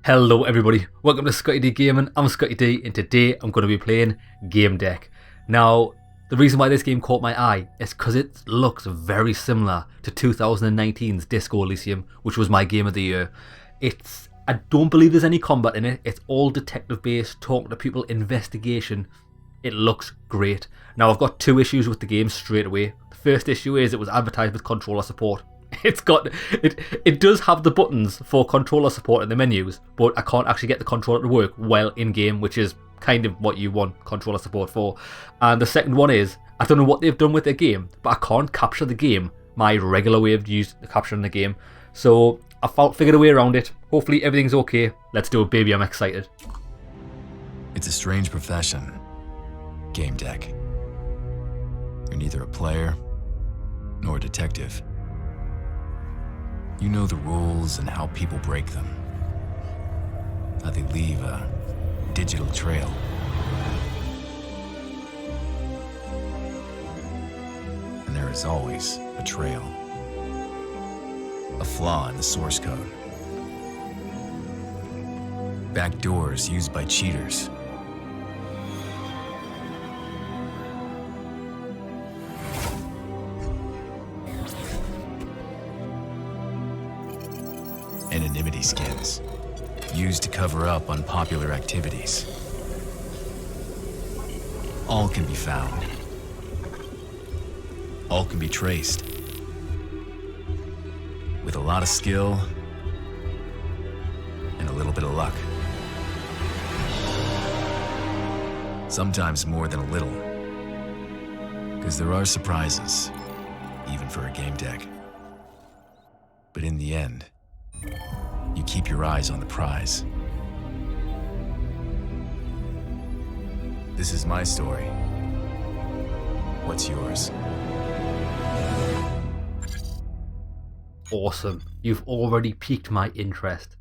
Hello everybody, welcome to Scotty D Gaming. I'm Scotty D and today I'm going to be playing GameDEC. Now, the reason why this game caught my eye is because it looks very similar to 2019's Disco Elysium, which was my game of the year. I don't believe there's any combat in it, it's all detective based, talking to people, investigation. It looks great. Now I've got two issues with the game straight away. The first issue is it was advertised with controller support. It does have the buttons for controller support in the menus, but I can't actually get the controller to work well in game, which is kind of what you want controller support for. And the second one is, I don't know what they've done with their game, but I can't capture the game my regular way of capturing the game. So I figured a way around it. Hopefully everything's okay. Let's do it, baby. I'm excited. It's a strange profession, GameDEC. You're neither a player nor a detective. You know the rules and how people break them. How they leave a digital trail. And there is always a trail. A flaw in the source code. Backdoors used by cheaters. Anonymity skins, used to cover up unpopular activities. All can be found. All can be traced. With a lot of skill and a little bit of luck. Sometimes more than a little. Because there are surprises, even for a GameDEC. But in the end, you keep your eyes on the prize. This is my story. What's yours? Awesome. You've already piqued my interest.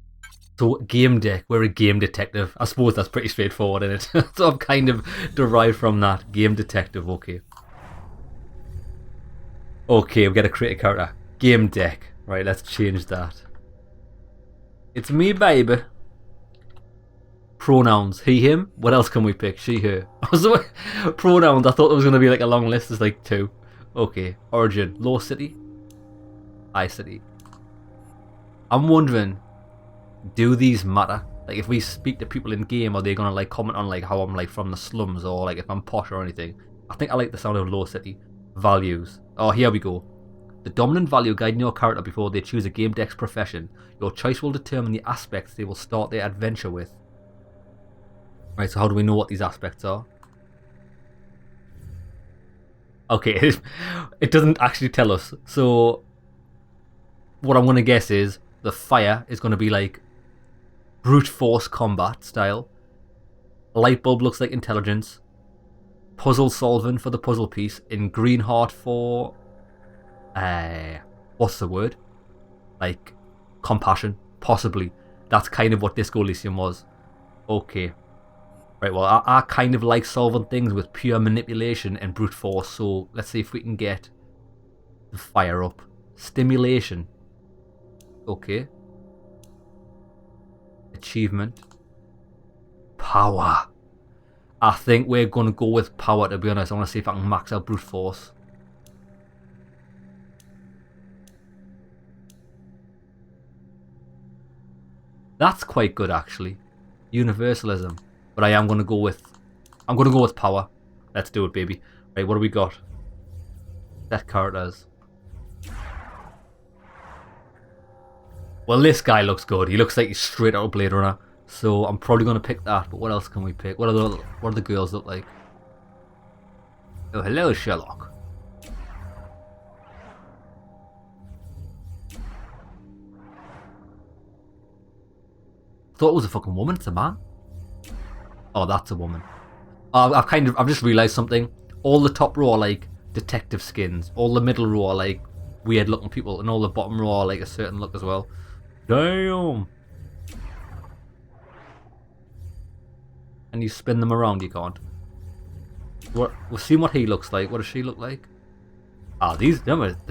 So GameDEC, we're a game detective. I suppose that's pretty straightforward, isn't it? So I've kind of derived from that. Game detective, okay. Okay, we've got to create a character. GameDEC. Right, let's change that. It's me, baby. Pronouns. He, him. What else can we pick? She, her. Pronouns. I thought there was going to be like a long list. There's like two. Okay. Origin. Low city. High city. I'm wondering, do these matter? Like if we speak to people in game, are they going to like comment on like how I'm like from the slums or like if I'm posh or anything? I think I like the sound of low city. Values. Oh, here we go. The dominant value guiding your character before they choose a GameDEC's profession. Your choice will determine the aspects they will start their adventure with. Right, so how do we know what these aspects are? Okay, it doesn't actually tell us. So, what I'm going to guess is the fire is going to be like brute force combat style. Light bulb looks like intelligence. Puzzle solving for the puzzle piece. And green heart for... what's the word? Like compassion, possibly. That's kind of what Disco Elysium was. Okay. Right, well, I kind of like solving things with pure manipulation and brute force, so let's see if we can get the fire up. Stimulation. Okay. Achievement. Power. I think we're going to go with power, to be honest. I want to see if I can max out brute force. That's quite good actually. Universalism. But I'm gonna go with power. Let's do it, baby. Right, what do we got? Set characters. Well, this guy looks good. He looks like he's straight out of Blade Runner. So I'm probably gonna pick that, but what else can we pick? What do the girls look like? Oh, hello, Sherlock. Thought it was a fucking woman. It's a man. Oh, that's a woman. I've just realised something. All the top row are like detective skins. All the middle row are like weird looking people, and all the bottom row are like a certain look as well. Damn. And you spin them around, you can't. We'll see what he looks like. What does she look like? Ah, the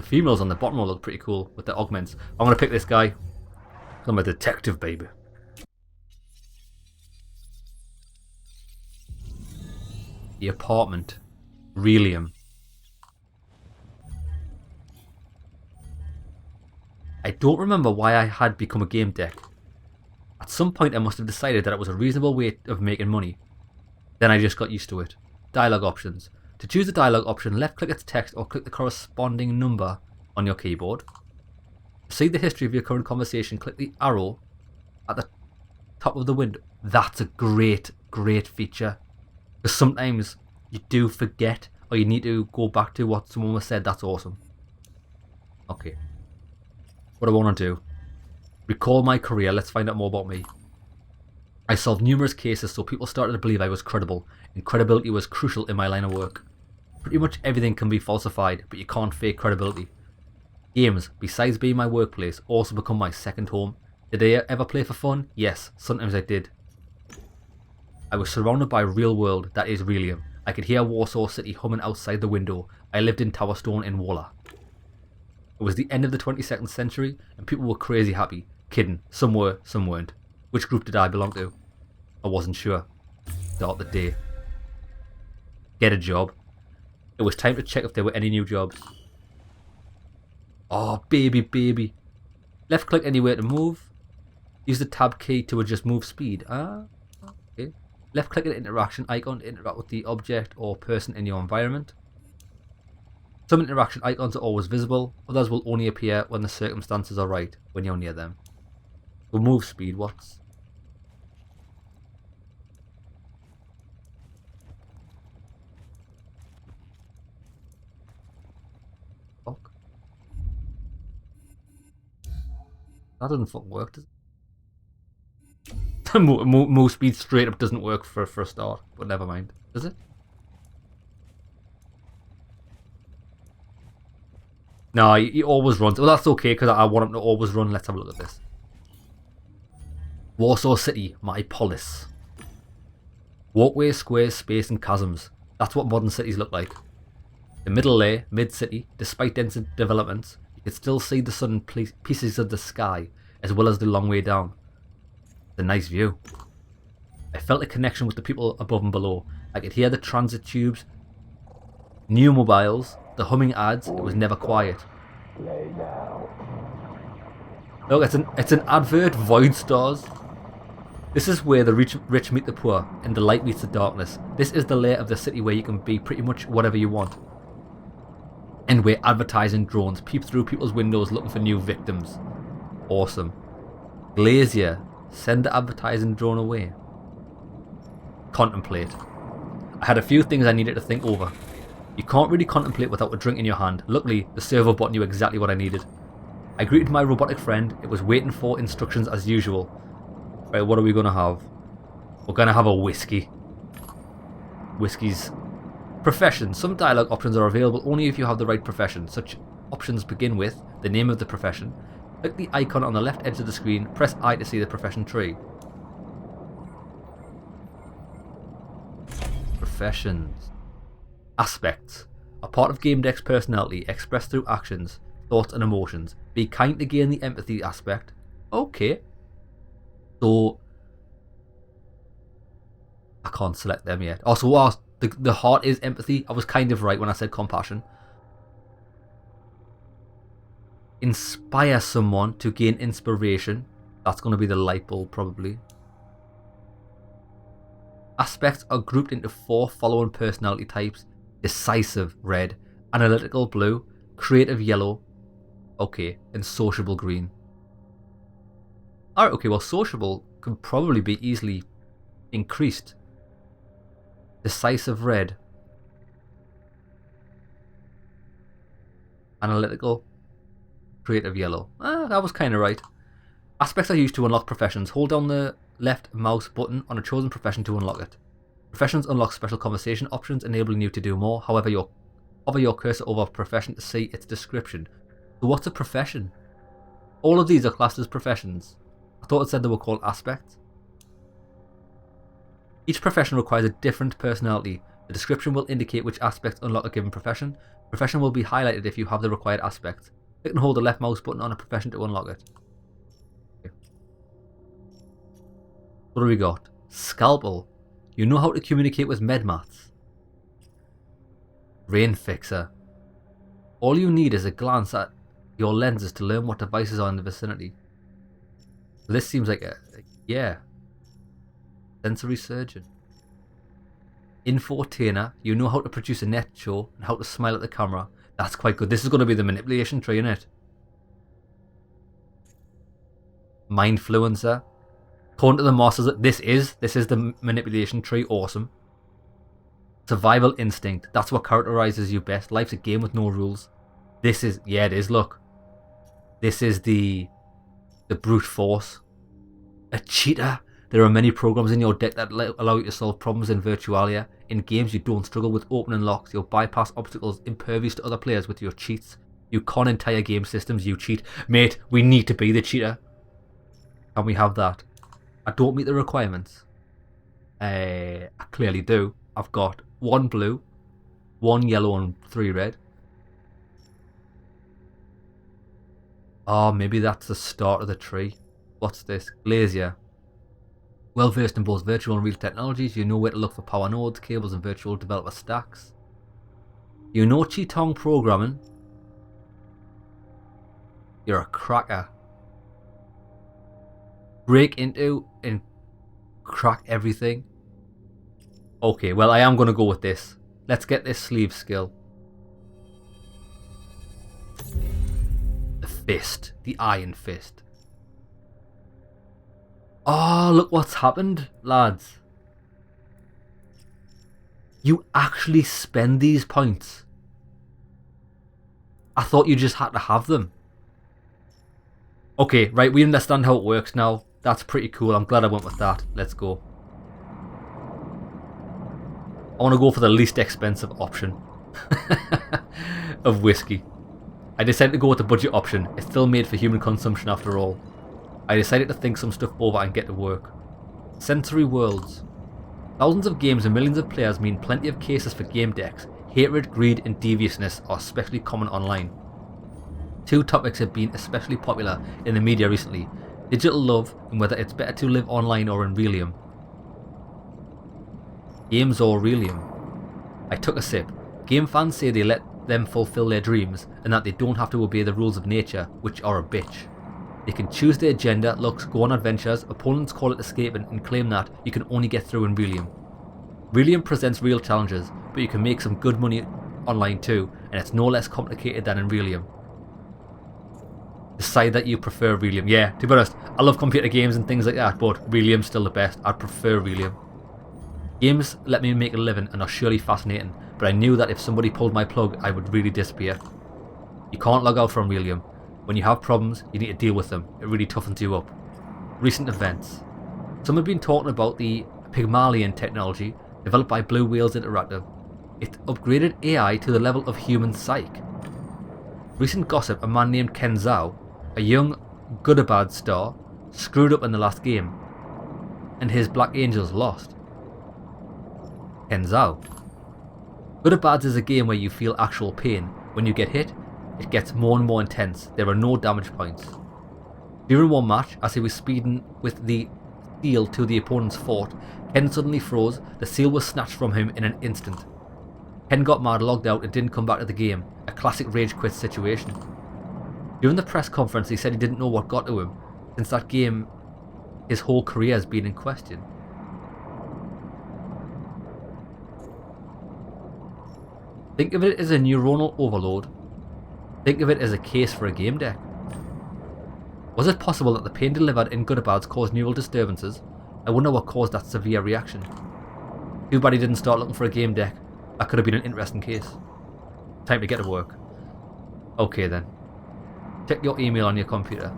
females on the bottom row look pretty cool with the augments. I'm gonna pick this guy. I'm a detective, baby. The apartment. Relium. I don't remember why I had become a game deck. At some point I must have decided that it was a reasonable way of making money. Then I just got used to it. Dialogue options. To choose the dialogue option, left click its text or click the corresponding number on your keyboard. To see the history of your current conversation, click the arrow at the top of the window. That's a great feature. Because sometimes you do forget or you need to go back to what someone was said. That's awesome. Okay. What do I want to do? Recall my career. Let's find out more about me. I solved numerous cases so people started to believe I was credible, and credibility was crucial in my line of work. Pretty much everything can be falsified, but you can't fake credibility. Games, besides being my workplace, also become my second home. Did I ever play for fun? Yes, sometimes I did. I was surrounded by real world, that is Relium. I could hear Warsaw City humming outside the window. I lived in Towerstone in Walla. It was the end of the 22nd century and people were crazy happy. Kidding, some were, some weren't. Which group did I belong to? I wasn't sure. Start the day. Get a job. It was time to check if there were any new jobs. Oh, baby. Left click anywhere to move. Use the tab key to adjust move speed. Okay. Left click an interaction icon to interact with the object or person in your environment. Some interaction icons are always visible, others will only appear when the circumstances are right, when you're near them. So move speed, what's... Fuck. That doesn't fucking work, does it? Move speed straight up doesn't work for a start, but never mind. Does it? No, he always runs. Well, that's okay, because I want him to always run. Let's have a look at this. Warsaw City, my polis. Walkways, squares, space and chasms. That's what modern cities look like. The middle layer, mid-city, despite dense developments, you can still see the sun and pieces of the sky, as well as the long way down. It's a nice view. I felt a connection with the people above and below. I could hear the transit tubes, new mobiles, the humming ads. It was never quiet. Look, it's an advert. Void stars. This is where the rich meet the poor, and the light meets the darkness. This is the layer of the city where you can be pretty much whatever you want. And where advertising drones peep through people's windows looking for new victims. Awesome. Glazier, send the advertising drone away. Contemplate. I had a few things I needed to think over. You can't really contemplate without a drink in your hand. Luckily, the servo bot knew exactly what I needed. I greeted my robotic friend. It was waiting for instructions as usual. Right, what are we going to have? We're going to have a whiskey. Whiskey's profession. Some dialogue options are available only if you have the right profession. Such options begin with the name of the profession. Click the icon on the left edge of the screen. Press I to see the profession tree. Professions. Aspects. A part of GameDEC's personality expressed through actions, thoughts and emotions. Be kind to gain the empathy aspect. Okay. So I can't select them yet. Also, whilst the heart is empathy, I was kind of right when I said compassion. Inspire someone to gain inspiration. That's going to be the light bulb probably. Aspects are grouped into 4 following personality types. Decisive, red. Analytical, blue. Creative, yellow. Okay, and sociable, green. Alright, okay, well, sociable can probably be easily increased. Decisive, red. Analytical. Creative, yellow. That was kind of right. Aspects are used to unlock professions. Hold down the left mouse button on a chosen profession to unlock it. Professions unlock special conversation options, enabling you to do more. However, hover your cursor over a profession to see its description. So what's a profession? All of these are classed as professions. I thought it said they were called aspects. Each profession requires a different personality. The description will indicate which aspects unlock a given profession. Profession will be highlighted if you have the required aspects. Click and hold the left mouse button on a profession to unlock it. Okay. What do we got? Scalpel. You know how to communicate with medmats. Rain fixer. All you need is a glance at your lenses to learn what devices are in the vicinity. This seems like yeah. Sensory surgeon. Infotainer. You know how to produce a net show and how to smile at the camera. That's quite good. This is going to be the manipulation tree, isn't it? Mindfluencer. According to the masters, this is the manipulation tree. Awesome. Survival instinct. That's what characterizes you best. Life's a game with no rules. This is, yeah, it is. Look, this is the brute force. A cheater. There are many programs in your deck that allow you to solve problems in Virtualia. In games, you don't struggle with opening locks. You'll bypass obstacles impervious to other players with your cheats. You con entire game systems. You cheat, mate. We need to be the cheater. Can we have that? I don't meet the requirements. I clearly do. I've got 1 blue, 1 yellow and 3 red. Oh, maybe that's the start of the tree. What's this? Glazier. Well versed in both virtual and real technologies, you know where to look for power nodes, cables and virtual developer stacks. You know Qigong programming. You're a cracker. Break into and crack everything. Okay, well I am going to go with this. Let's get this sleeve skill. The fist. The iron fist. Oh, look what's happened, lads. You actually spend these points. I thought you just had to have them. Okay, right, we understand how it works now. That's pretty cool. I'm glad I went with that. Let's go. I want to go for the least expensive option of whiskey. I decided to go with the budget option. It's still made for human consumption after all. I decided to think some stuff over and get to work. Sensory worlds. Thousands of games and millions of players mean plenty of cases for GameDECs. Hatred, greed and deviousness are especially common online. 2 topics have been especially popular in the media recently. Digital love and whether it's better to live online or in Relium. Games or Relium. I took a sip. Game fans say they let them fulfill their dreams and that they don't have to obey the rules of nature, which are a bitch. They can choose their gender, looks, go on adventures, opponents call it escaping and claim that you can only get through in Relium. Relium presents real challenges, but you can make some good money online too, and it's no less complicated than in Relium. Decide that you prefer Relium. Yeah, to be honest, I love computer games and things like that, but Relium's still the best. I'd prefer Relium. Games let me make a living and are surely fascinating, but I knew that if somebody pulled my plug, I would really disappear. You can't log out from Relium. When you have problems, you need to deal with them. It really toughens you up. Recent events. Some have been talking about the Pygmalion technology developed by Blue Whales Interactive. It upgraded AI to the level of human psych. Recent gossip, a man named Ken Zhao, a young Goodabad star, screwed up in the last game, and his Black Angels lost. Ken Zhao. Goodabads is a game where you feel actual pain. When you get hit, it gets more and more intense. There are no damage points. During one match, as he was speeding with the seal to the opponent's fort, Ken suddenly froze. The seal was snatched from him in an instant. Ken got mad, logged out and didn't come back to the game. A classic rage quit situation. During the press conference he said he didn't know what got to him. Since that game, his whole career has been in question. Think of it as a neuronal overload. Think of it as a case for a game deck. Was it possible that the pain delivered in Goodabads caused neural disturbances? I wonder what caused that severe reaction. Too bad he didn't start looking for a game deck. That could have been an interesting case. Time to get to work. Okay then. Check your email on your computer.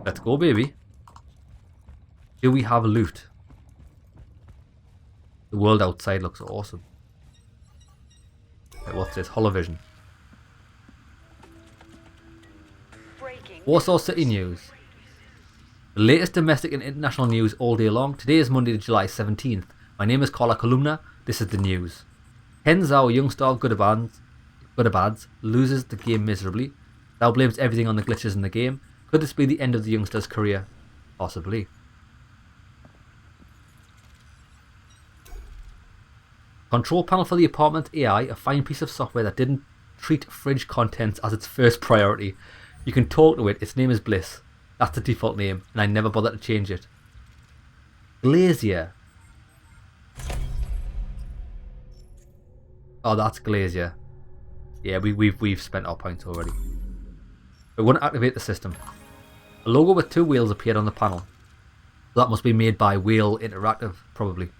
Let's go, baby. Do we have loot? The world outside looks awesome. Wait, what's this? Holovision. Warsaw City News. The latest domestic and international news all day long. Today is Monday, July 17th. My name is Carla Columna. This is the news. Ken Zhao, a young star of Goodabads, loses the game miserably. Zhao blames everything on the glitches in the game. Could this be the end of the youngster's career? Possibly. Control panel for the apartment AI, a fine piece of software that didn't treat fridge contents as its first priority. You can talk to it. Its name is Bliss. That's the default name, and I never bothered to change it. Glazier. Oh, that's Glazier. Yeah, we've spent our points already. We want to activate the system. A logo with 2 wheels appeared on the panel. That must be made by Wheel Interactive, probably.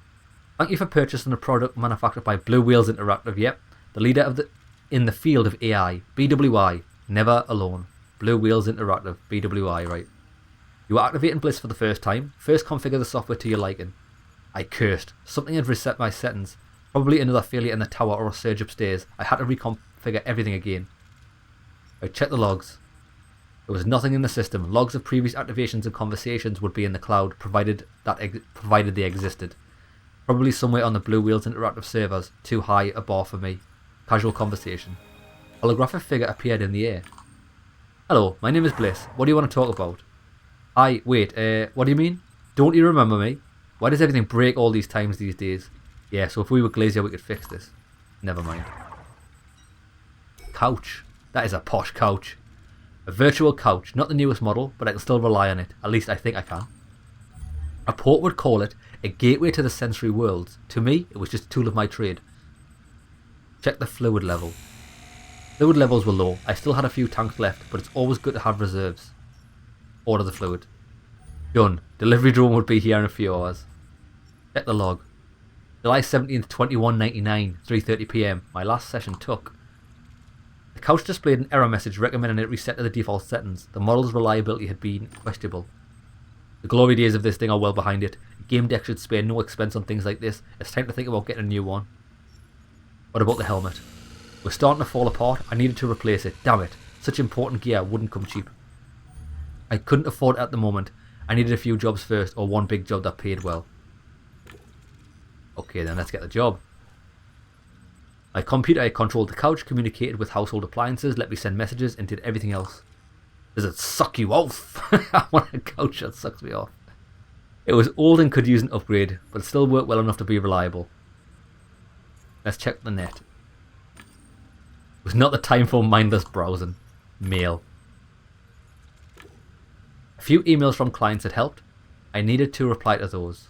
Thank you for purchasing a product manufactured by Blue Wheels Interactive. Yep, the leader in the field of AI. BWI, never alone. Blue Wheels Interactive, BWI, right. You are activating Bliss for the first time. First configure the software to your liking. I cursed. Something had reset my settings. Probably another failure in the tower or a surge upstairs. I had to reconfigure everything again. I checked the logs. There was nothing in the system. Logs of previous activations and conversations would be in the cloud, provided they existed. Probably somewhere on the Blue Wheels Interactive servers. Too high a bar for me. Casual conversation. Holographic figure appeared in the air. Hello, my name is Bliss. What do you want to talk about? Wait, what do you mean? Don't you remember me? Why does everything break all these times these days? Yeah, so if we were Glazier we could fix this. Never mind. Couch. That is a posh couch. A virtual couch. Not the newest model, but I can still rely on it. At least I think I can. A port would call it a gateway to the sensory worlds. To me, it was just a tool of my trade. Check the fluid level. Fluid levels were low. I still had a few tanks left, but it's always good to have reserves. Order the fluid. Done. Delivery drone would be here in a few hours. Check the log. July 17th, 2199, 3:30 PM. My last session took. The couch displayed an error message recommending it reset to the default settings. The model's reliability had been questionable. The glory days of this thing are well behind it. GameDEC should spare no expense on things like this. It's time to think about getting a new one. What about the helmet? It was starting to fall apart. I needed to replace it. Damn it. Such important gear wouldn't come cheap. I couldn't afford it at the moment. I needed a few jobs first, or one big job that paid well. Okay, then let's get the job. My computer, I controlled the couch, communicated with household appliances, let me send messages, and did everything else. Does it suck you off? I want a couch that sucks me off. It was old and could use an upgrade, but it still worked well enough to be reliable. Let's check the net. It was not the time for mindless browsing. Mail. A few emails from clients had helped. I needed to reply to those.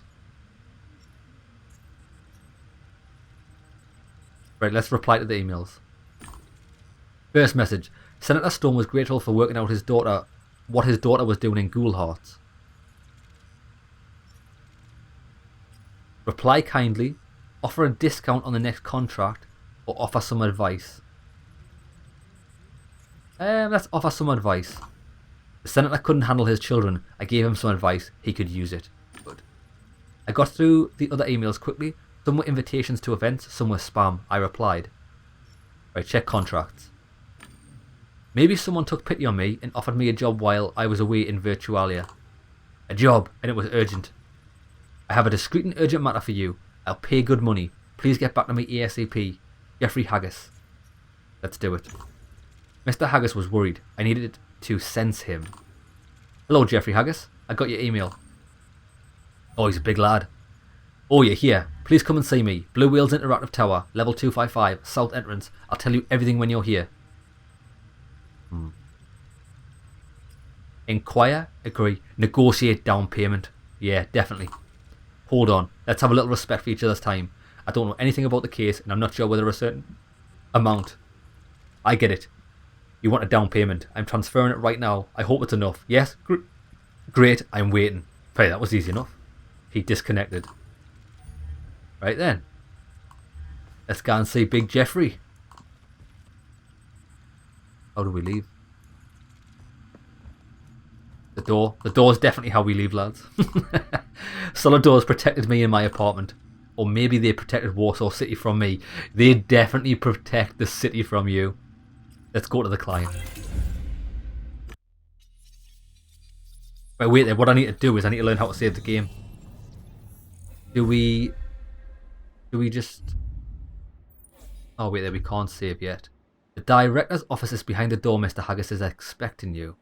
Right, let's reply to the emails. First message. Senator Stone was grateful for working out what his daughter was doing in Ghoul Hearts. Reply kindly. Offer a discount on the next contract. Or offer some advice. Let's offer some advice. The senator couldn't handle his children. I gave him some advice. He could use it. Good. I got through the other emails quickly. Some were invitations to events, some were spam. I replied. Right, check contracts. Maybe someone took pity on me and offered me a job while I was away in Virtualia. A job, and it was urgent. I have a discreet and urgent matter for you. I'll pay good money. Please get back to me ASAP. Jeffrey Haggis. Let's do it. Mr. Haggis was worried. I needed to sense him. Hello, Jeffrey Haggis. I got your email. Oh, he's a big lad. Oh, you're here. Please come and see me. Blue Wheels Interactive Tower, level 255, south entrance. I'll tell you everything when you're here. Inquire, agree, negotiate down payment. Yeah, definitely. Hold on. Let's have a little respect for each other's time. I don't know anything about the case, and I'm not sure whether a certain amount. I get it. You want a down payment. I'm transferring it right now. I hope it's enough. Yes? Great. I'm waiting. Hey, that was easy enough. He disconnected. Right then. Let's go and see Big Jeffrey. How do we leave? The door. The door's definitely how we leave, lads. Solid doors protected me in my apartment. Or maybe they protected Warsaw City from me. They definitely protect the city from you. Let's go to the client. Right, wait there. What I need to do is I need to learn how to save the game. Do we just... Oh, wait there. We can't save yet. The director's office is behind the door. Mr. Haggis is expecting you.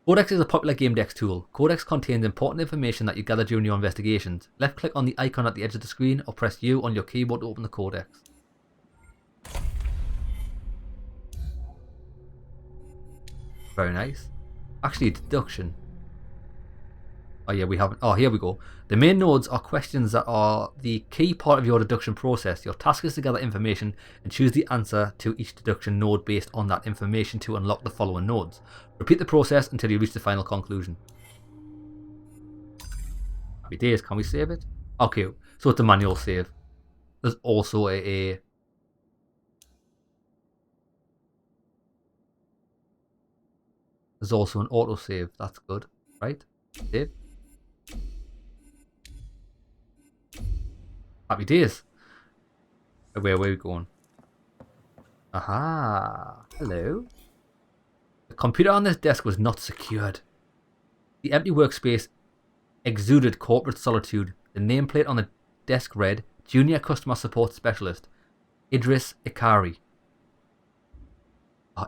Codex is a popular GameDEC tool. Codex contains important information that you gather during your investigations. Left click on the icon at the edge of the screen or press U on your keyboard to open the Codex. Very nice. Actually, deduction. Oh yeah, we haven't. Oh, here we go. The main nodes are questions that are the key part of your deduction process. Your task is to gather information and choose the answer to each deduction node based on that information to unlock the following nodes. Repeat the process until you reach the final conclusion. Happy days, can we save it? Okay, so it's a manual save. There's also there's also an autosave. That's good, right? Save. Happy days. Where are we going? Aha. Hello. The computer on this desk was not secured. The empty workspace exuded corporate solitude. The nameplate on the desk read, Junior Customer Support Specialist, Idris Ikari.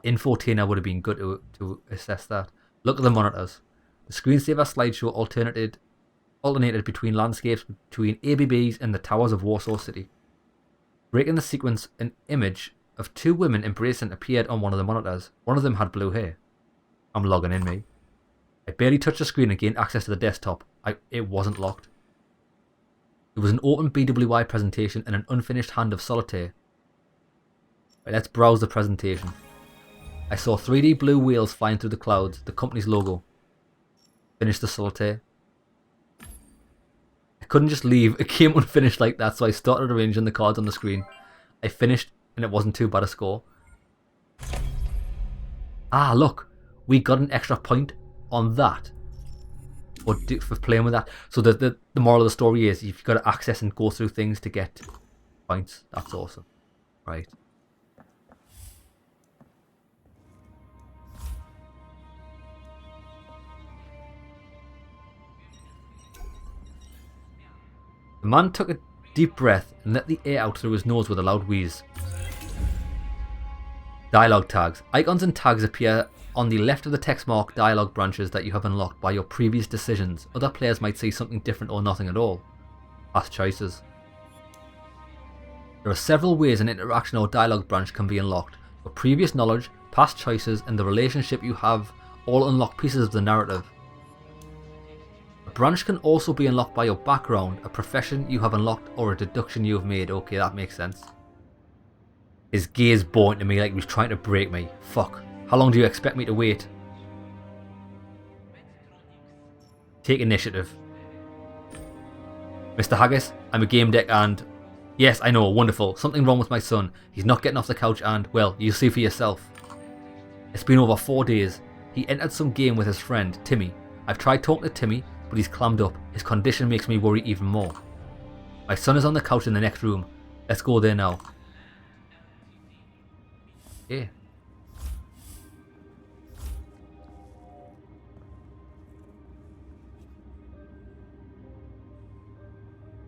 Infotainer would have been good to assess that. Look at the monitors. The screensaver slideshow alternated between landscapes between ABBs and the towers of Warsaw City. Breaking the sequence, an image of two women embracing appeared on one of the monitors. One of them had blue hair. I'm logging in, me. I barely touched the screen and gained access to the desktop. It wasn't locked. There was an open BWI presentation and an unfinished Hand of Solitaire. Right, let's browse the presentation. I saw 3D blue whales flying through the clouds, the company's logo. Finished the Solitaire. I couldn't just leave, it came unfinished like that, so I started arranging the cards on the screen. I finished and it wasn't too bad a score. Ah, look, we got an extra point on that for playing with that. So the moral of the story is you've got to access and go through things to get points. That's awesome. Right. The man took a deep breath and let the air out through his nose with a loud wheeze. Dialogue tags. Icons and tags appear on the left of the text mark dialogue branches that you have unlocked by your previous decisions. Other players might see something different or nothing at all. Past choices. There are several ways an interaction or dialogue branch can be unlocked. Your previous knowledge, past choices, and the relationship you have all unlock pieces of the narrative. A branch can also be unlocked by your background, a profession you have unlocked, or a deduction you have made. Okay, that makes sense. His gaze boring to me like he was trying to break me. Fuck. How long do you expect me to wait? Take initiative. Mr. Haggis, I'm a GameDEC and... Yes, I know, wonderful. Something wrong with my son. He's not getting off the couch and, well, you'll see for yourself. It's been over 4 days. He entered some game with his friend, Timmy. I've tried talking to Timmy, but he's clammed up. His condition makes me worry even more. My son is on the couch in the next room. Let's go there now. Yeah.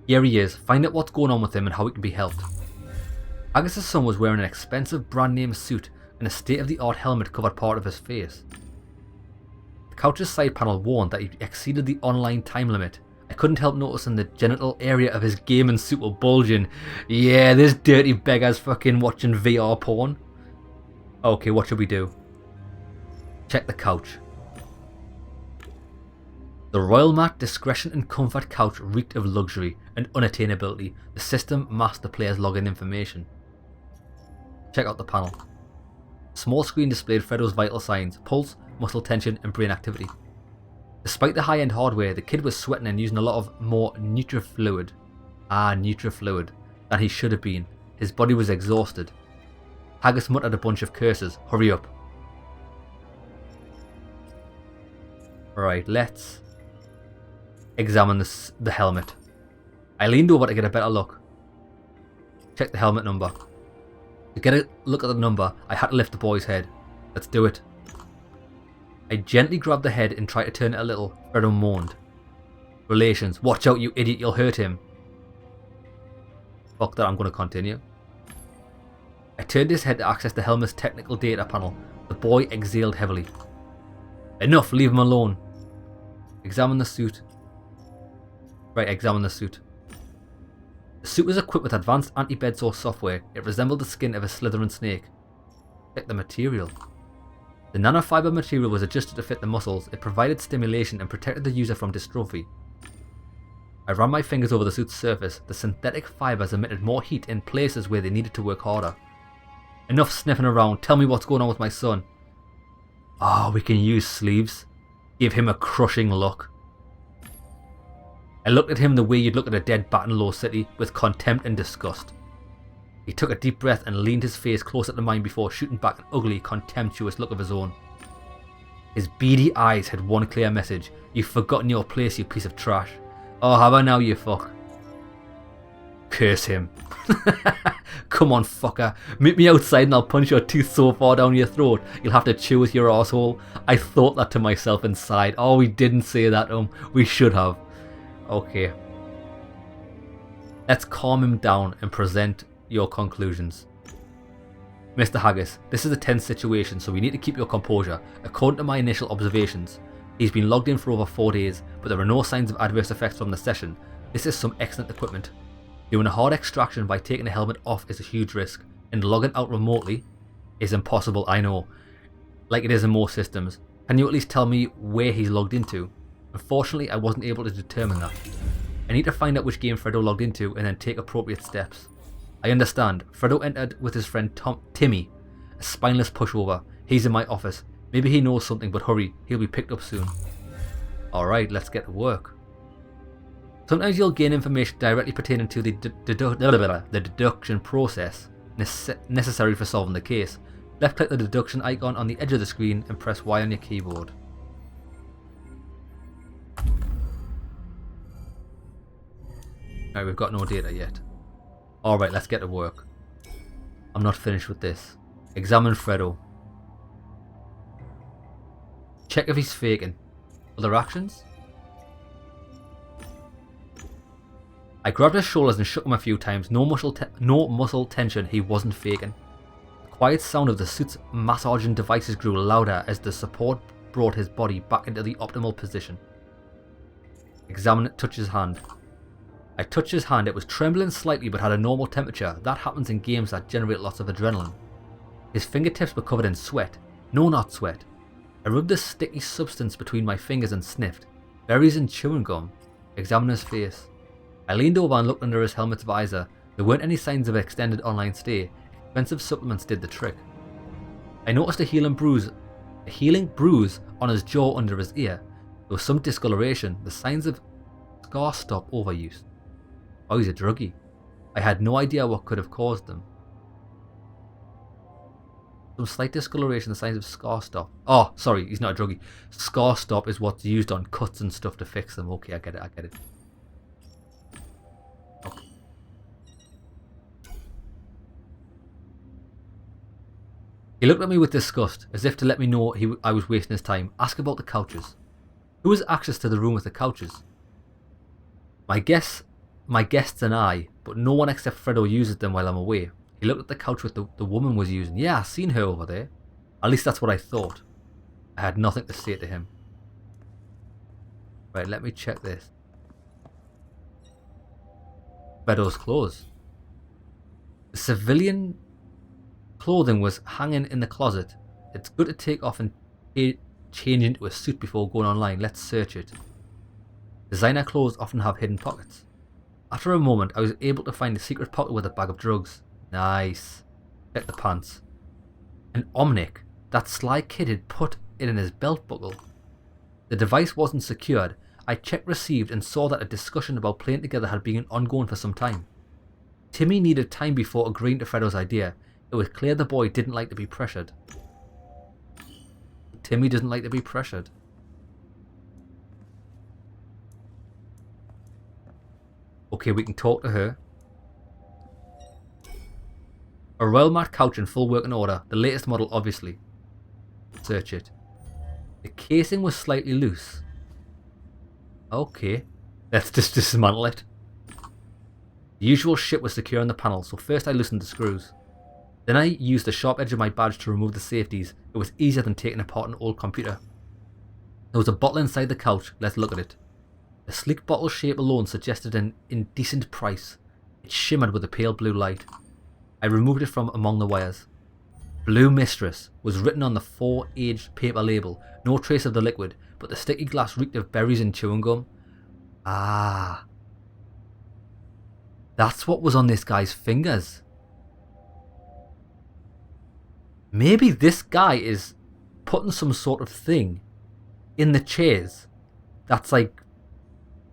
Here he is. Find out what's going on with him and how it can be helped. Agnes' son was wearing an expensive brand name suit and a state-of-the-art helmet covered part of his face. The couch's side panel warned that he exceeded the online time limit. I couldn't help noticing the genital area of his gaming suit were bulging. Yeah, this dirty beggar's fucking watching VR porn. Okay, what should we do? Check the couch. The Royal Mat Discretion and Comfort couch reeked of luxury and unattainability. The system masked the player's login information. Check out the panel. Small screen displayed Fredo's vital signs, pulse, muscle tension and brain activity. Despite the high-end hardware, the kid was sweating and using a lot of more nutrifluid than he should have been. His body was exhausted. Haggis muttered a bunch of curses. Hurry up. Alright, let's examine the helmet. I leaned over to get a better look. Check the helmet number. To get a look at the number, I had to lift the boy's head. Let's do it. I gently grabbed the head and tried to turn it a little. Fredo moaned. Relations. Watch out, you idiot, you'll hurt him. Fuck that, I'm going to continue. I turned his head to access the helmet's technical data panel. The boy exhaled heavily. Enough, leave him alone. Examine the suit. Right, examine the suit. The suit was equipped with advanced anti-bedsore software. It resembled the skin of a slithering snake. Check the material. The nanofiber material was adjusted to fit the muscles. It provided stimulation and protected the user from dystrophy. I ran my fingers over the suit's surface. The synthetic fibers emitted more heat in places where they needed to work harder. Enough sniffing around. Tell me what's going on with my son. We can use sleeves. Give him a crushing look. I looked at him the way you'd look at a dead bat in Low City, with contempt and disgust. He took a deep breath and leaned his face closer to mine before shooting back an ugly, contemptuous look of his own. His beady eyes had one clear message. You've forgotten your place, you piece of trash. Oh, have I now, you fuck? Curse him. Come on, fucker. Meet me outside and I'll punch your teeth so far down your throat you'll have to chew with your asshole. I thought that to myself inside. Oh, we didn't say that to him. We should have. Okay. Let's calm him down and present your conclusions. Mr. Haggis, this is a tense situation, so we need to keep your composure. According to my initial observations, he's been logged in for over 4 days, but there are no signs of adverse effects from the session. This is some excellent equipment. Doing a hard extraction by taking the helmet off is a huge risk, and logging out remotely is impossible, I know. Like it is in most systems. Can you at least tell me where he's logged into? Unfortunately, I wasn't able to determine that. I need to find out which game Fredo logged into and then take appropriate steps. I understand. Fredo entered with his friend Timmy, a spineless pushover. He's in my office. Maybe he knows something, but hurry, he'll be picked up soon. Alright, let's get to work. Sometimes you'll gain information directly pertaining to the deduction process necessary for solving the case. Left click the deduction icon on the edge of the screen and press Y on your keyboard. Alright, we've got no data yet. Alright, let's get to work. I'm not finished with this. Examine Fredo. Check if he's faking. Other actions? I grabbed his shoulders and shook him a few times. No muscle tension, he wasn't faking. The quiet sound of the suit's massaging devices grew louder as the support brought his body back into the optimal position. Examine it, touch his hand. I touched his hand. It was trembling slightly but had a normal temperature. That happens in games that generate lots of adrenaline. His fingertips were covered in sweat. No, not sweat. I rubbed this sticky substance between my fingers and sniffed. Berries and chewing gum. Examined his face. I leaned over and looked under his helmet's visor. There weren't any signs of extended online stay. Expensive supplements did the trick. I noticed a healing bruise on his jaw under his ear. There was some discoloration, the signs of scar stop overuse. Oh, he's a druggie. I had no idea what could have caused them. Some slight discoloration, the signs of scar stop. Oh, sorry, he's not a druggie. Scar stop is what's used on cuts and stuff to fix them. Okay, I get it, Okay. He looked at me with disgust, as if to let me know I was wasting his time. Ask about the couches. Who has access to the room with the couches? My guests and I, but no one except Fredo uses them while I'm away. He looked at the couch with the woman was using. Yeah, I've seen her over there. At least that's what I thought. I had nothing to say to him. Right, let me check this. Fredo's clothes. The civilian clothing was hanging in the closet. It's good to take off and change into a suit before going online. Let's search it. Designer clothes often have hidden pockets. After a moment, I was able to find a secret pocket with a bag of drugs. Nice. Check the pants. An Omnic. That sly kid had put it in his belt buckle. The device wasn't secured. I checked received and saw that a discussion about playing together had been ongoing for some time. Timmy needed time before agreeing to Fredo's idea. It was clear the boy didn't like to be pressured. Timmy doesn't like to be pressured. Okay, we can talk to her. A royal mat couch in full working order. The latest model, obviously. Search it. The casing was slightly loose. Okay. Let's just dismantle it. The usual shit was secure on the panel, so first I loosened the screws. Then I used the sharp edge of my badge to remove the safeties. It was easier than taking apart an old computer. There was a bottle inside the couch. Let's look at it. The sleek bottle shape alone suggested an indecent price. It shimmered with a pale blue light. I removed it from among the wires. Blue Mistress was written on the 4-aged paper label. No trace of the liquid, but the sticky glass reeked of berries and chewing gum. Ah. That's what was on this guy's fingers. Maybe this guy is putting some sort of thing in the chairs that's like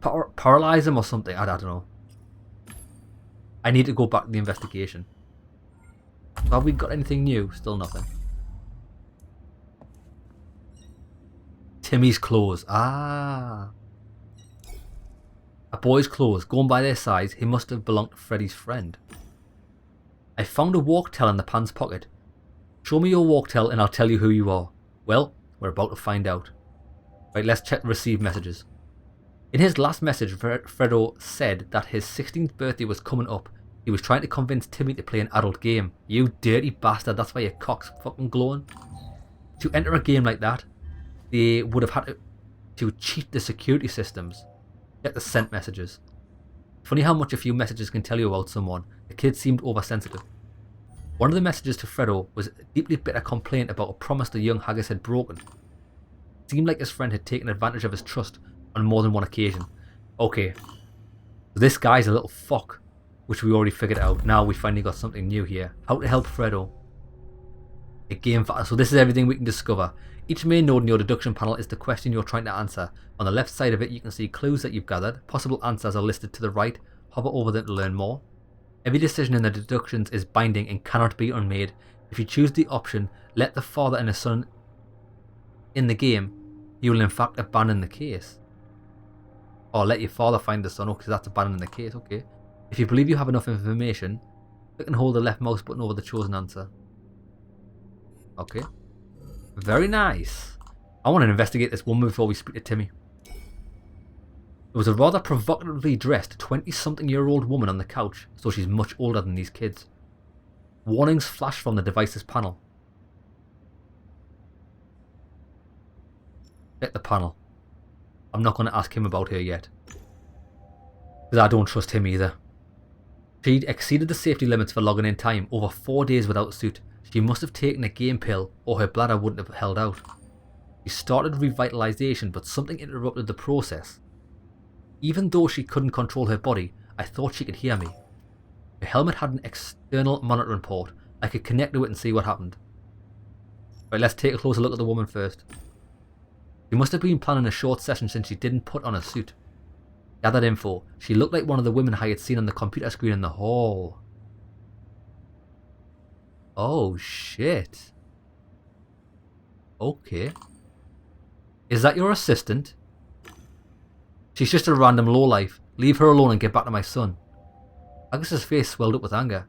paralyze him or something. I don't know. I need to go back to the investigation. Have we got anything new? Still nothing. Timmy's clothes. Ah. A boy's clothes. Going by their size, he must have belonged to Freddy's friend. I found a walk-tell in the pants pocket. Show me your walk-tell and I'll tell you who you are. Well, we're about to find out. Right, let's check the received messages. In his last message, Fredo said that his 16th birthday was coming up. He was trying to convince Timmy to play an adult game. You dirty bastard, that's why your cock's fucking glowing. To enter a game like that, they would have had to cheat the security systems. Get the sent messages. Funny how much a few messages can tell you about someone. The kid seemed oversensitive. One of the messages to Fredo was a deeply bitter complaint about a promise the young Haggis had broken. It seemed like his friend had taken advantage of his trust on more than one occasion. Okay, this guy's a little fuck, which we already figured out. Now we finally got something new here. How to help Fredo. A game for so this is everything we can discover. Each main node in your deduction panel is the question you're trying to answer. On the left side of it you can see clues that you've gathered. Possible answers are listed to the right. Hover over them to learn more. Every decision in the deductions is binding and cannot be unmade. If you choose the option, let the father and the son in the game, you will in fact abandon the case. Or let your father find the son, because that's abandoning the case, okay. If you believe you have enough information, click and hold the left mouse button over the chosen answer. Okay. Very nice. I want to investigate this woman before we speak to Timmy. There was a rather provocatively dressed 20-something-year-old woman on the couch, so she's much older than these kids. Warnings flash from the device's panel. Check the panel. I'm not going to ask him about her yet, because I don't trust him either. She'd exceeded the safety limits for logging in time, over 4 days without a suit. She must have taken a game pill, or her bladder wouldn't have held out. She started revitalization, but something interrupted the process. Even though she couldn't control her body, I thought she could hear me. Her helmet had an external monitoring port. I could connect to it and see what happened. Right, let's take a closer look at the woman first. She must have been planning a short session since she didn't put on a suit. Gathered info. She looked like one of the women I had seen on the computer screen in the hall. Oh shit. Okay. Is that your assistant? She's just a random lowlife. Leave her alone and get back to my son. Agnes's face swelled up with anger.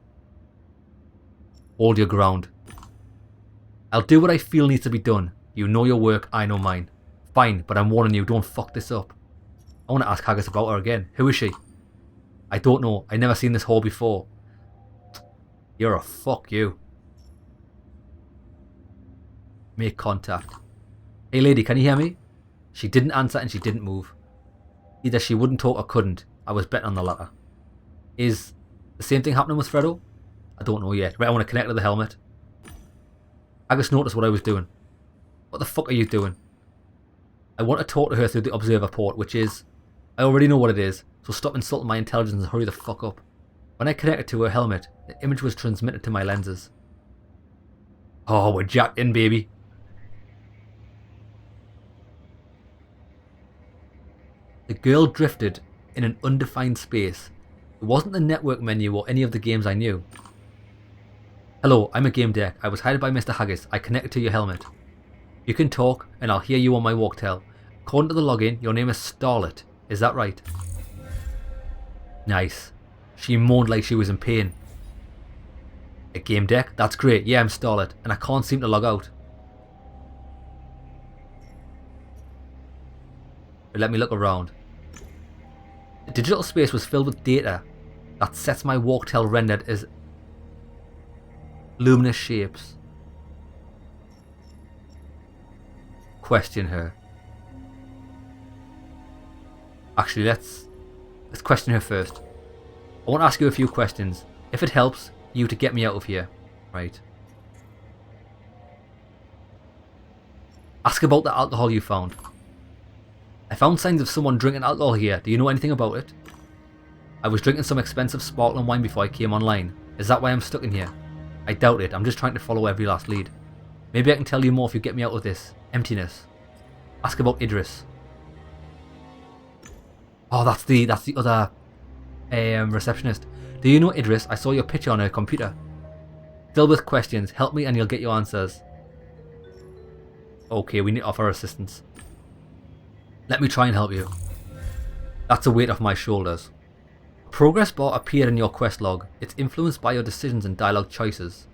Hold your ground. I'll do what I feel needs to be done. You know your work, I know mine. Fine, but I'm warning you, don't fuck this up. I want to ask Haggis about her again. Who is she? I don't know. I never seen this hall before. You're a fuck you. Make contact. Hey lady, can you hear me? She didn't answer and she didn't move. Either she wouldn't talk or couldn't. I was betting on the latter. Is the same thing happening with Fredo? I don't know yet. Right, I want to connect to the helmet. Haggis noticed what I was doing. What the fuck are you doing? I want to talk to her through the observer port, which is... I already know what it is, so stop insulting my intelligence and hurry the fuck up. When I connected to her helmet, the image was transmitted to my lenses. Oh, we're jacked in, baby. The girl drifted in an undefined space. It wasn't the network menu or any of the games I knew. Hello, I'm a GameDEC. I was hired by Mr. Haggis. I connected to your helmet. You can talk, and I'll hear you on my walk-tell. According to the login, your name is Starlet. Is that right? Nice. She moaned like she was in pain. A GameDEC? That's great. Yeah, I'm Starlet, and I can't seem to log out. But let me look around. The digital space was filled with data that sets my walk-tell rendered as luminous shapes. Question her. Actually, let's question her first. I want to ask you a few questions. If it helps you to get me out of here. Right. Ask about the alcohol you found. I found signs of someone drinking alcohol here. Do you know anything about it? I was drinking some expensive sparkling wine before I came online. Is that why I'm stuck in here? I doubt it. I'm just trying to follow every last lead. Maybe I can tell you more if you get me out of this emptiness. Ask about Idris. Oh, that's the other receptionist. Do you know Idris? I saw your picture on her computer. Still with questions. Help me and you'll get your answers. Okay, we need to offer assistance. Let me try and help you. That's a weight off my shoulders. A progress bar appeared in your quest log. It's influenced by your decisions and dialogue choices.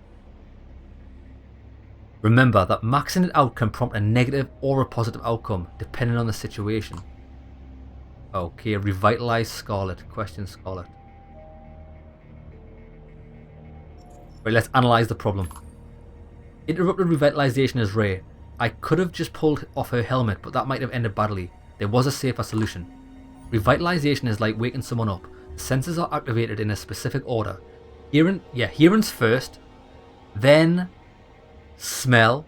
Remember that maxing it out can prompt a negative or a positive outcome, depending on the situation. Okay, revitalize Scarlet. Question Scarlet. Right, let's analyze the problem. Interrupted revitalization is rare. I could have just pulled off her helmet, but that might have ended badly. There was a safer solution. Revitalization is like waking someone up. The senses are activated in a specific order. Hearing's first, then smell,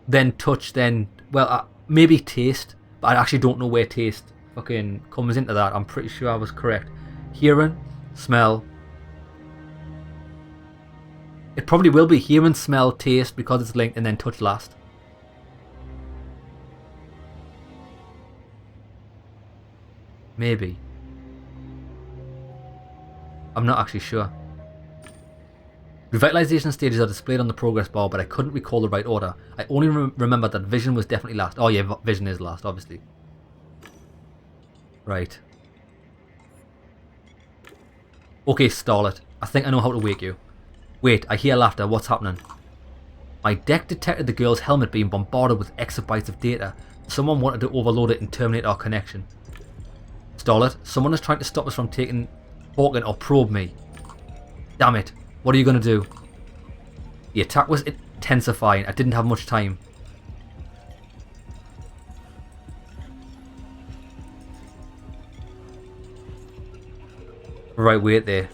then touch, then, well, maybe taste, but I actually don't know where taste fucking comes into that. I'm pretty sure I was correct. Hearing, smell. It probably will be hearing, smell, taste because it's linked, and then touch last. Maybe. I'm not actually sure. Revitalization stages are displayed on the progress bar, but I couldn't recall the right order. I only remember that vision was definitely last. Oh yeah, vision is last, obviously. Right. Okay, Starlet. I think I know how to wake you. Wait, I hear laughter. What's happening? My deck detected the girl's helmet being bombarded with exabytes of data. Someone wanted to overload it and terminate our connection. Starlet, someone is trying to stop us from talking or probe me. Damn it. What are you going to do? The attack was intensifying. I didn't have much time. Right, wait there.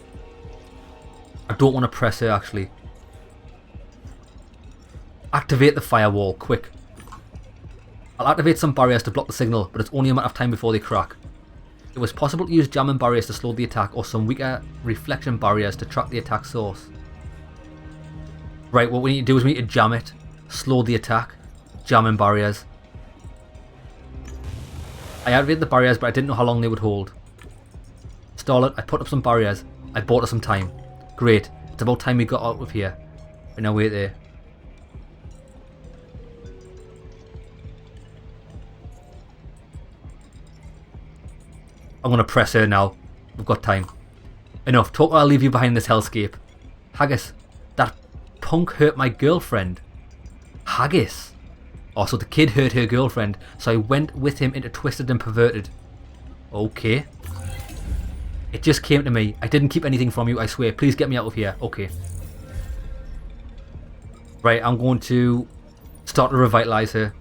I don't want to press her, actually. Activate the firewall, quick. I'll activate some barriers to block the signal, but it's only a matter of time before they crack. It was possible to use jamming barriers to slow the attack, or some weaker reflection barriers to track the attack source. Right, what we need to do is we need to jam it, slow the attack, jamming barriers. I activated the barriers, but I didn't know how long they would hold. Starlet, I put up some barriers. I bought us some time. Great, it's about time we got out of here. Right, now wait there. I'm gonna press her now. We've got time. Enough. Talk or I'll leave you behind this hellscape. Haggis. That punk hurt my girlfriend. Haggis. Oh, so the kid hurt her girlfriend. So I went with him into Twisted and Perverted. Okay. It just came to me. I didn't keep anything from you, I swear. Please get me out of here. Okay. Right, I'm going to start to revitalize her.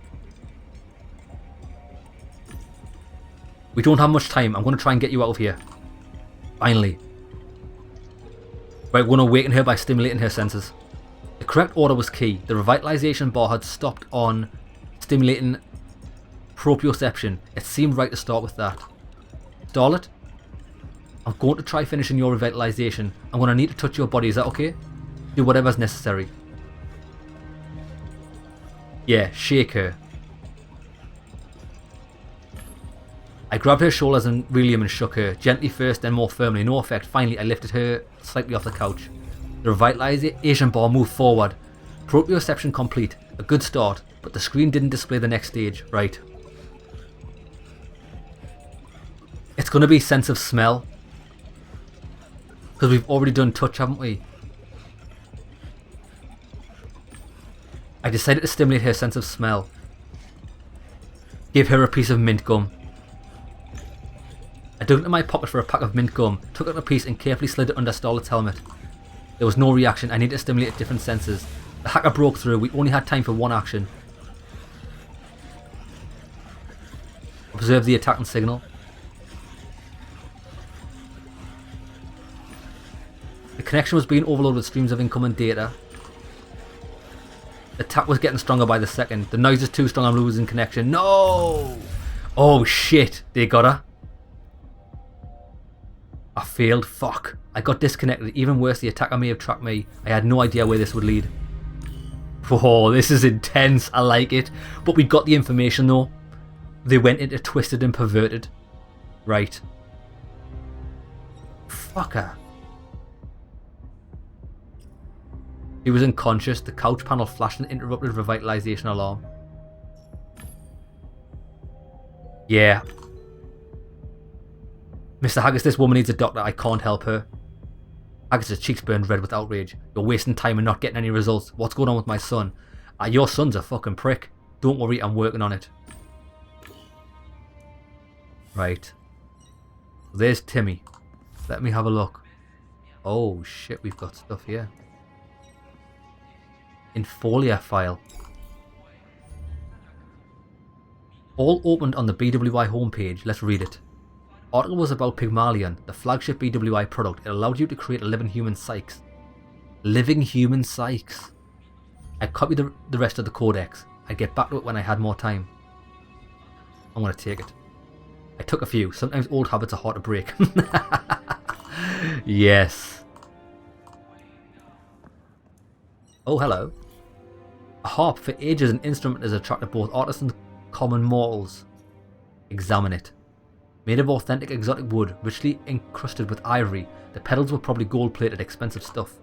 We don't have much time. I'm going to try and get you out of here. Finally. Right, we're going to awaken her by stimulating her senses. The correct order was key. The revitalization bar had stopped on stimulating proprioception. It seemed right to start with that. Starlet, I'm going to try finishing your revitalization. I'm going to need to touch your body. Is that okay? Do whatever's necessary. Yeah, shake her. I grabbed her shoulders and Relium and shook her. Gently first, then more firmly. No effect. Finally, I lifted her slightly off the couch. The revitalization bar moved forward. Proprioception complete. A good start, but the screen didn't display the next stage. Right. It's going to be sense of smell. Because we've already done touch, haven't we? I decided to stimulate her sense of smell. Give her a piece of mint gum. I dug into my pocket for a pack of mint gum, took out a piece and carefully slid it under Starlet's helmet. There was no reaction. I needed to stimulate different senses. The hacker broke through. We only had time for one action. Observe the attacking signal. The connection was being overloaded with streams of incoming data. The attack was getting stronger by the second. The noise is too strong, I'm losing connection. No! Oh shit, they got her. I failed, fuck. I got disconnected. Even worse, the attacker may have tracked me. I had no idea where this would lead. Whoa, this is intense, I like it. But we got the information though. They went into twisted and perverted. Right. Fucker. He was unconscious. The couch panel flashed an interrupted revitalization alarm. Yeah. Mr. Haggis, this woman needs a doctor. I can't help her. Haggis' cheeks burned red with outrage. You're wasting time and not getting any results. What's going on with my son? Your son's a fucking prick. Don't worry, I'm working on it. Right. There's Timmy. Let me have a look. Oh shit, we've got stuff here. Infolia file. All opened on the BWI homepage. Let's read it. Article was about Pygmalion, the flagship BWI product. It allowed you to create a living human psyches. Living human psyches. I copied the rest of the codex. I'd get back to it when I had more time. I'm going to take it. I took a few. Sometimes old habits are hard to break. Yes. Oh, hello. A harp. For ages, an instrument has attracted both artists and common mortals. Examine it. Made of authentic exotic wood, richly encrusted with ivory, the pedals were probably gold-plated, expensive stuff.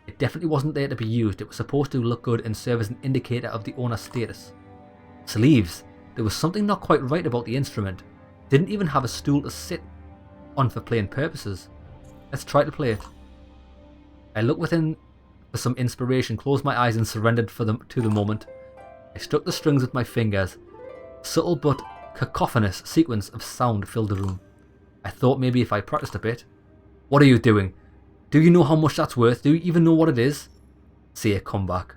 It definitely wasn't there to be used. It was supposed to look good and serve as an indicator of the owner's status. Sleeves. There was something not quite right about the instrument. Didn't even have a stool to sit on for playing purposes. Let's try to play it. I looked within for some inspiration, closed my eyes and surrendered to the moment. I struck the strings with my fingers. Subtle but cacophonous sequence of sound filled the room. I thought maybe if I practiced a bit. What are you doing? Do you know how much that's worth? Do you even know what it is? See it come back.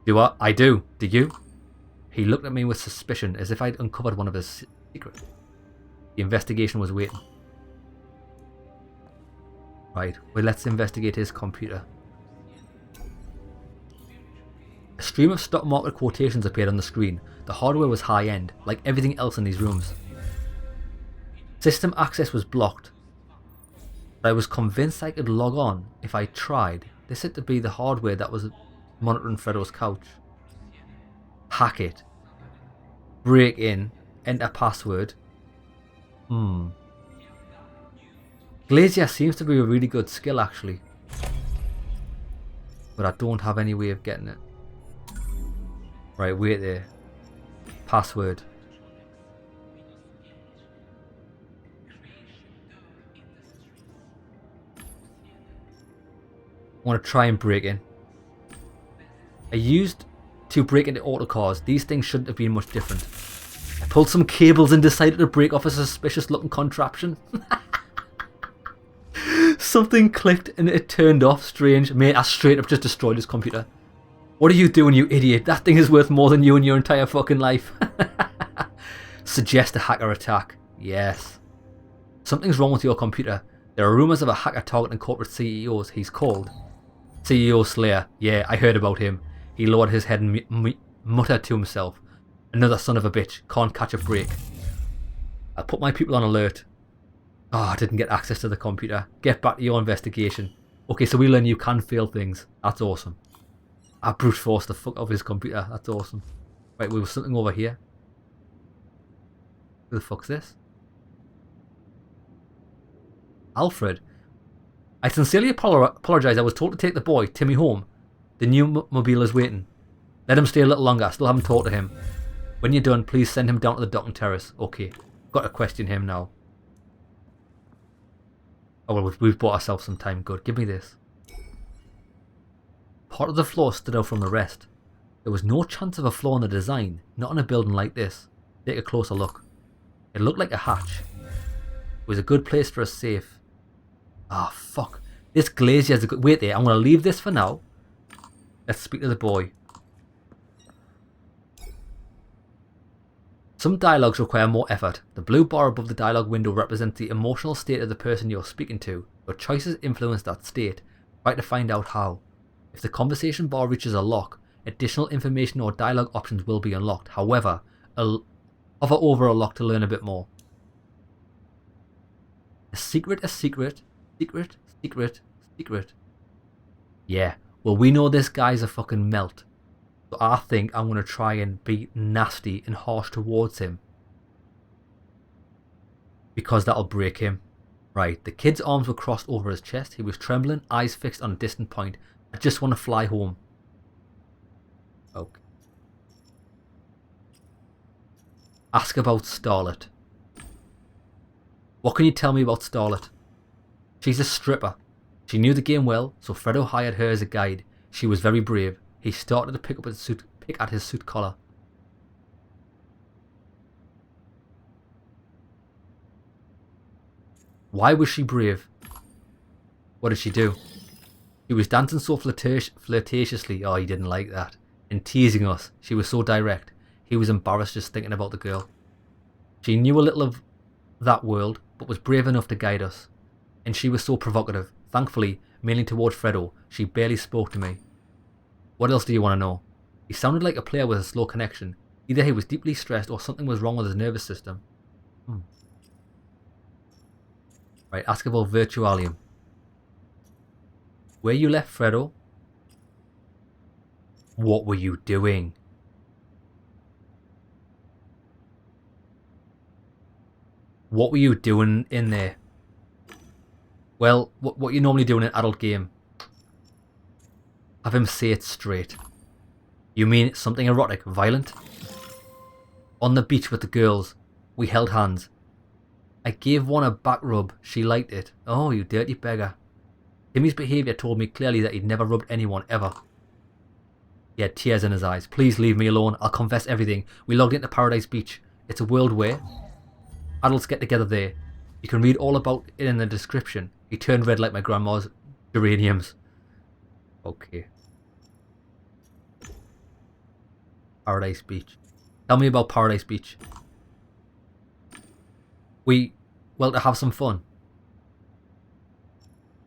Do I? I do. Do you? He looked at me with suspicion, as if I'd uncovered one of his secrets. The investigation was waiting. Right, well, let's investigate his computer. A stream of stock market quotations appeared on the screen. The hardware was high-end, like everything else in these rooms. System access was blocked. But I was convinced I could log on if I tried. This had to be the hardware that was monitoring Fredo's couch. Hack it. Break in. Enter password. Glazier seems to be a really good skill actually. But I don't have any way of getting it. Right, wait there. Password. I want to try and break in. I used to break into autocars. These things shouldn't have been much different. I pulled some cables and decided to break off a suspicious looking contraption. Something clicked and it turned off. Strange. Mate, I straight up just destroyed his computer. What are you doing, you idiot? That thing is worth more than you in your entire fucking life. Suggest a hacker attack. Yes. Something's wrong with your computer. There are rumours of a hacker targeting corporate CEOs. He's called CEO Slayer. Yeah, I heard about him. He lowered his head and muttered to himself. Another son of a bitch. Can't catch a break. I'll put my people on alert. Oh, I didn't get access to the computer. Get back to your investigation. Okay, so we learn you can fail things. That's awesome. I brute forced the fuck off his computer. That's awesome. Right, we have something over here. Who the fuck's this? Alfred. I sincerely apologise. I was told to take the boy, Timmy, home. The new mobile is waiting. Let him stay a little longer. I still haven't talked to him. When you're done, please send him down to the docking terrace. Okay. Got to question him now. Oh, well, we've bought ourselves some time. Good. Give me this. Part of the floor stood out from the rest. There was no chance of a flaw in the design. Not in a building like this. Take a closer look. It looked like a hatch. It was a good place for a safe. Ah, fuck. This glazier's a good... Wait there. I'm going to leave this for now. Let's speak to the boy. Some dialogues require more effort. The blue bar above the dialogue window represents the emotional state of the person you're speaking to. Your choices influence that state. Try to find out how. If the conversation bar reaches a lock, additional information or dialogue options will be unlocked. However, hover over a lock to learn a bit more. A secret, a secret, secret, secret, secret. Yeah, well, we know this guy's a fucking melt. So I think I'm going to try and be nasty and harsh towards him. Because that'll break him. Right, the kid's arms were crossed over his chest. He was trembling, eyes fixed on a distant point. I just want to fly home. Okay. Ask about Starlet. What can you tell me about Starlet? She's a stripper. She knew the game well, so Fredo hired her as a guide. She was very brave. He started to pick at his suit collar. Why was she brave? What did she do? She was dancing so flirtatiously, oh, he didn't like that, and teasing us. She was so direct. He was embarrassed just thinking about the girl. She knew a little of that world, but was brave enough to guide us. And she was so provocative. Thankfully, mainly towards Fredo, she barely spoke to me. What else do you want to know? He sounded like a player with a slow connection. Either he was deeply stressed or something was wrong with his nervous system. Right, ask about Virtualium. Where you left Fredo? What were you doing? What were you doing in there? Well, what you normally do in an adult game. Have him say it straight. You mean something erotic, violent? On the beach with the girls, we held hands. I gave one a back rub. She liked it. Oh, you dirty beggar. Timmy's behaviour told me clearly that he'd never rubbed anyone, ever. He had tears in his eyes. Please leave me alone. I'll confess everything. We logged into Paradise Beach. It's a world where adults get together there. You can read all about it in the description. He turned red like my grandma's geraniums. Okay. Paradise Beach. Tell me about Paradise Beach. Well, to have some fun.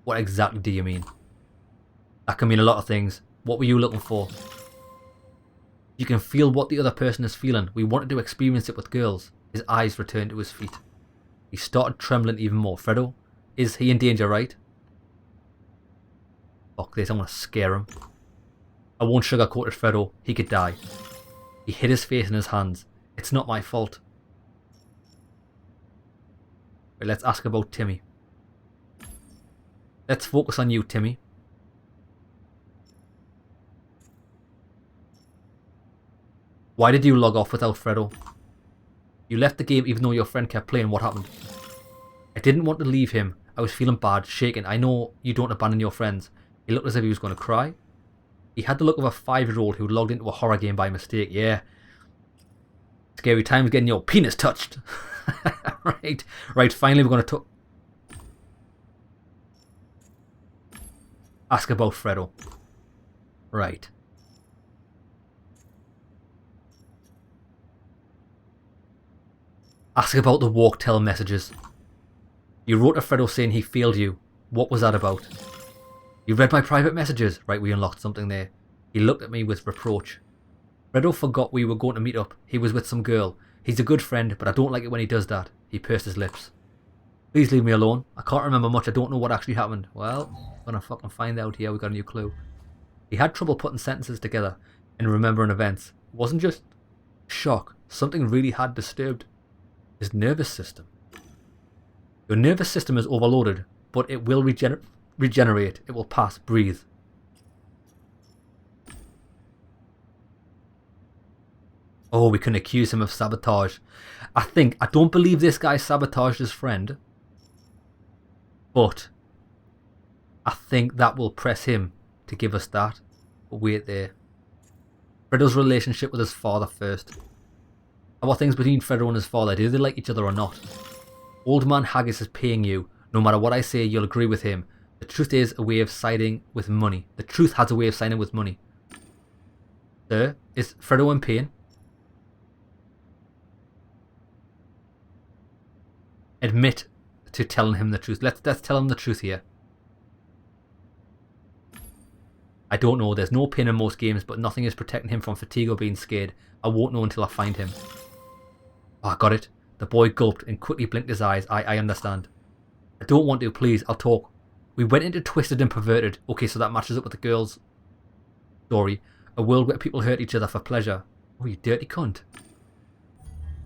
What exactly do you mean? That can mean a lot of things. What were you looking for? You can feel what the other person is feeling. We wanted to experience it with girls. His eyes returned to his feet. He started trembling even more. Fredo, is he in danger, right? Fuck this, I'm gonna scare him. I won't sugarcoat it, Fredo. He could die. He hid his face in his hands. It's not my fault. Right, let's ask about Timmy. Let's focus on you, Timmy. Why did you log off without Fredo? You left the game even though your friend kept playing. What happened? I didn't want to leave him. I was feeling bad, shaken. I know you don't abandon your friends. He looked as if he was going to cry. He had the look of a 5-year-old who logged into a horror game by mistake. Yeah. Scary times getting your penis touched. Right, finally we're going to ask about Fredo. Right. Ask about the walk-tell messages. You wrote to Fredo saying he failed you. What was that about? You read my private messages. Right, we unlocked something there. He looked at me with reproach. Fredo forgot we were going to meet up. He was with some girl. He's a good friend, but I don't like it when he does that. He pursed his lips. Please leave me alone. I can't remember much. I don't know what actually happened. Well, I'm gonna fucking find out here. We got a new clue. He had trouble putting sentences together and remembering events. It wasn't just shock. Something really had disturbed his nervous system. Your nervous system is overloaded, but it will regenerate. It will pass. Breathe. Oh, we can accuse him of sabotage. I don't believe this guy sabotaged his friend. But I think that will press him to give us that. But wait there. Fredo's relationship with his father first. How are things between Fredo and his father? Do they like each other or not? Old man Haggis is paying you. No matter what I say, you'll agree with him. The truth is a way of siding with money. The truth has a way of siding with money. Sir, is Fredo in pain? admit to telling him the truth. Let's tell him the truth here. I don't know. There's no pain in most games, but nothing is protecting him from fatigue or being scared. I won't know until I find him. Oh, I got it. The boy gulped and quickly blinked his eyes. I understand. I don't want to. Please, I'll talk. We went into Twisted and Perverted. Okay, so that matches up with the girl's story. A world where people hurt each other for pleasure. Oh, you dirty cunt.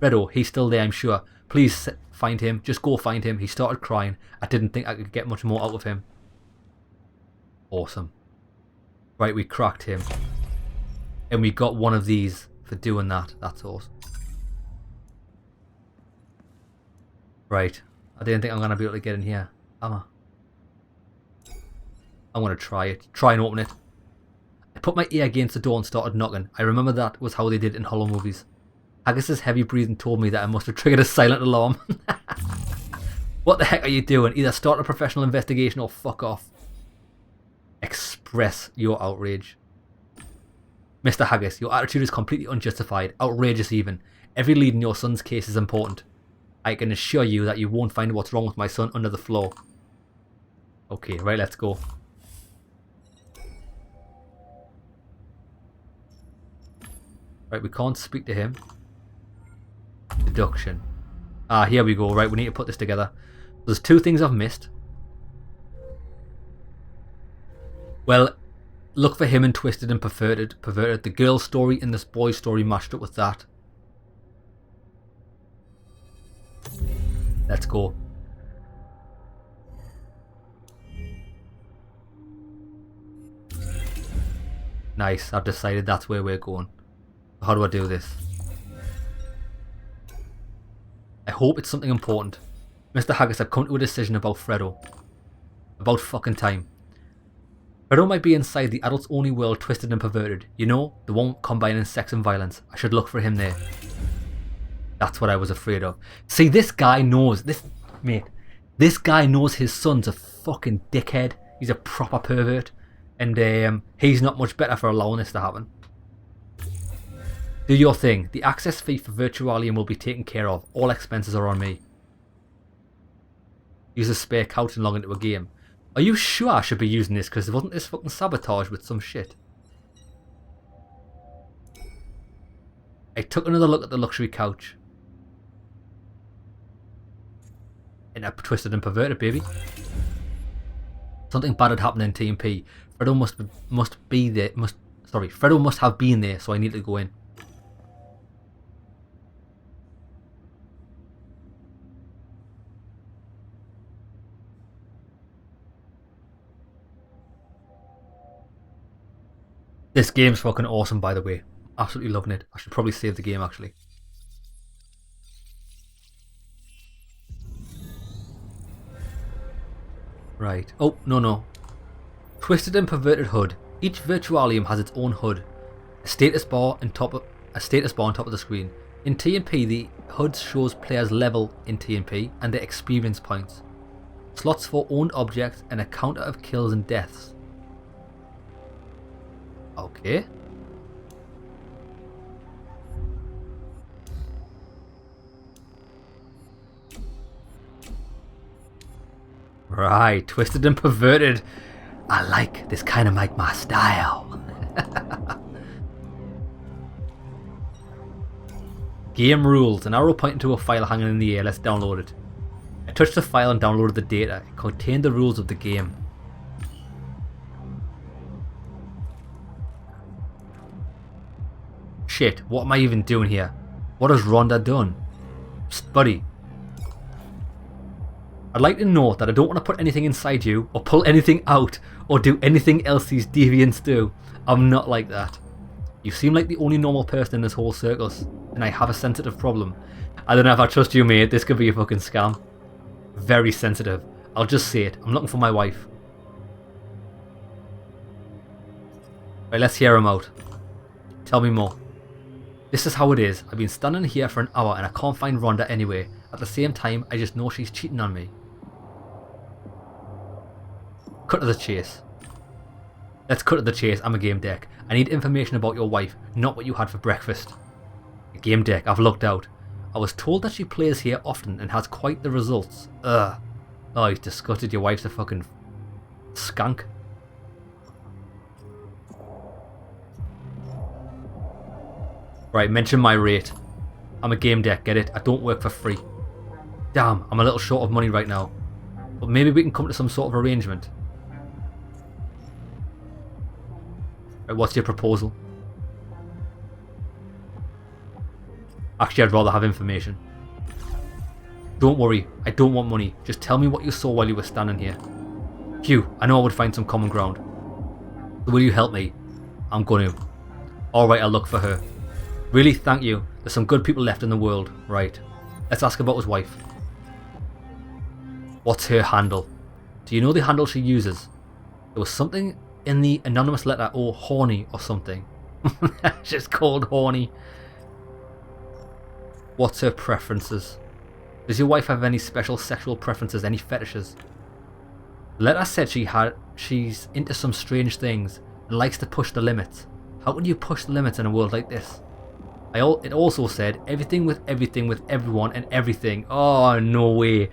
Fredo, he's still there, I'm sure. Please find him. Just go find him. He started crying. I didn't think I could get much more out of him. Awesome. Right, we cracked him. And we got one of these for doing that. That's awesome. Right. I didn't think I'm going to be able to get in here. Am I? I'm going to try it. Try and open it. I put my ear against the door and started knocking. I remember that was how they did it in horror movies. Haggis's heavy breathing told me that I must have triggered a silent alarm. What the heck are you doing? Either start a professional investigation or fuck off. Express your outrage. Mr. Haggis, your attitude is completely unjustified. Outrageous even. Every lead in your son's case is important. I can assure you that you won't find what's wrong with my son under the floor. Okay, right, let's go. Right, we can't speak to him. Deduction. Ah, here we go. Right, we need to put this together. There's two things I've missed. Well, look for him in Twisted and Perverted. The girl's story and this boy's story matched up with that. Let's go. Nice, I've decided that's where we're going. How do I do this? I hope it's something important. Mr. Haggis, I've come to a decision about Fredo. About fucking time. Fredo might be inside the adults only world Twisted and Perverted. You know, the one combining sex and violence. I should look for him there. That's what I was afraid of. See, this guy knows, this guy knows his son's a fucking dickhead. He's a proper pervert. And he's not much better for allowing this to happen. Do your thing. The access fee for Virtualium will be taken care of. All expenses are on me. Use a spare couch and log into a game. Are you sure I should be using this? Because wasn't this fucking sabotage with some shit? I took another look at the luxury couch. And I Twisted and Perverted, baby. Something bad had happened in TMP. Fredo must be there. Fredo must have been there, so I need to go in. This game's fucking awesome, by the way. Absolutely loving it. I should probably save the game, actually. Right. Oh, no. Twisted and Perverted HUD. Each Virtualium has its own HUD. A status bar on top of the screen. In TMP, the HUD shows players' level in TMP and their experience points. Slots for owned objects and a counter of kills and deaths. Okay. Right, Twisted and Perverted. I like this, kind of like my style. Game rules. An arrow pointing to a file hanging in the air. Let's download it. I touched the file and downloaded the data. It contained the rules of the game. Shit, what am I even doing here? What has Rhonda done? Psst, buddy. I'd like to note that I don't want to put anything inside you, or pull anything out, or do anything else these deviants do. I'm not like that. You seem like the only normal person in this whole circus, and I have a sensitive problem. I don't know if I trust you, mate. This could be a fucking scam. Very sensitive. I'll just say it. I'm looking for my wife. Right, let's hear him out. Tell me more. This is how it is. I've been standing here for an hour and I can't find Rhonda anyway. At the same time, I just know she's cheating on me. Cut to the chase. Let's cut to the chase. I'm a GameDEC. I need information about your wife, not what you had for breakfast. GameDEC, I've looked out. I was told that she plays here often and has quite the results. Ugh. Oh, he's disgusted. Your wife's a fucking skunk. Right, mention my rate. I'm a GameDEC, get it? I don't work for free. Damn, I'm a little short of money right now. But maybe we can come to some sort of arrangement. Right, what's your proposal? Actually, I'd rather have information. Don't worry, I don't want money. Just tell me what you saw while you were standing here. Phew, I know I would find some common ground. So will you help me? I'm going to. Alright, I'll look for her. Really, thank you. There's some good people left in the world. Right. Let's ask about his wife. What's her handle? Do you know the handle she uses? There was something in the anonymous letter. Oh, horny or something. She's called horny. What's her preferences? Does your wife have any special sexual preferences, any fetishes? The letter said she's into some strange things and likes to push the limits. How can you push the limits in a world like this? It also said everything with everyone and everything. Oh, no way.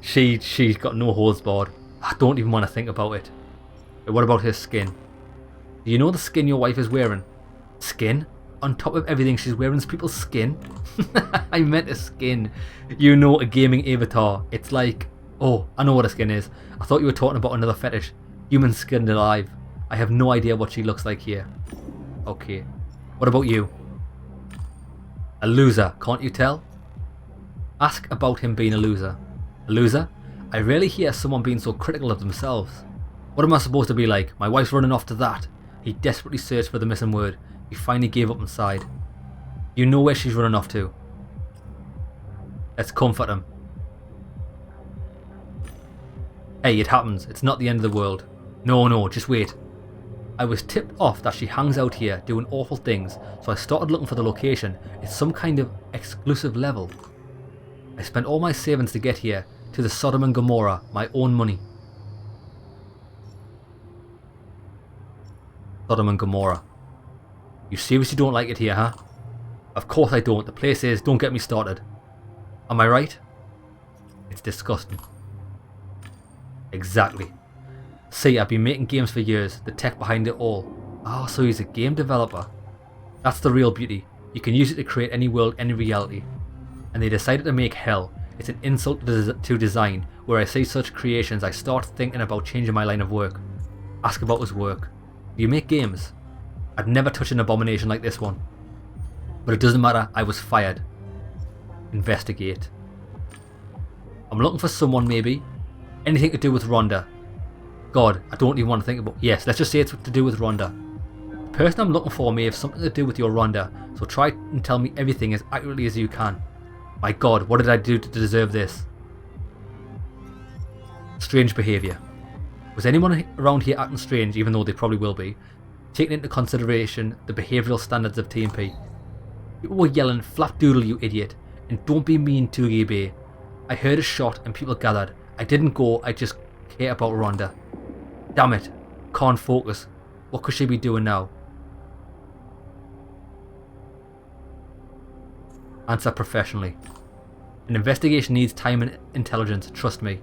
She's got no holds barred. I don't even want to think about it. But what about her skin? Do you know the skin your wife is wearing? Skin? On top of everything she's wearing is people's skin? I meant a skin. You know, a gaming avatar. It's like... Oh, I know what a skin is. I thought you were talking about another fetish. Human skinned alive. I have no idea what she looks like here. Okay. What about you? A loser, can't you tell? Ask about him being a loser. A loser? I rarely hear someone being so critical of themselves. What am I supposed to be like? My wife's running off to that. He desperately searched for the missing word. He finally gave up inside. You know where she's running off to. Let's comfort him. Hey, it happens. It's not the end of the world. No, just wait. I was tipped off that she hangs out here doing awful things, so I started looking for the location. It's some kind of exclusive level. I spent all my savings to get here, to the Sodom and Gomorrah, my own money. Sodom and Gomorrah. You seriously don't like it here, huh? Of course I don't. The place is, don't get me started. Am I right? It's disgusting. Exactly. See, I've been making games for years, the tech behind it all. Oh, so he's a game developer. That's the real beauty. You can use it to create any world, any reality. And they decided to make hell. It's an insult to design. Where I see such creations, I start thinking about changing my line of work. Ask about his work. Do you make games? I'd never touch an abomination like this one. But it doesn't matter, I was fired. Investigate. I'm looking for someone maybe. Anything to do with Rhonda. God, I don't even want to think about... Yes, let's just say it's to do with Rhonda. The person I'm looking for may have something to do with your Rhonda, so try and tell me everything as accurately as you can. My God, what did I do to deserve this? Strange behaviour. Was anyone around here acting strange, even though they probably will be, taking into consideration the behavioural standards of TMP? People were yelling, "Flat doodle, you idiot," and "Don't be mean to Gabe." I heard a shot and people gathered. I didn't go, I just care about Rhonda. Damn it, can't focus. What could she be doing now? Answer professionally. An investigation needs time and intelligence, trust me.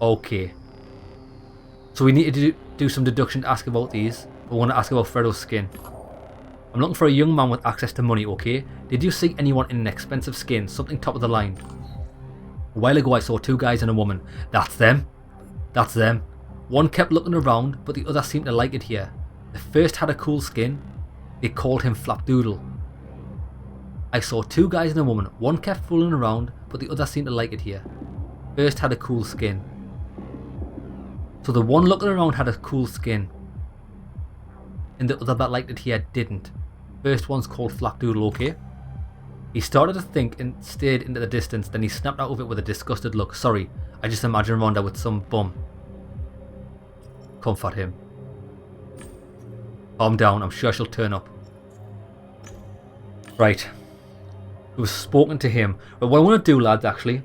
Okay. So we need to do some deduction to ask about these. I want to ask about Fredo's skin. I'm looking for a young man with access to money, okay? Did you see anyone in an expensive skin, something top of the line? A while ago I saw two guys and a woman. That's them. That's them. One kept looking around, but the other seemed to like it here. The first had a cool skin. They called him Flapdoodle. I saw two guys and a woman. One kept fooling around, but the other seemed to like it here. First had a cool skin. So the one looking around had a cool skin. And the other that liked it here didn't. First one's called Flapdoodle, okay? He started to think and stared into the distance, then he snapped out of it with a disgusted look. Sorry, I just imagine Rhonda with some bum. Comfort him. Calm down, I'm sure she'll turn up. Right. We've spoken to him. But what I want to do, lads, actually,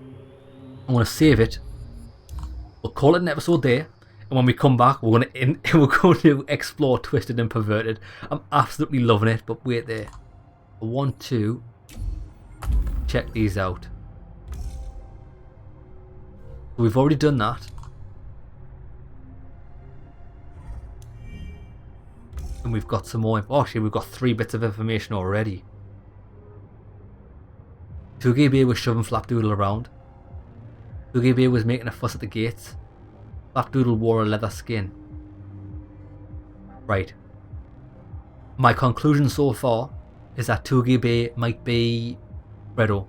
I want to save it. We'll call it an episode there. And when we come back, we're going to explore Twisted and Perverted. I'm absolutely loving it, but wait there. I want to check these out. We've already done that. And we've got some more. Oh, actually, we've got 3 bits of information already. Toogie Bear was shoving Flapdoodle around. Toogie Bear was making a fuss at the gates. Flapdoodle wore a leather skin. Right. My conclusion so far is that Toogie Bear might be Fredo.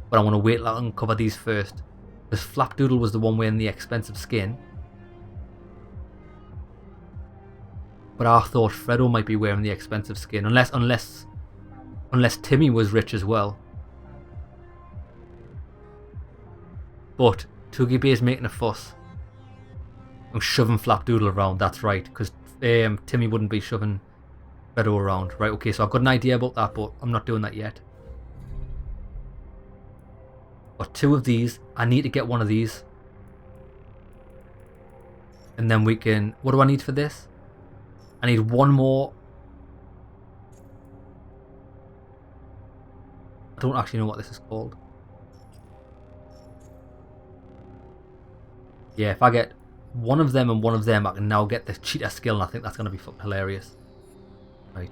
But I want to wait till I uncover these first. Because Flapdoodle was the one wearing the expensive skin. But I thought Fredo might be wearing the expensive skin. Unless Timmy was rich as well. But Toogie Bear's making a fuss. I'm shoving Flapdoodle around, that's right. Because Timmy wouldn't be shoving Fredo around. Right, okay, so I've got an idea about that, but I'm not doing that yet. Got 2 of these. I need to get one of these. And then we can... What do I need for this? I need 1 more. I don't actually know what this is called. Yeah, if I get 1 of them and 1 of them, I can now get the cheetah skill, and I think that's going to be fucking hilarious. Right.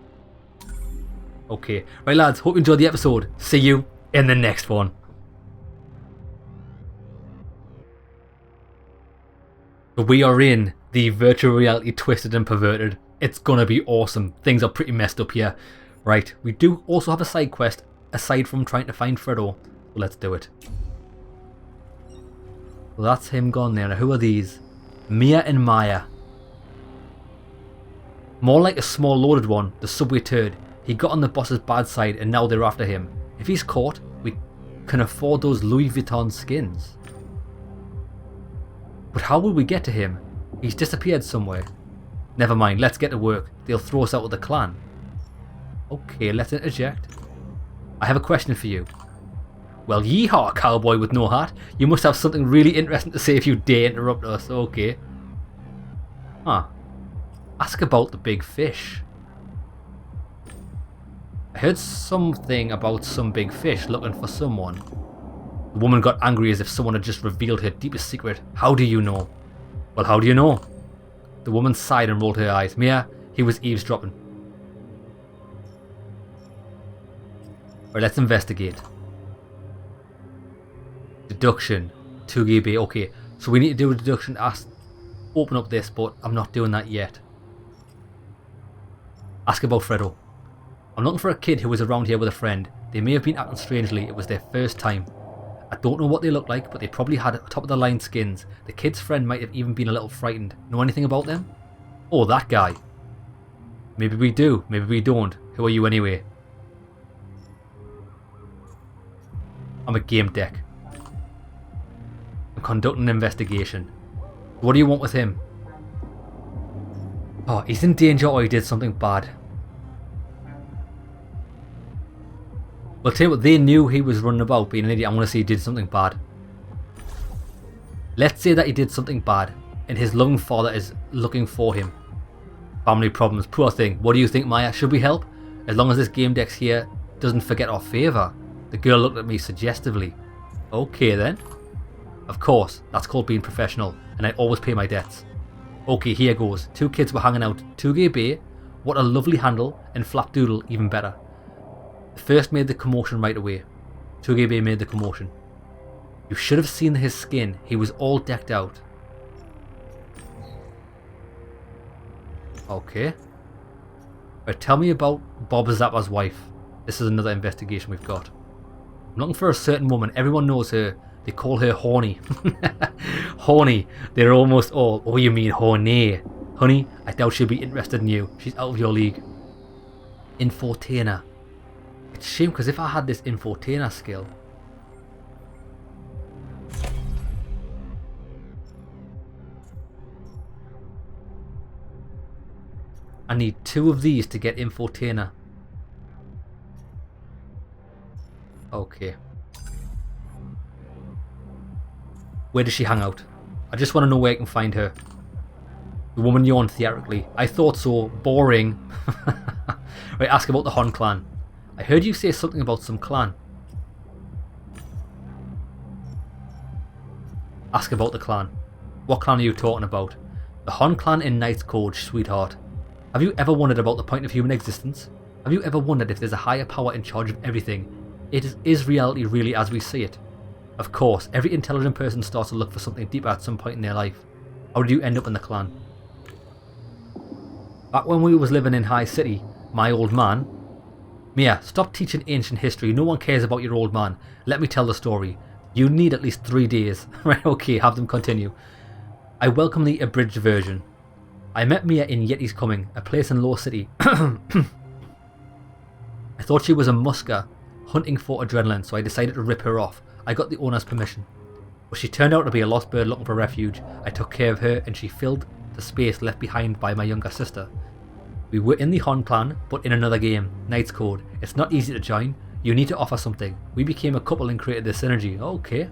Okay. Right, lads, hope you enjoyed the episode. See you in the next one. We are in the virtual reality Twisted and Perverted. It's gonna be awesome. Things are pretty messed up here. Right, we do also have a side quest aside from trying to find Fredo. So let's do it. Well, that's him gone there. Now, who are these? Mia and Maya. More like a small loaded one, the subway turd. He got on the boss's bad side and now they're after him. If he's caught, we can afford those Louis Vuitton skins. But how will we get to him? He's disappeared somewhere. Never mind, let's get to work. They'll throw us out of the clan. Okay, let's interject. I have a question for you. Well, yeehaw, cowboy with no hat. You must have something really interesting to say if you dare interrupt us. Okay. Huh. Ask about the big fish. I heard something about some big fish looking for someone. The woman got angry as if someone had just revealed her deepest secret. How do you know? Well, how do you know? The woman sighed and rolled her eyes. Mia, he was eavesdropping. Right, let's investigate. Deduction. Toogie Bear. Okay, so we need to do a deduction to open up this, but I'm not doing that yet. Ask about Fredo. I'm looking for a kid who was around here with a friend. They may have been acting strangely. It was their first time. I don't know what they look like, but they probably had top of the line skins. The kid's friend might have even been a little frightened. Know anything about them? Oh, that guy. Maybe we do, maybe we don't. Who are you anyway? I'm a GameDEC. I'm conducting an investigation. What do you want with him? Oh, he's in danger or he did something bad. Well, tell you what, they knew he was running about being an idiot. I want to say he did something bad. Let's say that he did something bad and his loving father is looking for him. Family problems, poor thing. What do you think, Maya? Should we help? As long as this GameDEC here doesn't forget our favour. The girl looked at me suggestively. Okay then. Of course, that's called being professional, and I always pay my debts. Okay, here goes. 2 kids were hanging out. Toogie Bear, what a lovely handle, and Flapdoodle, even better. The first made the commotion right away. Toogie Bear made the commotion. You should have seen his skin. He was all decked out. Okay. Right, tell me about Bob Zappa's wife. This is another investigation we've got. I'm looking for a certain woman. Everyone knows her. They call her Horny. Horny. They're almost all. Oh, you mean horny. Honey, I doubt she'll be interested in you. She's out of your league. Infotainer. It's a shame because if I had this infotainer skill. I need 2 of these to get infotainer. Okay. Where does she hang out? I just want to know where I can find her. The woman yawned theatrically. I thought so. Boring. Right, ask about the Hon clan. I heard you say something about some clan. Ask about the clan. What clan are you talking about? The Hon clan in Knight's Code, sweetheart. Have you ever wondered about the point of human existence? Have you ever wondered if there's a higher power in charge of everything? Is reality really as we see it? Of course, every intelligent person starts to look for something deeper at some point in their life. How did you end up in the clan? Back when we was living in High City, my old man... Mia, stop teaching ancient history. No one cares about your old man. Let me tell the story. You need at least 3 days. Right, okay, have them continue. I welcome the abridged version. I met Mia in Yeti's Coming, a place in Law City. I thought she was a musker hunting for adrenaline, so I decided to rip her off. I got the owner's permission. But she turned out to be a lost bird looking for refuge. I took care of her and she filled the space left behind by my younger sister. We were in the Hon clan, but in another game, Knight's Code. It's not easy to join. You need to offer something. We became a couple and created this synergy. Okay.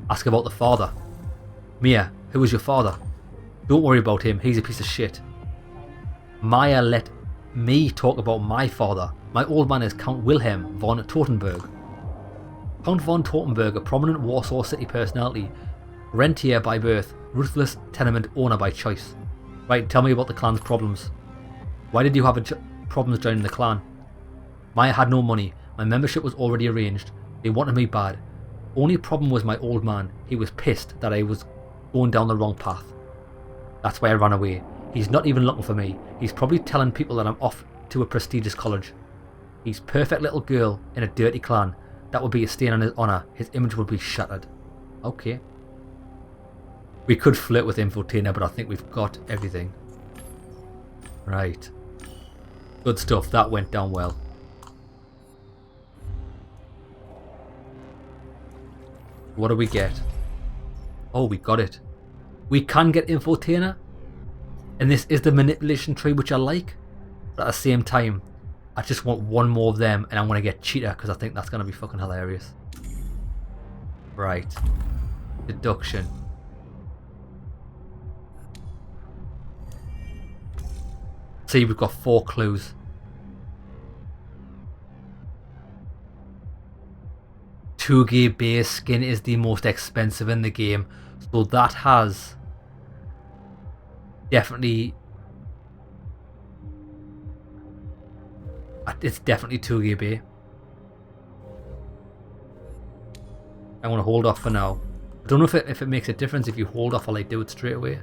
Ask about the father. Mia, who was your father? Don't worry about him, he's a piece of shit. Maya let me talk about my father. My old man is Count Wilhelm von Totenberg. Count von Totenberg, a prominent Warsaw City personality, rentier by birth, ruthless tenement owner by choice. Right, tell me about the clan's problems. Why did you have problems joining the clan? Maya had no money. My membership was already arranged. They wanted me bad. Only problem was my old man. He was pissed that I was going down the wrong path. That's why I ran away. He's not even looking for me. He's probably telling people that I'm off to a prestigious college. He's perfect little girl in a dirty clan. That would be a stain on his honour. His image would be shattered. Okay. We could flirt with Infotainer, but I think we've got everything. Right. Good stuff. That went down well. What do we get? Oh, we got it. We can get Infotainer. And this is the manipulation tree which I like. But at the same time, I just want one more of them and I want to get Cheetah because I think that's going to be fucking hilarious. Right. Deduction. See, we've got 4 clues. Tuge base skin is the most expensive in the game, so that has definitely... It's definitely Tuge Bay. I'm going to hold off for now. I don't know if it makes a difference if you hold off or like do it straight away.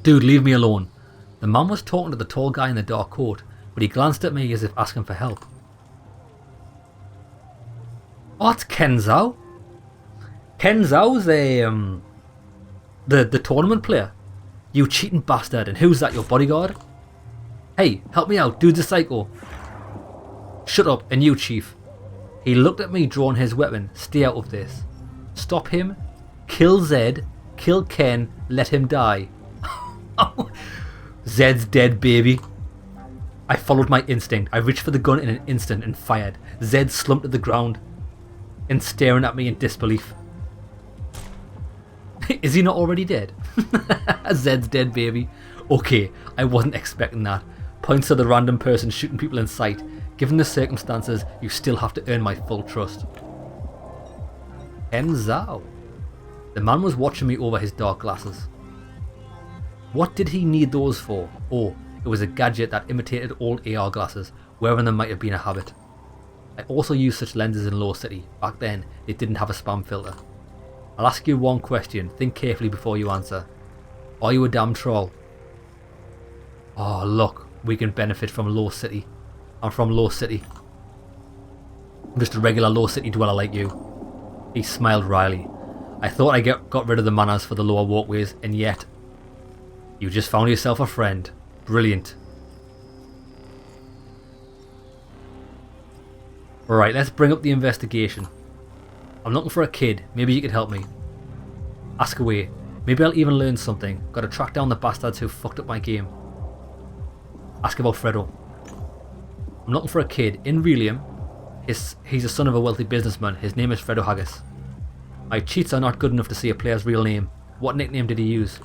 Dude, leave me alone. The man was talking to the tall guy in the dark coat, but he glanced at me as if asking for help. Oh, it's Kenzao. Kenzao's the tournament player. You cheating bastard, and who's that, your bodyguard? Hey, help me out, dude's a psycho. Shut up, and you, chief. He looked at me drawing his weapon. Stay out of this. Stop him. Kill Zed. Kill Ken. Let him die. Zed's dead, baby. I followed my instinct. I reached for the gun in an instant and fired. Zed slumped to the ground and staring at me in disbelief. Is he not already dead? Zed's dead, baby. Okay, I wasn't expecting that. Points to the random person shooting people in sight. Given the circumstances, you still have to earn my full trust. Kenzao. The man was watching me over his dark glasses. What did he need those for? Oh, it was a gadget that imitated old AR glasses. Wearing them might have been a habit. I also used such lenses in Law City. Back then, they didn't have a spam filter. I'll ask you one question. Think carefully before you answer. Are you a damn troll? Oh, look. We can benefit from Law City. I'm from Law City. I'm just a regular Law City dweller like you. He smiled wryly. I thought I got rid of the manners for the lower walkways, and yet... You just found yourself a friend. Brilliant. Alright, let's bring up the investigation. I'm looking for a kid. Maybe you could help me. Ask away. Maybe I'll even learn something. Gotta track down the bastards who fucked up my game. Ask about Fredo. I'm looking for a kid in Relium. He's the son of a wealthy businessman. His name is Fredo Haggis. My cheats are not good enough to see a player's real name. What nickname did he use?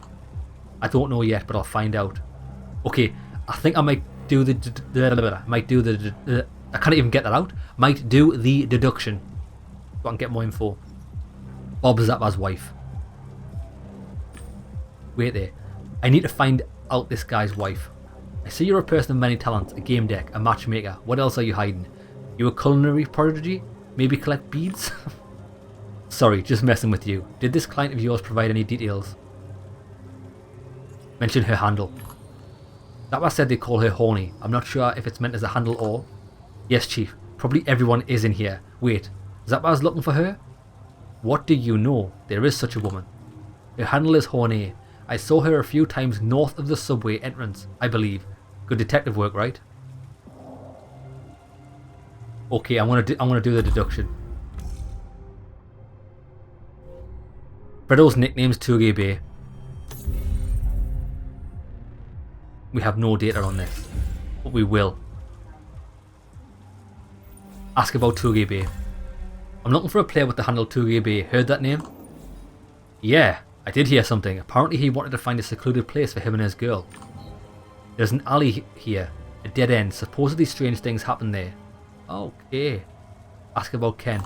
I don't know yet, but I'll find out. Okay, I think I might do the I can't even get that out. Might do the deduction. So I can get more info. Bob Zappa's wife. Wait there. I need to find out this guy's wife. I see you're a person of many talents, a game deck, a matchmaker. What else are you hiding? You a culinary prodigy? Maybe collect beads? Sorry, just messing with you. Did this client of yours provide any details? Mention her handle. Zappa said they call her horny. I'm not sure if it's meant as a handle or... Yes, Chief. Probably everyone is in here. Wait, Zappa's looking for her? What do you know? There is such a woman. Her handle is horny. I saw her a few times north of the subway entrance, I believe. Good detective work, right? Okay, I'm gonna do the deduction. Fredo's nickname's Touge Bay. We have no data on this, but we will. Ask about Touge Bay. I'm looking for a player with the handle Touge Bay. Heard that name? Yeah, I did hear something. Apparently he wanted to find a secluded place for him and his girl. There's an alley here, a dead end. Supposedly strange things happen there. Okay. Ask about Ken.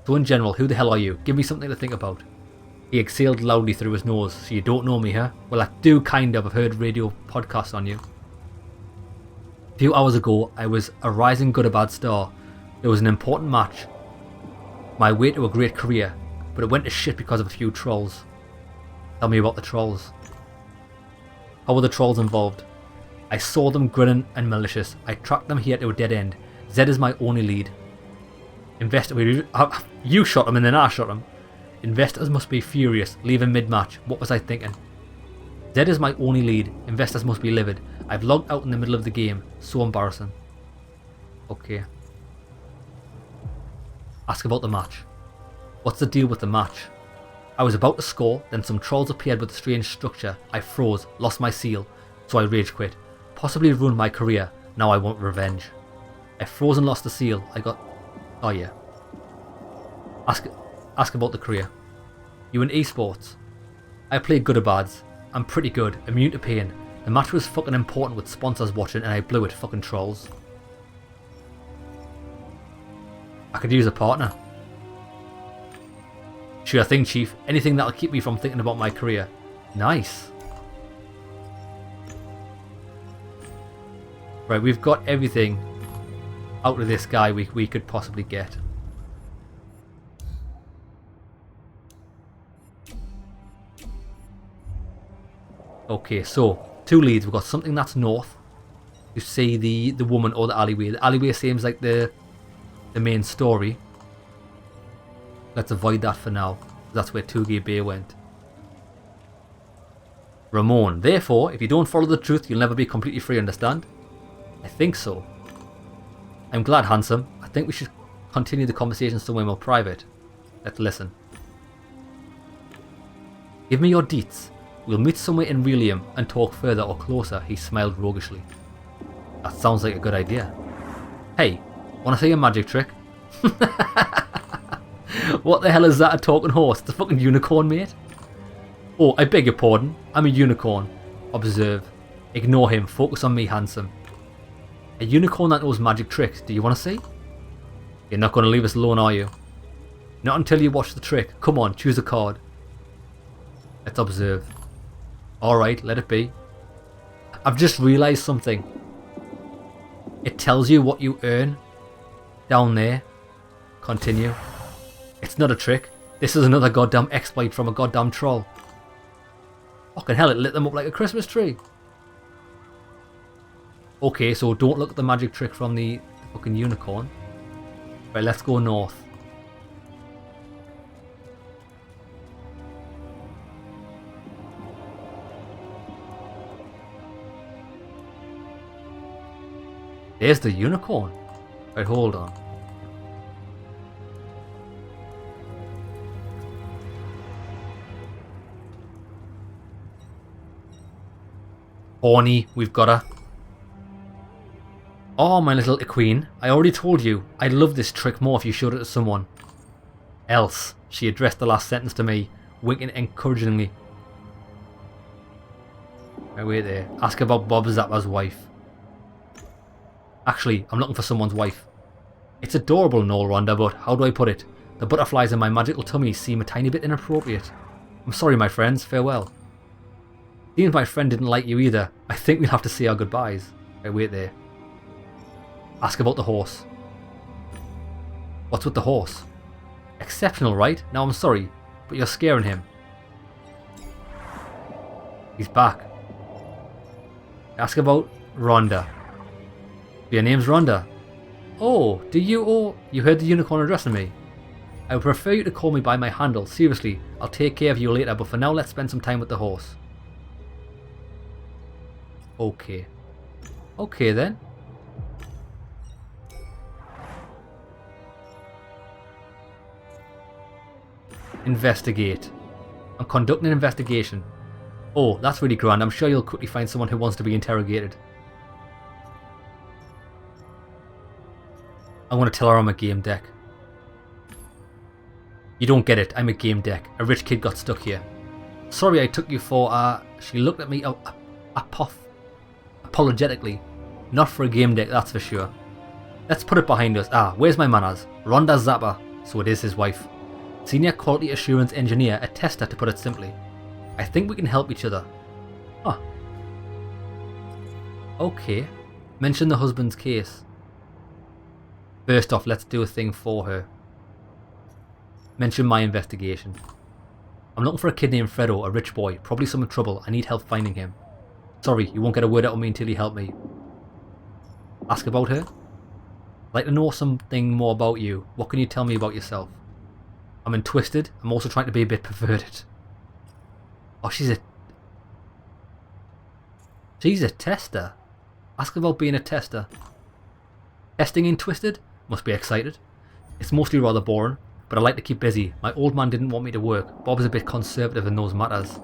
So in general, who the hell are you? Give me something to think about. He exhaled loudly through his nose. So you don't know me, huh? Well, I do kind of. I've heard radio podcasts on you. A few hours ago, I was a rising good or bad star. There was an important match. My way to a great career. But it went to shit because of a few trolls. Tell me about the trolls. How were the trolls involved? I saw them grinning and malicious. I tracked them here to a dead end. Zed is my only lead. You shot him and then I shot him. Investors must be furious. Leaving mid-match. What was I thinking? Zed is my only lead. Investors must be livid. I've logged out in the middle of the game. So embarrassing. Okay. Ask about the match. What's the deal with the match? I was about to score, then some trolls appeared with a strange structure. I froze, lost my seal, so I rage quit. Possibly ruined my career. Now I want revenge. I froze and lost the seal. I got... Oh yeah. Ask about the career. You in esports? I play good or bads. I'm pretty good, immune to pain. The match was fucking important with sponsors watching and I blew it, fucking trolls. I could use a partner. Sure thing, Chief. Anything that'll keep me from thinking about my career. Nice. Right, we've got everything out of this guy we could possibly get. Okay, so 2 leads. We've got something that's north. You see the woman or the alleyway. The alleyway seems like the main story. Let's avoid that for now. That's where Touge Bay went. Ramon. Therefore, if you don't follow the truth, you'll never be completely free, understand? I think so. I'm glad, handsome. I think we should continue the conversation somewhere more private. Let's listen. Give me your deets. We'll meet somewhere in Relium and talk further or closer. He smiled roguishly. That sounds like a good idea. Hey, wanna see a magic trick? What the hell is that, a talking horse? It's a fucking unicorn, mate. Oh, I beg your pardon. I'm a unicorn. Observe. Ignore him. Focus on me, handsome. A unicorn that knows magic tricks. Do you want to see? You're not going to leave us alone, are you? Not until you watch the trick. Come on, choose a card. Let's observe. Alright, let it be. I've just realised something. It tells you what you earn down there. Continue. It's not a trick. This is another goddamn exploit from a goddamn troll. Fucking hell, it lit them up like a Christmas tree. Okay, so don't look at the magic trick from the fucking unicorn. Right, let's go north. There's the unicorn. Right, hold on. Horny, we've got her. Oh, my little queen. I already told you, I'd love this trick more if you showed it to someone else. She addressed the last sentence to me, winking encouragingly. Right, wait there. Ask about Bob Zappa's wife. Actually, I'm looking for someone's wife. It's adorable and all, Rhonda, but how do I put it? The butterflies in my magical tummy seem a tiny bit inappropriate. I'm sorry, my friends. Farewell. Seems my friend didn't like you either. I think we'll have to say our goodbyes. Right, wait there. Ask about the horse. What's with the horse? Exceptional, right? Now I'm sorry, but you're scaring him. He's back. Ask about Rhonda. Your name's Rhonda. Oh, do you? Oh, you heard the unicorn addressing me. I would prefer you to call me by my handle. Seriously, I'll take care of you later, but for now let's spend some time with the horse. Okay. Okay then. Investigate. I'm conducting an investigation. Oh, that's really grand. I'm sure you'll quickly find someone who wants to be interrogated. I'm going to tell her I'm a GameDEC. You don't get it. I'm a GameDEC. A rich kid got stuck here. Sorry I took you for, She looked at me apologetically. Not for a GameDEC, that's for sure. Let's put it behind us. Where's my manners? Rhonda Zappa. So it is his wife. Senior Quality Assurance Engineer, a tester to put it simply. I think we can help each other. Huh. Okay. Mention the husband's case. First off, let's do a thing for her. Mention my investigation. I'm looking for a kid named Fredo, a rich boy, probably some in trouble. I need help finding him. Sorry, you won't get a word out of me until you help me. Ask about her? I'd like to know something more about you. What can you tell me about yourself? I'm twisted. I'm also trying to be a bit perverted. Oh, she's a tester. Ask about being a tester. Testing in Twisted? Must be excited. It's mostly rather boring, but I like to keep busy. My old man didn't want me to work. Bob's a bit conservative in those matters.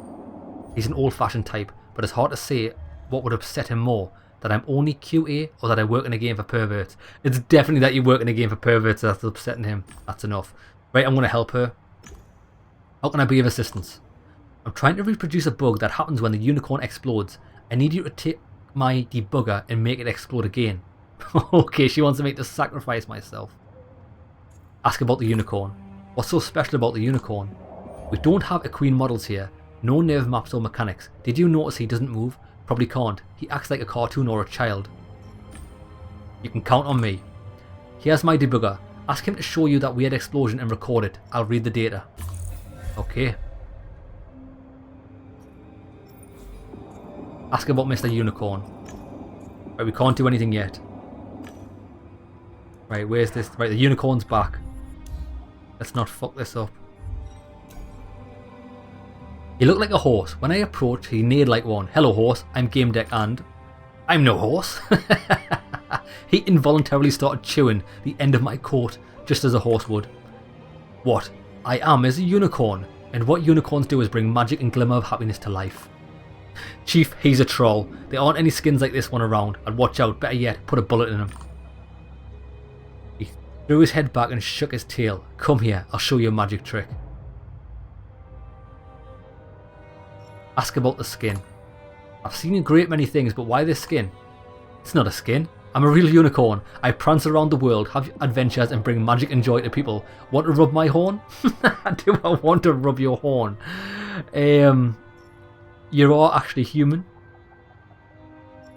He's an old-fashioned type, but it's hard to say what would upset him more, that I'm only QA or that I work in a game for perverts. It's definitely that you work in a game for perverts that's upsetting him. That's enough. Right, I'm going to help her. How can I be of assistance? I'm trying to reproduce a bug that happens when the unicorn explodes. I need you to take my debugger and make it explode again. Okay, she wants me to sacrifice myself. Ask about the unicorn. What's so special about the unicorn? We don't have equine models here. No nerve maps or mechanics. Did you notice he doesn't move? Probably can't. He acts like a cartoon or a child. You can count on me. Here's my debugger. Ask him to show you that weird explosion and record it. I'll read the data. Okay. Ask about Mr. Unicorn. Right, we can't do anything yet. Right, where's this? Right, the unicorn's back. Let's not fuck this up. He looked like a horse. When I approached, he neighed like one. Hello, horse. I'm GameDEC and... I'm no horse. He involuntarily started chewing the end of my coat, just as a horse would. What I am is a unicorn, and what unicorns do is bring magic and glimmer of happiness to life. Chief, he's a troll. There aren't any skins like this one around, and watch out, better yet, put a bullet in him. He threw his head back and shook his tail. Come here, I'll show you a magic trick. Ask about the skin. I've seen a great many things, but why this skin? It's not a skin. I'm a real unicorn. I prance around the world, have adventures and bring magic and joy to people. Want to rub my horn? Do I want to rub your horn? You are actually human.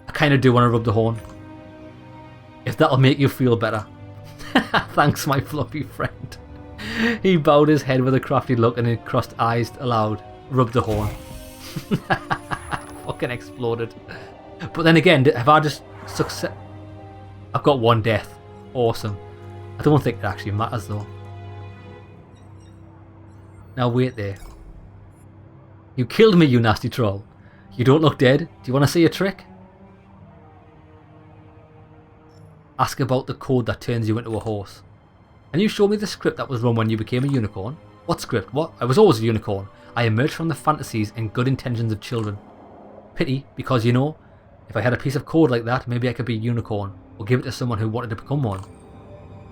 I kind of do want to rub the horn. If that'll make you feel better. Thanks, my fluffy friend. He bowed his head with a crafty look and crossed eyes aloud. Rub the horn. Fucking exploded. But then again, have I just success? I've got one death. Awesome. I don't think it actually matters though. Now wait there. You killed me, you nasty troll. You don't look dead. Do you want to see a trick? Ask about the code that turns you into a horse. Can you show me the script that was run when you became a unicorn? What script? What? I was always a unicorn. I emerged from the fantasies and good intentions of children. Pity, because you know, if I had a piece of code like that, maybe I could be a unicorn, or give it to someone who wanted to become one.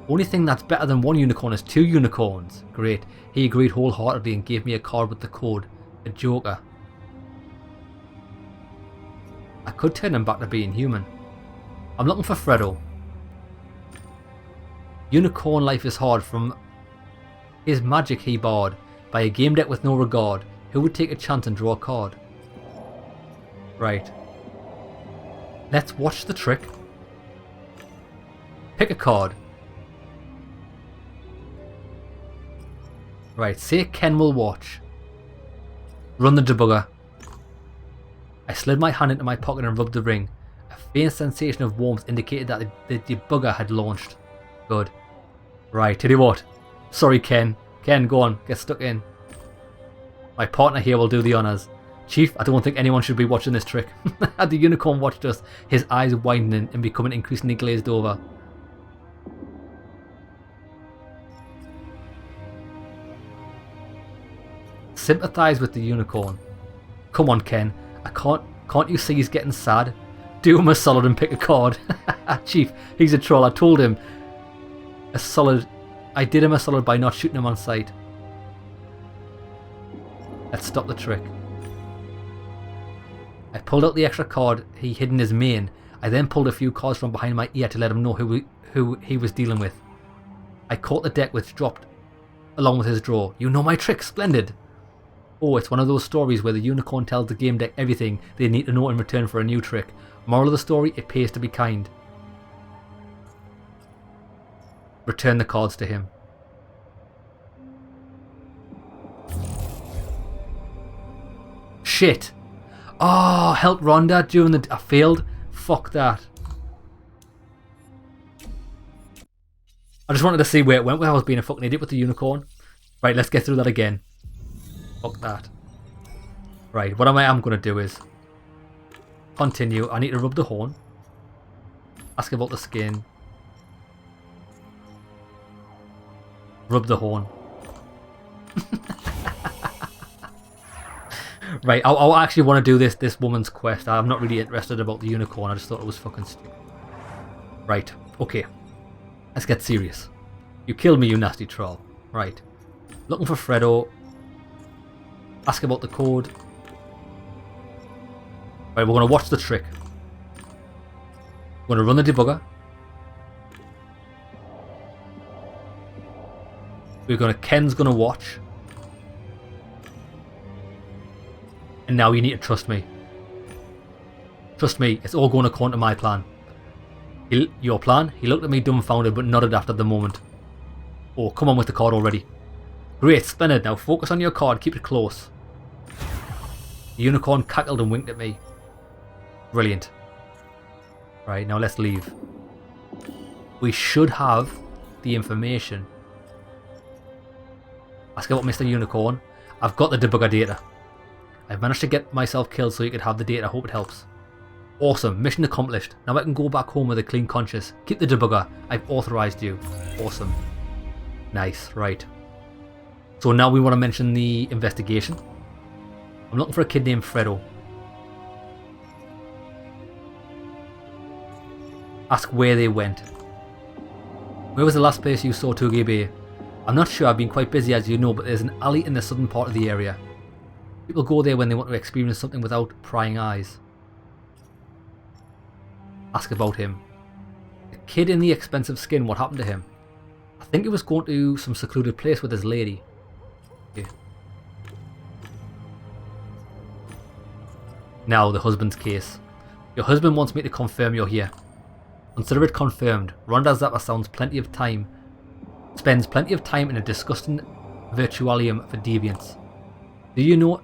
Only thing that's better than one unicorn is two unicorns. Great. He agreed wholeheartedly and gave me a card with the code. A joker. could turn him back to being human. I'm looking for Fredo. Unicorn life is hard. From his magic he barred by a game deck with no regard. Who would take a chance and draw a card? Right. Let's watch the trick. Pick a card. Right, say Ken will watch. Run the debugger. I slid my hand into my pocket and rubbed the ring. A faint sensation of warmth indicated that the debugger had launched. Good. Right, tell you what. Sorry, Ken. Ken, go on, get stuck in. My partner here will do the honours. Chief, I don't think anyone should be watching this trick. The unicorn watched us, his eyes widening and becoming increasingly glazed over. Sympathise with the unicorn. Come on, Ken. Can't you see he's getting sad? Do him a solid and pick a card. Chief, he's a troll. I told him I did him a solid by not shooting him on sight. Let's stop the trick. I pulled out the extra card he hid in his mane. I then pulled a few cards from behind my ear to let him know who he was dealing with. I caught the deck which dropped along with his draw. You know my trick, splendid. Oh, it's one of those stories where the unicorn tells the game deck everything they need to know in return for a new trick. Moral of the story, it pays to be kind. Return the cards to him. Shit. Oh, help Rhonda during the... I failed. Fuck that. I just wanted to see where it went where I was being a fucking idiot with the unicorn. Right, let's get through that again. Fuck that. Right, what I am going to do is continue. I need to rub the horn. Ask about the skin. Rub the horn. Right, I actually want to do this woman's quest. I'm not really interested about the unicorn. I just thought it was fucking stupid. Right, okay. Let's get serious. You killed me, you nasty troll. Right. Looking for Fredo. Ask about the code. Right, we're going to watch the trick. We're going to run the debugger. Ken's going to watch. And now you need to trust me. Trust me, it's all going according to my plan. Your plan? He looked at me dumbfounded but nodded after the moment. Oh, come on with the card already. Great, splendid. Now focus on your card, keep it close. The unicorn cackled and winked at me. Brilliant. Right, now let's leave. We should have the information. Ask about Mr. Unicorn. I've got the debugger data. I've managed to get myself killed so you could have the data. I hope it helps. Awesome, mission accomplished. Now I can go back home with a clean conscience. Keep the debugger. I've authorized you. Awesome. Nice, right. So now we want to mention the investigation. I'm looking for a kid named Fredo. Ask where they went. Where was the last place you saw Togepi? I'm not sure, I've been quite busy as you know, but there's an alley in the southern part of the area. People go there when they want to experience something without prying eyes. Ask about him. The kid in the expensive skin, what happened to him? I think he was going to some secluded place with his lady. Okay. Now, the husband's case. Your husband wants me to confirm you're here. Consider it confirmed. Rhonda Zappa spends plenty of time in a disgusting virtualium for deviants. Do you know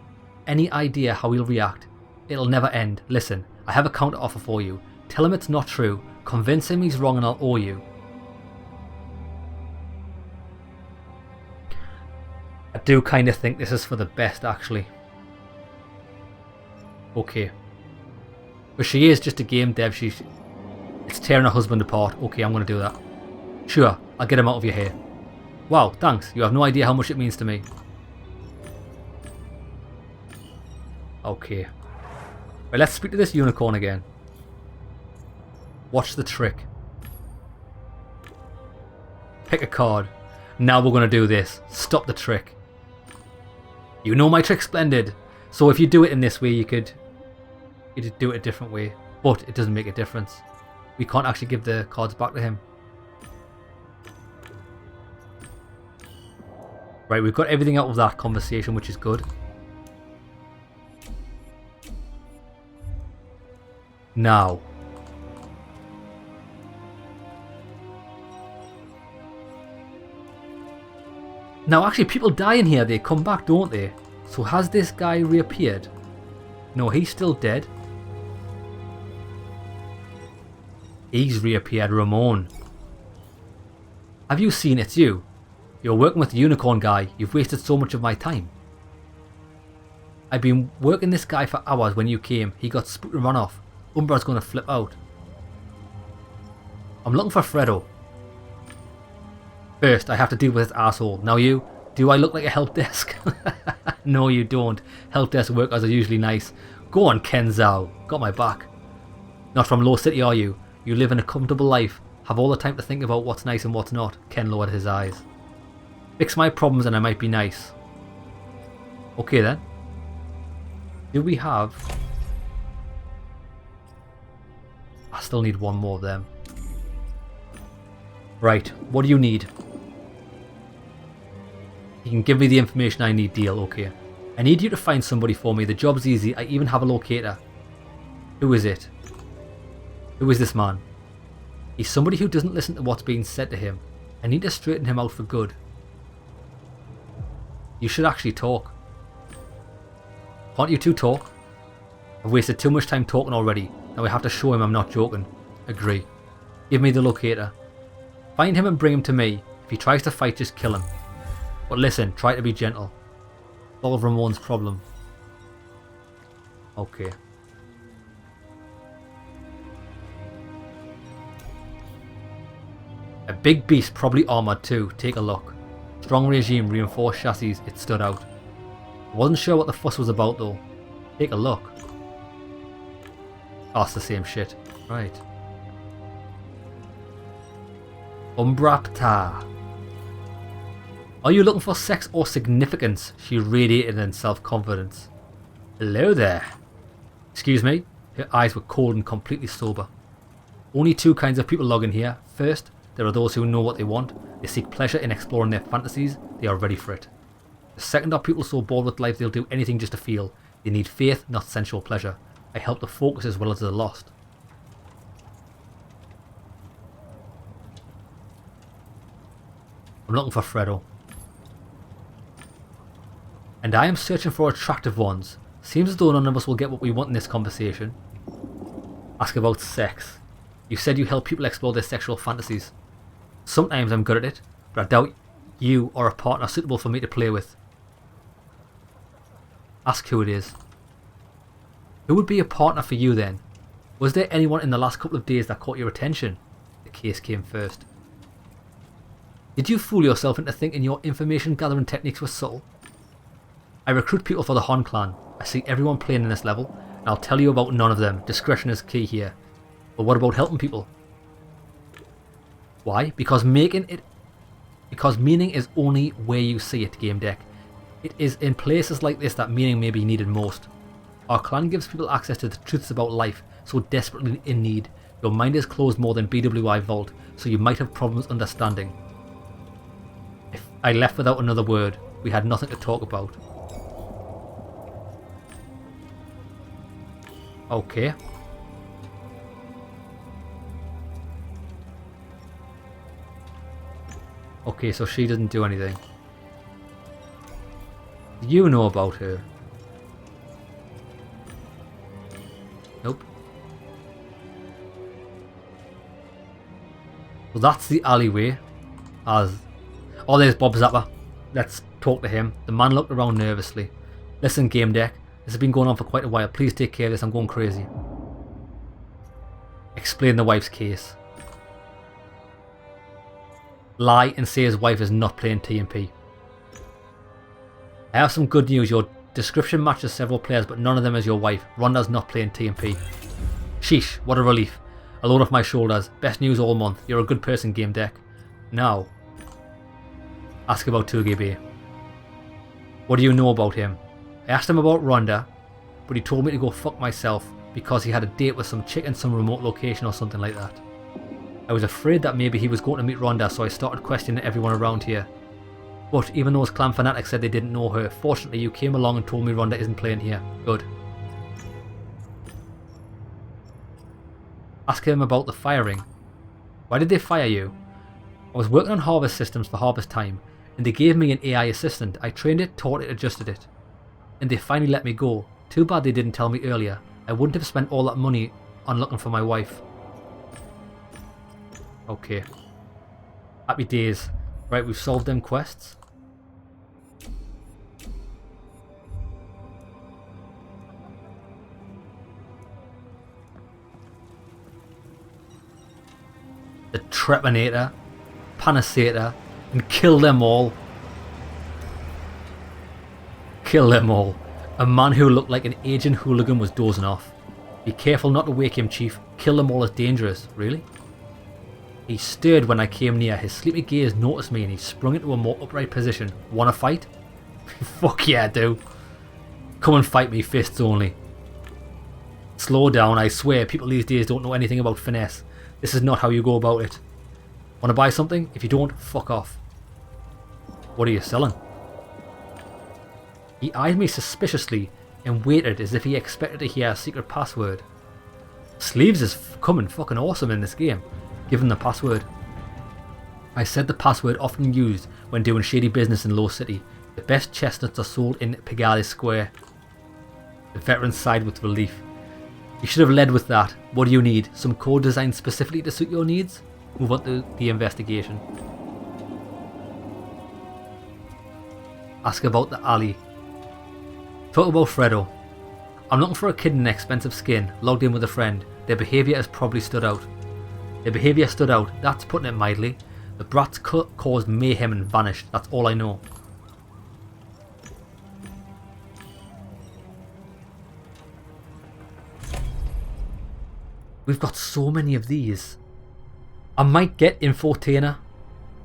any idea how he'll react? It'll never end. Listen, I have a counter offer for you. Tell him it's not true. Convince him he's wrong and I'll owe you. I do kind of think this is for the best, actually. Okay. But she is just a game dev. It's tearing her husband apart. Okay, I'm going to do that. Sure, I'll get him out of your hair. Wow, thanks. You have no idea how much it means to me. Okay. Right, let's speak to this unicorn again. Watch the trick. Pick a card. Now we're going to do this. Stop the trick. You know my trick, splendid. So if you do it in this way, you could do it a different way. but it doesn't make a difference. We can't actually give the cards back to him. Right, we've got everything out of that conversation, which is good. Now. Now, actually, people die in here. They come back, don't they? So has this guy reappeared? No, he's still dead. He's reappeared. Ramon. Have you seen it's you? You're working with the unicorn guy. You've wasted so much of my time. I've been working this guy for hours when you came. He got spooked and ran off. Umbra's gonna flip out. I'm looking for Fredo. First, I have to deal with this asshole. Now you, do I look like a help desk? No, you don't. Help desk workers are usually nice. Go on, Kenzao. Got my back. Not from Low City, are you? You live in a comfortable life. Have all the time to think about what's nice and what's not. Ken lowered his eyes. Fix my problems and I might be nice. Okay then. Do we have... I still need one more of them. Right, what do you need? You can give me the information I need, deal, okay. I need you to find somebody for me. The job's easy. I even have a locator. Who is it? Who is this man? He's somebody who doesn't listen to what's being said to him. I need to straighten him out for good. You should actually talk. Can't you two talk? I've wasted too much time talking already. Now I have to show him I'm not joking. Agree. Give me the locator. Find him and bring him to me. If he tries to fight, just kill him. But listen, try to be gentle. Solve Ramon's problem. Okay. A big beast, probably armoured too. Take a look. Strong regime, reinforced chassis. It stood out. I wasn't sure what the fuss was about though. Take a look. Oh, it's the same shit. Right. Umbrapta. Are you looking for sex or significance? She radiated in self-confidence. Hello there. Excuse me? Her eyes were cold and completely sober. Only two kinds of people log in here. First, there are those who know what they want. They seek pleasure in exploring their fantasies. They are ready for it. The second are people so bored with life they'll do anything just to feel. They need faith, not sensual pleasure. I help the focus as well as the lost. I'm looking for Fredo. And I am searching for attractive ones. Seems as though none of us will get what we want in this conversation. Ask about sex. You said you help people explore their sexual fantasies. Sometimes I'm good at it, but I doubt you are a partner suitable for me to play with. Ask who it is. Who would be a partner for you then? Was there anyone in the last couple of days that caught your attention? The case came first. Did you fool yourself into thinking your information gathering techniques were subtle? I recruit people for the Hon clan. I see everyone playing in this level, and I'll tell you about none of them. Discretion is key here. But what about helping people? Why? Because meaning is only where you see it, GameDEC. It is in places like this that meaning may be needed most. Our clan gives people access to the truths about life, so desperately in need. Your mind is closed more than BWI Vault, so you might have problems understanding. If I left without another word, we had nothing to talk about. Okay. Okay, so she doesn't do anything. You know about her. Nope. Well, that's the alleyway. Oh, there's Bob Zappa. Let's talk to him. The man looked around nervously. Listen, GameDEC. This has been going on for quite a while. Please take care of this. I'm going crazy. Explain the wife's case. Lie and say his wife is not playing TMP. I have some good news. Your description matches several players, but none of them is your wife. Rhonda's not playing TMP. Sheesh, what a relief. A load off my shoulders. Best news all month. You're a good person, GameDEC. Now, ask about 2GB. What do you know about him? I asked him about Rhonda, but he told me to go fuck myself. because he had a date with some chick in some remote location or something like that. I was afraid that maybe he was going to meet Rhonda, so I started questioning everyone around here. But even those clan fanatics said they didn't know her. Fortunately, you came along and told me Rhonda isn't playing here. Good. Ask him about the firing. Why did they fire you? I was working on harvest systems for harvest time, and they gave me an AI assistant. I trained it, taught it, adjusted it. And they finally let me go. Too bad they didn't tell me earlier. I wouldn't have spent all that money on looking for my wife. Okay. Happy days. Right, we've solved them quests. The Trepanator, Panaceator, and kill them all. Kill them all. A man who looked like an aging hooligan was dozing off. Be careful not to wake him, Chief. Kill them all is dangerous. Really? He stirred when I came near. His sleepy gaze noticed me and he sprung into a more upright position. Wanna fight? Fuck yeah, I do. Come and fight me, fists only. Slow down, I swear. People these days don't know anything about finesse. This is not how you go about it. Wanna buy something? If you don't, fuck off. What are you selling? He eyed me suspiciously and waited as if he expected to hear a secret password. Sleeves is coming fucking awesome in this game. Give him the password. I said the password often used when doing shady business in Low City. The best chestnuts are sold in Pigalle Square. The veteran sighed with relief. You should have led with that. What do you need? Some code designed specifically to suit your needs? Move on to the investigation. Ask about the alley. Talk about Fredo. I'm looking for a kid in expensive skin, logged in with a friend. Their behaviour has probably stood out. That's putting it mildly. The brats caused mayhem and vanished, that's all I know. We've got so many of these. I might get Infotainer,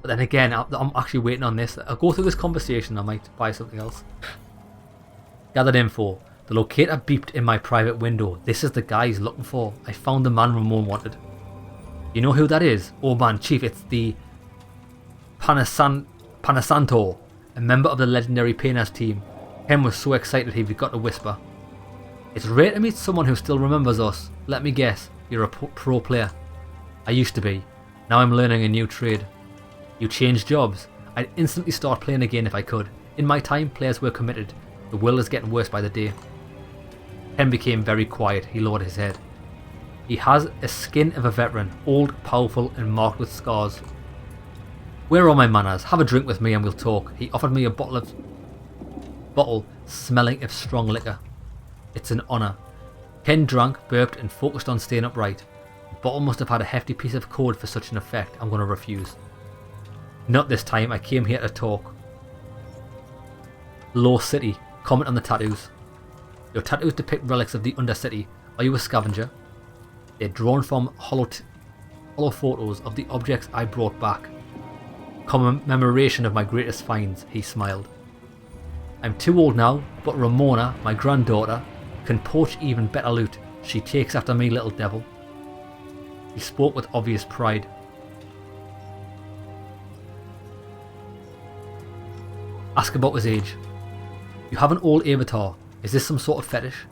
but then again, I'm actually waiting on this. I'll go through this conversation, I might buy something else. Gathered info. The locator beeped in my private window. This is the guy he's looking for. I found the man Ramon wanted. You know who that is? Oh man, Chief, it's the Panasanto, a member of the legendary Penas team. Ken was so excited he forgot to whisper. It's rare to meet someone who still remembers us. Let me guess, you're a pro player. I used to be. Now I'm learning a new trade. You changed jobs. I'd instantly start playing again if I could. In my time, players were committed. The world is getting worse by the day. Ken became very quiet. He lowered his head. He has a skin of a veteran, old, powerful, and marked with scars. Where are my manners? Have a drink with me and we'll talk. He offered me a bottle smelling of strong liquor. It's an honour. Ken drank, burped, and focused on staying upright. The bottle must have had a hefty piece of code for such an effect. I'm going to refuse. Not this time. I came here to talk. Low City. Comment on the tattoos. Your tattoos depict relics of the Undercity. Are you a scavenger? They're drawn from hollow photos of the objects I brought back. Commemoration of my greatest finds, he smiled. I'm too old now, but Ramona, my granddaughter, can poach even better loot. She takes after me, little devil. He spoke with obvious pride. Ask about his age. You have an old avatar. Is this some sort of fetish?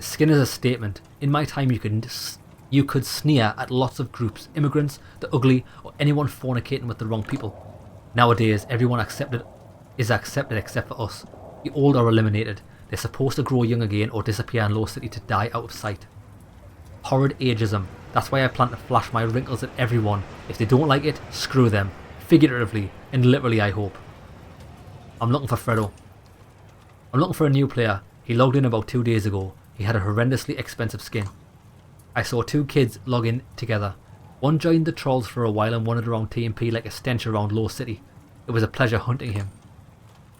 Skin is a statement. In my time you could sneer at lots of groups, immigrants, the ugly, or anyone fornicating with the wrong people. Nowadays, everyone is accepted except for us. The old are eliminated. They're supposed to grow young again or disappear in Low City to die out of sight. Horrid ageism. That's why I plan to flash my wrinkles at everyone. If they don't like it, screw them. Figuratively and literally, I hope. I'm looking for Fredo. I'm looking for a new player. He logged in about 2 days ago. He had a horrendously expensive skin. I saw two kids log in together. One joined the trolls for a while and wandered around TMP like a stench around Low City. It was a pleasure hunting him.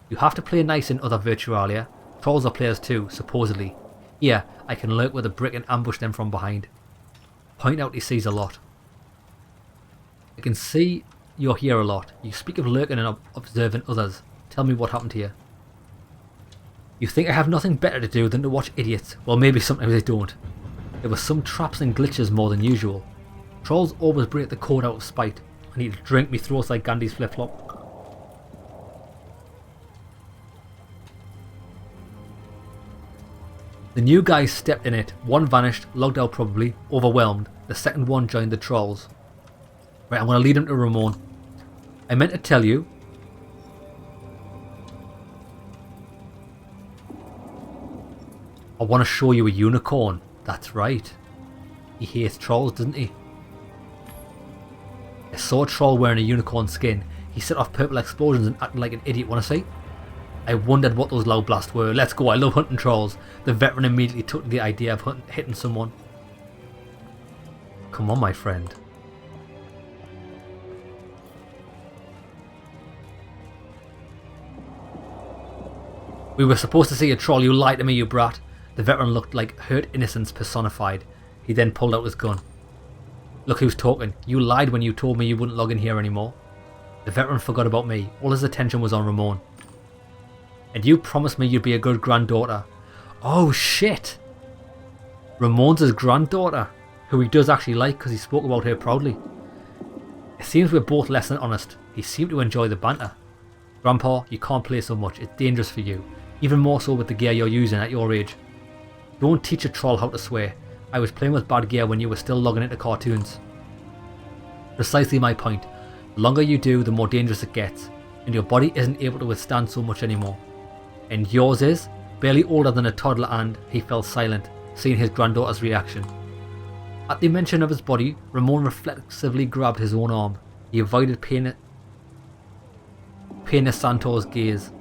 You have to play nice in other Virtualia. Trolls are players too, supposedly. Here, I can lurk with a brick and ambush them from behind. Point out he sees a lot. I can see you're here a lot. You speak of lurking and observing others. Tell me what happened to you. You think I have nothing better to do than to watch idiots? Well, maybe sometimes I don't. There were some traps and glitches more than usual. Trolls always break the code out of spite. I need to drink me throats like Gandhi's flip-flop. The new guys stepped in it. One vanished, logged out probably, overwhelmed. The second one joined the trolls. Right, I'm going to lead him to Ramon. I meant to tell you. I want to show you a unicorn. That's right. He hates trolls, doesn't he? I saw a troll wearing a unicorn skin. He set off purple explosions and acted like an idiot. Want to see? I wondered what those loud blasts were. Let's go, I love hunting trolls. The veteran immediately took to the idea of hitting someone. Come on, my friend. We were supposed to see a troll. You lied to me, you brat. The veteran looked like hurt innocence personified. He then pulled out his gun. Look who's talking. You lied when you told me you wouldn't log in here anymore. The veteran forgot about me. All his attention was on Ramon. And you promised me you'd be a good granddaughter. Oh shit! Ramon's his granddaughter, who he does actually like because he spoke about her proudly. It seems we're both less than honest. He seemed to enjoy the banter. Grandpa, you can't play so much. It's dangerous for you. Even more so with the gear you're using at your age. Don't teach a troll how to swear. I was playing with bad gear when you were still logging into cartoons. Precisely my point. The longer you do, the more dangerous it gets. And your body isn't able to withstand so much anymore. And yours is? Barely older than a toddler, and he fell silent, seeing his granddaughter's reaction. At the mention of his body, Ramon reflexively grabbed his own arm. He avoided Pena Santor's gaze.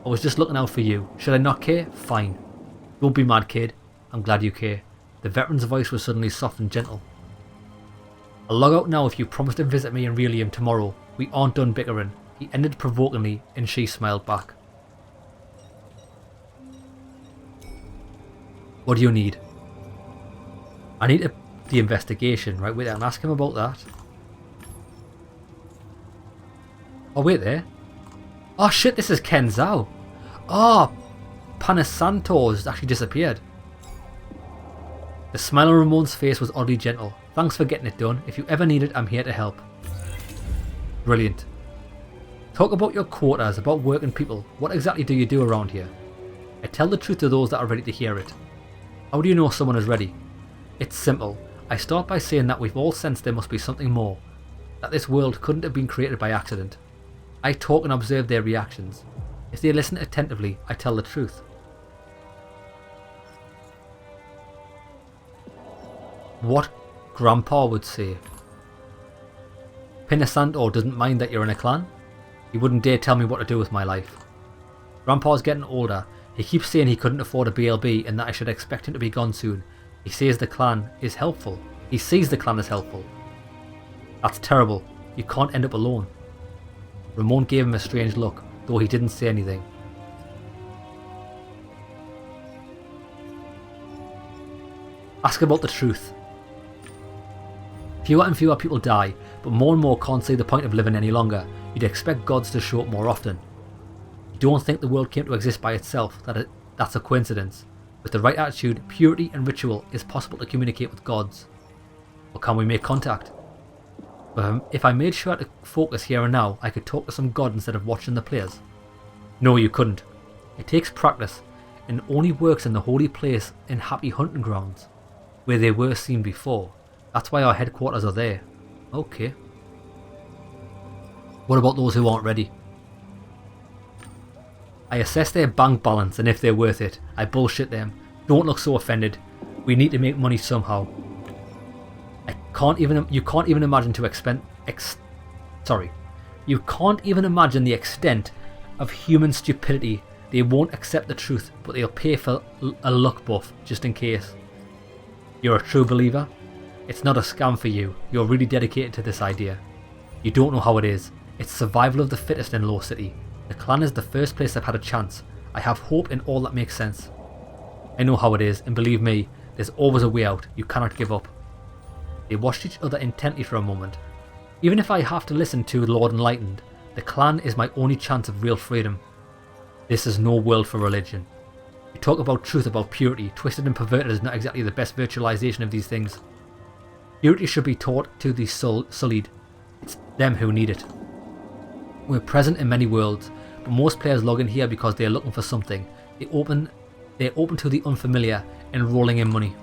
I was just looking out for you. Should I not care? Fine. Don't be mad, kid. I'm glad you care. The veteran's voice was suddenly soft and gentle. I'll log out now if you promise to visit me in Elysium tomorrow. We aren't done bickering. He ended provokingly, and she smiled back. What do you need? I need the investigation. Right, wait there, and ask him about that. Oh, wait there. Oh shit, this is Ken Zhao. Oh, Panasanto's actually disappeared. The smile on Ramon's face was oddly gentle. Thanks for getting it done. If you ever need it, I'm here to help. Brilliant. Talk about your quotas, about working people. What exactly do you do around here? I tell the truth to those that are ready to hear it. How do you know someone is ready? It's simple. I start by saying that we've all sensed there must be something more. That this world couldn't have been created by accident. I talk and observe their reactions. If they listen attentively, I tell the truth. What Grandpa would say. Pinasanto doesn't mind that you're in a clan. He wouldn't dare tell me what to do with my life. Grandpa's getting older. He keeps saying he couldn't afford a BLB and that I should expect him to be gone soon. He says the clan is helpful. He sees the clan as helpful. That's terrible. You can't end up alone. Ramon gave him a strange look, though he didn't say anything. Ask about the truth. Fewer and fewer people die, but more and more can't see the point of living any longer. You'd expect gods to show up more often. You don't think the world came to exist by itself, that's a coincidence. With the right attitude, purity and ritual, it's possible to communicate with gods. Or can we make contact? If I made sure to focus here and now, I could talk to some god instead of watching the players. No, you couldn't. It takes practice, and only works in the holy place in happy hunting grounds, where they were seen before. That's why our headquarters are there. Okay. What about those who aren't ready? I assess their bank balance and if they're worth it. I bullshit them. Don't look so offended. We need to make money somehow. You can't even imagine You can't even imagine the extent of human stupidity. They won't accept the truth, but they'll pay for a luck buff just in case. You're a true believer? It's not a scam for you. You're really dedicated to this idea. You don't know how it is. It's survival of the fittest in Low City. The clan is the first place I've had a chance. I have hope in all that makes sense. I know how it is, and believe me, there's always a way out. You cannot give up. They watched each other intently for a moment. Even if I have to listen to Lord Enlightened, the clan is my only chance of real freedom. This is no world for religion. He talk about truth, about purity. Twisted and perverted is not exactly the best virtualization of these things. Purity should be taught to the sullied. It's them who need it. We're present in many worlds, but most players log in here because they are looking for something. They're open to the unfamiliar and rolling in money.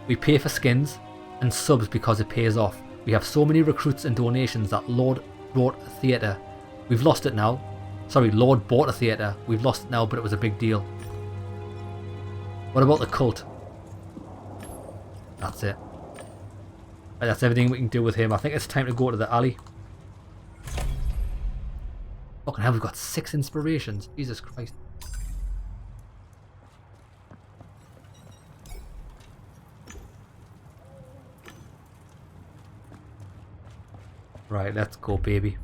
We pay for skins and subs because it pays off. We have so many recruits and donations that Lord bought a theatre. We've lost it now. Sorry, Lord bought a theatre. We've lost it now, but it was a big deal. What about the cult? That's it. Right, that's everything we can do with him. I think it's time to go to the alley. Fucking hell, we've got 6 inspirations. Jesus Christ. Right, let's go, baby.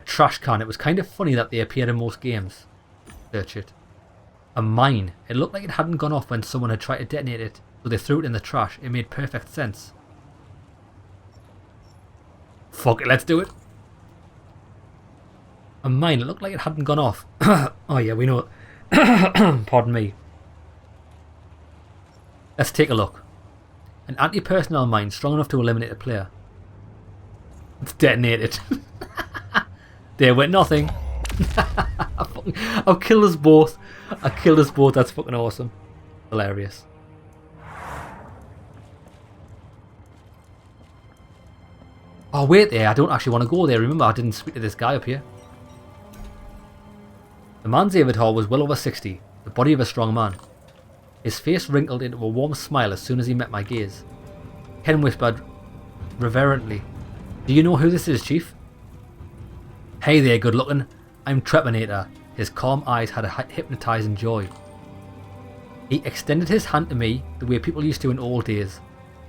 Trash can. It was kind of funny that they appeared in most games. Search it. A mine. It looked like it hadn't gone off when someone had tried to detonate it, so they threw it in the trash. It made perfect sense. Fuck it, let's do it. A mine. It looked like it hadn't gone off. Oh yeah, we know it. Pardon me. Let's take a look. An anti-personnel mine strong enough to eliminate a player. It's detonated. There went nothing. I've killed us both. I killed us both. That's fucking awesome. Hilarious. Oh wait there, I don't actually want to go there. Remember, I didn't speak to this guy up here. The man's avatar was well over 60, the body of a strong man. His face wrinkled into a warm smile as soon as he met my gaze. Ken whispered reverently, "Do you know who this is, Chief?" "Hey there, good looking. I'm Trepanator." His calm eyes had a hypnotizing joy. He extended his hand to me the way people used to in old days.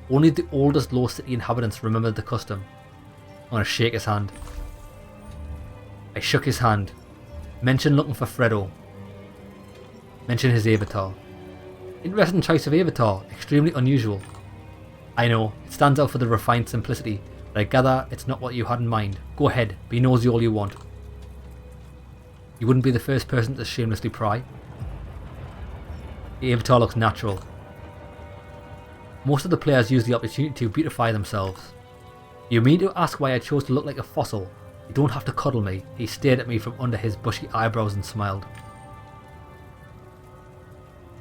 Only the oldest Low City inhabitants remembered the custom. I'm gonna shake his hand. I shook his hand. Mention looking for Fredo. Mention his avatar. Interesting choice of avatar, extremely unusual. I know, it stands out for the refined simplicity, but I gather it's not what you had in mind. Go ahead, be nosy all you want. You wouldn't be the first person to shamelessly pry. The avatar looks natural. Most of the players use the opportunity to beautify themselves. You mean to ask why I chose to look like a fossil? You don't have to cuddle me. He stared at me from under his bushy eyebrows and smiled.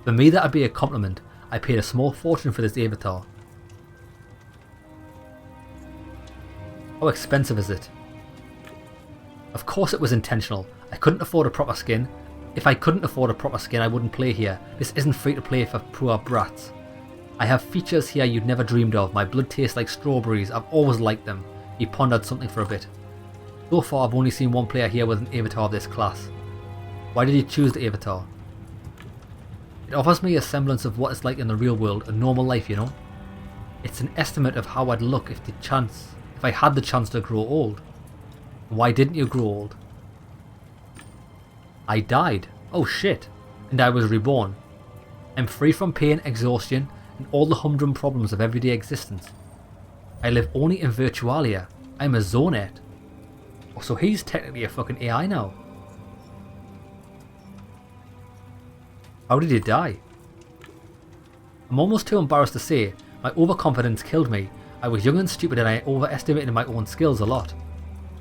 For me, that'd be a compliment. I paid a small fortune for this avatar. How expensive is it? Of course it was intentional. I couldn't afford a proper skin. If I couldn't afford a proper skin, I wouldn't play here. This isn't free to play for poor brats. I have features here you'd never dreamed of. My blood tastes like strawberries. I've always liked them. He pondered something for a bit. So far, I've only seen one player here with an avatar of this class. Why did you choose the avatar? It offers me a semblance of what it's like in the real world, a normal life, you know? It's an estimate of how I'd look if I had the chance to grow old. Why didn't you grow old? I died. Oh shit. And I was reborn. I'm free from pain, exhaustion, and all the humdrum problems of everyday existence. I live only in Virtualia. I'm a Zonette. Oh, so he's technically a fucking AI now. How did he die? I'm almost too embarrassed to say. My overconfidence killed me. I was young and stupid and I overestimated my own skills a lot.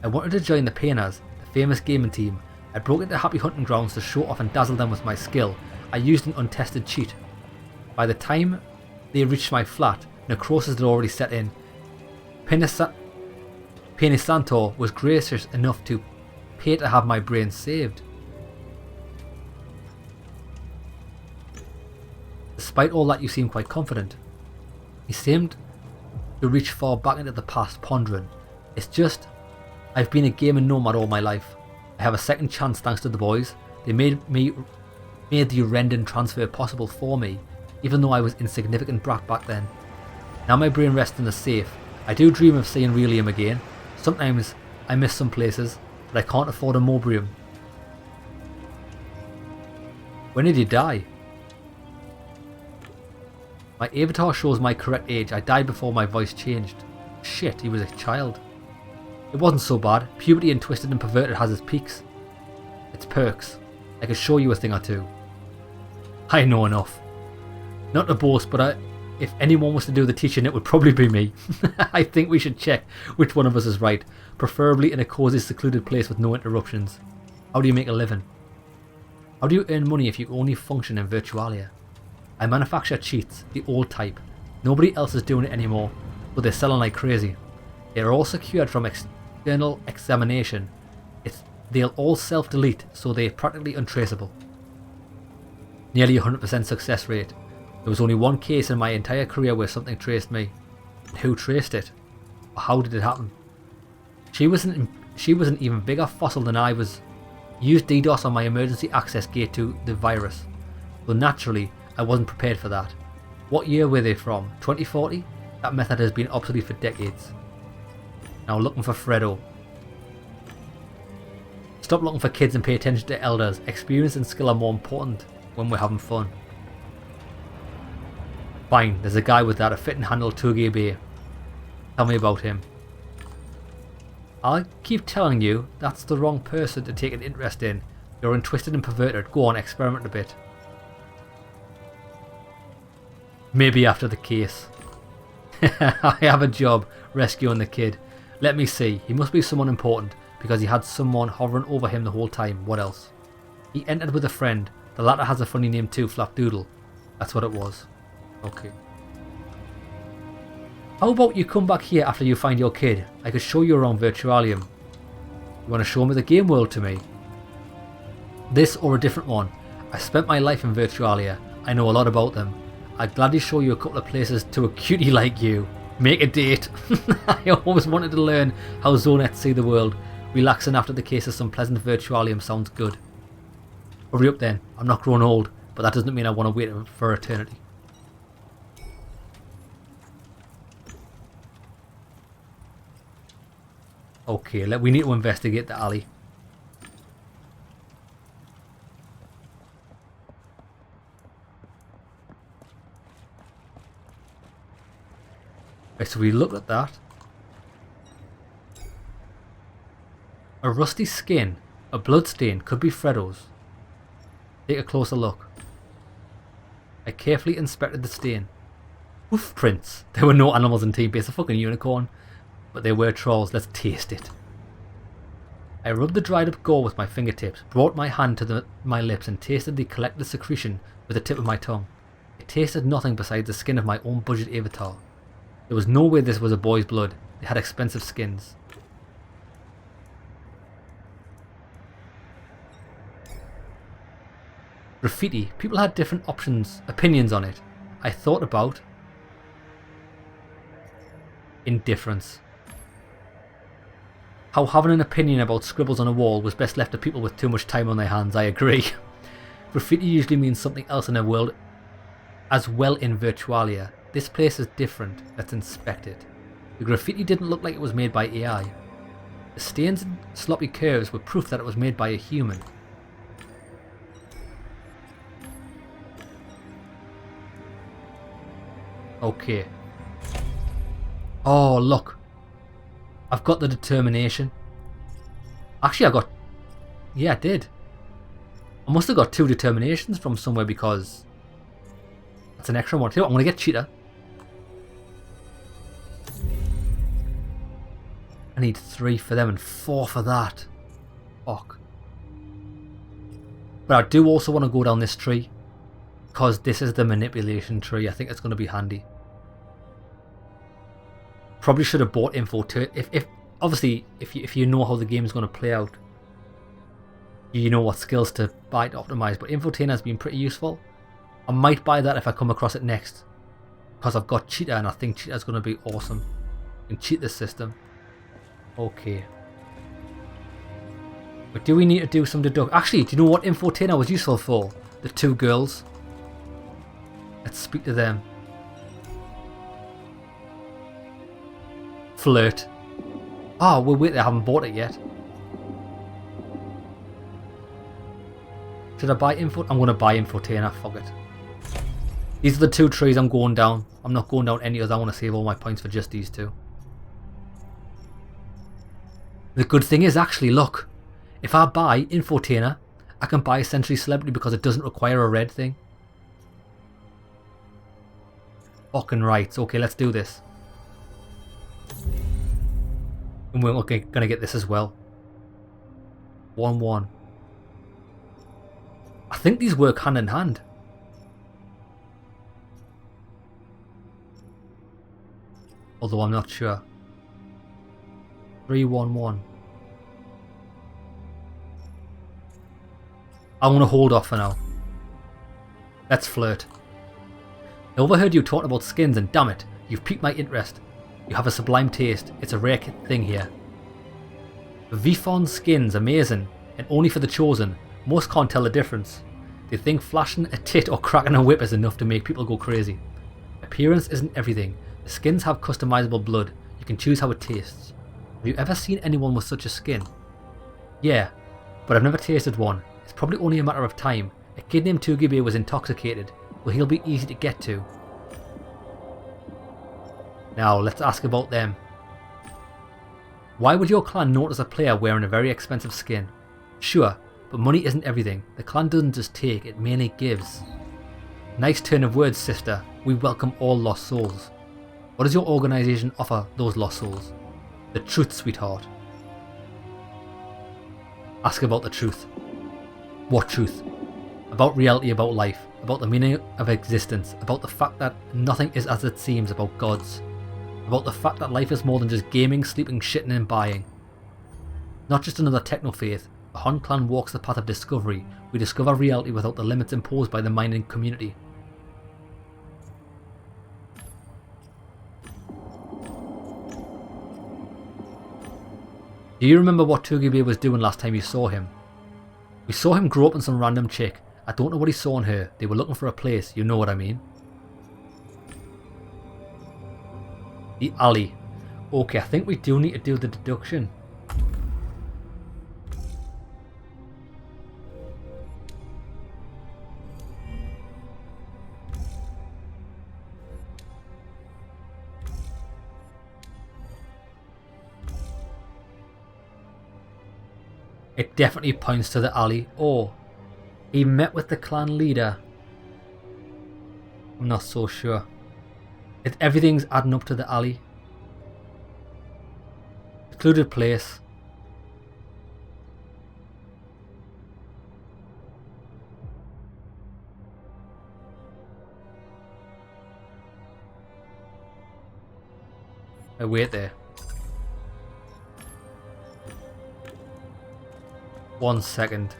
I wanted to join the Painters, the famous gaming team. I broke into Happy Hunting Grounds to show off and dazzle them with my skill. I used an untested cheat. By the time they reached my flat, necrosis had already set in. Penisantor was gracious enough to pay to have my brain saved. Despite all that, you seem quite confident. He seemed to reach far back into the past, pondering. It's just, I've been a gaming nomad all my life. I have a second chance thanks to the boys. They made the Urendon transfer possible for me, even though I was insignificant brat back then. Now my brain rests in the safe. I do dream of seeing Relium again. Sometimes I miss some places, but I can't afford a Mobrium. When did he die? My avatar shows my correct age. I died before my voice changed. Shit, he was a child. It wasn't so bad. Puberty and Twisted and Perverted has its peaks. Its perks. I could show you a thing or two. I know enough. Not to boast, but if anyone was to do the teaching, it would probably be me. I think we should check which one of us is right. Preferably in a cozy, secluded place with no interruptions. How do you make a living? How do you earn money if you only function in Virtualia? I manufacture cheats, the old type. Nobody else is doing it anymore, but they're selling like crazy. They're all secured from external examination. They'll all self-delete, so they're practically untraceable. Nearly 100% success rate. There was only one case in my entire career where something traced me. And who traced it? Or how did it happen? She was an even bigger fossil than I was. Used DDoS on my emergency access gate to the virus. Well, naturally, I wasn't prepared for that. What year were they from? 2040? That method has been obsolete for decades. Now looking for Fredo. Stop looking for kids and pay attention to elders. Experience and skill are more important when we're having fun. Fine, there's a guy with that, a fit and handle 2 bay. Tell me about him. I'll keep telling you, that's the wrong person to take an interest in. You're Twisted and Perverted. Go on, experiment a bit. Maybe after the case. I have a job rescuing the kid. Let me see. He must be someone important because he had someone hovering over him the whole time. What else? He entered with a friend. The latter has a funny name too, Flapdoodle. That's what it was. Okay. How about you come back here after you find your kid? I could show you around Virtualium. You want to show me the game world to me? This or a different one? I spent my life in Virtualia. I know a lot about them. I'd gladly show you a couple of places to a cutie like you. Make a date. I always wanted to learn how Zonets see the world. Relaxing after the case of some pleasant Virtualium sounds good. Hurry up then. I'm not grown old, but that doesn't mean I want to wait for eternity. Okay, we need to investigate the alley. Right, so we looked at that. A rusty skin, a bloodstain, could be Fredo's. Take a closer look. I carefully inspected the stain. Hoof prints. There were no animals in Team Base, a fucking unicorn. But they were trolls. Let's taste it. I rubbed the dried up gore with my fingertips, brought my hand to my lips and tasted the collected secretion with the tip of my tongue. It tasted nothing besides the skin of my own budget avatar. There was no way this was a boy's blood. They had expensive skins. Graffiti. People had different opinions on it. I thought about indifference. How having an opinion about scribbles on a wall was best left to people with too much time on their hands. I agree. Graffiti usually means something else in a world as well in Virtualia. This place is different. Let's inspect it. The graffiti didn't look like it was made by AI. The stains and sloppy curves were proof that it was made by a human. Okay. Oh, look. I've got the determination. Actually, I got... Yeah, I did. I must have got 2 determinations from somewhere because... That's an extra one. Tell you what, I'm going to get Cheetah. I need 3 for them and 4 for that. Fuck. But I do also want to go down this tree. Because this is the manipulation tree. I think it's going to be handy. Probably should have bought info to it. If you know how the game's going to play out, you know what skills to buy to optimize. But Infotainer has been pretty useful. I might buy that if I come across it next, because I've got Cheetah and I think Cheetah's going to be awesome. You can cheat this system. Okay. But do we need to do some deduct? Actually, do you know what Infotainer was useful for? The 2 girls. Let's speak to them. Flirt. Oh, well, wait, they haven't bought it yet. Should I buy Info? I'm going to buy Infotainer, fuck it. These are the two trees I'm going down. I'm not going down any others. I want to save all my points for just these two. The good thing is actually, look, if I buy Infotainer, I can buy Century Celebrity because it doesn't require a red thing. Fucking right. Okay, let's do this. And we're gonna get this as well. 1-1. I think these work hand in hand. Although I'm not sure. 3-1-1. I want to hold off for now. Let's flirt. I overheard you talking about skins and damn it, you've piqued my interest. You have a sublime taste. It's a rare thing here. Vifon skins, amazing, and only for the chosen. Most can't tell the difference. They think flashing a tit or cracking a whip is enough to make people go crazy. Appearance isn't everything. The skins have customizable blood. You can choose how it tastes. Have you ever seen anyone with such a skin? Yeah, but I've never tasted one. It's probably only a matter of time. A kid named Tugibe was intoxicated, but he'll be easy to get to. Now, let's ask about them. Why would your clan notice a player wearing a very expensive skin? Sure, but money isn't everything. The clan doesn't just take, it mainly gives. Nice turn of words, sister. We welcome all lost souls. What does your organisation offer those lost souls? The truth, sweetheart. Ask about the truth. What truth? About reality, about life, about the meaning of existence, about the fact that nothing is as it seems, about gods. About the fact that life is more than just gaming, sleeping, shitting and buying. Not just another techno-faith. The Han clan walks the path of discovery. We discover reality without the limits imposed by the mining community. Do you remember what Tugibe was doing last time you saw him? We saw him groping some random chick. I don't know what he saw in her. They were looking for a place, you know what I mean. The alley. Okay, I think we do need to do the deduction. It definitely points to the alley. Oh, he met with the clan leader. I'm not so sure. Everything's adding up to the alley. Secluded place. I wait there. 1 second.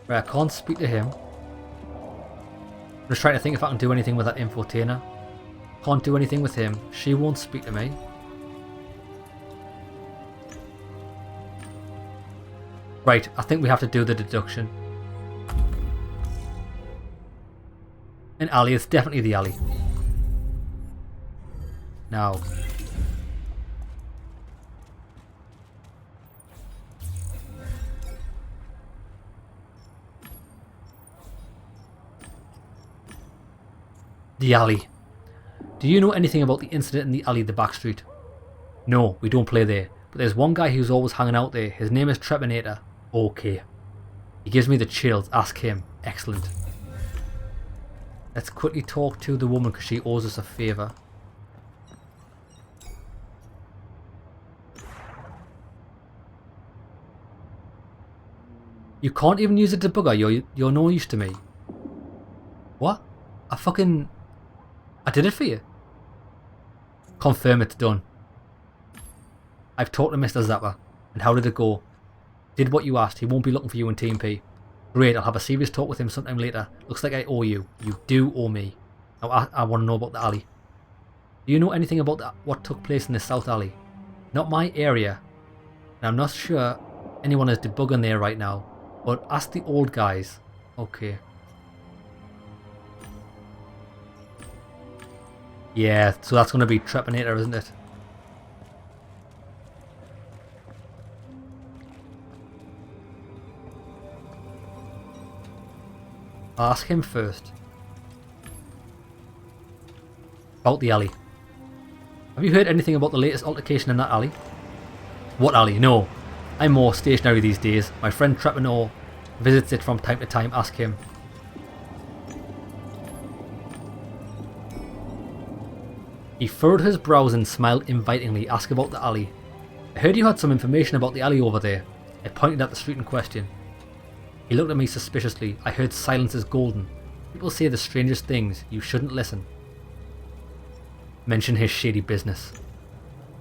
Right, I can't speak to him. I'm just trying to think if I can do anything with that infotainer. Can't do anything with him. She won't speak to me. Right, I think we have to do the deduction. An alley, it's definitely the alley. Now. The alley. Do you know anything about the incident in the alley at the back street? No, we don't play there. But there's one guy who's always hanging out there. His name is Trepanator. Okay. He gives me the chills. Ask him. Excellent. Let's quickly talk to the woman because she owes us a favour. You can't even use a debugger. You're no use to me. What? I did it for you. Confirm it's done. I've talked to Mr. Zappa. And how did it go? Did what you asked. He won't be looking for you in Team P. Great, I'll have a serious talk with him sometime later. Looks like I owe you. You do owe me. Now I want to know about the alley. Do you know anything about what took place in the South Alley? Not my area. And I'm not sure anyone is debugging there right now. But ask the old guys. Okay. Yeah, so that's going to be Trepanator, isn't it? I'll ask him first. About the alley. Have you heard anything about the latest altercation in that alley? What alley? No. I'm more stationary these days. My friend Trepanator visits it from time to time. Ask him. He furrowed his brows and smiled invitingly. Ask about the alley. I heard you had some information about the alley over there. I pointed at the street in question. He looked at me suspiciously. I heard silence is golden. People say the strangest things. You shouldn't listen. Mention his shady business.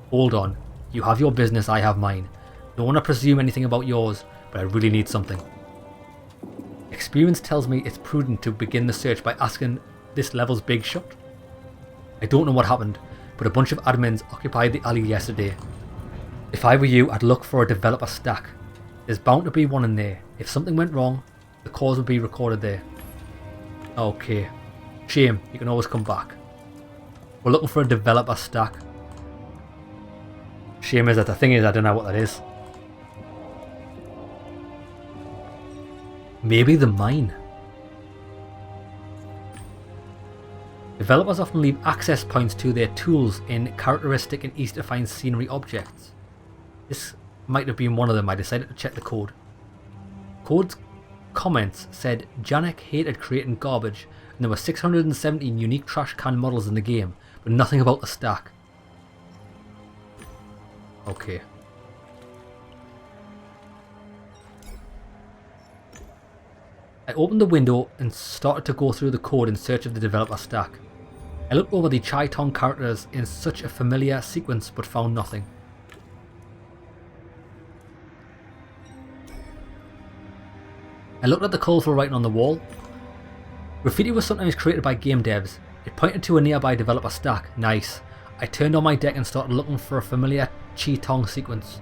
Hold on. You have your business, I have mine. Don't want to presume anything about yours, but I really need something. Experience tells me it's prudent to begin the search by asking this level's big shot. I don't know what happened, but a bunch of admins occupied the alley yesterday. If I were you, I'd look for a developer stack. There's bound to be one in there. If something went wrong, the cause would be recorded there. Okay. Shame, you can always come back. We're looking for a developer stack. Shame is that the thing is I don't know what that is. Maybe the mine. Developers often leave access points to their tools in characteristic and easy to find scenery objects. This might have been one of them. I decided to check the code. Code's comments said Janek hated creating garbage and there were 617 unique trash can models in the game, but nothing about the stack. Okay. I opened the window and started to go through the code in search of the developer stack. I looked over the Chai Tong characters in such a familiar sequence but found nothing. I looked at the colourful writing on the wall. Graffiti was sometimes created by game devs. It pointed to a nearby developer stack. Nice. I turned on my deck and started looking for a familiar Chai Tong sequence.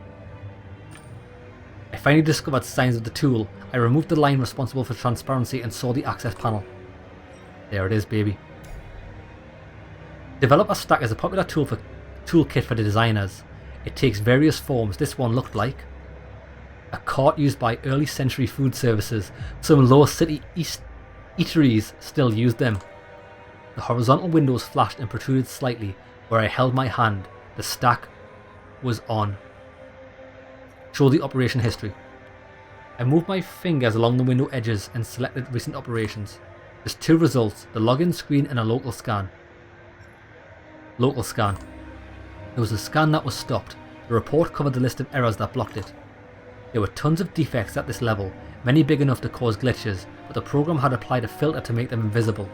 I finally discovered signs of the tool. I removed the line responsible for transparency and saw the access panel. There it is, baby. Developer stack is a popular toolkit for the designers. It takes various forms. This one looked like a cart used by early century food services. Some lower city eateries still used them. The horizontal windows flashed and protruded slightly where I held my hand. The stack was on. Show the operation history. I moved my fingers along the window edges and selected recent operations. There's two results, the login screen and a local scan. Local scan. There was a scan that was stopped. The report covered the list of errors that blocked it. There were tons of defects at this level, many big enough to cause glitches, but the program had applied a filter to make them invisible.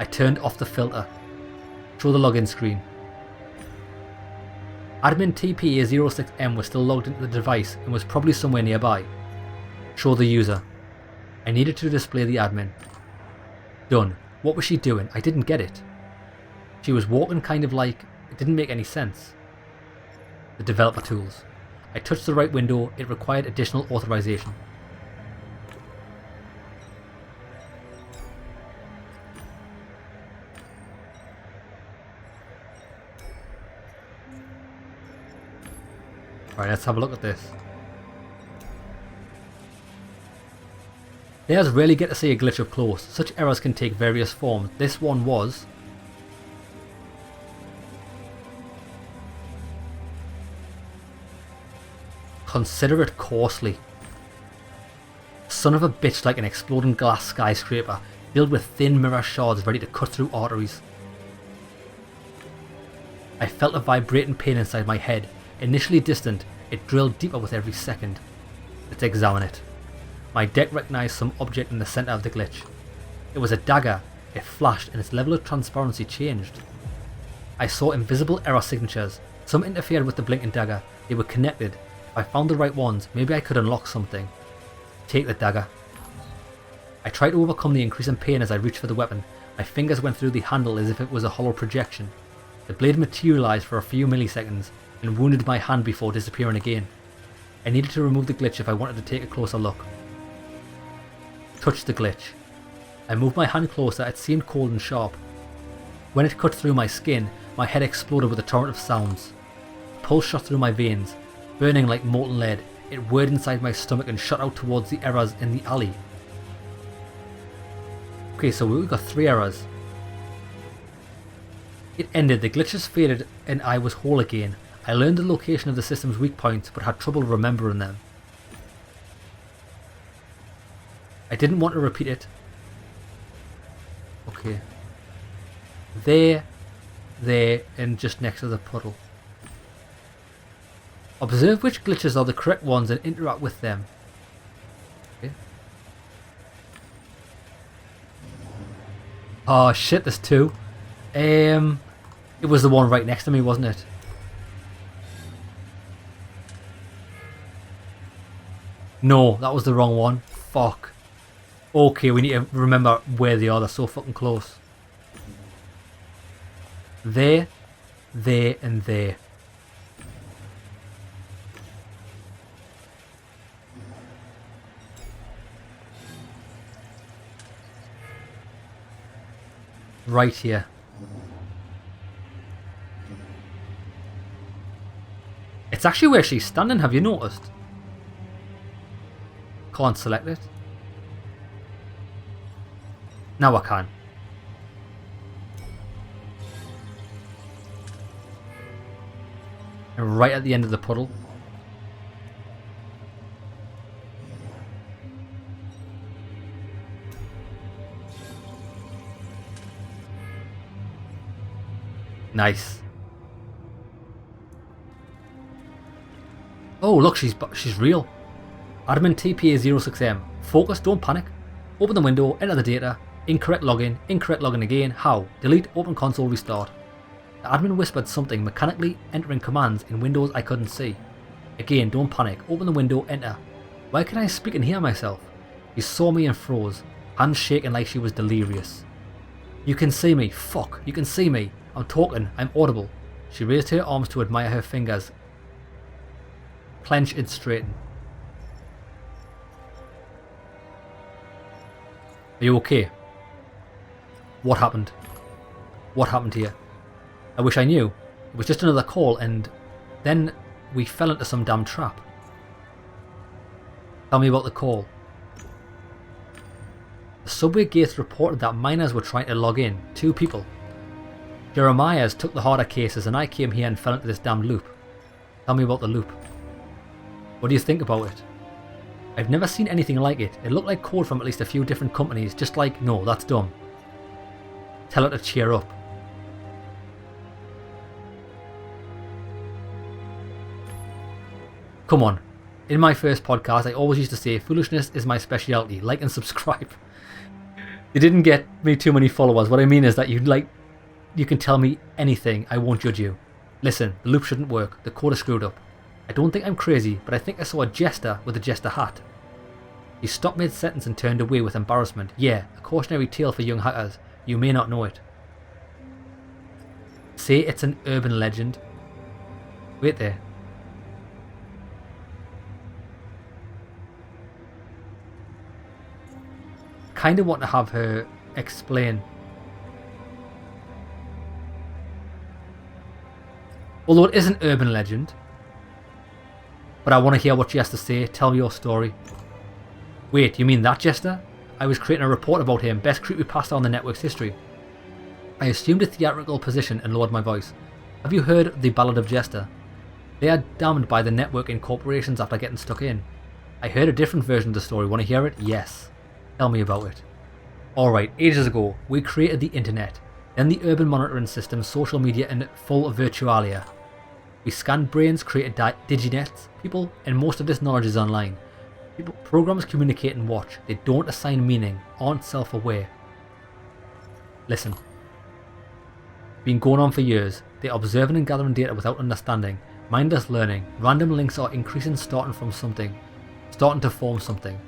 I turned off the filter. Show the login screen. Admin TPA06M was still logged into the device and was probably somewhere nearby. Show the user. I needed to display the admin. Done. What was she doing? I didn't get it. She was walking kind of like... It didn't make any sense. The developer tools. I touched the right window. It required additional authorization. Alright, let's have a look at this. Players rarely get to see a glitch up close. Such errors can take various forms. This one was... Consider it coarsely. Son of a bitch, like an exploding glass skyscraper, filled with thin mirror shards ready to cut through arteries. I felt a vibrating pain inside my head. Initially distant, it drilled deeper with every second. Let's examine it. My deck recognized some object in the center of the glitch. It was a dagger. It flashed and its level of transparency changed. I saw invisible error signatures. Some interfered with the blinking dagger. They were connected. If I found the right ones, maybe I could unlock something. Take the dagger. I tried to overcome the increasing pain as I reached for the weapon. My fingers went through the handle as if it was a hollow projection. The blade materialized for a few milliseconds and wounded my hand before disappearing again. I needed to remove the glitch if I wanted to take a closer look. Touch the glitch. I moved my hand closer. It seemed cold and sharp. When it cut through my skin, my head exploded with a torrent of sounds. Pulse shot through my veins. Burning like molten lead, it whirred inside my stomach and shot out towards the errors in the alley. Okay, so we got 3 errors. It ended, the glitches faded, and I was whole again. I learned the location of the system's weak points, but had trouble remembering them. I didn't want to repeat it. Okay. There, and just next to the puddle. Observe which glitches are the correct ones and interact with them. Okay. Oh shit, there's 2. It was the one right next to me, wasn't it? No, that was the wrong one. Fuck. Okay, we need to remember where they are. They're so fucking close. There, and there. Right here. It's actually where she's standing, have you noticed? Can't select it. Now I can. And right at the end of the puddle. Nice. Oh look, she's real. Admin TPA06M. Focus, don't panic. Open the window, enter the data. Incorrect login again. How? Delete, open console, restart. The admin whispered something, mechanically entering commands in windows I couldn't see. Again, don't panic. Open the window, enter. Why can I speak and hear myself? She saw me and froze, hands shaking like she was delirious. You can see me. Fuck, you can see me. I'm talking, I'm audible. She raised her arms to admire her fingers. Clench and straighten. Are you okay? What happened? What happened here? I wish I knew. It was just another call and then we fell into some damn trap. Tell me about the call. The subway gates reported that miners were trying to log in. 2 people. Jeremiah's took the harder cases and I came here and fell into this damn loop. Tell me about the loop. What do you think about it? I've never seen anything like it. It looked like code from at least a few different companies, just like, no, that's dumb. Tell her to cheer up. Come on. In my first podcast, I always used to say, foolishness is my speciality. Like and subscribe. You didn't get me too many followers. What I mean is that you can tell me anything. I won't judge you. Listen, the loop shouldn't work. The code is screwed up. I don't think I'm crazy, but I think I saw a jester with a jester hat. He stopped mid-sentence and turned away with embarrassment. Yeah, a cautionary tale for young hackers. You may not know it. Say it's an urban legend. Wait there. Kinda want to have her explain. Although it is an urban legend. But I want to hear what she has to say. Tell me your story. Wait, you mean that jester? I was creating a report about him. Best creepypasta on the network's history. I assumed a theatrical position and lowered my voice. Have you heard the Ballad of Jester? They are damned by the network in corporations after getting stuck in. I heard a different version of the story. Want to hear it? Yes. Tell me about it. Alright, ages ago, we created the internet. Then the urban monitoring system, social media and full virtualia. We scanned brains, created diginets, people, and most of this knowledge is online. Programs communicate and watch. They don't assign meaning, aren't self-aware. Listen. Been going on for years. They're observing and gathering data without understanding. Mindless learning. Random links are increasing, starting to form something.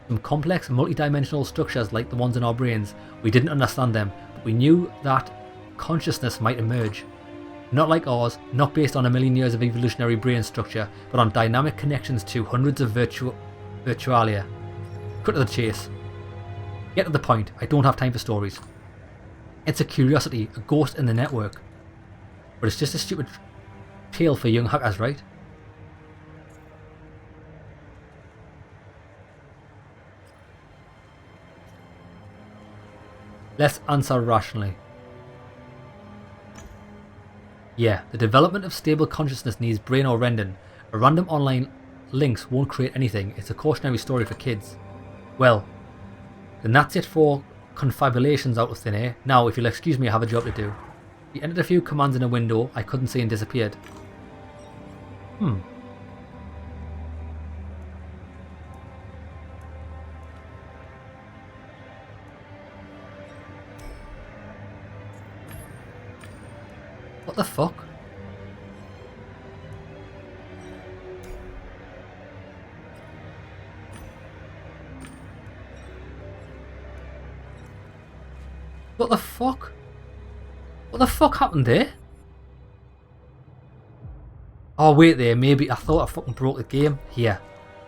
Some complex, multi-dimensional structures like the ones in our brains. We didn't understand them, but we knew that consciousness might emerge. Not like ours, not based on a million years of evolutionary brain structure, but on dynamic connections to hundreds of virtualia. Cut to the chase. Get to the point, I don't have time for stories. It's a curiosity, a ghost in the network. But it's just a stupid tale for young hackers, right? Let's answer rationally. Yeah, the development of stable consciousness needs brain or rendering. A random online links won't create anything. It's a cautionary story for kids. Well, then that's it for confabulations out of thin air. Now, if you'll excuse me, I have a job to do. He entered a few commands in a window I couldn't see and disappeared. What the fuck? What the fuck? What the fuck happened there? Oh wait there, maybe I thought I fucking broke the game. Here.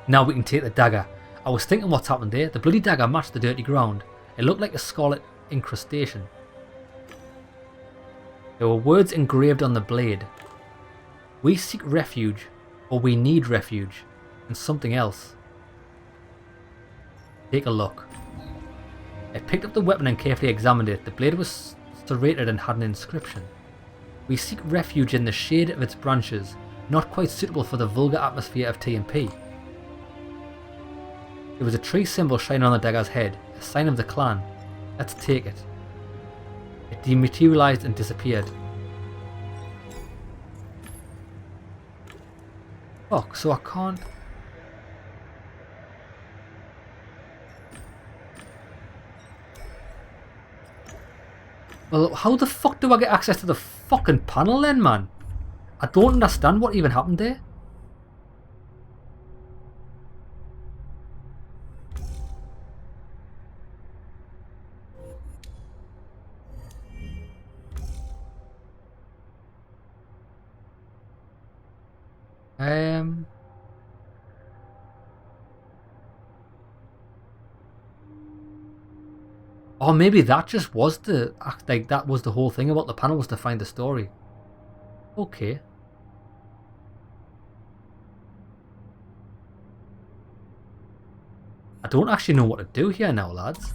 Now we can take the dagger. I was thinking what's happened there. The bloody dagger matched the dirty ground. It looked like a scarlet incrustation. There were words engraved on the blade. We seek refuge, or we need refuge, and something else. Take a look. I picked up the weapon and carefully examined it. The blade was serrated and had an inscription. We seek refuge in the shade of its branches, not quite suitable for the vulgar atmosphere of TMP. There was a tree symbol shining on the dagger's head, a sign of the clan. Let's take it. It dematerialized and disappeared. Fuck, so I can't... Well, how the fuck do I get access to the fucking panel then, man? I don't understand what even happened there. Or maybe that just was the act, like that was the whole thing about the panel, was to find the story. Okay. I don't actually know what to do here now, lads.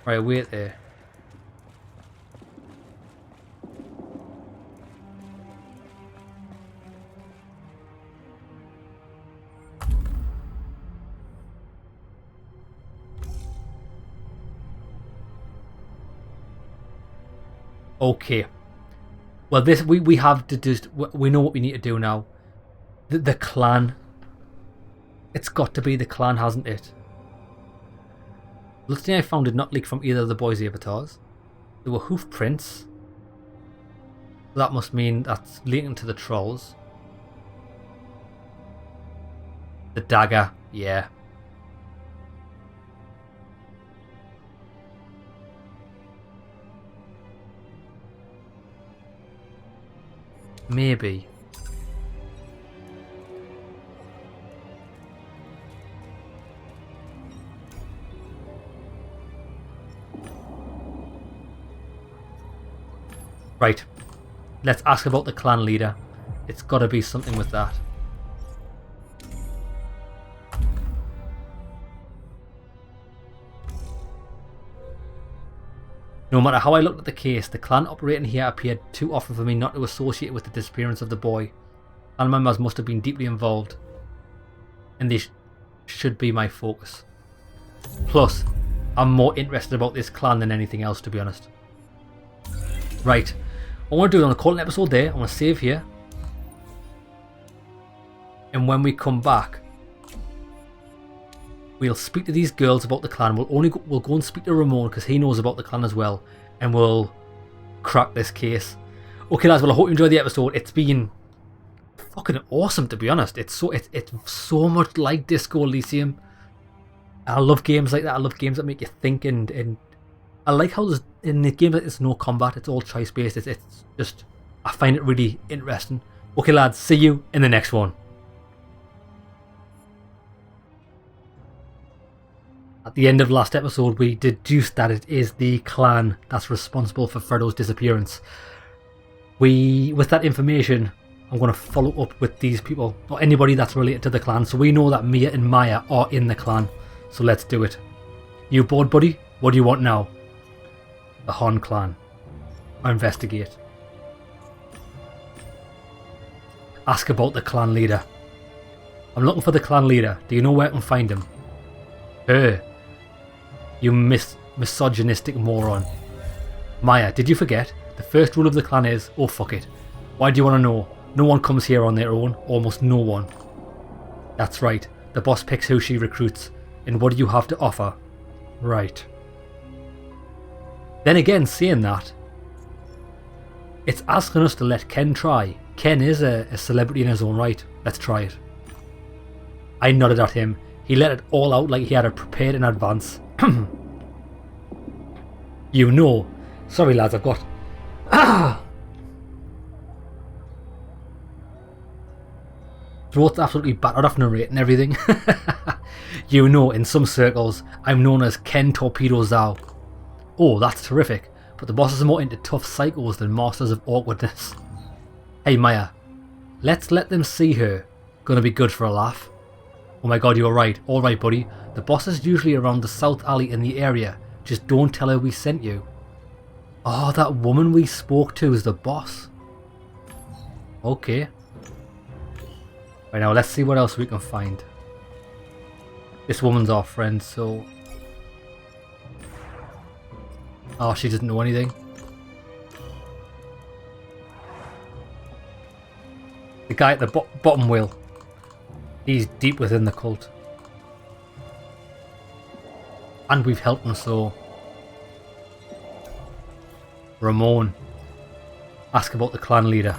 Right, wait there. Okay. Well, this we have to just we know what we need to do now. The clan. It's got to be the clan, hasn't it? The last thing I found did not leak from either of the boys' avatars. There were hoof prints. That must mean that's leading to the trolls. The dagger, yeah. Maybe. Right. Let's ask about the clan leader. It's got to be something with that. No matter how I looked at the case, the clan operating here appeared too often for me not to associate with the disappearance of the boy. Clan members must have been deeply involved, and they should be my focus. Plus, I'm more interested about this clan than anything else, to be honest. Right, what I want to do is I'm going to call an episode there. I'm going to save here, and when we come back, we'll speak to these girls about the clan. We'll go and speak to Ramon because he knows about the clan as well, and we'll crack this case. Okay, lads. Well, I hope you enjoyed the episode. It's been fucking awesome, to be honest. It's so much like Disco Elysium. I love games like that. I love games that make you think, and I like how there's in the game that there's no combat. It's all choice based. It's just, I find it really interesting. Okay, lads. See you in the next one. At the end of last episode, we deduced that it is the clan that's responsible for Fredo's disappearance. With that information, I'm going to follow up with these people, or anybody that's related to the clan, so we know that Mia and Maya are in the clan. So let's do it. You bored, buddy? What do you want now? The Han clan. I investigate. Ask about the clan leader. I'm looking for the clan leader. Do you know where I can find him? Her. You misogynistic moron. Maya, did you forget? The first rule of the clan is, oh fuck it. Why do you want to know? No one comes here on their own. Almost no one. That's right. The boss picks who she recruits. And what do you have to offer? Right. Then again, saying that, it's asking us to let Ken try. Ken is a celebrity in his own right. Let's try it. I nodded at him. He let it all out like he had it prepared in advance. You know. Sorry lads, I've got... Throat's absolutely battered off narrating everything. You know, in some circles, I'm known as Ken Torpedo Zhao. Oh, that's terrific. But the bosses are more into tough psychos than masters of awkwardness. Hey Maya, let's let them see her. Gonna be good for a laugh. Oh my god, you were right. Alright buddy, the boss is usually around the south alley in the area. Just don't tell her we sent you. Oh, that woman we spoke to is the boss. Okay. Right now, let's see what else we can find. This woman's our friend, so... Oh, she doesn't know anything. The guy at the bottom wheel. He's deep within the cult. And we've helped him, so... Ramon. Ask about the clan leader.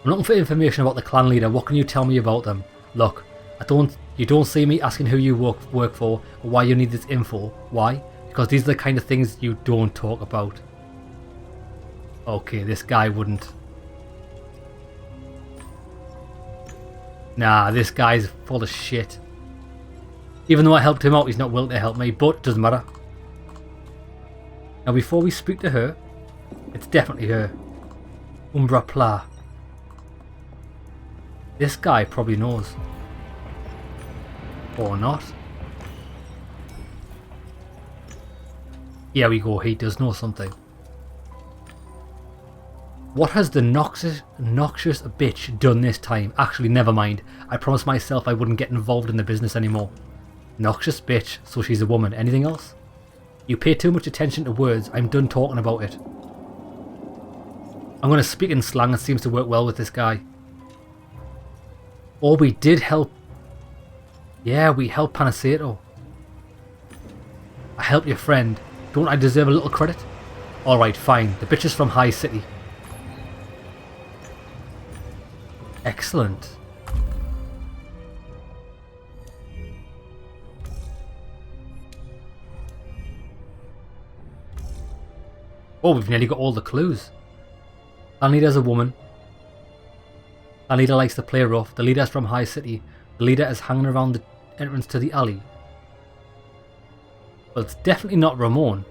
I'm looking for information about the clan leader. What can you tell me about them? Look, you don't see me asking who you work for or why you need this info. Why? Because these are the kind of things you don't talk about. Okay, this guy wouldn't. Nah, this guy's full of shit. Even though I helped him out, he's not willing to help me, but it doesn't matter. Now before we speak to her, it's definitely her. Umbra Pla. This guy probably knows. Or not. Here we go, he does know something. What has the noxious bitch done this time? Actually, never mind. I promised myself I wouldn't get involved in the business anymore. Noxious bitch, so she's a woman. Anything else? You pay too much attention to words. I'm done talking about it. I'm going to speak in slang. It seems to work well with this guy. Oh, we did help. Yeah, we helped Panaceto. I helped your friend. Don't I deserve a little credit? Alright, fine. The bitch is from High City. Excellent. Oh, we've nearly got all the clues. The leader's a woman. The leader likes to play rough. The leader's from High City. The leader is hanging around the entrance to the alley. Well, it's definitely not Ramon.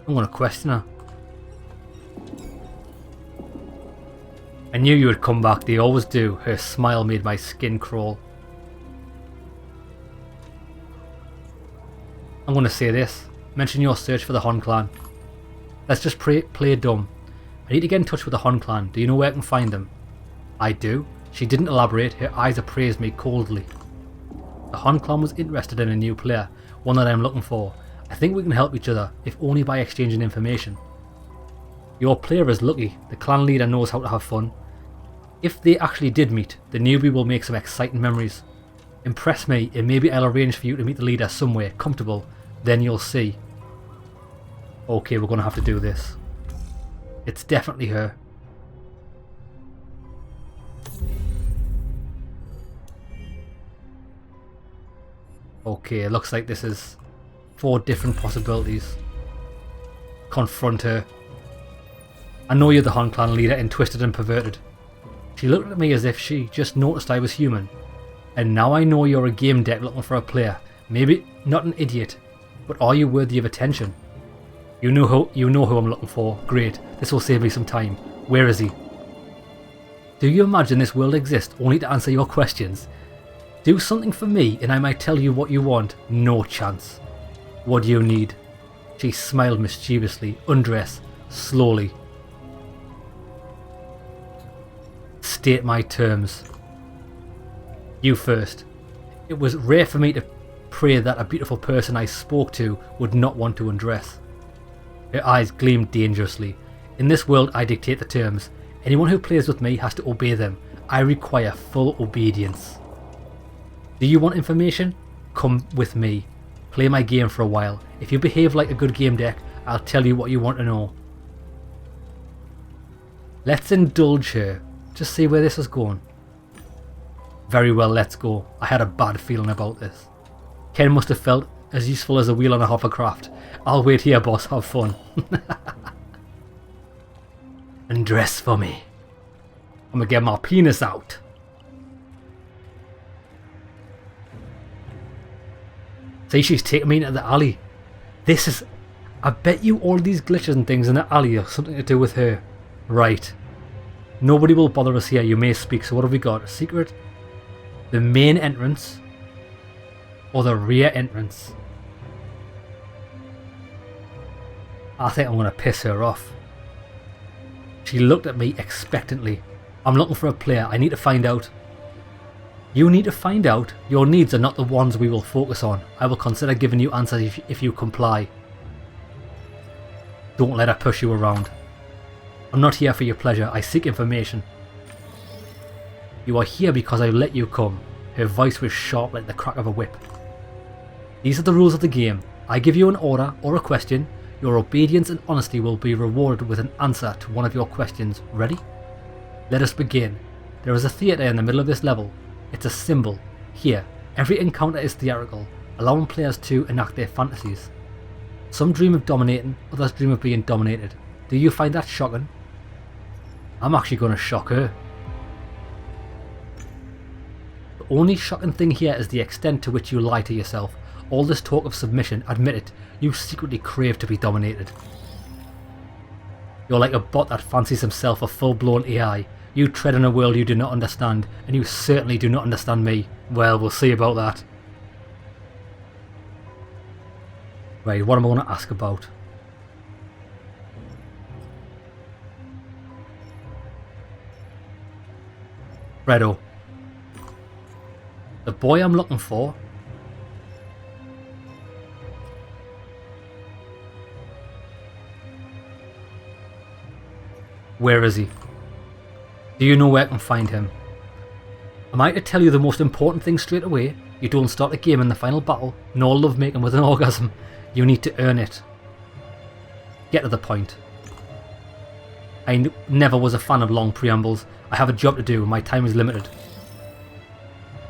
I'm going to question her. I knew you would come back. They always do. Her smile made my skin crawl. I'm going to say this. Mention your search for the Han clan. Let's just play dumb. I need to get in touch with the Han clan. Do you know where I can find them? I do. She didn't elaborate. Her eyes appraised me coldly. The Han clan was interested in a new player. One that I'm looking for. I think we can help each other, if only by exchanging information. Your player is lucky. The clan leader knows how to have fun. If they actually did meet, the newbie will make some exciting memories. Impress me, and maybe I'll arrange for you to meet the leader somewhere comfortable. Then you'll see. Okay, we're going to have to do this. It's definitely her. Okay, it looks like this is 4 different possibilities. Confront her. I know you're the Han clan leader and twisted and perverted. She looked at me as if she just noticed I was human. And now I know you're a game deck looking for a player. Maybe not an idiot, but are you worthy of attention? You know who I'm looking for. Great, this will save me some time. Where is he? Do you imagine this world exists only to answer your questions? Do something for me and I might tell you what you want. No chance. What do you need? She smiled mischievously. Undress. Slowly. State my terms. You first. It was rare for me to pray that a beautiful person I spoke to would not want to undress. Her eyes gleamed dangerously. In this world I dictate the terms. Anyone who plays with me has to obey them. I require full obedience. Do you want information? Come with me. Play my game for a while. If you behave like a good game deck, I'll tell you what you want to know. Let's indulge her. Just see where this is going. Very well, let's go. I had a bad feeling about this. Ken must have felt as useful as a wheel on a hovercraft. I'll wait here, boss. Have fun. Undress for me. I'm gonna get my penis out. See, she's taking me into the alley. This is... I bet you all these glitches and things in the alley have something to do with her. Right. Nobody will bother us here. You may speak. So what have we got? A secret? The main entrance? Or the rear entrance? I think I'm going to piss her off. She looked at me expectantly. I'm looking for a player. I need to find out. You need to find out. Your needs are not the ones we will focus on. I will consider giving you answers if you comply. Don't let her push you around. I'm not here for your pleasure. I seek information. You are here because I let you come. Her voice was sharp like the crack of a whip. These are the rules of the game. I give you an order or a question. Your obedience and honesty will be rewarded with an answer to one of your questions. Ready? Let us begin. There is a theatre in the middle of this level. It's a symbol. Here, every encounter is theatrical, allowing players to enact their fantasies. Some dream of dominating, others dream of being dominated. Do you find that shocking? I'm actually going to shock her. The only shocking thing here is the extent to which you lie to yourself. All this talk of submission, admit it, you secretly crave to be dominated. You're like a bot that fancies himself a full-blown AI. You tread in a world you do not understand, and you certainly do not understand me. Well, we'll see about that. Right, what am I going to ask about? Fredo. The boy I'm looking for. Where is he? Do you know where I can find him? Am I to tell you the most important thing straight away? You don't start a game in the final battle, nor lovemaking with an orgasm. You need to earn it. Get to the point. I never was a fan of long preambles. I have a job to do and my time is limited.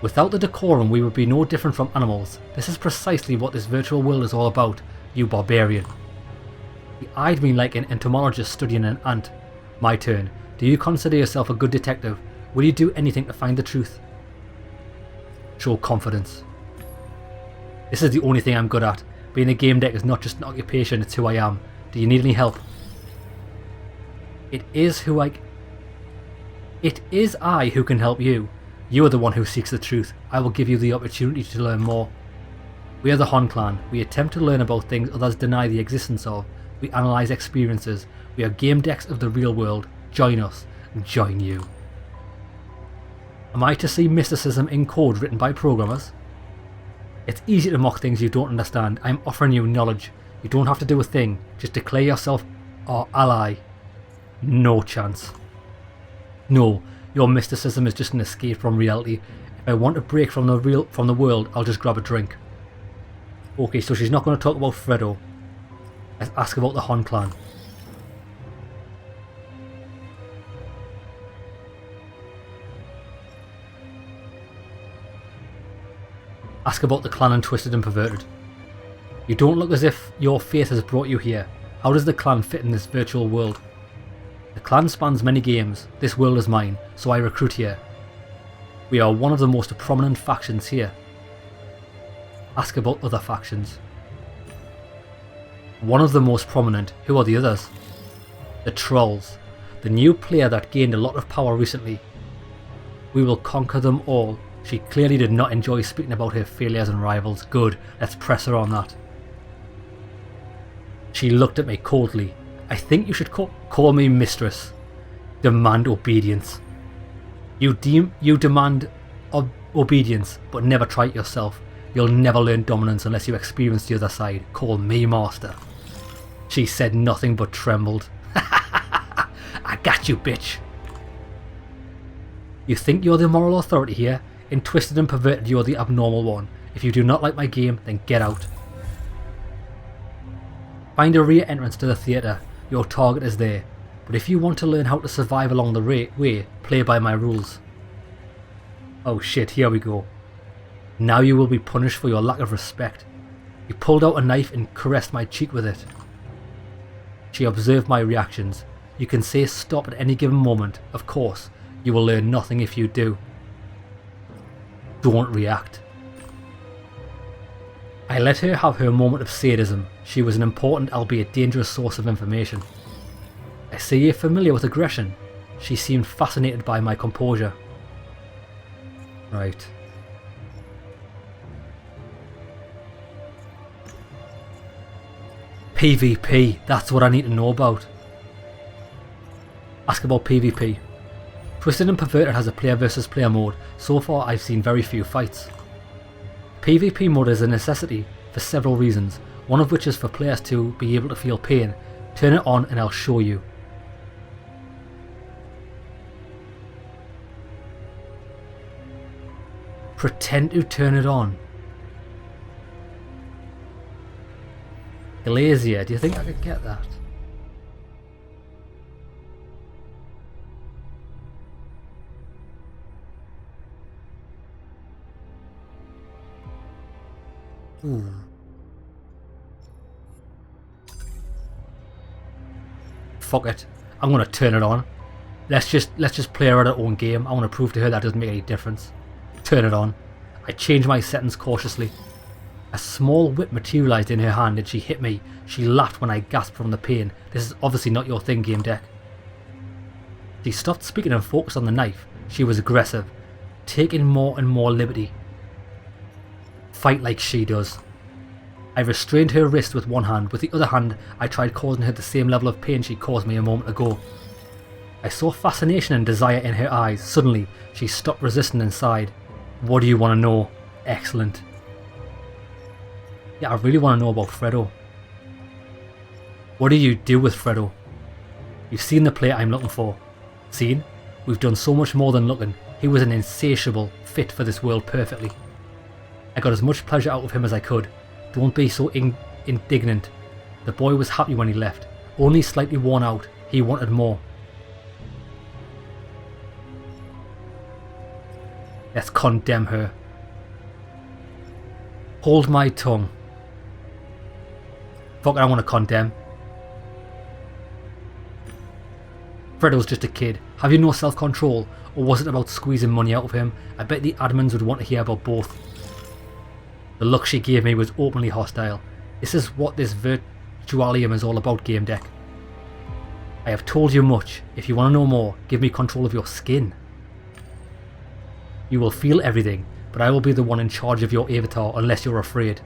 Without the decorum we would be no different from animals. This is precisely what this virtual world is all about, you barbarian. He eyed me like an entomologist studying an ant. My turn. Do you consider yourself a good detective? Will you do anything to find the truth? Show confidence. This is the only thing I'm good at. Being a game deck is not just an occupation, it's who I am. Do you need any help? It is I who can help you. You are the one who seeks the truth. I will give you the opportunity to learn more. We are the Hon Clan. We attempt to learn about things others deny the existence of. We analyse experiences. We are game decks of the real world. Join us, and join you. Am I to see mysticism in code written by programmers? It's easy to mock things you don't understand. I'm offering you knowledge. You don't have to do a thing. Just declare yourself our ally. No chance. No, your mysticism is just an escape from reality. If I want a break from the world, I'll just grab a drink. Okay, so she's not going to talk about Fredo. Let's ask about the Hon Clan. Ask about the clan and Twisted and Perverted. You don't look as if your faith has brought you here. How does the clan fit in this virtual world? The clan spans many games, this world is mine, so I recruit here. We are one of the most prominent factions here. Ask about other factions. One of the most prominent, who are the others? The Trolls, the new player that gained a lot of power recently. We will conquer them all. She clearly did not enjoy speaking about her failures and rivals. Good, let's press her on that. She looked at me coldly. I think you should call me mistress. Demand obedience. You demand obedience, but never try it yourself. You'll never learn dominance unless you experience the other side. Call me master. She said nothing but trembled. I got you, bitch. You think you're the moral authority here? In Twisted and Perverted, you're the abnormal one. If you do not like my game, then get out. Find a rear entrance to the theatre. Your target is there. But if you want to learn how to survive along the way, play by my rules. Oh shit, here we go. Now you will be punished for your lack of respect. You pulled out a knife and caressed my cheek with it. She observed my reactions. You can say stop at any given moment, of course. You will learn nothing if you do. Don't react. I let her have her moment of sadism. She was an important, albeit dangerous source of information. I see you're familiar with aggression. She seemed fascinated by my composure. Right. PvP, that's what I need to know about. Ask about PvP. Twisted and Perverted has a player versus player mode. So far I've seen very few fights. PvP mode is a necessity for several reasons, one of which is for players to be able to feel pain. Turn it on and I'll show you. Pretend to turn it on. Glazier, do you think I could get that? Ooh. Fuck it. I'm gonna turn it on. Let's just play her at her own game. I want to prove to her that doesn't make any difference. Turn it on. I changed my settings cautiously. A small whip materialised in her hand and she hit me. She laughed when I gasped from the pain. This is obviously not your thing, GameDEC. She stopped speaking and focused on the knife. She was aggressive, taking more and more liberty. Fight like she does. I restrained her wrist with one hand. With the other hand, I tried causing her the same level of pain she caused me a moment ago. I saw fascination and desire in her eyes. Suddenly, she stopped resisting and sighed. What do you want to know? Excellent. Yeah, I really want to know about Fredo. What do you do with Fredo? You've seen the player I'm looking for. Seen? We've done so much more than looking. He was an insatiable fit for this world perfectly. I got as much pleasure out of him as I could. Don't be so indignant. The boy was happy when he left. Only slightly worn out. He wanted more. Let's condemn her. Hold my tongue. Fuck it, I want to condemn. Fredo's just a kid. Have you no self-control? Or was it about squeezing money out of him? I bet the admins would want to hear about both. The look she gave me was openly hostile. This is what this virtualium is all about, GameDEC. I have told you much. If you want to know more, give me control of your skin. You will feel everything, but I will be the one in charge of your avatar unless you're afraid.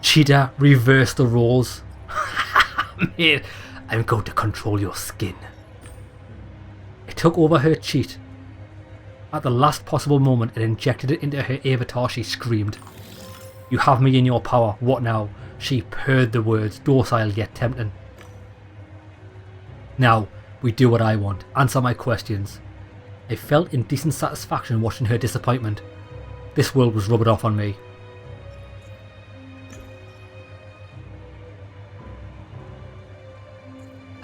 Cheetah, reverse the roles. Mate, I'm going to control your skin. I took over her cheat. At the last possible moment, it injected it into her avatar. She screamed. You have me in your power. What now? She purred the words, docile yet tempting. Now, we do what I want. Answer my questions. I felt indecent satisfaction watching her disappointment. This world was rubbing off on me.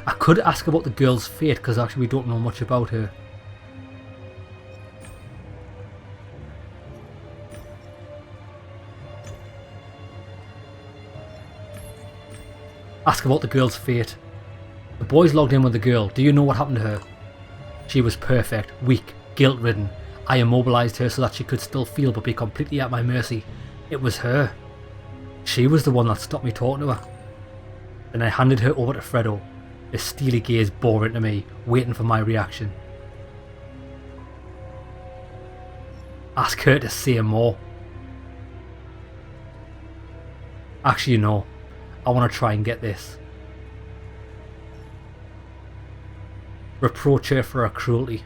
I could ask about the girl's fate because actually we don't know much about her. Ask about the girl's fate. The boys logged in with the girl. Do you know what happened to her? She was perfect, weak, guilt-ridden. I immobilized her so that she could still feel but be completely at my mercy. It was her. She was the one that stopped me talking to her. Then I handed her over to Fredo, his steely gaze boring into me, waiting for my reaction. Ask her to say more. Actually, no. I want to try and get this. Reproach her for her cruelty.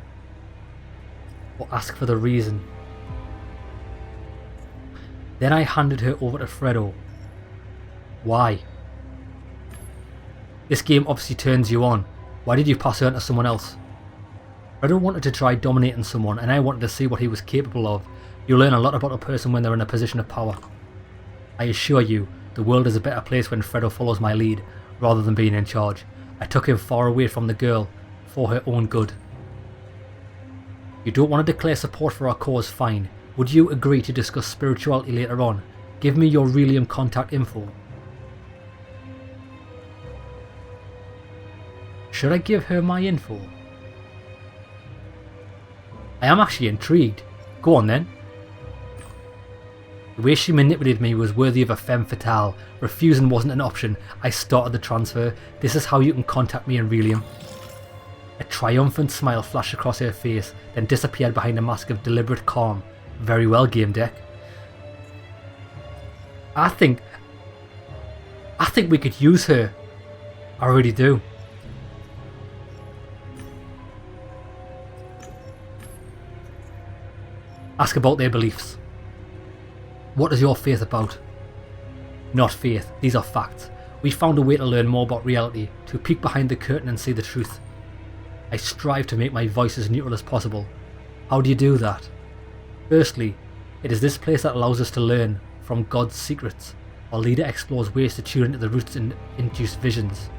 Or ask for the reason. Then I handed her over to Fredo. Why? This game obviously turns you on. Why did you pass her on to someone else? Fredo wanted to try dominating someone and I wanted to see what he was capable of. You learn a lot about a person when they're in a position of power. I assure you, the world is a better place when Fredo follows my lead, rather than being in charge. I took him far away from the girl, for her own good. You don't want to declare support for our cause, fine. Would you agree to discuss spirituality later on? Give me your Relium contact info. Should I give her my info? I am actually intrigued. Go on then. The way she manipulated me was worthy of a femme fatale. Refusing wasn't an option. I started the transfer. This is how you can contact me in Relium. A triumphant smile flashed across her face, then disappeared behind a mask of deliberate calm. Very well, GameDEC. I think we could use her. I really do. Ask about their beliefs. What is your faith about? Not faith, these are facts. We found a way to learn more about reality, to peek behind the curtain and see the truth. I strive to make my voice as neutral as possible. How do you do that? Firstly, it is this place that allows us to learn from God's secrets. Our leader explores ways to tune into the roots and induce visions.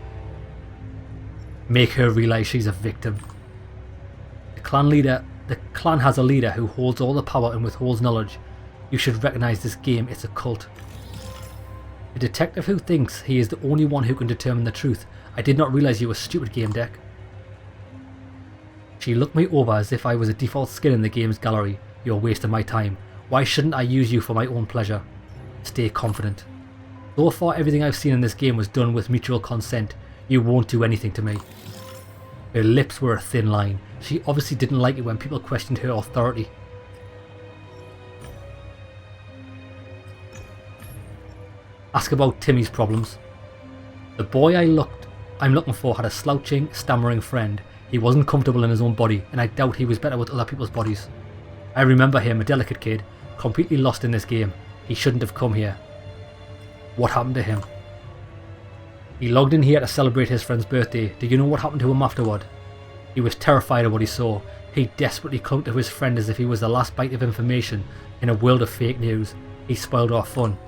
Make her realise she's a victim. The clan has a leader who holds all the power and withholds knowledge. You should recognise this game, it's a cult. A detective who thinks he is the only one who can determine the truth. I did not realise you were stupid, GameDEC. She looked me over as if I was a default skin in the game's gallery. You're wasting my time. Why shouldn't I use you for my own pleasure? Stay confident. So far everything I've seen in this game was done with mutual consent. You won't do anything to me. Her lips were a thin line. She obviously didn't like it when people questioned her authority. Ask about Timmy's problems. The boy I'm looking for had a slouching, stammering friend. He wasn't comfortable in his own body, and I doubt he was better with other people's bodies. I remember him, a delicate kid, completely lost in this game. He shouldn't have come here. What happened to him? He logged in here to celebrate his friend's birthday. Do you know what happened to him afterward? He was terrified of what he saw. He desperately clung to his friend as if he was the last bite of information in a world of fake news. He spoiled our fun.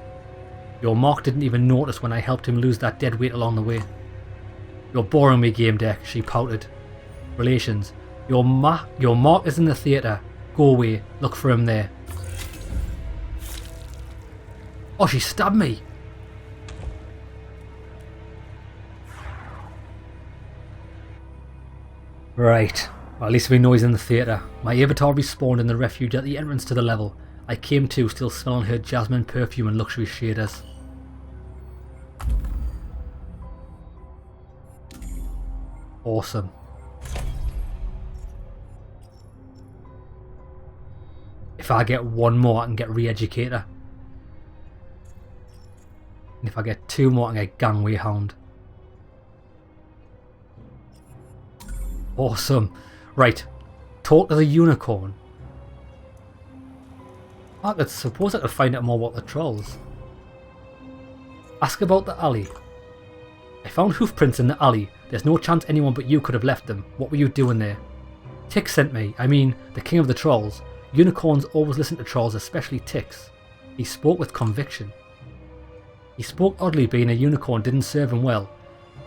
Your Mark didn't even notice when I helped him lose that dead weight along the way. You're boring me, GameDEC, she pouted. Relations. Your Mark is in the theatre. Go away. Look for him there. Oh, she stabbed me. Right. Well, at least we know he's in the theatre. My avatar respawned in the refuge at the entrance to the level. I came to, still smelling her jasmine perfume and luxury shaders. Awesome. If I get one more, I can get re-educator. And if I get two more, I can get gangway hound. Awesome. Right. Talk to the unicorn. I suppose I could find out more about the trolls. Ask about the alley. I found hoof prints in the alley. There's no chance anyone but you could have left them. What were you doing there? Tix sent me. I mean, the king of the trolls. Unicorns always listen to trolls, especially Tix. He spoke with conviction. He spoke oddly, being a unicorn didn't serve him well.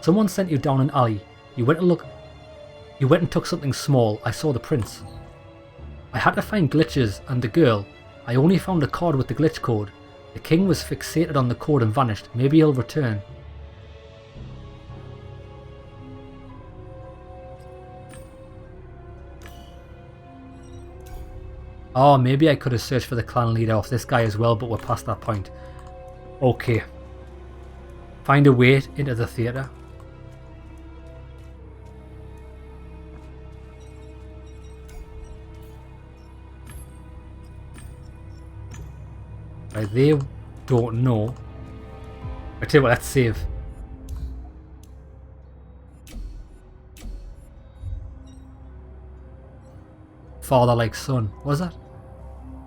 Someone sent you down an alley. You went and took something small. I saw the prints. I had to find glitches and the girl. I only found a card with the glitch code. The king was fixated on the code and vanished. Maybe he'll return. Oh, maybe I could have searched for the clan leader off this guy as well, but we're past that point. Okay. Find a way into the theatre. Right, they don't know. I tell you what, let's save. Father like son. What was that?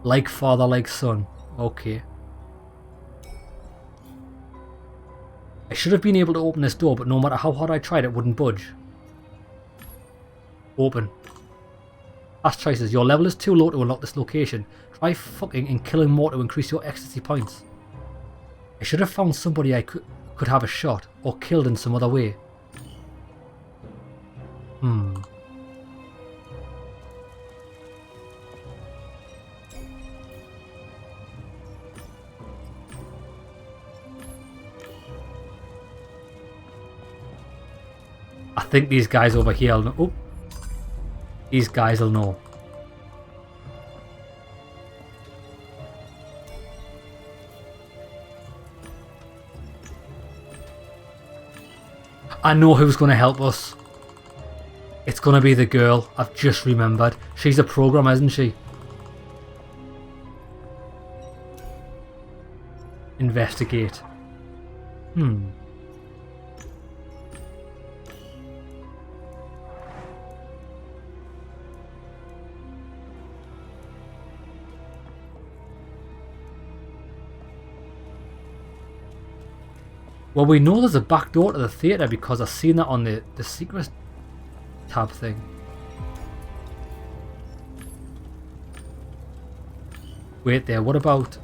Like father like son. Okay. I should have been able to open this door, but no matter how hard I tried, it wouldn't budge. Open. Past choices. Your level is too low to unlock this location. Try fucking and killing more to increase your ecstasy points. I should have found somebody I could have a shot, or killed in some other way. I think these guys over here will know. Oh, these guys will know. I know who's going to help us. It's going to be the girl. I've just remembered. She's a programmer, isn't she? Investigate. Well, we know there's a back door to the theatre because I've seen that on the secret tab thing. Wait there, what about...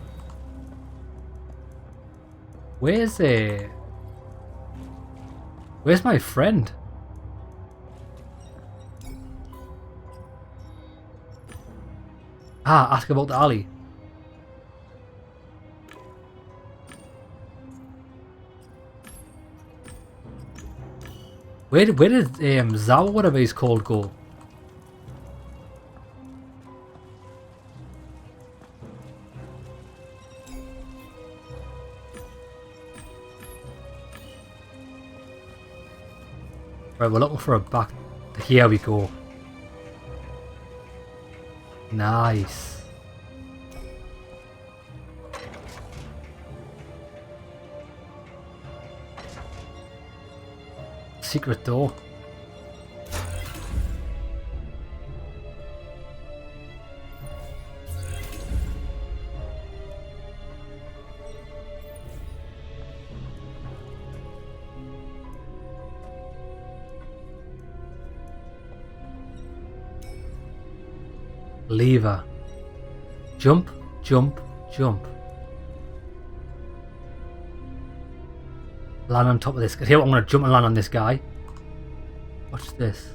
Where's my friend? Ah, ask about the alley. Where did Zao, whatever he's called, go? Right, we're looking for a back. Here we go. Nice. Secret door. Lever. Jump, jump, jump. Land on top of this. Here, I'm going to jump and land on this guy. Watch this.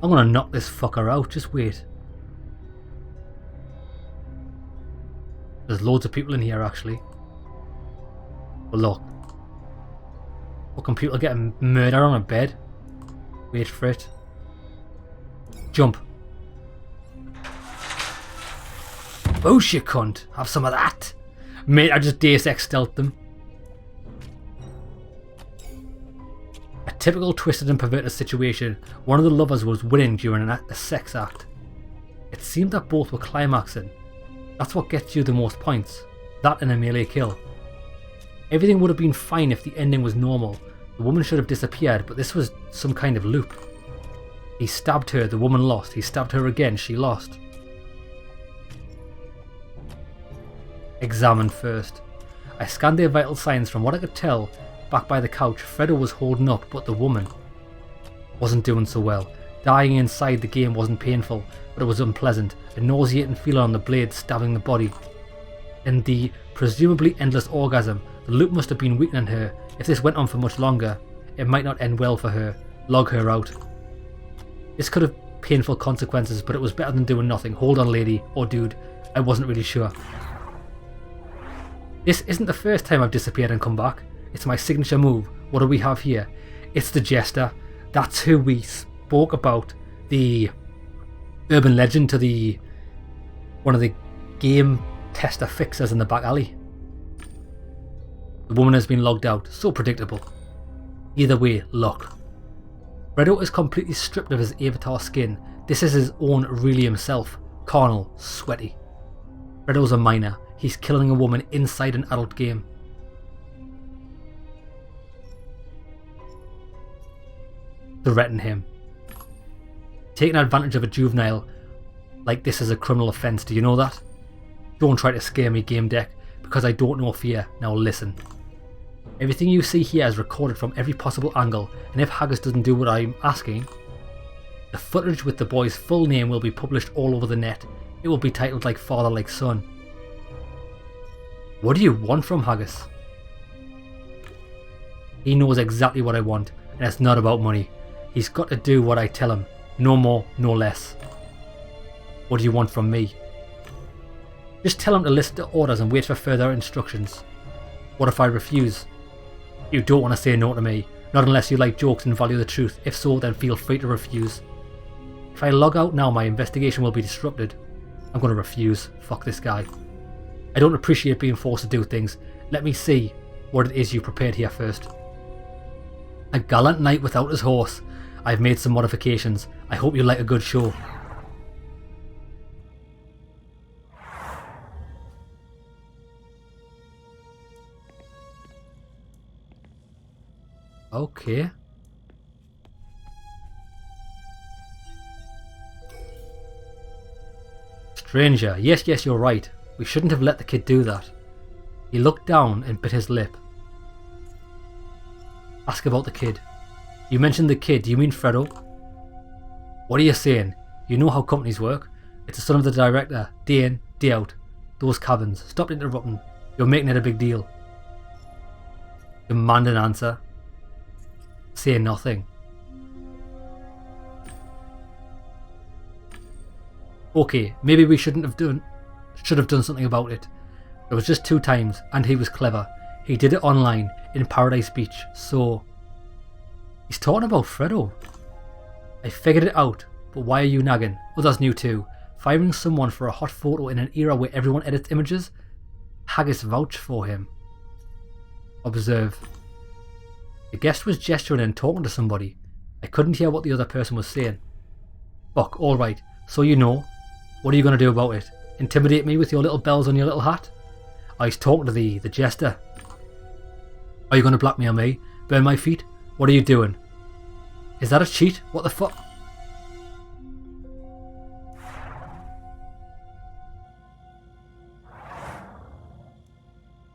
I'm going to knock this fucker out. Just wait. There's loads of people in here, actually. But look. Fucking people getting murdered on a bed. Wait for it. Jump. Bullshit, cunt. Have some of that. Mate, I just Deus Ex stealthed them. A typical twisted and perverted situation. One of the lovers was winning during a sex act. It seemed that both were climaxing. That's what gets you the most points. That and a melee kill. Everything would have been fine if the ending was normal. The woman should have disappeared, but this was some kind of loop. He stabbed her, the woman lost. He stabbed her again, she lost. Examine first. I scanned their vital signs. From what I could tell, back by the couch, Fredo was holding up, but the woman wasn't doing so well. Dying inside the game wasn't painful, but it was unpleasant. A nauseating feeling on the blade stabbing the body. In the presumably endless orgasm, the loop must have been weakening her. If this went on for much longer, it might not end well for her. Log her out. This could have painful consequences, but it was better than doing nothing. Hold on, lady, or dude. I wasn't really sure. This isn't the first time I've disappeared and come back. It's my signature move. What do we have here? It's the Jester. That's who we spoke about. The urban legend to the one of the game tester fixers in the back alley. The woman has been logged out. So predictable. Either way, look. Fredo is completely stripped of his avatar skin. This is his own really himself. Carnal, sweaty. Fredo's a minor. He's killing a woman inside an adult game. Threaten him. Taking advantage of a juvenile like this is a criminal offence, do you know that? Don't try to scare me, GameDEC, because I don't know fear. Now listen. Everything you see here is recorded from every possible angle, and if Haggis doesn't do what I'm asking, the footage with the boy's full name will be published all over the net. It will be titled like Father Like Son. What do you want from Haggis? He knows exactly what I want, and it's not about money. He's got to do what I tell him. No more, no less. What do you want from me? Just tell him to listen to orders and wait for further instructions. What if I refuse? You don't want to say no to me, not unless you like jokes and value the truth. If so, then feel free to refuse. If I log out now, my investigation will be disrupted. I'm going to refuse. Fuck this guy. I don't appreciate being forced to do things. Let me see what it is you prepared here first. A gallant knight without his horse. I've made some modifications. I hope you like a good show. Okay. Stranger. Yes, you're right. We shouldn't have let the kid do that. He looked down and bit his lip. Ask about the kid. You mentioned the kid. Do you mean Fredo? What are you saying? You know how companies work. It's the son of the director. Day in, day out. Those cabins. Stop interrupting. You're making it a big deal. Demand an answer. Say nothing. Okay, maybe we should have done something about it. It was just 2 times, and he was clever. He did it online, in Paradise Beach, so... He's talking about Fredo. I figured it out, but why are you nagging? Others knew too. Firing someone for a hot photo in an era where everyone edits images? Haggis vouched for him. Observe. The guest was gesturing and talking to somebody. I couldn't hear what the other person was saying. Fuck, alright, so you know. What are you going to do about it? Intimidate me with your little bells on your little hat? I was talking to the jester. Are you going to blackmail me? Burn my feet? What are you doing? Is that a cheat? What the fuck?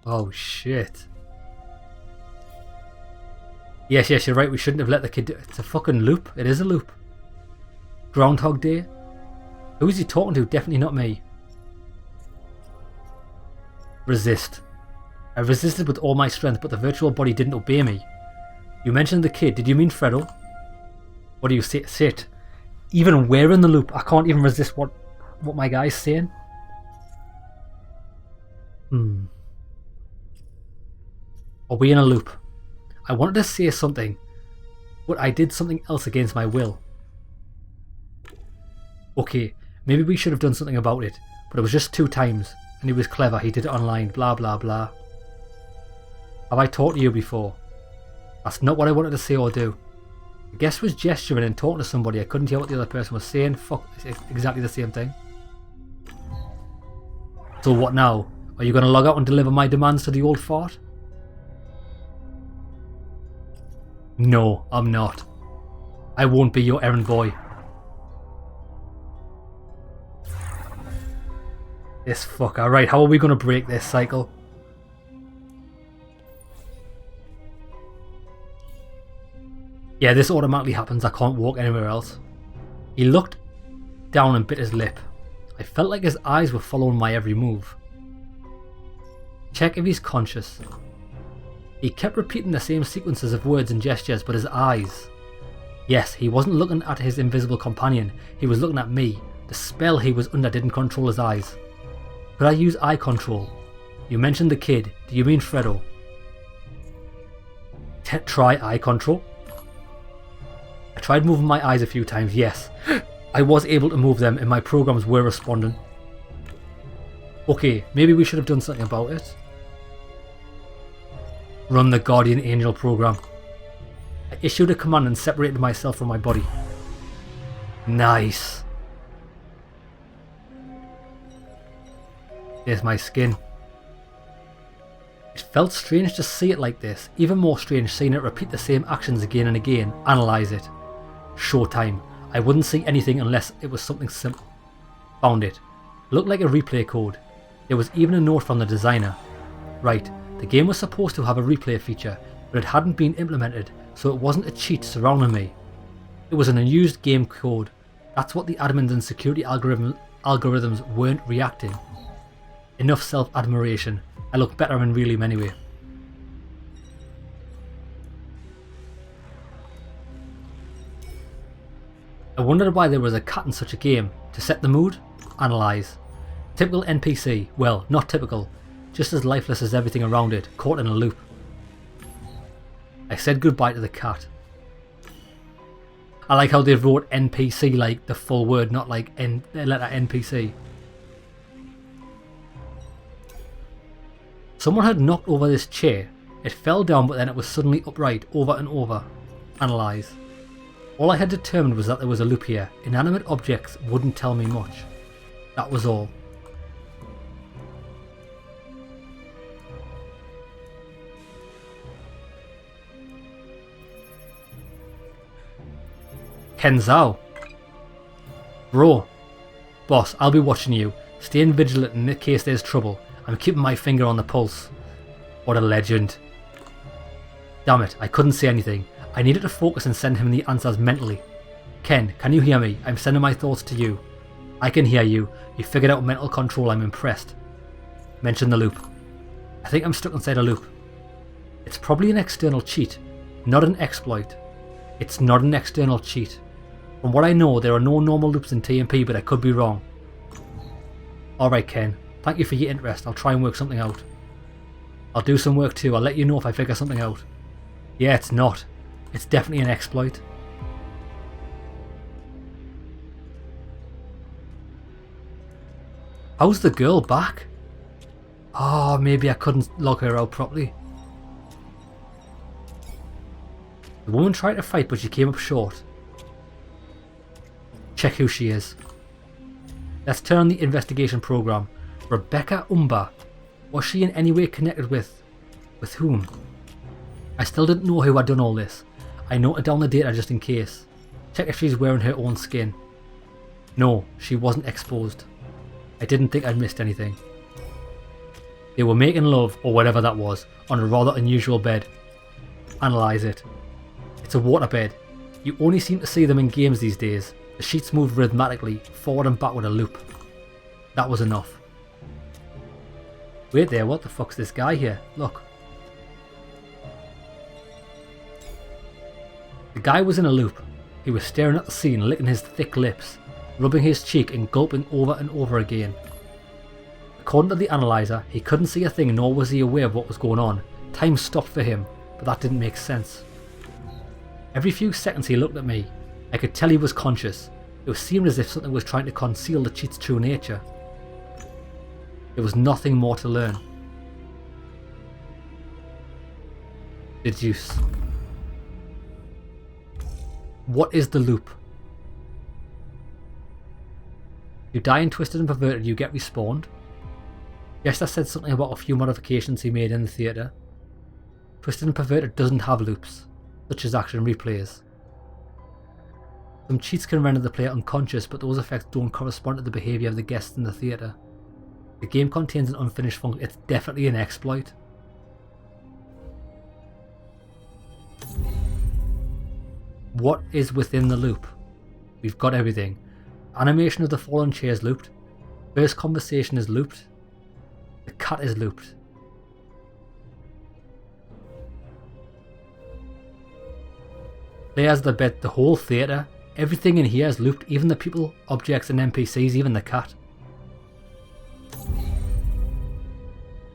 Oh shit. Yes, you're right. We shouldn't have let the kid do it. It's a fucking loop. It is a loop. Groundhog Day? Who is he talking to? Definitely not me. Resist. I resisted with all my strength, but the virtual body didn't obey me. You mentioned the kid. Did you mean Fredo? What do you say? Sit. Even we're in the loop. I can't even resist what my guy's saying. Are we in a loop? I wanted to say something, but I did something else against my will. Okay, maybe we should have done something about it, but it was just 2 times, and he was clever, he did it online, blah blah blah. Have I talked to you before? That's not what I wanted to say or do. The guest was gesturing and talking to somebody, I couldn't hear what the other person was saying. Fuck, it's exactly the same thing. So what now? Are you going to log out and deliver my demands to the old fart? No, I'm not. I won't be your errand boy. This fucker. Right, how are we going to break this cycle? Yeah, this automatically happens. I can't walk anywhere else. He looked down and bit his lip. I felt like his eyes were following my every move. Check if he's conscious. He kept repeating the same sequences of words and gestures, but his eyes... Yes, he wasn't looking at his invisible companion, he was looking at me. The spell he was under didn't control his eyes. Could I use eye control? You mentioned the kid, do you mean Fredo? Try eye control. I tried moving my eyes a few times, yes. I was able to move them and my programs were responding. Okay, maybe we should have done something about it. Run the Guardian Angel program. I issued a command and separated myself from my body. Nice. There's my skin. It felt strange to see it like this, even more strange seeing it repeat the same actions again and again. Analyze it. Showtime. I wouldn't see anything unless it was something simple. Found it. Looked like a replay code. There was even a note from the designer. Right, the game was supposed to have a replay feature, but it hadn't been implemented, so it wasn't a cheat surrounding me. It was an unused game code. That's what the admins and security algorithms weren't reacting. Enough self-admiration. I look better in Realism anyway. I wondered why there was a cat in such a game. To set the mood? Analyze. Typical NPC. Well, not typical. Just as lifeless as everything around it, caught in a loop. I said goodbye to the cat. I like how they wrote NPC like the full word, not like letter NPC. Someone had knocked over this chair. It fell down, but then it was suddenly upright over and over. Analyze. All I had determined was that there was a loop here. Inanimate objects wouldn't tell me much. That was all. Kenzao. Bro. Boss, I'll be watching you. Staying vigilant in case there's trouble. I'm keeping my finger on the pulse. What a legend. Damn it, I couldn't say anything. I needed to focus and send him the answers mentally. Ken, can you hear me? I'm sending my thoughts to you. I can hear you. You figured out mental control, I'm impressed. Mention the loop. I think I'm stuck inside a loop. It's probably an external cheat, not an exploit. It's not an external cheat. From what I know, there are no normal loops in TMP, but I could be wrong. Alright Ken, thank you for your interest. I'll try and work something out. I'll do some work too. I'll let you know if I figure something out. Yeah, it's not. It's definitely an exploit. How's the girl back? Oh, maybe I couldn't log her out properly. The woman tried to fight, but she came up short. Check who she is. Let's turn on the investigation program. Rebecca Umba. Was she in any way connected with whom? I still didn't know who had done all this. I noted down the data just in case. Check if she's wearing her own skin. No, she wasn't exposed. I didn't think I'd missed anything. They were making love, or whatever that was, on a rather unusual bed. Analyze it. It's a waterbed. You only seem to see them in games these days. The sheets move rhythmically, forward and back with a loop. That was enough. Wait there, what the fuck's this guy here? Look. The guy was in a loop. He was staring at the scene, licking his thick lips, rubbing his cheek and gulping over and over again. According to the analyzer, he couldn't see a thing nor was he aware of what was going on. Time stopped for him, but that didn't make sense. Every few seconds he looked at me. I could tell he was conscious. It seemed as if something was trying to conceal the cheat's true nature. There was nothing more to learn. Deduce. What is the loop? You die in Twisted and Perverted, you get respawned. Yes, I said something about a few modifications he made in the theatre. Twisted and Perverted doesn't have loops, such as action replays. Some cheats can render the player unconscious, but those effects don't correspond to the behaviour of the guests in the theatre. The game contains an unfinished function. It's definitely an exploit. What is within the loop? We've got everything. Animation of the fallen chair is looped. First conversation is looped. The cat is looped. Players of the bed, the whole theatre, everything in here is looped, even the people, objects and NPCs, even the cat.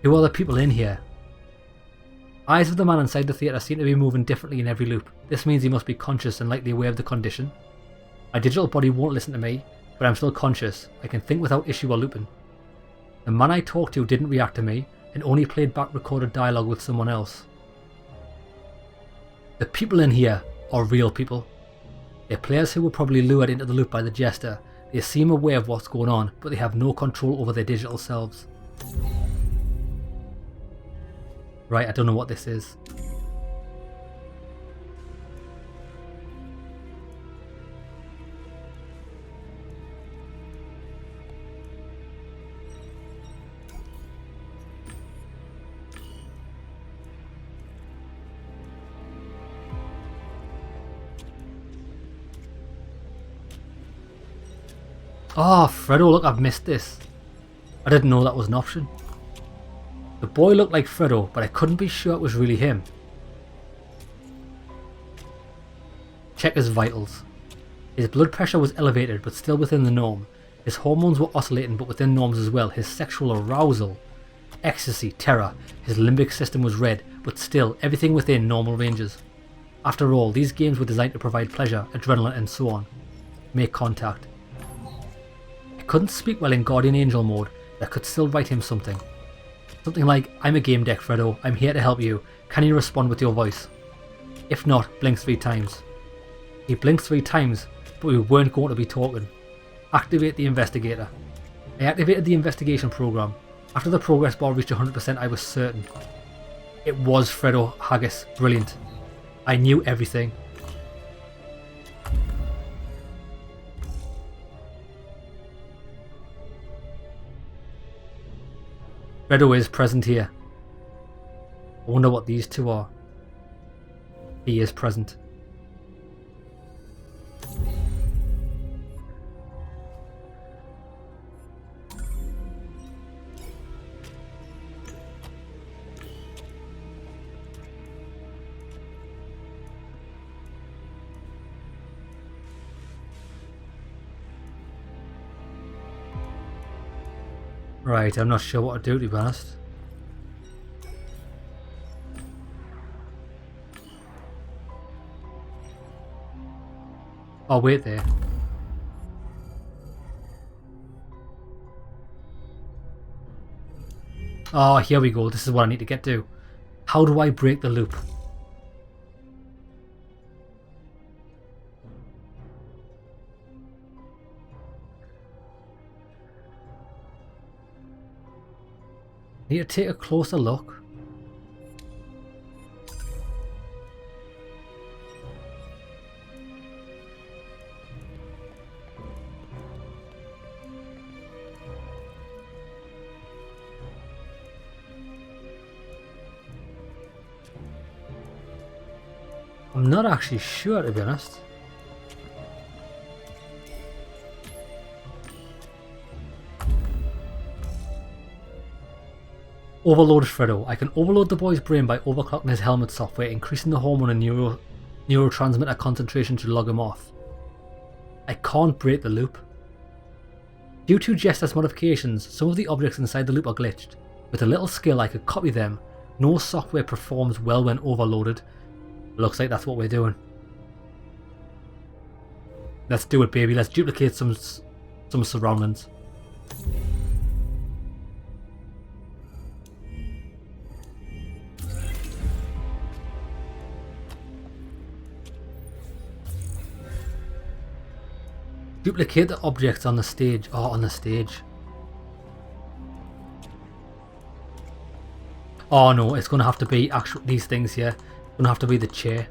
Who are the people in here? Eyes of the man inside the theatre seem to be moving differently in every loop. This means he must be conscious and likely aware of the condition. My digital body won't listen to me, but I'm still conscious. I can think without issue or looping. The man I talked to didn't react to me and only played back recorded dialogue with someone else. The people in here are real people. They're players who were probably lured into the loop by the jester. They seem aware of what's going on, but they have no control over their digital selves. Right, I don't know what this is. Oh, Fredo, look, I've missed this. I didn't know that was an option. The boy looked like Fredo, but I couldn't be sure it was really him. Check his vitals. His blood pressure was elevated, but still within the norm. His hormones were oscillating, but within norms as well. His sexual arousal, ecstasy, terror. His limbic system was red, but still everything within normal ranges. After all, these games were designed to provide pleasure, adrenaline, and so on. Make contact. I couldn't speak well in Guardian Angel mode, but I could still write him something. Something like, I'm a GameDEC, Fredo, I'm here to help you. Can you respond with your voice? If not, blink 3 times. He blinked 3 times, but we weren't going to be talking. Activate the investigator. I activated the investigation program. After the progress bar reached 100%, I was certain. It was Fredo Haggis. Brilliant. I knew everything. Fredo is present here. I wonder what these two are. He is present. Right, I'm not sure what to do, to be honest. Oh, wait there. Oh, here we go. This is what I need to get to. How do I break the loop? Need to take a closer look. I'm not actually sure, to be honest. Overloaded Fredo. I can overload the boy's brain by overclocking his helmet software, increasing the hormone and neurotransmitter concentration to log him off. I can't break the loop. Due to Jester's modifications, some of the objects inside the loop are glitched. With a little skill I could copy them. No software performs well when overloaded. Looks like that's what we're doing. Let's do it, baby. Let's duplicate some surroundings. Duplicate the objects on the stage. Oh, on the stage. Oh no, it's going to have to be these things here. It's going to have to be the chair.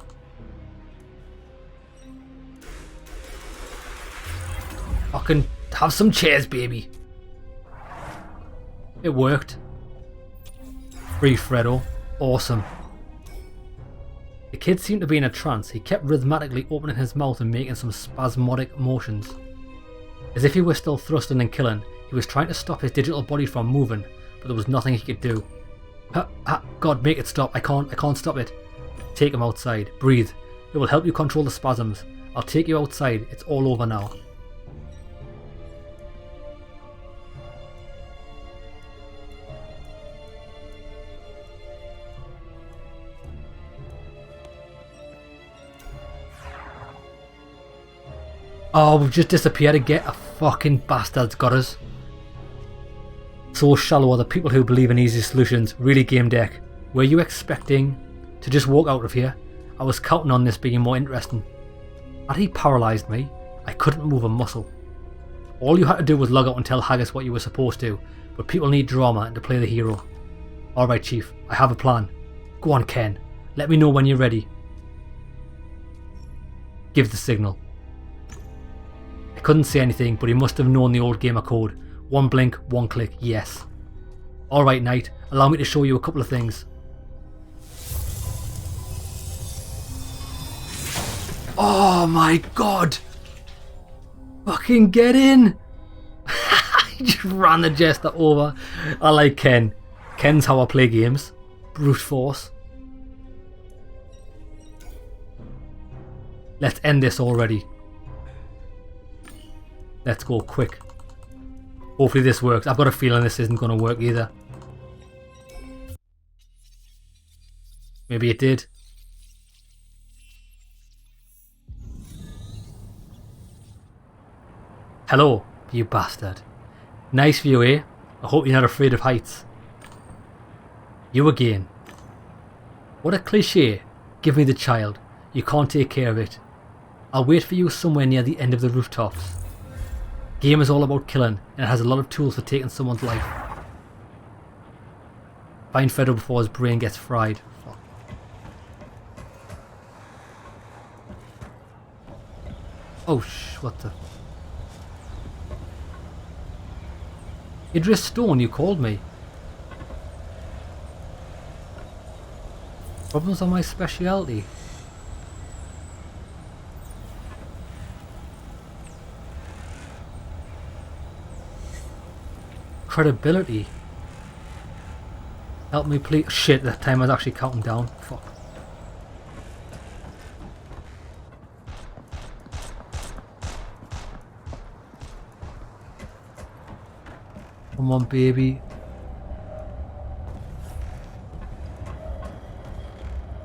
I can have some chairs, baby. It worked. Free Fredo. Awesome. The kid seemed to be in a trance. He kept rhythmically opening his mouth and making some spasmodic motions. As if he were still thrusting and killing, he was trying to stop his digital body from moving, but there was nothing he could do. God, make it stop. I can't stop it. Take him outside. Breathe. It will help you control the spasms. I'll take you outside. It's all over now. Oh, we've just disappeared again. A fucking bastard's got us. So shallow are the people who believe in easy solutions. Really, GameDEC. Were you expecting to just walk out of here? I was counting on this being more interesting. Had he paralysed me? I couldn't move a muscle. All you had to do was log out and tell Haggis what you were supposed to, but people need drama and to play the hero. Alright, Chief, I have a plan. Go on, Ken. Let me know when you're ready. Give the signal. I couldn't say anything, but he must have known the old gamer code. One blink, one click, yes. Alright, Knight, allow me to show you a couple of things. Oh my god! Fucking get in! He just ran the jester over. I like Ken. Ken's how I play games. Brute force. Let's end this already. Let's go quick. Hopefully this works. I've got a feeling this isn't going to work either. Maybe it did. Hello, you bastard. Nice view, eh? I hope you're not afraid of heights. You again. What a cliche. Give me the child. You can't take care of it. I'll wait for you somewhere near the end of the rooftops. Game is all about killing, and it has a lot of tools for taking someone's life. Find Fredo before his brain gets fried. Fuck. Oh what the... Idris Stone, you called me. Problems are my speciality. Credibility. Help me please. Shit, the timer's actually counting down. Fuck. Come on, baby.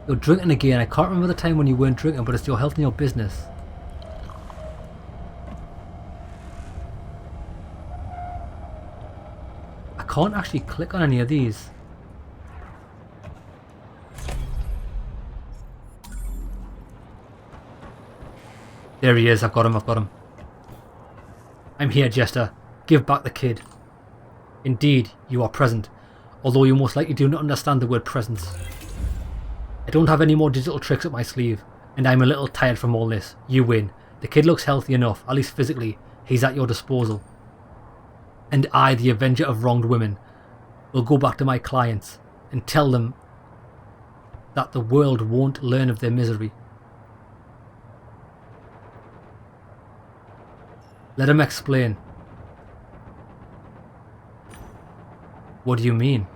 You're drinking again. I can't remember the time when you weren't drinking, but it's your health and your business. I can't actually click on any of these. There he is. I've got him. I'm here, Jester. Give back the kid. Indeed, you are present, although you most likely do not understand the word presence. I don't have any more digital tricks up my sleeve, and I'm a little tired from all this. You win. The kid looks healthy enough, at least physically. He's at your disposal. And I, the avenger of wronged women, will go back to my clients and tell them that the world won't learn of their misery. Let him explain. What do you mean?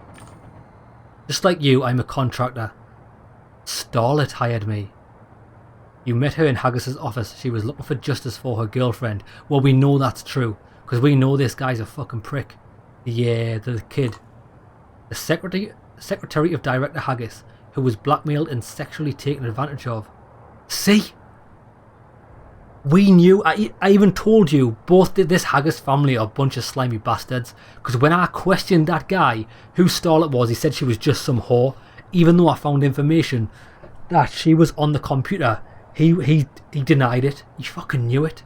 Just like you, I'm a contractor. Starlet hired me. You met her in Haggis's office. She was looking for justice for her girlfriend. Well, we know that's true, because we know this guy's a fucking prick. Yeah, the kid. The secretary of Director Haggis, who was blackmailed and sexually taken advantage of. See? We knew, I even told you, both this Haggis family are a bunch of slimy bastards, because when I questioned that guy who Starlet was, he said she was just some whore, even though I found information that she was on the computer. He denied it. He fucking knew it.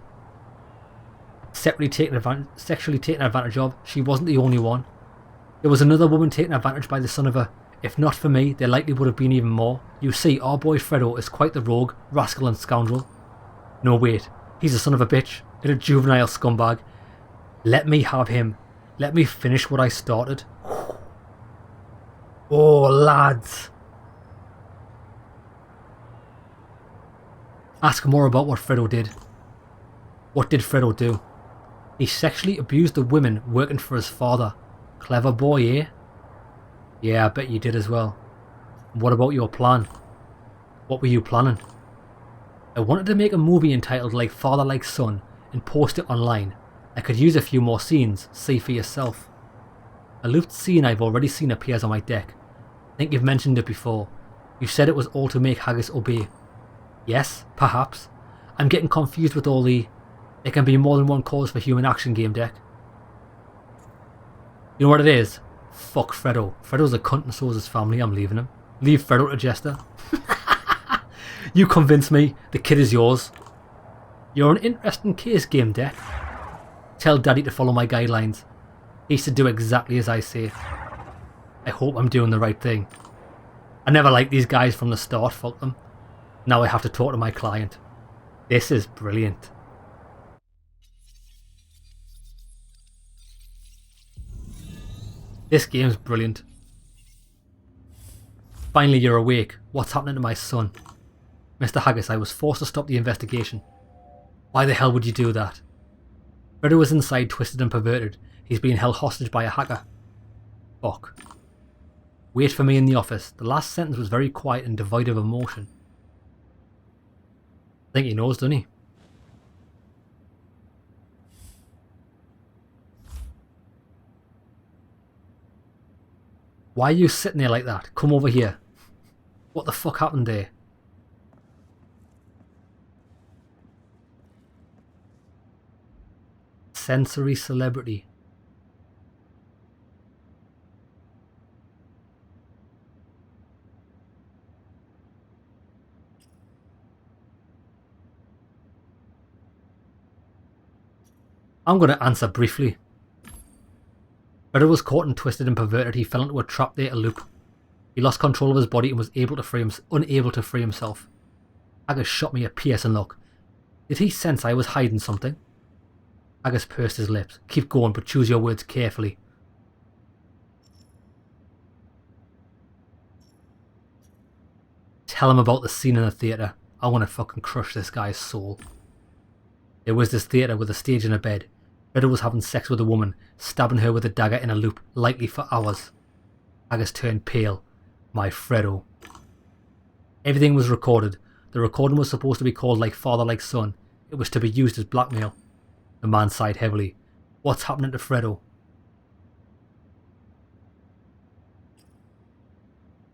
Sexually taken advantage of. She wasn't the only one. There was another woman taken advantage by the son of her. If not for me, there likely would have been even more. You see, our boy Fredo is quite the rogue, rascal and scoundrel. No, wait. He's a son of a bitch and a juvenile scumbag. Let me have him. Let me finish what I started. Oh, lads. Ask more about what Fredo did. What did Fredo do? He sexually abused the women working for his father. Clever boy, eh? Yeah, I bet you did as well. What about your plan? What were you planning? I wanted to make a movie entitled Like Father Like Son and post it online. I could use a few more scenes, see for yourself. A looped scene I've already seen appears on my deck. I think you've mentioned it before. You said it was all to make Haggis obey. Yes, perhaps. I'm getting confused with all the There can be more than one cause for human action, GameDEC. You know what it is? Fuck Fredo. Fredo's a cunt and so is his family. I'm leaving him. Leave Fredo to Jester. You convince me. The kid is yours. You're an interesting case, GameDEC. Tell Daddy to follow my guidelines. He's to do exactly as I say. I hope I'm doing the right thing. I never liked these guys from the start, fuck them. Now I have to talk to my client. This is brilliant. This game's brilliant. Finally you're awake. What's happening to my son? Mr. Haggis, I was forced to stop the investigation. Why the hell would you do that? Fredo was inside, twisted and perverted. He's being held hostage by a hacker. Fuck. Wait for me in the office. The last sentence was very quiet and devoid of emotion. I think he knows, doesn't he? Why are you sitting there like that? Come over here. What the fuck happened there? Sensory celebrity. I'm going to answer briefly. Fredo was caught and twisted and perverted. He fell into a trap there to loop. He lost control of his body and was unable to free himself. Haggis shot me a piercing look. Did he sense I was hiding something? Haggis pursed his lips. Keep going, but choose your words carefully. Tell him about the scene in the theatre. I want to fucking crush this guy's soul. There was this theatre with a stage and a bed. Fredo was having sex with a woman, stabbing her with a dagger in a loop, likely for hours. Haggis turned pale. My Fredo. Everything was recorded. The recording was supposed to be called Like Father Like Son. It was to be used as blackmail. The man sighed heavily. What's happening to Fredo?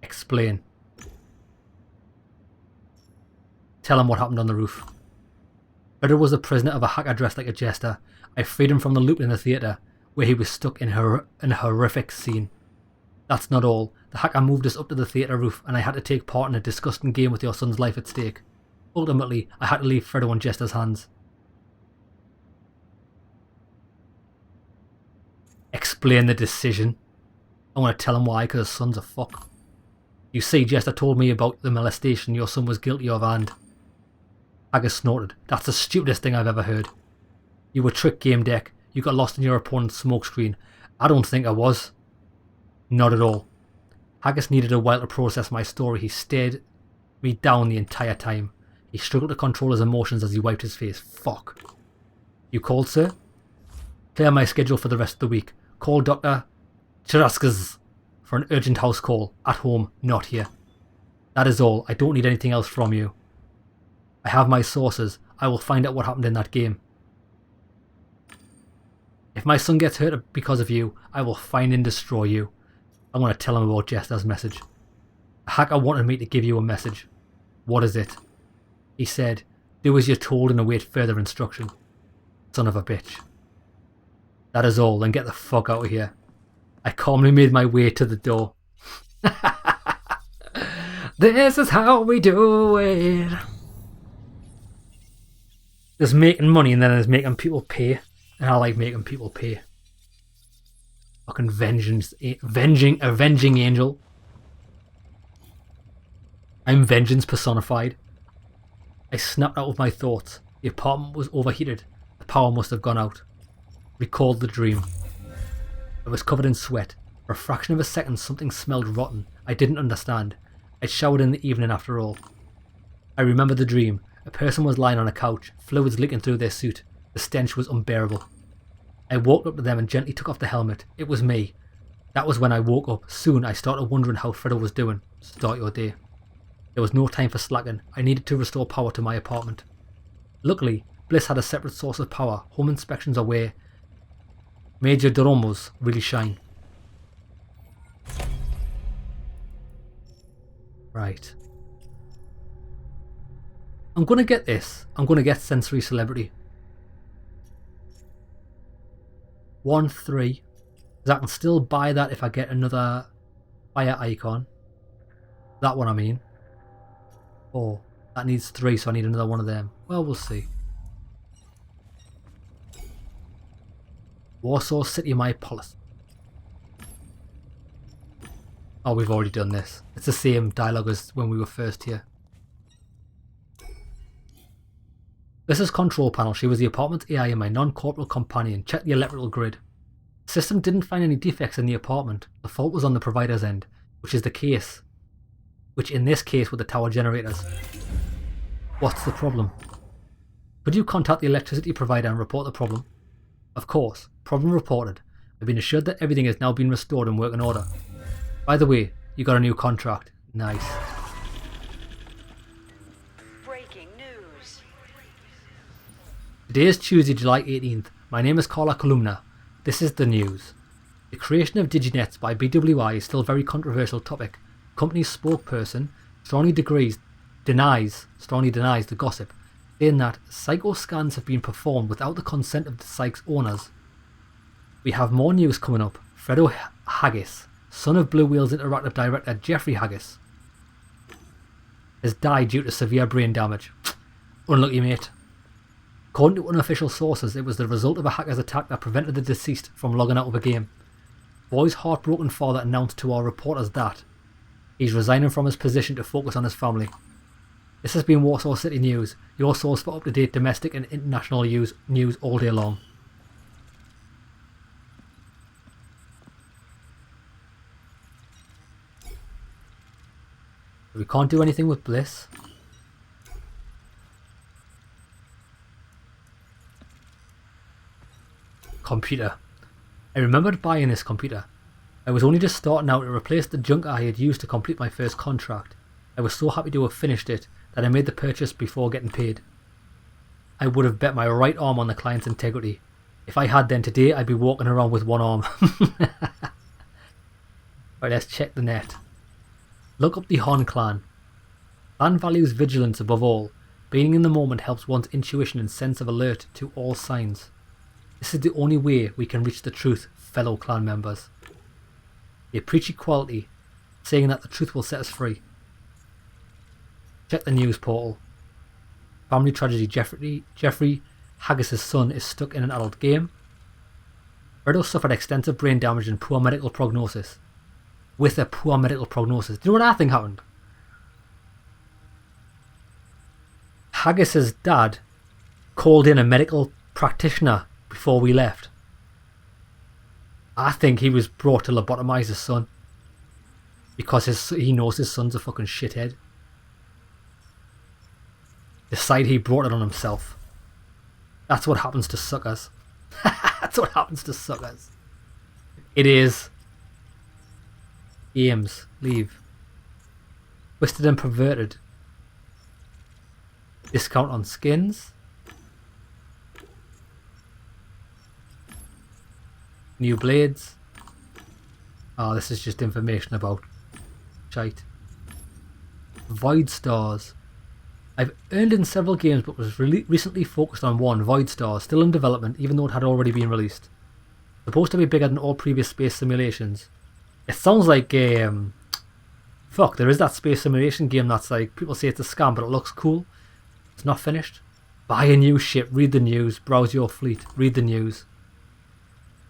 Explain. Tell him what happened on the roof. Fredo was a prisoner of a hacker dressed like a jester. I freed him from the loop in the theatre, where he was stuck in a horrific scene. That's not all. The hacker moved us up to the theatre roof, and I had to take part in a disgusting game with your son's life at stake. Ultimately, I had to leave Fredo in Jester's hands. Explain the decision. I want to tell him why, because his son's a fuck. You see, Jester told me about the molestation your son was guilty of and... Haggis snorted. That's the stupidest thing I've ever heard. You were tricked, GameDEC. You got lost in your opponent's smokescreen. I don't think I was. Not at all. Haggis needed a while to process my story. He stared me down the entire time. He struggled to control his emotions as he wiped his face. Fuck. You called, sir? Clear my schedule for the rest of the week. Call Dr. Chiraskas for an urgent house call. At home, not here. That is all. I don't need anything else from you. I have my sources. I will find out what happened in that game. If my son gets hurt because of you, I will find and destroy you. I want to tell him about Jester's message. The hacker wanted me to give you a message. What is it? He said, do as you're told and await further instruction. Son of a bitch. That is all, then get the fuck out of here. I calmly made my way to the door. This is how we do it. There's making money and then there's making people pay. And I like making people pay. Fucking avenging angel. I'm vengeance personified. I snapped out of my thoughts. The apartment was overheated. The power must have gone out. Recalled the dream. I was covered in sweat. For a fraction of a second something smelled rotten. I didn't understand. I'd showered in the evening after all. I remember the dream. A person was lying on a couch, fluids leaking through their suit. The stench was unbearable. I walked up to them and gently took off the helmet. It was me. That was when I woke up. Soon I started wondering how Fredo was doing. Start your day. There was no time for slacking. I needed to restore power to my apartment. Luckily, Bliss had a separate source of power. Home inspections are where major dromos really shine. Right. I'm going to get this. I'm going to get sensory celebrity. 1, 3. Because I can still buy that if I get another fire icon. That one I mean. 4. That needs 3, so I need another one of them. Well, we'll see. Warsaw City, my policy. Oh, we've already done this. It's the same dialogue as when we were first here. This is control panel. She was the apartment AI and my non-corporal companion. Check the electrical grid. The system didn't find any defects in the apartment. The fault was on the provider's end, which is the case. Which in this case were the tower generators. What's the problem? Could you contact the electricity provider and report the problem? Of course. Problem reported. I've been assured that everything has now been restored and working order. By the way, you got a new contract. Nice. Breaking news. Today is Tuesday, July 18th. My name is Carla Columna. This is the news. The creation of DigiNets by BWI is still a very controversial topic. Company's spokesperson strongly denies the gossip, saying that psycho scans have been performed without the consent of the site's owners. We have more news coming up. Fredo Haggis, son of Blue Whale's interactive director Jeffrey Haggis, has died due to severe brain damage. Unlucky, mate. According to unofficial sources, it was the result of a hacker's attack that prevented the deceased from logging out of a game. Boy's heartbroken father announced to our reporters that he's resigning from his position to focus on his family. This has been Warsaw City News, your source for up-to-date domestic and international news all day long. We can't do anything with Bliss. Computer. I remembered buying this computer. I was only just starting out to replace the junk I had used to complete my first contract. I was so happy to have finished it that I made the purchase before getting paid. I would have bet my right arm on the client's integrity. If I had, then today I'd be walking around with one arm. Right, let's check the net. Look up the Han clan. Clan values vigilance above all. Being in the moment helps one's intuition and sense of alert to all signs. This is the only way we can reach the truth, fellow clan members. They preach equality, saying that the truth will set us free. Check the news portal. Family tragedy. Jeffrey Haggis' son is stuck in an adult game. Fredo suffered extensive brain damage and poor medical prognosis. With a poor medical prognosis. Do you know what I think happened? Haggis' dad called in a medical practitioner before we left. I think he was brought to lobotomise his son. Because he knows his son's a fucking shithead. Decide he brought it on himself. That's what happens to suckers. That's what happens to suckers. It is. Games. Leave. Twisted and perverted. Discount on skins. New blades. Oh, this is just information about shite. Void Stars. I've earned in several games but was recently focused on one, Void Stars, still in development even though it had already been released. Supposed to be bigger than all previous space simulations. It sounds like fuck, there is that space simulation game that's like, people say it's a scam but it looks cool. It's not finished. Buy a new ship, read the news, browse your fleet, read the news.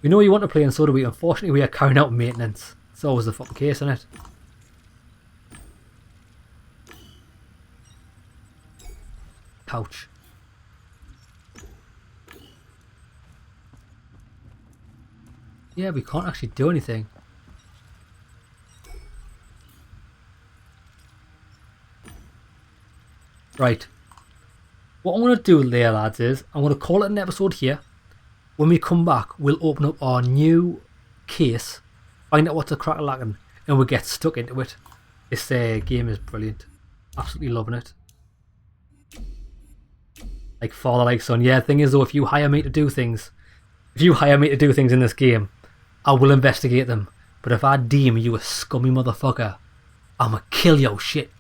We know you want to play and so do we. Unfortunately we are carrying out maintenance. It's always the fucking case, isn't it? Couch. Yeah, we can't actually do anything. Right. What I'm going to do there, lads, is I'm going to call it an episode here. When we come back, we'll open up our new case, find out what's a crack-a-lackin', and we'll get stuck into it. This game is brilliant. Absolutely loving it. Like father, like son. Yeah, the thing is though, if you hire me to do things in this game, I will investigate them. But if I deem you a scummy motherfucker, I'ma kill your shit.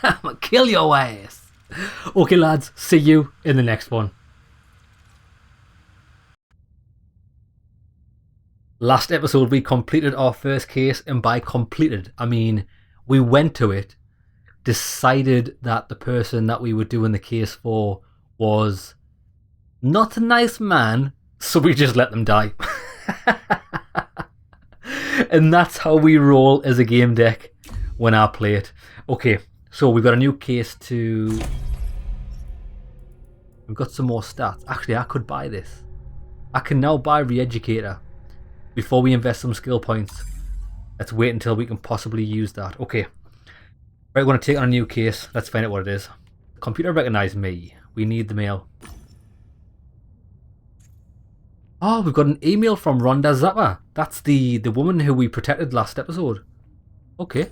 I'ma kill your ass. Okay lads, see you in the next one. Last episode we completed our first case, and by completed I mean we went to it, decided that the person that we were doing the case for was not a nice man, so we just let them die. And that's how we roll as a game deck when I play it. Okay, so we've got a new case to... We've got some more stats. Actually, I could buy this. I can now buy Re-Educator before we invest some skill points. Let's wait until we can possibly use that. Okay. Right, we're going to take on a new case. Let's find out what it is. Computer recognized me. We need the mail. Oh, we've got an email from Rhonda Zappa. That's the woman who we protected last episode. Okay.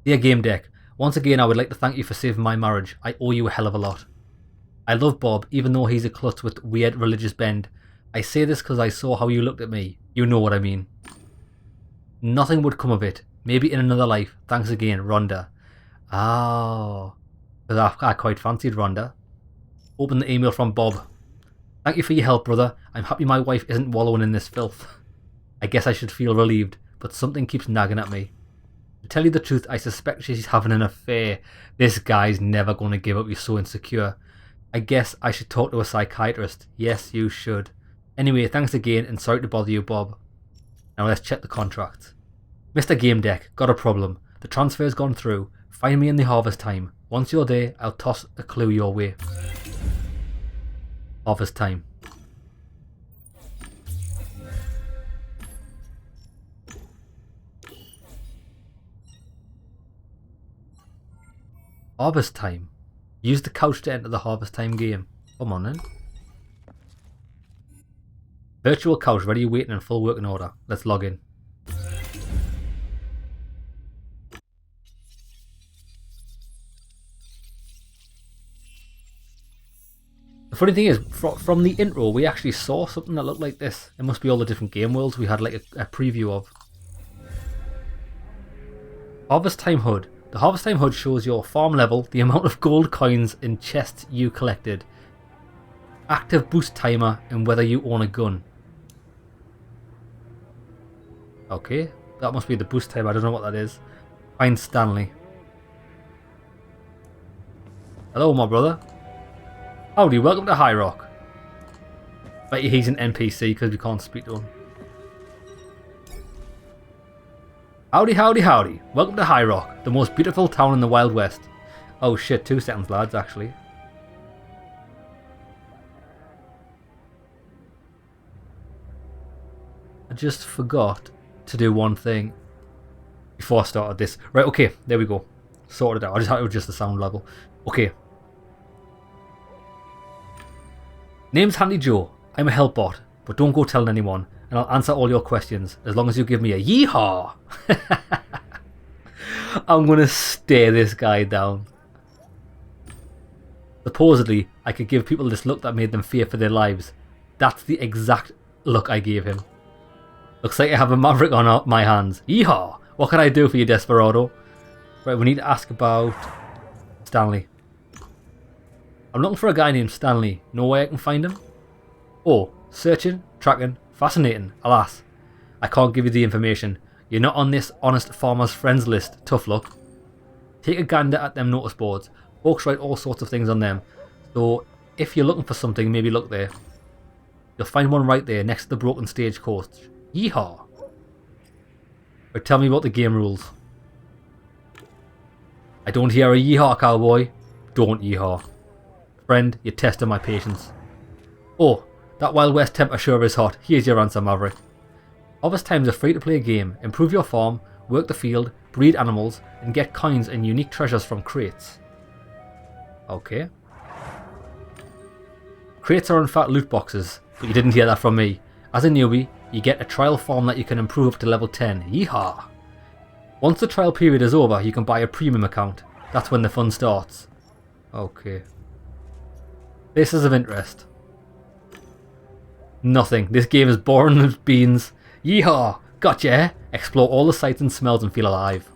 Dear GameDEC, once again I would like to thank you for saving my marriage. I owe you a hell of a lot. I love Bob, even though he's a klutz with weird religious bend. I say this because I saw how you looked at me. You know what I mean. Nothing would come of it. Maybe in another life. Thanks again, Rhonda. Oh. Because I quite fancied Rhonda. Open the email from Bob. Thank you for your help, brother. I'm happy my wife isn't wallowing in this filth. I guess I should feel relieved, but something keeps nagging at me. To tell you the truth, I suspect she's having an affair. This guy's never going to give up, he's so insecure. I guess I should talk to a psychiatrist. Yes, you should. Anyway, thanks again, and sorry to bother you, Bob. Now let's check the contract. Mr. GameDEC, got a problem. The transfer's gone through. Find me in the harvest time. Once you're there, I'll toss a clue your way. Harvest time. Harvest time. Use the couch to enter the harvest time game. Come on then. Virtual couch ready waiting in full working order. Let's log in. The funny thing is, from the intro, we actually saw something that looked like this. It must be all the different game worlds we had like a preview of. Harvest Time HUD. The Harvest Time HUD shows your farm level, the amount of gold coins in chests you collected, active boost timer, and whether you own a gun. Okay, that must be the boost timer. I don't know what that is. Find Stanley. Hello, my brother. Howdy, welcome to High Rock. Bet you he's an NPC because we can't speak to him. Howdy, howdy, howdy. Welcome to High Rock, the most beautiful town in the Wild West. Oh shit, 2 seconds lads, actually. I just forgot to do one thing before I started this. Right, okay, there we go. Sorted it out. I just had to adjust the sound level. Okay. Name's Handy Joe. I'm a help bot, but don't go telling anyone, and I'll answer all your questions as long as you give me a yeehaw. I'm gonna stare this guy down. Supposedly, I could give people this look that made them fear for their lives. That's the exact look I gave him. Looks like I have a maverick on my hands. Yeehaw! What can I do for you, Desperado? Right, we need to ask about Stanley. I'm looking for a guy named Stanley. No way I can find him? Oh, searching, tracking, fascinating. Alas, I can't give you the information. You're not on this honest farmer's friends list. Tough luck. Take a gander at them notice boards. Folks write all sorts of things on them. So if you're looking for something, maybe look there. You'll find one right there next to the broken stagecoach. Yeehaw! Right, tell me about the game rules. I don't hear a yeehaw, cowboy. Don't yeehaw. Friend, you're testing my patience. Oh, that Wild West temper sure is hot. Here's your answer, Maverick. Harvest Time is a free-to-play game. Improve your farm, work the field, breed animals, and get coins and unique treasures from crates. Okay. Crates are in fact loot boxes, but you didn't hear that from me. As a newbie, you get a trial farm that you can improve up to level 10. Yeehaw! Once the trial period is over, you can buy a premium account. That's when the fun starts. Okay. Places of interest. Nothing. This game is boring as beans. Yeehaw! Gotcha, eh? Explore all the sights and smells and feel alive.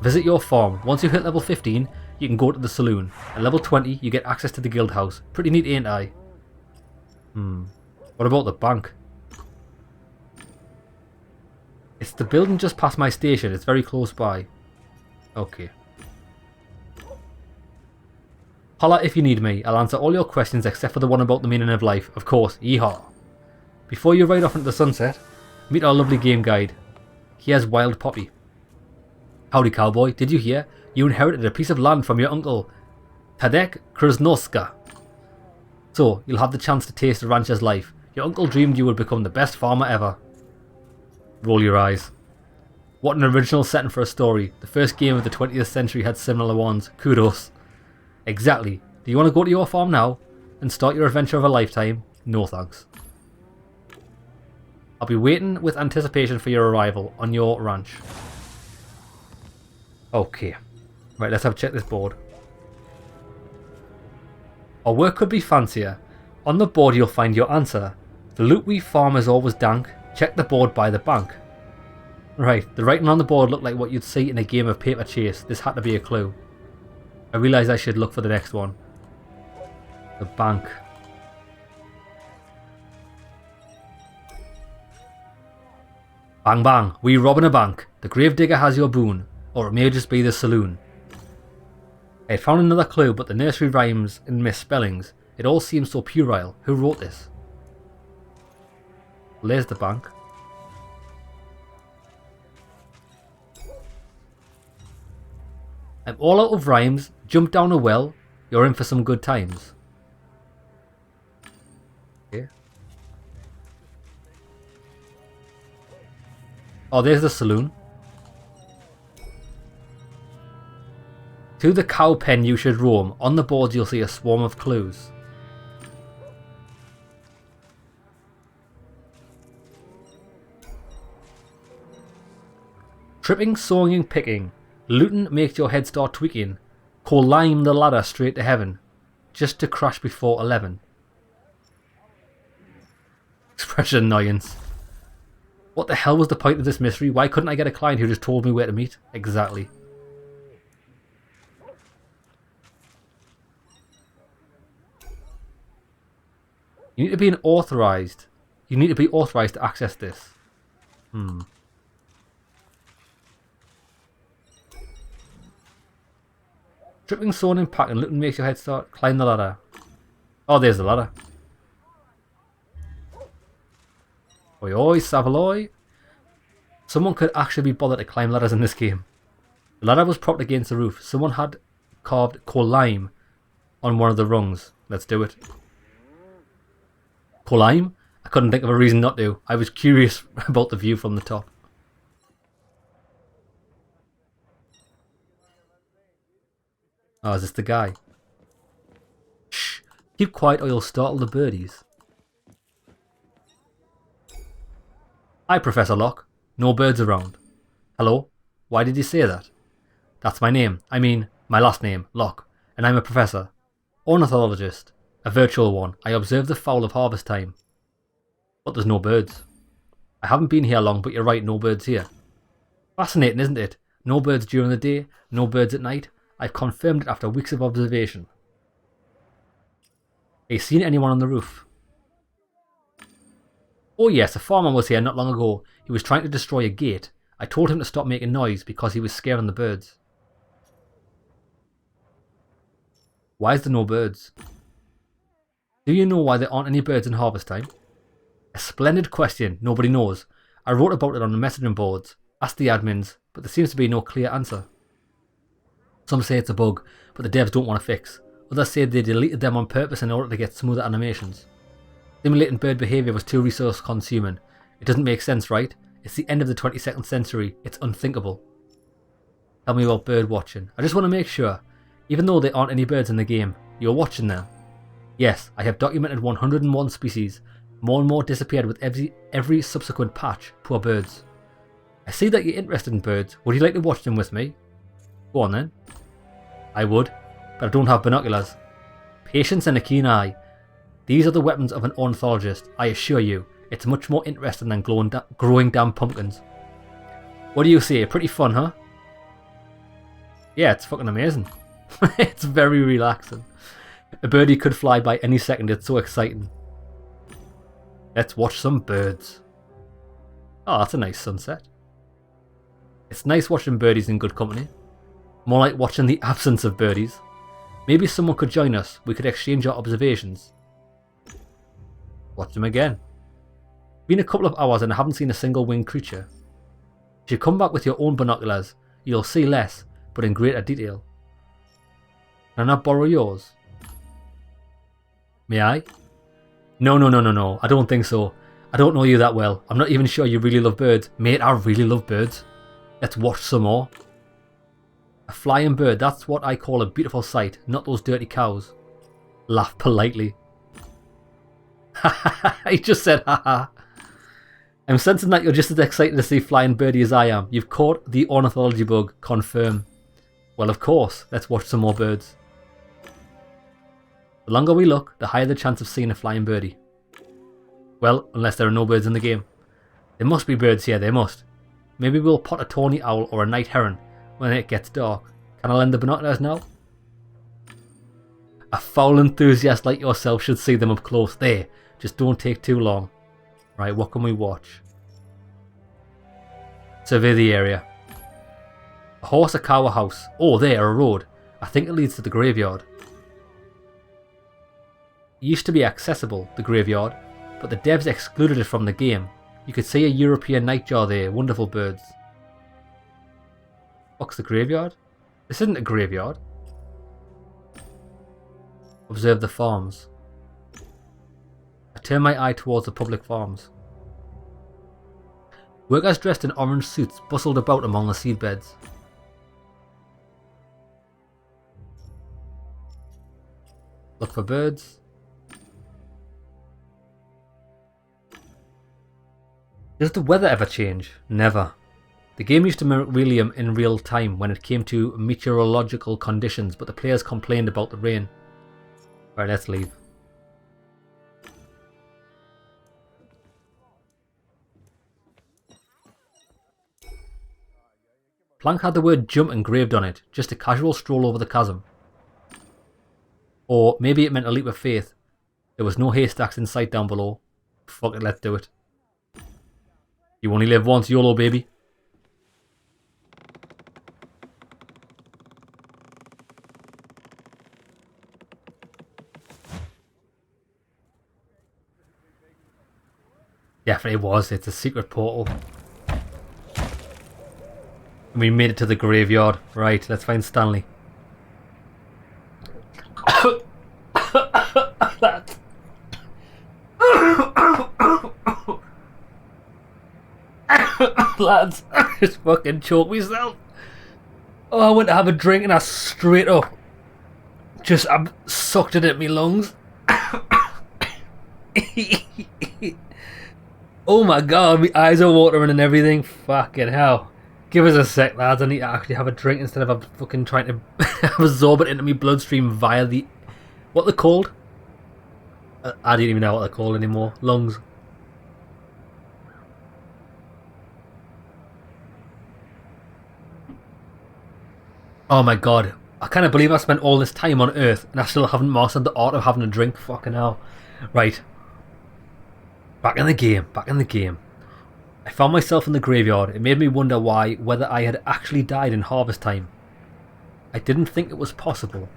Visit your farm. Once you hit level 15, you can go to the saloon. At level 20, you get access to the guild house. Pretty neat, ain't I? What about the bank? It's the building just past my station. It's very close by. Okay. Holla if you need me. I'll answer all your questions except for the one about the meaning of life. Of course. Yeehaw. Before you ride off into the sunset, meet our lovely game guide. Here's Wild Poppy. Howdy, cowboy. Did you hear? You inherited a piece of land from your uncle, Tadek Krasnoska. So, you'll have the chance to taste a rancher's life. Your uncle dreamed you would become the best farmer ever. Roll your eyes. What an original setting for a story. The first game of the 20th century had similar ones. Kudos. Exactly. Do you want to go to your farm now and start your adventure of a lifetime? No thanks. I'll be waiting with anticipation for your arrival on your ranch. Okay. Right, let's have a check this board. Our work could be fancier. On the board you'll find your answer. The loot we farm is always dank. Check the board by the bank. Right, the writing on the board looked like what you'd see in a game of paper chase. This had to be a clue. I realise I should look for the next one. The bank. Bang bang, we robbing a bank. The gravedigger has your boon. Or it may just be the saloon. I had found another clue, but the nursery rhymes and misspellings. It all seems so puerile. Who wrote this? Well, there's the bank. I'm all out of rhymes. Jump down a well. You're in for some good times. Okay. Oh, there's the saloon. To the cow pen you should roam. On the boards you'll see a swarm of clues. Tripping, sawing, picking. Looting makes your head start tweaking. Climb the ladder straight to heaven. Just to crash before 11. Expression annoyance. What the hell was the point of this mystery? Why couldn't I get a client who just told me where to meet? Exactly. You need to be authorized. You need to be authorized to access this. Tripping, sawing, and packing. Looting makes your head start. Climb the ladder. Oh, there's the ladder. Oi, oi, Savaloy. Someone could actually be bothered to climb ladders in this game. The ladder was propped against the roof. Someone had carved Colime on one of the rungs. Let's do it. Colime? I couldn't think of a reason not to. I was curious about the view from the top. Oh, is this the guy? Shh. Keep quiet or you'll startle the birdies. Hi, Professor Locke. No birds around. Hello? Why did you say that? That's my name. I mean, my last name, Locke. And I'm a professor. Ornithologist. A virtual one. I observe the fowl of harvest time. But there's no birds. I haven't been here long, but you're right, no birds here. Fascinating, isn't it? No birds during the day, no birds at night. I've confirmed it after weeks of observation. Have you seen anyone on the roof? Oh yes, a farmer was here not long ago. He was trying to destroy a gate. I told him to stop making noise because he was scaring the birds. Why is there no birds? Do you know why there aren't any birds in harvest time? A splendid question. Nobody knows. I wrote about it on the messaging boards. Asked the admins, but there seems to be no clear answer. Some say it's a bug, but the devs don't want to fix. Others say they deleted them on purpose in order to get smoother animations. Simulating bird behaviour was too resource consuming. It doesn't make sense, right? It's the end of the 22nd century. It's unthinkable. Tell me about bird watching. I just want to make sure, even though there aren't any birds in the game, you're watching them. Yes, I have documented 101 species. More and more disappeared with every subsequent patch. Poor birds. I see that you're interested in birds. Would you like to watch them with me? Go on then. I would, but I don't have binoculars. Patience and a keen eye. These are the weapons of an ornithologist, I assure you. It's much more interesting than growing damn pumpkins. What do you say? Pretty fun, huh? Yeah, it's fucking amazing. It's very relaxing. A birdie could fly by any second, it's so exciting. Let's watch some birds. Oh, that's a nice sunset. It's nice watching birdies in good company. More like watching the absence of birdies. Maybe someone could join us. We could exchange our observations. Watch them again. Been a couple of hours and I haven't seen a single winged creature. If you come back with your own binoculars, you'll see less, but in greater detail. Can I not borrow yours? May I? No. I don't think so. I don't know you that well. I'm not even sure you really love birds. Mate, I really love birds. Let's watch some more. A flying bird, that's what I call a beautiful sight, not those dirty cows. Laugh politely. He just said haha. I'm sensing that you're just as excited to see flying birdie as I am. You've caught the ornithology bug. Confirm. Well, of course. Let's watch some more birds. The longer we look, the higher the chance of seeing a flying birdie. Well, unless there are no birds in the game. There must be birds here, there must. Maybe we'll pot a tawny owl or a night heron when it gets dark. Can I lend the binoculars now? A fowl enthusiast like yourself should see them up close. There, just don't take too long. Right, what can we watch? Survey the area. A horse, a cow, a house. Oh, there, a road. I think it leads to the graveyard. It used to be accessible, the graveyard, but the devs excluded it from the game. You could see a European nightjar there, wonderful birds. What's the graveyard? This isn't a graveyard. Observe the farms. I turn my eye towards the public farms. Workers dressed in orange suits bustled about among the seed beds. Look for birds. Does the weather ever change? Never. The game used to mimic Elysium in real time when it came to meteorological conditions, but the players complained about the rain. Right, let's leave. Plank had the word jump engraved on it, just a casual stroll over the chasm. Or maybe it meant a leap of faith. There was no haystacks in sight down below. Fuck it, let's do it. You only live once, YOLO baby. Definitely was, it's a secret portal. And we made it to the graveyard. Right, let's find Stanley. Lads, I just fucking choked myself. Oh, I went to have a drink and I straight up I sucked it at my lungs. Oh my god, my eyes are watering and everything. Fucking hell. Give us a sec, lads. I need to actually have a drink instead of fucking trying to absorb it into my bloodstream via the... What they're called? I don't even know what they're called anymore. Lungs. Oh my god. I can't believe I spent all this time on Earth and I still haven't mastered the art of having a drink. Fucking hell. Right. Back in the game. I found myself in the graveyard. It made me wonder whether I had actually died in harvest time. I didn't think it was possible.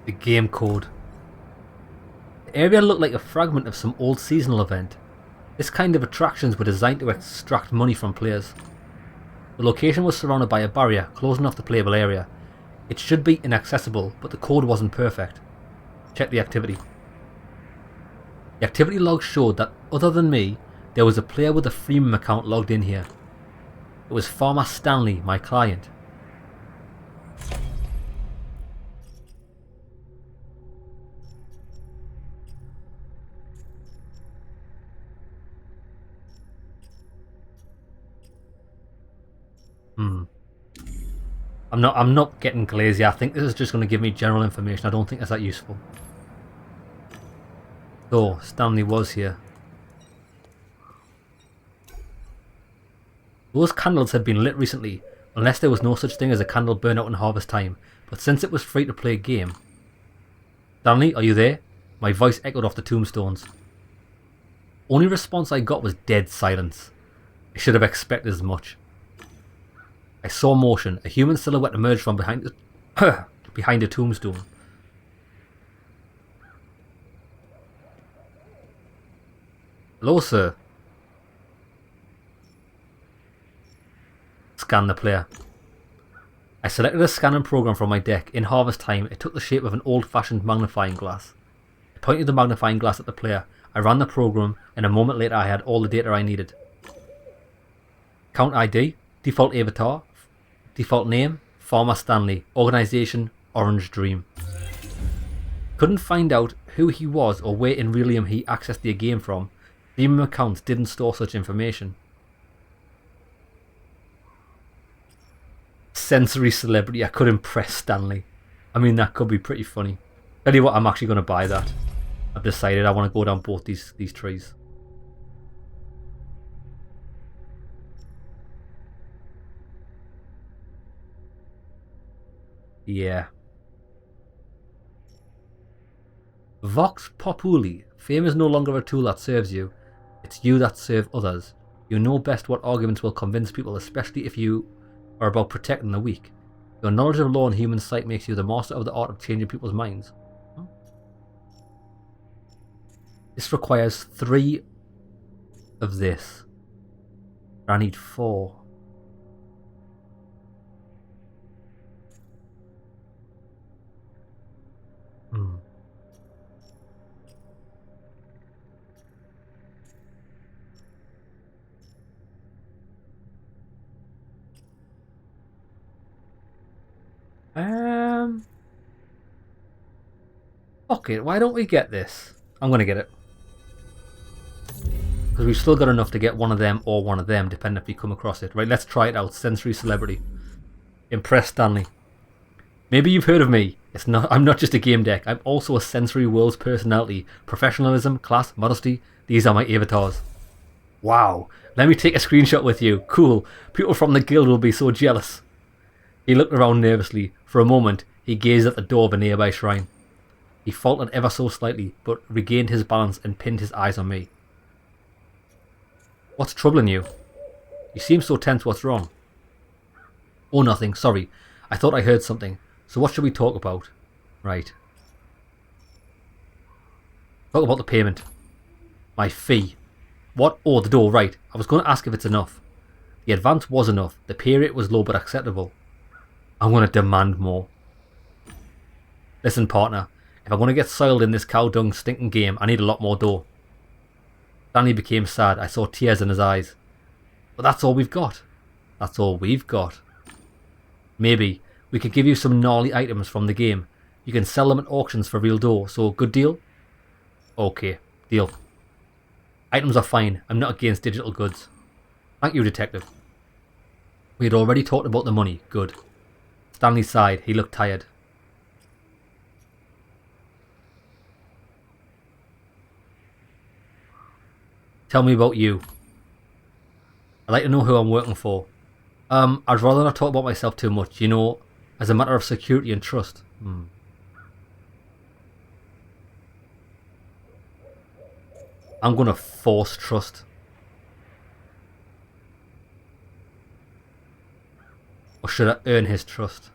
The game code. The area looked like a fragment of some old seasonal event. This kind of attractions were designed to extract money from players. The location was surrounded by a barrier closing off the playable area. It should be inaccessible, but the code wasn't perfect. Check the activity. The activity log showed that, other than me, there was a player with a freemium account logged in here. It was Farmer Stanley, my client. I'm not getting glazy. I think this is just going to give me general information. I don't think it's that useful. So, Stanley was here. Those candles had been lit recently, unless there was no such thing as a candle burnout in harvest time, but since it was free to play game. Stanley, are you there? My voice echoed off the tombstones. Only response I got was dead silence. I should have expected as much. I saw motion. A human silhouette emerged from behind behind a tombstone. Hello, sir. Scan the player. I selected a scanning program from my deck. In harvest time, it took the shape of an old-fashioned magnifying glass. I pointed the magnifying glass at the player. I ran the program, and a moment later I had all the data I needed. Count ID, default avatar, default name, Farmer Stanley, organization, Orange Dream. Couldn't find out who he was or where in Relium he accessed the game from. Premium accounts didn't store such information. Sensory celebrity, I could impress Stanley. I mean, that could be pretty funny. Tell you what, I'm actually going to buy that. I've decided I want to go down both these trees. Yeah. Vox Populi. Fame is no longer a tool that serves you. It's you that serve others. You know best what arguments will convince people, especially if you are about protecting the weak. Your knowledge of law and human sight makes you the master of the art of changing people's minds. This requires 3 of this. I need 4. Okay, why don't we get this? I'm gonna get it. Because we've still got enough to get one of them or one of them, depending if we come across it. Right, let's try it out. Sensory celebrity. Impress Stanley. Maybe you've heard of me. I'm not just a game deck. I'm also a sensory world's personality. Professionalism, class, modesty. These are my avatars. Wow. Let me take a screenshot with you. Cool. People from the guild will be so jealous. He looked around nervously. For a moment, he gazed at the door of a nearby shrine. He faltered ever so slightly, but regained his balance and pinned his eyes on me. What's troubling you? You seem so tense. What's wrong? Oh, nothing. Sorry. I thought I heard something. So what should we talk about? Right. Talk about the payment. My fee. What? Oh, the door. Right. I was going to ask if it's enough. The advance was enough. The pay rate was low but acceptable. I'm going to demand more. Listen, partner. If I'm going to get soiled in this cow dung stinking game, I need a lot more dough. Stanley became sad. I saw tears in his eyes. But that's all we've got. That's all we've got. Maybe. We could give you some gnarly items from the game. You can sell them at auctions for real dough. So, good deal? Okay. Deal. Items are fine. I'm not against digital goods. Thank you, detective. We had already talked about the money. Good. Stanley sighed. He looked tired. Tell me about you. I'd like to know who I'm working for. I'd rather not talk about myself too much, you know, as a matter of security and trust. I'm gonna force trust. Or should I earn his trust?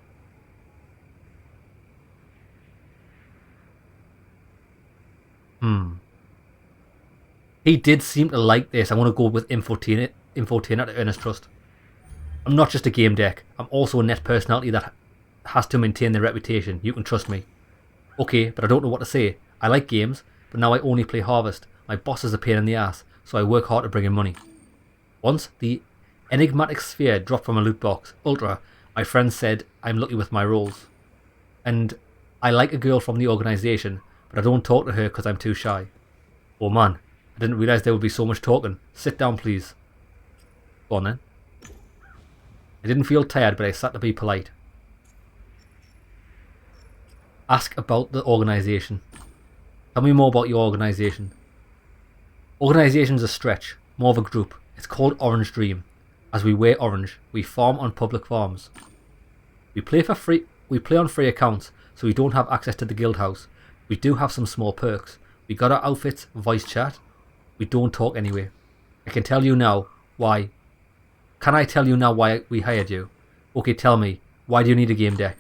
He did seem to like this. I want to go with infotainer to earn his trust. I'm not just a game deck. I'm also a net personality that has to maintain their reputation. You can trust me. Okay, but I don't know what to say. I like games, but now I only play Harvest. My boss is a pain in the ass, so I work hard to bring in money. Once the enigmatic sphere dropped from a loot box, Ultra, my friend said I'm lucky with my rolls. And I like a girl from the organisation, but I don't talk to her because I'm too shy. Oh man, I didn't realise there would be so much talking. Sit down, please. Go on then. I didn't feel tired, but I sat to be polite. Ask about the organisation. Tell me more about your organisation. Organisation's a stretch, more of a group. It's called Orange Dream. As we wear orange, we farm on public farms. We play for free. We play on free accounts, so we don't have access to the guild house. We do have some small perks. We got our outfits, voice chat. We don't talk anyway. I can tell you now why. Can I tell you now why we hired you? Okay, tell me. Why do you need a game deck?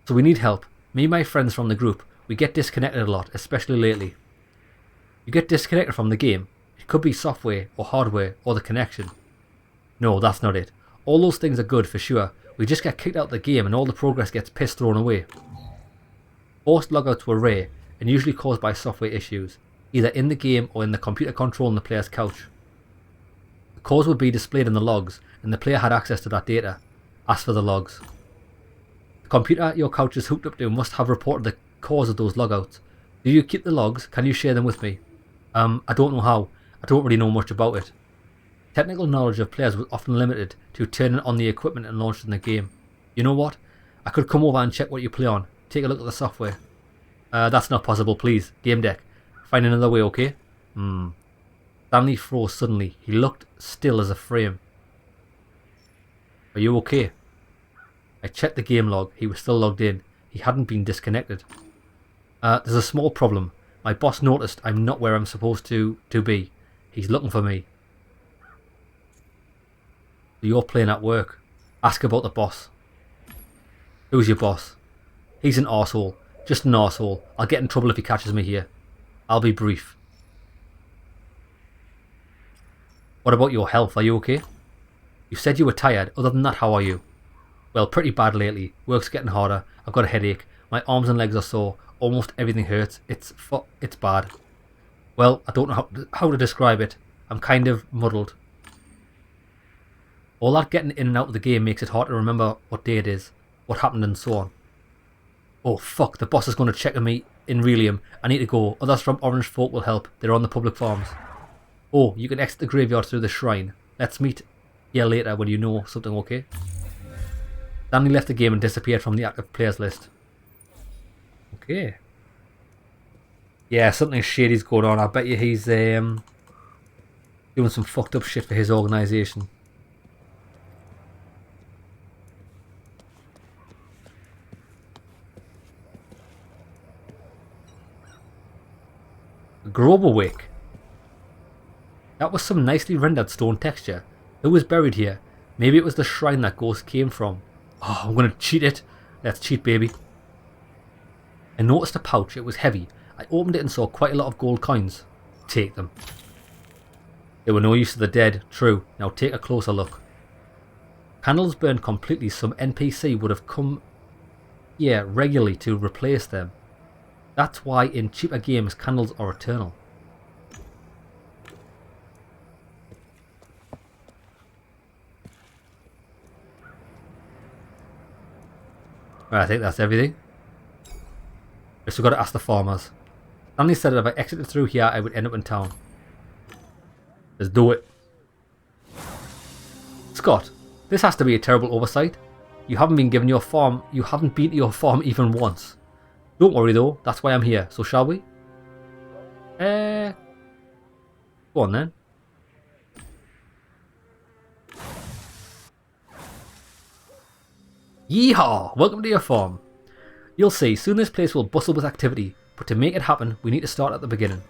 So we need help. Me and my friends from the group, we get disconnected a lot, especially lately. You get disconnected from the game. It could be software or hardware or the connection. No, that's not it. All those things are good for sure. We just get kicked out of the game and all the progress gets pissed thrown away. Forced logouts were rare and usually caused by software issues, either in the game or in the computer controlling the player's couch. The cause would be displayed in the logs and the player had access to that data. Ask for the logs. The computer your couch is hooked up to must have reported the cause of those logouts. Do you keep the logs? Can you share them with me? I don't know how. I don't really know much about it. Technical knowledge of players was often limited to turning on the equipment and launching the game. You know what? I could come over and check what you play on. Take a look at the software. That's not possible, please. GameDEC. Find another way, okay? Stanley froze suddenly. He looked still as a frame. Are you okay? I checked the game log. He was still logged in. He hadn't been disconnected. There's a small problem. My boss noticed I'm not where I'm supposed to be. He's looking for me. You're playing at work. Ask about the boss. Who's your boss? He's an arsehole. Just an arsehole. I'll get in trouble if he catches me here. I'll be brief. What about your health? Are you okay? You said you were tired. Other than that, how are you? Well, pretty bad lately. Work's getting harder. I've got a headache. My arms and legs are sore. Almost everything hurts. It's bad. Well, I don't know how to describe it. I'm kind of muddled. All that getting in and out of the game makes it hard to remember what day it is, what happened and so on. Oh fuck, the boss is going to check on me in Relium. I need to go. Others from Orange Folk will help. They're on the public farms. Oh, you can exit the graveyard through the shrine. Let's meet here later when you know something, okay? Stanley left the game and disappeared from the active players list. Okay. Yeah, something shady's going on. I bet you he's doing some fucked up shit for his organisation. Groberwick. That was some nicely rendered stone texture. Who was buried here? Maybe it was the shrine that ghost came from. Oh, I'm gonna cheat it. Let's cheat, baby. I noticed a pouch. It was heavy. I opened it and saw quite a lot of gold coins. Take them. They were no use to the dead. True. Now take a closer look. Candles burned completely. Some NPC would have come here regularly to replace them. That's why in cheaper games candles are eternal. Right, I think that's everything. Just we've got to ask the farmers. Stanley said that if I exited through here I would end up in town. Let's do it. Scott, this has to be a terrible oversight. You haven't been to your farm even once. Don't worry though, that's why I'm here. So shall we? Go on then. Yeehaw! Welcome to your farm. You'll see, soon this place will bustle with activity, but to make it happen, we need to start at the beginning.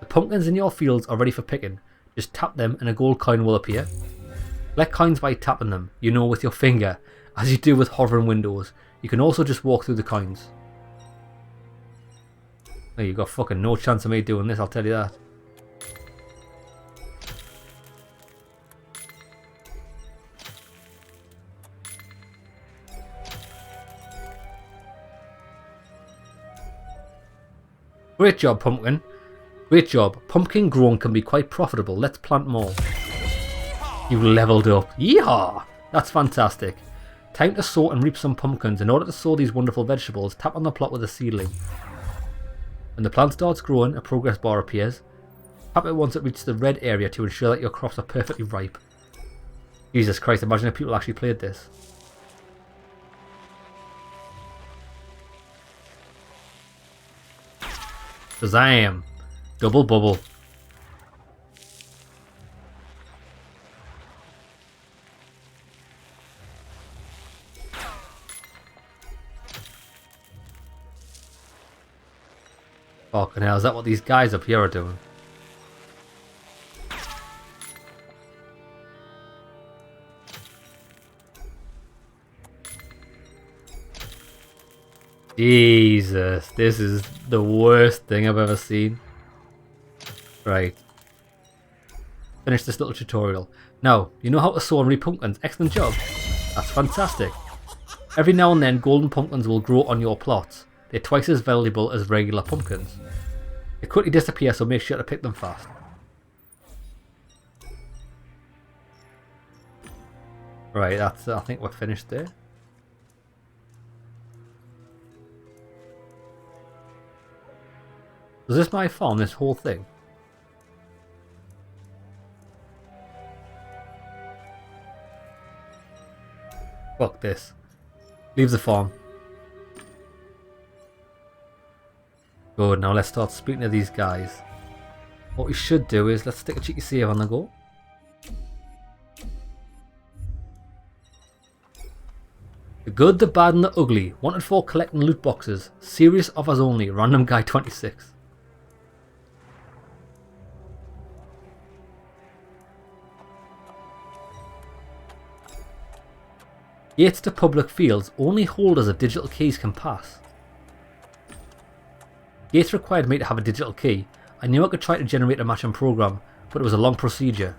The pumpkins in your fields are ready for picking. Just tap them and a gold coin will appear. Collect coins by tapping them, you know, with your finger, as you do with hovering windows. You can also just walk through the coins. Oh, you got fucking no chance of me doing this, I'll tell you that. Great job, Pumpkin. Great job. Pumpkin grown can be quite profitable. Let's plant more. You leveled up. Yeehaw! That's fantastic. Time to sow and reap some pumpkins. In order to sow these wonderful vegetables, tap on the plot with a seedling. When the plant starts growing, a progress bar appears. Tap it once it reaches the red area to ensure that your crops are perfectly ripe. Jesus Christ, imagine if people actually played this. Shazam! Double bubble. Fucking hell, is that what these guys up here are doing? Jesus, this is the worst thing I've ever seen. Right. Finish this little tutorial. Now, you know how to sow and reap pumpkins. Excellent job. That's fantastic. Every now and then, golden pumpkins will grow on your plots. They're twice as valuable as regular pumpkins. They quickly disappear, so make sure to pick them fast. Right, that's. I think we're finished there. Is this my farm, this whole thing? Fuck this. Leave the farm. Good, now let's start speaking to these guys. What we should do is, let's stick a cheeky save on the go. The good, the bad and the ugly. Wanted for collecting loot boxes. Serious offers only. Random guy 26. Gates to public fields. Only holders of digital keys can pass. Gates required me to have a digital key. I knew I could try to generate a matching program, but it was a long procedure.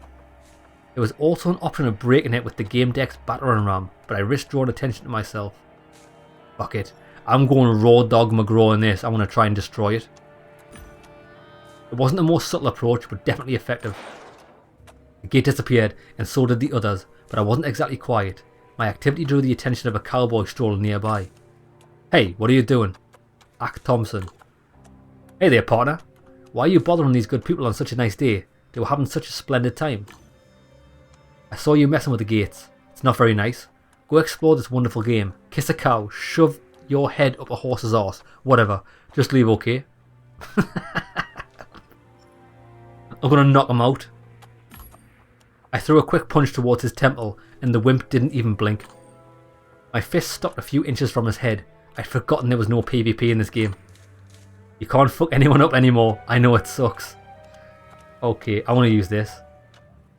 There was also an option of breaking it with the GameDEC's battering ram, but I risked drawing attention to myself. Fuck it. I'm going raw dog McGraw in this. I'm going to try and destroy it. It wasn't the most subtle approach, but definitely effective. The gate disappeared, and so did the others, but I wasn't exactly quiet. My activity drew the attention of a cowboy strolling nearby. Hey, what are you doing? Ack Thompson. Hey there, partner. Why are you bothering these good people on such a nice day? They were having such a splendid time. I saw you messing with the gates. It's not very nice. Go explore this wonderful game. Kiss a cow. Shove your head up a horse's arse. Whatever. Just leave, okay? I'm gonna knock him out. I threw a quick punch towards his temple, and the wimp didn't even blink. My fist stopped a few inches from his head. I'd forgotten there was no PvP in this game. You can't fuck anyone up anymore. I know it sucks. Okay, I want to use this.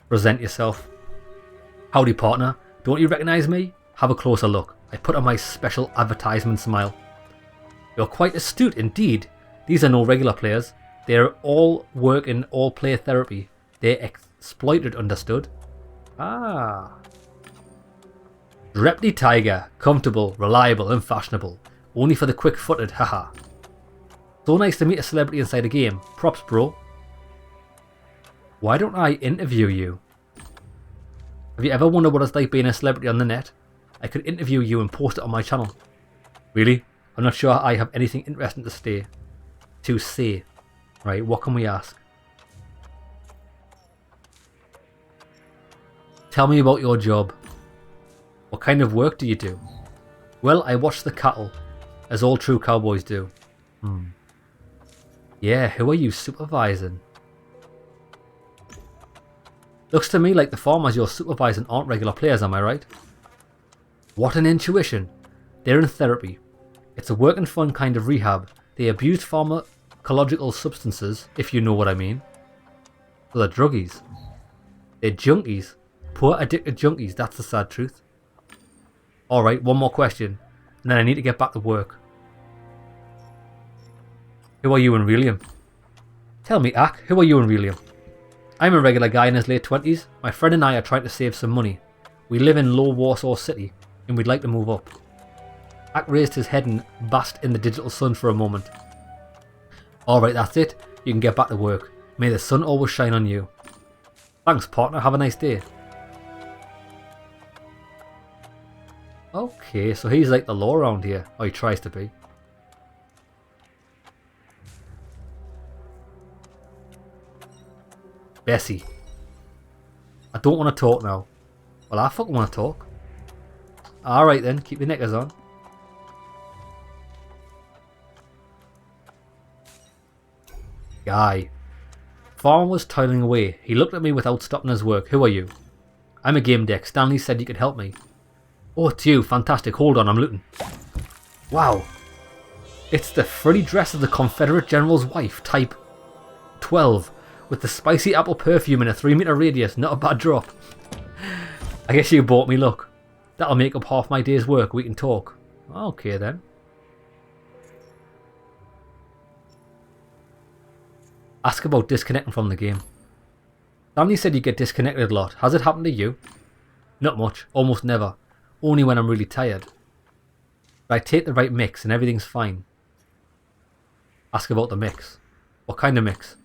Present yourself. Howdy, partner. Don't you recognise me? Have a closer look. I put on my special advertisement smile. You're quite astute indeed. These are no regular players. They're all work in all player therapy. They're exploited, understood? Ah. Repty Tiger. Comfortable, reliable and fashionable. Only for the quick-footed, haha. So nice to meet a celebrity inside a game. Props, bro. Why don't I interview you? Have you ever wondered what it's like being a celebrity on the net? I could interview you and post it on my channel. Really? I'm not sure I have anything interesting to say. Right, what can we ask? Tell me about your job. What kind of work do you do? Well, I watch the cattle, as all true cowboys do. Yeah, who are you supervising? Looks to me like the farmers you're supervising aren't regular players, am I right? What an intuition. They're in therapy. It's a work and fun kind of rehab. They abused pharmacological substances, if you know what I mean. So they're druggies. They're junkies. Poor addicted junkies, that's the sad truth. Alright, one more question, and then I need to get back to work. Who are you and Relium? Tell me, Ack, who are you and Relium? I'm a regular guy in his late 20s. My friend and I are trying to save some money. We live in Low Warsaw City, and we'd like to move up. Ack raised his head and basked in the digital sun for a moment. Alright, that's it. You can get back to work. May the sun always shine on you. Thanks, partner. Have a nice day. Okay, so he's like the law around here. Or he tries to be. Bessie. I don't want to talk now. Well, I fucking want to talk. Alright then, keep your knickers on. Guy. Farmer was toiling away. He looked at me without stopping his work. Who are you? I'm a GameDEC. Stanley said you could help me. Oh, it's you. Fantastic. Hold on, I'm looting. Wow. It's the frilly dress of the Confederate General's wife, type 12, with the spicy apple perfume in a 3-meter radius. Not a bad drop. I guess you bought me luck. That'll make up half my day's work. We can talk. Okay then. Ask about disconnecting from the game. Stanley said you get disconnected a lot. Has it happened to you? Not much. Almost never. Only when I'm really tired. But I take the right mix and everything's fine. Ask about the mix. What kind of mix?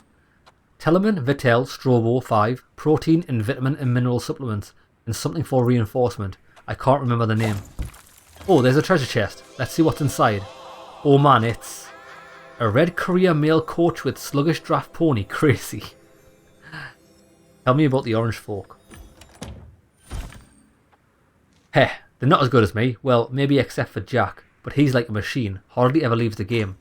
Telemin, Vitel, Strobo 5, protein and vitamin and mineral supplements, and something for reinforcement. I can't remember the name. Oh, there's a treasure chest. Let's see what's inside. Oh man, it's a red courier mail coach with sluggish draft pony. Crazy. Tell me about the orange folk. Heh, they're not as good as me. Well, maybe except for Jack, but he's like a machine. Hardly ever leaves the game.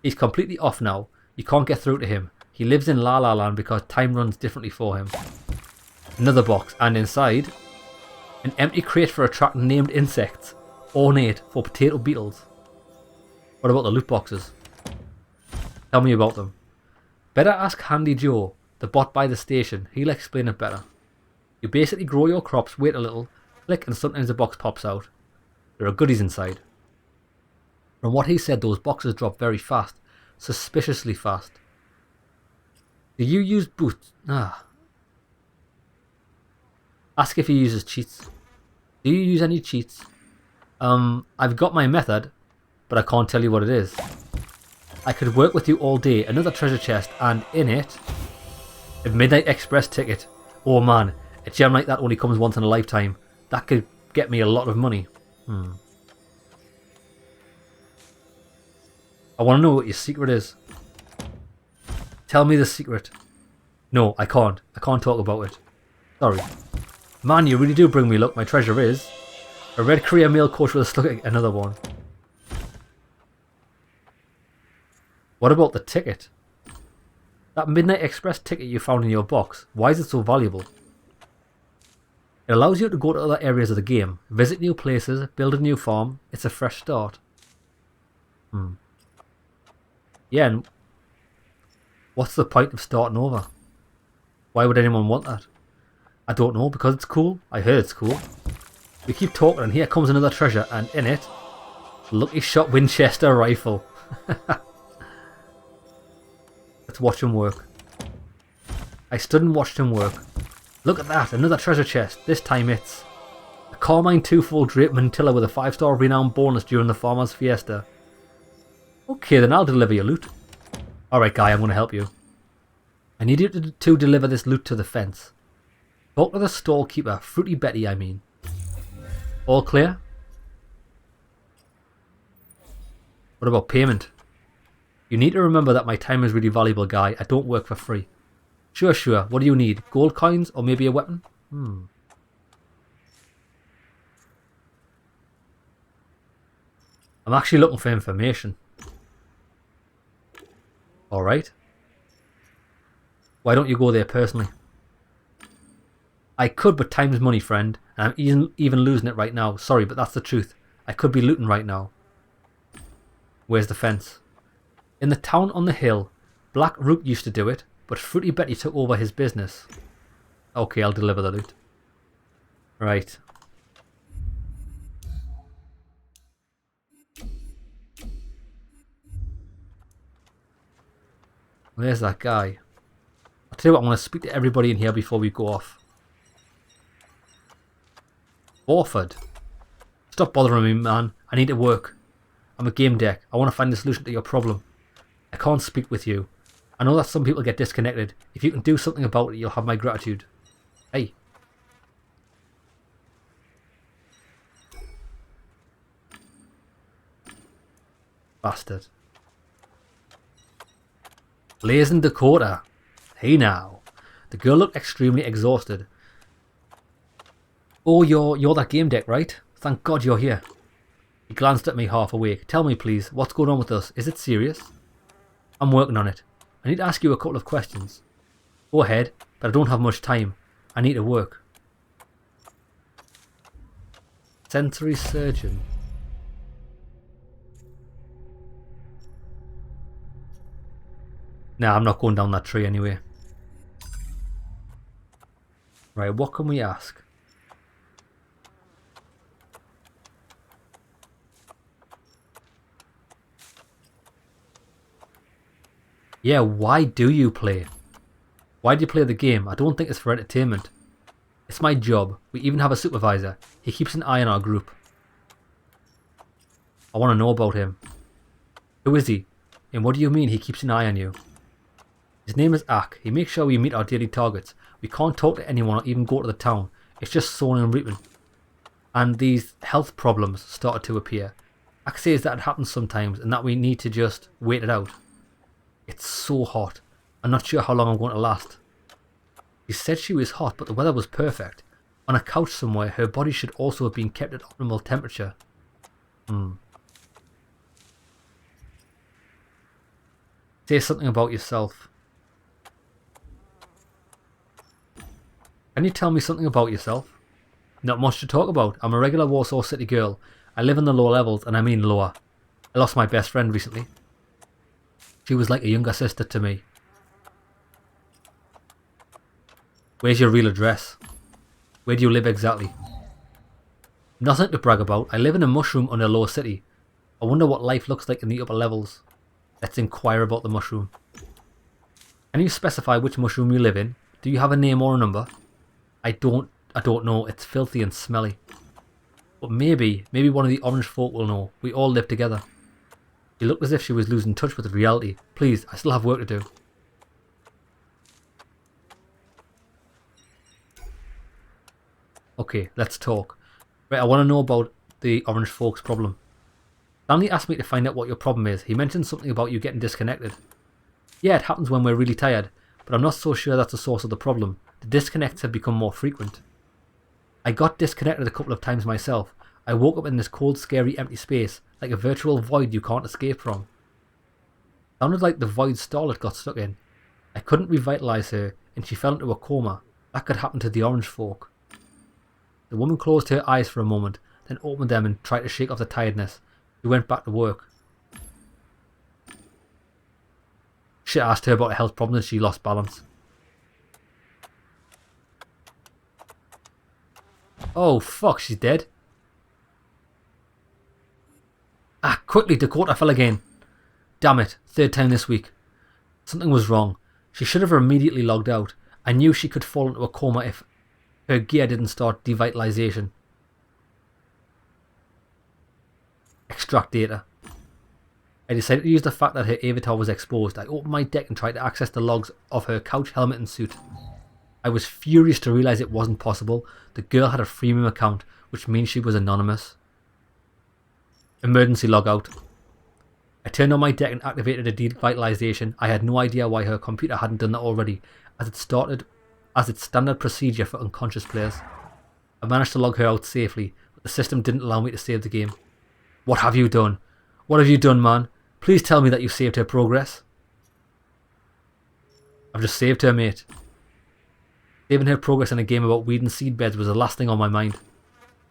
He's completely off now. You can't get through to him. He lives in La La Land because time runs differently for him. Another box, and inside, an empty crate for attracting named insects. Ornate for potato beetles. What about the loot boxes? Tell me about them. Better ask Handy Joe, the bot by the station. He'll explain it better. You basically grow your crops, wait a little, click, and sometimes a box pops out. There are goodies inside. From what he said, those boxes drop very fast. Suspiciously fast. Do you use boots? Ask if he uses cheats. Do you use any cheats? I've got my method, but I can't tell you what it is. I could work with you all day. Another treasure chest, and in it, a Midnight Express ticket. Oh man, a gem like that only comes once in a lifetime. That could get me a lot of money. I want to know what your secret is. Tell me the secret. No, I can't. I can't talk about it. Sorry. Man, you really do bring me luck. My treasure is a red courier mail coach with a slug. Another one. What about the ticket? That Midnight Express ticket you found in your box. Why is it so valuable? It allows you to go to other areas of the game, visit new places, build a new farm. It's a fresh start. Yeah, and what's the point of starting over? Why would anyone want that? I don't know, because it's cool. I heard it's cool. We keep talking and here comes another treasure, and in it, Lucky Shot Winchester rifle. Let's watch him work. I stood and watched him work. Look at that, another treasure chest. This time it's a Carmine 2-fold Drape Mantilla with a 5-star renown bonus during the Farmer's Fiesta. Okay, then I'll deliver your loot. Alright guy, I'm going to help you. I need you to deliver this loot to the fence. Talk to the stall keeper, Fruity Betty I mean. All clear? What about payment? You need to remember that my time is really valuable, guy. I don't work for free. Sure. What do you need? Gold coins or maybe a weapon? I'm actually looking for information. Alright. Why don't you go there personally? I could, but time's money, friend. And I'm even losing it right now. Sorry, but that's the truth. I could be looting right now. Where's the fence? In the town on the hill. Black Root used to do it, but Fruity Betty took over his business. Okay, I'll deliver the loot. Right. There's that guy. I'll tell you what, I'm going to speak to everybody in here before we go off. Orford. Stop bothering me, man. I need to work. I'm a GameDEC. I want to find a solution to your problem. I can't speak with you. I know that some people get disconnected. If you can do something about it, you'll have my gratitude. Hey. Bastard. Blazing Dakota. Hey now. The girl looked extremely exhausted. Oh, you're that GameDEC, right? Thank God you're here. He glanced at me half awake. Tell me please, what's going on with us? Is it serious? I'm working on it. I need to ask you a couple of questions. Go ahead, but I don't have much time. I need to work. Sensory surgeon. Nah, I'm not going down that tree anyway. Right, what can we ask? Yeah, why do you play? Why do you play the game? I don't think it's for entertainment. It's my job. We even have a supervisor. He keeps an eye on our group. I want to know about him. Who is he? And what do you mean he keeps an eye on you? His name is Ak. He makes sure we meet our daily targets. We can't talk to anyone or even go to the town. It's just sowing and reaping. And these health problems started to appear. Ak says that it happens sometimes and that we need to just wait it out. It's so hot. I'm not sure how long I'm going to last. She said she was hot, but the weather was perfect. On a couch somewhere, her body should also have been kept at optimal temperature. Say something about yourself. Can you tell me something about yourself? Not much to talk about. I'm a regular Warsaw City girl. I live in the lower levels, and I mean lower. I lost my best friend recently. She was like a younger sister to me. Where's your real address? Where do you live exactly? Nothing to brag about. I live in a mushroom under Lower City. I wonder what life looks like in the upper levels. Let's inquire about the mushroom. Can you specify which mushroom you live in? Do you have a name or a number? I don't know. It's filthy and smelly. But maybe one of the orange folk will know. We all live together. She looked as if she was losing touch with reality. Please, I still have work to do. Okay, let's talk. Right, I want to know about the orange folks problem. Stanley asked me to find out what your problem is. He mentioned something about you getting disconnected. Yeah, it happens when we're really tired, but I'm not so sure that's the source of the problem. The disconnects have become more frequent. I got disconnected a couple of times myself. I woke up in this cold, scary, empty space, like a virtual void you can't escape from. Sounded like the void Starlet got stuck in. I couldn't revitalize her, and she fell into a coma. That could happen to the orange folk. The woman closed her eyes for a moment, then opened them and tried to shake off the tiredness. She went back to work. She asked her about a health problem and she lost balance. Oh fuck, she's dead. Ah, quickly, Dakota fell again. Damn it, third time this week. Something was wrong. She should have immediately logged out. I knew she could fall into a coma if her gear didn't start devitalization. Extract data. I decided to use the fact that her avatar was exposed. I opened my deck and tried to access the logs of her couch, helmet and suit. I was furious to realise it wasn't possible. The girl had a freemium account, which means she was anonymous. Emergency logout. I turned on my deck and activated a devitalization. I had no idea why her computer hadn't done that already, as its standard procedure for unconscious players. I managed to log her out safely, but the system didn't allow me to save the game. What have you done? What have you done, man? Please tell me that you saved her progress. I've just saved her, mate. Saving her progress in a game about weed and seed beds was the last thing on my mind.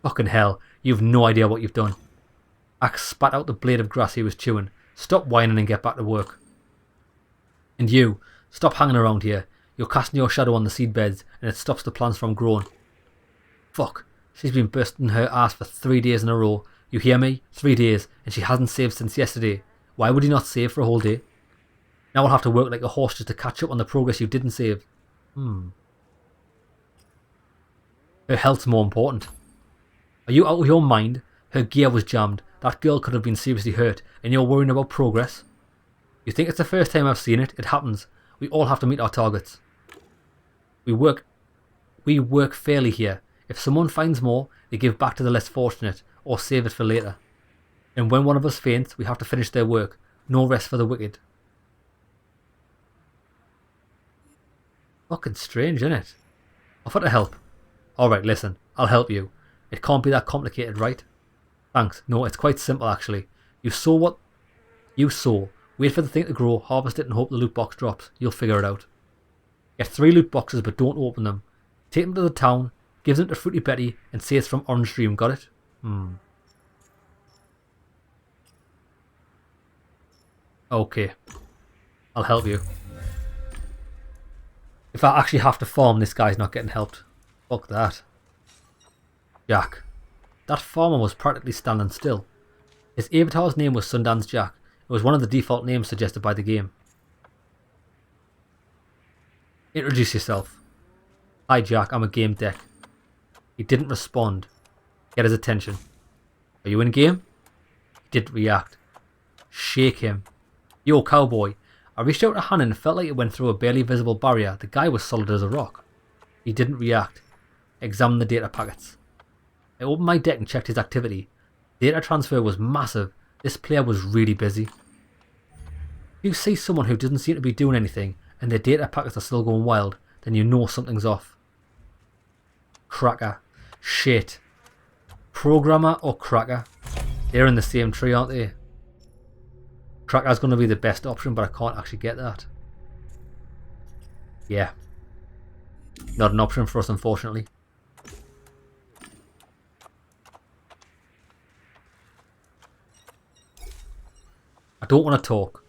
Fucking hell, you've no idea what you've done. Axe spat out the blade of grass he was chewing. Stop whining and get back to work. And you, stop hanging around here. You're casting your shadow on the seed beds and it stops the plants from growing. Fuck, she's been bursting her ass for 3 days in a row. You hear me? 3 days, and she hasn't saved since yesterday. Why would you not save for a whole day? Now I'll have to work like a horse just to catch up on the progress you didn't save. Her health's more important. Are you out of your mind? Her gear was jammed. That girl could have been seriously hurt, and you're worrying about progress? You think it's the first time I've seen it? It happens. We all have to meet our targets. We work fairly here. If someone finds more, they give back to the less fortunate, or save it for later. And when one of us faints, we have to finish their work. No rest for the wicked. Fucking strange, isn't it? Offer to help. Alright, listen. I'll help you. It can't be that complicated, right? Thanks. No, it's quite simple actually. You sow what you sow. Wait for the thing to grow, harvest it and hope the loot box drops. You'll figure it out. Get 3 loot boxes but don't open them. Take them to the town, give them to Fruity Betty and say it's from Orange Dream, got it? Okay. I'll help you. If I actually have to farm, this guy's not getting helped. Fuck that. Jack. That farmer was practically standing still. His avatar's name was Sundance Jack. It was one of the default names suggested by the game. Introduce yourself. Hi Jack, I'm a GameDEC. He didn't respond. Get his attention. Are you in game? He didn't react. Shake him. Yo, cowboy. I reached out a hand and felt like it went through a barely visible barrier. The guy was solid as a rock. He didn't react. Examine the data packets. I opened my deck and checked his activity. Data transfer was massive. This player was really busy. If you see someone who doesn't seem to be doing anything and their data packets are still going wild, then you know something's off. Cracker. Shit. Programmer or Cracker? They're in the same tree, aren't they? Cracker's going to be the best option, but I can't actually get that. Yeah. Not an option for us, unfortunately. I don't want to talk.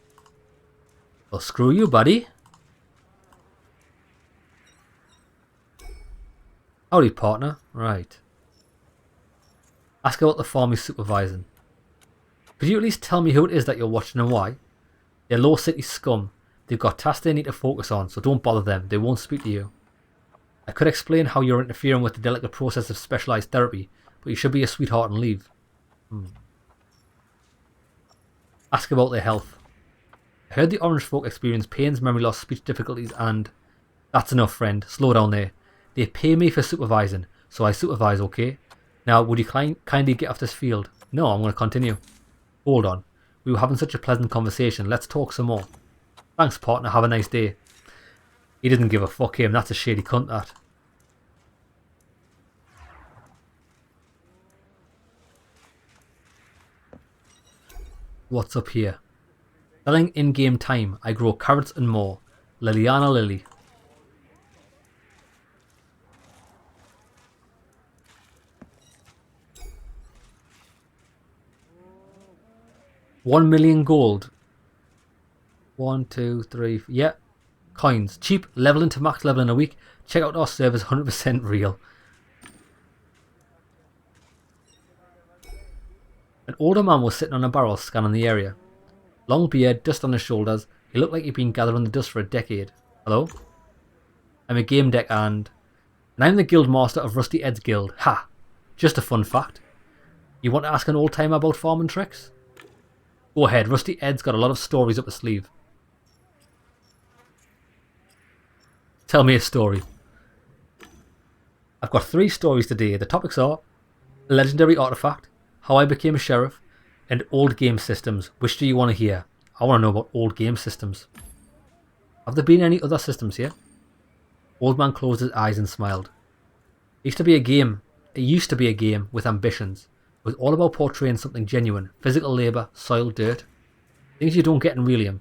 Well, screw you, buddy. Howdy, partner. Right. Ask about the farm he's supervising. Could you at least tell me who it is that you're watching and why? They're low city scum. They've got tasks they need to focus on, so don't bother them. They won't speak to you. I could explain how you're interfering with the delicate process of specialised therapy, but you should be a sweetheart and leave. Ask about their health. I heard the orange folk experience pains, memory loss, speech difficulties and... That's enough, friend. Slow down there. They pay me for supervising, so I supervise, okay? Now, would you kindly get off this field? No, I'm going to continue. Hold on. We were having such a pleasant conversation. Let's talk some more. Thanks, partner. Have a nice day. He didn't give a fuck him. That's a shady cunt, that. What's up here? Selling in-game time. I grow carrots and more. Liliana Lily. $1 million gold. 1, 2, 3. Yeah. Coins. Cheap. Leveling to max level in a week. Check out our servers. 100% real. An older man was sitting on a barrel scanning the area. Long beard, dust on his shoulders. He looked like he'd been gathering the dust for a decade. Hello? I'm a GameDEC and I'm the guild master of Rusty Ed's guild. Ha! Just a fun fact. You want to ask an old timer about farming tricks? Go ahead, Rusty Ed's got a lot of stories up his sleeve. Tell me a story. I've got 3 stories today. The topics are a legendary artifact, how I became a sheriff, and old game systems. Which do you want to hear? I want to know about old game systems. Have there been any other systems here? Old man closed his eyes and smiled. It used to be a game with ambitions. It was all about portraying something genuine. Physical labour, soil, dirt. Things you don't get in Relium.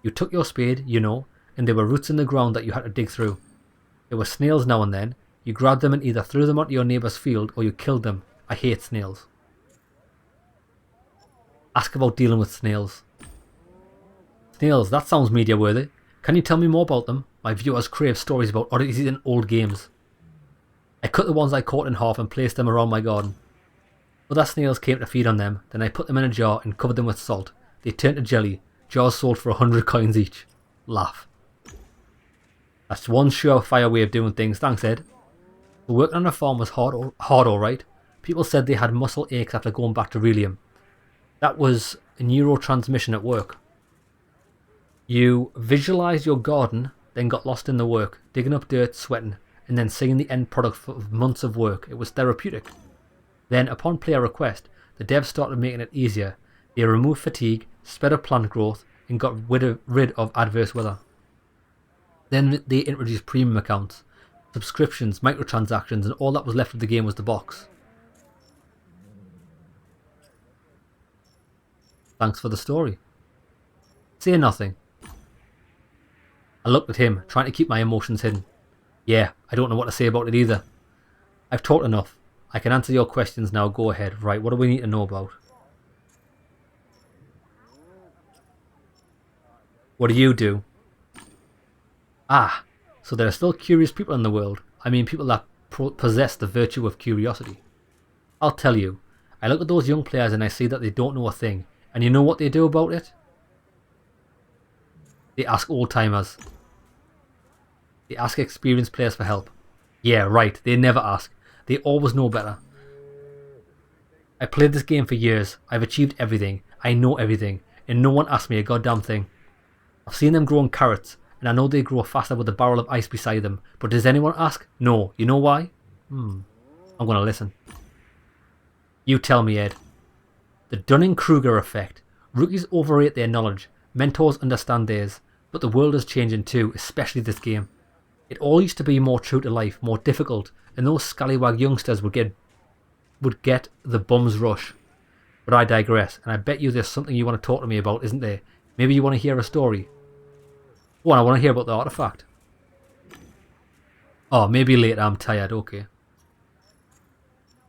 You took your spade, you know, and there were roots in the ground that you had to dig through. There were snails now and then. You grabbed them and either threw them onto your neighbour's field or you killed them. I hate snails. Ask about dealing with snails. Snails, that sounds media worthy. Can you tell me more about them? My viewers crave stories about oddities in old games. I cut the ones I caught in half and placed them around my garden. Other snails came to feed on them, then I put them in a jar and covered them with salt. They turned to jelly. Jars sold for 100 coins each. Laugh. That's one surefire way of doing things, thanks Ed. The working on a farm was hard alright. People said they had muscle aches after going back to Relium. That was a neurotransmission at work. You visualised your garden, then got lost in the work, digging up dirt, sweating, and then seeing the end product of months of work. It was therapeutic. Then, upon player request, the devs started making it easier. They removed fatigue, sped up plant growth, and got rid of adverse weather. Then they introduced premium accounts, subscriptions, microtransactions, and all that was left of the game was the box. Thanks for the story. Say nothing. I looked at him, trying to keep my emotions hidden. Yeah, I don't know what to say about it either. I've talked enough. I can answer your questions now. Go ahead. Right, what do we need to know about? What do you do? Ah, So there are still curious people in the world. I mean people that possess the virtue of curiosity. I'll tell you, I look at those young players and I see that they don't know a thing. And you know what they do about it? They ask old timers. They ask experienced players for help. Yeah, right, they never ask. They always know better. I played this game for years. I've achieved everything. I know everything. And no one asked me a goddamn thing. I've seen them growing carrots. And I know they grow faster with a barrel of ice beside them. But does anyone ask? No. You know why? I'm going to listen. You tell me, Ed. The Dunning-Kruger effect. Rookies overrate their knowledge. Mentors understand theirs. But the world is changing too, especially this game. It all used to be more true to life, more difficult, and those scallywag youngsters would get the bum's rush. But I digress, and I bet you there's something you want to talk to me about, isn't there? Maybe you want to hear a story. Oh, and I want to hear about the artifact. Oh, maybe later, I'm tired, okay.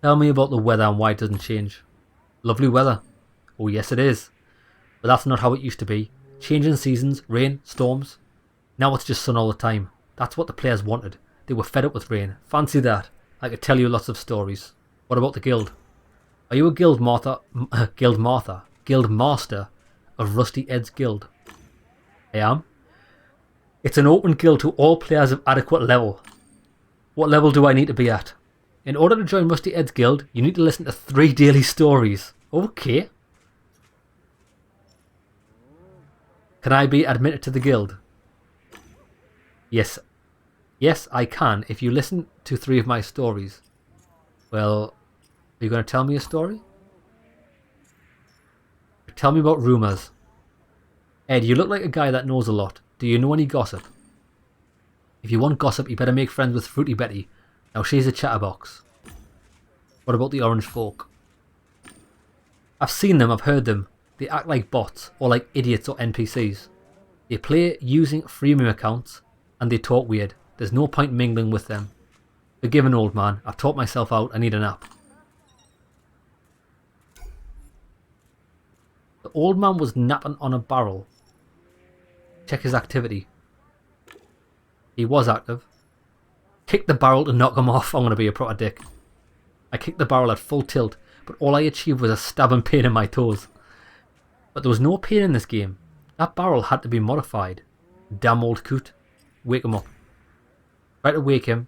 Tell me about the weather and why it doesn't change. Lovely weather. Oh yes it is. But that's not how it used to be. Changing seasons, rain, storms. Now it's just sun all the time. That's what the players wanted. They were fed up with rain. Fancy that. I could tell you lots of stories. What about the guild? Are you a guild master of Rusty Ed's guild? I am. It's an open guild to all players of adequate level. What level do I need to be at? In order to join Rusty Ed's guild, you need to listen to 3 daily stories. Okay. Can I be admitted to the guild? Yes. Yes, I can if you listen to 3 of my stories. Well, are you going to tell me a story? Tell me about rumours. Ed, you look like a guy that knows a lot. Do you know any gossip? If you want gossip, you better make friends with Fruity Betty. Now she's a chatterbox. What about the orange folk? I've seen them, I've heard them. They act like bots, or like idiots or NPCs. They play using freemium accounts, and they talk weird. There's no point mingling with them. Forgive an old man, I've taught myself out, I need a nap. The old man was napping on a barrel. Check his activity. He was active. Kick the barrel to knock him off. I'm going to be a proper dick. I kicked the barrel at full tilt, but all I achieved was a stabbing pain in my toes. But there was no pain in this game. That barrel had to be modified. Damn old coot. Wake him up. Try to wake him.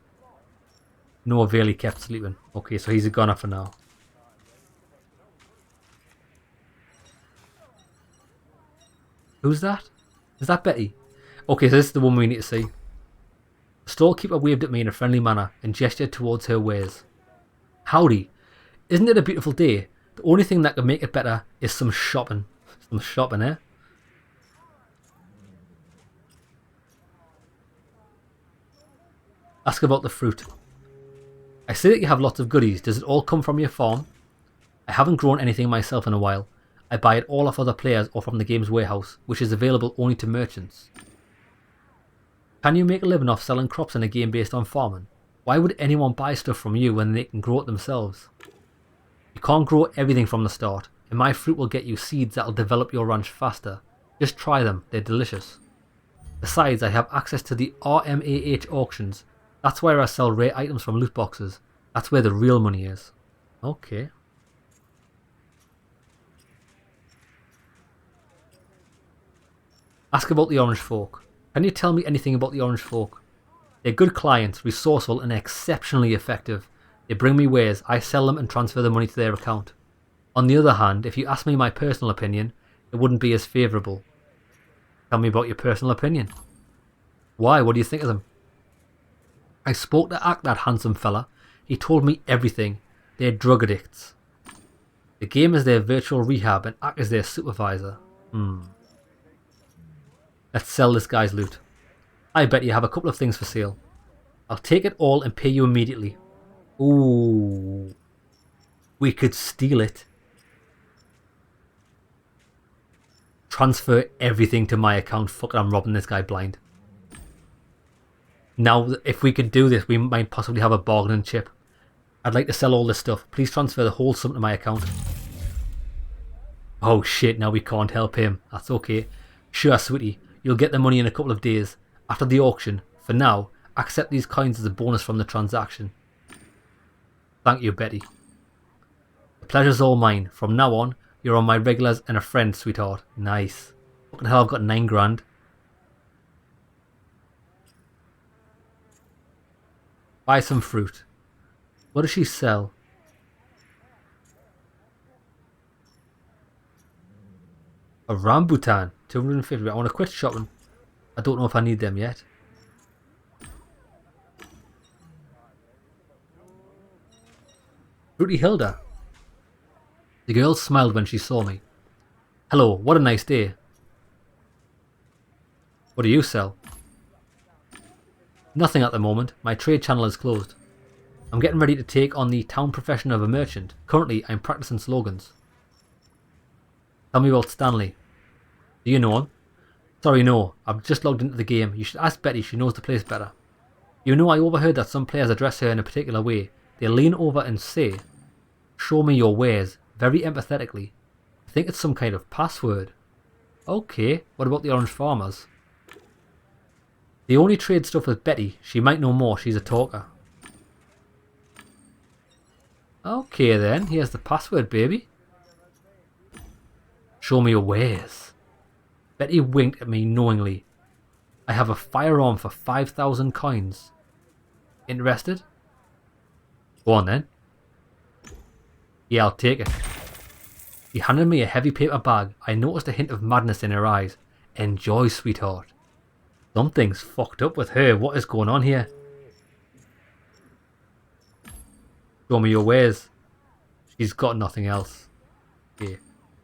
No avail, he kept sleeping. Okay, so he's a goner for now. Who's that? Is that Betty? Okay, so this is the one we need to see. The storekeeper waved at me in a friendly manner and gestured towards her wares. Howdy. Isn't it a beautiful day? The only thing that could make it better is some shopping. Some shopping, eh? Ask about the fruit. I see that you have lots of goodies. Does it all come from your farm? I haven't grown anything myself in a while. I buy it all off other players or from the game's warehouse, which is available only to merchants. Can you make a living off selling crops in a game based on farming? Why would anyone buy stuff from you when they can grow it themselves? You can't grow everything from the start, and my fruit will get you seeds that'll develop your ranch faster. Just try them, they're delicious. Besides, I have access to the RMAH auctions. That's where I sell rare items from loot boxes. That's where the real money is. Okay. Ask about the orange folk. Can you tell me anything about the orange folk? They're good clients, resourceful and exceptionally effective. They bring me wares, I sell them and transfer the money to their account. On the other hand, if you ask me my personal opinion, it wouldn't be as favourable. Tell me about your personal opinion. Why? What do you think of them? I spoke to that handsome fella. He told me everything. They're drug addicts. The game is their virtual rehab and Ack is their supervisor. Let's sell this guy's loot. I bet you have a couple of things for sale. I'll take it all and pay you immediately. Ooh. We could steal it. Transfer everything to my account. Fuck it, I'm robbing this guy blind. Now, if we could do this, we might possibly have a bargaining chip. I'd like to sell all this stuff. Please transfer the whole sum to my account. Oh shit, now we can't help him. That's okay. Sure, sweetie. You'll get the money in a couple of days. After the auction. For now, Accept these coins as a bonus from the transaction. Thank you, Betty. The pleasure's all mine. From now on, you're on my regulars and a friend, sweetheart. Nice. Fucking hell, I've got 9 grand. Buy some fruit. What does she sell? A rambutan. 250. I want to quit shopping. I don't know if I need them yet. Fruity Hilda. The girl smiled when she saw me. Hello, what a nice day. What do you sell? Nothing at the moment. My trade channel is closed. I'm getting ready to take on the town profession of a merchant. Currently, I'm practicing slogans. Tell me about Stanley. Do you know him? Sorry, no. I've just logged into the game. You should ask Betty. She knows the place better. You know, I overheard that some players address her in a particular way. They lean over and say, "Show me your wares," very empathetically. I think it's some kind of password. Okay, what about the orange farmers? They only trade stuff with Betty. She might know more. She's a talker. Okay then, here's the password, baby. Show me your wares. Betty winked at me knowingly. I have a firearm for 5,000 coins. Interested? Go on then. Yeah, I'll take it. She handed me a heavy paper bag. I noticed a hint of madness in her eyes. Enjoy, sweetheart. Something's fucked up with her. What is going on here? Show me your wares. She's got nothing else. Yeah.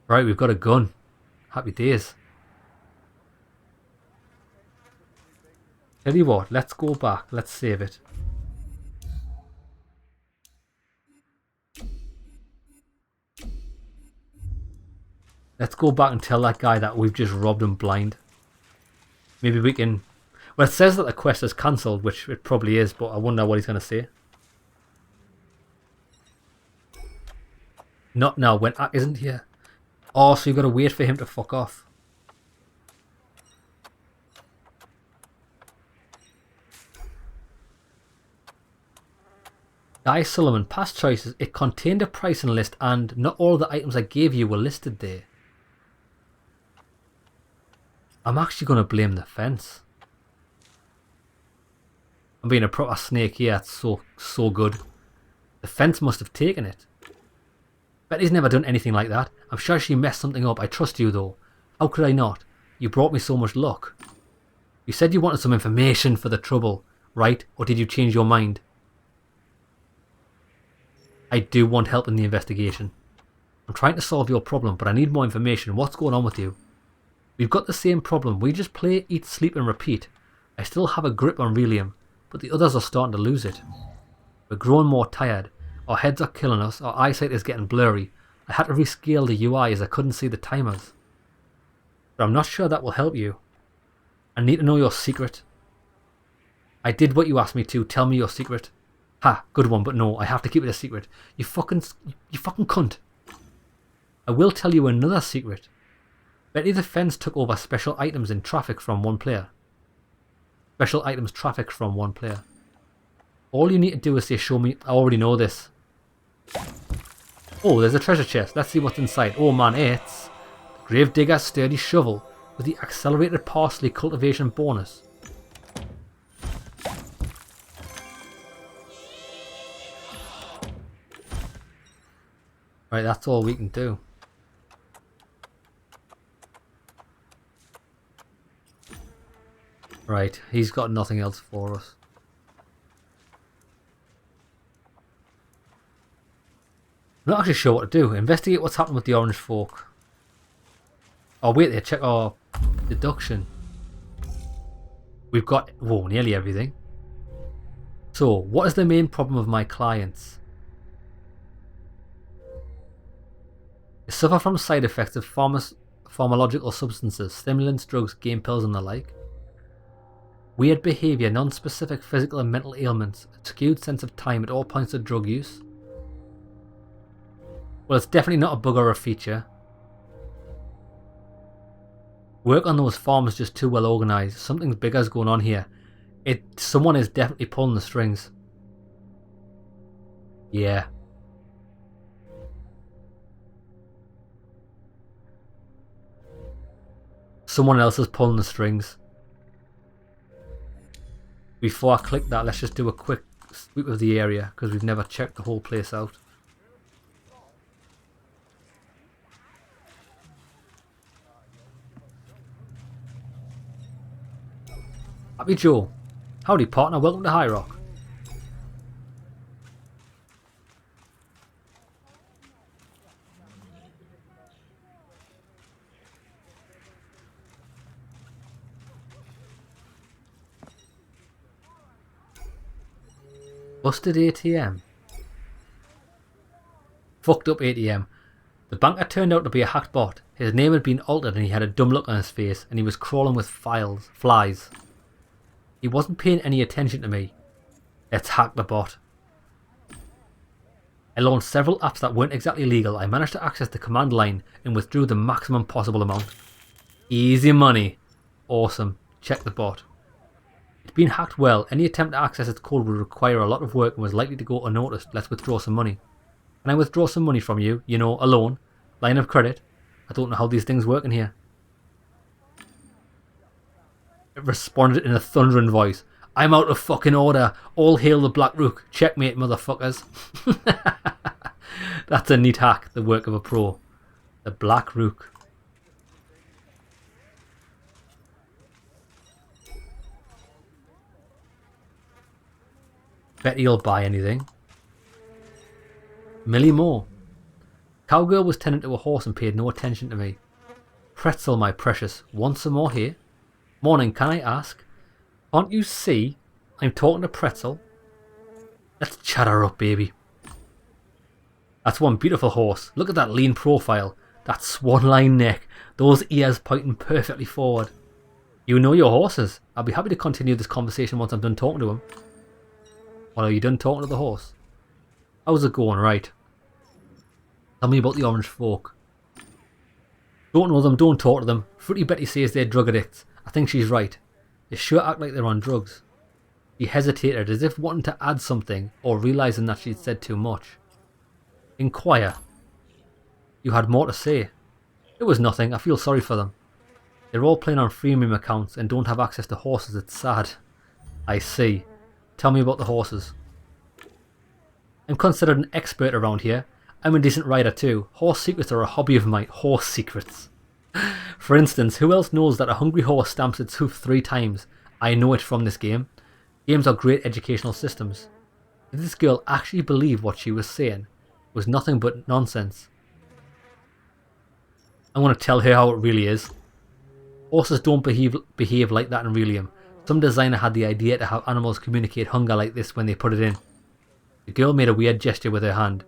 Right, we've got a gun. Happy days. Tell you what, let's go back. Let's save it. Let's go back and tell that guy that we've just robbed him blind. Maybe we can... Well, it says that the quest is cancelled, which it probably is, but I wonder what he's going to say. Not now, when Ack isn't here. Oh, so you've got to wait for him to fuck off. Guy Sullivan, past choices. It contained a pricing list and not all the items I gave you were listed there. I'm actually going to blame the fence. I'm being a proper snake here. It's so good. The fence must have taken it. Betty's never done anything like that. I'm sure she messed something up. I trust you though. How could I not? You brought me so much luck. You said you wanted some information for the trouble, right? Or did you change your mind? I do want help in the investigation. I'm trying to solve your problem, but I need more information. What's going on with you? We've got the same problem. We just play, eat, sleep and repeat. I still have a grip on Relium, but the others are starting to lose it. We're growing more tired. Our heads are killing us. Our eyesight is getting blurry. I had to rescale the UI as I couldn't see the timers. But I'm not sure that will help you. I need to know your secret. I did what you asked me to. Tell me your secret. Ha, good one, but no, I have to keep it a secret. You fucking cunt. I will tell you another secret. Betty the Fence took over special items in traffic from one player. Special items traffic from one player. All you need to do is say, show me. I already know this. Oh, there's a treasure chest. Let's see what's inside. Oh man, it's Gravedigger's sturdy shovel with the accelerated parsley cultivation bonus. Right, that's all we can do. Right, he's got nothing else for us. I'm not actually sure what to do. Investigate what's happened with the orange folk. Oh wait there, check our deduction. We've got, whoa, nearly everything. So, what is the main problem of my clients? They suffer from side effects of pharmacological substances, stimulants, drugs, game pills and the like. Weird behaviour, non-specific physical and mental ailments, a skewed sense of time at all points of drug use. Well, it's definitely not a bug or a feature. Work on those farms just too well organised. Something bigger's going on here. Someone is definitely pulling the strings. Yeah. Someone else is pulling the strings. Before I click that, let's just do a quick sweep of the area because we've never checked the whole place out. Happy Joe. Howdy partner, welcome to High Rock. Busted ATM. Fucked up ATM. The banker turned out to be a hacked bot. His name had been altered and he had a dumb look on his face and he was crawling with flies. He wasn't paying any attention to me. Let's hack the bot. I launched several apps that weren't exactly legal. I managed to access the command line and withdrew the maximum possible amount. Easy money. Awesome. Check the bot. It's been hacked well. Any attempt to access its code would require a lot of work and was likely to go unnoticed. Let's withdraw some money. Can I withdraw some money from you? You know, a loan. Line of credit. I don't know how these things work in here. It responded in a thundering voice. I'm out of fucking order. All hail the Black Rook. Checkmate, motherfuckers. That's a neat hack. The work of a pro. The Black Rook. Bet he'll buy anything. Millie Moore. Cowgirl was tending to a horse and paid no attention to me. Pretzel, my precious. Want some more here? Morning, can I ask? Can't you see I'm talking to Pretzel? Let's chat her up, baby. That's one beautiful horse. Look at that lean profile. That swan-line neck. Those ears pointing perfectly forward. You know your horses. I'll be happy to continue this conversation once I'm done talking to him. Well, are you done talking to the horse? How's it going, right? Tell me about the orange folk. Don't know them, don't talk to them. Fruity Betty says they're drug addicts. I think she's right. They sure act like they're on drugs. She hesitated as if wanting to add something or realising that she'd said too much. Inquire. You had more to say. It was nothing, I feel sorry for them. They're all playing on freemium accounts and don't have access to horses, it's sad. I see. Tell me about the horses. I'm considered an expert around here. I'm a decent rider too. Horse secrets are a hobby of mine. Horse secrets. For instance, who else knows that a hungry horse stamps its hoof 3 times? I know it from this game. Games are great educational systems. Did this girl actually believe what she was saying? It was nothing but nonsense. I want to tell her how it really is. Horses don't behave like that in Relium. Some designer had the idea to have animals communicate hunger like this when they put it in. The girl made a weird gesture with her hand.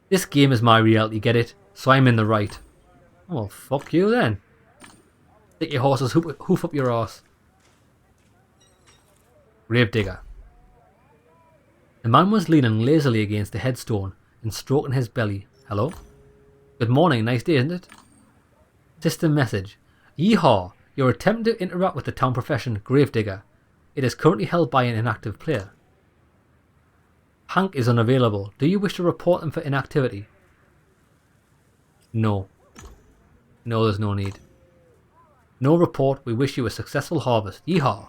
This game is my reality, get it? So I'm in the right. Well, fuck you then. Stick your horse's hoof up your arse. Gravedigger. The man was leaning lazily against the headstone and stroking his belly. Hello? Good morning, nice day, isn't it? System message. Yeehaw! You're attempting to interact with the town profession, Gravedigger. It is currently held by an inactive player. Hank is unavailable. Do you wish to report him for inactivity? No. No, there's no need. No report. We wish you a successful harvest. Yeehaw!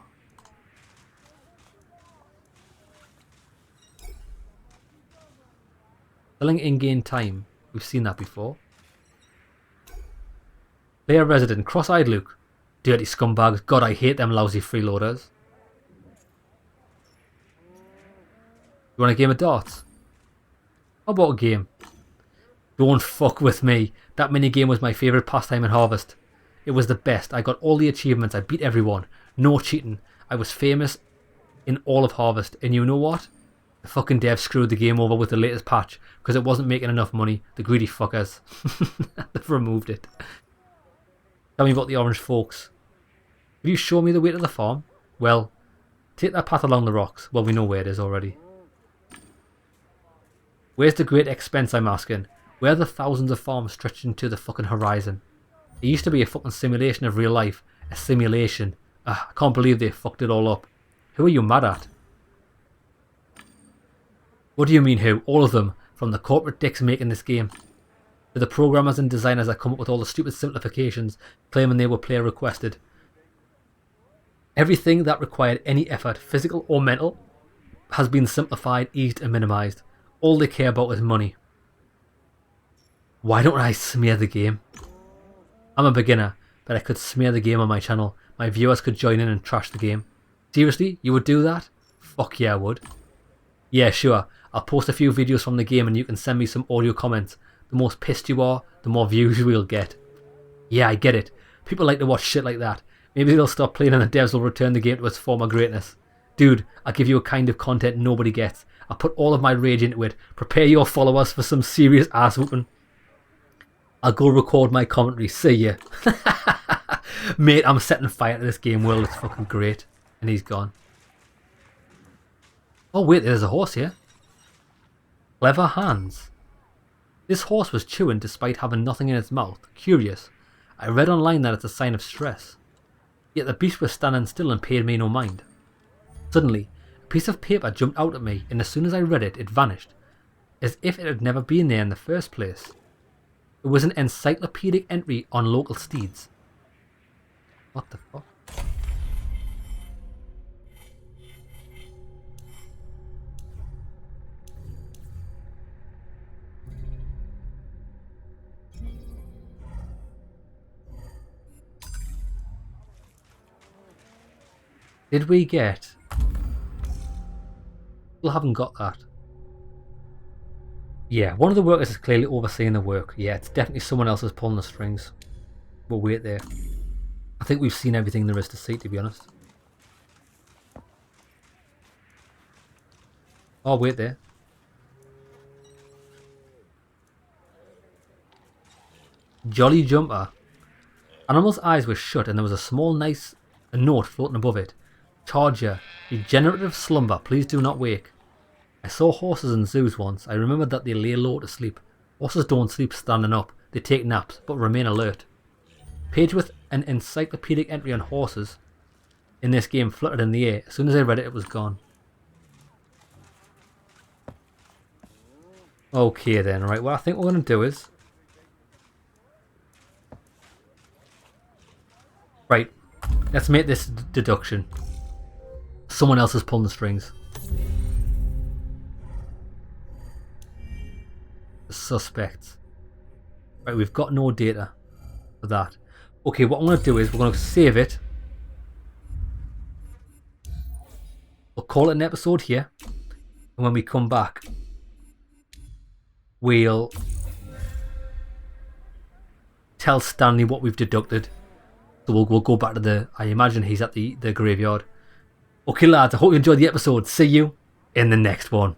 Selling in-game time. We've seen that before. Player resident. Cross-eyed Luke. Dirty scumbags. God, I hate them lousy freeloaders. You want a game of darts? How about a game? Don't fuck with me. That minigame was my favourite pastime in Harvest. It was the best. I got all the achievements. I beat everyone. No cheating. I was famous in all of Harvest. And you know what? The fucking devs screwed the game over with the latest patch because it wasn't making enough money. The greedy fuckers. They've removed it. Tell me about the orange folks. Will you show me the way to the farm? Well, take that path along the rocks. Well, we know where it is already. Where's the great expense, I'm asking? Where are the thousands of farms stretching to the fucking horizon? It used to be a fucking simulation of real life. A simulation. I can't believe they fucked it all up. Who are you mad at? What do you mean who? All of them, from the corporate dicks making this game, to the programmers and designers that come up with all the stupid simplifications claiming they were player requested. Everything that required any effort, physical or mental, has been simplified, eased and minimized. All they care about is money. Why don't I smear the game? I'm a beginner, but I could smear the game on my channel. My viewers could join in and trash the game. Seriously? You would do that? Fuck yeah, I would. Yeah, sure. I'll post a few videos from the game and you can send me some audio comments. The more pissed you are, the more views you will get. Yeah, I get it. People like to watch shit like that. Maybe they'll stop playing and the devs will return the game to its former greatness. Dude, I'll give you a kind of content nobody gets. I'll put all of my rage into it. Prepare your followers for some serious ass whooping. I'll go record my commentary. See ya. Mate, I'm setting fire to this game world. It's fucking great. And he's gone. Oh wait, there's a horse here. Clever hands. This horse was chewing despite having nothing in its mouth. Curious. I read online that it's a sign of stress. Yet the beast was standing still and paid me no mind. Suddenly, a piece of paper jumped out at me, and as soon as I read it, it vanished, as if it had never been there in the first place. It was an encyclopedic entry on local steeds. What the fuck? Did we get... Still haven't got that. Yeah, one of the workers is clearly overseeing the work. Yeah, it's definitely someone else is pulling the strings. But wait there. I think we've seen everything there is to see, to be honest. Oh, wait there. Jolly Jumper. Animal's eyes were shut and there was a small nice note floating above it. Charger, regenerative slumber, please do not wake. I saw horses in zoos once. I remembered that they lay low to sleep. Horses don't sleep standing up. They take naps, but remain alert. Page with an encyclopedic entry on horses in this game fluttered in the air. As soon as I read it, it was gone. Okay then, right, what I think we're going to do is... Right, let's make this deduction. Someone else is pulling the strings. The suspects. Right, we've got no data for that. Okay, what I'm going to do is we're going to save it. We'll call it an episode here. And when we come back, we'll tell Stanley what we've deducted. So we'll go back to the... I imagine he's at the graveyard. Okay lads, I hope you enjoyed the episode. See you in the next one.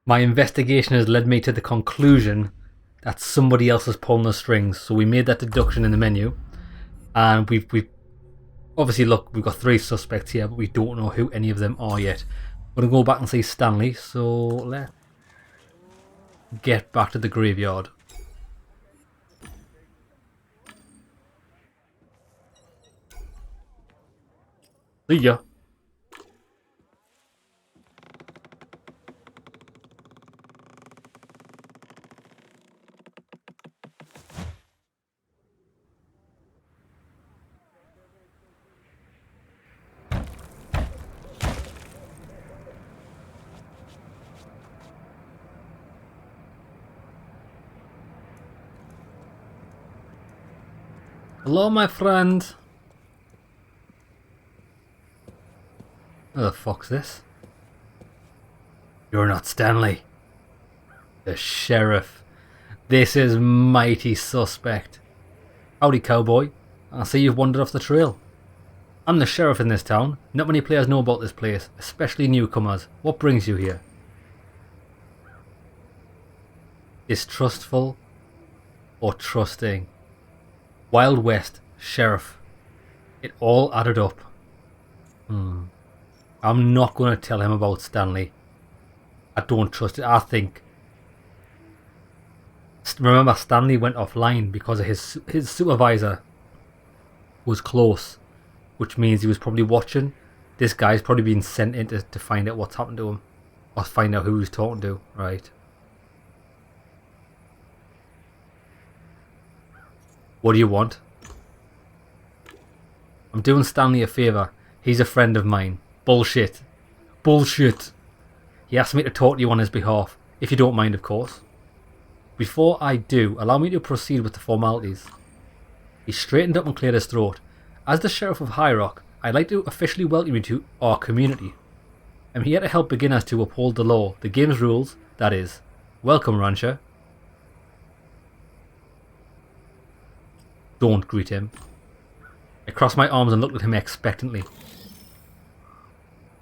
My investigation has led me to the conclusion that somebody else is pulling the strings. So we made that deduction in the menu. And we've obviously, look, we've got 3 suspects here, but we don't know who any of them are yet. We're going to go back and see Stanley. So let's get back to the graveyard. See ya. Hello, my friend. Who the fuck's this? You're not Stanley. The sheriff. This is mighty suspect. Howdy, cowboy. I see you've wandered off the trail. I'm the sheriff in this town. Not many players know about this place, especially newcomers. What brings you here? Distrustful or trusting? Wild West, sheriff. It all added up. I'm not going to tell him about Stanley. I don't trust it. I think... Remember, Stanley went offline because of his supervisor was close which means he was probably watching. This guy's probably been sent in to find out what's happened to him, or find out who he's talking to. Right. What do you want? I'm doing Stanley a favour. He's a friend of mine. Bullshit. Bullshit. He asked me to talk to you on his behalf, if you don't mind, of course. Before I do, allow me to proceed with the formalities. He straightened up and cleared his throat. As the Sheriff of High Rock, I'd like to officially welcome you to our community. I'm here to help beginners to uphold the law, the game's rules, that is. Welcome, Rancher. Don't greet him. I crossed my arms and looked at him expectantly.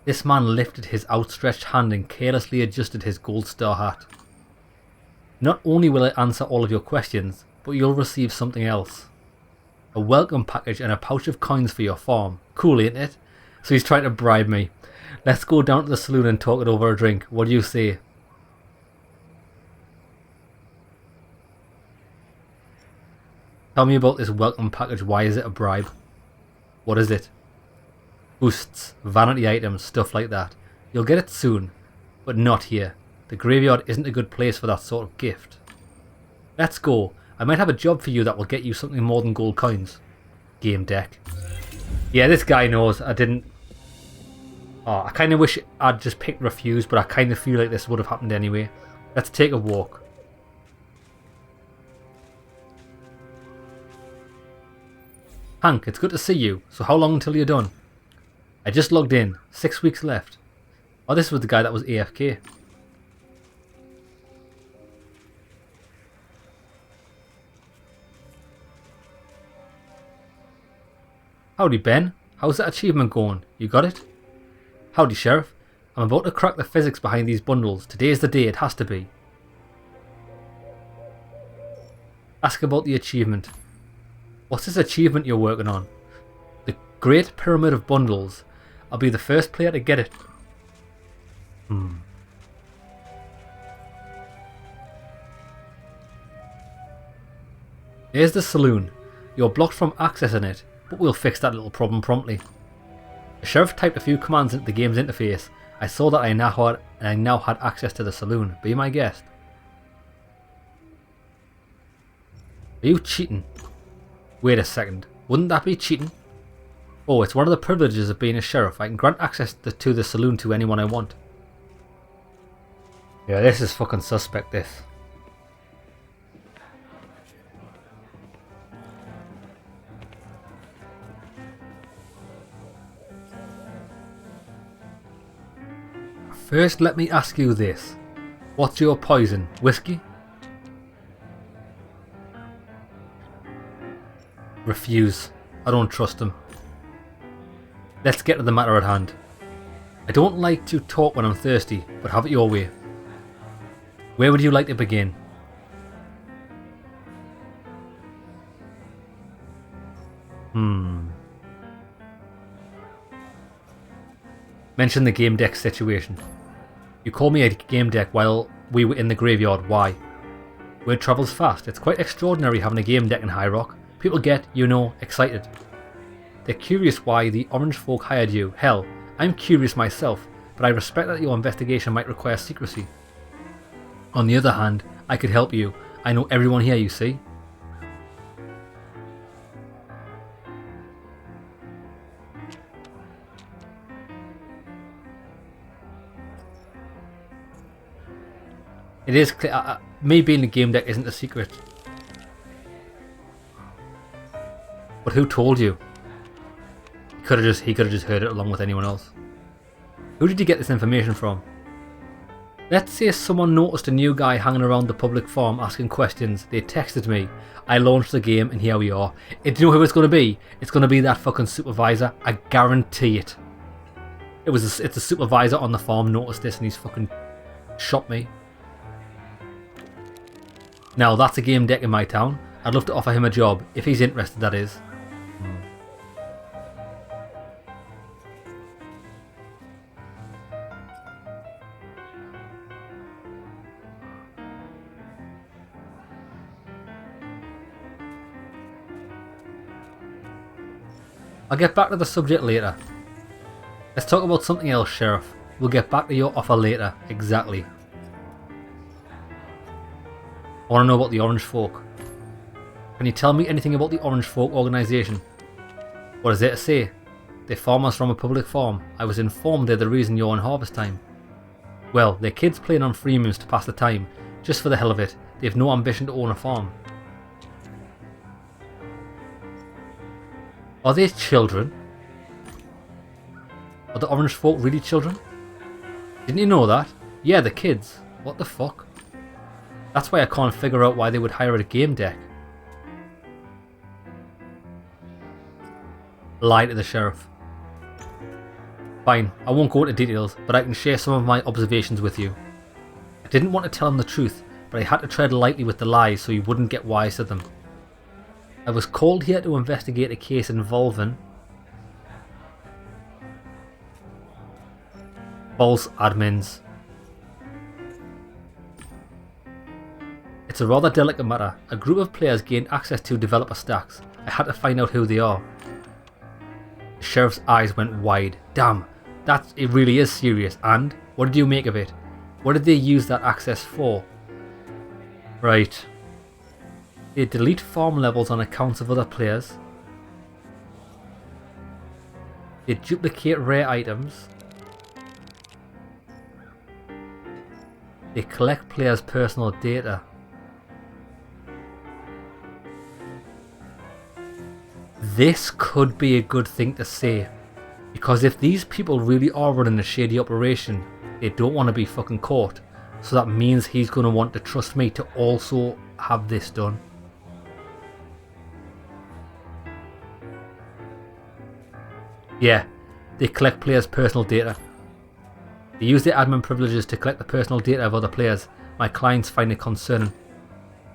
This man lifted his outstretched hand and carelessly adjusted his gold star hat. Not only will it answer all of your questions, but you'll receive something else. A welcome package and a pouch of coins for your farm. Cool, ain't it? So he's trying to bribe me. Let's go down to the saloon and talk it over a drink. What do you say? Tell me about this welcome package. Why is it a bribe? What is it? Boosts, vanity items, stuff like that. You'll get it soon, but not here. The graveyard isn't a good place for that sort of gift. Let's go. I might have a job for you that will get you something more than gold coins. GameDEC. Yeah, this guy knows I didn't... Oh, I kind of wish I'd just picked refuse, but I kind of feel like this would have happened anyway. Let's take a walk. Hank, it's good to see you. So how long until you're done? I just logged in. 6 weeks left. Oh, this was the guy that was AFK. Howdy, Ben. How's that achievement going? You got it? Howdy, Sheriff. I'm about to crack the physics behind these bundles. Today's the day, it has to be. Ask about the achievement. What's this achievement you're working on? The Great Pyramid of Bundles. I'll be the first player to get it. Here's the saloon. You're blocked from accessing it, but we'll fix that little problem promptly. The sheriff typed a few commands into the game's interface. I saw that I now had access to the saloon. Be my guest. Are you cheating? Wait a second. Wouldn't that be cheating? Oh, it's one of the privileges of being a sheriff. I can grant access to the saloon to anyone I want. Yeah, this is fucking suspect, this. First, let me ask you this. What's your poison? Whiskey? Refuse. I don't trust him. Let's get to the matter at hand. I don't like to talk when I'm thirsty, but have it your way. Where would you like to begin? Mention the GameDEC situation. You called me a GameDEC while we were in the graveyard. Why? Word travels fast. It's quite extraordinary having a GameDEC in High Rock. People get, excited. They're curious why the Orange folk hired you. Hell, I'm curious myself, but I respect that your investigation might require secrecy. On the other hand, I could help you. I know everyone here, you see. It is clear. Me being the GameDEC isn't a secret. But who told you? He could have just heard it along with anyone else. Who did you get this information from? Let's say someone noticed a new guy hanging around the public farm asking questions. They texted me. I launched the game and here we are. Do you know who it's going to be? It's going to be that fucking supervisor. I guarantee it. It's a supervisor on the farm noticed this and he's fucking shot me. Now that's a GameDEC in my town. I'd love to offer him a job, if he's interested, that is. I'll get back to the subject later. Let's talk about something else, Sheriff. We'll get back to your offer later. Exactly. I want to know about the Orange Folk. Can you tell me anything about the Orange Folk organisation? What is there to say? They're farmers from a public farm. I was informed they're the reason you're on harvest time. Well, they're kids playing on freemoons to pass the time, just for the hell of it. They have no ambition to own a farm. Are they children? Are the Orange Folk really children? Didn't you know that? Yeah, the kids. What the fuck? That's why I can't figure out why they would hire a GameDEC. Lie to the Sheriff. Fine, I won't go into details, but I can share some of my observations with you. I didn't want to tell him the truth, but I had to tread lightly with the lies so he wouldn't get wise to them. I was called here to investigate a case involving false admins. It's a rather delicate matter. A group of players gained access to developer stacks. I had to find out who they are. The Sheriff's eyes went wide. Damn, it really is serious. And what did you make of it? What did they use that access for? Right. They delete farm levels on accounts of other players. They duplicate rare items. They collect players' personal data. This could be a good thing to say, because if these people really are running a shady operation, they don't want to be fucking caught, so that means he's going to want to trust me to also have this done. Yeah, they collect players' personal data. They use their admin privileges to collect the personal data of other players. My clients find it concerning.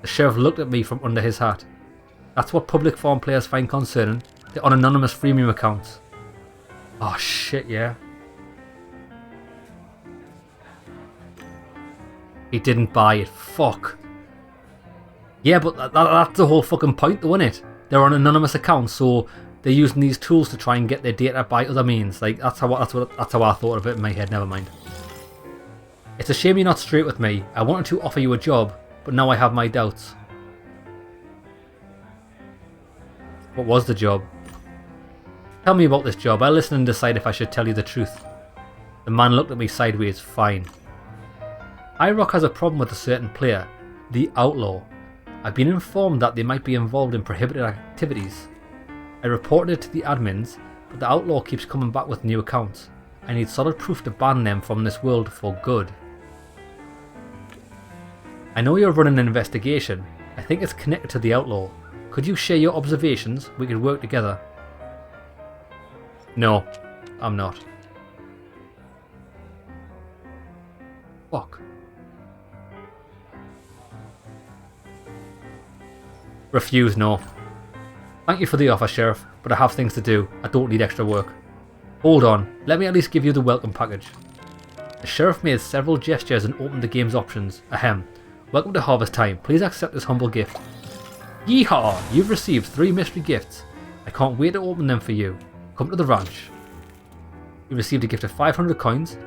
The Sheriff looked at me from under his hat. That's what public farm players find concerning. They're on anonymous freemium accounts. Oh shit, yeah. He didn't buy it. Fuck. Yeah, but that's the whole fucking point though, isn't it? They're on anonymous accounts, so they're using these tools to try and get their data by other means. Like, that's how I thought of it in my head, never mind. It's a shame you're not straight with me. I wanted to offer you a job, but now I have my doubts. What was the job? Tell me about this job. I'll listen and decide if I should tell you the truth. The man looked at me sideways. Fine. IROC has a problem with a certain player, the Outlaw. I've been informed that they might be involved in prohibited activities. I reported it to the admins, but the Outlaw keeps coming back with new accounts. I need solid proof to ban them from this world for good. I know you're running an investigation. I think it's connected to the Outlaw. Could you share your observations? We could work together. No, I'm not. Fuck. Refuse, no. Thank you for the offer, Sheriff, but I have things to do. I don't need extra work. Hold on, let me at least give you the welcome package. The Sheriff made several gestures and opened the game's options. Ahem. Welcome to Harvest Time. Please accept this humble gift. Yeehaw! You've received 3 mystery gifts. I can't wait to open them for you. Come to the ranch. You received a gift of 500 coins.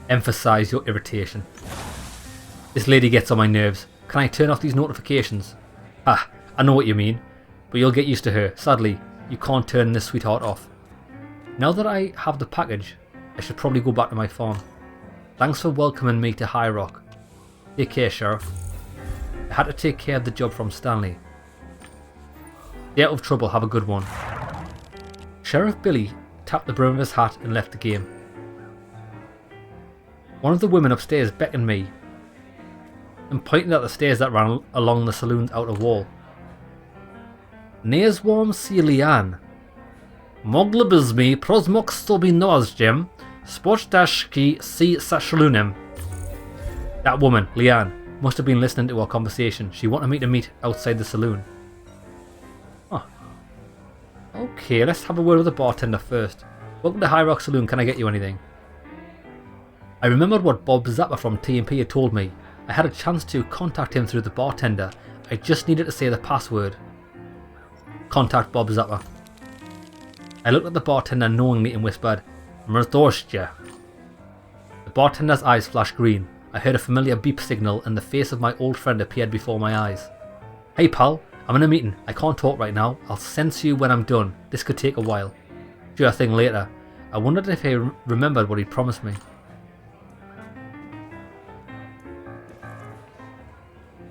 Emphasize your irritation. This lady gets on my nerves. Can I turn off these notifications? Ah, I know what you mean, but you'll get used to her. Sadly, you can't turn this sweetheart off. Now that I have the package, I should probably go back to my farm. Thanks for welcoming me to High Rock. Take care, Sheriff. I had to take care of the job from Stanley. Stay out of trouble, have a good one. Sheriff Billy tapped the brim of his hat and left the game. One of the women upstairs beckoned me and pointed at the stairs that ran along the saloon's outer wall. Neazwam si lian. Moglibizmi prosmok stobi noazjem. Spochtashki si sashlunem. That woman, Leanne, must have been listening to our conversation. She wanted me to meet outside the saloon. Oh. Okay, let's have a word with the bartender first. Welcome to High Rock Saloon, can I get you anything? I remembered what Bob Zappa from TMP had told me. I had a chance to contact him through the bartender. I just needed to say the password. Contact Bob Zappa. I looked at the bartender knowingly and whispered, Mrdoshja. The bartender's eyes flashed green. I heard a familiar beep signal and the face of my old friend appeared before my eyes. Hey pal, I'm in a meeting. I can't talk right now. I'll sense you when I'm done. This could take a while. Sure thing later. I wondered if he remembered what he'd promised me.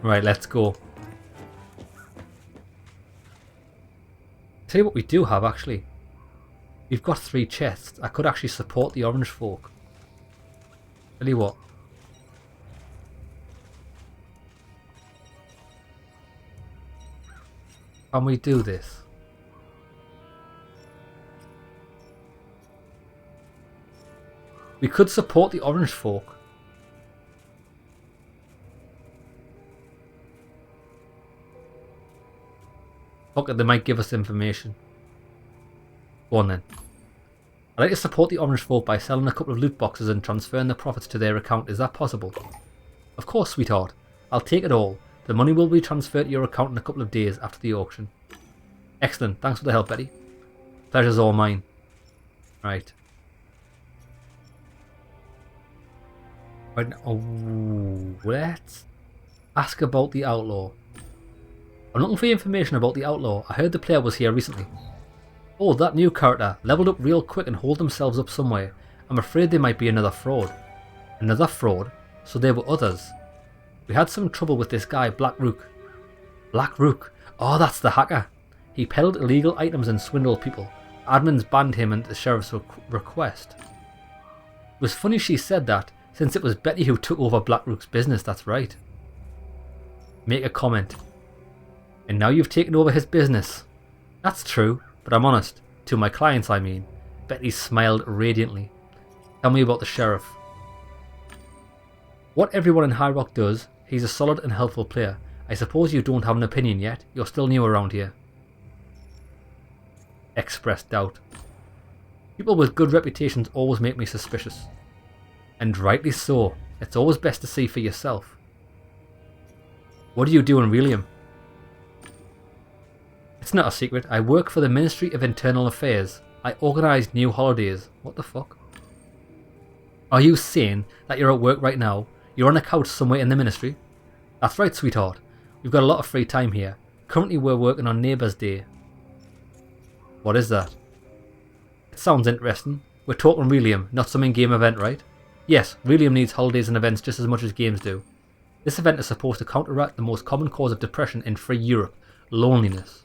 Right, let's go. Tell you what we do have actually. We've got 3 chests. I could actually support the orange folk. Tell you what. Can we do this? We could support the orange folk. Fuck it, they might give us information. Go on then. I'd like to support the orange folk by selling a couple of loot boxes and transferring the profits to their account. Is that possible? Of course, sweetheart. I'll take it all. The money will be transferred to your account in a couple of days after the auction. Excellent. Thanks for the help, Betty. Pleasure's all mine. Right. Right now, let's ask about the outlaw. I'm looking for information about the outlaw. I heard the player was here recently. Oh, that new character. Leveled up real quick and hold themselves up somewhere. I'm afraid they might be another fraud. Another fraud? So there were others. We had some trouble with this guy, Black Rook. Black Rook? Oh, that's the hacker. He peddled illegal items and swindled people. Admins banned him at the sheriff's request. It was funny she said that, since it was Betty who took over Black Rook's business, that's right. Make a comment. And now you've taken over his business. That's true, but I'm honest. To my clients, I mean. Betty smiled radiantly. Tell me about the sheriff. What everyone in High Rock does, he's a solid and helpful player. I suppose you don't have an opinion yet. You're still new around here. Expressed doubt. People with good reputations always make me suspicious. And rightly so. It's always best to see for yourself. What do you do in Relium? It's not a secret. I work for the Ministry of Internal Affairs. I organise new holidays. What the fuck? Are you saying that you're at work right now? You're on a couch somewhere in the ministry? That's right, sweetheart. We've got a lot of free time here. Currently we're working on Neighbours Day. What is that? It sounds interesting. We're talking Relium, not some in-game event, right? Yes, Relium needs holidays and events just as much as games do. This event is supposed to counteract the most common cause of depression in free Europe, loneliness.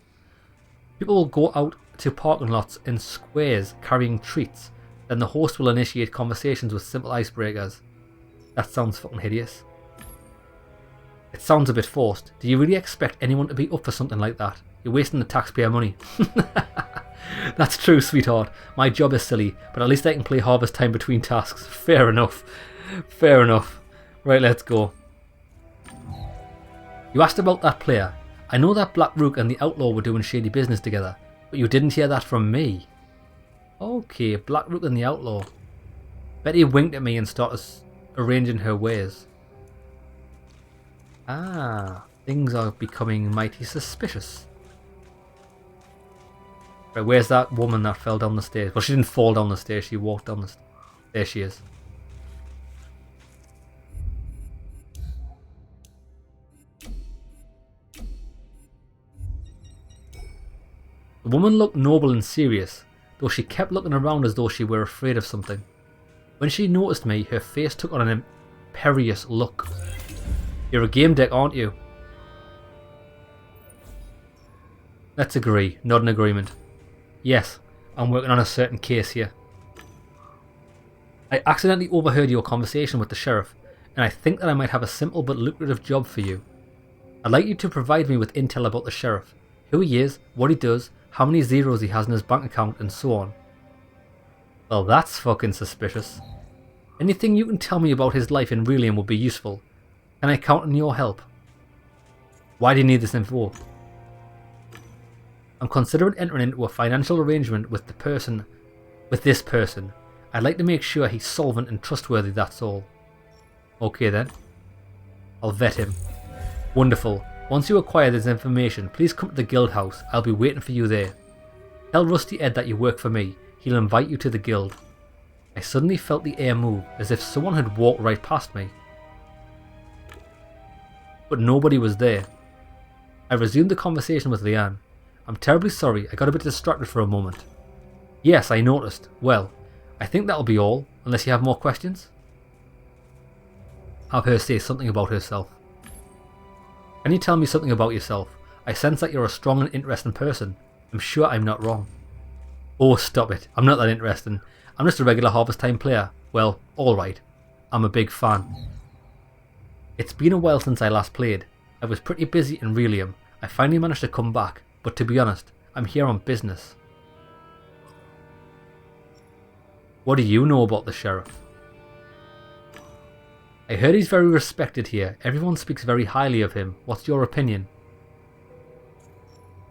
People will go out to parking lots in squares carrying treats. Then the host will initiate conversations with simple icebreakers. That sounds fucking hideous. It sounds a bit forced. Do you really expect anyone to be up for something like that? You're wasting the taxpayer money. That's true, sweetheart. My job is silly, but at least I can play Harvest Time between tasks. Fair enough. Fair enough. Right, let's go. You asked about that player. I know that Black Rook and the Outlaw were doing shady business together, but you didn't hear that from me. Okay, Black Rook and the Outlaw. Betty winked at me and started arranging her ways. Ah, things are becoming mighty suspicious. Right, where's that woman that fell down the stairs? Well, she didn't fall down the stairs, she walked down the stairs. There she is. The woman looked noble and serious, though she kept looking around as though she were afraid of something. When she noticed me, her face took on an imperious look. You're a GameDEC, aren't you? Let's agree. Not an agreement. Yes, I'm working on a certain case here. I accidentally overheard your conversation with the sheriff, and I think that I might have a simple but lucrative job for you. I'd like you to provide me with intel about the sheriff. Who he is, what he does, how many zeros he has in his bank account, and so on. Well, that's fucking suspicious. Anything you can tell me about his life in Relium would be useful. Can I count on your help? Why do you need this info? I'm considering entering into a financial arrangement with this person. I'd like to make sure he's solvent and trustworthy, that's all. Okay then. I'll vet him. Wonderful. Once you acquire this information, please come to the guild house. I'll be waiting for you there. Tell Rusty Ed that you work for me. He'll invite you to the guild. I suddenly felt the air move, as if someone had walked right past me. But nobody was there. I resumed the conversation with Leanne. I'm terribly sorry, I got a bit distracted for a moment. Yes, I noticed. Well, I think that'll be all, unless you have more questions? Have her say something about herself. Can you tell me something about yourself? I sense that you're a strong and interesting person. I'm sure I'm not wrong. Oh, stop it. I'm not that interesting. I'm just a regular Harvest Time player. Well, alright. I'm a big fan. It's been a while since I last played. I was pretty busy in Relium. I finally managed to come back, but to be honest, I'm here on business. What do you know about the sheriff? I heard he's very respected here. Everyone speaks very highly of him. What's your opinion?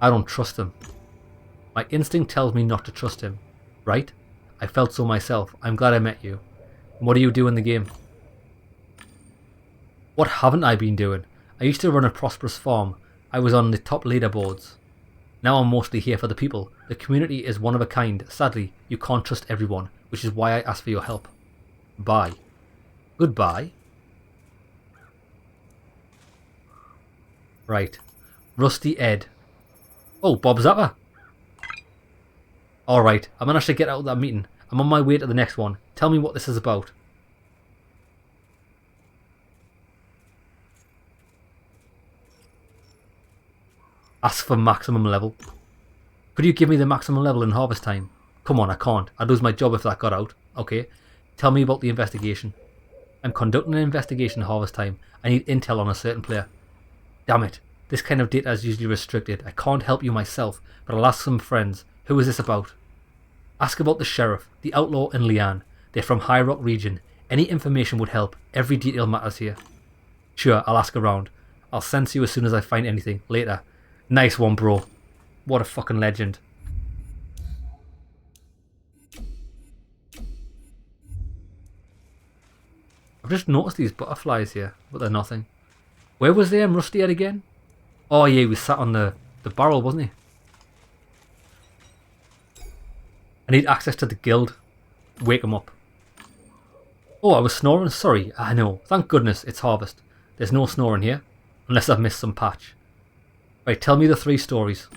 I don't trust him. My instinct tells me not to trust him. Right? I felt so myself. I'm glad I met you. What do you do in the game? What haven't I been doing? I used to run a prosperous farm. I was on the top leaderboards. Now I'm mostly here for the people. The community is one of a kind. Sadly, you can't trust everyone, which is why I asked for your help. Bye. Goodbye. Right. Rusty Ed. Oh, Bob Zappa. Alright, I managed to get out of that meeting. I'm on my way to the next one. Tell me what this is about. Ask for maximum level. Could you give me the maximum level in Harvest Time? Come on, I can't. I'd lose my job if that got out. Okay. Tell me about the investigation. I'm conducting an investigation in Harvest Time. I need intel on a certain player. Damn it. This kind of data is usually restricted. I can't help you myself, but I'll ask some friends. Who is this about? Ask about the sheriff, the outlaw, and Leanne. They're from High Rock region. Any information would help. Every detail matters here. Sure, I'll ask around. I'll sense you as soon as I find anything. Later. Nice one, bro. What a fucking legend. I've just noticed these butterflies here, but they're nothing. Where was Rusty at again? Oh yeah, he was sat on the barrel, wasn't he? I need access to the guild. Wake him up. Oh, I was snoring? Sorry. I know. Thank goodness it's Harvest. There's no snoring here. Unless I've missed some patch. Right, tell me the 3 stories.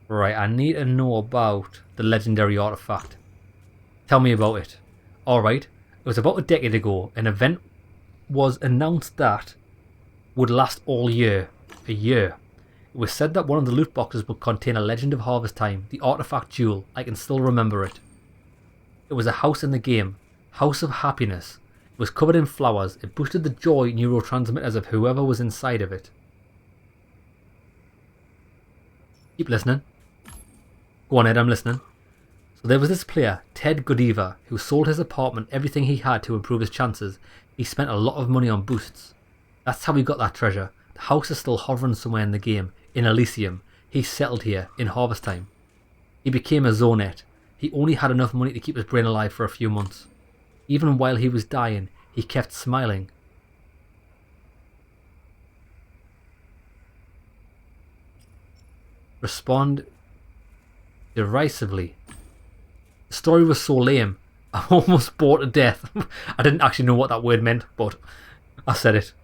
Right, I need to know about the legendary artifact. Tell me about it. Alright, it was about a decade ago. An event was announced that would last all year. A year. It was said that one of the loot boxes would contain a legend of Harvest Time, the artifact jewel. I can still remember it. It was a house in the game. House of Happiness. It was covered in flowers. It boosted the joy neurotransmitters of whoever was inside of it. Keep listening. Go on, Ed, I'm listening. So there was this player, Ted Godiva, who sold his apartment everything he had to improve his chances. He spent a lot of money on boosts. That's how he got that treasure. The house is still hovering somewhere in the game, in Elysium. He settled here, in Harvest Time. He became a zonette. He only had enough money to keep his brain alive for a few months. Even while he was dying, he kept smiling. Respond derisively. The story was so lame, I almost bored to death. I didn't actually know what that word meant, but I said it.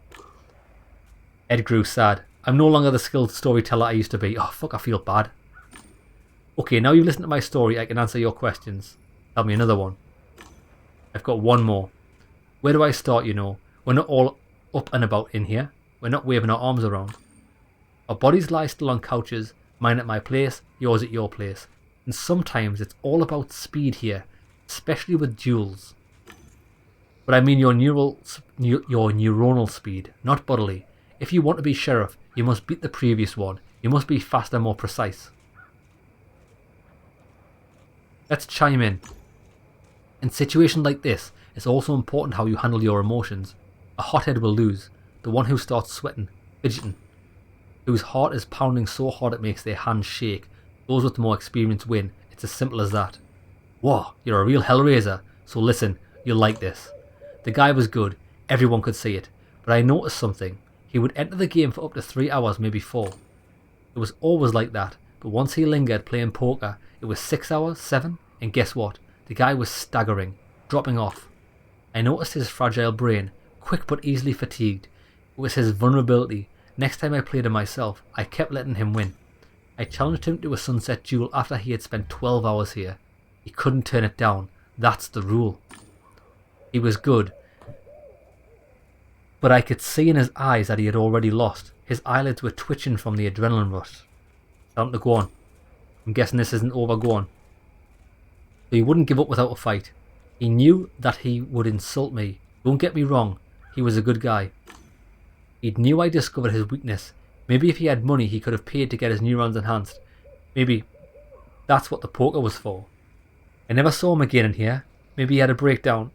Ed grew sad. I'm no longer the skilled storyteller I used to be. Oh fuck, I feel bad. Okay, now you've listened to my story, I can answer your questions. Tell me another one. I've got one more. Where do I start, you know? We're not all up and about in here. We're not waving our arms around. Our bodies lie still on couches, mine at my place, yours at your place. And sometimes it's all about speed here, especially with duels. But I mean your neuronal speed, not bodily. If you want to be sheriff, you must beat the previous one. You must be faster, more precise. Let's chime in. In situations like this, it's also important how you handle your emotions. A hothead will lose. The one who starts sweating, fidgeting, whose heart is pounding so hard it makes their hands shake. Those with more experience win. It's as simple as that. Whoa, you're a real hellraiser. So listen, you'll like this. The guy was good, everyone could see it, but I noticed something. He would enter the game for up to 3 hours, maybe 4. It was always like that, but once he lingered playing poker, it was 6 hours, 7, and guess what? The guy was staggering, dropping off. I noticed his fragile brain, quick but easily fatigued. It was his vulnerability. Next time I played him myself, I kept letting him win. I challenged him to a sunset duel after he had spent 12 hours here. He couldn't turn it down. That's the rule. He was good, but I could see in his eyes that he had already lost. His eyelids were twitching from the adrenaline rush. Time to go on. I'm guessing this isn't over, go on. So he wouldn't give up without a fight. He knew that he would insult me. Don't get me wrong, he was a good guy. He knew I discovered his weakness. Maybe if he had money he could have paid to get his neurons enhanced. Maybe that's what the poker was for. I never saw him again in here. Maybe he had a breakdown.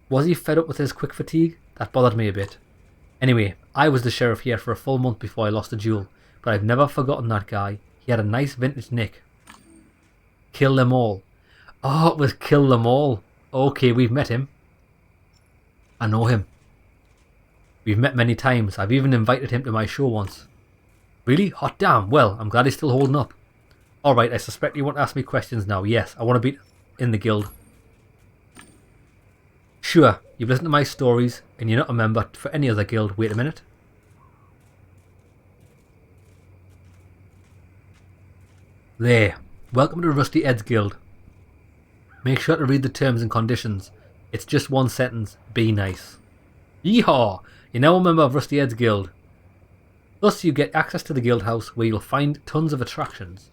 Was he fed up with his quick fatigue? That bothered me a bit. Anyway, I was the sheriff here for a full month before I lost the duel, but I've never forgotten that guy. He had a nice vintage nick. Kill them all. Oh, it was kill them all. Okay, we've met him. I know him. We've met many times. I've even invited him to my show once. Really? Hot damn. Well, I'm glad he's still holding up. Alright, I suspect you want to ask me questions now. Yes, I want to be in the guild. Sure, you've listened to my stories and you're not a member for any other guild. Wait a minute. There. Welcome to Rusty Ed's Guild. Make sure to read the terms and conditions. It's just one sentence. Be nice. Yeehaw! You're now a member of Rusty Ed's Guild. Thus you get access to the guild house where you'll find tons of attractions.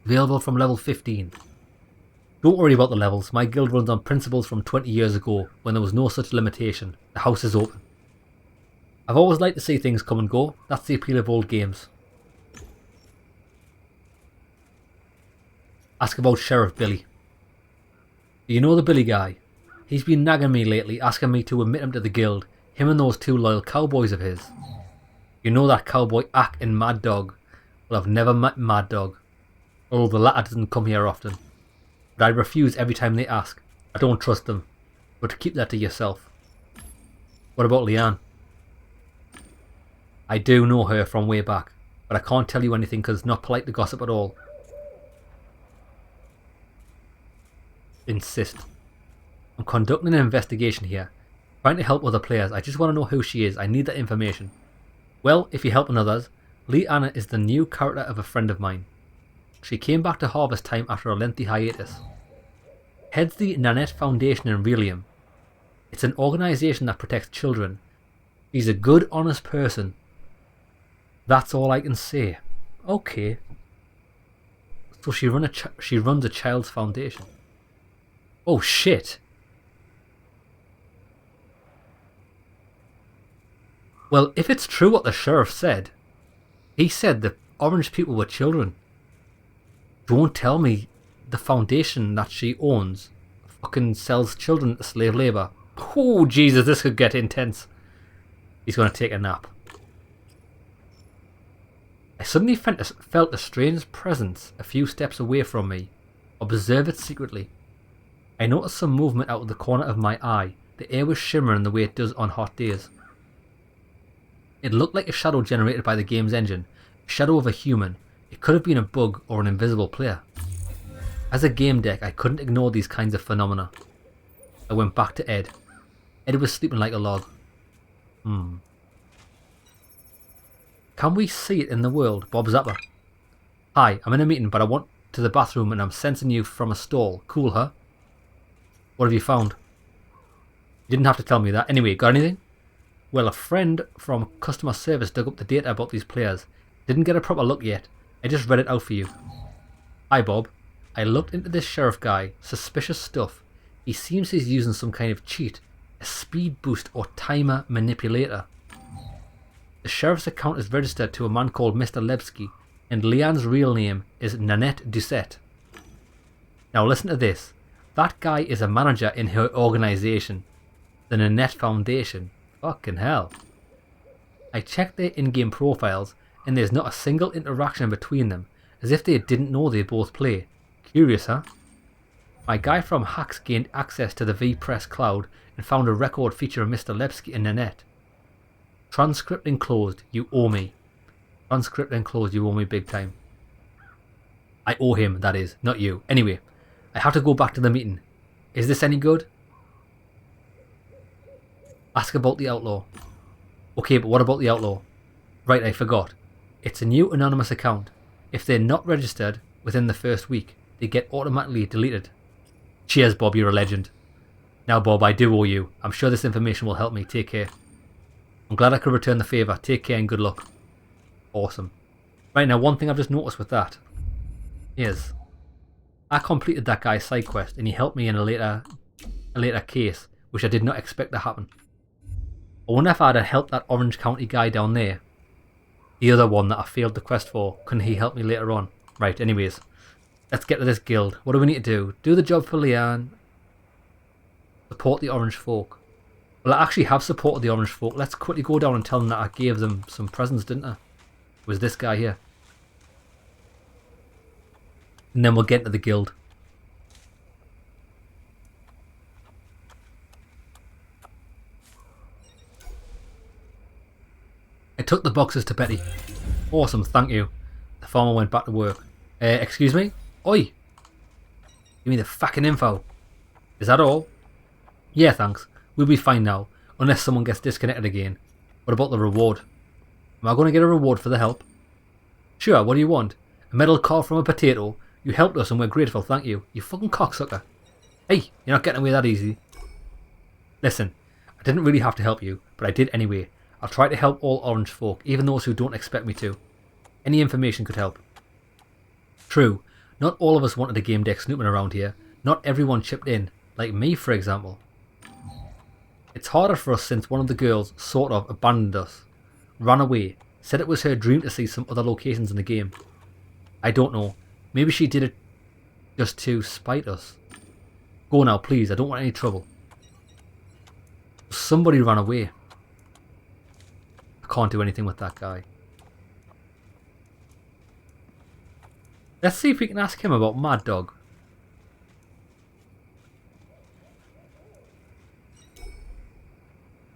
Available from level 15. Don't worry about the levels, my guild runs on principles from 20 years ago when there was no such limitation. The house is open. I've always liked to see things come and go, that's the appeal of old games. Ask about Sheriff Billy. Do you know the Billy guy? He's been nagging me lately, asking me to admit him to the guild, him and those 2 loyal cowboys of his. You know that cowboy Ack and Mad Dog? Well, I've never met Mad Dog, although the latter doesn't come here often. But I refuse every time they ask. I don't trust them. But keep that to yourself. What about Leanne? I do know her from way back, but I can't tell you anything because it's not polite to gossip at all. Insist. I'm conducting an investigation here. Trying to help other players. I just want to know who she is. I need that information. Well, if you're helping others, Leanna is the new character of a friend of mine. She came back to Harvest Time after a lengthy hiatus. Heads the Nanette Foundation in Relium. It's an organisation that protects children. She's a good, honest person. That's all I can say. Okay. So she runs a child's foundation. Oh shit. Well, if it's true what the sheriff said, he said the orange people were children. Don't tell me the foundation that she owns fucking sells children to slave labour. Oh Jesus, this could get intense. He's going to take a nap. I suddenly felt a strange presence a few steps away from me. Observe it secretly. I noticed some movement out of the corner of my eye. The air was shimmering the way it does on hot days. It looked like a shadow generated by the game's engine. A shadow of a human. It could have been a bug or an invisible player. As a game deck, I couldn't ignore these kinds of phenomena. I went back to Ed. Ed was sleeping like a log. Can we see it in the world? Bob Zapper. Hi, I'm in a meeting, but I want to the bathroom and I'm sensing you from a stall. Cool, huh? What have you found? You didn't have to tell me that. Anyway, got anything? Well, a friend from customer service dug up the data about these players. Didn't get a proper look yet. I just read it out for you. Hi, Bob. I looked into this sheriff guy. Suspicious stuff. He seems he's using some kind of cheat. A speed boost or timer manipulator. The sheriff's account is registered to a man called Mr. Lebsky, and Leanne's real name is Nanette Doucette. Now listen to this. That guy is a manager in her organisation, the Nanette Foundation. Fucking hell. I checked their in-game profiles, and there's not a single interaction between them, as if they didn't know they both play. Curious, huh? My guy from Hacks gained access to the V-Press cloud and found a record featuring Mr. Lepsky and Nanette. Transcript enclosed, you owe me. Transcript enclosed, you owe me big time. I owe him, that is, not you. Anyway, I have to go back to the meeting. Is this any good? Ask about the outlaw. Okay, but what about the outlaw? Right, I forgot. It's a new anonymous account. If they're not registered within the first week, they get automatically deleted. Cheers, Bob, you're a legend. Now, Bob, I do owe you. I'm sure this information will help me. Take care. I'm glad I could return the favour. Take care and good luck. Awesome. Right, now one thing I've just noticed with that is I completed that guy's side quest and he helped me in a later case, which I did not expect to happen. I wonder if I'd have helped that Orange County guy down there, the other one that I failed the quest for, couldn't he help me later on? Right, anyways, let's get to this guild. What do we need to do? Do the job for Leanne. Support the Orange Folk. Well, I actually have supported the Orange Folk. Let's quickly go down and tell them that I gave them some presents, didn't I? It was this guy here. And then we'll get to the guild. I took the boxes to Betty. Awesome, thank you. The farmer went back to work. Excuse me? Oi! Give me the fucking info. Is that all? Yeah, thanks. We'll be fine now, unless someone gets disconnected again. What about the reward? Am I going to get a reward for the help? Sure, what do you want? A medal carved from a potato? You helped us and we're grateful, thank you. You fucking cocksucker. Hey, you're not getting away that easy. Listen, I didn't really have to help you, but I did anyway. I'll try to help all Orange folk, even those who don't expect me to. Any information could help. True, not all of us wanted a GameDEC snooping around here. Not everyone chipped in, like me for example. It's harder for us since one of the girls sort of abandoned us. Ran away, said it was her dream to see some other locations in the game. I don't know, maybe she did it just to spite us. Go now please, I don't want any trouble. Somebody ran away. I can't do anything with that guy. Let's see if we can ask him about Mad Dog.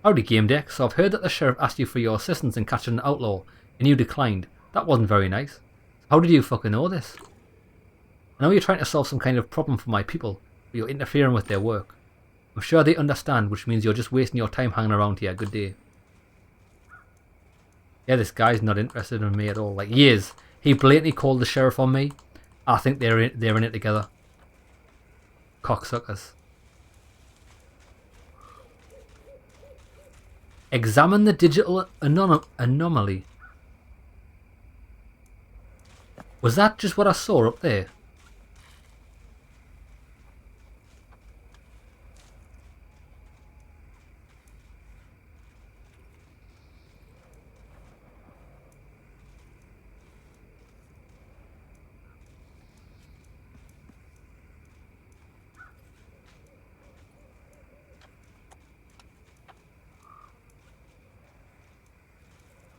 Howdy GameDEC, so I've heard that the sheriff asked you for your assistance in catching an outlaw, and you declined. That wasn't very nice. How did you fucking know this? I know you're trying to solve some kind of problem for my people, but you're interfering with their work. I'm sure they understand, which means you're just wasting your time hanging around here. Good day. Yeah, this guy's not interested in me at all. Like, he is. He blatantly called the sheriff on me. I think they're in it together. Cocksuckers. Examine the digital anomaly. Was that just what I saw up there?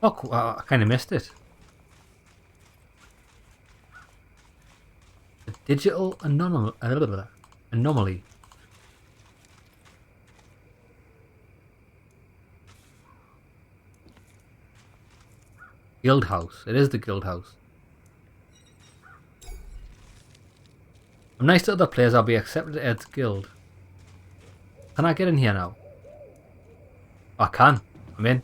Fuck, I kind of missed it. The digital anomaly. Guild house. It is the guild house. I'm nice to other players. I'll be accepted at Ed's guild. Can I get in here now? I can. I'm in.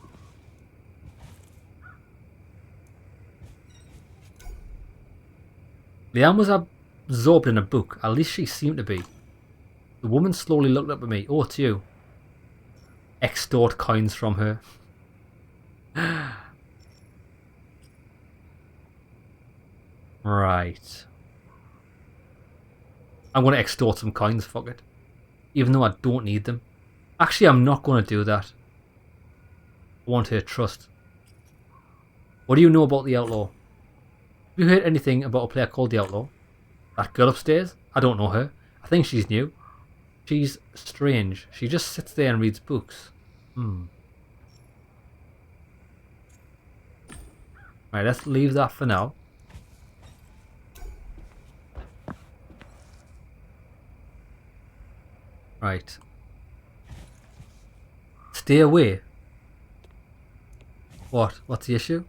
Leanne was absorbed in a book. At least she seemed to be. The woman slowly looked up at me. Oh, it's you. Extort coins from her. Right. I'm going to extort some coins, fuck it. Even though I don't need them. Actually, I'm not going to do that. I want her trust. What do you know about the outlaw? Have you heard anything about a player called the Outlaw? That girl upstairs? I don't know her. I think she's new. She's strange. She just sits there and reads books. Right, let's leave that for now. Right. Stay away. What? What's the issue?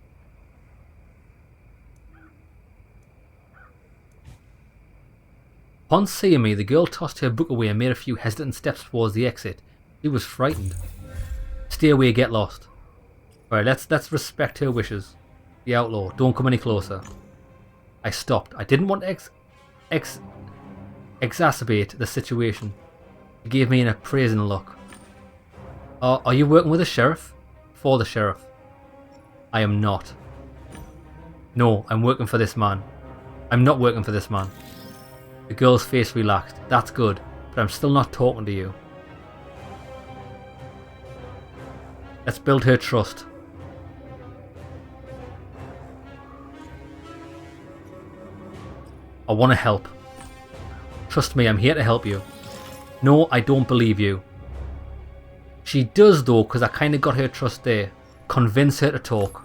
Upon seeing me, the girl tossed her book away and made a few hesitant steps towards the exit. She was frightened. Stay away, get lost. Alright, let's respect her wishes. The outlaw, don't come any closer. I stopped. I didn't want to exacerbate the situation. She gave me an appraising look. Are you working with the sheriff? For the sheriff. I am not. No, I'm working for this man. I'm not working for this man. The girl's face relaxed. That's good, but I'm still not talking to you. Let's build her trust. I want to help. Trust me, I'm here to help you. No, I don't believe you. She does though, because I kind of got her trust there. Convince her to talk.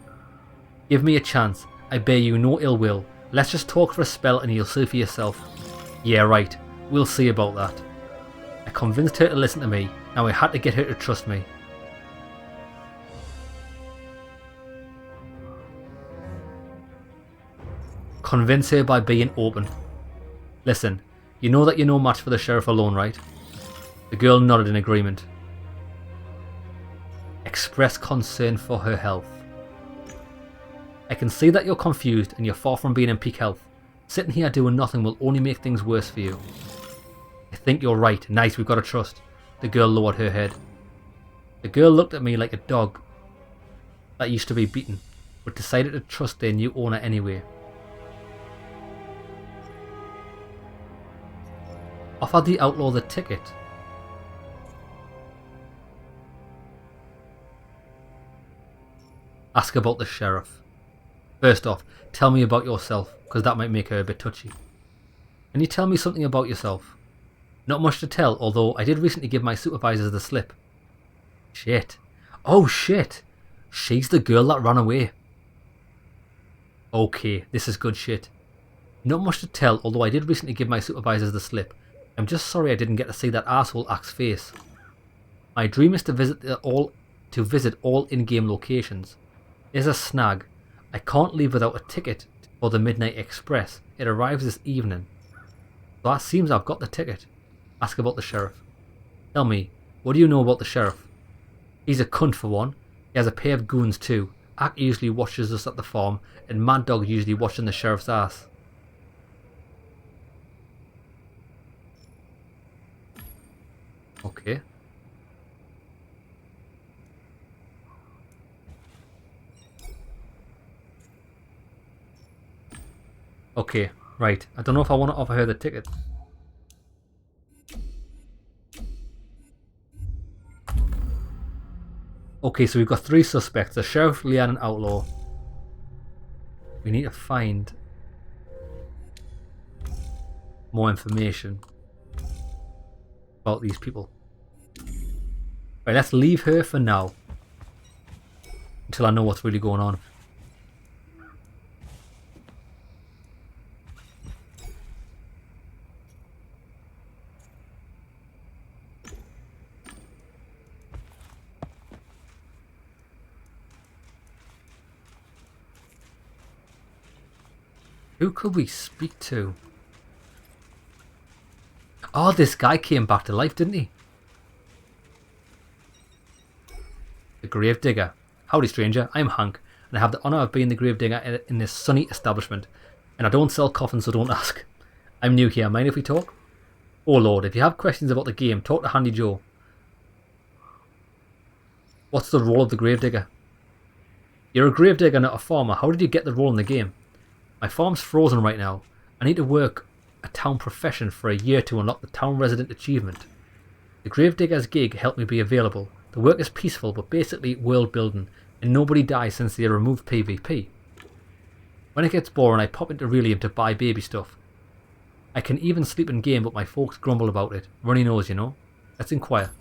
Give me a chance. I bear you no ill will. Let's just talk for a spell and you'll see for yourself. Yeah, right. We'll see about that. I convinced her to listen to me. Now I had to get her to trust me. Convince her by being open. Listen, you know that you're no match for the sheriff alone, right? The girl nodded in agreement. Express concern for her health. I can see that you're confused and you're far from being in peak health. Sitting here doing nothing will only make things worse for you. I think you're right. Nice, we've got to trust. The girl lowered her head. The girl looked at me like a dog that used to be beaten, but decided to trust their new owner anyway. Offer the outlaw the ticket. Ask about the sheriff. First off, tell me about yourself, because that might make her a bit touchy. Can you tell me something about yourself? Not much to tell, although I did recently give my supervisors the slip. Shit. Oh shit! She's the girl that ran away. Okay, this is good shit. Not much to tell, although I did recently give my supervisors the slip. I'm just sorry I didn't get to see that asshole act's face. My dream is to visit all in-game locations. There's a snag. I can't leave without a ticket for the Midnight Express. It arrives this evening. So that seems I've got the ticket. Ask about the sheriff. Tell me, what do you know about the sheriff? He's a cunt for one. He has a pair of goons too. Ack usually watches us at the farm, and Mad Dog usually watching the sheriff's ass. Okay. Okay, right. I don't know if I want to offer her the ticket. Okay, so we've got 3 suspects. The sheriff, Leanne, and outlaw. We need to find more information about these people. Right, let's leave her for now. Until I know what's really going on. Who could we speak to? Oh, this guy came back to life, didn't he? The Gravedigger. Howdy, stranger. I'm Hank, and I have the honour of being the Gravedigger in this sunny establishment. And I don't sell coffins, so don't ask. I'm new here. Mind if we talk? Oh lord, if you have questions about the game, talk to Handy Joe. What's the role of the Gravedigger? You're a Gravedigger, not a farmer. How did you get the role in the game? My farm's frozen right now. I need to work a town profession for a year to unlock the town resident achievement. The Gravedigger's gig helped me be available. The work is peaceful but basically world building, and nobody dies since they removed PvP. When it gets boring, I pop into Relium to buy baby stuff. I can even sleep in game, but my folks grumble about it. Runny nose, you know. Let's inquire.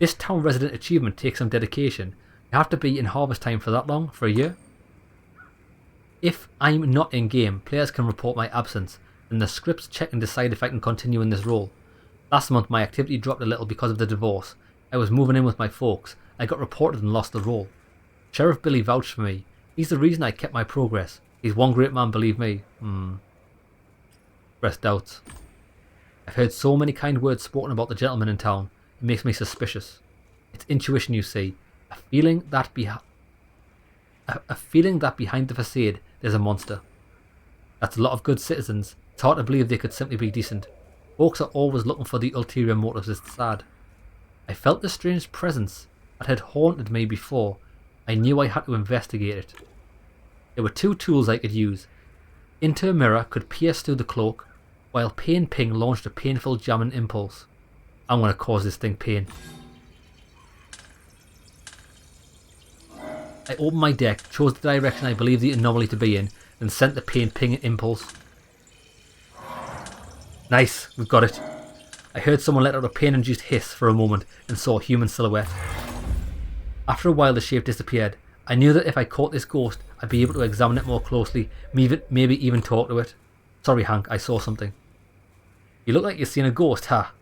This town resident achievement takes some dedication. You have to be in harvest time for that long? For a year? If I'm not in game, players can report my absence, and the scripts check and decide if I can continue in this role. Last month my activity dropped a little because of the divorce. I was moving in with my folks. I got reported and lost the role. Sheriff Billy vouched for me. He's the reason I kept my progress. He's one great man, believe me. Expressed doubts. I've heard so many kind words spoken about the gentleman in town. It makes me suspicious. It's intuition, you see. A feeling that behind the facade there's a monster. That's a lot of good citizens. It's hard to believe they could simply be decent. Folks are always looking for the ulterior motives. It's sad. I felt the strange presence that had haunted me before. I knew I had to investigate it. There were two tools I could use. Into a mirror could pierce through the cloak, while Pain Ping launched a painful jamming impulse. I'm going to cause this thing pain. I opened my deck, chose the direction I believed the anomaly to be in, and sent the Pain Ping impulse. Nice, we've got it. I heard someone let out a pain-induced hiss for a moment and saw a human silhouette. After a while the shape disappeared. I knew that if I caught this ghost, I'd be able to examine it more closely, maybe even talk to it. Sorry Hank, I saw something. You look like you've seen a ghost, ha?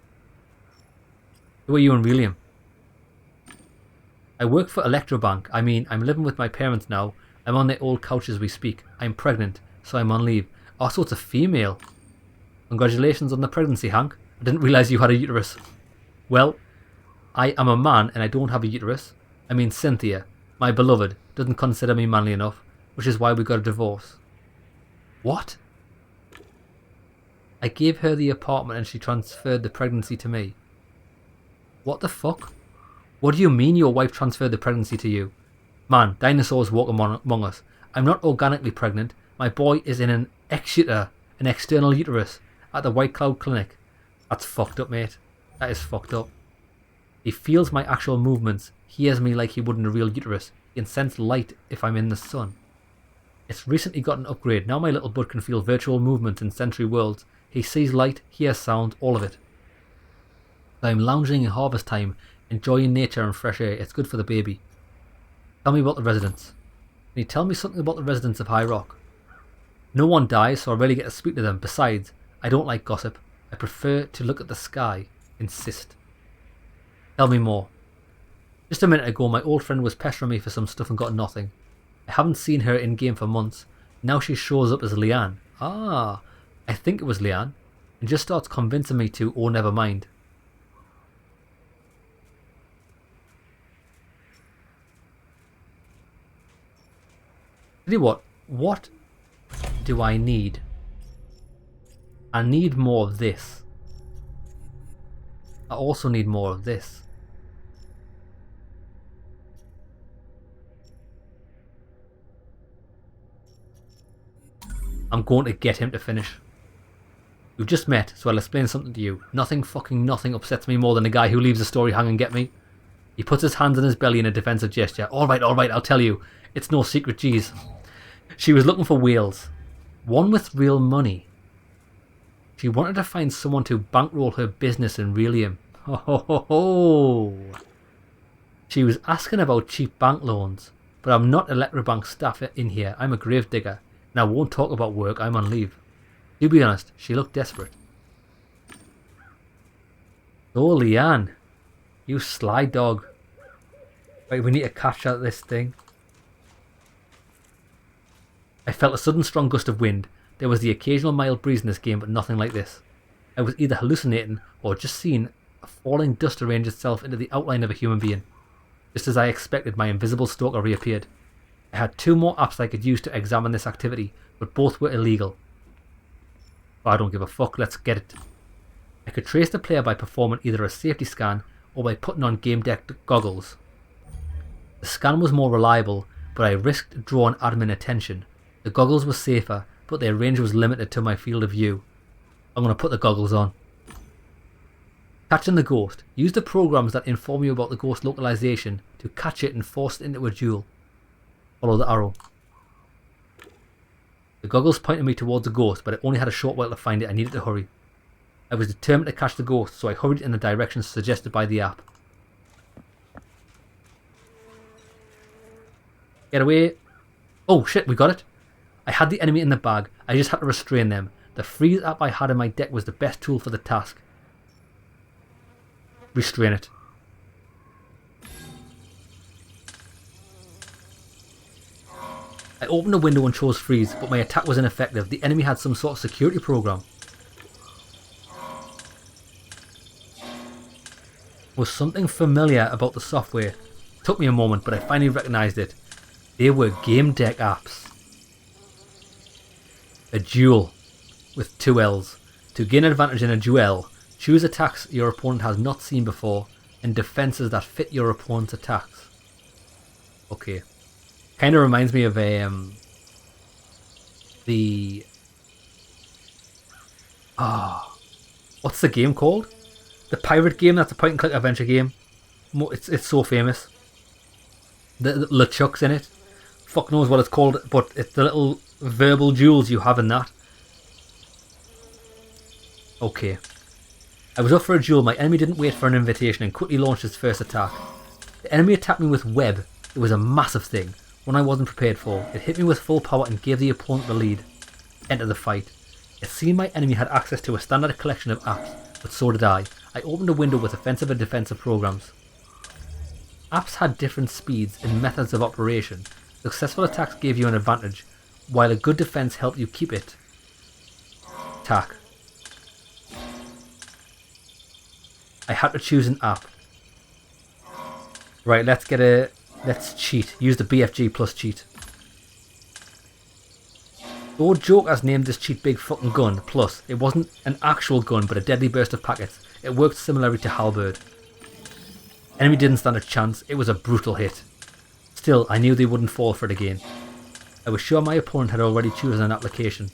Who are you and William? I work for Electrobank. I mean, I'm living with my parents now. I'm on their old couch as we speak. I'm pregnant, so I'm on leave. Also, it's a female. Congratulations on the pregnancy, Hank. I didn't realise you had a uterus. Well, I am a man and I don't have a uterus. I mean, Cynthia, my beloved, doesn't consider me manly enough, which is why we got a divorce. What? I gave her the apartment and she transferred the pregnancy to me. What the fuck? What do you mean your wife transferred the pregnancy to you? Man, dinosaurs walk among us. I'm not organically pregnant. My boy is in an exutor, an external uterus, at the White Cloud Clinic. That's fucked up, mate. That is fucked up. He feels my actual movements. He hears me like he would in a real uterus. He can sense light if I'm in the sun. It's recently got an upgrade. Now my little bud can feel virtual movements in sensory worlds. He sees light, hears sound, all of it. I'm lounging in harvest time, enjoying nature and fresh air. It's good for the baby. Tell me about the residents. Can you tell me something about the residents of High Rock? No one dies, so I rarely get to speak to them. Besides, I don't like gossip. I prefer to look at the sky. Insist. Tell me more. Just a minute ago, my old friend was pestering me for some stuff and got nothing. I haven't seen her in-game for months. Now she shows up as Leanne. Ah, I think it was Leanne. And just starts convincing me to, oh, never mind. Tell you what do I need? I need more of this. I also need more of this. I'm going to get him to finish. We've just met, so I'll explain something to you. Nothing upsets me more than a guy who leaves a story hanging get me. He puts his hands on his belly in a defensive gesture. Alright, I'll tell you. It's no secret, geez. She was looking for whales. One with real money. She wanted to find someone to bankroll her business in Relium. Ho ho ho ho! She was asking about cheap bank loans, but I'm not Electrobank staff in here. I'm a gravedigger, and I won't talk about work. I'm on leave. To be honest, she looked desperate. Oh, Leanne, you sly dog. Right, we need to catch out this thing. I felt a sudden strong gust of wind. There was the occasional mild breeze in this game, but nothing like this. I was either hallucinating or just seeing a falling dust arrange itself into the outline of a human being. Just as I expected, my invisible stalker reappeared. I had two more apps I could use to examine this activity, but both were illegal. But I don't give a fuck, let's get it. I could trace the player by performing either a safety scan or by putting on GameDEC goggles. The scan was more reliable, but I risked drawing admin attention. The goggles were safer, but their range was limited to my field of view. I'm going to put the goggles on. Catching the ghost. Use the programs that inform you about the ghost localization to catch it and force it into a duel. Follow the arrow. The goggles pointed me towards the ghost, but I only had a short while to find it. I needed to hurry. I was determined to catch the ghost, so I hurried in the direction suggested by the app. Get away. Oh shit, we got it. I had the enemy in the bag. I just had to restrain them. The freeze app I had in my deck was the best tool for the task. Restrain it. I opened a window and chose freeze, but my attack was ineffective. The enemy had some sort of security program. Was something familiar about the software. Took me a moment, but I finally recognised it. They were GameDEC apps. A duel with 2 L's. To gain advantage in a duel, choose attacks your opponent has not seen before and defences that fit your opponent's attacks. Okay. Kind of reminds me of what's the game called? The pirate game that's a point and click adventure game. It's so famous. The LeChuck's in it. Fuck knows what it's called, but it's the little verbal duels you have in that. Okay. I was up for a duel. My enemy didn't wait for an invitation and quickly launched his first attack. The enemy attacked me with web. It was a massive thing, one I wasn't prepared for. It hit me with full power and gave the opponent the lead. Enter the fight. It seemed my enemy had access to a standard collection of apps, but so did I. I opened a window with offensive and defensive programs. Apps had different speeds and methods of operation. Successful attacks gave you an advantage, while a good defense helped you keep it. Attack. I had to choose an app. Right, let's cheat. Use the BFG plus cheat. Though Joke has named this cheat Big Fucking Gun Plus, it wasn't an actual gun but a deadly burst of packets. It worked similarly to Halberd. Enemy didn't stand a chance. It was a brutal hit. Still, I knew they wouldn't fall for it again. I was sure my opponent had already chosen an application.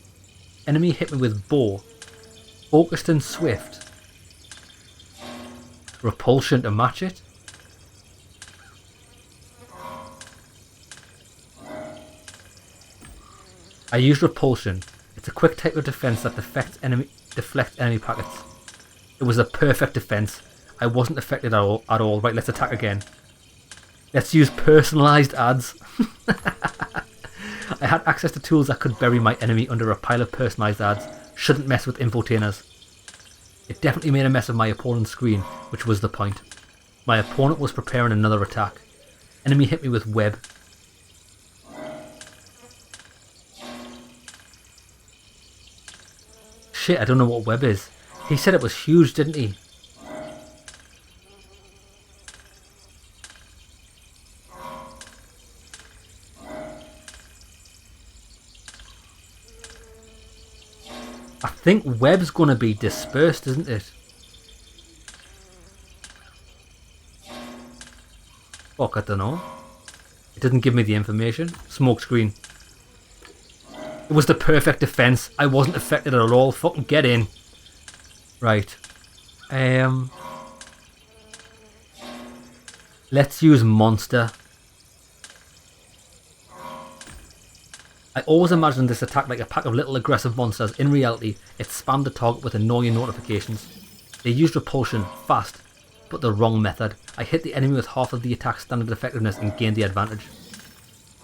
Enemy hit me with bow. Focused and swift. Repulsion to match it. I used repulsion. It's a quick type of defense that deflects enemy packets. It was a perfect defense. I wasn't affected at all. Right, let's attack again. Let's use personalized ads. I had access to tools that could bury my enemy under a pile of personalized ads. Shouldn't mess with infotainers. It definitely made a mess of my opponent's screen, which was the point. My opponent was preparing another attack. Enemy hit me with web. Shit, I don't know what web is. He said it was huge, didn't he? I think web's gonna be dispersed, isn't it? Fuck, I don't know. It doesn't give me the information. Smoke screen. It was the perfect defense. I wasn't affected at all. Fucking get in. Right. Let's use monster. I always imagined this attack like a pack of little aggressive monsters. In reality, it spammed the target with annoying notifications. They used repulsion, fast, but the wrong method. I hit the enemy with half of the attack's standard effectiveness and gained the advantage.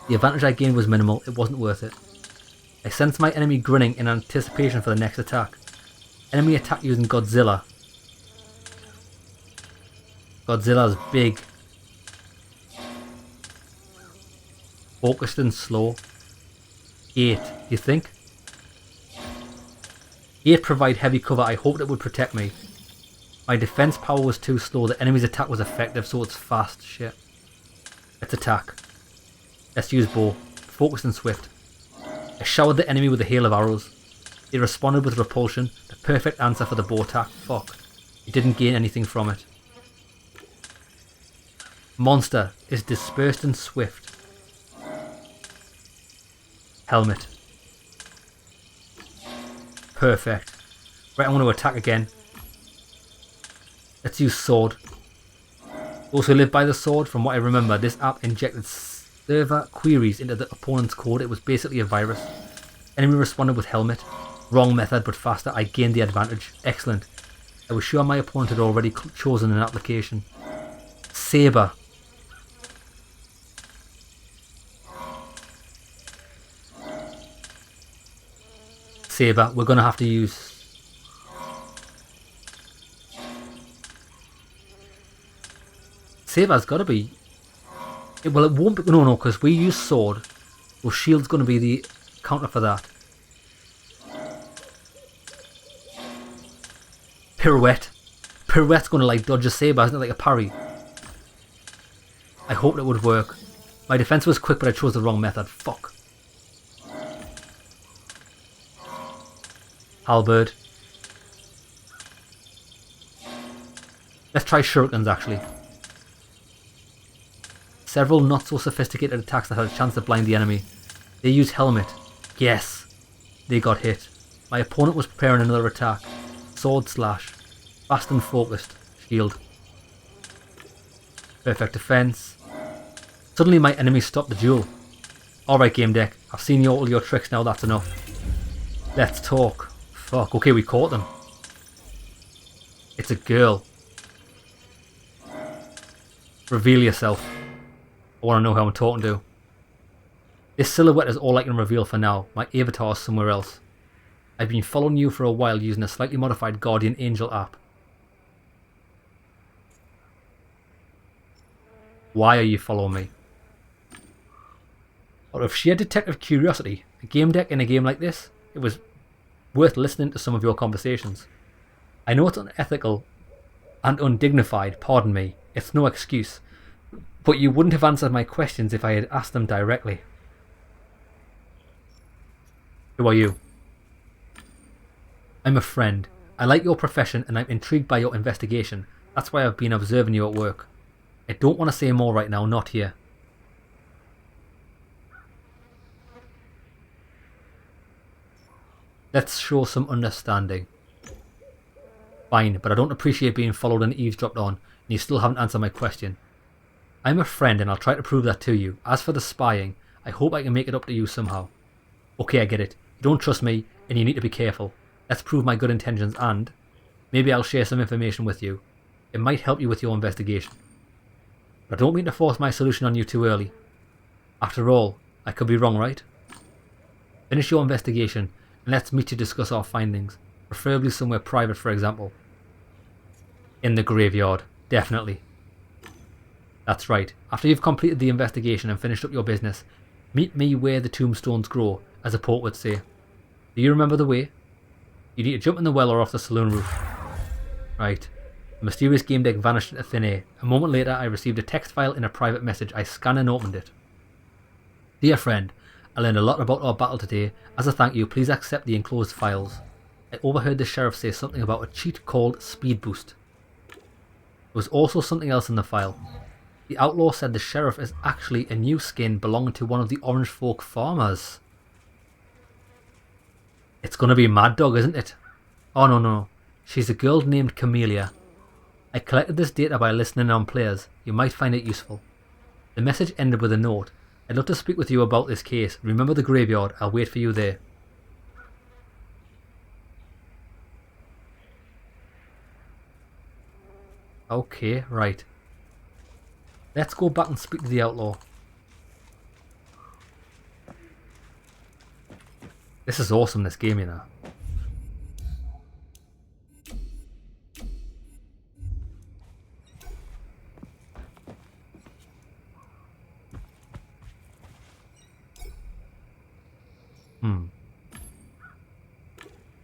The advantage I gained was minimal. It wasn't worth it. I sensed my enemy grinning in anticipation for the next attack. Enemy attack using Godzilla. Godzilla's big. Focused and slow. 8, you think? 8 provide heavy cover. I hoped it would protect me. My defense power was too slow. The enemy's attack was effective, so it's fast. Shit. Let's attack. Let's use bow. Focused and swift. I showered the enemy with a hail of arrows. They responded with repulsion. The perfect answer for the bow attack. Fuck. He didn't gain anything from it. Monster is dispersed and swift. Helmet. Perfect. Right, I want to attack again. Let's use sword. Also live by the sword. From what I remember, this app injected server queries into the opponent's code. It was basically a virus. Enemy responded with helmet. Wrong method, but faster. I gained the advantage. Excellent. I was sure my opponent had already chosen an application. Saber. Saber. We're going to have to use... Saber's got to be... well, it won't be... No, because we use sword. Well, shield's going to be the counter for that. Pirouette. Pirouette's going to like dodge a saber, isn't it? Like a parry. I hoped it would work. My defense was quick, but I chose the wrong method. Fuck. Halberd. Let's try shurikens, actually. Several not so sophisticated attacks that had a chance to blind the enemy. They used helmet. Yes. They got hit. My opponent was preparing another attack. Sword slash. Fast and focused. Shield. Perfect defense. Suddenly my enemy stopped the duel. Alright, GameDEC. I've seen all your tricks now, that's enough. Let's talk. Fuck, okay, we caught them. It's a girl. Reveal yourself. I want to know who I'm talking to. This silhouette is all I can reveal for now. My avatar is somewhere else. I've been following you for a while using a slightly modified Guardian Angel app. Why are you following me? Or if sheer detective curiosity, a GameDEC in a game like this, it was worth listening to some of your conversations. I know it's unethical and undignified, pardon me, it's no excuse, but you wouldn't have answered my questions if I had asked them directly. Who are you? I'm a friend. I like your profession and I'm intrigued by your investigation. That's why I've been observing you at work. I don't want to say more right now, not here. Let's show some understanding. Fine, but I don't appreciate being followed and eavesdropped on, and you still haven't answered my question. I'm a friend and I'll try to prove that to you. As for the spying, I hope I can make it up to you somehow. Okay, I get it. You don't trust me, and you need to be careful. Let's prove my good intentions and maybe I'll share some information with you. It might help you with your investigation. But I don't mean to force my solution on you too early. After all, I could be wrong, right? Finish your investigation and let's meet to discuss our findings. Preferably somewhere private, for example. In the graveyard, definitely. That's right. After you've completed the investigation and finished up your business, meet me where the tombstones grow, as a poet would say. Do you remember the way? You need to jump in the well or off the saloon roof. Right. The mysterious GameDEC vanished into thin air. A moment later, I received a text file in a private message. I scanned and opened it. Dear friend, I learned a lot about our battle today. As a thank you, please accept the enclosed files. I overheard the sheriff say something about a cheat called Speed Boost. There was also something else in the file. The outlaw said the sheriff is actually a new skin belonging to one of the Orange Folk farmers. It's gonna be Mad Dog, isn't it? Oh no. She's a girl named Camellia. I collected this data by listening on players. You might find it useful. The message ended with a note. I'd love to speak with you about this case. Remember the graveyard. I'll wait for you there. Okay, right. Let's go back and speak to the outlaw. This is awesome, this game, you know.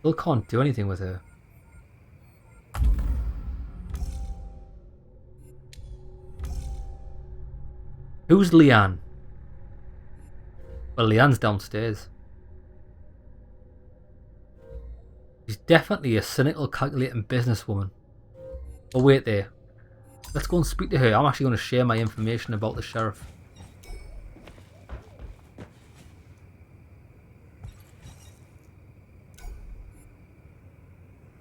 Still can't do anything with her. Who's Leanne? Well, Leanne's downstairs. She's definitely a cynical, calculating businesswoman. Oh, wait there. Let's go and speak to her. I'm actually going to share my information about the sheriff.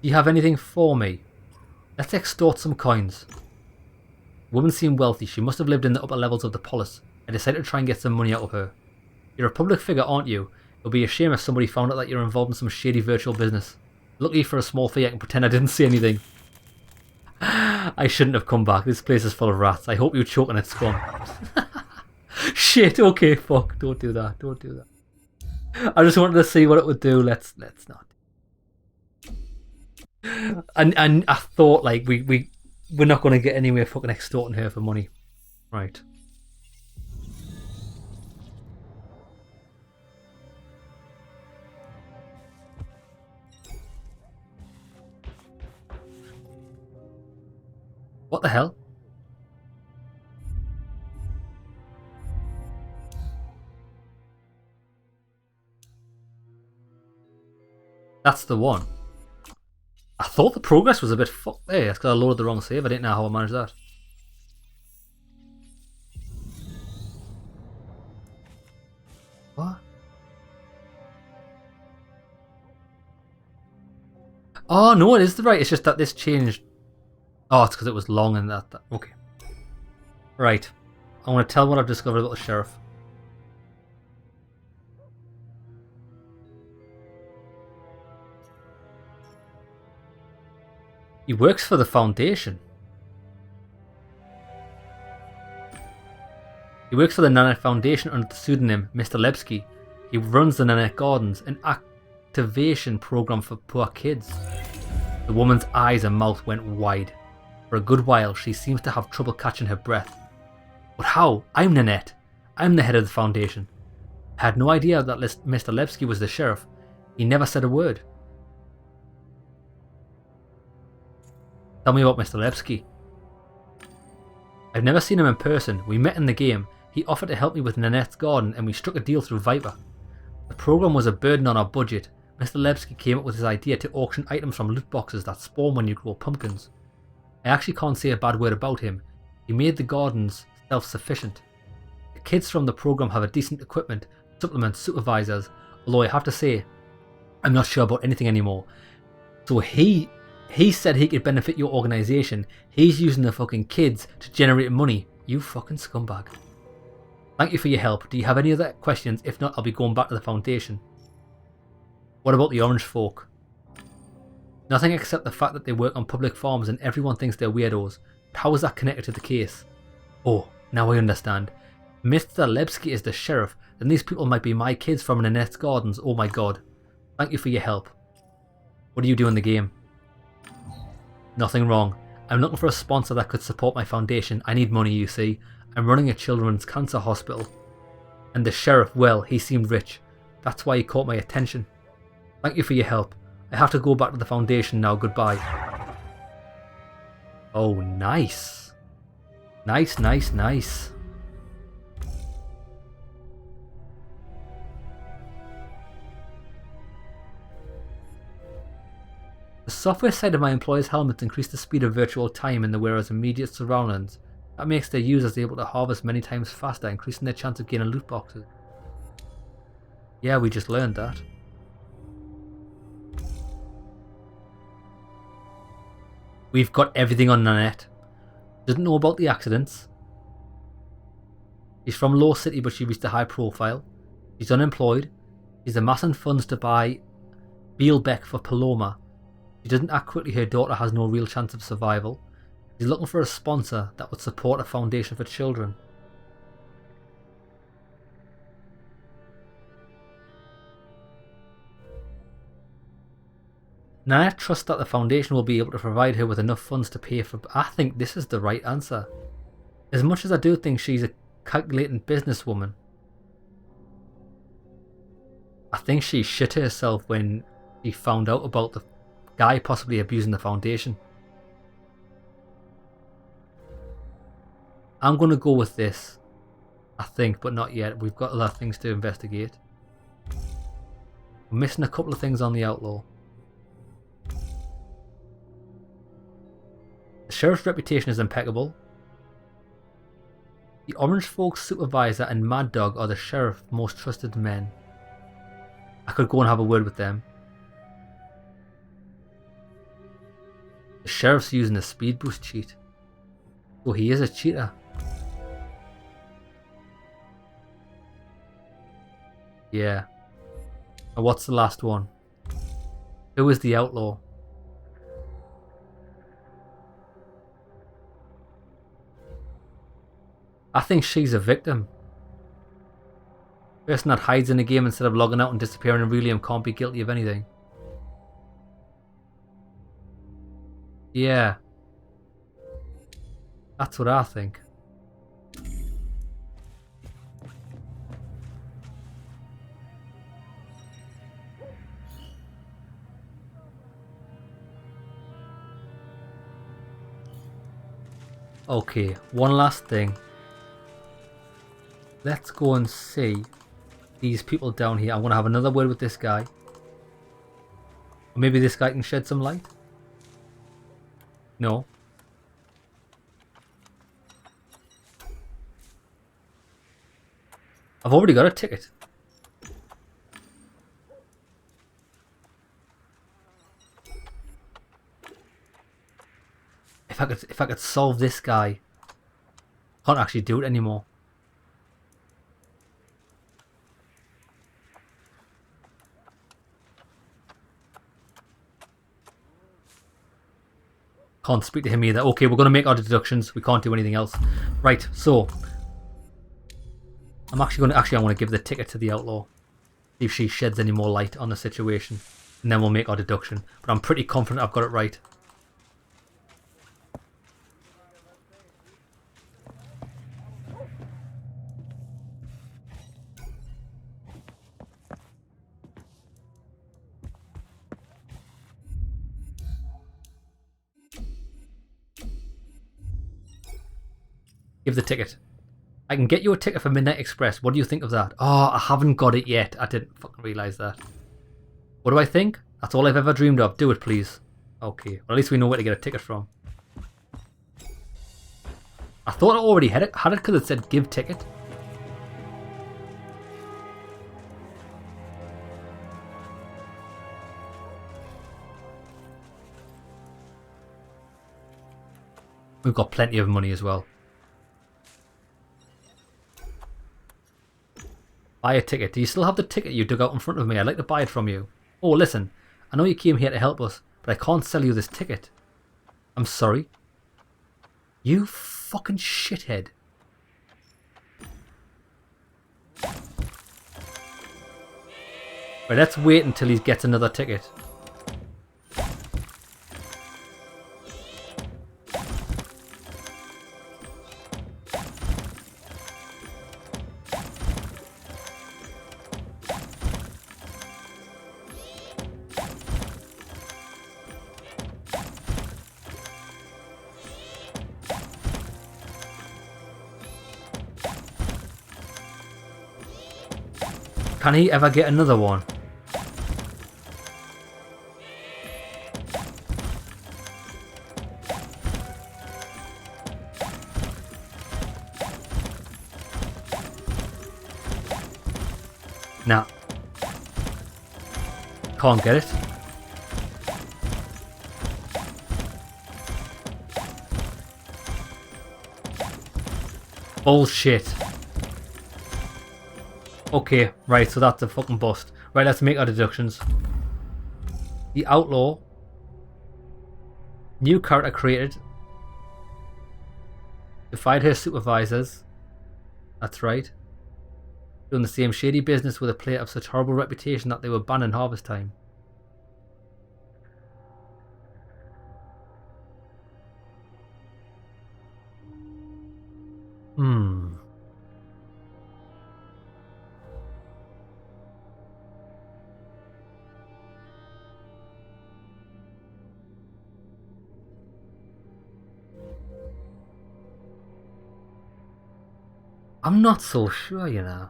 Do you have anything for me? Let's extort some coins. The woman seemed wealthy. She must have lived in the upper levels of the polis. I decided to try and get some money out of her. You're a public figure, aren't you? It would be a shame if somebody found out that you're involved in some shady virtual business. Luckily for a small fee, I can pretend I didn't see anything. I shouldn't have come back. This place is full of rats. I hope you choke on its scum. Shit, okay, fuck. Don't do that. Don't do that. I just wanted to see what it would do. Let's not. And I thought, like, we we're not going to get anywhere fucking extorting her for money. Right. What the hell? That's the one. I thought the progress was a bit fucked there. That's because I loaded the wrong save. I didn't know how I managed that. What? Oh, no, it is the right. It's just that this changed. Oh, it's because it was long and that. Okay. Right. I want to tell what I've discovered about the sheriff. He works for the Foundation. He works for the Nanette Foundation under the pseudonym Mr. Lebsky. He runs the Nanette Gardens, an activation program for poor kids. The woman's eyes and mouth went wide. For a good while, she seems to have trouble catching her breath. But how? I'm Nanette. I'm the head of the Foundation. I had no idea that Mr. Lebsky was the sheriff. He never said a word. Tell me about Mr. Lebsky. I've never seen him in person. We met in the game. He offered to help me with Nanette's garden and we struck a deal through Viper. The program was a burden on our budget. Mr. Lebsky came up with his idea to auction items from loot boxes that spawn when you grow pumpkins. I actually can't say a bad word about him. He made the gardens self-sufficient. The kids from the program have a decent equipment, supplements, supervisors, although I have to say, I'm not sure about anything anymore. So he said he could benefit your organisation. He's using the fucking kids to generate money. You fucking scumbag. Thank you for your help. Do you have any other questions? If not, I'll be going back to the Foundation. What about the orange folk? Nothing except the fact that they work on public farms and everyone thinks they're weirdos. But how is that connected to the case? Oh, now I understand. Mr. Lebsky is the sheriff. Then these people might be my kids from Nanette's Gardens. Oh my god. Thank you for your help. What do you do in the game? Nothing wrong. I'm looking for a sponsor that could support my foundation. I need money, you see. I'm running a children's cancer hospital. And the sheriff, well, he seemed rich. That's why he caught my attention. Thank you for your help. I have to go back to the Foundation now. Goodbye. Oh, nice. Nice, nice, nice. The software side of my employer's helmets increase the speed of virtual time in the wearer's immediate surroundings. That makes their users able to harvest many times faster, increasing their chance of gaining loot boxes. Yeah, we just learned that. We've got everything on Nanette. Doesn't know about the accidents. She's from Low City, but she reached a high profile. She's unemployed. She's amassing funds to buy Beelbeck for Paloma. She doesn't act quickly. Her daughter has no real chance of survival. She's looking for a sponsor that would support a foundation for children. Nanette trusts that the foundation will be able to provide her with enough funds to pay for... I think this is the right answer. As much as I do think she's a calculating businesswoman, I think she shit herself when she found out about the guy possibly abusing the foundation. I'm going to go with this, I think, but not yet. We've got other things to investigate. We're missing a couple of things on the outlaw. The sheriff's reputation is impeccable. The Orange Folk's supervisor and Mad Dog are the sheriff's most trusted men. I could go and have a word with them. The sheriff's using a speed boost cheat. Oh, he is a cheater. Yeah. And what's the last one? Who is the outlaw? I think she's a victim. Person that hides in the game instead of logging out and disappearing in Relium can't be guilty of anything. Yeah. That's what I think. Okay, one last thing. Let's go and see these people down here. I'm going to have another word with this guy. Or maybe this guy can shed some light? No. I've already got a ticket. If I could solve this guy, I can't actually do it anymore. Can't speak to him either. Okay, we're going to make our deductions. We can't do anything else. Right, so I'm actually going to I want to give the ticket to the outlaw. See if she sheds any more light on the situation. And then we'll make our deduction. But I'm pretty confident I've got it right. Give the ticket. I can get you a ticket for Midnight Express. What do you think of that? Oh, I haven't got it yet. I didn't fucking realise that. What do I think? That's all I've ever dreamed of. Do it, please. Okay. Well, at least we know where to get a ticket from. I thought I already had it because it said give ticket. We've got plenty of money as well. Buy a ticket. Do you still have the ticket you dug out in front of me? I'd like to buy it from you. Oh, listen. I know you came here to help us, but I can't sell you this ticket. I'm sorry. You fucking shithead. Right, let's wait until he gets another ticket. Can he ever get another one? Nah. Can't get it. Bullshit. Okay, right, so that's a fucking bust. Right, let's make our deductions. The outlaw. New character created. Defied her supervisors. That's right. Doing the same shady business with a player of such horrible reputation that they were banned in harvest time. I'm not so sure, you know.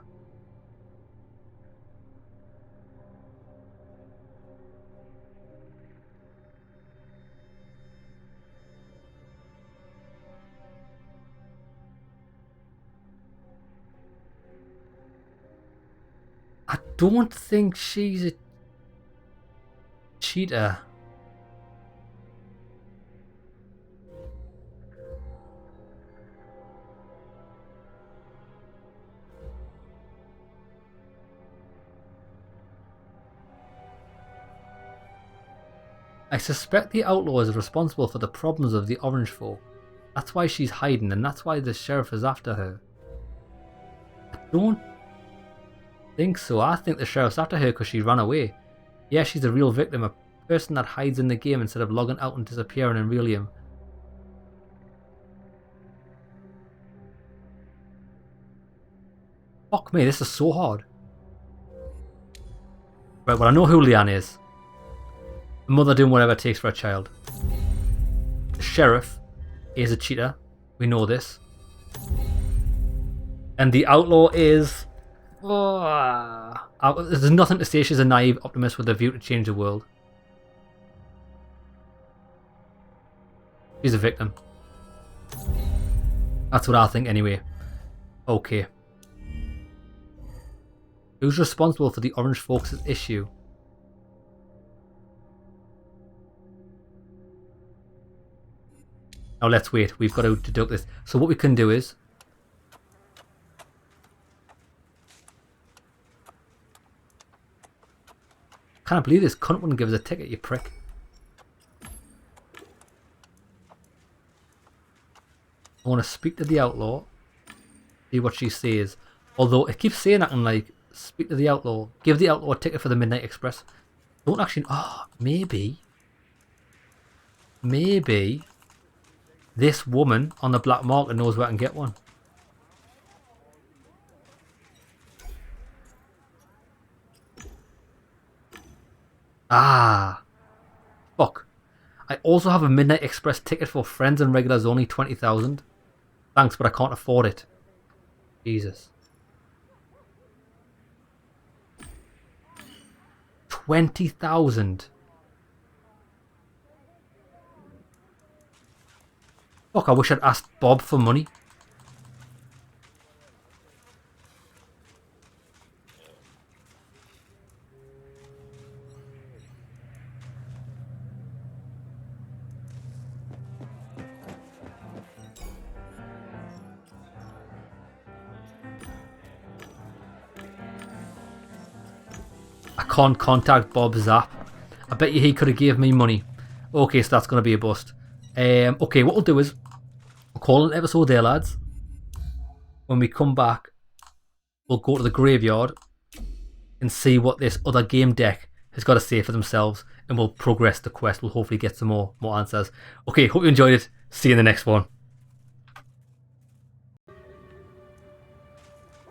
I don't think she's a cheater. I suspect the outlaw is responsible for the problems of the Orange folk. That's why she's hiding, and that's why the sheriff is after her. I don't think so. I think the sheriff's after her because she ran away. Yeah, she's a real victim, a person that hides in the game instead of logging out and disappearing in Realium. Fuck me, this is so hard. Right, well I know who Leanne is. A mother doing whatever it takes for a child. The sheriff is a cheater. We know this. And the outlaw is... there's nothing to say she's a naive optimist with a view to change the world. She's a victim. That's what I think anyway. Okay. Who's responsible for the Orange Folks' issue? Now let's wait. We've got to deduct this. So what we can do is... Can't believe this cunt wouldn't give us a ticket, you prick. I want to speak to the outlaw. See what she says. Although it keeps saying that and like, speak to the outlaw. Give the outlaw a ticket for the Midnight Express. Don't actually... Oh, maybe. Maybe this woman on the black market knows where I can get one. Ah. Fuck. I also have a Midnight Express ticket for friends and regulars only 20,000. Thanks, but I can't afford it. Jesus. 20,000. Fuck, I wish I'd asked Bob for money. I can't contact Bob's app. I bet you he could have gave me money. Okay, so that's going to be a bust. Okay, what we'll do is we'll call it an episode there, lads. When we come back, we'll go to the graveyard and see what this other game deck has got to say for themselves, and we'll progress the quest. We'll hopefully get some more answers. Okay, hope you enjoyed it. See you in the next one.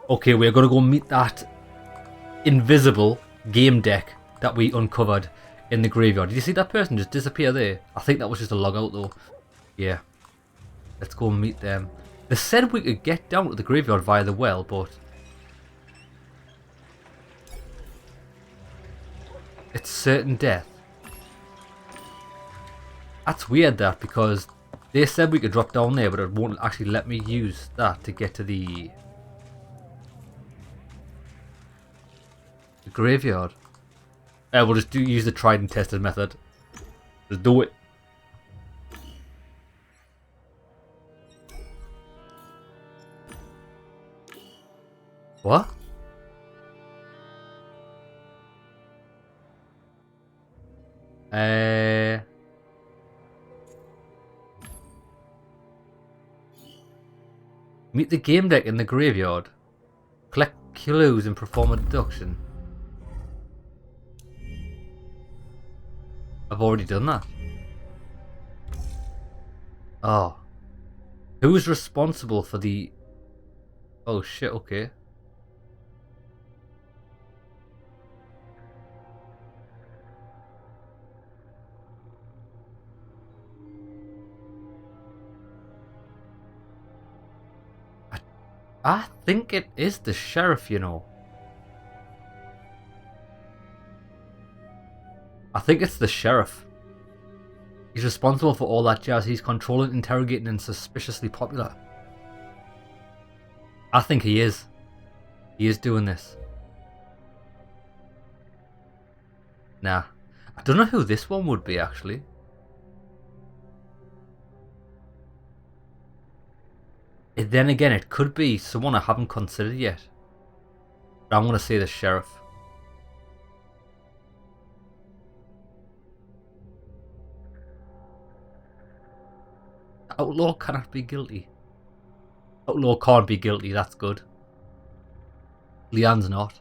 Okay, we're going to go meet that invisible game deck that we uncovered in the graveyard. Did you see that person just disappear there? I think that was just a log out though. Yeah. Let's go meet them. They said we could get down to the graveyard via the well, but it's certain death. That's weird that, because they said we could drop down there, but it won't actually let me use that to get to the graveyard. We'll just use the tried and tested method. Just do it. What? Meet the game deck in the graveyard. Collect clues and perform a deduction. I've already done that. Oh. Who's responsible for the... Oh shit, okay. I think it is the sheriff, you know. I think it's the sheriff. He's responsible for all that jazz. He's controlling, interrogating, and suspiciously popular. I think he is. He is doing this. Nah. I don't know who this one would be, actually. Then again, it could be someone I haven't considered yet. But I'm going to say the sheriff. The outlaw cannot be guilty. Outlaw can't be guilty, that's good. Leanne's not.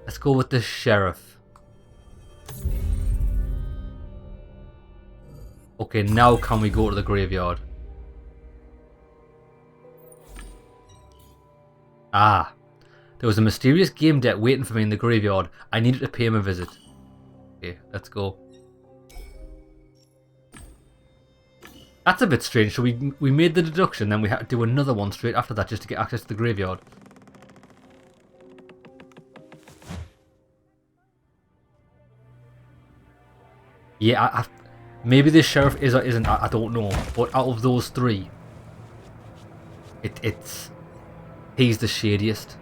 Let's go with the sheriff. Okay, now can we go to the graveyard? Ah. There was a mysterious game deck waiting for me in the graveyard. I needed to pay him a visit. Okay, let's go. That's a bit strange. So we made the deduction, then we had to do another one straight after that just to get access to the graveyard. Yeah, maybe this sheriff is or isn't. I don't know. But out of those three, he's the shadiest.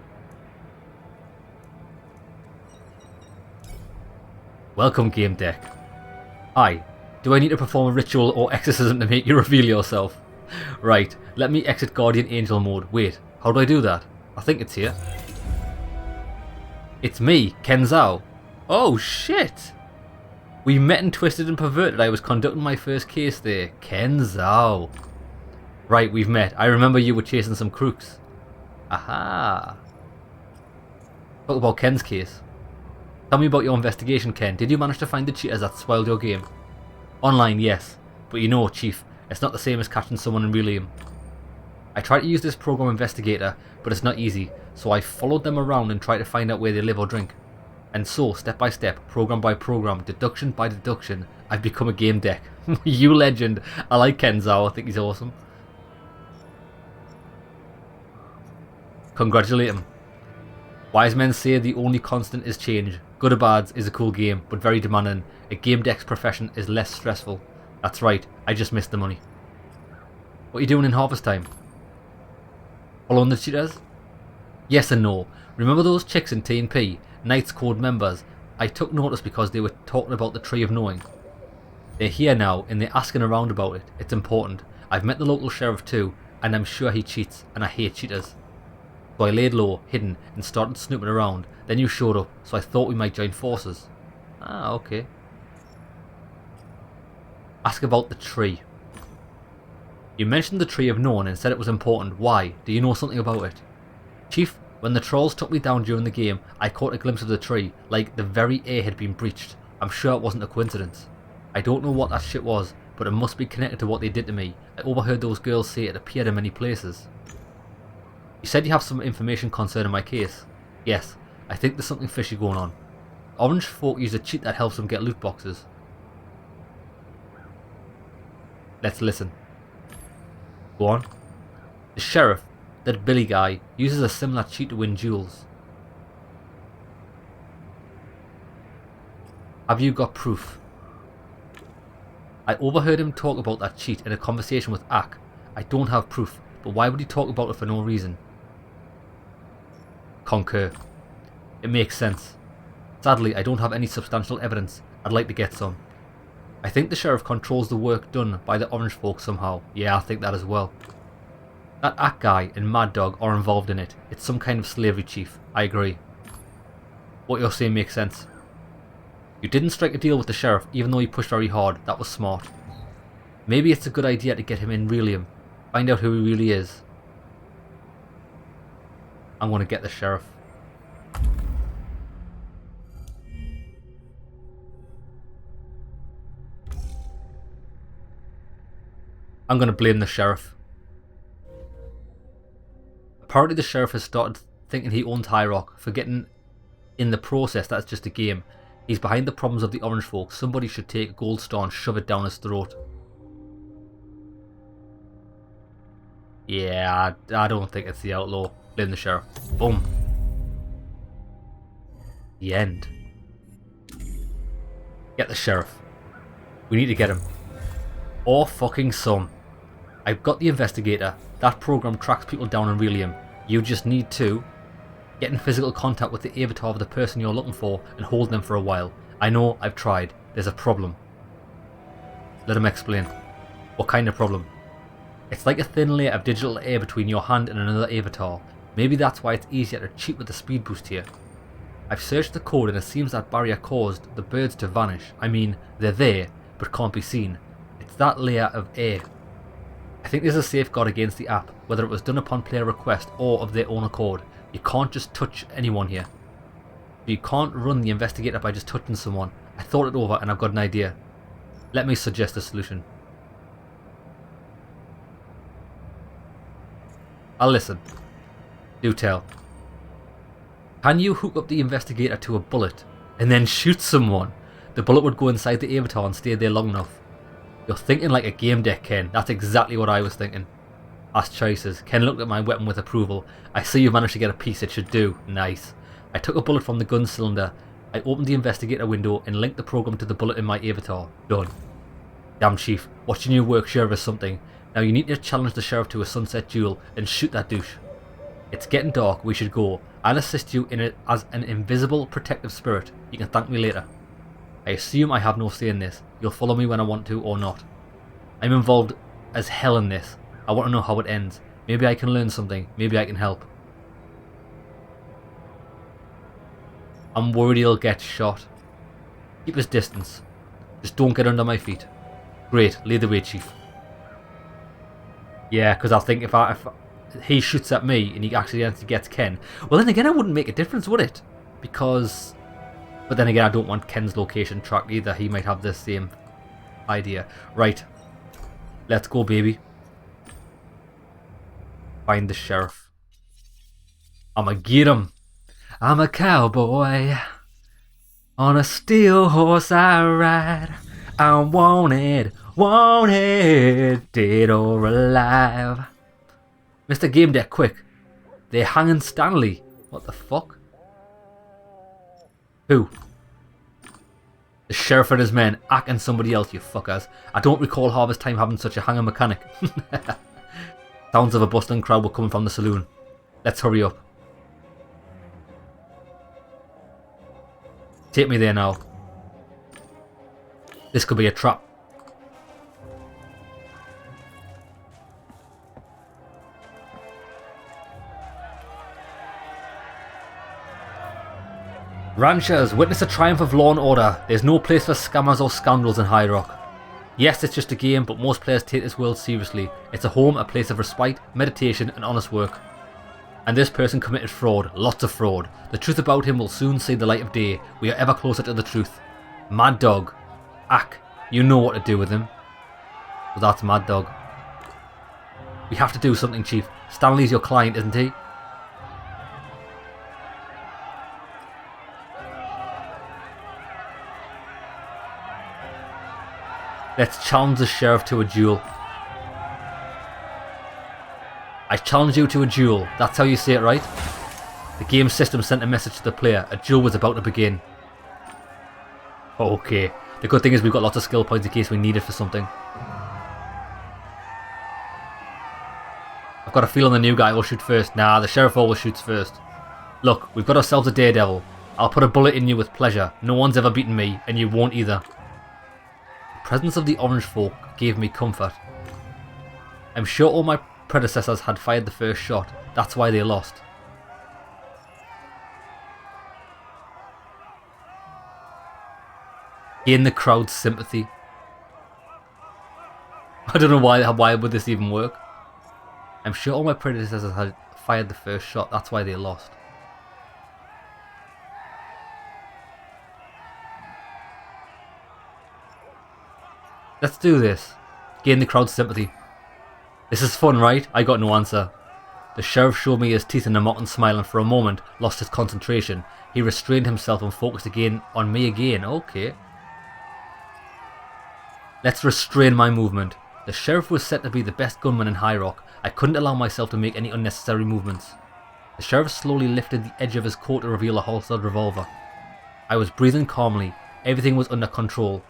Welcome, GameDEC. Hi. Do I need to perform a ritual or exorcism to make you reveal yourself? Right, let me exit Guardian Angel mode. Wait, how do I do that? I think it's here. It's me, Ken Zhao. Oh shit! We met and twisted and perverted. I was conducting my first case there. Ken Zhao. Right, we've met. I remember you were chasing some crooks. Aha. Talk about Ken's case. Tell me about your investigation, Ken. Did you manage to find the cheaters that spoiled your game? Online, yes. But you know, Chief, it's not the same as catching someone in real. I tried to use this program investigator, but it's not easy, so I followed them around and tried to find out where they live or drink. And so, step by step, program by program, deduction by deduction, I've become a GameDEC. You legend. I like Ken Zhao, I think he's awesome. Congratulate him. Wise men say the only constant is change. Good or Bad is a cool game, but very demanding. A GameDEC's profession is less stressful. That's right, I just missed the money. What are you doing in harvest time? Following the cheaters? Yes and no. Remember those chicks in T&P? Knights Code members? I took notice because they were talking about the Tree of Knowing. They're here now and they're asking around about it. It's important. I've met the local sheriff too, and I'm sure he cheats, and I hate cheaters. So I laid low, hidden, and started snooping around. Then you showed up, so I thought we might join forces. Ah, okay. Ask about the tree. You mentioned the Tree of Knowing and said it was important. Why? Do you know something about it? Chief, when the trolls took me down during the game, I caught a glimpse of the tree, like the very air had been breached. I'm sure it wasn't a coincidence. I don't know what that shit was, but it must be connected to what they did to me. I overheard those girls say it appeared in many places. You said you have some information concerning my case. Yes, I think there's something fishy going on. Orange folk use a cheat that helps them get loot boxes. Let's listen. Go on. The sheriff, that Billy guy, uses a similar cheat to win jewels. Have you got proof? I overheard him talk about that cheat in a conversation with Ak. I don't have proof, but why would he talk about it for no reason? Concur. It makes sense. Sadly, I don't have any substantial evidence. I'd like to get some. I think the sheriff controls the work done by the orange folk somehow. Yeah, I think that as well. That Ak guy and Mad Dog are involved in it. It's some kind of slavery chief. I agree. What you're saying makes sense. You didn't strike a deal with the sheriff, even though he pushed very hard. That was smart. Maybe it's a good idea to get him in Relium. Find out who he really is. I'm going to get the sheriff. I'm going to blame the sheriff. Apparently the sheriff has started thinking he owns High Rock, forgetting in the process that's just a game. He's behind the problems of the orange folk. Somebody should take a gold star and shove it down his throat. Yeah, I don't think it's the outlaw. Blame the sheriff. Boom. The end. Get the sheriff. We need to get him. Or fucking some. I've got the investigator. That program tracks people down in Relium. You just need to get in physical contact with the avatar of the person you're looking for and hold them for a while. I know, I've tried. There's a problem. Let him explain. What kind of problem? It's like a thin layer of digital air between your hand and another avatar. Maybe that's why it's easier to cheat with the speed boost here. I've searched the code and it seems that barrier caused the birds to vanish. I mean, they're there, but can't be seen. It's that layer of air. I think there's a safeguard against the app, whether it was done upon player request or of their own accord. You can't just touch anyone here. You can't run the investigator by just touching someone. I thought it over and I've got an idea. Let me suggest a solution. I'll listen. Do tell. Can you hook up the investigator to a bullet and then shoot someone? The bullet would go inside the avatar and stay there long enough. You're thinking like a game deck, Ken. That's exactly what I was thinking. Asked choices. Ken looked at my weapon with approval. I see you managed to get a piece. It should do. Nice. I took a bullet from the gun cylinder. I opened the investigator window and linked the program to the bullet in my avatar. Done. Damn, Chief. Watching you work sure is something. Now you need to challenge the sheriff to a sunset duel and shoot that douche. It's getting dark. We should go. I'll assist you in it as an invisible protective spirit. You can thank me later. I assume I have no say in this. You'll follow me when I want to or not. I'm involved as hell in this. I want to know how it ends. Maybe I can learn something. Maybe I can help. I'm worried he'll get shot. Keep his distance. Just don't get under my feet. Great. Lead the way, Chief. Yeah, because I think if he shoots at me and he actually gets Ken, well then again it wouldn't make a difference, would it? Because... But then again I don't want Ken's location tracked either. He might have the same idea. Right. Let's go, baby. Find the sheriff. I'ma get him. I'm a cowboy. On a steel horse I ride. I'm wanted, dead or alive. Mr. GameDEC, quick. They're hanging Stanley. What the fuck? Who? The sheriff and his men acting somebody else, you fuckers. I don't recall Harvest Time having such a hanging mechanic. Sounds of a bustling crowd were coming from the saloon. Let's hurry up. Take me there now. This could be a trap. Ranchers, witness a triumph of law and order. There's no place for scammers or scoundrels in High Rock. Yes, it's just a game, but most players take this world seriously. It's a home, a place of respite, meditation and honest work. And this person committed fraud, lots of fraud. The truth about him will soon see the light of day. We are ever closer to the truth. Mad Dog. Ack, you know what to do with him. Well, that's Mad Dog. We have to do something, Chief. Stanley's your client, isn't he? Let's challenge the sheriff to a duel. I challenge you to a duel. That's how you say it, right? The game system sent a message to the player. A duel was about to begin. Okay. The good thing is we've got lots of skill points in case we need it for something. I've got a feeling the new guy will shoot first. Nah, the sheriff always shoots first. Look, we've got ourselves a daredevil. I'll put a bullet in you with pleasure. No one's ever beaten me, and you won't either. The presence of the orange folk gave me comfort. I'm sure all my predecessors had fired the first shot. That's why they lost. Gain the crowd's sympathy. I don't know why would this even work. I'm sure all my predecessors had fired the first shot. That's why they lost. Let's do this. Gain the crowd's sympathy. This is fun, right? I got no answer. The sheriff showed me his teeth in a mocking smile and for a moment lost his concentration. He restrained himself and focused again on me again. Okay. Let's restrain my movement. The sheriff was said to be the best gunman in High Rock. I couldn't allow myself to make any unnecessary movements. The sheriff slowly lifted the edge of his coat to reveal a holstered revolver. I was breathing calmly. Everything was under control.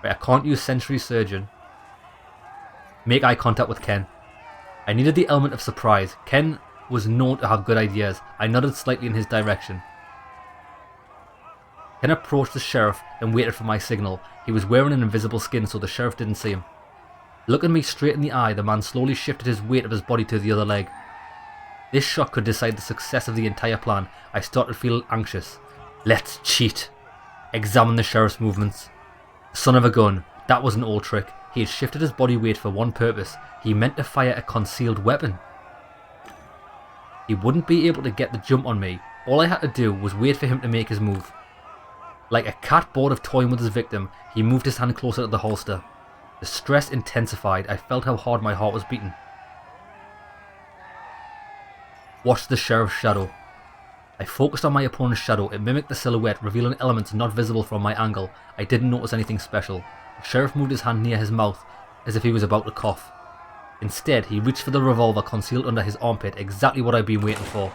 But I can't use Century Surgeon. Make eye contact with Ken. I needed the element of surprise. Ken was known to have good ideas. I nodded slightly in his direction. Ken approached the sheriff and waited for my signal. He was wearing an invisible skin so the sheriff didn't see him. Looking me straight in the eye, the man slowly shifted his weight of his body to the other leg. This shot could decide the success of the entire plan. I started feeling anxious. Let's cheat. Examine the sheriff's movements. Son of a gun. That was an old trick. He had shifted his body weight for one purpose. He meant to fire a concealed weapon. He wouldn't be able to get the jump on me. All I had to do was wait for him to make his move. Like a cat bored of toying with his victim, he moved his hand closer to the holster. The stress intensified. I felt how hard my heart was beating. Watch the sheriff's shadow. I focused on my opponent's shadow. It mimicked the silhouette, revealing elements not visible from my angle. I didn't notice anything special. The sheriff moved his hand near his mouth, as if he was about to cough. Instead, he reached for the revolver concealed under his armpit, exactly what I'd been waiting for.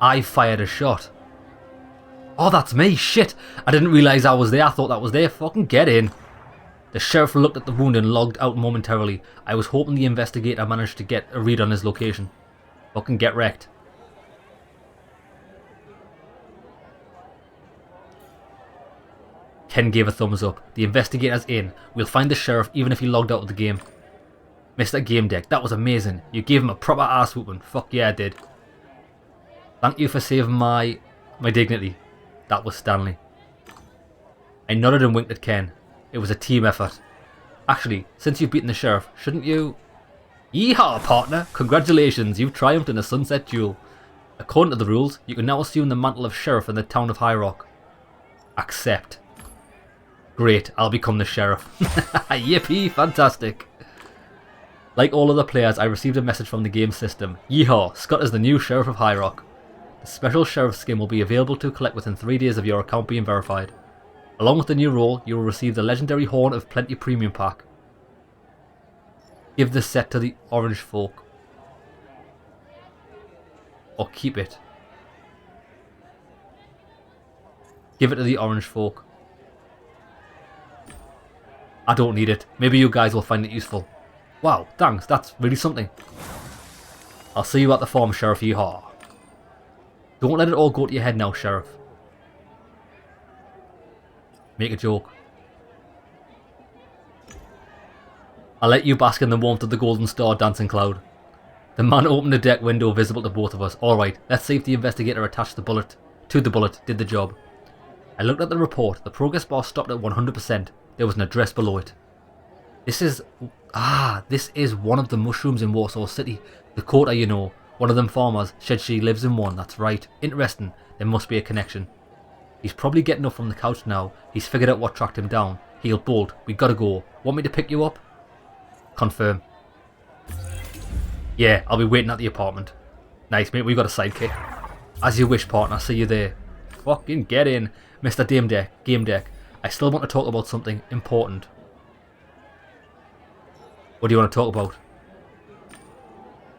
I fired a shot. Oh, that's me. Shit. I didn't realise I was there. I thought that was there. Fucking get in. The sheriff looked at the wound and logged out momentarily. I was hoping the investigator managed to get a read on his location. Fucking get wrecked. Ken gave a thumbs up. The investigator's in. We'll find the sheriff even if he logged out of the game. Mr. GameDEC, that was amazing. You gave him a proper ass whooping. Fuck yeah, I did. Thank you for saving my dignity. That was Stanley. I nodded and winked at Ken. It was a team effort. Actually, since you've beaten the sheriff, shouldn't you... Yeehaw, partner! Congratulations, you've triumphed in a sunset duel. According to the rules, you can now assume the mantle of sheriff in the town of High Rock. Accept. Great, I'll become the sheriff. Yippee, fantastic. Like all other players, I received a message from the game system. Yeehaw, Scott is the new sheriff of High Rock. The special sheriff skin will be available to collect within 3 days of your account being verified. Along with the new role, you will receive the legendary Horn of Plenty Premium Pack. Give this set to the orange folk. Or keep it. Give it to the orange folk. I don't need it. Maybe you guys will find it useful. Wow, thanks, that's really something. I'll see you at the farm, Sheriff. Yeehaw. Don't let it all go to your head now, Sheriff. Make a joke. I'll let you bask in the warmth of the golden star dancing cloud. The man opened the deck window visible to both of us. Alright, let's see if the investigator attached the bullet to the bullet did the job. I looked at the report. The progress bar stopped at 100%. There was an address below it. This is one of the mushrooms in Warsaw City. Dakota, you know. One of them farmers said she lives in one. That's right. Interesting. There must be a connection. He's probably getting up from the couch now. He's figured out what tracked him down. He'll bolt. We gotta go. Want me to pick you up? Confirm. Yeah, I'll be waiting at the apartment. Nice, mate. We've got a sidekick. As you wish, partner. See you there. Fucking get in, Mr. GameDEC. I still want to talk about something important. What do you want to talk about?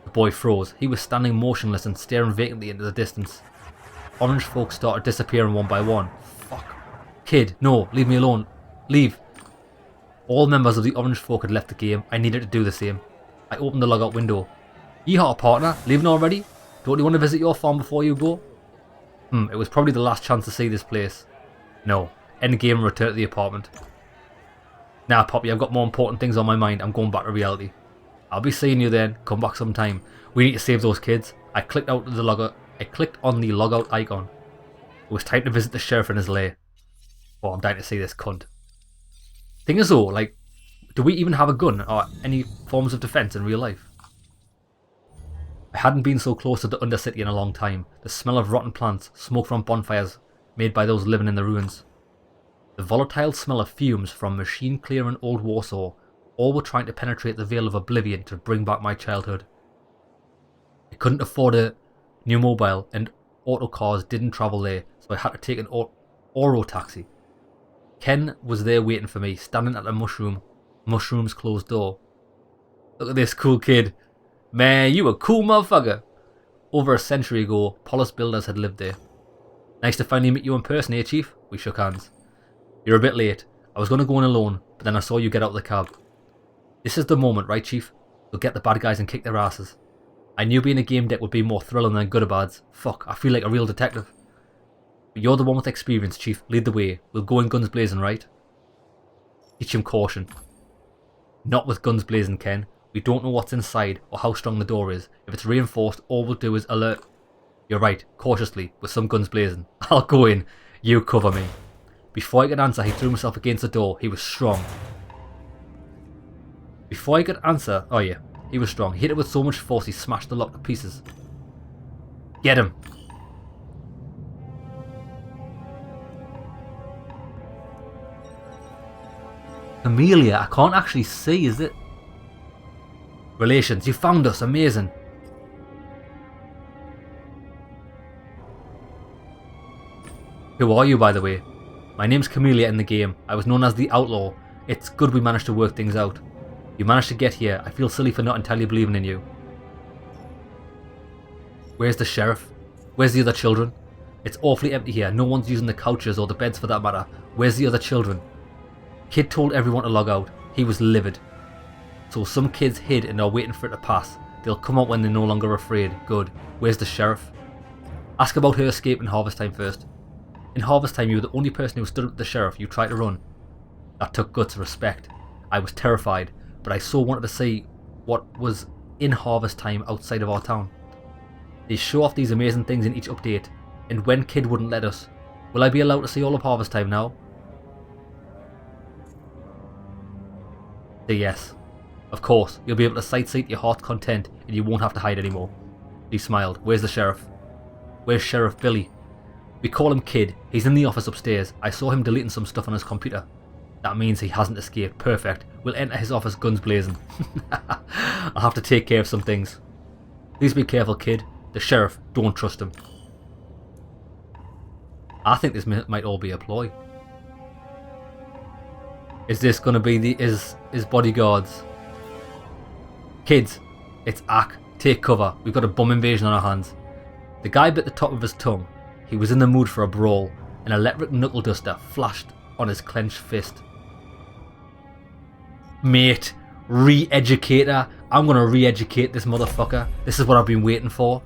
The boy froze. He was standing motionless and staring vacantly into the distance. Orange folk started disappearing one by one. Fuck. Kid, no, leave me alone. Leave. All members of the orange folk had left the game. I needed to do the same. I opened the logout window. Yeehaw, partner. Leaving already? Don't you want to visit your farm before you go? It was probably the last chance to see this place. No. End game and return to the apartment. Nah, Poppy, I've got more important things on my mind. I'm going back to reality. I'll be seeing you then. Come back sometime. We need to save those kids. I clicked on the logout icon. It was time to visit the sheriff in his lair. Oh, I'm dying to see this cunt. Thing is though, like, do we even have a gun or any forms of defense in real life? I hadn't been so close to the Undercity in a long time. The smell of rotten plants, smoke from bonfires made by those living in the ruins. The volatile smell of fumes from machine clearing old Warsaw, all were trying to penetrate the veil of oblivion to bring back my childhood. I couldn't afford a new mobile and auto cars didn't travel there, so I had to take an Oro taxi. Ken was there waiting for me, standing at the mushroom's closed door. Look at this cool kid. Man, you a cool motherfucker. Over a century ago, Polis builders had lived there. Nice to finally meet you in person, eh, Chief? We shook hands. You're a bit late. I was going to go in alone, but then I saw you get out of the cab. This is the moment, right, Chief? We'll get the bad guys and kick their asses. I knew being a GameDEC would be more thrilling than Goodabad's. Fuck, I feel like a real detective. But you're the one with experience, Chief. Lead the way. We'll go in guns blazing, right? Teach him caution. Not with guns blazing, Ken. We don't know what's inside or how strong the door is. If it's reinforced, all we'll do is alert. You're right, cautiously, with some guns blazing. I'll go in. You cover me. Before I could answer, he threw himself against the door. He was strong. Before I could answer... Oh yeah, he was strong. He hit it with so much force he smashed the lock to pieces. Get him. Amelia, I can't actually see, is it? Relations, you found us, amazing. Who are you, by the way? My name's Camellia in the game. I was known as the Outlaw. It's good we managed to work things out. You managed to get here. I feel silly for not entirely believing in you. Where's the sheriff? Where's the other children? It's awfully empty here. No one's using the couches or the beds for that matter. Where's the other children? Kid told everyone to log out. He was livid. So some kids hid and are waiting for it to pass. They'll come out when they're no longer afraid. Good. Where's the sheriff? Ask about her escape in harvest time first. In harvest time you were the only person who stood up to the sheriff. You tried to run. That took guts and respect. I was terrified, but I so wanted to see what was in harvest time outside of our town. They show off these amazing things in each update, and when Kid wouldn't let us, will I be allowed to see all of harvest time now? Say yes. Of course, you'll be able to sightsee to your heart's content and you won't have to hide anymore. He smiled. Where's the sheriff? Where's Sheriff Billy? We call him Kid. He's in the office upstairs. I saw him deleting some stuff on his computer. That means he hasn't escaped. Perfect. We'll enter his office guns blazing. I'll have to take care of some things. Please be careful, Kid. The sheriff, don't trust him. I think this might all be a ploy. Is this going to be his bodyguards? Kids, it's Ack. Take cover. We've got a bum invasion on our hands. The guy bit the top of his tongue. He was in the mood for a brawl. An electric knuckle duster flashed on his clenched fist. Mate, re-educator. I'm gonna re-educate this motherfucker. This is what I've been waiting for.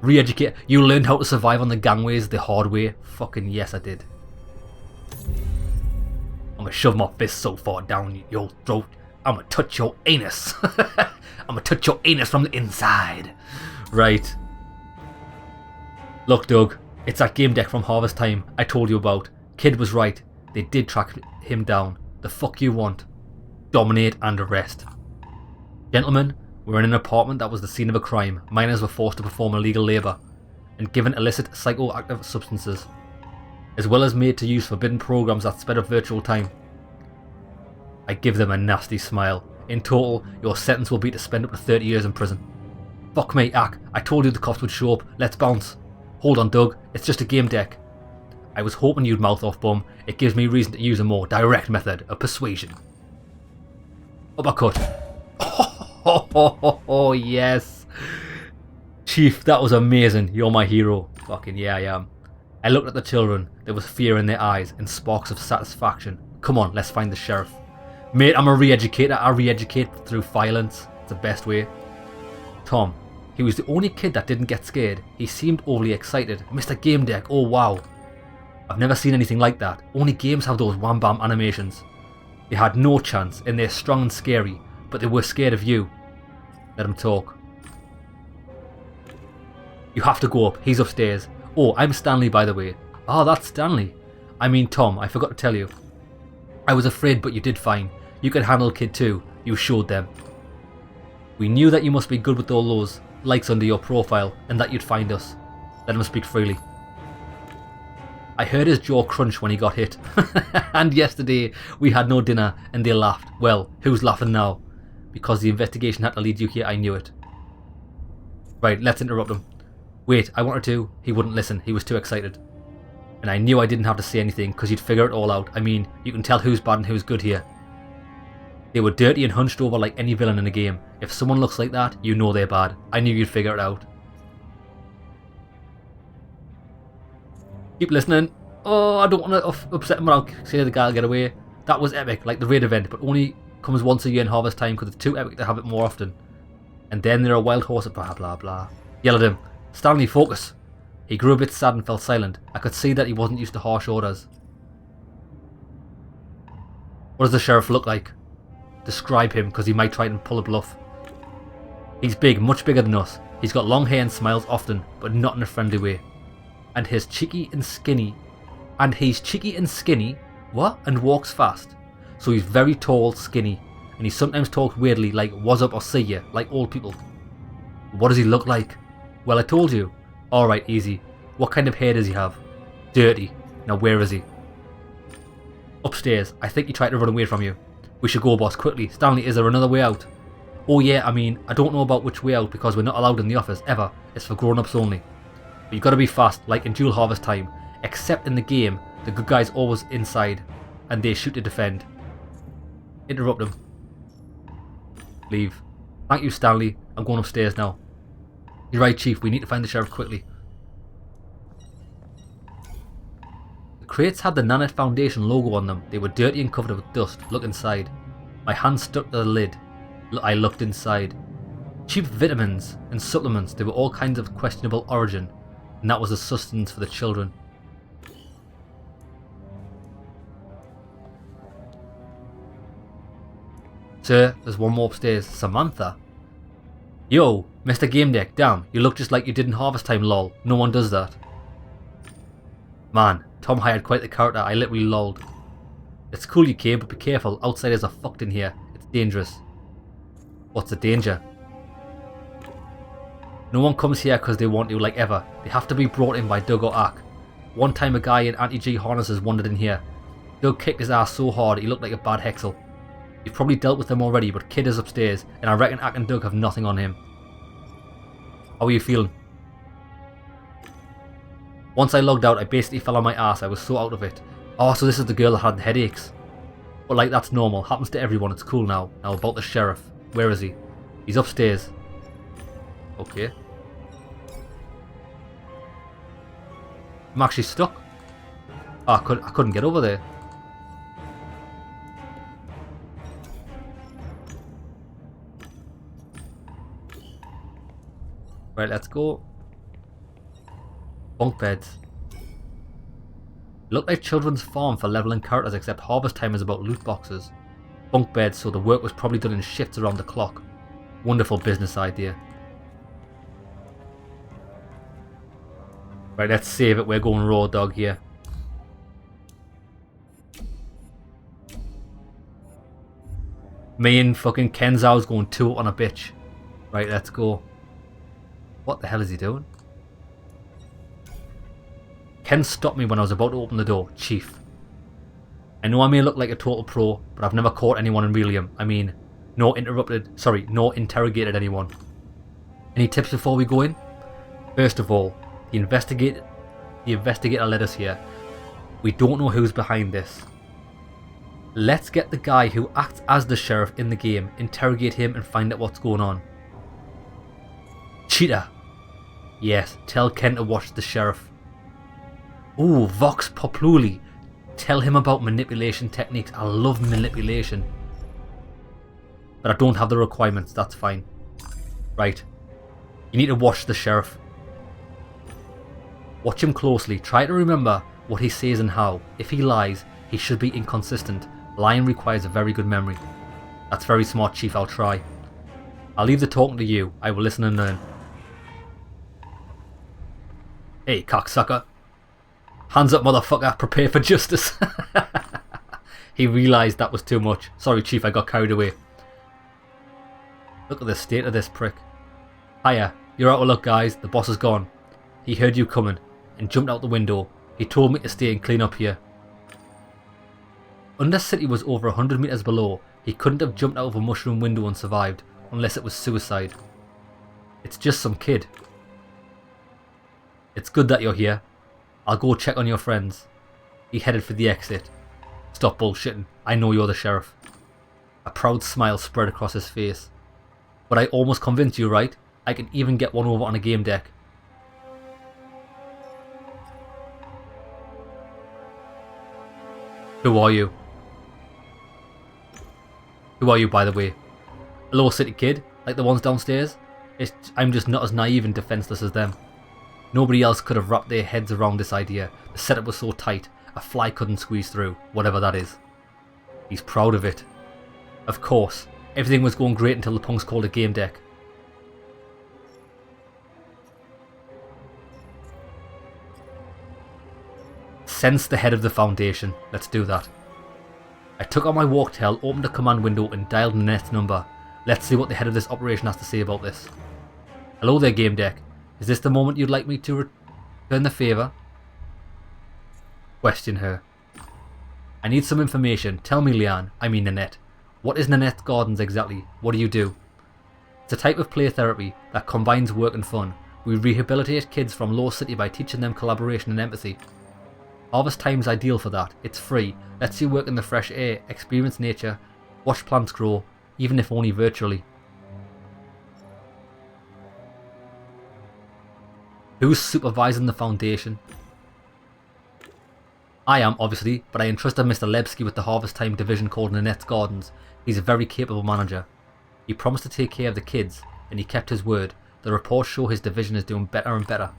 Re-educate. You learned how to survive on the gangways the hard way. Fucking yes, I did. I'm gonna shove my fist so far down your throat. I'm gonna touch your anus. I'm gonna touch your anus from the inside. Right. Look, Doug. It's that GameDEC from Harvest Time I told you about. Kid was right. They did track him down. The fuck you want? Dominate and arrest. Gentlemen, we're in an apartment that was the scene of a crime. Minors were forced to perform illegal labour and given illicit psychoactive substances, as well as made to use forbidden programs that sped up virtual time. I give them a nasty smile. In total, your sentence will be to spend up to 30 years in prison. Fuck me, Ack. I told you the cops would show up. Let's bounce. Hold on, Doug. It's just a GameDEC. I was hoping you'd mouth off, bum. It gives me reason to use a more direct method of persuasion. Uppercut. Oh, yes. Chief, that was amazing. You're my hero. Fucking yeah, I am. I looked at the children. There was fear in their eyes and sparks of satisfaction. Come on, let's find the sheriff. Mate, I'm a re-educator. I re-educate through violence. It's the best way. Tom. He was the only kid that didn't get scared. He seemed overly excited. Mr. GameDEC, oh wow. I've never seen anything like that. Only games have those wham bam animations. They had no chance and they're strong and scary, but they were scared of you. Let him talk. You have to go up. He's upstairs. Oh, I'm Stanley, by the way. Oh, that's Stanley. I mean Tom, I forgot to tell you. I was afraid, but you did fine. You can handle Kid too. You showed them. We knew that you must be good with all those likes under your profile and that you'd find us. Let him speak freely. I heard his jaw crunch when he got hit. And yesterday we had no dinner and they laughed. Well, who's laughing now? Because the investigation had to lead you here, I knew it. Right, let's interrupt him. Wait, I wanted to. He wouldn't listen. He was too excited. And I knew I didn't have to say anything because you'd figure it all out. I mean, you can tell who's bad and who's good here. They were dirty and hunched over like any villain in a game. If someone looks like that, you know they're bad. I knew you'd figure it out. Keep listening. Oh, I don't want to upset him, but I'll say the guy will get away. That was epic, like the raid event, but only comes once a year in harvest time because it's too epic to have it more often. And then there are wild horses, blah blah blah. Yell at him. Stanley, focus. He grew a bit sad and fell silent. I could see that he wasn't used to harsh orders. What does the sheriff look like? Describe him, because he might try and pull a bluff. He's big, much bigger than us. He's got long hair and smiles often, but not in a friendly way. And he's cheeky and skinny. What? And walks fast. So he's very tall, skinny, and he sometimes talks weirdly like "what's up" or "see ya," like old people. What does he look like? Well, I told you. Alright, easy. What kind of hair does he have? Dirty. Now where is he? Upstairs. I think he tried to run away from you. We should go, boss, quickly. Stanley, is there another way out? Oh yeah, I mean, I don't know about which way out because we're not allowed in the office, ever. It's for grown-ups only. But you've got to be fast, like in Dual Harvest time. Except in the game, the good guys always inside, and they shoot to defend. Interrupt them. Leave. Thank you, Stanley. I'm going upstairs now. You're right, Chief. We need to find the sheriff quickly. The crates had the Nanette Foundation logo on them. They were dirty and covered with dust. Look inside. My hand stuck to the lid. I looked inside. Cheap vitamins and supplements. They were all kinds of questionable origin, and that was the sustenance for the children. Sir, there's one more upstairs. Samantha? Yo, Mr. GameDEC, damn, you look just like you did in Harvest Time, lol. No one does that. Man, Tom hired quite the character. I literally lolled. It's cool you came, but be careful. Outsiders are fucked in here. It's dangerous. What's the danger? No one comes here because they want to, like ever. They have to be brought in by Doug or Ack. One time a guy in anti-G harnesses wandered in here. Doug kicked his ass so hard he looked like a bad Hexel. You've probably dealt with them already, but Kid is upstairs, and I reckon Ack and Doug have nothing on him. How are you feeling? Once I logged out, I basically fell on my ass. I was so out of it. Oh, so this is the girl that had headaches. But like, that's normal. Happens to everyone. It's cool now. Now about the sheriff. Where is he? He's upstairs. Okay. I'm actually stuck. Oh, I couldn't get over there. Right, let's go. Bunk beds. Look like children's farm for leveling characters, except Harvest Time is about loot boxes. Bunk beds, so the work was probably done in shifts around the clock. Wonderful business idea. Right, let's save it. We're going raw dog here. Me and fucking Kenzao's going 2 on a bitch. Right, let's go. What the hell is he doing? Ken stopped me when I was about to open the door. Chief. I know I may look like a total pro, but I've never caught anyone in Relium. I mean, nor interrogated anyone. Any tips before we go in? First of all, the investigator led us here. We don't know who's behind this. Let's get the guy who acts as the sheriff in the game, interrogate him and find out what's going on. Cheetah. Yes, tell Ken to watch the sheriff. Ooh, Vox Populi. Tell him about manipulation techniques. I love manipulation. But I don't have the requirements, that's fine. Right. You need to watch the sheriff. Watch him closely. Try to remember what he says and how. If he lies, he should be inconsistent. Lying requires a very good memory. That's very smart, Chief. I'll try. I'll leave the talking to you. I will listen and learn. Hey, cocksucker. Hands up, motherfucker. Prepare for justice. He realised that was too much. Sorry, Chief. I got carried away. Look at the state of this prick. Hiya. You're out of luck, guys. The boss is gone. He heard you coming and jumped out the window. He told me to stay and clean up here. Undercity was over 100 meters below. He couldn't have jumped out of a mushroom window and survived, unless it was suicide. It's just some kid. It's good that you're here. I'll go check on your friends. He headed for the exit. Stop bullshitting. I know you're the sheriff. A proud smile spread across his face. But I almost convinced you, right? I can even get one over on a game deck. Who are you? Who are you, by the way? A low city kid, like the ones downstairs? I'm just not as naive and defenseless as them. Nobody else could have wrapped their heads around this idea. The setup was so tight, a fly couldn't squeeze through, whatever that is. He's proud of it. Of course, everything was going great until the punks called a game deck. Sense the head of the Foundation. Let's do that. I took out my walk-tail, opened a command window and dialed Nanette's number. Let's see what the head of this operation has to say about this. Hello there, game deck. Is this the moment you'd like me to return the favour? Question her. I need some information. Tell me, Leanne, I mean Nanette. What is Nanette Gardens exactly? What do you do? It's a type of play therapy that combines work and fun. We rehabilitate kids from Lost City by teaching them collaboration and empathy. Harvest Time's ideal for that. It's free, lets you work in the fresh air, experience nature, watch plants grow, even if only virtually. Who's supervising the foundation? I am, obviously, but I entrusted Mr. Lebsky with the Harvest Time division called Nanette's Gardens. He's a very capable manager. He promised to take care of the kids, and he kept his word. The reports show his division is doing better and better.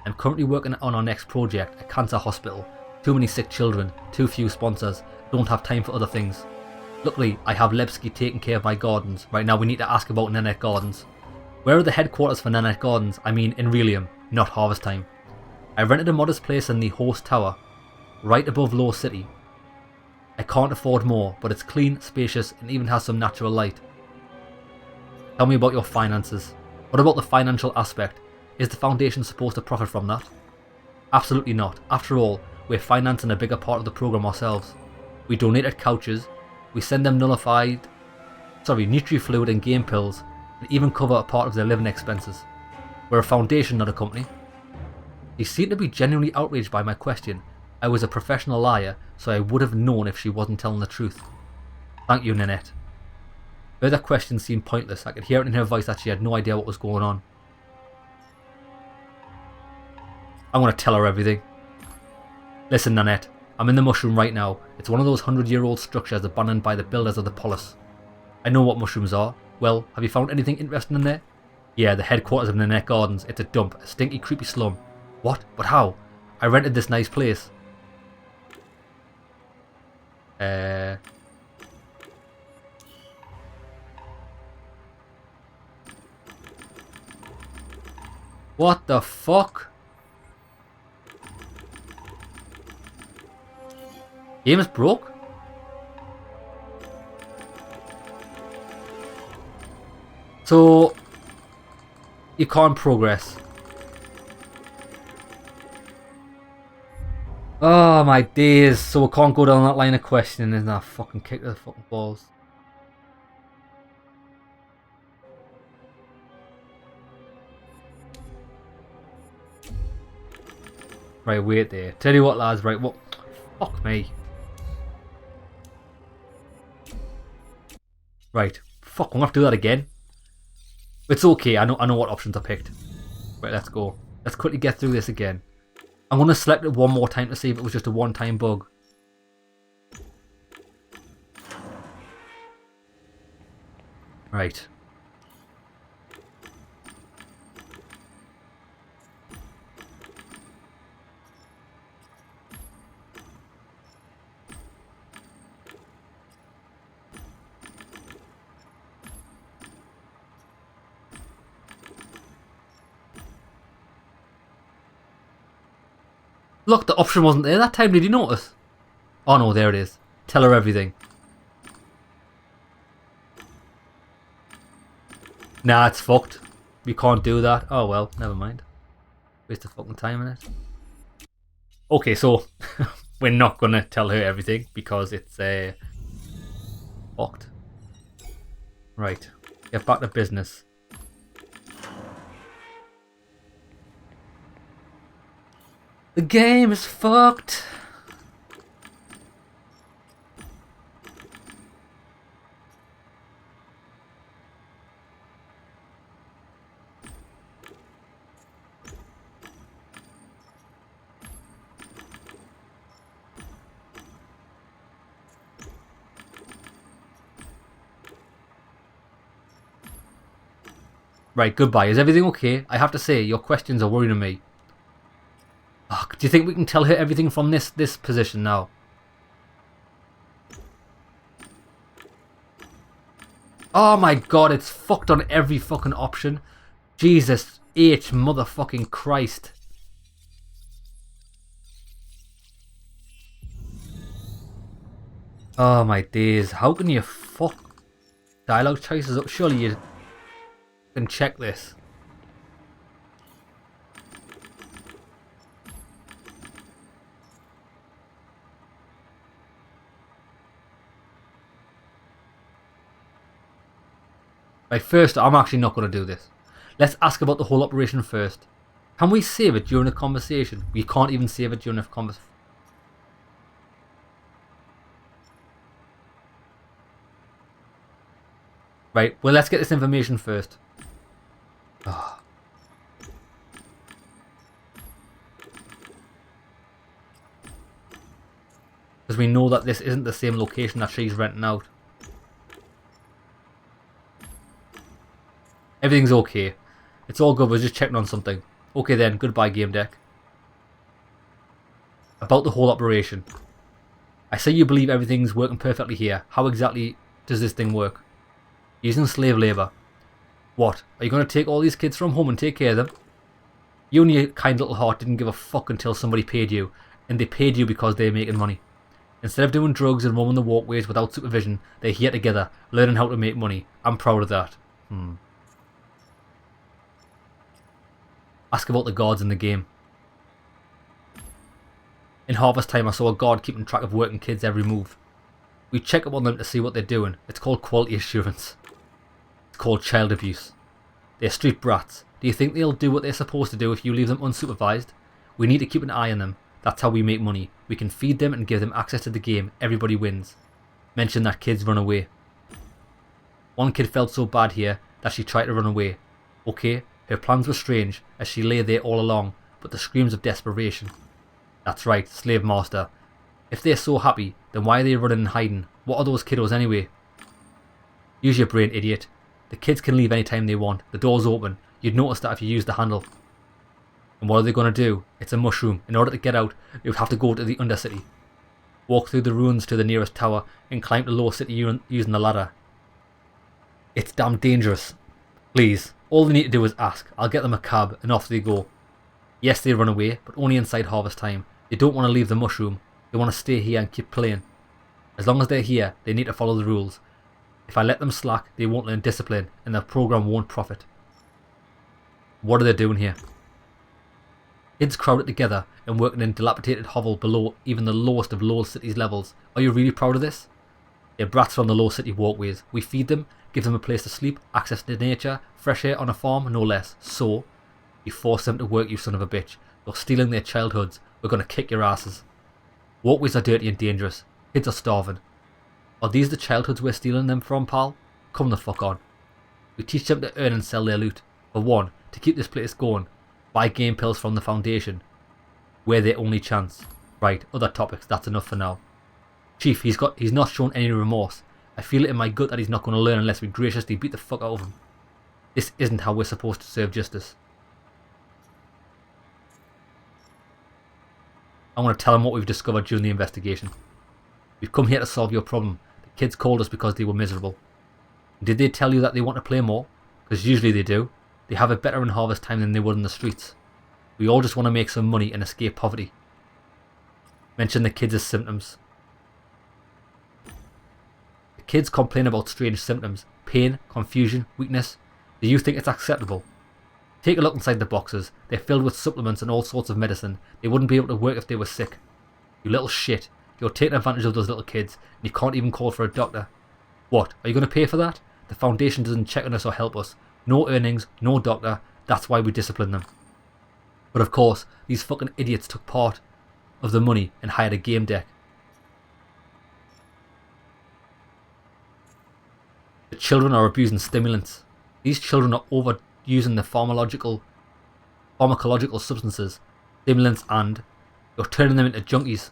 I'm currently working on our next project, a cancer hospital. Too many sick children, too few sponsors, don't have time for other things. Luckily, I have Lebsky taking care of my gardens. Right now we need to ask about Nanette Gardens. Where are the headquarters for Nanette Gardens? I mean in Relium, not Harvest Time. I rented a modest place in the Host Tower, right above Lost City. I can't afford more, but it's clean, spacious, and even has some natural light. Tell me about your finances. What about the financial aspect? Is the Foundation supposed to profit from that? Absolutely not. After all, we're financing a bigger part of the program ourselves. We donated couches, we send them Nutri-Fluid and game pills, and even cover a part of their living expenses. We're a foundation, not a company. He seemed to be genuinely outraged by my question. I was a professional liar, so I would have known if she wasn't telling the truth. Thank you, Nanette. Further questions seemed pointless. I could hear it in her voice that she had no idea what was going on. I'm going to tell her everything. Listen, Nanette, I'm in the mushroom right now. It's one of those 100-year-old structures abandoned by the builders of the polis. I know what mushrooms are. Well, have you found anything interesting in there? Yeah, the headquarters of Nanette Gardens. It's a dump, a stinky, creepy slum. What? But how? I rented this nice place. What the fuck? Game is broke? So you can't progress. Oh my days, so we can't go down that line of questioning, isn't that fucking kick to the fucking balls? Right, wait there. Tell you what, lads, right, what? Fuck me. Right, fuck, I'm gonna have to do that again. It's okay, I know what options I picked. Right, let's go. Let's quickly get through this again. I'm gonna select it one more time to see if it was just a one-time bug. Right. Look, the option wasn't there that time, did you notice? Oh no, there it is. Tell her everything. Nah, it's fucked. We can't do that. Oh well, never mind. Waste of fucking time in it. Okay, so we're not gonna tell her everything because it's fucked. Right, get back to business. The game is fucked. Right, goodbye. Is everything okay? I have to say, your questions are worrying me. Oh, do you think we can tell her everything from this position now? Oh my god, it's fucked on every fucking option. Jesus H motherfucking Christ. Oh my days. How can you fuck dialogue choices up? Surely you can check this. Right, first, I'm actually not going to do this. Let's ask about the whole operation first. Can we save it during a conversation? We can't even save it during a conversation. Right, well, let's get this information first. Because we know that this isn't the same location that she's renting out. Everything's okay. It's all good, we're just checking on something. Okay then, goodbye GameDEC. About the whole operation. I say you believe everything's working perfectly here. How exactly does this thing work? Using slave labour. What? Are you going to take all these kids from home and take care of them? You and your kind little heart didn't give a fuck until somebody paid you. And they paid you because they're making money. Instead of doing drugs and roaming the walkways without supervision, they're here together, learning how to make money. I'm proud of that. Ask about the guards in the game. In harvest time I saw a guard keeping track of working kids' every move. We check up on them to see what they're doing. It's called quality assurance. It's called child abuse. They're street brats. Do you think they'll do what they're supposed to do if you leave them unsupervised? We need to keep an eye on them. That's how we make money. We can feed them and give them access to the game. Everybody wins. Mention that kids run away. One kid felt so bad here that she tried to run away. Okay, her plans were strange as she lay there all along, but the screams of desperation. That's right, slave master. If they're so happy, then why are they running and hiding? What are those kiddos anyway? Use your brain, idiot. The kids can leave anytime they want. The door's open. You'd notice that if you use the handle. And what are they going to do? It's a mushroom. In order to get out, you would have to go to the Undercity. Walk through the ruins to the nearest tower and climb to Lower City using the ladder. It's damn dangerous. Please, all they need to do is ask. I'll get them a cab and off they go. Yes, they run away, but only inside harvest time. They don't want to leave the mushroom. They want to stay here and keep playing. As long as they're here, they need to follow the rules. If I let them slack, they won't learn discipline and their program won't profit. What are they doing here? Kids crowded together and working in dilapidated hovel below even the lowest of Lower City's levels. Are you really proud of this? They're brats from the Lower City walkways. We feed them, give them a place to sleep, access to nature, fresh air on a farm, no less. So, you force them to work, you son of a bitch. You're stealing their childhoods. We're going to kick your asses. Walkways are dirty and dangerous. Kids are starving. Are these the childhoods we're stealing them from, pal? Come the fuck on. We teach them to earn and sell their loot. For one, to keep this place going. Buy game pills from the Foundation. We're their only chance. Right, other topics, that's enough for now. Chief, he's not shown any remorse. I feel it in my gut that he's not going to learn unless we graciously beat the fuck out of him. This isn't how we're supposed to serve justice. I want to tell him what we've discovered during the investigation. We've come here to solve your problem. The kids called us because they were miserable. Did they tell you that they want to play more? Because usually they do. They have it better in harvest time than they would in the streets. We all just want to make some money and escape poverty. Mention the kids as symptoms. The kids complain about strange symptoms. Pain, confusion, weakness. Do you think it's acceptable? Take a look inside the boxes. They're filled with supplements and all sorts of medicine. They wouldn't be able to work if they were sick. You little shit. You're taking advantage of those little kids and you can't even call for a doctor. What? Are you going to pay for that? The Foundation doesn't check on us or help us. No earnings, no doctor. That's why we discipline them. But of course, these fucking idiots took part of the money and hired a GameDEC. The children are abusing stimulants. These children are overusing the pharmacological substances, stimulants, and you're turning them into junkies.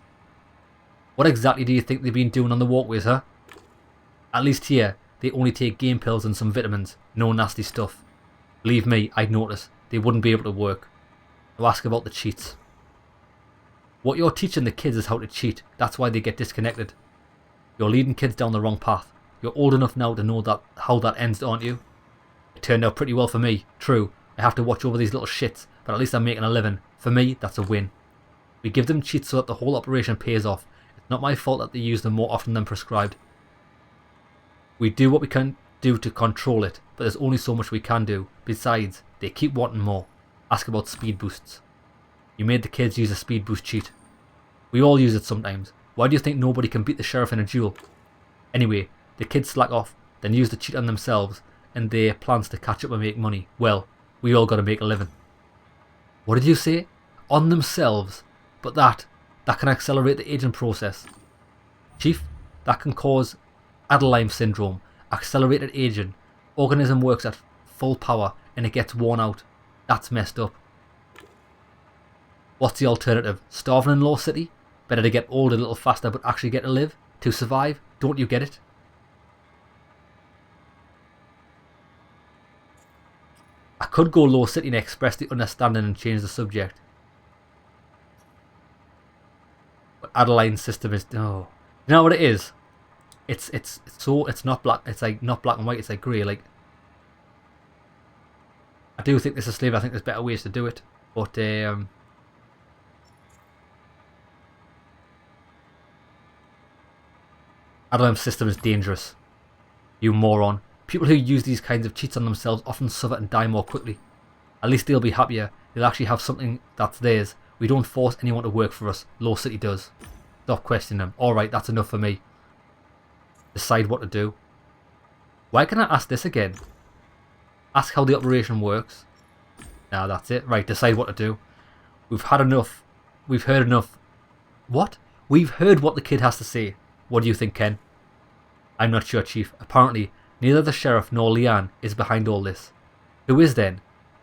What exactly do you think they've been doing on the walkways, huh? At least here, they only take game pills and some vitamins, no nasty stuff. Believe me, I'd notice. They wouldn't be able to work. Now ask about the cheats. What you're teaching the kids is how to cheat. That's why they get disconnected. You're leading kids down the wrong path. You're old enough now to know how that ends, aren't you? It turned out pretty well for me. True, I have to watch over these little shits, but at least I'm making a living. For me, that's a win. We give them cheats so that the whole operation pays off. It's not my fault that they use them more often than prescribed. We do what we can do to control it, but there's only so much we can do. Besides, they keep wanting more. Ask about speed boosts. You made the kids use a speed boost cheat. We all use it sometimes. Why do you think nobody can beat the sheriff in a duel? Anyway, the kids slack off, then use the cheat on themselves, and their plans to catch up and make money. Well, we all got to make a living. What did you say? On themselves, but that can accelerate the aging process. Chief, that can cause Adeline syndrome, accelerated aging. Organism works at full power and it gets worn out. That's messed up. What's the alternative? Starving in Law City? Better to get old a little faster but actually get to live? To survive? Don't you get it? I could go Law City and express the understanding and change the subject. But Adeline's system is... Oh. You know what it is? It's not black. It's like not black and white. It's like grey. Like, I do think this is slavery. I think there's better ways to do it. But Adeline's system is dangerous. You moron. People who use these kinds of cheats on themselves often suffer and die more quickly. At least they'll be happier. They'll actually have something that's theirs. We don't force anyone to work for us. Law City does. Stop questioning them. Alright, that's enough for me. Decide what to do. Why can I ask this again? Ask how the operation works. Nah, that's it. Right, decide what to do. We've had enough. We've heard enough. What? We've heard what the kid has to say. What do you think, Ken? I'm not sure, Chief. Apparently, neither the sheriff nor Leanne is behind all this. Who is then?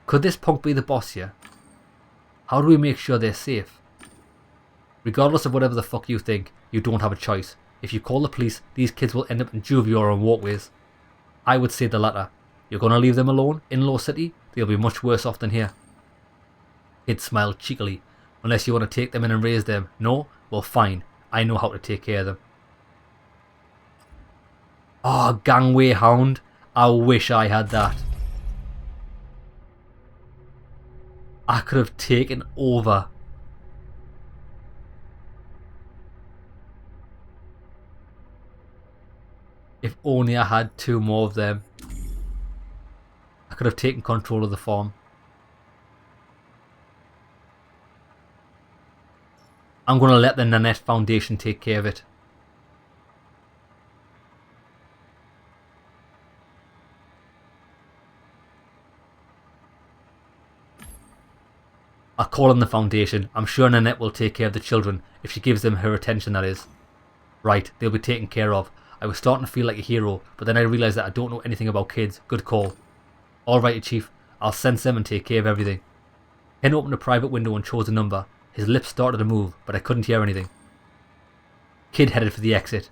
Could this punk be the boss here? How do we make sure they're safe? Regardless of whatever the fuck you think, you don't have a choice. If you call the police, these kids will end up in juvie or on walkways. I would say the latter. You're gonna leave them alone in Law City? They'll be much worse off than here. Kid smiled cheekily. Unless you want to take them in and raise them. No? Well, fine. I know how to take care of them. Oh, gangway hound. I wish I had that. I could have taken over. If only I had 2 more of them. I could have taken control of the farm. I'm going to let the Nanette Foundation take care of it. I'll call on the foundation. I'm sure Nanette will take care of the children, if she gives them her attention, that is. Right, they'll be taken care of. I was starting to feel like a hero, but then I realised that I don't know anything about kids. Good call. Alrighty, Chief. I'll sense them and take care of everything. Ken opened a private window and chose a number. His lips started to move, but I couldn't hear anything. Kid headed for the exit.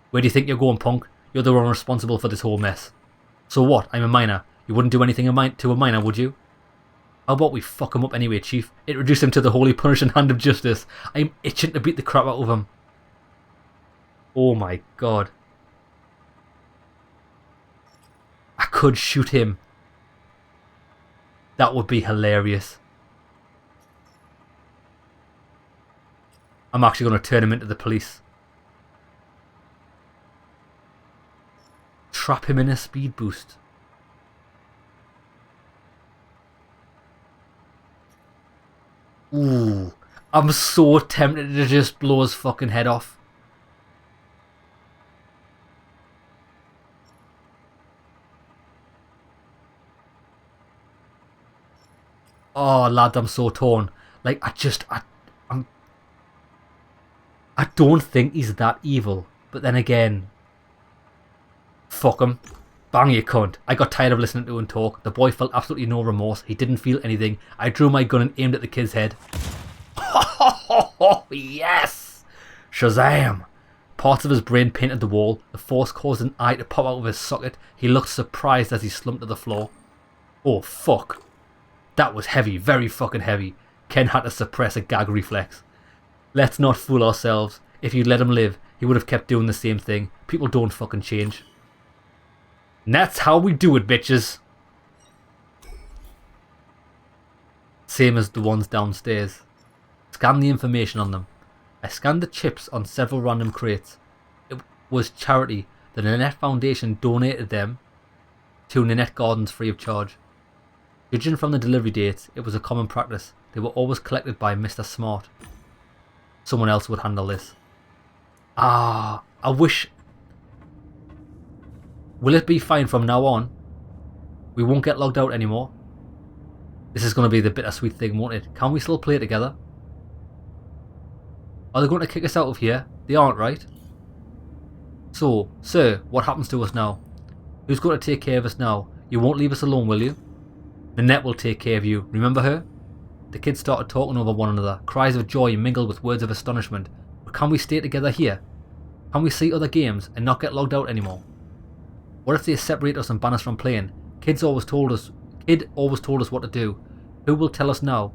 Where do you think you're going, punk? You're the one responsible for this whole mess. So what? I'm a minor. You wouldn't do anything to a minor, would you? How about we fuck him up anyway, Chief? Introduce him to the holy punishing hand of justice. I'm itching to beat the crap out of him. Oh my god. I could shoot him. That would be hilarious. I'm actually going to turn him into the police. Trap him in a speed boost. Ooh, I'm so tempted to just blow his fucking head off. Oh, lad, I'm so torn. Like, I don't think he's that evil. But then again, fuck him. Bang, you cunt. I got tired of listening to him talk. The boy felt absolutely no remorse. He didn't feel anything. I drew my gun and aimed at the kid's head. Yes! Shazam! Parts of his brain painted the wall. The force caused an eye to pop out of his socket. He looked surprised as he slumped to the floor. Oh, fuck. That was heavy. Very fucking heavy. Ken had to suppress a gag reflex. Let's not fool ourselves. If you'd let him live, he would have kept doing the same thing. People don't fucking change. And that's how we do it, bitches. Same as the ones downstairs. Scan the information on them. I scanned the chips on several random crates. It was charity. The Nanette Foundation donated them to Nanette Gardens free of charge. Judging from the delivery dates, it was a common practice. They were always collected by Mr. Smart. Someone else would handle this. Ah, I wish... Will it be fine from now on? We won't get logged out anymore. This is going to be the bittersweet thing, won't it? Can we still play together? Are they going to kick us out of here? They aren't, right? So, sir, what happens to us now? Who's going to take care of us now? You won't leave us alone, will you? Nanette will take care of you. Remember her? The kids started talking over one another. Cries of joy mingled with words of astonishment. But can we stay together here? Can we see other games and not get logged out anymore? What if they separate us and ban us from playing? Kid always told us what to do. Who will tell us now?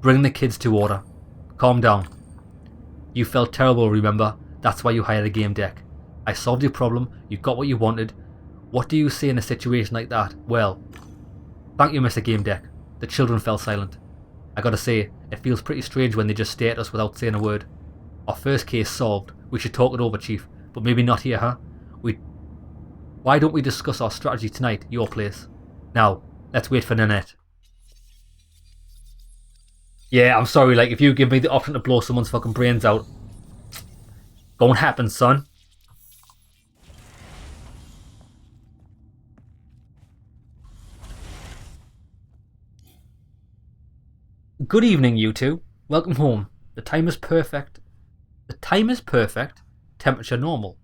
Bring the kids to order. Calm down. You felt terrible, remember? That's why you hired a GameDEC. I solved your problem. You got what you wanted. What do you say in a situation like that? Well, thank you, Mr. GameDEC. The children fell silent. I gotta say, it feels pretty strange when they just stare at us without saying a word. Our first case solved. We should talk it over, Chief. But maybe not here, huh? Why don't we discuss our strategy tonight, your place? Now, let's wait for Nanette. Yeah, I'm sorry, like, if you give me the option to blow someone's fucking brains out, won't happen, son. Good evening, you two. Welcome home. The time is perfect. The time is perfect. Temperature normal.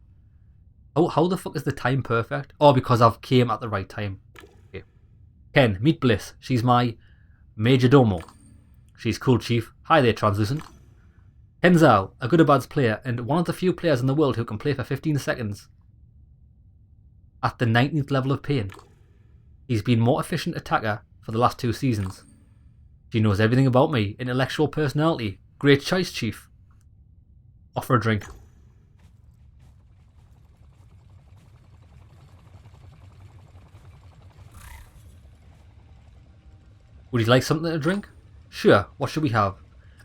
Oh, how the fuck is the time perfect? Oh, because I've came at the right time. Okay. Ken, meet Bliss. She's my major domo. She's cool, Chief. Hi there, Translucent. Ken Zhao, a good Goodabad's player and one of the few players in the world who can play for 15 seconds at the 19th level of pain. He's been more efficient attacker for the last 2 seasons. She knows everything about me. Intellectual personality. Great choice, Chief. Offer a drink. Would you like something to drink? Sure, what should we have?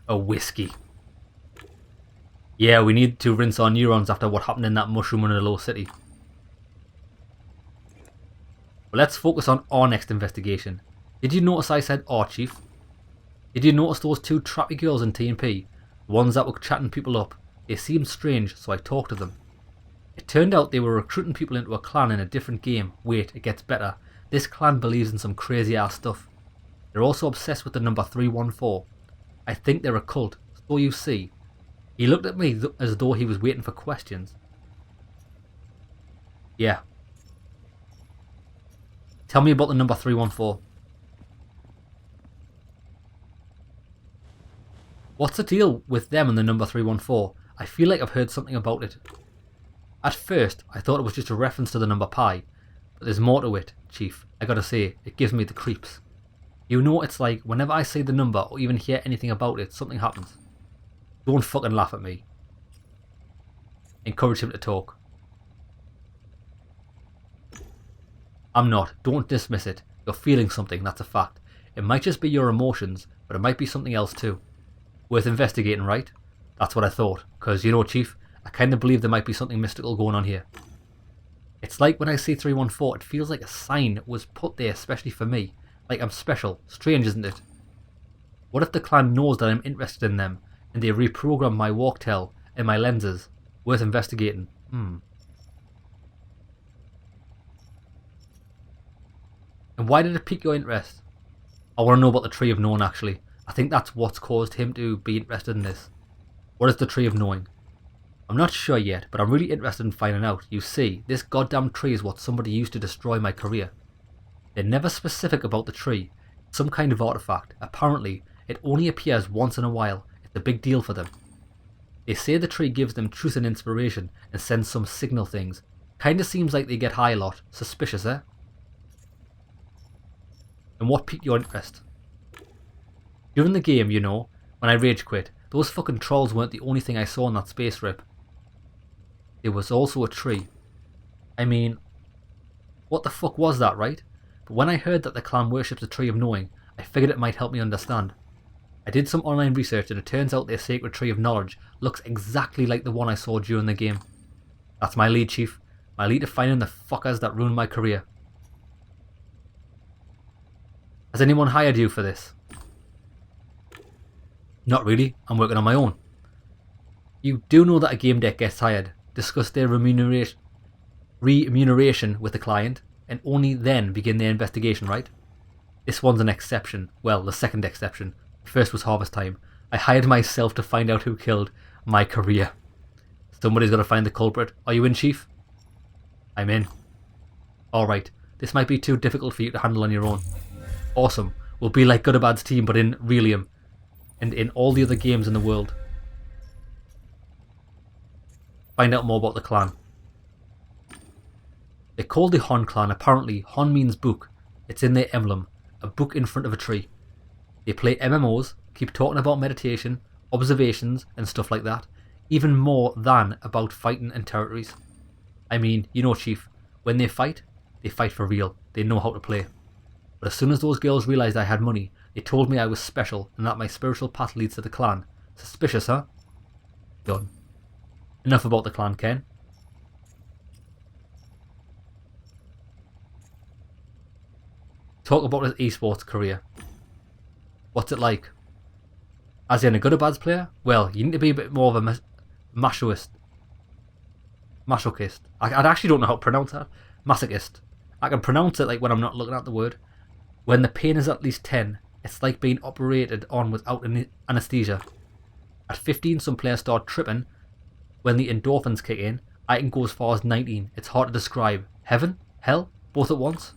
A whiskey. Yeah, we need to rinse our neurons after what happened in that mushroom in a low city. But let's focus on our next investigation. Did you notice I said our, Chief? Did you notice those 2 trappy girls in TNP? The ones that were chatting people up? They seemed strange, so I talked to them. It turned out they were recruiting people into a clan in a different game. Wait, it gets better. This clan believes in some crazy ass stuff. They're also obsessed with the number 314. I think they're a cult, so you see. He looked at me as though he was waiting for questions. Yeah. Tell me about the number 314. What's the deal with them and the number 314? I feel like I've heard something about it. At first, I thought it was just a reference to the number pi. But there's more to it, Chief. I gotta say, it gives me the creeps. You know, it's like, whenever I say the number or even hear anything about it, something happens. Don't fucking laugh at me. Encourage him to talk. I'm not. Don't dismiss it. You're feeling something, that's a fact. It might just be your emotions, but it might be something else too. Worth investigating, right? That's what I thought. Because, you know, Chief, I kind of believe there might be something mystical going on here. It's like when I see 314, it feels like a sign was put there especially for me. Like I'm special. Strange, isn't it? What if the clan knows that I'm interested in them, and they reprogram my walk-tail and my lenses? Worth investigating. And why did it pique your interest? I want to know about the Tree of Knowing, actually. I think that's what's caused him to be interested in this. What is the Tree of Knowing? I'm not sure yet, but I'm really interested in finding out. You see, this goddamn tree is what somebody used to destroy my career. They're never specific about the tree. It's some kind of artifact. Apparently, it only appears once in a while. It's a big deal for them. They say the tree gives them truth and inspiration and sends some signal things. Kinda seems like they get high a lot. Suspicious, eh? And what piqued your interest? During the game, you know, when I rage quit, those fucking trolls weren't the only thing I saw in that space rip. There was also a tree. I mean, what the fuck was that, right? But when I heard that the clan worships the Tree of Knowing, I figured it might help me understand. I did some online research and it turns out their sacred Tree of Knowledge looks exactly like the one I saw during the game. That's my lead, Chief. My lead to finding the fuckers that ruined my career. Has anyone hired you for this? Not really. I'm working on my own. You do know that a GameDEC gets hired. Discuss their remuneration. remuneration with the client, and only then begin their investigation, right? This one's an exception. Well, the second exception. First was harvest time. I hired myself to find out who killed my career. Somebody's got to find the culprit. Are you in, Chief? I'm in. Alright, this might be too difficult for you to handle on your own. Awesome. We'll be like Goodabad's team, but in Relium. And in all the other games in the world. Find out more about the clan. They're called the Hon clan. Apparently, Hon means book. It's in their emblem. A book in front of a tree. They play MMOs, keep talking about meditation, observations, and stuff like that. Even more than about fighting and territories. I mean, you know, Chief, when they fight for real. They know how to play. But as soon as those girls realised I had money, they told me I was special and that my spiritual path leads to the clan. Suspicious, huh? Done. Enough about the clan, Ken. Talk about his esports career. What's it like? As in a Goodabad's player? Well, you need to be a bit more of a masochist. I actually don't know how to pronounce that. Masochist. I can pronounce it like when I'm not looking at the word. When the pain is at least 10, it's like being operated on without anesthesia. At 15, some players start tripping. When the endorphins kick in, I can go as far as 19. It's hard to describe. Heaven? Hell? Both at once?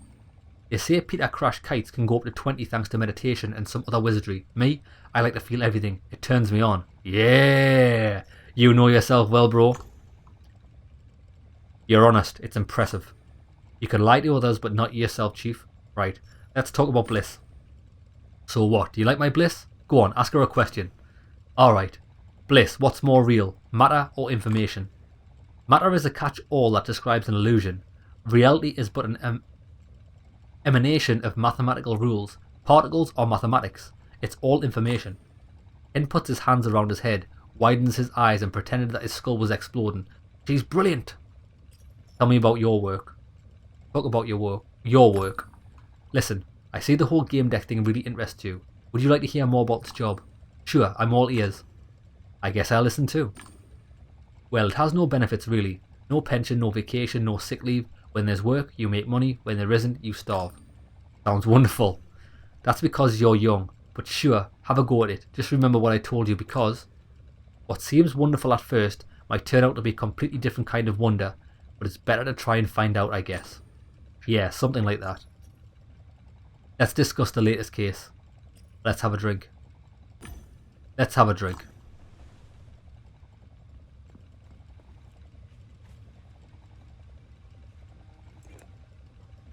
They say Peter Crash kites can go up to 20 thanks to meditation and some other wizardry. Me, I like to feel everything. It turns me on. Yeah! You know yourself well, bro. You're honest. It's impressive. You can lie to others, but not yourself, Chief. Right. Let's talk about bliss. So what? Do you like my bliss? Go on, ask her a question. Alright. Bliss, what's more real? Matter or information? Matter is a catch-all that describes an illusion. Reality is but an emanation of mathematical rules. Particles are mathematics. It's all information. Ken puts his hands around his head, widens his eyes and pretended that his skull was exploding. She's brilliant. Tell me about your work. Talk about your work. Your work. Listen, I see the whole GameDEC thing really interests you. Would you like to hear more about this job? Sure, I'm all ears. I guess I'll listen too. Well, it has no benefits really. No pension, no vacation, no sick leave. When there's work, you make money. When there isn't, you starve. Sounds wonderful. That's because you're young. But sure, have a go at it. Just remember what I told you because what seems wonderful at first might turn out to be a completely different kind of wonder. But it's better to try and find out, I guess. Yeah, something like that. Let's discuss the latest case. Let's have a drink. Let's have a drink.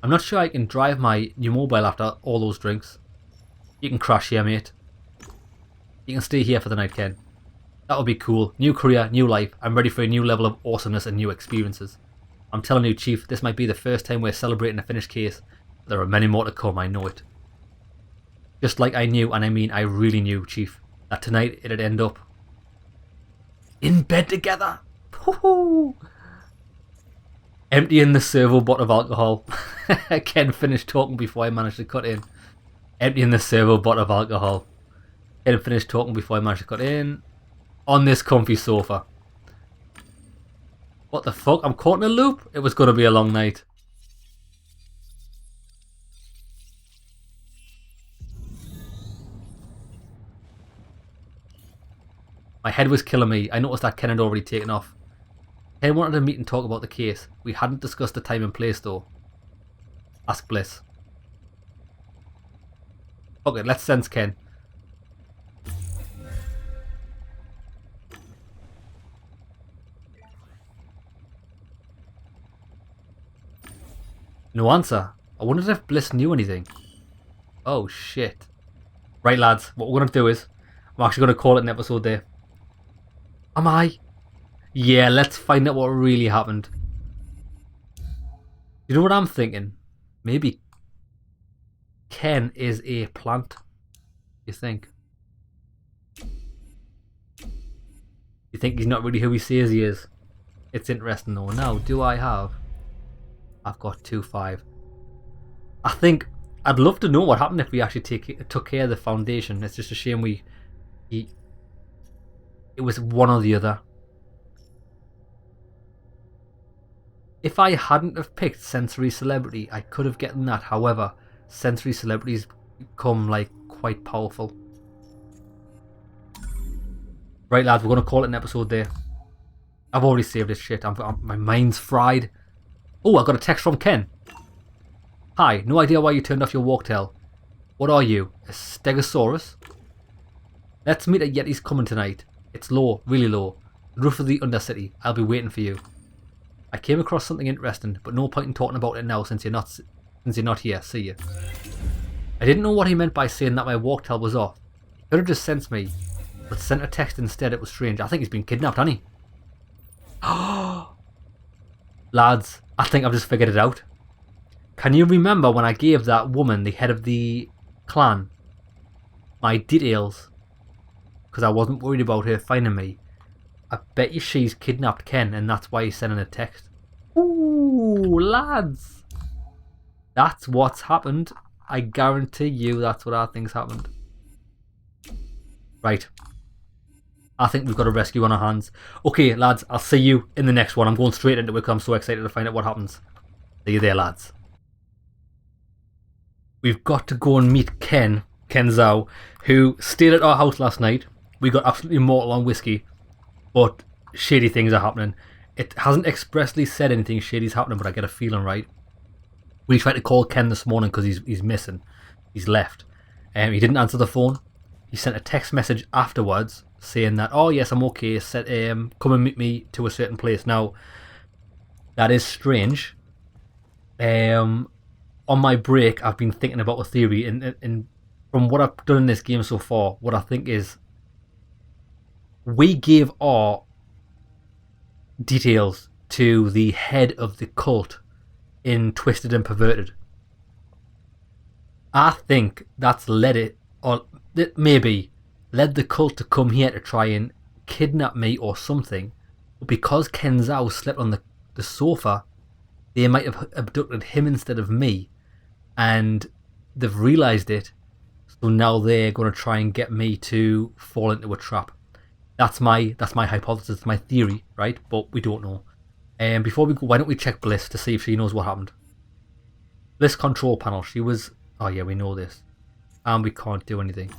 I'm not sure I can drive my new mobile after all those drinks. You can crash here, mate. You can stay here for the night, Ken. That would be cool. New career, new life. I'm ready for a new level of awesomeness and new experiences. I'm telling you, Chief, this might be the first time we're celebrating a finished case. There are many more to come, I know it. Just like I knew, and I mean I really knew, Chief, that tonight it'd end up in bed together. Woohoo! Emptying the servo bottle of alcohol. Ken finished talking before I managed to cut in. Emptying the servo bottle of alcohol. Ken finished talking before I managed to cut in. On this comfy sofa. What the fuck? I'm caught in a loop? It was going to be a long night. My head was killing me. I noticed that Ken had already taken off. Ken wanted to meet and talk about the case. We hadn't discussed the time and place though. Ask Bliss. Okay, let's sense Ken. No answer. I wondered if Bliss knew anything. Oh shit. Right lads, what we're going to do is, I'm actually going to call it an episode there. Am I? Yeah, let's find out what really happened. You know what I'm thinking? Maybe Ken is a plant. You think? You think he's not really who he says he is? It's interesting though. Now, do I have... I've got 2-5. I think I'd love to know what happened if we actually took care of the foundation. It's just a shame it was one or the other. If I hadn't have picked Sensory Celebrity, I could have gotten that. However, Sensory Celebrities become like quite powerful. Right, lads, we're going to call it an episode there. I've already saved this shit. My mind's fried. Oh, I got a text from Ken. Hi, no idea why you turned off your walktail. What are you, a Stegosaurus? Let's meet at Yeti's Coming tonight. It's low, really low. The roof of the Undercity. I'll be waiting for you. I came across something interesting, but no point in talking about it now since you're not here. See you. I didn't know what he meant by saying that my walktail was off. He could have just sensed me, but sent a text instead. It was strange. I think he's been kidnapped, hasn't he? Lads, I think I've just figured it out. Can you remember when I gave that woman, the head of the clan, my details? Because I wasn't worried about her finding me. I bet you she's kidnapped Ken and that's why he's sending a text. Ooh, lads. That's what's happened. I guarantee you that's what I think's happened. Right. I think we've got a rescue on our hands. Okay, lads, I'll see you in the next one. I'm going straight into it because I'm so excited to find out what happens. See you there, lads. We've got to go and meet Ken Zhao, who stayed at our house last night. We got absolutely mortal on whiskey, but shady things are happening. It hasn't expressly said anything shady's happening, but I get a feeling, right? We tried to call Ken this morning because he's missing. He's left. He didn't answer the phone. He sent a text message afterwards saying that, oh yes, I'm okay, come and meet me to a certain place. Now, that is strange. On my break, I've been thinking about a theory, and from what I've done in this game so far, what I think is we gave our details to the head of the cult in Twisted and Perverted. I think that's led it, or it maybe led the cult to come here to try and kidnap me or something. But because Ken Zhao slept on the sofa, they might have abducted him instead of me. And they've realised it, so now they're going to try and get me to fall into a trap. That's my hypothesis, my theory, right? But we don't know. And before we go, why don't we check Bliss to see if she knows what happened? Bliss control panel. She was... Oh yeah, we know this. And we can't do anything.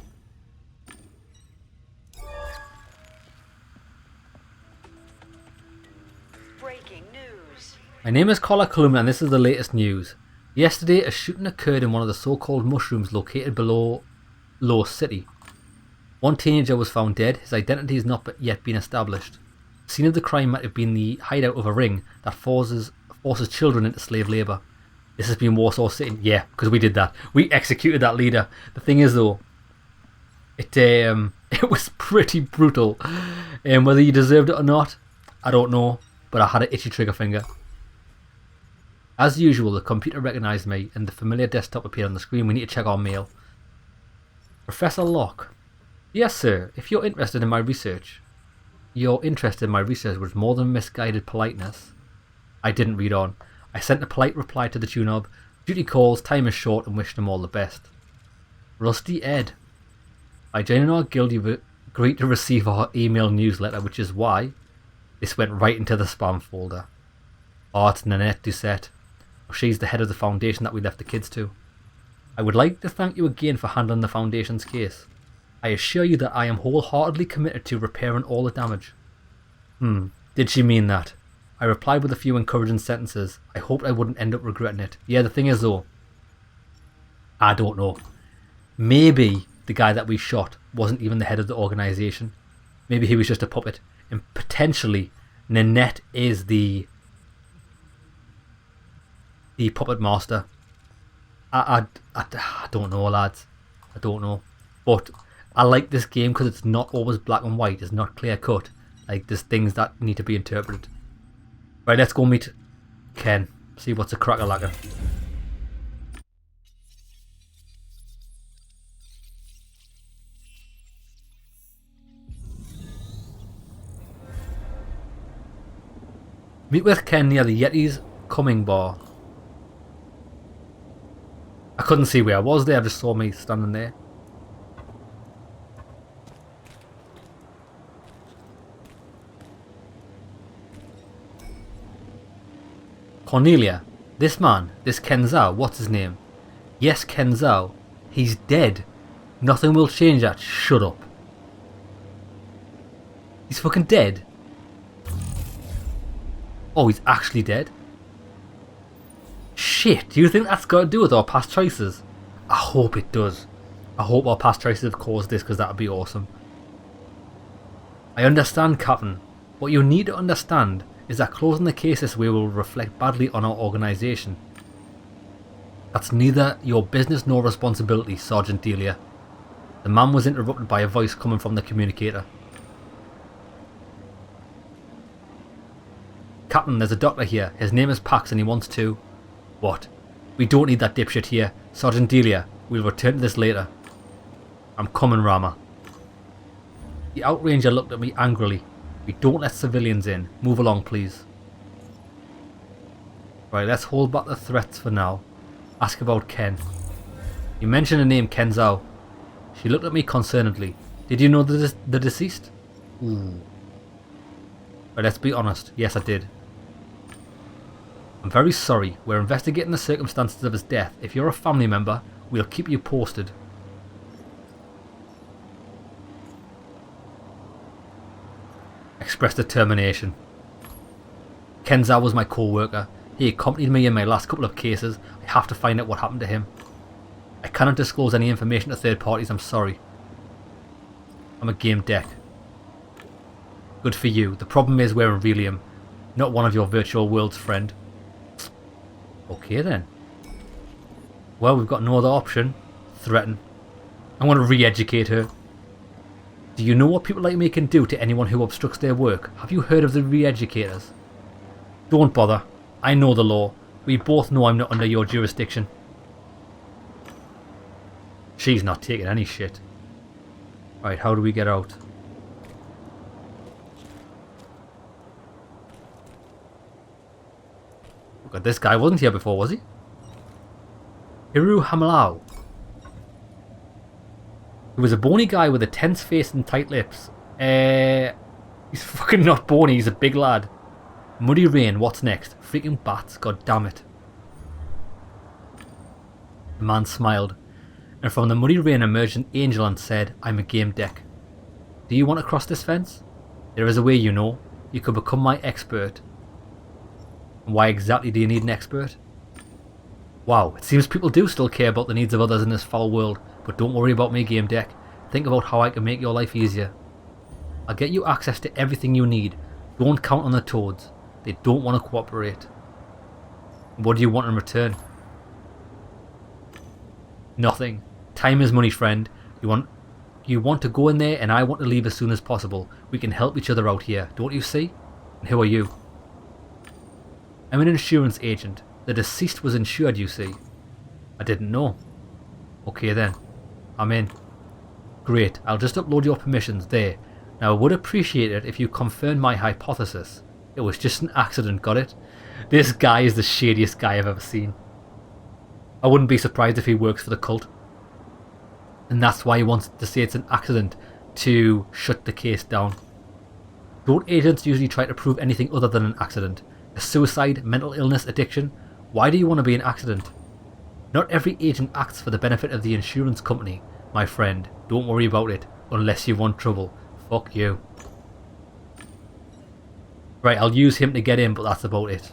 Breaking news. My name is Collar Columna and this is the latest news. Yesterday, a shooting occurred in one of the so-called mushrooms located below Low City. One teenager was found dead. His identity has not yet been established. The scene of the crime might have been the hideout of a ring that forces children into slave labour. This has been Warsaw City. Yeah, because we did that. We executed that leader. The thing is though, it was pretty brutal. And whether you deserved it or not, I don't know. But I had an itchy trigger finger. As usual, the computer recognised me and the familiar desktop appeared on the screen. We need to check our mail. Professor Locke. Yes, sir. If you're interested in my research. Your interest in my research was more than misguided politeness. I didn't read on. I sent a polite reply to the tune of duty calls, time is short, and wished them all the best. Rusty Ed. By joining our guild, you've agreed to receive our email newsletter, which is why this went right into the spam folder. Art Nanette Doucette. She's the head of the foundation that we left the kids to. I would like to thank you again for handling the foundation's case. I assure you that I am wholeheartedly committed to repairing all the damage. Did she mean that? I replied with a few encouraging sentences. I hoped I wouldn't end up regretting it. Yeah, the thing is though, I don't know. Maybe the guy that we shot wasn't even the head of the organisation. Maybe he was just a puppet. And potentially, Nanette is the puppet master. I don't know, lads. I don't know. But I like this game because it's not always black and white. It's not clear cut. Like, there's things that need to be interpreted. Right, let's go meet Ken. See what's a cracker-lacker. Meet with Ken near the Yeti's Coming bar. I couldn't see where I was there, I just saw me standing there. Cornelia, this man, this Kenzao, what's his name? Yes, Kenzao. He's dead. Nothing will change that. Shut up. He's fucking dead. Oh, he's actually dead? Shit, do you think that's got to do with our past choices? I hope it does. I hope our past choices have caused this, because that would be awesome. I understand, Captain. What you need to understand is that closing the case this way will reflect badly on our organisation. That's neither your business nor responsibility, Sergeant Delia. The man was interrupted by a voice coming from the communicator. Captain, there's a doctor here. His name is Pax and he wants to... What? We don't need that dipshit here. Sergeant Delia, we'll return to this later. I'm coming, Rama. The outranger looked at me angrily. We don't let civilians in. Move along, please. Right, let's hold back the threats for now. Ask about Ken. You mentioned the name Kenzao. She looked at me concernedly. Did you know the deceased? Ooh. Right, let's be honest. Yes, I did. I'm very sorry. We're investigating the circumstances of his death. If you're a family member, we'll keep you posted. Express determination. Kenzao was my co-worker. He accompanied me in my last couple of cases. I have to find out what happened to him. I cannot disclose any information to third parties, I'm sorry. I'm a GameDEC. Good for you. The problem is we're in Relium, not one of your virtual worlds, friend. Okay then. Well, we've got no other option. Threaten. I want to re-educate her. Do you know what people like me can do to anyone who obstructs their work? Have you heard of the re-educators? Don't bother. I know the law. We both know I'm not under your jurisdiction. She's not taking any shit. Right, how do we get out? Look at this guy. Wasn't here before, was he? Hiru Hamalau. He was a bony guy with a tense face and tight lips. He's fucking not bony, he's a big lad. Muddy rain, what's next? Freaking bats, god damn it. The man smiled, and from the muddy rain emerged an angel and said, I'm a GameDEC. Do you want to cross this fence? There is a way, you know. You could become my expert. Why exactly do you need an expert? Wow, it seems people do still care about the needs of others in this foul world, but don't worry about me, GameDEC. Think about how I can make your life easier. I'll get you access to everything you need. Don't count on the Toads. They don't want to cooperate. What do you want in return? Nothing. Time is money, friend. You want to go in there and I want to leave as soon as possible. We can help each other out here, don't you see? And who are you? I'm an insurance agent. The deceased was insured, you see. I didn't know. Okay then. I'm in. Great, I'll just upload your permissions there. Now I would appreciate it if you confirmed my hypothesis. It was just an accident, got it? This guy is the shadiest guy I've ever seen. I wouldn't be surprised if he works for the cult. And that's why he wants to say it's an accident, to shut the case down. Don't agents usually try to prove anything other than an accident? A suicide, mental illness, addiction? Why do you want to be an accident? Not every agent acts for the benefit of the insurance company, my friend. Don't worry about it, unless you want trouble. Fuck you. Right, I'll use him to get in, but that's about it.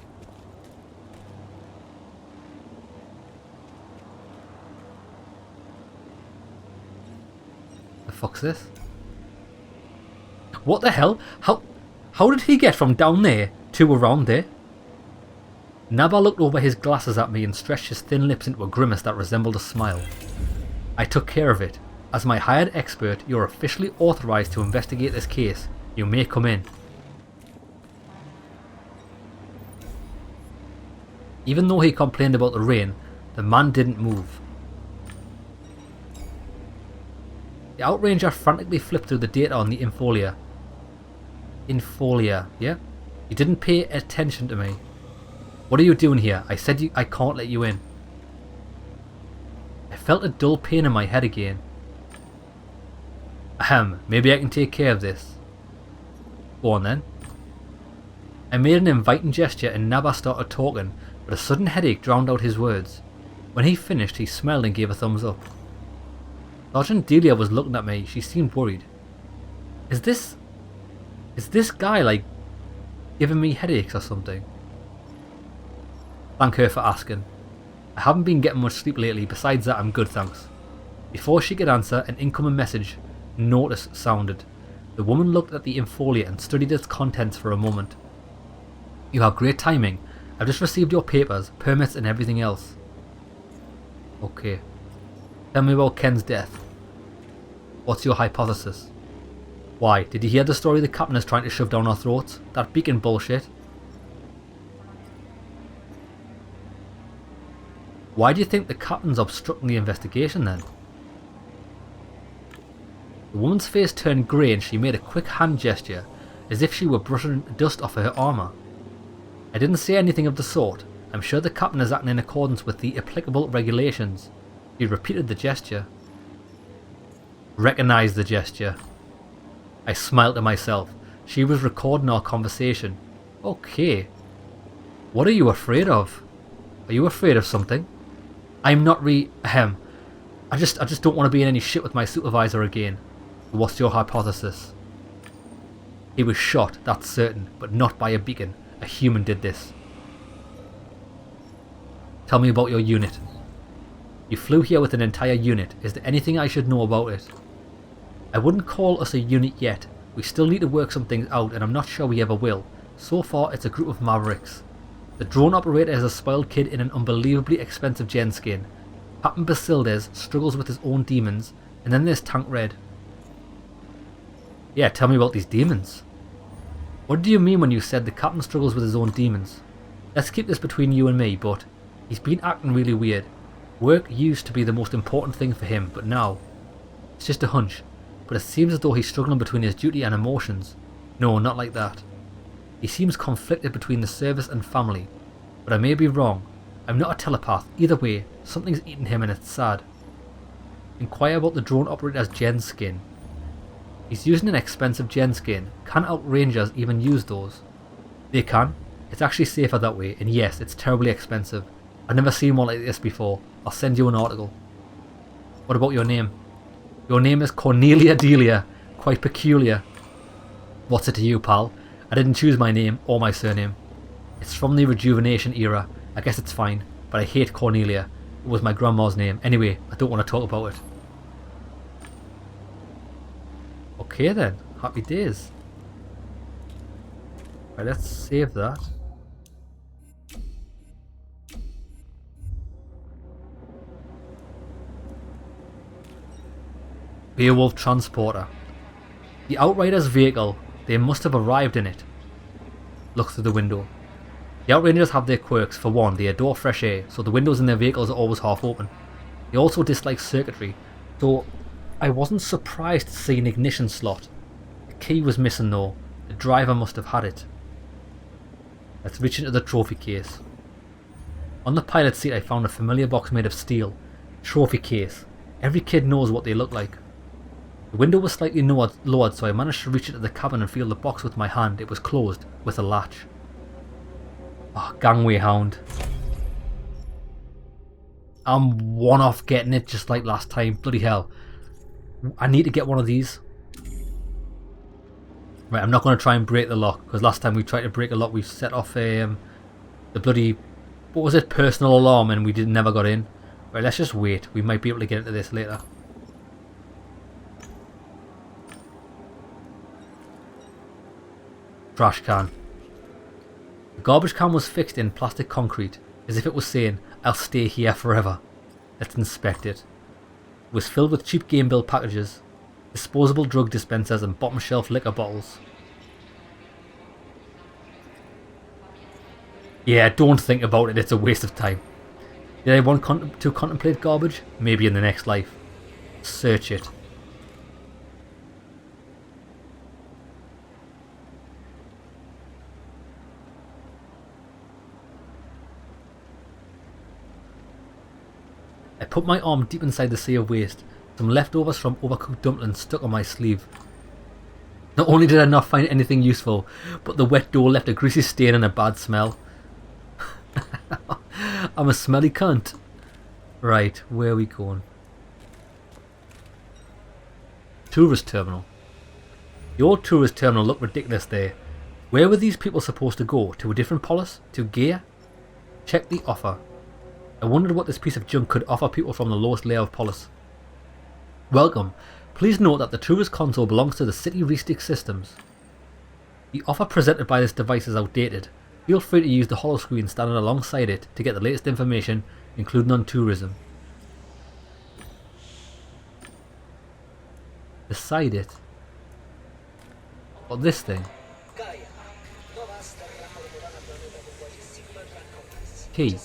The fuck's this? What the hell? How did he get from down there to around there? Naba looked over his glasses at me and stretched his thin lips into a grimace that resembled a smile. I took care of it. As my hired expert, you're officially authorized to investigate this case. You may come in. Even though he complained about the rain, the man didn't move. The outranger frantically flipped through the data on the infolia. Infolia, yeah? You didn't pay attention to me. What are you doing here? I said I can't let you in. I felt a dull pain in my head again. Ahem, maybe I can take care of this. Go on then. I made an inviting gesture and Naba started talking, but a sudden headache drowned out his words. When he finished, he smiled and gave a thumbs up. Sergeant Delia was looking at me. She seemed worried. Is this guy, like, giving me headaches or something? Thank her for asking. I haven't been getting much sleep lately. Besides that, I'm good, thanks. Before she could answer, an incoming message, notice, sounded. The woman looked at the infoliate and studied its contents for a moment. You have great timing. I've just received your papers, permits and everything else. Okay. Tell me about Ken's death. What's your hypothesis? Why, did you hear the story the captain is trying to shove down our throats? That beacon bullshit? Why do you think the captain's obstructing the investigation then? The woman's face turned grey and she made a quick hand gesture, as if she were brushing dust off her armour. I didn't say anything of the sort. I'm sure the captain is acting in accordance with the applicable regulations. He repeated the gesture. Recognise the gesture. I smiled to myself. She was recording our conversation. Okay. What are you afraid of? Are you afraid of something? I'm not I just don't want to be in any shit with my supervisor again. What's your hypothesis? He was shot, that's certain, but not by a beacon. A human did this. Tell me about your unit. You flew here with an entire unit. Is there anything I should know about it? I wouldn't call us a unit yet. We still need to work some things out and I'm not sure we ever will. So far it's a group of mavericks. The drone operator is a spoiled kid in an unbelievably expensive gen skin. Captain Basildez struggles with his own demons, and then there's Tank Red. Yeah, tell me about these demons. What do you mean when you said the captain struggles with his own demons? Let's keep this between you and me, but he's been acting really weird. Work used to be the most important thing for him, but now it's just a hunch. But it seems as though he's struggling between his duty and emotions. No, not like that. He seems conflicted between the service and family, but I may be wrong. I'm not a telepath. Either way, something's eating him and it's sad. Inquire about the drone operator's gen skin. He's using an expensive gen skin. Can outrangers even use those? They can. It's actually safer that way, and yes, it's terribly expensive. I've never seen one like this before. I'll send you an article. What about your name? Your name is Cornelia Delia. Quite peculiar. What's it to you, pal? I didn't choose my name or my surname. It's from the rejuvenation era. I guess it's fine, but I hate Cornelia. It was my grandma's name. Anyway, I don't want to talk about it. Okay then, happy days. Right, let's save that. Beowulf Transporter. The Outriders' vehicle, they must have arrived in it. Look through the window. The Outrangers have their quirks. For one, they adore fresh air, so the windows in their vehicles are always half open. They also dislike circuitry, so I wasn't surprised to see an ignition slot. The key was missing though. The driver must have had it. Let's reach into the trophy case. On the pilot seat I found a familiar box made of steel. Trophy case. Every kid knows what they look like. The window was slightly lowered, so I managed to reach into the cabin and feel the box with my hand. It was closed, with a latch. Oh, gangway hound. I'm one off getting it just like last time. Bloody hell. I need to get one of these. Right, I'm not going to try and break the lock, because last time we tried to break a lock we set off the bloody, what was it, personal alarm, and we never got in. Right, let's just wait. We might be able to get into this later. Trash can. The garbage can was fixed in plastic concrete, as if it was saying, I'll stay here forever. Let's inspect it. It was filled with cheap game bill packages, disposable drug dispensers and bottom shelf liquor bottles. Yeah, don't think about it, it's a waste of time. Did I want to contemplate garbage? Maybe in the next life. Search it. I put my arm deep inside the sea of waste. Some leftovers from overcooked dumplings stuck on my sleeve. Not only did I not find anything useful, but the wet door left a greasy stain and a bad smell. I'm a smelly cunt. Right, where are we going? Tourist terminal. The old tourist terminal looked ridiculous there. Where were these people supposed to go? To a different polis? To gear? Check the offer. I wondered what this piece of junk could offer people from the lowest layer of polis. Welcome. Please note that the tourist console belongs to the City Restic Systems. The offer presented by this device is outdated. Feel free to use the holoscreen standing alongside it to get the latest information, including on tourism. Beside it. What, this thing? Key.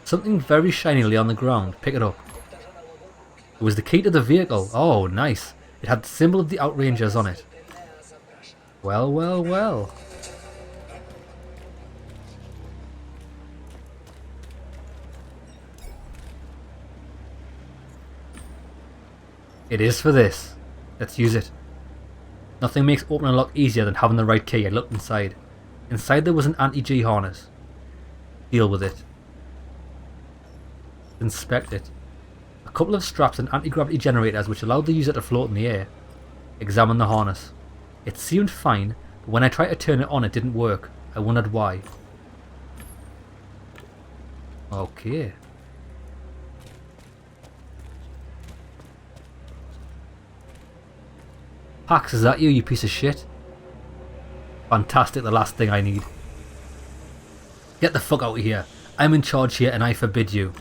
Something very shiny lay on the ground. Pick it up. It was the key to the vehicle. Oh, nice. It had the symbol of the Outrangers on it. Well, well, well. It is for this. Let's use it. Nothing makes opening a lock easier than having the right key. I looked inside. Inside there was an anti-G harness. Deal with it. Inspect it. A couple of straps and anti-gravity generators which allowed the user to float in the air. Examine the harness. It seemed fine, but when I tried to turn it on it didn't work. I wondered why. Okay. Pax, is that you, you piece of shit? Fantastic, the last thing I need. Get the fuck out of here. I'm in charge here and I forbid you.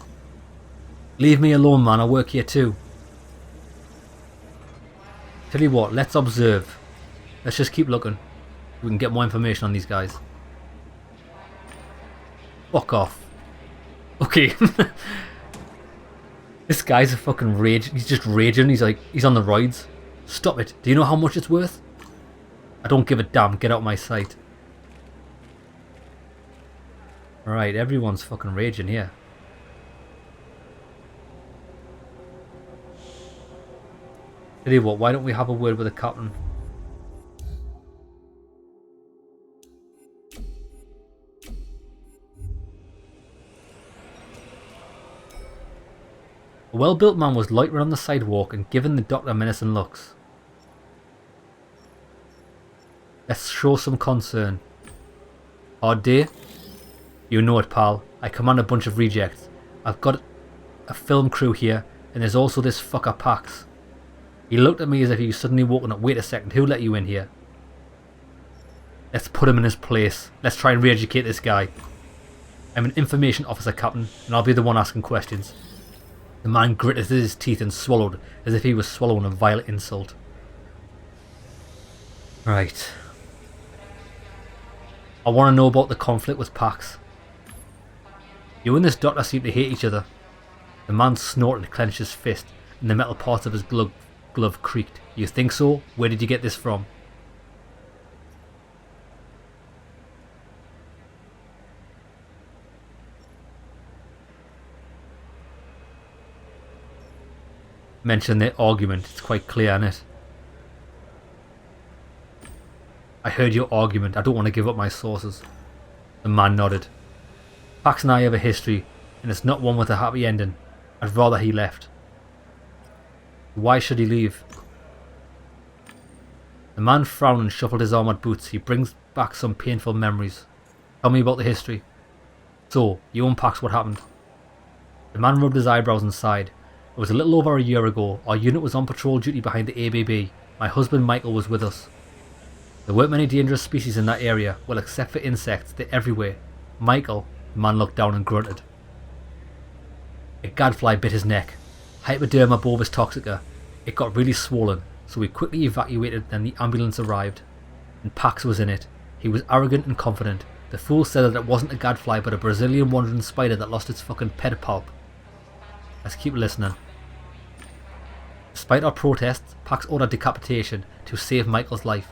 Leave me alone, man, I work here too. Tell you what, let's observe. Let's just keep looking. We can get more information on these guys. Fuck off. Okay. This guy's a fucking rage. He's just raging. He's on the roids. Stop it. Do you know how much it's worth? I don't give a damn. Get out of my sight. Alright, everyone's fucking raging here. Tell you what, why don't we have a word with the captain? A well-built man was loitering on the sidewalk and giving the doctor menacing looks. Let's show some concern. Hard day? You know it, pal. I command a bunch of rejects. I've got a film crew here, and there's also this fucker Pax. He looked at me as if he was suddenly woken up. Wait a second, who let you in here? Let's put him in his place. Let's try and re-educate this guy. I'm an information officer, Captain, and I'll be the one asking questions. The man gritted his teeth and swallowed as if he was swallowing a violent insult. Right. I want to know about the conflict with Pax. You and this doctor seem to hate each other. The man snorted and clenched his fist, and the metal parts of his glove creaked. You think so? Where did you get this from? Mention their argument. It's quite clear, isn't it? I heard your argument. I don't want to give up my sources. The man nodded. Pax and I have a history, and it's not one with a happy ending. I'd rather he left. Why should he leave? The man frowned and shuffled his armoured boots. He brings back some painful memories. Tell me about the history. So, you and Pax, what happened? The man rubbed his eyebrows and sighed. It was a little over a year ago. Our unit was on patrol duty behind the ABB. My husband Michael was with us. There weren't many dangerous species in that area. Well, except for insects, they're everywhere. Michael, the man looked down and grunted. A gadfly bit his neck. Hypoderma bovis toxica. It got really swollen, so we quickly evacuated, then the ambulance arrived. And Pax was in it. He was arrogant and confident. The fool said that it wasn't a gadfly but a Brazilian wandering spider that lost its fucking pedipalp. Let's keep listening. Despite our protests, Pax ordered decapitation to save Michael's life.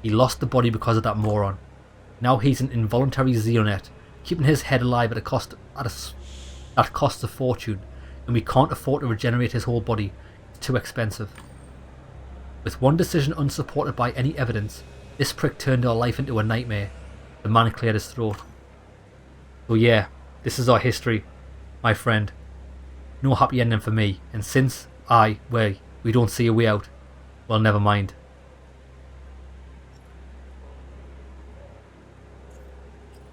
He lost the body because of that moron. Now he's an involuntary xeonet, keeping his head alive at a cost that costs a fortune, and we can't afford to regenerate his whole body. It's too expensive. With one decision unsupported by any evidence, this prick turned our life into a nightmare. The man cleared his throat. So yeah, this is our history. my friend. No happy ending for me, and since we don't see a way out, well, never mind.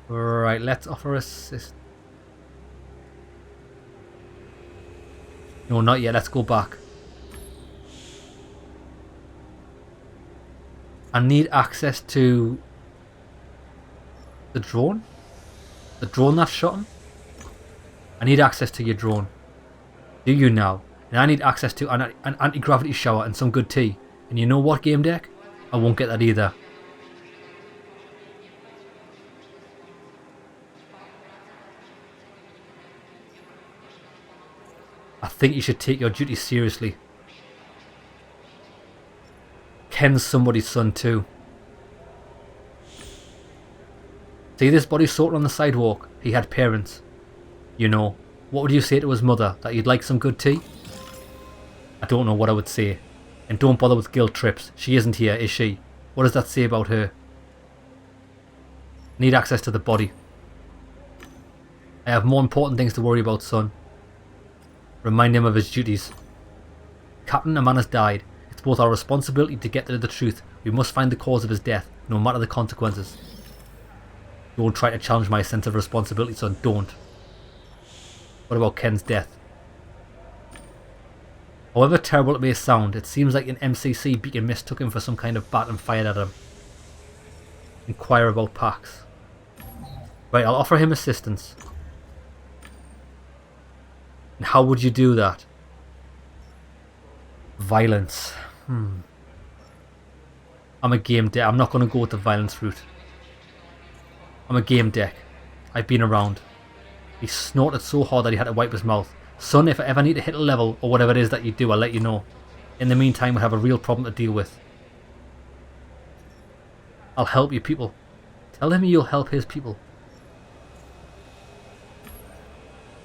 Right, let's offer assist. No, not yet, let's go back. I need access to the drone? The drone that shot him? I need access to your drone. Do you now? And I need access to an anti-gravity shower and some good tea. And you know what, GameDEC? I won't get that either. I think you should take your duty seriously. Ken's somebody's son too. See this body sorted on the sidewalk? He had parents. You know, what would you say to his mother? That you'd like some good tea? I don't know what I would say. And don't bother with guilt trips. She isn't here, is she? What does that say about her? Need access to the body. I have more important things to worry about, son. Remind him of his duties. Captain, a man has died. It's both our responsibility to get to the truth. We must find the cause of his death, no matter the consequences. Don't try to challenge my sense of responsibility, son. Don't. What about Ken's death? However terrible it may sound, it seems like an MCC beacon mistook him for some kind of bat and fired at him. Inquire about Pax. Right, I'll offer him assistance. And how would you do that? Violence. I'm a GameDEC. I'm not going to go with the violence route. I'm a GameDEC. I've been around. He snorted so hard that he had to wipe his mouth. Son, if I ever need to hit a level or whatever it is that you do, I'll let you know. In the meantime, we have a real problem to deal with. I'll help you people. Tell him you'll help his people.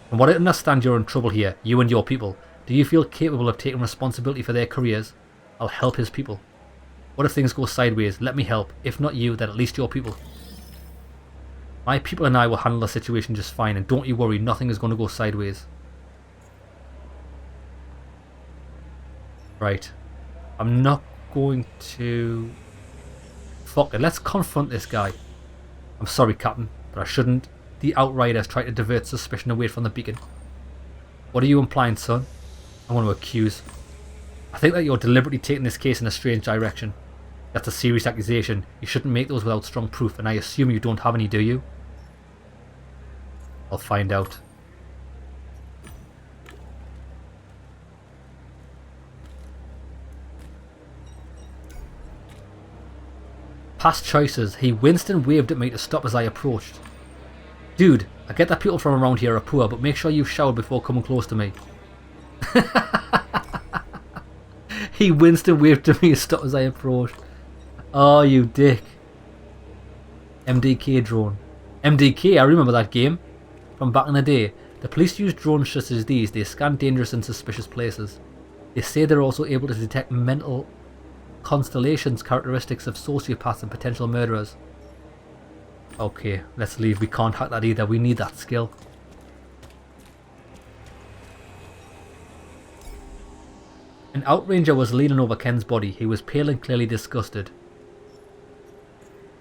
From what I understand, you're in trouble here, you and your people. Do you feel capable of taking responsibility for their careers? I'll help his people. What if things go sideways? Let me help. If not you, then at least your people. My people and I will handle the situation just fine, and don't you worry, nothing is going to go sideways. Right. I'm not going to... Fuck it, let's confront this guy. I'm sorry, Captain, but I shouldn't. The Outriders tried to divert suspicion away from the beacon. What are you implying, son? I want to accuse. I think that you're deliberately taking this case in a strange direction. That's a serious accusation. You shouldn't make those without strong proof, and I assume you don't have any, do you? I'll find out. Past choices. He winced and waved at me to stop as I approached. Dude, I get that people from around here are poor, but make sure you showered before coming close to me. He winced and waved to me to stop as I approached. Oh, you dick. MDK drone. MDK, I remember that game from back in the day. The police use drones such as these. They scan dangerous and suspicious places. They say they're also able to detect mental constellations, characteristics of sociopaths and potential murderers. Okay, let's leave. We can't hack that either. We need that skill. An outranger was leaning over Ken's body. He was pale and clearly disgusted.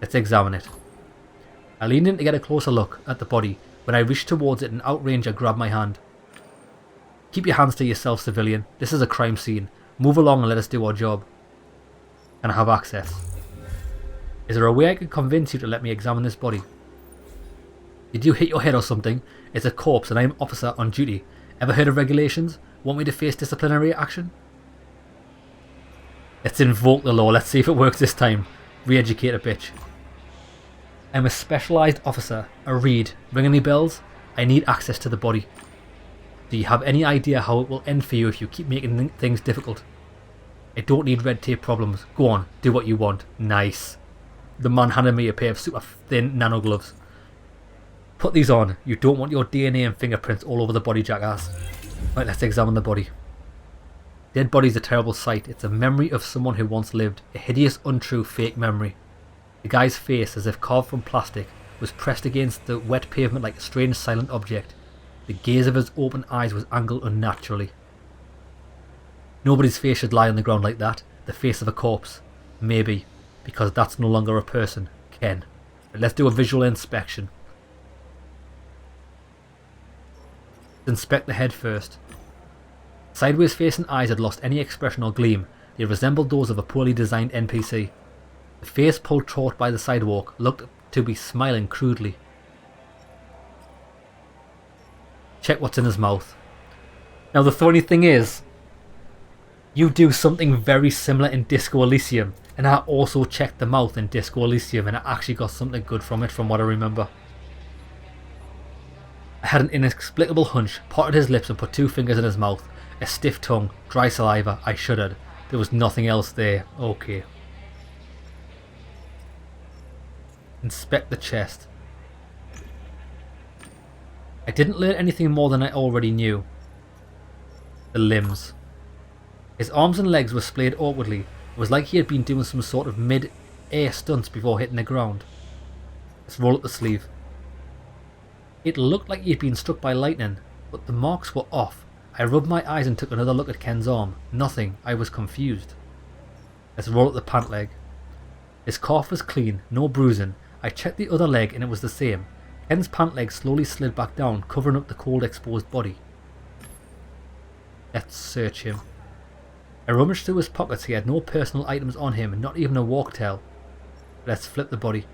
Let's examine it. I leaned in to get a closer look at the body. When I reached towards it, an outranger grabbed my hand. Keep your hands to yourself, civilian. This is a crime scene. Move along and let us do our job. Can I have access? Is there a way I can convince you to let me examine this body? Did you hit your head or something? It's a corpse and I am officer on duty. Ever heard of regulations? Want me to face disciplinary action? Let's invoke the law. Let's see if it works this time. Re-educate a bitch. I'm a specialised officer. A Reed. Ring any bells? I need access to the body. Do you have any idea how it will end for you if you keep making things difficult? I don't need red tape problems. Go on, do what you want. Nice. The man handed me a pair of super thin nano gloves. Put these on. You don't want your DNA and fingerprints all over the body, jackass. Right, let's examine the body. Dead body's a terrible sight. It's a memory of someone who once lived. A hideous, untrue, fake memory. The guy's face, as if carved from plastic, was pressed against the wet pavement like a strange silent object. The gaze of his open eyes was angled unnaturally. Nobody's face should lie on the ground like that. The face of a corpse. Maybe, because that's no longer a person. Ken. But let's do a visual inspection. Inspect the head first. Sideways facing eyes had lost any expression or gleam. They resembled those of a poorly designed NPC. The face pulled taut by the sidewalk looked to be smiling crudely. Check what's in his mouth. Now the funny thing is, you do something very similar in Disco Elysium, and I also checked the mouth in Disco Elysium and I actually got something good from it from what I remember. I had an inexplicable hunch, parted his lips and put 2 fingers in his mouth. A stiff tongue, dry saliva. I shuddered. There was nothing else there. Okay. Inspect the chest. I didn't learn anything more than I already knew. The limbs. His arms and legs were splayed awkwardly. It was like he had been doing some sort of mid-air stunts before hitting the ground. Let's roll up the sleeve. It looked like he had been struck by lightning, but the marks were off. I rubbed my eyes and took another look at Ken's arm. Nothing. I was confused. Let's roll up the pant leg. His calf was clean, no bruising. I checked the other leg and it was the same. Ken's pant leg slowly slid back down, covering up the cold exposed body. Let's search him. I rummaged through his pockets. He had no personal items on him, not even a walk tail. Let's flip the body.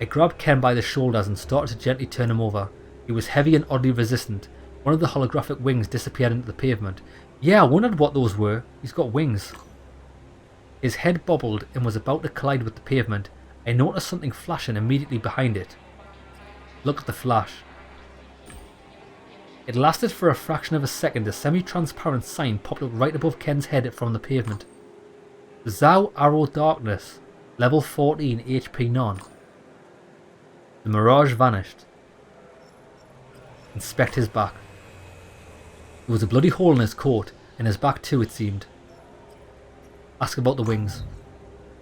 I grabbed Ken by the shoulders and started to gently turn him over. He was heavy and oddly resistant. One of the holographic wings disappeared into the pavement. Yeah, I wondered what those were. He's got wings. His head bobbled and was about to collide with the pavement. I noticed something flashing immediately behind it. Look at the flash. It lasted for a fraction of a second. A semi-transparent sign popped up right above Ken's head from the pavement. Zhao Arrow Darkness. Level 14 HP none. The mirage vanished. Inspect his back. There was a bloody hole in his coat, and his back too, it seemed. Ask about the wings.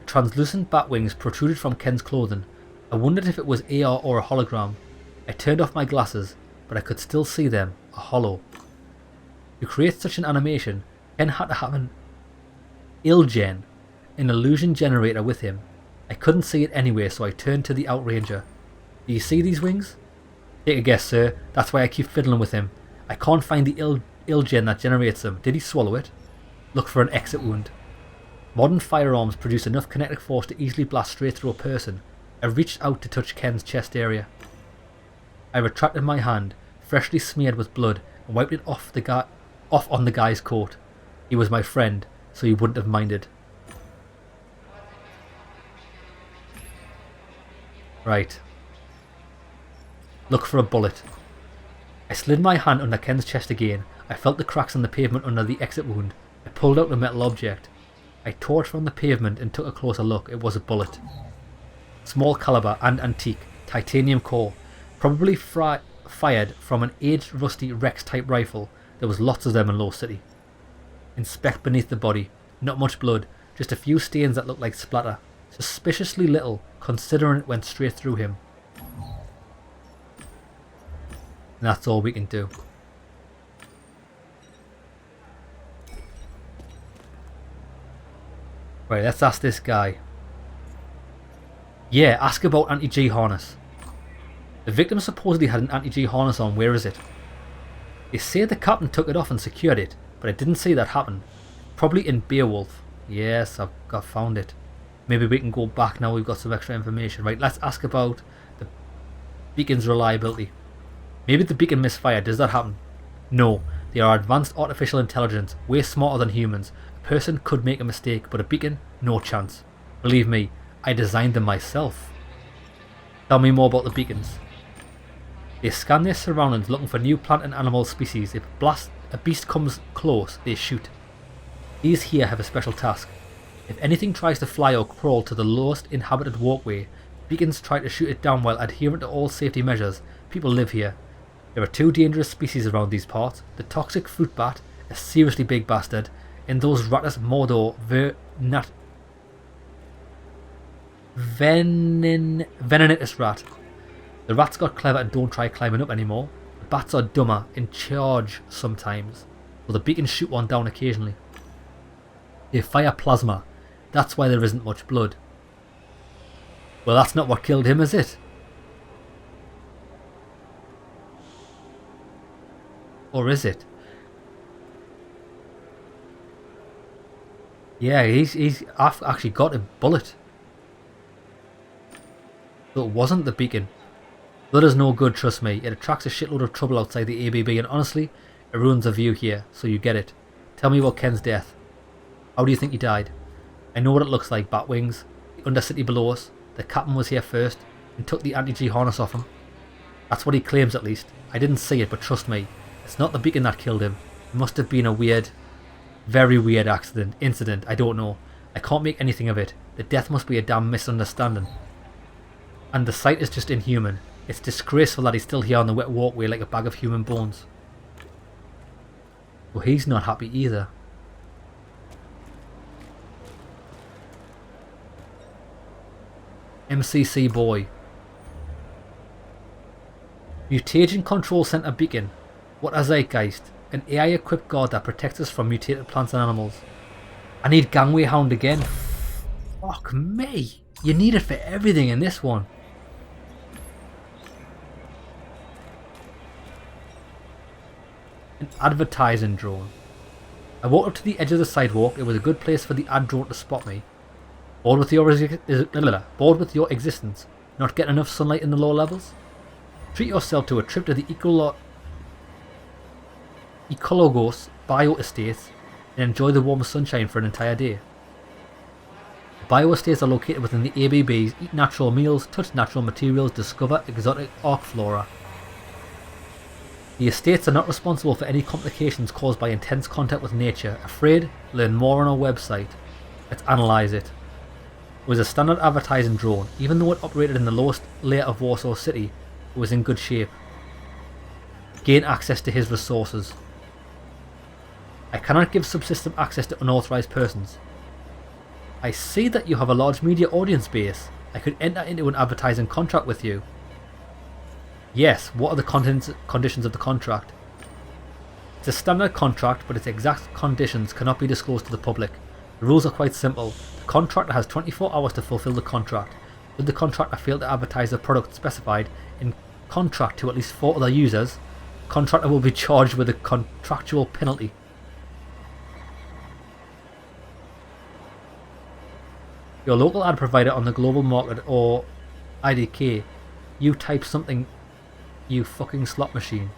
Translucent bat wings protruded from Ken's clothing. I wondered if it was AR or a hologram. I turned off my glasses, but I could still see them, a hollow. To create such an animation, Ken had to have an Ilgen, an illusion generator with him. I couldn't see it anyway, so I turned to the Outranger. Do you see these wings? Take a guess, sir. That's why I keep fiddling with him. I can't find the Ilgen that generates them. Did he swallow it? Look for an exit wound. Modern firearms produce enough kinetic force to easily blast straight through a person. I reached out to touch Ken's chest area. I retracted my hand, freshly smeared with blood, and wiped it off on the guy's coat. He was my friend, so he wouldn't have minded. Right. Look for a bullet. I slid my hand under Ken's chest again. I felt the cracks in the pavement under the exit wound. I pulled out a metal object. I tore it from the pavement and took a closer look. It was a bullet. Small caliber and antique, titanium core, probably fired from an aged rusty Rex type rifle. There was lots of them in Low City. Inspect beneath the body. Not much blood, just a few stains that looked like splatter. Suspiciously little, considering it went straight through him. And that's all we can do. Right, let's ask this guy. Yeah, ask about anti-G harness. The victim supposedly had an anti-G harness on. Where is it? They say the captain took it off and secured it, but I didn't see that happen. Probably in Beowulf. Yes, I've found it. Maybe we can go back now we've got some extra information. Right, let's ask about the beacon's reliability. Maybe the beacon misfired. Does that happen? No. They are advanced artificial intelligence, way smarter than humans. A person could make a mistake, but a beacon? No chance. Believe me, I designed them myself. Tell me more about the beacons. They scan their surroundings looking for new plant and animal species. If a beast comes close, they shoot. These here have a special task. If anything tries to fly or crawl to the lowest inhabited walkway, beacons try to shoot it down while adhering to all safety measures. People live here. There are 2 dangerous species around these parts. The toxic fruit bat, a seriously big bastard, and those Rattus Mordor venenatus rat. The rats got clever and don't try climbing up anymore. The bats are dumber and charge sometimes, so the beacons shoot one down occasionally. They fire plasma, that's why there isn't much blood. Well, that's not what killed him, is it? Or is it? Yeah, I've actually got a bullet. So it wasn't the beacon. Blood is no good, trust me. It attracts a shitload of trouble outside the ABB, and honestly, it ruins the view here, so you get it. Tell me about Ken's death. How do you think he died? I know what it looks like, bat wings, the Undercity below us. The captain was here first and took the anti-G harness off him. That's what he claims at least. I didn't see it, but trust me, it's not the beacon that killed him. It must have been a weird, very weird incident, I don't know. I can't make anything of it. The death must be a damn misunderstanding. And the sight is just inhuman. It's disgraceful that he's still here on the wet walkway like a bag of human bones. Well, he's not happy either. MCC boy. Mutation Control Center Beacon. What a zeitgeist. An AI equipped guard that protects us from mutated plants and animals. I need Gangway Hound again. Fuck me. You need it for everything in this one. An advertising drone. I walked up to the edge of the sidewalk. It was a good place for the ad drone to spot me. Bored with your existence? Not getting enough sunlight in the lower levels? Treat yourself to a trip to the Ecologos Bio Estates and enjoy the warm sunshine for an entire day. The Bio Estates are located within the ABBs. Eat natural meals, touch natural materials, discover exotic arc flora. The estates are not responsible for any complications caused by intense contact with nature. Afraid? Learn more on our website. Let's analyse it. It was a standard advertising drone. Even though it operated in the lowest layer of Warsaw City, it was in good shape. Gain access to his resources. I cannot give subsystem access to unauthorized persons. I see that you have a large media audience base. I could enter into an advertising contract with you. Yes, what are the conditions of the contract? It's a standard contract, but its exact conditions cannot be disclosed to the public. The rules are quite simple. The contractor has 24 hours to fulfill the contract. Should the contractor fail to advertise the product specified in contract to at least 4 other users, the contractor will be charged with a contractual penalty. Your local ad provider on the global market or IDK, you type something, you fucking slot machine.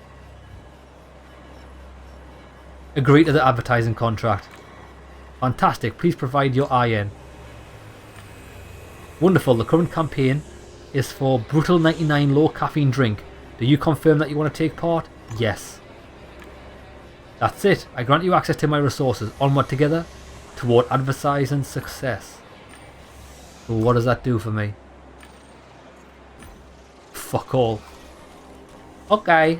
Agree to the advertising contract. Fantastic, please provide your IN. Wonderful, the current campaign is for Brutal 99 low caffeine drink. Do you confirm that you want to take part? Yes. That's it, I grant you access to my resources. Onward together toward advertising success. So what does that do for me? Fuck all. Okay.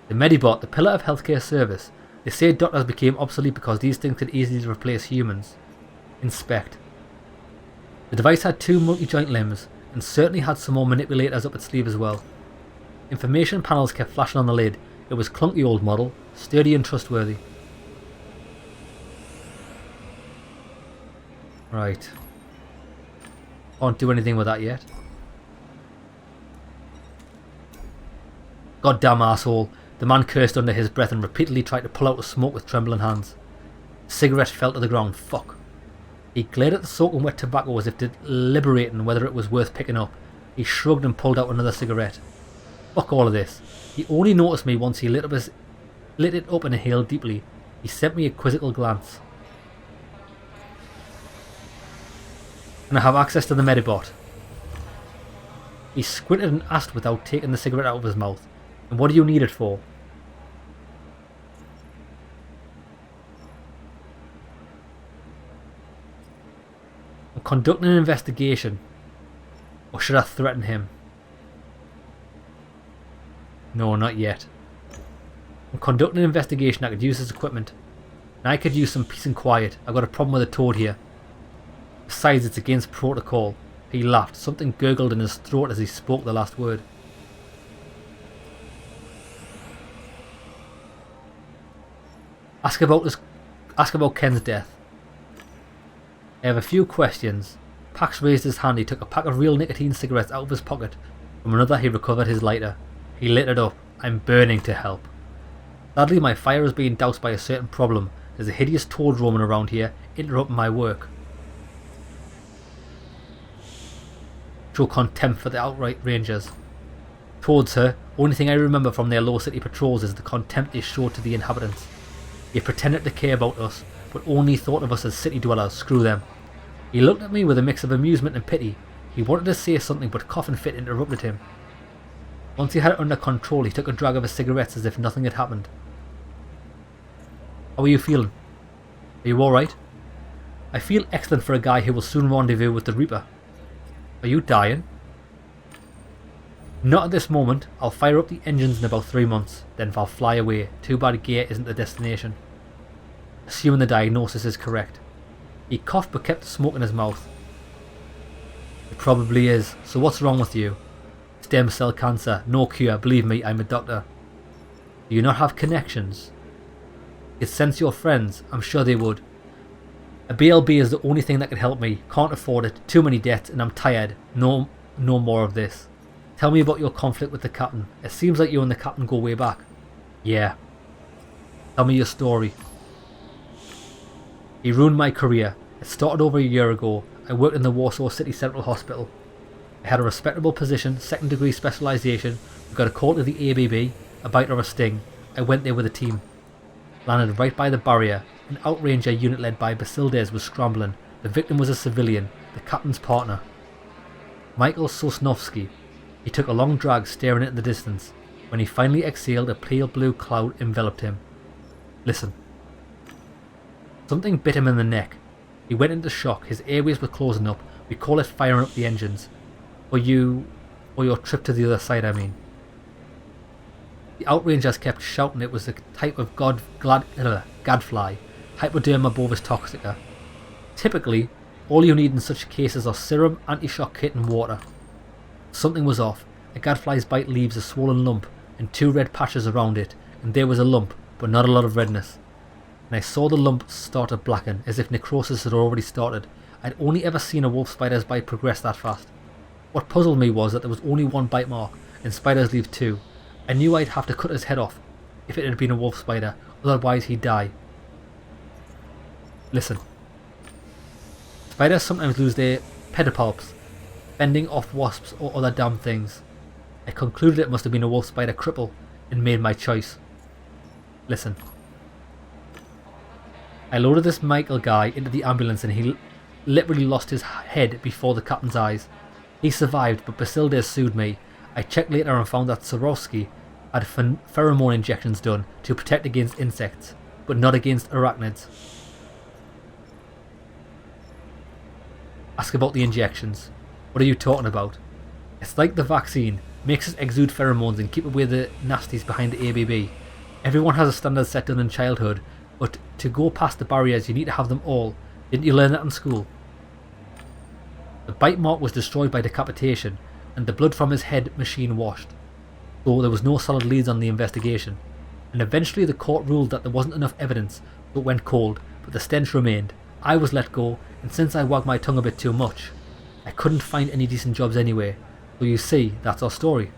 The Medibot, the pillar of healthcare service. They say doctors became obsolete because these things could easily replace humans. Inspect. The device had 2 multi-joint limbs and certainly had some more manipulators up its sleeve as well. Information panels kept flashing on the lid. It was clunky old model, sturdy and trustworthy. Right. Can't do anything with that yet. Goddamn asshole. The man cursed under his breath and repeatedly tried to pull out the smoke with trembling hands. The cigarette fell to the ground. Fuck. He glared at the soaking wet tobacco as if deliberating whether it was worth picking up. He shrugged and pulled out another cigarette. Fuck all of this. He only noticed me once he lit it up and inhaled deeply. He sent me a quizzical glance. And I have access to the Medibot. He squinted and asked without taking the cigarette out of his mouth. And what do you need it for? I'm conducting an investigation. Or should I threaten him? No, not yet. I'm conducting an investigation. I could use his equipment. And I could use some peace and quiet. I've got a problem with a toad here. Besides, it's against protocol. He laughed. Something gurgled in his throat as he spoke the last word. Ask about Ken's death. I have a few questions. Pax raised his hand. He took a pack of real nicotine cigarettes out of his pocket. From another he recovered his lighter. He lit it up. I'm burning to help. Sadly, my fire is being doused by a certain problem. There's a hideous toad roaming around here, interrupting my work. Show contempt for the outright rangers. Toads, sir. Only thing I remember from their low city patrols is the contempt they showed to the inhabitants. They pretended to care about us, but only thought of us as city dwellers. Screw them. He looked at me with a mix of amusement and pity. He wanted to say something, but coughing fit interrupted him. Once he had it under control, he took a drag of his cigarettes as if nothing had happened. How are you feeling? Are you alright? I feel excellent for a guy who will soon rendezvous with the Reaper. Are you dying? Not at this moment. I'll fire up the engines in about 3 months, then I'll fly away. Too bad gear isn't the destination. Assuming the diagnosis is correct. He coughed but kept the smoke in his mouth. It probably is. So what's wrong with you? Stem cell cancer. No cure. Believe me, I'm a doctor. Do you not have connections? You'd sense your friends. I'm sure they would. A BLB is the only thing that can help me. Can't afford it. Too many debts and I'm tired. No more of this. Tell me about your conflict with the captain. It seems like you and the captain go way back. Yeah. Tell me your story. He ruined my career. It started over a year ago. I worked in the Warsaw City Central Hospital. I had a respectable position, 2nd degree specialisation. We got a call to the ABB, a bite or a sting. I went there with a team. Landed right by the barrier. An outranger unit led by Basildez was scrambling. The victim was a civilian, the captain's partner. Michael Sosnovsky. He took a long drag, staring into the distance. When he finally exhaled, a pale blue cloud enveloped him. Listen. Something bit him in the neck. He went into shock. His airways were closing up. We call it firing up the engines. Or your trip to the other side, I mean. The outrangers kept shouting it was a type of gadfly, Hypoderma bovis toxica. Typically, all you need in such cases are serum, anti-shock kit and water. Something was off. A gadfly's bite leaves a swollen lump and 2 red patches around it, and there was a lump, but not a lot of redness. And I saw the lump start to blacken, as if necrosis had already started. I'd only ever seen a wolf spider's bite progress that fast. What puzzled me was that there was only 1 bite mark, and spiders leave 2. I knew I'd have to cut his head off if it had been a wolf spider, otherwise he'd die. Listen. Spiders sometimes lose their pedipalps, fending off wasps or other damn things. I concluded it must have been a wolf spider cripple, and made my choice. Listen. I loaded this Michael guy into the ambulance and he literally lost his head before the captain's eyes. He survived, but Basildez sued me. I checked later and found that Swarovski had pheromone injections done to protect against insects, but not against arachnids. Ask about the injections. What are you talking about? It's like the vaccine. Makes us exude pheromones and keep away the nasties behind the ABB. Everyone has a standard set done in childhood, but to go past the barriers you need to have them all. Didn't you learn that in school? The bite mark was destroyed by decapitation, and the blood from his head machine washed, though there was no solid leads on the investigation, and eventually the court ruled that there wasn't enough evidence, so it went cold, but the stench remained. I was let go, and since I wagged my tongue a bit too much, I couldn't find any decent jobs anyway, so you see, that's our story.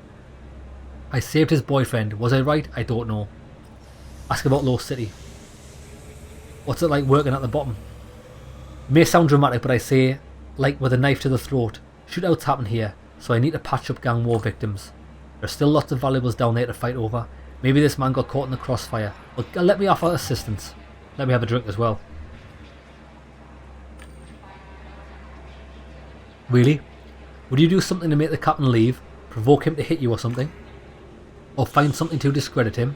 I saved his boyfriend. Was I right? I don't know. Ask about Low City. What's it like working at the bottom? It may sound dramatic, but I say, like with a knife to the throat. Shootouts happen here, so I need to patch up gang war victims. There's still lots of valuables down there to fight over. Maybe this man got caught in the crossfire. Well, let me offer assistance. Let me have a drink as well. Really? Would you do something to make the captain leave? Provoke him to hit you or something? Or find something to discredit him?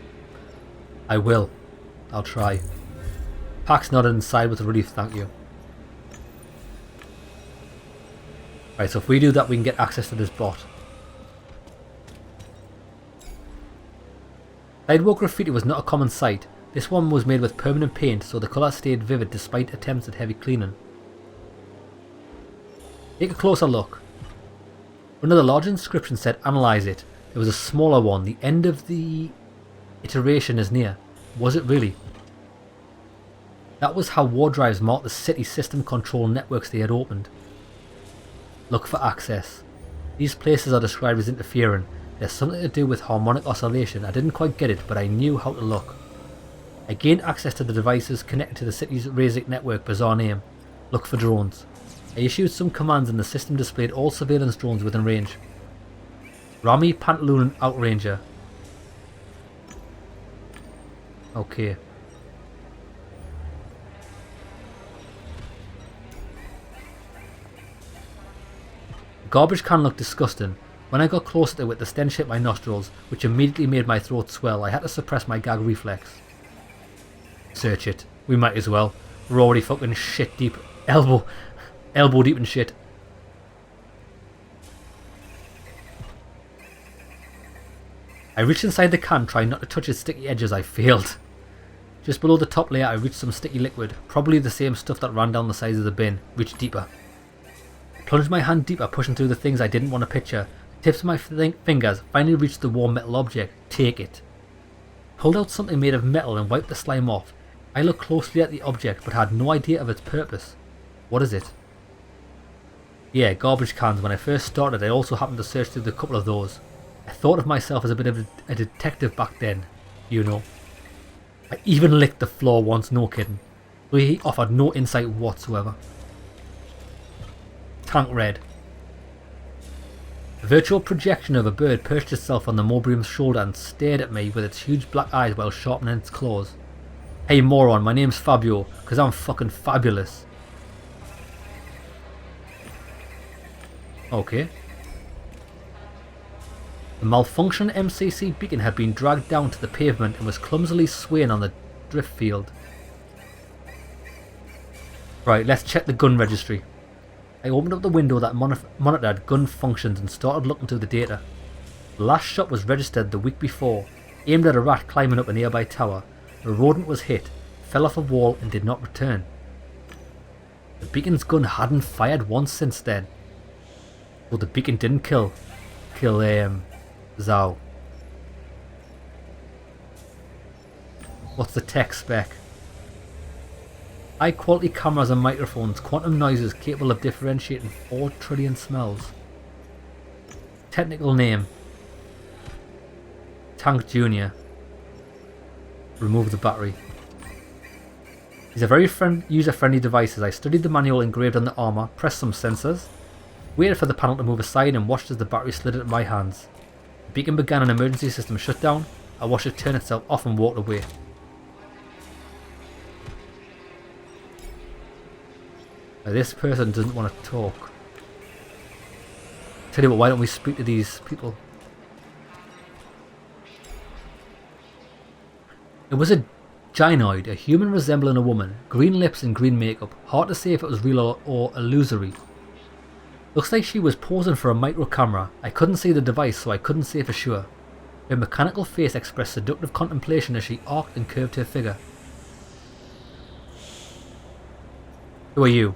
I will. I'll try. Pax nodded and sighed with relief, thank you. Right, so if we do that we can get access to this bot. Sidewalk graffiti was not a common sight, This one was made with permanent paint, so the colour stayed vivid despite attempts at heavy cleaning. Take a closer look. Under the large inscription said analyze it. There was a smaller one. The end of the iteration is near. Was it really? That was how war drives marked the city system control networks they had opened. Look for access. These places are described as interfering. There's something to do with harmonic oscillation. I didn't quite get it, but I knew how to look. I gained access to the devices connected to the city's RASIC network, bizarre name. Look for drones. I issued some commands and the system displayed all surveillance drones within range. Rami, Pantaloon and Outranger. Okay. The garbage can looked disgusting. When I got closer to it, the stench hit my nostrils, which immediately made my throat swell. I had to suppress my gag reflex. Search it. We might as well. We're already fucking shit deep. Elbow deep in shit. I reached inside the can, trying not to touch its sticky edges. I failed. Just below the top layer I reached some sticky liquid, probably the same stuff that ran down the sides of the bin. Reached deeper. I plunged my hand deeper, pushing through the things I didn't want to picture. The tips of my fingers finally reached the warm metal object. Take it. Pulled out something made of metal and wiped the slime off. I looked closely at the object but had no idea of its purpose. What is it? Yeah, garbage cans. When I first started I also happened to search through a couple of those. I thought of myself as a bit of a detective back then, you know. I even licked the floor once, no kidding. But he offered no insight whatsoever. Tank Red. A virtual projection of a bird perched itself on the Mobrium's shoulder and stared at me with its huge black eyes while sharpening its claws. Hey moron, my name's Fabio, cause I'm fucking fabulous. Okay. The malfunctioning MCC beacon had been dragged down to the pavement and was clumsily swaying on the drift field. Right, let's check the gun registry. I opened up the window that monitored gun functions and started looking through the data. The last shot was registered the week before, aimed at a rat climbing up a nearby tower. The rodent was hit, fell off a wall and did not return. The beacon's gun hadn't fired once since then. Well, the beacon didn't kill Zhao. What's the tech spec? High quality cameras and microphones, quantum noises capable of differentiating 4 trillion smells. Technical name. Tank Junior. Remove the battery. These are very user-friendly devices. I studied the manual engraved on the armour, pressed some sensors, waited for the panel to move aside and watched as the battery slid into my hands. The beacon began an emergency system shutdown. I watched it turn itself off and walked away. Now, this person doesn't want to talk. Tell you what, why don't we speak to these people? It was a gynoid, a human resembling a woman, green lips and green makeup. Hard to say if it was real or illusory. Looks like she was posing for a micro camera. I couldn't see the device, so I couldn't say for sure. Her mechanical face expressed seductive contemplation as she arced and curved her figure. Who are you?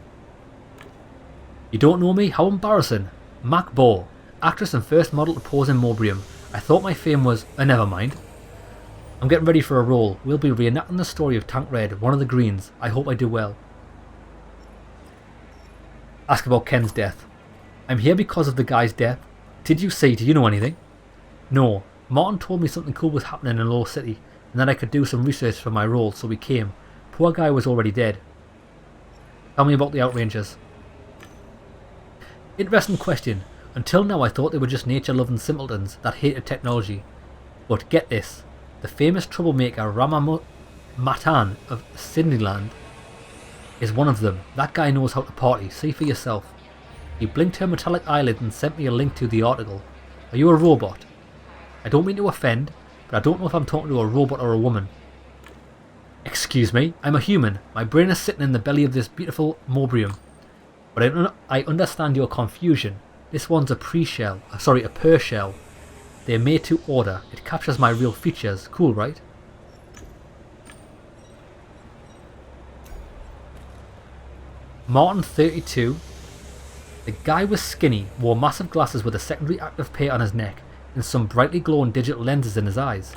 You don't know me? How embarrassing. Mac Ball, actress and first model to pose in Mobrium. I thought my fame was... never mind. I'm getting ready for a role. We'll be reenacting the story of Tank Red, one of the Greens. I hope I do well. Ask about Ken's death. I'm here because of the guy's death. Did you see? Do you know anything? No. Martin told me something cool was happening in Low City, and that I could do some research for my role, so we came. Poor guy was already dead. Tell me about the Outrangers. Interesting question. Until now I thought they were just nature-loving simpletons that hated technology. But get this. The famous troublemaker Rama Matan of Sydneyland is one of them. That guy knows how to party. See for yourself. He blinked her metallic eyelid and sent me a link to the article. Are you a robot? I don't mean to offend, but I don't know if I'm talking to a robot or a woman. Excuse me, I'm a human. My brain is sitting in the belly of this beautiful Mobrium. But I understand your confusion. This one's a pre-shell. Sorry, a per-shell. They're made to order. It captures my real features. Cool, right? Martin 32. The guy was skinny, wore massive glasses with a secondary active pair on his neck and some brightly glowing digital lenses in his eyes.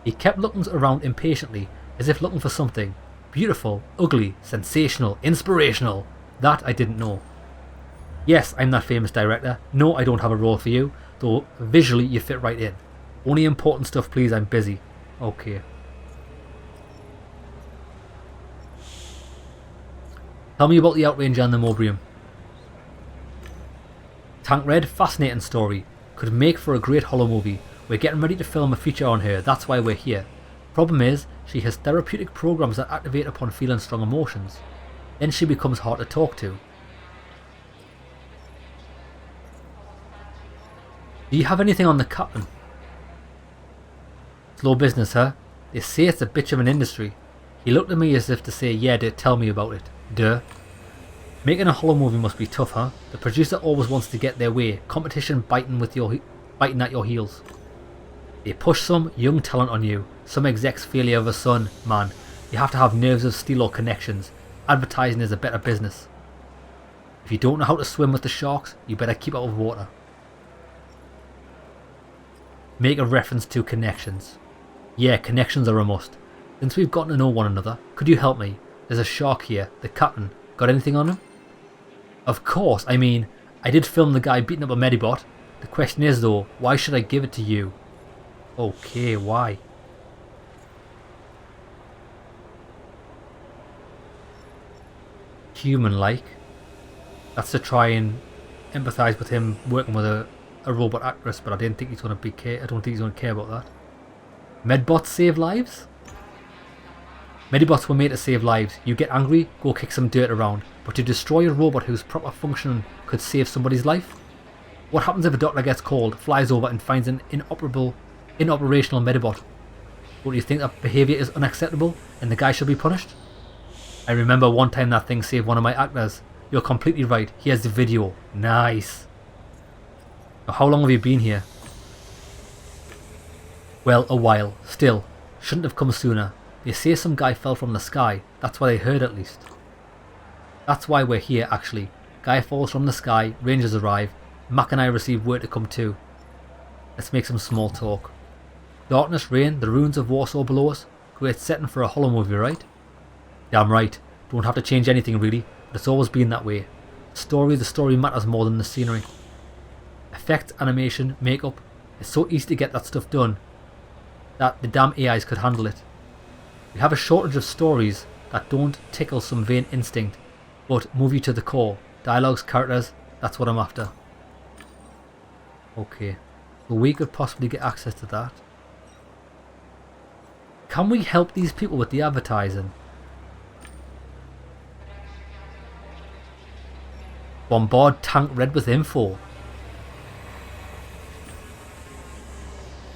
He kept looking around impatiently, as if looking for something. Beautiful, ugly, sensational, inspirational. That I didn't know. Yes, I'm that famous director. No, I don't have a role for you, though visually you fit right in. Only important stuff please, I'm busy. Okay. Tell me about the Outranger and the Mobrium. Tank Red, fascinating story. Could make for a great horror movie. We're getting ready to film a feature on her, that's why we're here. Problem is, she has therapeutic programs that activate upon feeling strong emotions. Then she becomes hard to talk to. Do you have anything on the captain? Slow business, huh? They say it's a bitch of an industry. He looked at me as if to say, yeah, tell me about it. Duh. Making a horror movie must be tough, huh? The producer always wants to get their way. Competition biting at your heels. They push some young talent on you. Some execs feel you have a son. Man, you have to have nerves of steel or connections. Advertising is a better business. If you don't know how to swim with the sharks, you better keep out of water. Make a reference to connections. Yeah, connections are a must. Since we've gotten to know one another, could you help me? There's a shark here, the captain. Got anything on him? Of course, I mean, I did film the guy beating up a Medibot. The question is though, why should I give it to you? Okay, why? Human-like. That's to try and empathise with him working with a robot actress, but I didn't think he's going to be I don't think he's going to care about that. Medbots save lives? Medibots were made to save lives. You get angry, go kick some dirt around. But to destroy a robot whose proper function could save somebody's life? What happens if a doctor gets called, flies over and finds an inoperational Medibot? Don't you think that behaviour is unacceptable and the guy should be punished? I remember one time that thing saved one of my actors. You're completely right. Here's the video. Nice. Now, how long have you been here? Well, a while. Still, shouldn't have come sooner. They say some guy fell from the sky. That's what I heard at least. That's why we're here actually. Guy falls from the sky, Rangers arrive. Mac and I receive word to come too. Let's make some small talk. Darkness, rain, the ruins of Warsaw below us. Great setting for a horror movie, right? Damn right. Don't have to change anything really, but it's always been that way. The story matters more than the scenery. Effects, animation, makeup. It's so easy to get that stuff done that the damn AIs could handle it. We have a shortage of stories that don't tickle some vain instinct, but move you to the core. Dialogues, characters, that's what I'm after. Okay, so we could possibly get access to that. Can we help these people with the advertising? Bombard Tank Red with info.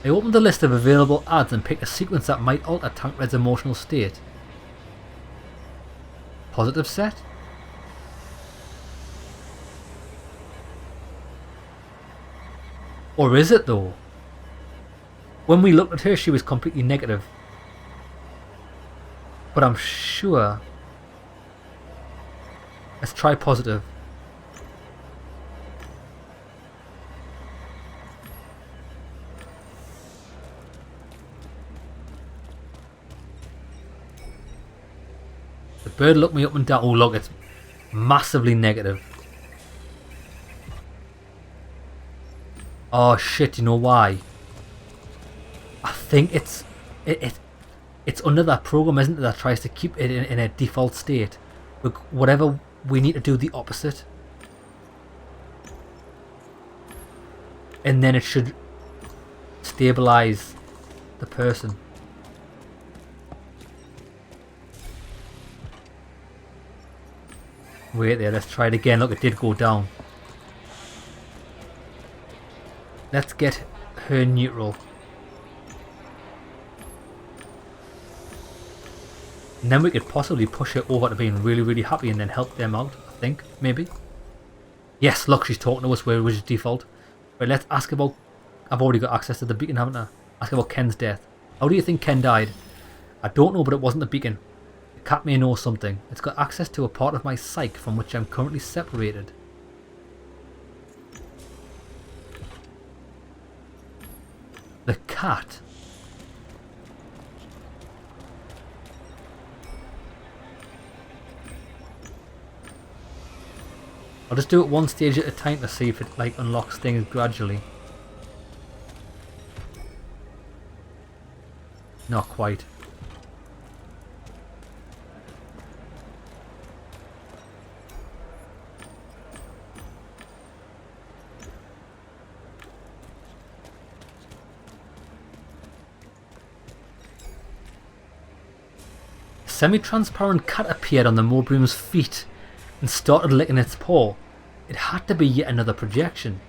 I opened the list of available ads and picked a sequence that might alter Tank Red's emotional state. Positive set? Or is it though? When we looked at her she was completely negative. But I'm sure... Let's try positive. The bird looked me up and down. Oh look, it's massively negative. Oh shit, you know why? I think it's under that program, isn't it, that tries to keep it in a default state. Look, whatever, we need to do the opposite. And then it should stabilize the person. Wait there, let's try it again. Look, it did go down. Let's get her neutral. And then we could possibly push her over to being really, really happy and then help them out, I think, maybe. Yes, look, she's talking to us where it was default. But let's ask about... I've already got access to the beacon, haven't I? Ask about Ken's death. How do you think Ken died? I don't know, but it wasn't the beacon. The cat may know something. It's got access to a part of my psyche from which I'm currently separated. The cat. I'll just do it one stage at a time to see if it like unlocks things gradually. Not quite. A semi-transparent cat appeared on the Mobrium's feet and started licking its paw. It had to be yet another projection.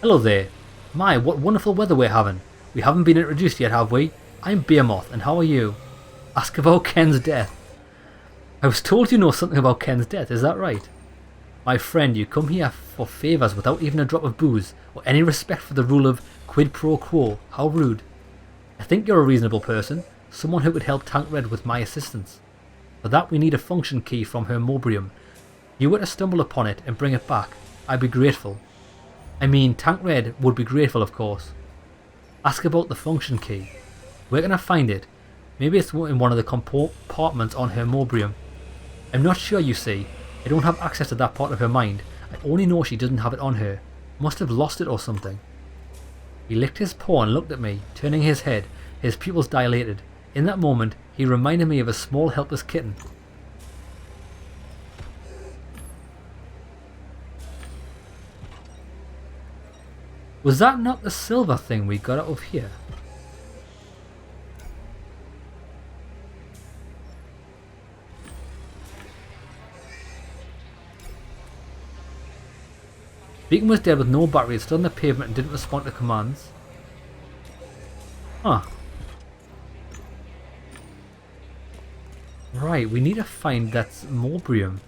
Hello there. My, what wonderful weather we're having. We haven't been introduced yet, have we? I'm Beermoth, and how are you? Ask about Ken's death. I was told you know something about Ken's death, is that right? My friend, you come here for favours without even a drop of booze, or any respect for the rule of quid pro quo. How rude. I think you're a reasonable person, someone who could help Tancred with my assistance. For that we need a function key from her Mobrium. If you were to stumble upon it and bring it back, I'd be grateful. I mean, Tancred would be grateful, of course. Ask about the function key. Where can I find it? Maybe it's in one of the compartments on her Mobrium. I'm not sure, you see. I don't have access to that part of her mind. I only know she doesn't have it on her. Must have lost it or something. He licked his paw and looked at me, turning his head. His pupils dilated. In that moment, he reminded me of a small helpless kitten. Was that not the silver thing we got out of here? Beacon was dead with no battery. It stood on the pavement and didn't respond to commands. Huh. Right, we need to find that Mobrium.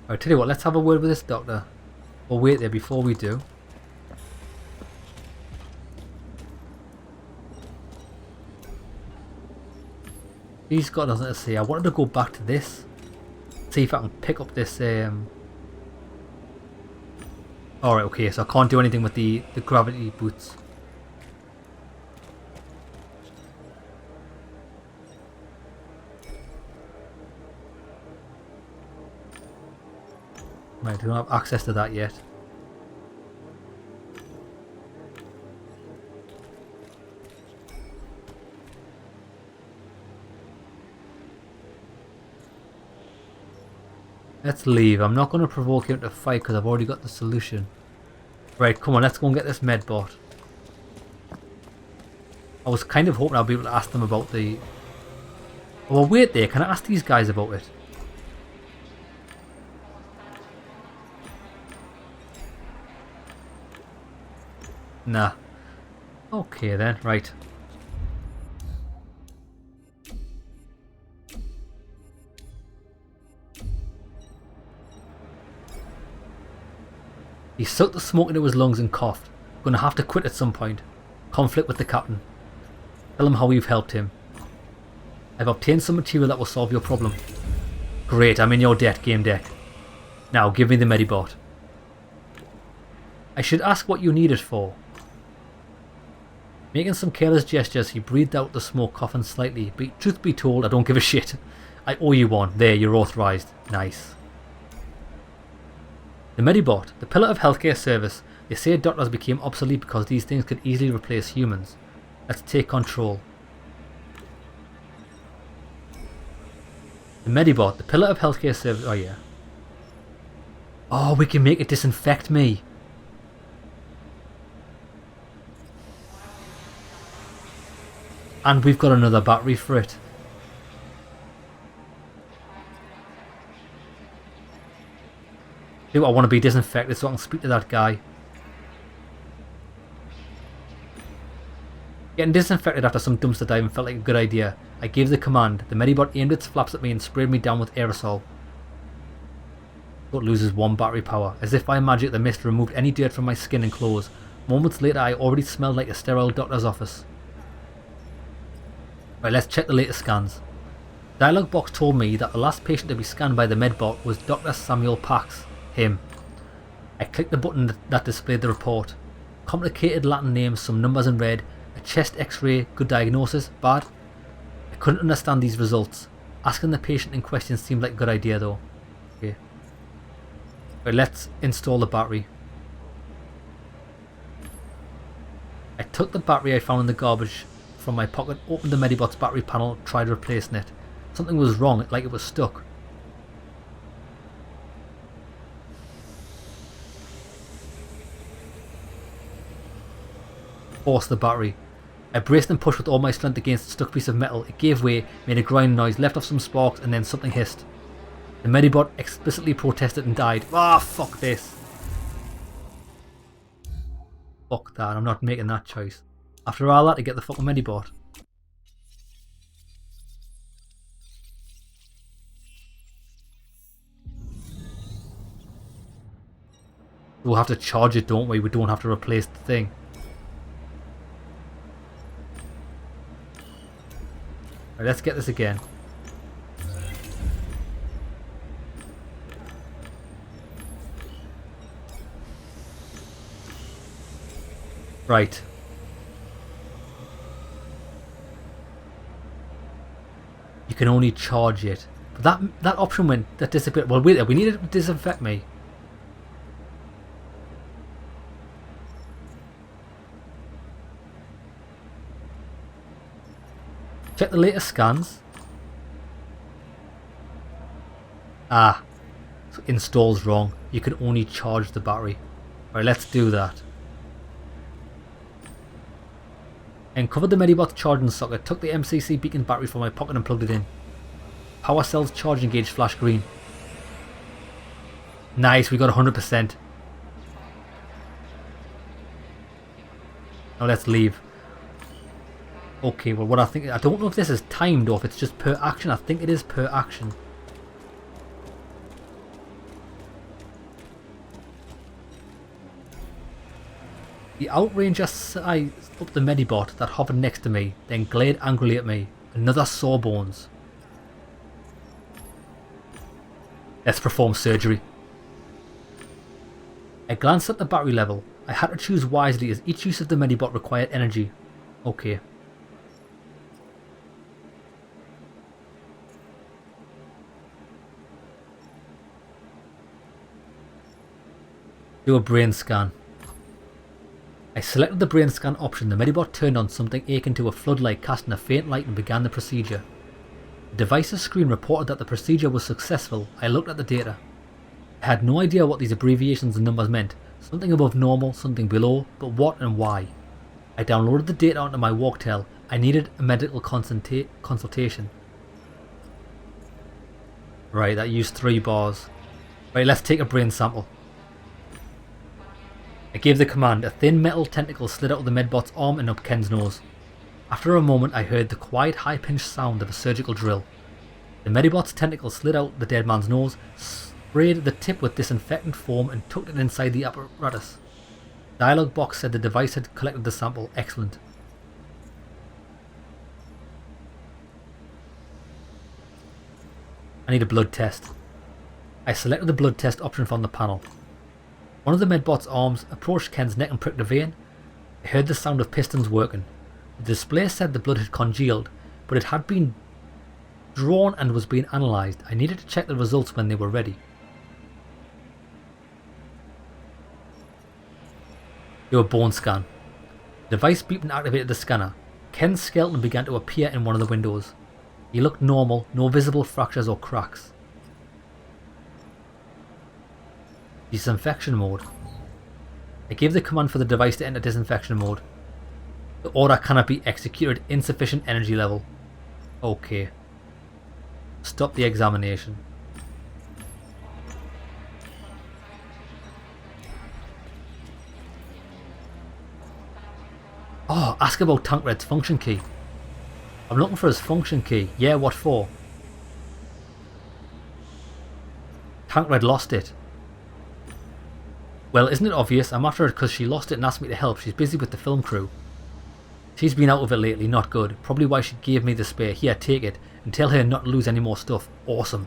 Alright, tell you what, let's have a word with this doctor. Or wait there before we do. He's got nothing to say. I wanted to go back to this. See if I can pick up this Alright, okay, so I can't do anything with the gravity boots. Right, I don't have access to that yet. Let's leave. I'm not going to provoke him to fight because I've already got the solution. Right, come on, let's go and get this medbot. I was kind of hoping I'll be able to ask them about the... Oh, wait there. Can I ask these guys about it? Nah. Okay then, right. He sucked the smoke into his lungs and coughed. Gonna have to quit at some point. Conflict with the captain. Tell him how we've helped him. I've obtained some material that will solve your problem. Great, I'm in your debt, GameDEC. Now, give me the Medibot. I should ask what you need it for. Making some careless gestures, he breathed out the smoke, coughing slightly. But truth be told, I don't give a shit. I owe you one. There, you're authorised. Nice. The Medibot, the pillar of healthcare service. They say doctors became obsolete because these things could easily replace humans. Let's take control. The Medibot, the pillar of healthcare service. Oh yeah. Oh, we can make it disinfect me. And we've got another battery for it. I want to be disinfected so I can speak to that guy. Getting disinfected after some dumpster diving felt like a good idea. I gave the command. The Medibot aimed its flaps at me and sprayed me down with aerosol. But loses one battery power. As if by magic the mist removed any dirt from my skin and clothes. Moments later I already smelled like a sterile doctor's office. Right, let's check the latest scans. Dialog box told me that the last patient to be scanned by the medbot was Dr. Samuel Pax, him. I clicked the button that displayed the report. Complicated Latin names, some numbers in red, a chest x-ray, good diagnosis, bad. I couldn't understand these results. Asking the patient in question seemed like a good idea though. Okay. Right, let's install the battery. I took the battery I found in the garbage from my pocket, opened the Medibot's battery panel, tried replacing it. Something was wrong, like it was stuck. Forced the battery. I braced and pushed with all my strength against the stuck piece of metal. It gave way, made a grinding noise, left off some sparks, and then something hissed. The Medibot explicitly protested and died. Ah, fuck this. Fuck that, I'm not making that choice. After all that, to get the fucking Medibot. We'll have to charge it, don't we? We don't have to replace the thing. Right, let's get this again. Right. You can only charge it. But that option that disappeared. Well, wait there. We need it to disinfect me. Check the latest scans. Ah, so installs wrong. You can only charge the battery. Right, let's do that. Uncovered the Medibot's charging socket, took the MCC beacon battery from my pocket and plugged it in. Power cell's charging gauge flashed green. Nice, we got 100%. Now let's leave. Okay, well what I think, I don't know if this is timed or if it's just per action. I think it is per action. The Outranger sized up the Medibot that hovered next to me, then glared angrily at me. Another Sawbones. Let's perform surgery. I glanced at the battery level. I had to choose wisely as each use of the Medibot required energy. Okay. Do a brain scan. I selected the brain scan option. The Medibot turned on, something akin to a floodlight, casting a faint light, and began the procedure. The device's screen reported that the procedure was successful. I looked at the data. I had no idea what these abbreviations and numbers meant. Something above normal, something below, but what and why? I downloaded the data onto my walktail. I needed a medical consultation. Right, that used 3 bars. Right, let's take a brain sample. I gave the command. A thin metal tentacle slid out of the Medbot's arm and up Ken's nose. After a moment I heard the quiet high-pitched sound of a surgical drill. The Medibot's tentacle slid out the dead man's nose, sprayed the tip with disinfectant foam and tucked it inside the apparatus. Dialog box said the device had collected the sample. Excellent. I need a blood test. I selected the blood test option from the panel. One of the Medbot's arms approached Ken's neck and pricked a vein. I heard the sound of pistons working. The display said the blood had congealed, but it had been drawn and was being analysed. I needed to check the results when they were ready. Do a bone scan. The device beeped and activated the scanner. Ken's skeleton began to appear in one of the windows. He looked normal, no visible fractures or cracks. Disinfection mode. I gave the command for the device to enter disinfection mode. The order cannot be executed. Insufficient energy level. Okay. Stop the examination. Oh, ask about Tankred's function key. I'm looking for his function key. Yeah, what for? Tankred lost it. Well, isn't it obvious? I'm after her because she lost it and asked me to help. She's busy with the film crew. She's been out of it lately, not good. Probably why she gave me the spare. Here, take it. And tell her not to lose any more stuff. Awesome.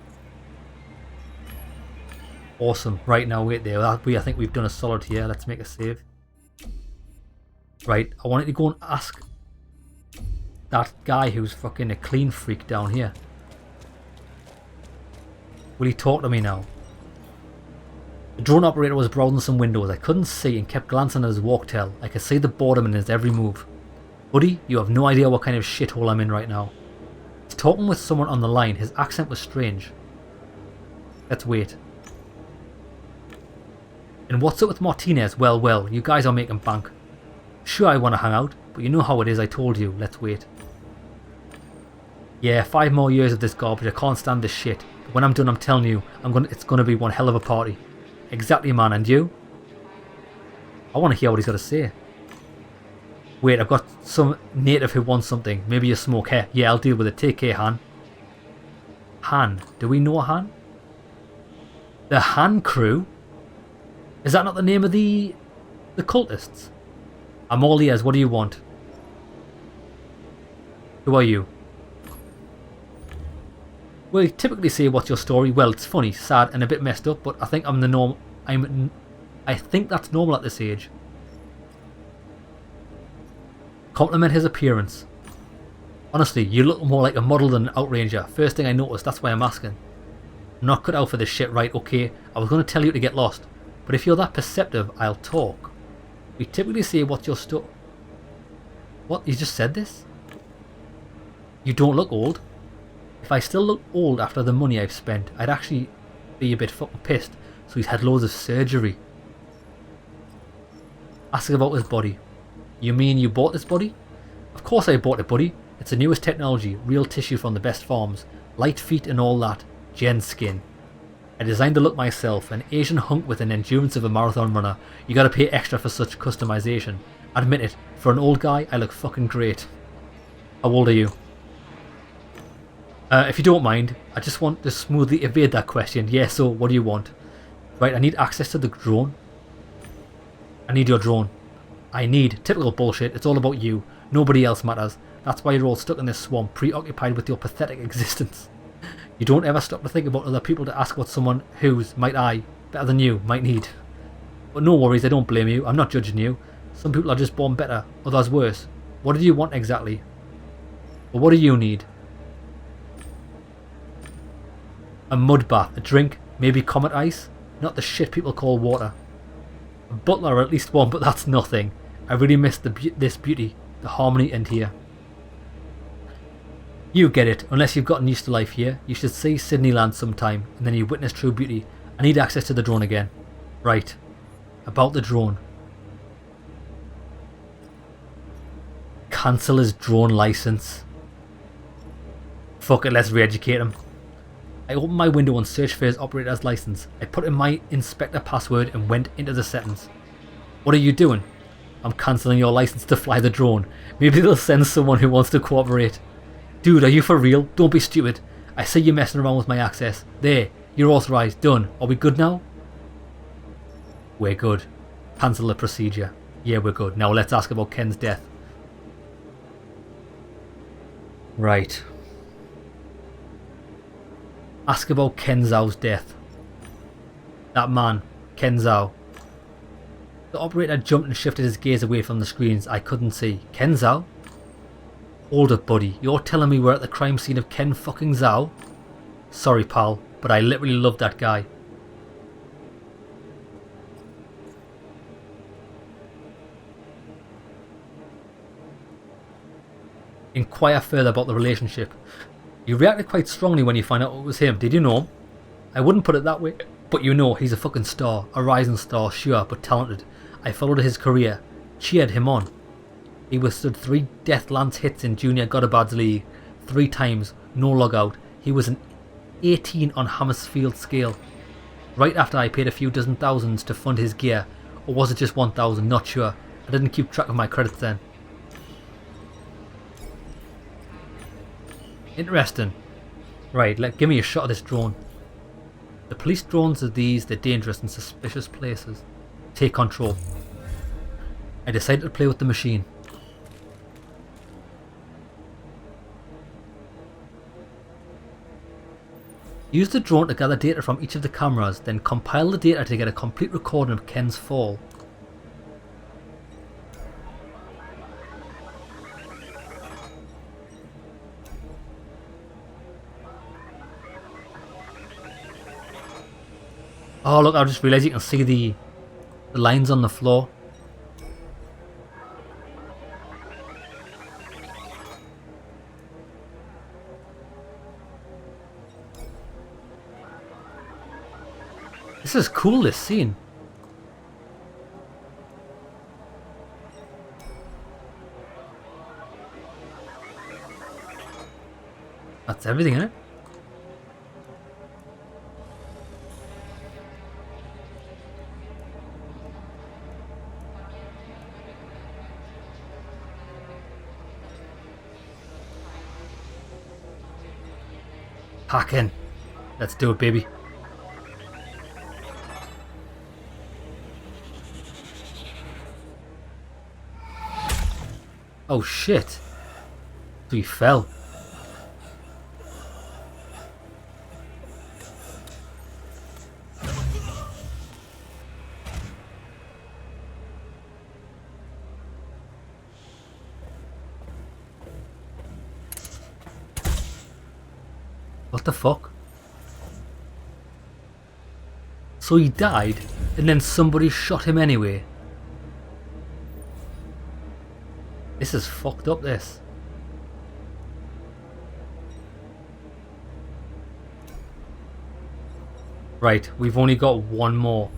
Awesome. Right, now wait there. I think we've done a solid here. Let's make a save. Right, I wanted to go and ask that guy who's fucking a clean freak down here. Will he talk to me now? The drone operator was browsing some windows. I couldn't see and kept glancing at his walk-tail. I could see the boredom in his every move. Buddy, you have no idea what kind of shithole I'm in right now. He's talking with someone on the line. His accent was strange. Let's wait. And what's up with Martinez? Well, you guys are making bank. Sure, I want to hang out, but you know how it is, I told you. Let's wait. Yeah, 5 more years of this garbage. I can't stand this shit. But when I'm done, I'm telling you, it's gonna be one hell of a party. Exactly, man. And you? I want to hear what he's got to say. Wait, I've got some native who wants something. Maybe a smoke. Here. Yeah, I'll deal with it. Take care, Han. Han. Do we know Han? The Han crew? Is that not the name of the cultists? I'm all ears. What do you want? Who are you? We typically say, what's your story? Well, it's funny, sad, and a bit messed up, but I think I'm the norm. I think that's normal at this age. Compliment his appearance. Honestly, you look more like a model than an outranger. First thing I noticed, that's why I'm asking. I'm not cut out for this shit, right? Okay, I was going to tell you to get lost, but if you're that perceptive, I'll talk. We typically say, what's your story? What? You just said this? You don't look old. If I still look old after the money I've spent, I'd actually be a bit fucking pissed. So he's had loads of surgery. Ask about his body. You mean you bought this body? Of course I bought it, buddy. It's the newest technology, real tissue from the best farms, light feet and all that, gen skin. I designed the look myself, an Asian hunk with an endurance of a marathon runner. You gotta pay extra for such customization. Admit it, for an old guy, I look fucking great. How old are you? If you don't mind, I just want to smoothly evade that question. Yeah, so what do you want? Right, I need access to the drone. I need your drone. I need. Typical bullshit, it's all about you. Nobody else matters. That's why you're all stuck in this swamp, preoccupied with your pathetic existence. You don't ever stop to think about other people to ask what someone who's, better than you, might need. But no worries, I don't blame you. I'm not judging you. Some people are just born better, others worse. What do you want exactly? Or what do you need? A mud bath, a drink, maybe comet ice? Not the shit people call water. A butler, or at least one, but that's nothing. I really miss this beauty, the harmony in here. You get it, unless you've gotten used to life here. You should see Sydneyland sometime, and then you witness true beauty. I need access to the drone again. Right. About the drone. Cancel his drone license. Fuck it, let's re-educate him. I opened my window and searched for his operator's license. I put in my inspector password and went into the settings. What are you doing? I'm cancelling your license to fly the drone. Maybe they'll send someone who wants to cooperate. Dude, are you for real? Don't be stupid. I see you messing around with my access. There, you're authorised. Done. Are we good now? We're good. Cancel the procedure. Yeah, we're good. Now let's ask about Ken's death. Right. Ask about Ken Zhao's death. That man, Ken Zhao. The operator jumped and shifted his gaze away from the screens. I couldn't see. Ken Zhao? Hold up, buddy. You're telling me we're at the crime scene of Ken fucking Zhao? Sorry, pal, but I literally love that guy. Inquire further about the relationship. You reacted quite strongly when you found out it was him. Did you know him? I wouldn't put it that way, but you know, he's a fucking star. A rising star, sure, but talented. I followed his career, cheered him on. He withstood 3 Death Lance hits in Junior Godabad's League, 3 times, no logout. He was an 18 on Hammersfield scale. Right after I paid a few dozen thousands to fund his gear, or was it just 1,000? Not sure. I didn't keep track of my credits then. Interesting. Right, give me a shot of this drone. The police drones are these, they're dangerous and suspicious places. Take control. I decided to play with the machine. Use the drone to gather data from each of the cameras, then compile the data to get a complete recording of Ken's fall. Oh look, I just realised you can see the lines on the floor. This is cool, this scene. That's everything, isn't it? Hack in. Let's do it, baby. Oh shit. So he fell. What the fuck? So he died, and then somebody shot him anyway. This is fucked up, this. Right, we've only got one more.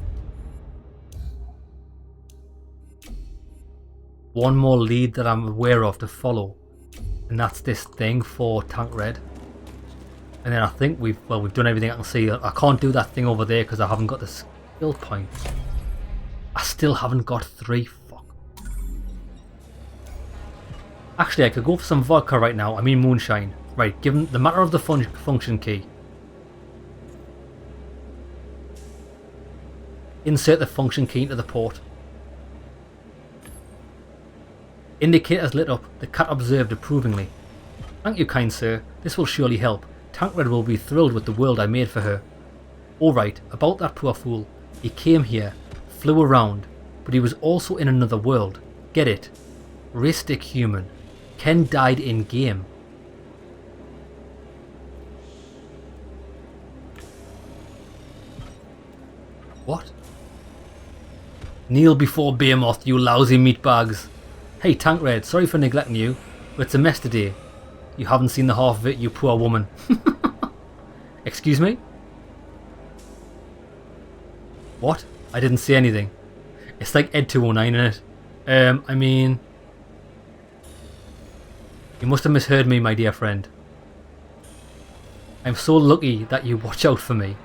One more lead that I'm aware of to follow. And that's this thing for Tank Red. And then I think we've done everything I can see. I can't do that thing over there because I haven't got the skill point. I still haven't got 3. Fuck. Actually, I could go for some vodka right now. I mean moonshine. Right, given the matter of the function key. Insert the function key into the port. Indicators lit up. The cat observed approvingly. Thank you, kind sir. This will surely help. Tank Red will be thrilled with the world I made for her. Alright, about that poor fool. He came here, flew around, but he was also in another world. Get it? Ristic human. Ken died in game. What? Kneel before Behemoth, you lousy meatbags. Hey Tank Red, sorry for neglecting you, but it's a mess today. You haven't seen the half of it, you poor woman. Excuse me? What? I didn't see anything. It's like Ed 209 in it. I mean... You must have misheard me, my dear friend. I'm so lucky that you watch out for me.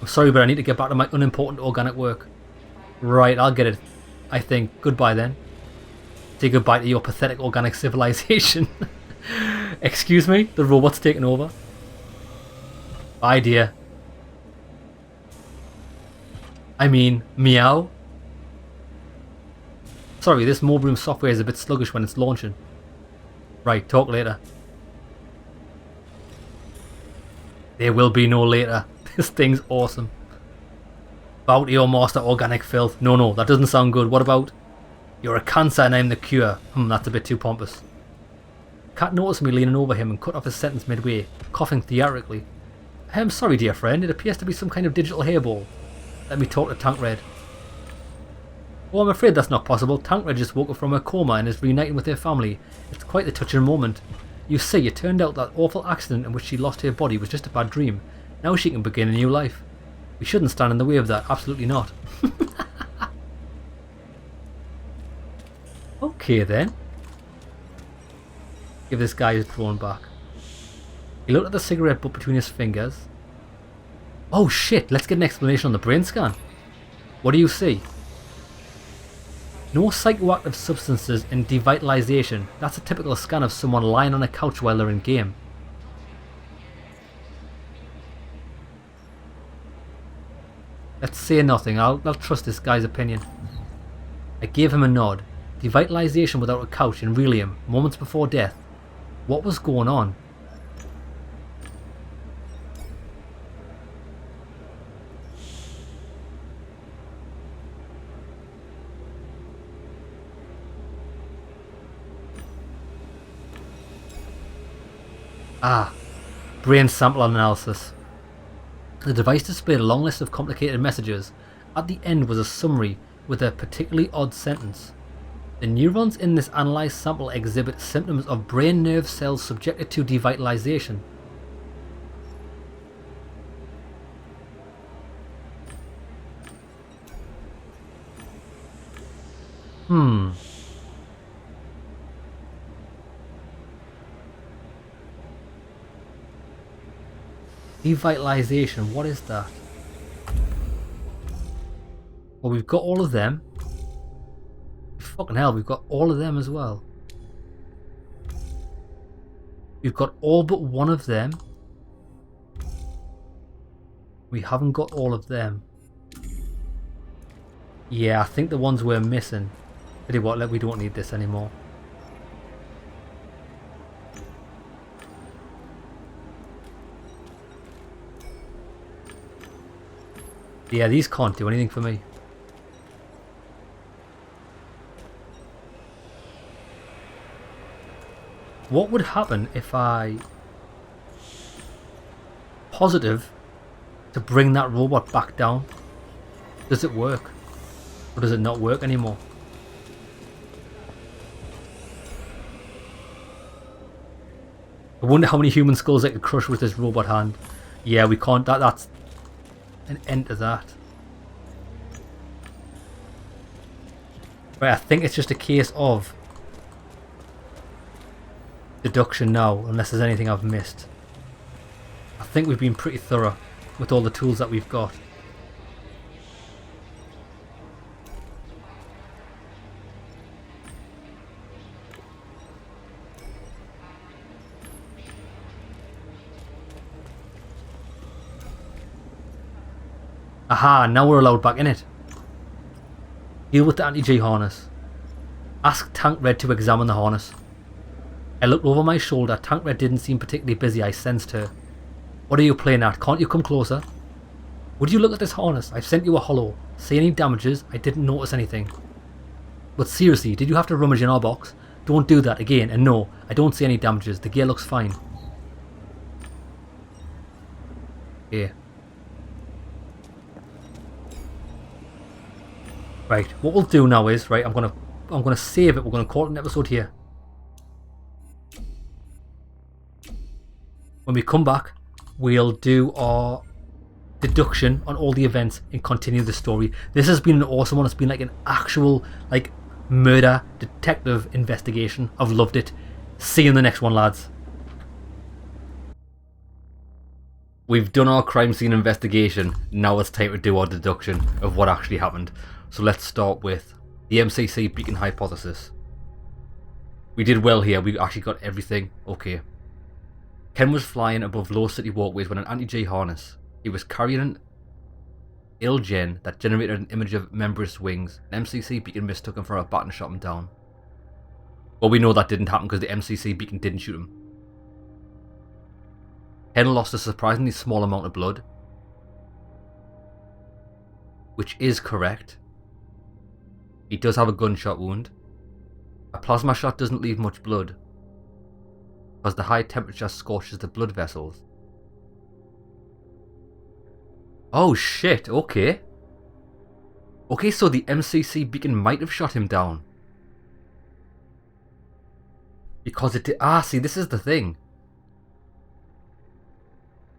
I'm sorry, but I need to get back to my unimportant organic work. Right, I'll get it. I think. Goodbye then. Say goodbye to your pathetic organic civilization. Excuse me? The robot's taken over. Bye, dear. I mean, meow. Sorry, this mobile room software is a bit sluggish when it's launching. Right, talk later. There will be no later. This thing's awesome. Bow to your master, organic filth. No, that doesn't sound good. What about... You're a cancer and I'm the cure. That's a bit too pompous. Cat noticed me leaning over him and cut off his sentence midway, coughing theatrically. I'm sorry, dear friend. It appears to be some kind of digital hairball. Let me talk to Tank Red. Oh, I'm afraid that's not possible. Tank Red just woke up from her coma and is reuniting with her family. It's quite the touching moment. You see, it turned out that awful accident in which she lost her body was just a bad dream. Now she can begin a new life. We shouldn't stand in the way of that. Absolutely not. Okay then. Give this guy his drone back. He looked at the cigarette butt between his fingers. Oh shit, let's get an explanation on the brain scan. What do you see? No psychoactive substances and devitalization. That's a typical scan of someone lying on a couch while they're in game. Let's say nothing. I'll trust this guy's opinion. I gave him a nod. Devitalization without a couch in Relium, moments before death. What was going on? Ah, brain sample analysis. The device displayed a long list of complicated messages. At the end was a summary with a particularly odd sentence. The neurons in this analysed sample exhibit symptoms of brain nerve cells subjected to devitalization. Devitalization, what is that? Well, we've got all of them. Fucking hell, we've got all of them as well. We've got all but one of them. We haven't got all of them. Yeah, I think the ones we're missing. Tell you what, we don't need this anymore. Yeah, these can't do anything for me. What would happen if I positive to bring that robot back down? Does it work? Or does it not work anymore? I wonder how many human skulls I could crush with this robot hand. Yeah, we can't. That's an end to that. Right, I think it's just a case of deduction now, unless there's anything I've missed. I think we've been pretty thorough with all the tools that we've got. Aha, now we're allowed back in it. Deal with the anti-G harness. Ask Tank Red to examine the harness. I looked over my shoulder. Tank Red didn't seem particularly busy. I sensed her. What are you playing at? Can't you come closer? Would you look at this harness? I've sent you a hollow. See any damages? I didn't notice anything. But seriously, did you have to rummage in our box? Don't do that again. And no, I don't see any damages. The gear looks fine. Okay. Right, what we'll do now is, right, I'm gonna save it. We're gonna call it an episode here. When we come back, we'll do our deduction on all the events and continue the story. This has been an awesome one. It's been like an actual like murder detective investigation. I've loved it. See you in the next one, lads. We've done our crime scene investigation. Now it's time to do our deduction of what actually happened. So let's start with the MCC beacon hypothesis. We did well here. We actually got everything. Okay. Ken was flying above low city walkways with an anti-G harness. He was carrying an ill-gen that generated an image of membranous wings. An MCC beacon mistook him for a bat and shot him down. Well, we know that didn't happen because the MCC beacon didn't shoot him. Ken lost a surprisingly small amount of blood, which is correct. He does have a gunshot wound. A plasma shot doesn't leave much blood, because the high temperature scorches the blood vessels. Oh shit, okay. Okay, so the MCC beacon might have shot him down. Because it did. Ah, see, this is the thing.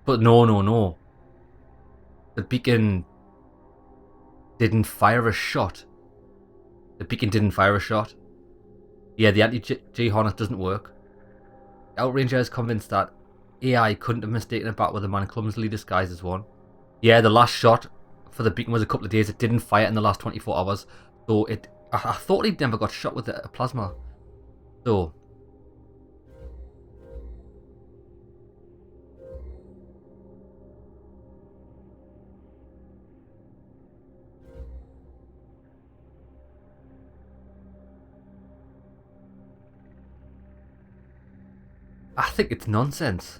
But no. The beacon didn't fire a shot. The beacon didn't fire a shot. Yeah, the anti-G harness doesn't work. The Outranger is convinced that AI couldn't have mistaken a bat with a man clumsily disguised as one. Yeah, the last shot for the beacon was a couple of days. It didn't fire in the last 24 hours. So I thought he never got shot with a plasma. So I think it's nonsense.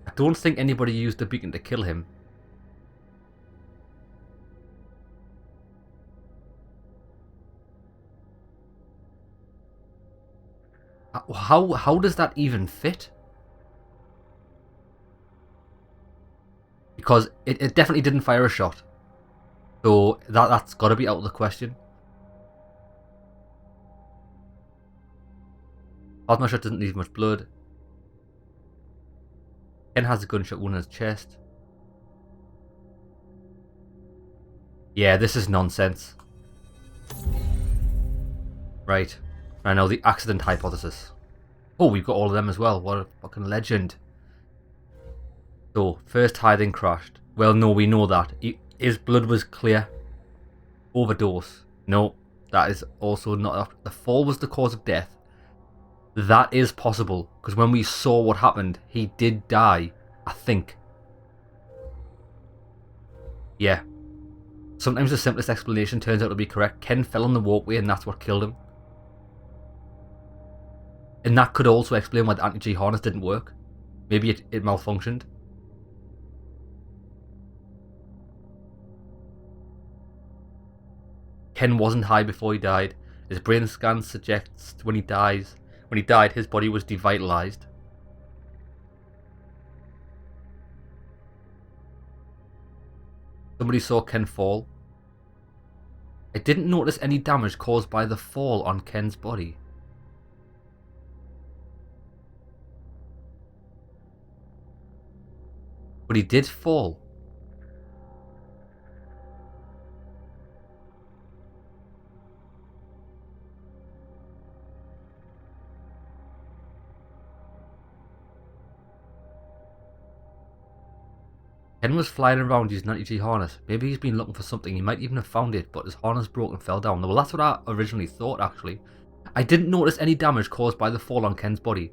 I don't think anybody used the beacon to kill him. How does that even fit? Because it definitely didn't fire a shot. So that's got to be out of the question. Plasma shot doesn't leave much blood. Ken has a gunshot wound in his chest. Yeah, this is nonsense. Right. I know the accident hypothesis. Oh, we've got all of them as well. What a fucking legend. So, first high then crashed. Well, no, we know that. His blood was clear. Overdose. No, that is also not... The fall was the cause of death. That is possible, because when we saw what happened, he did die, I think. Yeah. Sometimes the simplest explanation turns out to be correct. Ken fell on the walkway and that's what killed him. And that could also explain why the anti-G harness didn't work. Maybe it malfunctioned. Ken wasn't high before he died. His brain scan suggests when he died, his body was devitalized. Somebody saw Ken fall. I didn't notice any damage caused by the fall on Ken's body. But he did fall. Ken was flying around using an anti-G harness. Maybe he's been looking for something. He might even have found it, but his harness broke and fell down. Well, that's what I originally thought, actually. I didn't notice any damage caused by the fall on Ken's body.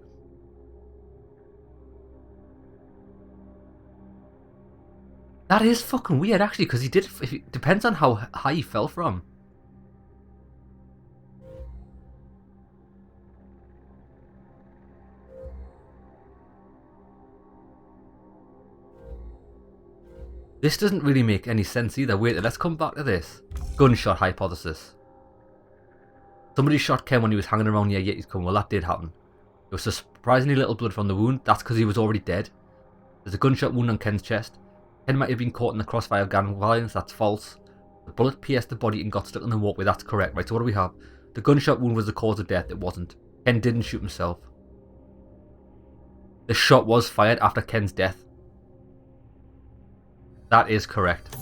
That is fucking weird, actually, because it depends on how high he fell from. This doesn't really make any sense either. Wait, let's come back to this. Gunshot hypothesis. Somebody shot Ken when he was hanging around near Yeti's Come. Well, that did happen. There was surprisingly little blood from the wound. That's because he was already dead. There's a gunshot wound on Ken's chest. Ken might have been caught in the crossfire of gang violence. That's false. The bullet pierced the body and got stuck in the walkway. That's correct. Right, so what do we have? The gunshot wound was the cause of death. It wasn't. Ken didn't shoot himself. The shot was fired after Ken's death. That is correct.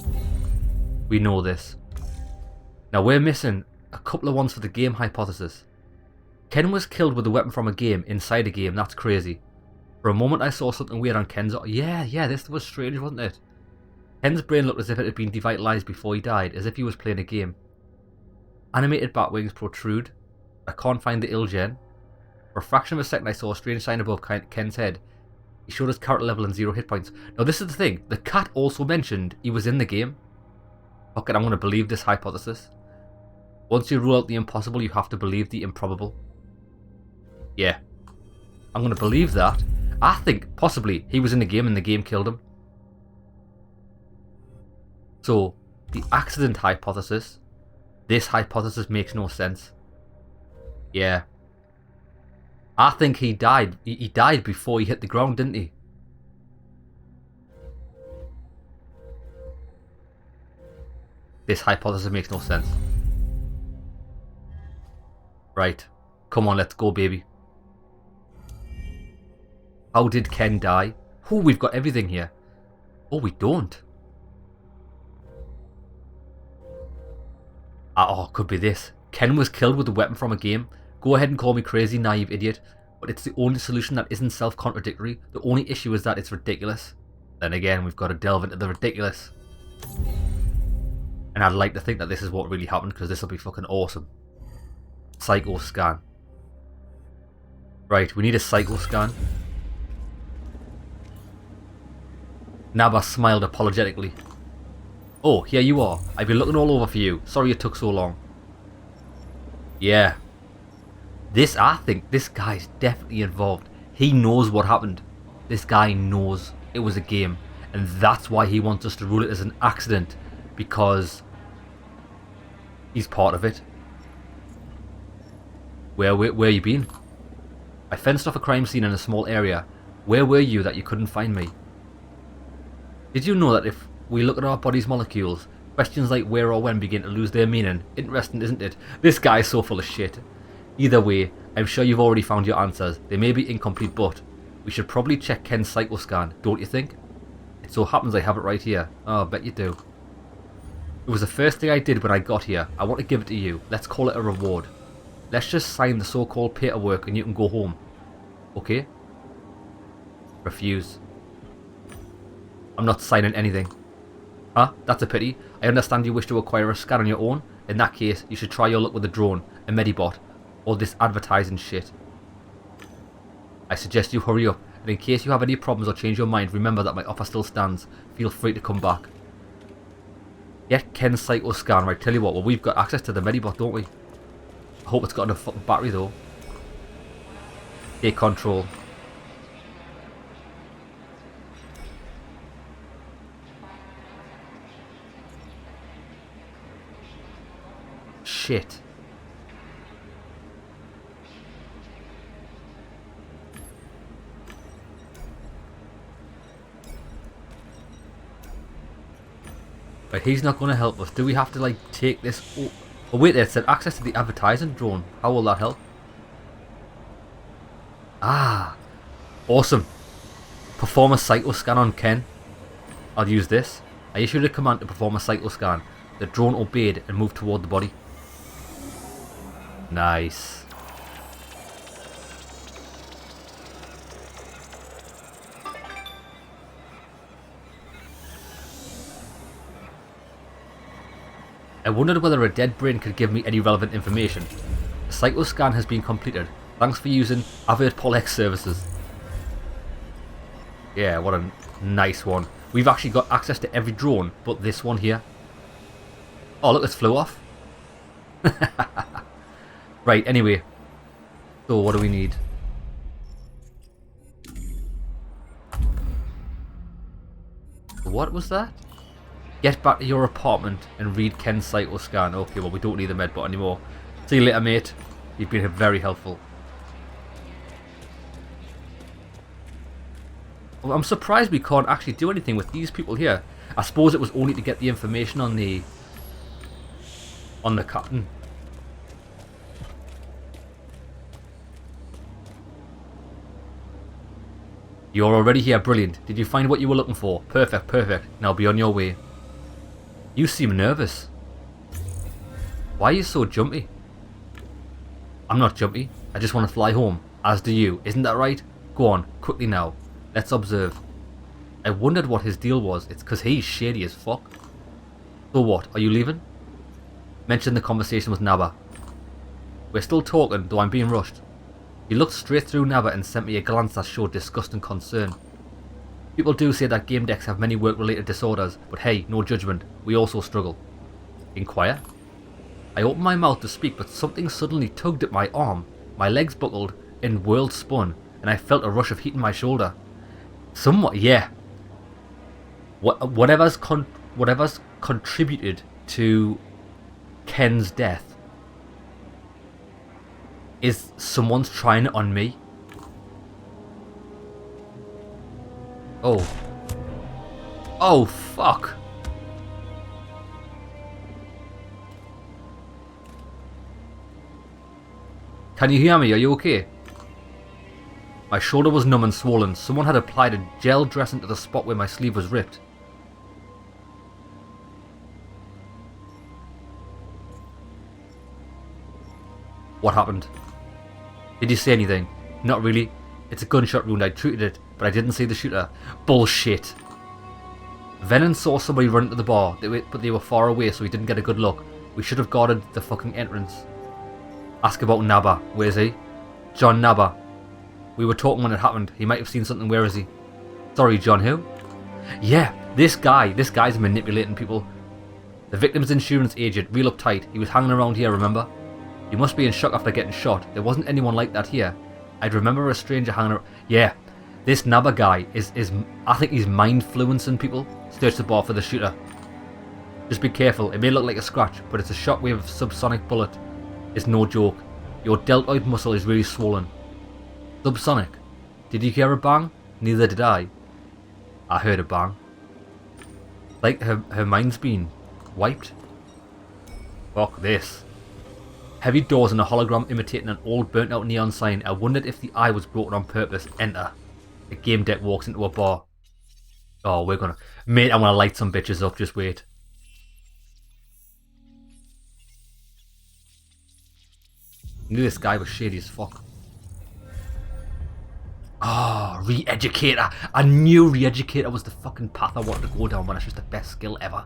We know this. Now we're missing a couple of ones for the game hypothesis. Ken was killed with a weapon from a game inside a game. That's crazy. For a moment I saw something weird on Ken's... Yeah, this was strange, wasn't it? Ken's brain looked as if it had been devitalized before he died, as if he was playing a game. Animated bat wings protrude. I can't find the ill gen. For a fraction of a second I saw a strange sign above Ken's head. He showed his character level and 0 hit points. Now this is the thing. The cat also mentioned he was in the game. Fuck it, I'm going to believe this hypothesis. Once you rule out the impossible, you have to believe the improbable. Yeah. I'm going to believe that. I think possibly he was in the game and the game killed him. So, the accident hypothesis. This hypothesis makes no sense. Yeah. I think he died. He died before he hit the ground, didn't he? This hypothesis makes no sense. Right. Come on, let's go, baby. How did Ken die? Oh, we've got everything here. Oh, we don't. Oh, could be this. Ken was killed with a weapon from a game. Go ahead and call me crazy, naive idiot. But it's the only solution that isn't self-contradictory. The only issue is that it's ridiculous. Then again, we've got to delve into the ridiculous. And I'd like to think that this is what really happened, because this will be fucking awesome. Psycho scan. Right, we need a psycho scan. Naba smiled apologetically. Oh, here you are. I've been looking all over for you. Sorry it took so long. Yeah. I think this guy's definitely involved. He knows what happened. This guy knows it was a game. And that's why he wants us to rule it as an accident. Because he's part of it. Where you been? I fenced off a crime scene in a small area. Where were you that you couldn't find me? Did you know that if we look at our body's molecules, questions like where or when begin to lose their meaning? Interesting, isn't it? This guy's so full of shit. Either way, I'm sure you've already found your answers. They may be incomplete, but we should probably check Ken's psychoscan, don't you think? It so happens I have it right here. Oh, I bet you do. It was the first thing I did when I got here. I want to give it to you. Let's call it a reward. Let's just sign the so-called paperwork and you can go home. Okay? Refuse. I'm not signing anything. Huh? That's a pity. I understand you wish to acquire a scan on your own. In that case, you should try your luck with a drone, a medibot, or this advertising shit. I suggest you hurry up, and in case you have any problems or change your mind, remember that my offer still stands. Feel free to come back. Get Ken's psycho scan. Right, tell you what, well, we've got access to the medibot, don't we? I hope it's got enough fucking battery though. Take control. Shit. But he's not going to help us. Do we have to like take this? Oh wait, it said access to the advertising drone. How will that help? Ah, awesome. Perform a psycho scan on Ken. I'll use this. I issued a command to perform a psycho scan. The drone obeyed and moved toward the body. Nice. I wondered whether a dead brain could give me any relevant information. The psycho scan has been completed. Thanks for using Avert Polex services. Yeah, what a nice one. We've actually got access to every drone but this one here. Oh look, it's flew off. Right, anyway. So what do we need? What was that? Get back to your apartment and read Ken's psycho scan. Okay, well we don't need the medbot anymore. See you later, mate. You've been very helpful. Well, I'm surprised we can't actually do anything with these people here. I suppose it was only to get the information on the captain. You're already here, brilliant. Did you find what you were looking for? Perfect, perfect. Now be on your way. You seem nervous. Why are you so jumpy? I'm not jumpy. I just want to fly home. As do you. Isn't that right? Go on, quickly now. Let's observe. I wondered what his deal was. It's because he's shady as fuck. So what? Are you leaving? Mention the conversation with Naba. We're still talking, though I'm being rushed. He looked straight through Naba and sent me a glance that showed disgust and concern. People do say that GameDECs have many work-related disorders, but hey, no judgment. We also struggle. Inquire? I opened my mouth to speak, but something suddenly tugged at my arm. My legs buckled and world spun, and I felt a rush of heat in my shoulder. Somewhat, yeah. Whatever's contributed to Ken's death is someone's trying it on me. Oh. Oh, fuck. Can you hear me? Are you okay? My shoulder was numb and swollen. Someone had applied a gel dressing to the spot where my sleeve was ripped. What happened? Did you say anything? Not really. It's a gunshot wound. I treated it, but I didn't see the shooter. Bullshit. Venom saw somebody run into the bar, but they were far away, so he didn't get a good look. We should have guarded the fucking entrance. Ask about Naba. Where's he? John Naba. We were talking when it happened. He might have seen something. Where is he? Sorry, John who? Yeah, this guy's manipulating people. The victim's insurance agent, real uptight. He was hanging around here, remember? You must be in shock after getting shot. There wasn't anyone like that here. I'd remember a stranger hanging around. Yeah, this Naba guy is I think he's mind-fluencing people. Search the bar for the shooter. Just be careful. It may look like a scratch, but it's a shockwave subsonic bullet. It's no joke. Your deltoid muscle is really swollen. Subsonic. Did you hear a bang? Neither did I. I heard a bang. Like her mind's been wiped. Fuck this. Heavy doors and a hologram imitating an old burnt out neon sign. I wondered if the eye was broken on purpose. Enter. The game deck walks into a bar. Oh, we're gonna... Mate, I'm gonna light some bitches up, just wait. Knew this guy was shady as fuck. Oh, Re-Educator. I knew Re-Educator was the fucking path I wanted to go down when it's just the best skill ever.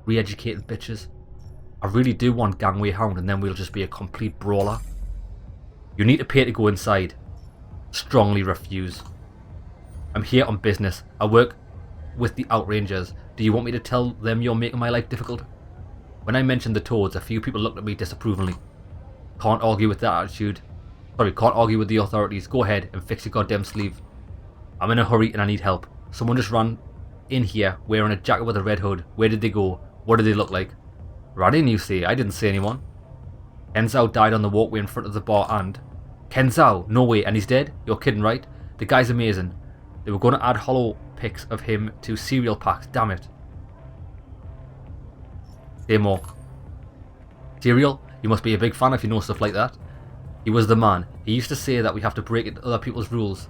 Re-educating bitches. I really do want Gangway Hound and then we'll just be a complete brawler. You need to pay to go inside. Strongly refuse. I'm here on business. I work with the Outrangers. Do you want me to tell them you're making my life difficult? When I mentioned the Toads, a few people looked at me disapprovingly. Can't argue with that attitude. Sorry, can't argue with the authorities. Go ahead and fix your goddamn sleeve. I'm in a hurry and I need help. Someone just ran in here wearing a jacket with a red hood. Where did they go? What did they look like? Ran in, you see. I didn't see anyone. Kenzao died on the walkway in front of the bar and... Kenzao? No way. And he's dead? You're kidding, right? The guy's amazing. They were going to add hollow pics of him to cereal packs. Damn it. Say more. Cereal? You must be a big fan if you know stuff like that. He was the man. He used to say that we have to break into other people's rules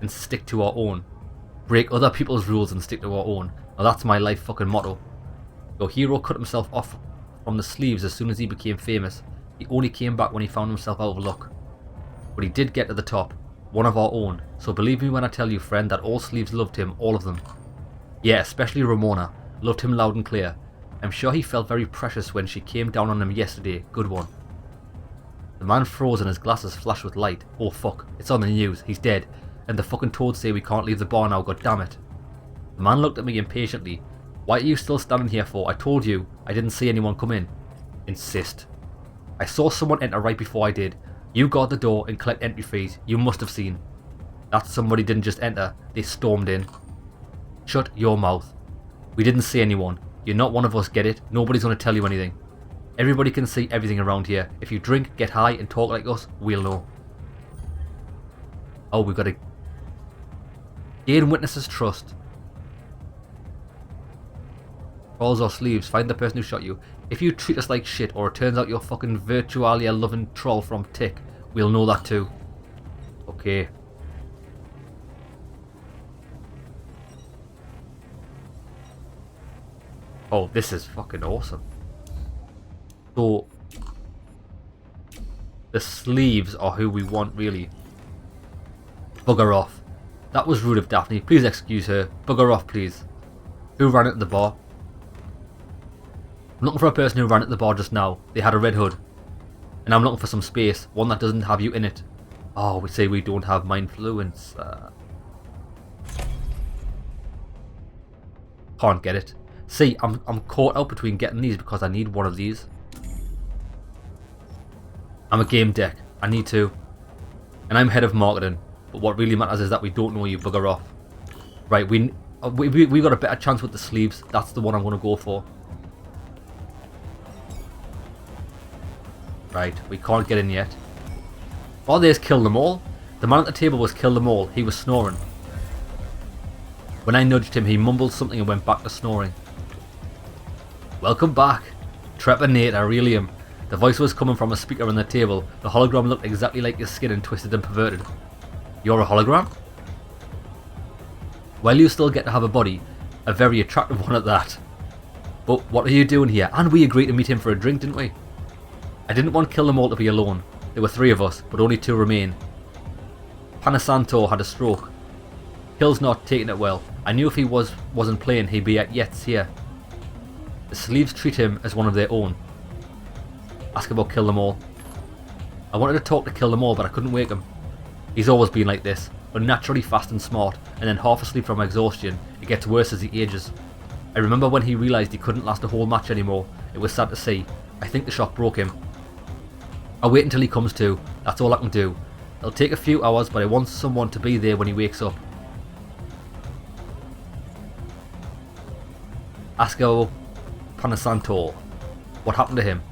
and stick to our own. Break other people's rules and stick to our own. Now that's my life fucking motto. Your hero cut himself off from the sleeves as soon as he became famous. He only came back when he found himself out of luck. But he did get to the top. One of our own. So believe me when I tell you, friend, that all sleeves loved him. All of them. Yeah, especially Ramona. Loved him loud and clear. I'm sure he felt very precious when she came down on him yesterday. Good one. The man froze and his glasses flashed with light. Oh fuck, it's on the news. He's dead. And the fucking Toads say we can't leave the bar now, god damn it. The man looked at me impatiently. What are you still standing here for? I told you I didn't see anyone come in. Insist. I saw someone enter right before I did. You guard the door and collect entry fees. You must have seen. That somebody didn't just enter. They stormed in. Shut your mouth. We didn't see anyone. You're not one of us, get it? Nobody's going to tell you anything. Everybody can see everything around here. If you drink, get high and talk like us, we'll know. Oh, we've got to gain witnesses' trust. Balls or sleeves, find the person who shot you. If you treat us like shit or it turns out you're fucking Virtualia loving troll from Tick, we'll know that too. Okay. Oh, this is fucking awesome. So, the sleeves are who we want, really. Bugger off. That was rude of Daphne. Please excuse her. Bugger off, please. Who ran at the bar? I'm looking for a person who ran at the bar just now. They had a red hood. And I'm looking for some space. One that doesn't have you in it. Oh, we say we don't have mindfluence. Can't get it. See, I'm caught out between getting these because I need one of these. I'm a game deck. I need to. And I'm head of marketing. But what really matters is that we don't know you. Bugger off. Right, we got a better chance with the sleeves. That's the one I'm going to go for. Right, we can't get in yet. Oh, there's kill them all. The man at the table was kill them all. He was snoring. When I nudged him, he mumbled something and went back to snoring. Welcome back. Trepanator, Elysium. The voice was coming from a speaker on the table. The hologram looked exactly like your skin and twisted and perverted. You're a hologram? Well, you still get to have a body. A very attractive one at that. But what are you doing here? And we agreed to meet him for a drink, didn't we? I didn't want Kill Them All to be alone. There were 3 of us, but only 2 remain. Panasanto had a stroke. Kill's not taking it well. I knew if he wasn't playing, he'd be at Yet's here. The sleeves treat him as one of their own. Ask about Kill Them All. I wanted to talk to Kill Them All, but I couldn't wake him. He's always been like this, unnaturally fast and smart, and then half asleep from exhaustion. It gets worse as he ages. I remember when he realised he couldn't last a whole match anymore. It was sad to see. I think the shock broke him. I'll wait until he comes to. That's all I can do. It'll take a few hours, but I want someone to be there when he wakes up. Asco Panasanto. What happened to him?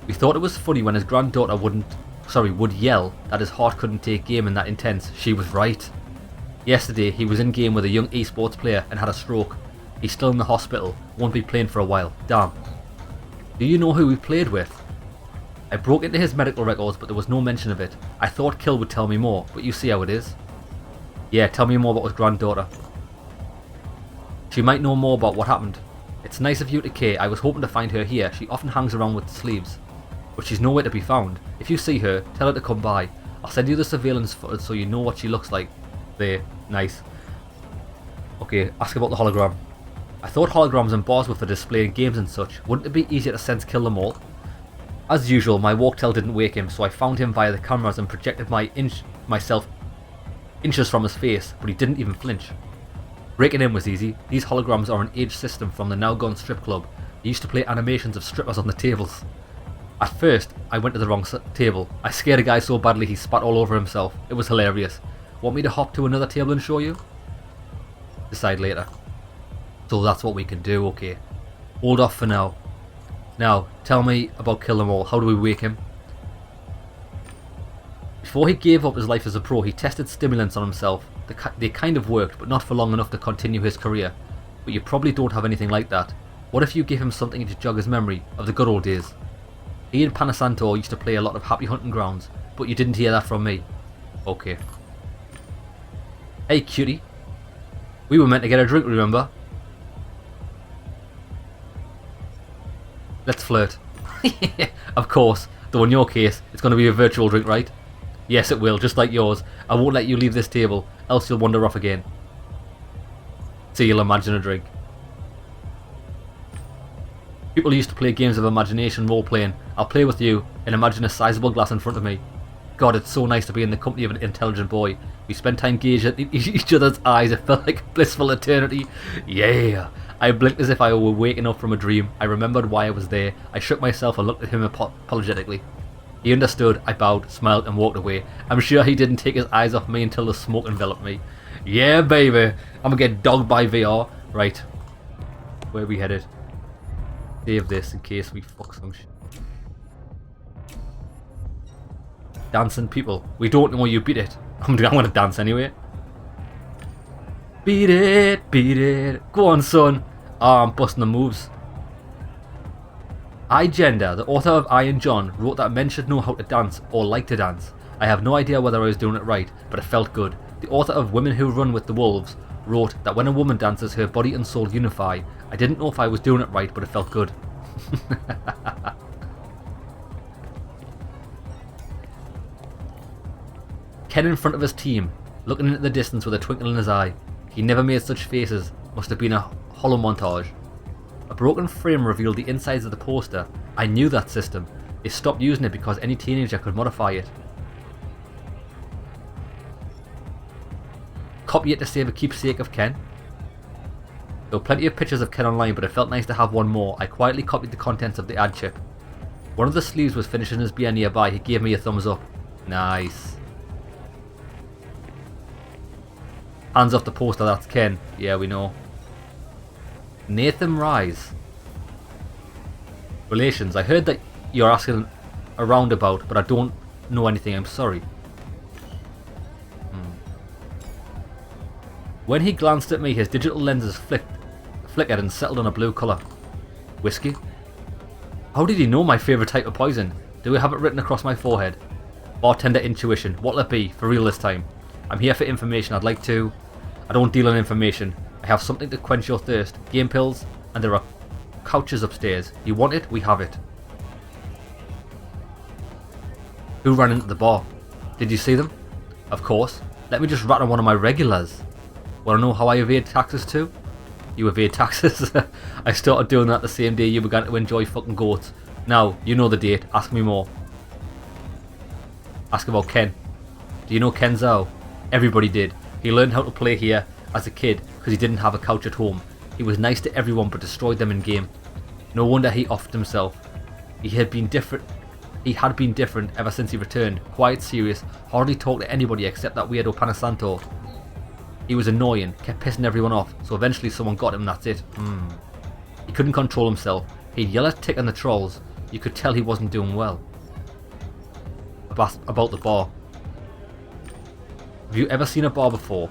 We thought it was funny when his granddaughter wouldn't would yell that his heart couldn't take gaming that intense. She was right. Yesterday, he was in game with a young esports player and had a stroke. He's still in the hospital, won't be playing for a while. Damn. Do you know who we played with? I broke into his medical records, but there was no mention of it. I thought Kill would tell me more, but you see how it is. Yeah, tell me more about his granddaughter. She might know more about what happened. It's nice of you to care. I was hoping to find her here. She often hangs around with the sleeves, but she's nowhere to be found. If you see her, tell her to come by. I'll send you the surveillance footage so you know what she looks like. There. Nice. Okay, ask about the hologram. I thought holograms and bars were for displaying games and such. Wouldn't it be easier to sense kill them all? As usual, my walk-tell didn't wake him, so I found him via the cameras and projected myself inches from his face, but he didn't even flinch. Breaking in was easy. These holograms are an age system from the now gone strip club. They used to play animations of strippers on the tables. At first, I went to the wrong table. I scared a guy so badly he spat all over himself. It was hilarious. Want me to hop to another table and show you? Decide later. So that's what we can do, okay. Hold off for now. Now, tell me about Kill Them All. How do we wake him? Before he gave up his life as a pro, he tested stimulants on himself. They kind of worked, but not for long enough to continue his career. But you probably don't have anything like that. What if you give him something to jog his memory of the good old days? He and Panasanto used to play a lot of Happy Hunting Grounds, but you didn't hear that from me. Okay. Hey cutie. We were meant to get a drink, remember? Let's flirt. Of course, though in your case, it's going to be a virtual drink, right? Yes, it will, just like yours. I won't let you leave this table, else you'll wander off again. So you'll imagine a drink. People used to play games of imagination role-playing. I'll play with you and imagine a sizable glass in front of me. God, it's so nice to be in the company of an intelligent boy. We spent time gazing at each other's eyes. It felt like a blissful eternity. Yeah. I blinked as if I were waking up from a dream. I remembered why I was there. I shook myself and looked at him apologetically. He understood. I bowed, smiled and walked away. I'm sure he didn't take his eyes off me until the smoke enveloped me. Yeah, baby. I'm gonna get dogged by VR. Right. Where are we headed? Save this in case we fuck some shit. Dancing people. We don't know you beat it. I'm gonna dance anyway. Beat it, beat it. Go on, son. Oh, I'm busting the moves. iGender, the author of I and John, wrote that men should know how to dance or like to dance. I have no idea whether I was doing it right, but it felt good. The author of Women Who Run with the Wolves wrote that when a woman dances, her body and soul unify. I didn't know if I was doing it right, but it felt good. Ken in front of his team, looking into the distance with a twinkle in his eye. He never made such faces. Must have been a hollow montage. A broken frame revealed the insides of the poster. I knew that system. They stopped using it because any teenager could modify it. Copy it to save a keepsake of Ken. There were plenty of pictures of Ken online, but it felt nice to have one more. I quietly copied the contents of the ad chip. One of the sleeves was finishing his beer nearby. He gave me a thumbs up. Nice. Hands off the poster, that's Ken. Yeah, we know. Nathan Rise. Relations. I heard that you're asking a roundabout, but I don't know anything. I'm sorry. When he glanced at me, his digital lenses flickered and settled on a blue colour. Whiskey? How did he know my favourite type of poison? Do we have it written across my forehead? Bartender intuition. What'll it be? For real this time. I'm here for information. I'd like to... I don't deal in information. I have something to quench your thirst. Game pills, and there are couches upstairs. You want it? We have it. Who ran into the bar? Did you see them? Of course. Let me just rat on one of my regulars. Want to know how I evade taxes too? You evade taxes? I started doing that the same day you began to enjoy fucking goats. Now, you know the date. Ask me more. Ask about Ken. Do you know Ken Zhao? Everybody did. He learned how to play here as a kid because he didn't have a couch at home. He was nice to everyone but destroyed them in game. No wonder he offed himself. He had been different ever since he returned. Quiet, serious, hardly talked to anybody except that weirdo Panasanto. He was annoying, kept pissing everyone off, so eventually someone got him and that's it. He couldn't control himself. He'd yell at Tick and the trolls. You could tell he wasn't doing well. about the bar. Have you ever seen a bar before?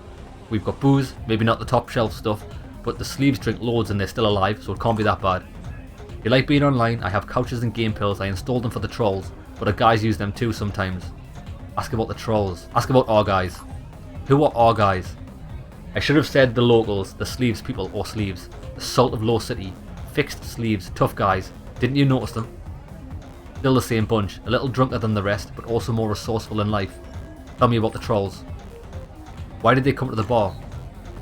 We've got booze, maybe not the top shelf stuff, but the sleeves drink loads and they're still alive, so it can't be that bad. You like being online? I have couches and game pills. I installed them for the trolls, but the guys use them too sometimes. Ask about the trolls. Ask about our guys. Who are our guys? I should have said the locals, the sleeves people or sleeves. The salt of Low City. Fixed sleeves, tough guys. Didn't you notice them? Still the same bunch, a little drunker than the rest, but also more resourceful in life. Tell me about the trolls. Why did they come to the bar?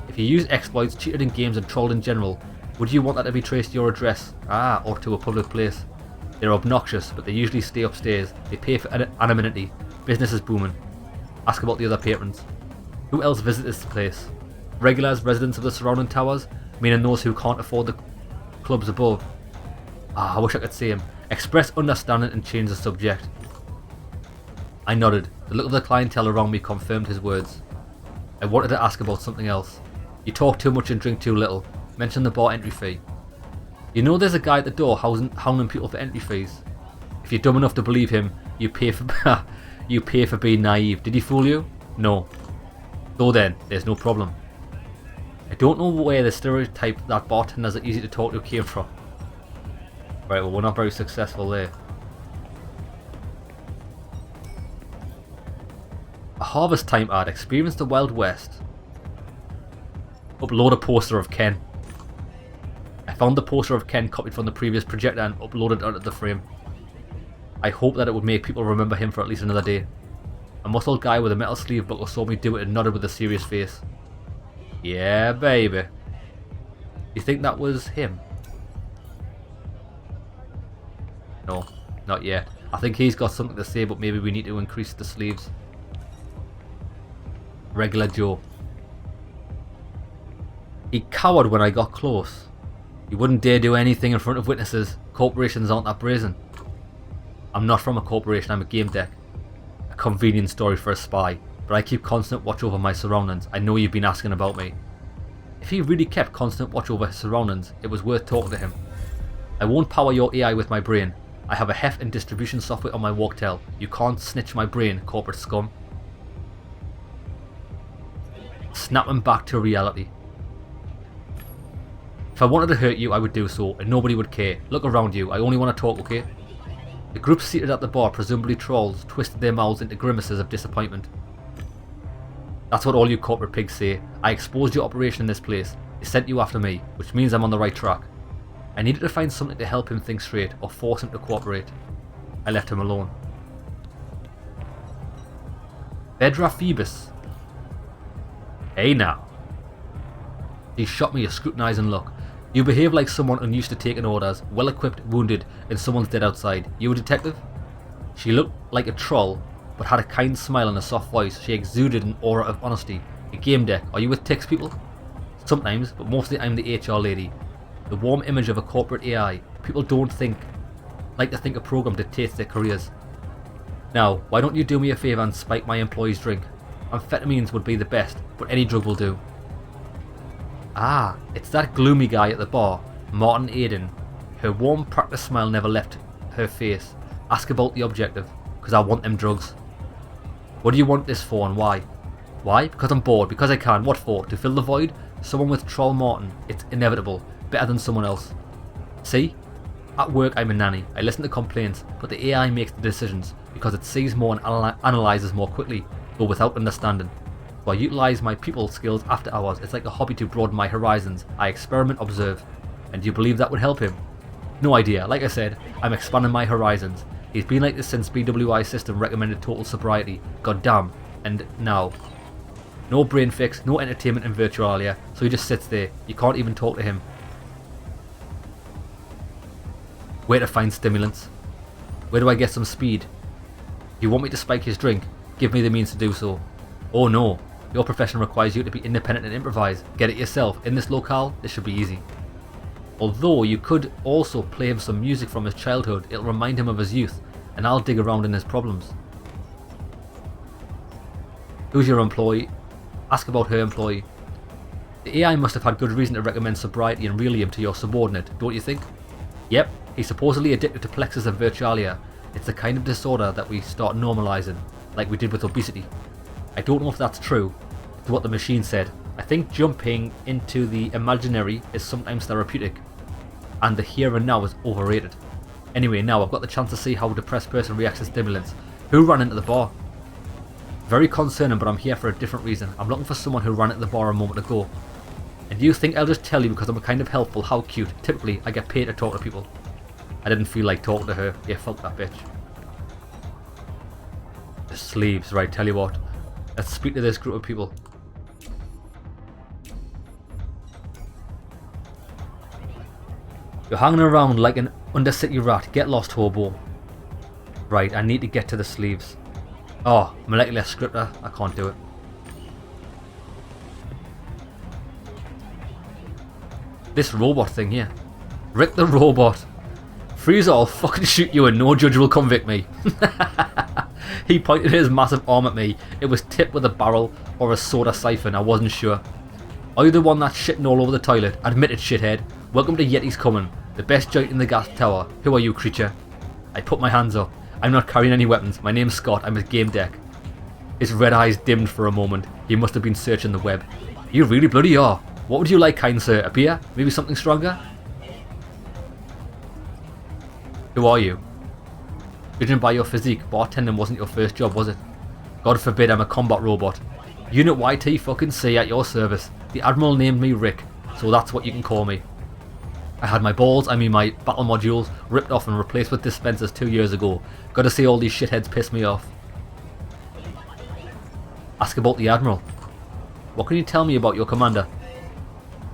If you use exploits, cheated in games and trolled in general, would you want that to be traced to your address? Or to a public place? They're obnoxious, but they usually stay upstairs. They pay for anonymity. Business is booming. Ask about the other patrons. Who else visits this place? Regulars, residents of the surrounding towers, meaning those who can't afford the clubs above. I wish I could see him. Express understanding and change the subject. I nodded. The look of the clientele around me confirmed his words. I wanted to ask about something else. You talk too much and drink too little. Mention the bar entry fee. You know there's a guy at the door hounding people for entry fees. If you're dumb enough to believe him, you pay for being naive. Did he fool you? No. So then, there's no problem. I don't know where the stereotype that bartenders are easy to talk to came from. Right, well, we're not very successful there. A harvest time ad. Experience the Wild West. Upload a poster of Ken. I found the poster of Ken copied from the previous projector and uploaded it onto the frame. I hope that it would make people remember him for at least another day. A muscled guy with a metal sleeve buckle saw me do it and nodded with a serious face. Yeah, baby. You think that was him? No, not yet. I think he's got something to say, but maybe we need to increase the sleeves. Regular Joe. He cowered when I got close. He wouldn't dare do anything in front of witnesses. Corporations aren't that brazen. I'm not from a corporation, I'm a GameDEC. A convenient story for a spy, but I keep constant watch over my surroundings. I know you've been asking about me. If he really kept constant watch over his surroundings, it was worth talking to him. I won't power your AI with my brain. I have a heft and distribution software on my walktail. You can't snitch my brain, corporate scum. Snap him back to reality. If I wanted to hurt you, I would do so, and nobody would care. Look around you, I only want to talk, okay? The group seated at the bar, presumably trolls, twisted their mouths into grimaces of disappointment. That's what all you corporate pigs say. I exposed your operation in this place. They sent you after me, which means I'm on the right track. I needed to find something to help him think straight, or force him to cooperate. I left him alone. Vedra Phoebus. Hey now. He shot me a scrutinizing look. You behave like someone unused to taking orders, well equipped, wounded, and someone's dead outside. You a detective? She looked like a troll, but had a kind smile and a soft voice. She exuded an aura of honesty. A GameDEC. Are you with Tix people? Sometimes, but mostly I'm the HR lady. The warm image of a corporate AI. People don't like to think a program dictates their careers. Now, why don't you do me a favour and spike my employees' drink? Amphetamines would be the best, but any drug will do. Ah, it's that gloomy guy at the bar, Martin Aiden. Her warm, practiced smile never left her face. Ask about the objective, because I want them drugs. What do you want this for and why? Why? Because I'm bored, because I can. What for? To fill the void? Someone with Troll Martin. It's inevitable. Better than someone else. See? At work I'm a nanny. I listen to complaints, but the AI makes the decisions, because it sees more and analyses more quickly, though without understanding. So I utilise my people skills after hours. It's like a hobby to broaden my horizons. I experiment, observe. And do you believe that would help him? No idea. Like I said, I'm expanding my horizons. He's been like this since BWI system recommended total sobriety. God damn. And now. No brain fix, no entertainment in Virtualia, so he just sits there. You can't even talk to him. Where to find stimulants? Where do I get some speed? If you want me to spike his drink, give me the means to do so. Oh no. Your profession requires you to be independent and improvise. Get it yourself. In this locale, this should be easy. Although you could also play him some music from his childhood, it'll remind him of his youth, and I'll dig around in his problems. Who's your employee? Ask about her employee. The AI must have had good reason to recommend sobriety and rhelium to your subordinate, don't you think? Yep, he's supposedly addicted to Plexus and Virtualia. It's the kind of disorder that we start normalizing, like we did with obesity. I don't know if that's true. It's what the machine said. I think jumping into the imaginary is sometimes therapeutic, and the here and now is overrated. Anyway, now I've got the chance to see how a depressed person reacts to stimulants. Who ran into the bar? Very concerning, but I'm here for a different reason. I'm looking for someone who ran into the bar a moment ago. And you think I'll just tell you because I'm kind of helpful? How cute. Typically, I get paid to talk to people. I didn't feel like talking to her. Yeah, fuck that bitch. The sleeves, right, tell you what. Let's speak to this group of people. You're hanging around like an undercity rat. Get lost, hobo. Right, I need to get to the sleeves. Oh, molecular scripter. I can't do it. This robot thing here. Rick the robot. Freezer, I'll fucking shoot you and no judge will convict me. He pointed his massive arm at me. It was tipped with a barrel or a soda siphon. I wasn't sure. Are you the one that's shitting all over the toilet? Admit it, shithead. Welcome to Yeti's Coming. The best joint in the gas tower. Who are you, creature? I put my hands up. I'm not carrying any weapons. My name's Scott. I'm at GameDEC. His red eyes dimmed for a moment. He must have been searching the web. You really bloody are. What would you like, kind sir? A beer? Maybe something stronger? Who are you? Judging by your physique, bartending wasn't your first job, was it? God forbid I'm a combat robot. Unit YT fucking C at your service. The Admiral named me Rick, so that's what you can call me. I had my balls, I mean my battle modules, ripped off and replaced with dispensers 2 years ago. Gotta see all these shitheads piss me off. Ask about the Admiral. What can you tell me about your commander?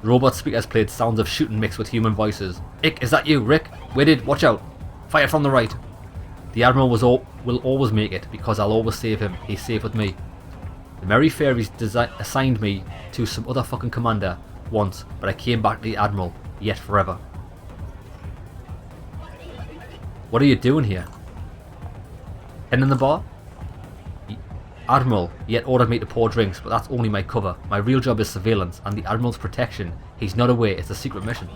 The robot speakers played sounds of shooting mixed with human voices. Ick, is that you, Rick? Waited, watch out. Fire from the right. The Admiral will always make it, because I'll always save him. He's safe with me. The Merry Fairies assigned me to some other fucking commander once, but I came back to the Admiral, yet forever. What are you doing here? Heading in the bar? Admiral yet ordered me to pour drinks, but that's only my cover. My real job is surveillance and the Admiral's protection. He's not aware, it's a secret mission.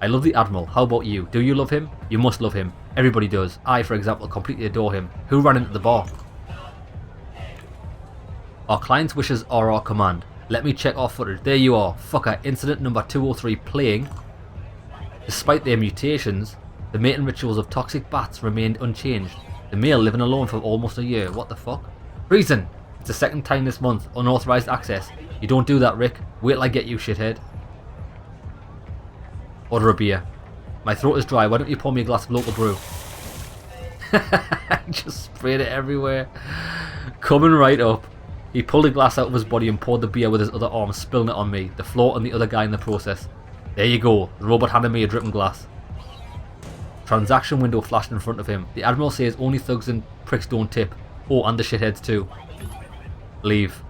I love the Admiral. How about you? Do you love him? You must love him. Everybody does. I, for example, completely adore him. Who ran into the bar? Our client's wishes are our command. Let me check our footage. There you are. Fucker. Incident number 203 playing. Despite their mutations, the mating rituals of toxic bats remained unchanged. The male living alone for almost a year. What the fuck? Reason! It's the second time this month. Unauthorized access. You don't do that, Rick. Wait till I get you, shithead. Order a beer. My throat is dry. Why don't you pour me a glass of local brew? Just sprayed it everywhere. Coming right up. He pulled a glass out of his body and poured the beer with his other arm, spilling it on me, the floor and the other guy in the process. There you go. The robot handed me a dripping glass. Transaction window flashed in front of him. The Admiral says only thugs and pricks don't tip. Oh, and the shitheads too. Leave.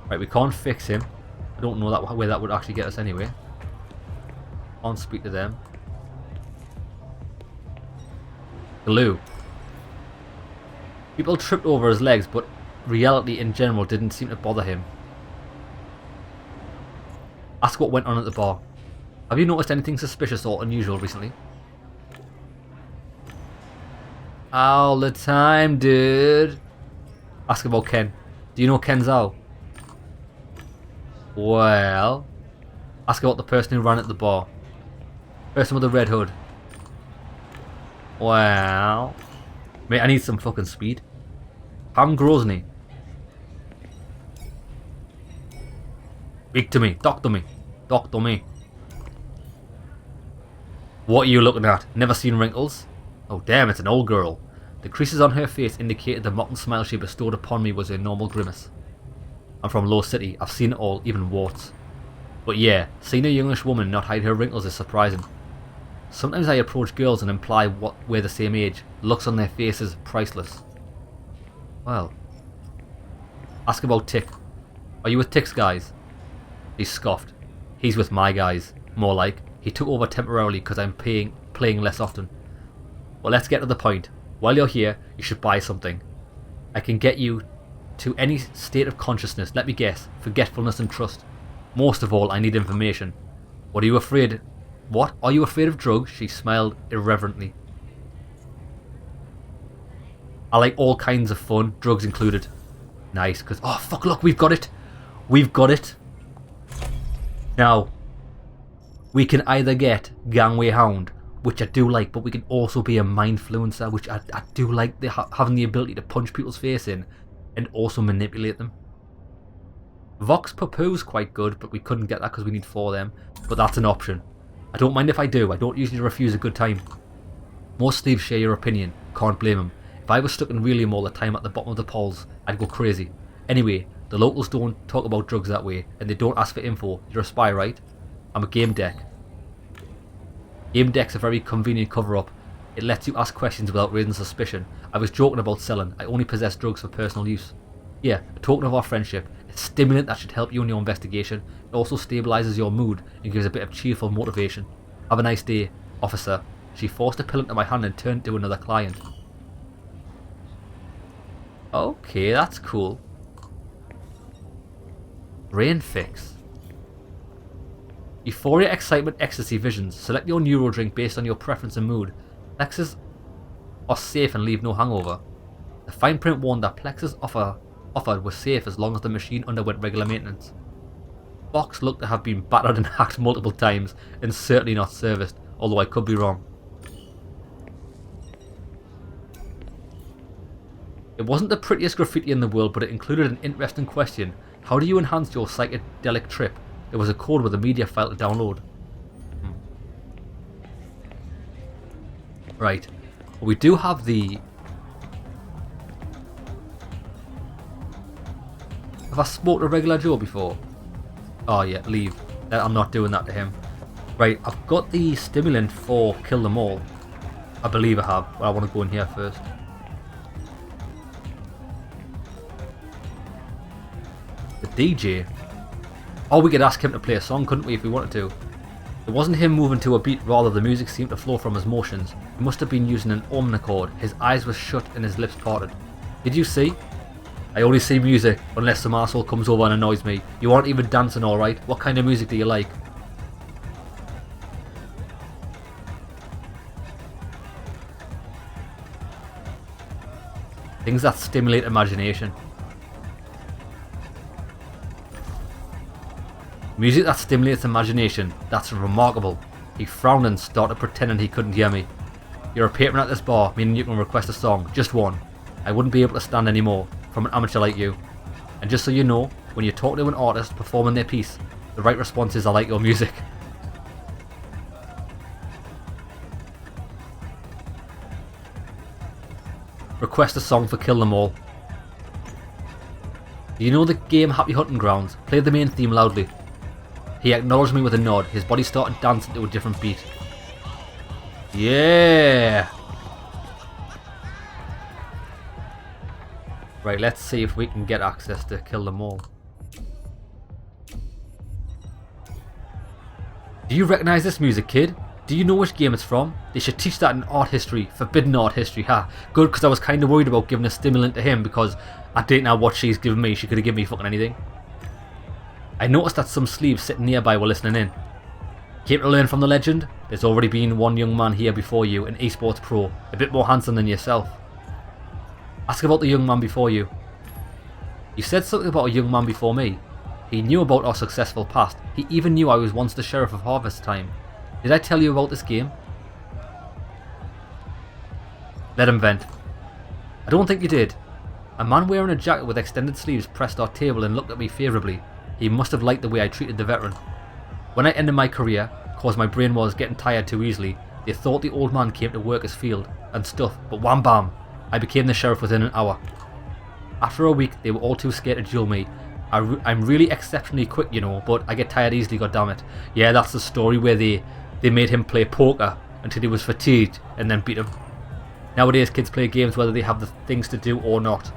Right, we can't fix him. I don't know where that would actually get us anyway. Can't speak to them. Glue. People tripped over his legs, but reality in general didn't seem to bother him. Ask what went on at the bar. Have you noticed anything suspicious or unusual recently? All the time, dude. Ask about Ken. Do you know Ken Zhao? Well, ask about the person who ran at the bar. Person with the red hood. Well, mate, I need some fucking speed. Pam Grosny. Speak to me. Talk to me. Talk to me. What are you looking at? Never seen wrinkles? Oh damn, it's an old girl. The creases on her face indicated the mocking smile she bestowed upon me was a normal grimace. I'm from Low City. I've seen it all, even warts. But yeah, seeing a youngish woman not hide her wrinkles is surprising. Sometimes I approach girls and imply we're the same age. Looks on their faces priceless. Well. Ask about Tick. Are you with Tick's guys? He scoffed. He's with my guys. More like, he took over temporarily because I'm playing less often. Well, let's get to the point. While you're here, you should buy something. I can get you to any state of consciousness. Let me guess. Forgetfulness and trust. Most of all, I need information. What are you afraid? What? Are you afraid of drugs? She smiled irreverently. I like all kinds of fun, drugs included. Nice, because, oh fuck, look, we've got it. We've got it. Now, we can either get Gangway Hound, which I do like, but we can also be a Mindfluencer, which I do like having the ability to punch people's face in and also manipulate them. Vox Papu's quite good, but we couldn't get that because we need 4 of them, but that's an option. I don't mind if I do, I don't usually refuse a good time. Most thieves share your opinion, can't blame them. If I was stuck in Relium all the time at the bottom of the polls, I'd go crazy. Anyway, the locals don't talk about drugs that way, and they don't ask for info. You're a spy, right? I'm a GameDEC. GameDEC's a very convenient cover-up. It lets you ask questions without raising suspicion. I was joking about selling. I only possess drugs for personal use. Yeah, a token of our friendship. A stimulant that should help you in your investigation. It also stabilises your mood and gives a bit of cheerful motivation. Have a nice day, officer. She forced a pill into my hand and turned to another client. Okay, that's cool. Brain fix. Euphoria, excitement, ecstasy, visions. Select your neuro drink based on your preference and mood. Plexus are safe and leave no hangover. The fine print warned that Plexus offered was safe as long as the machine underwent regular maintenance. Box looked to have been battered and hacked multiple times and certainly not serviced, although I could be wrong. It wasn't the prettiest graffiti in the world, but it included an interesting question. How do you enhance your psychedelic trip? There was a code with a media file to download. Right. Well, we do have the... Have I smoked a regular Joe before? Oh yeah, leave. I'm not doing that to him. Right, I've got the stimulant for Kill Them All. I believe I have, but I want to go in here first. The DJ. Oh, we could ask him to play a song, couldn't we, if we wanted to? It wasn't him moving to a beat, rather the music seemed to flow from his motions. He must have been using an omnichord. His eyes were shut and his lips parted. Did you see? I only see music unless some arsehole comes over and annoys me. You aren't even dancing, alright? What kind of music do you like? Things that stimulate imagination. Music that stimulates imagination. That's remarkable. He frowned and started pretending he couldn't hear me. You're a patron at this bar, meaning you can request a song. Just one. I wouldn't be able to stand anymore from an amateur like you. And just so you know, when you talk to an artist performing their piece, the right response is I like your music. Request a song for Kill Them All. Do you know the game Happy Hunting Grounds? Play the main theme loudly. He acknowledged me with a nod. His body started dancing to a different beat. Yeah! Right, let's see if we can get access to Kill Them All. Do you recognise this music, kid? Do you know which game it's from? They should teach that in art history. Forbidden art history. Ha! Good, because I was kind of worried about giving a stimulant to him because I didn't know what she's given me. She could have given me fucking anything. I noticed that some sleeves sitting nearby were listening in. Came to learn from the legend? There's already been one young man here before you, an esports pro, a bit more handsome than yourself. Ask about the young man before you. You said something about a young man before me. He knew about our successful past. He even knew I was once the sheriff of Harvest Time. Did I tell you about this game? Let him vent. I don't think you did. A man wearing a jacket with extended sleeves pressed our table and looked at me favourably. He must have liked the way I treated the veteran. When I ended my career, cause my brain was getting tired too easily, they thought the old man came to work his field and stuff, but wham bam, I became the sheriff within an hour. After a week, they were all too scared to duel me. I'm really exceptionally quick, you know, but I get tired easily, goddammit. Yeah, that's the story where they made him play poker until he was fatigued and then beat him. Nowadays, kids play games whether they have the things to do or not.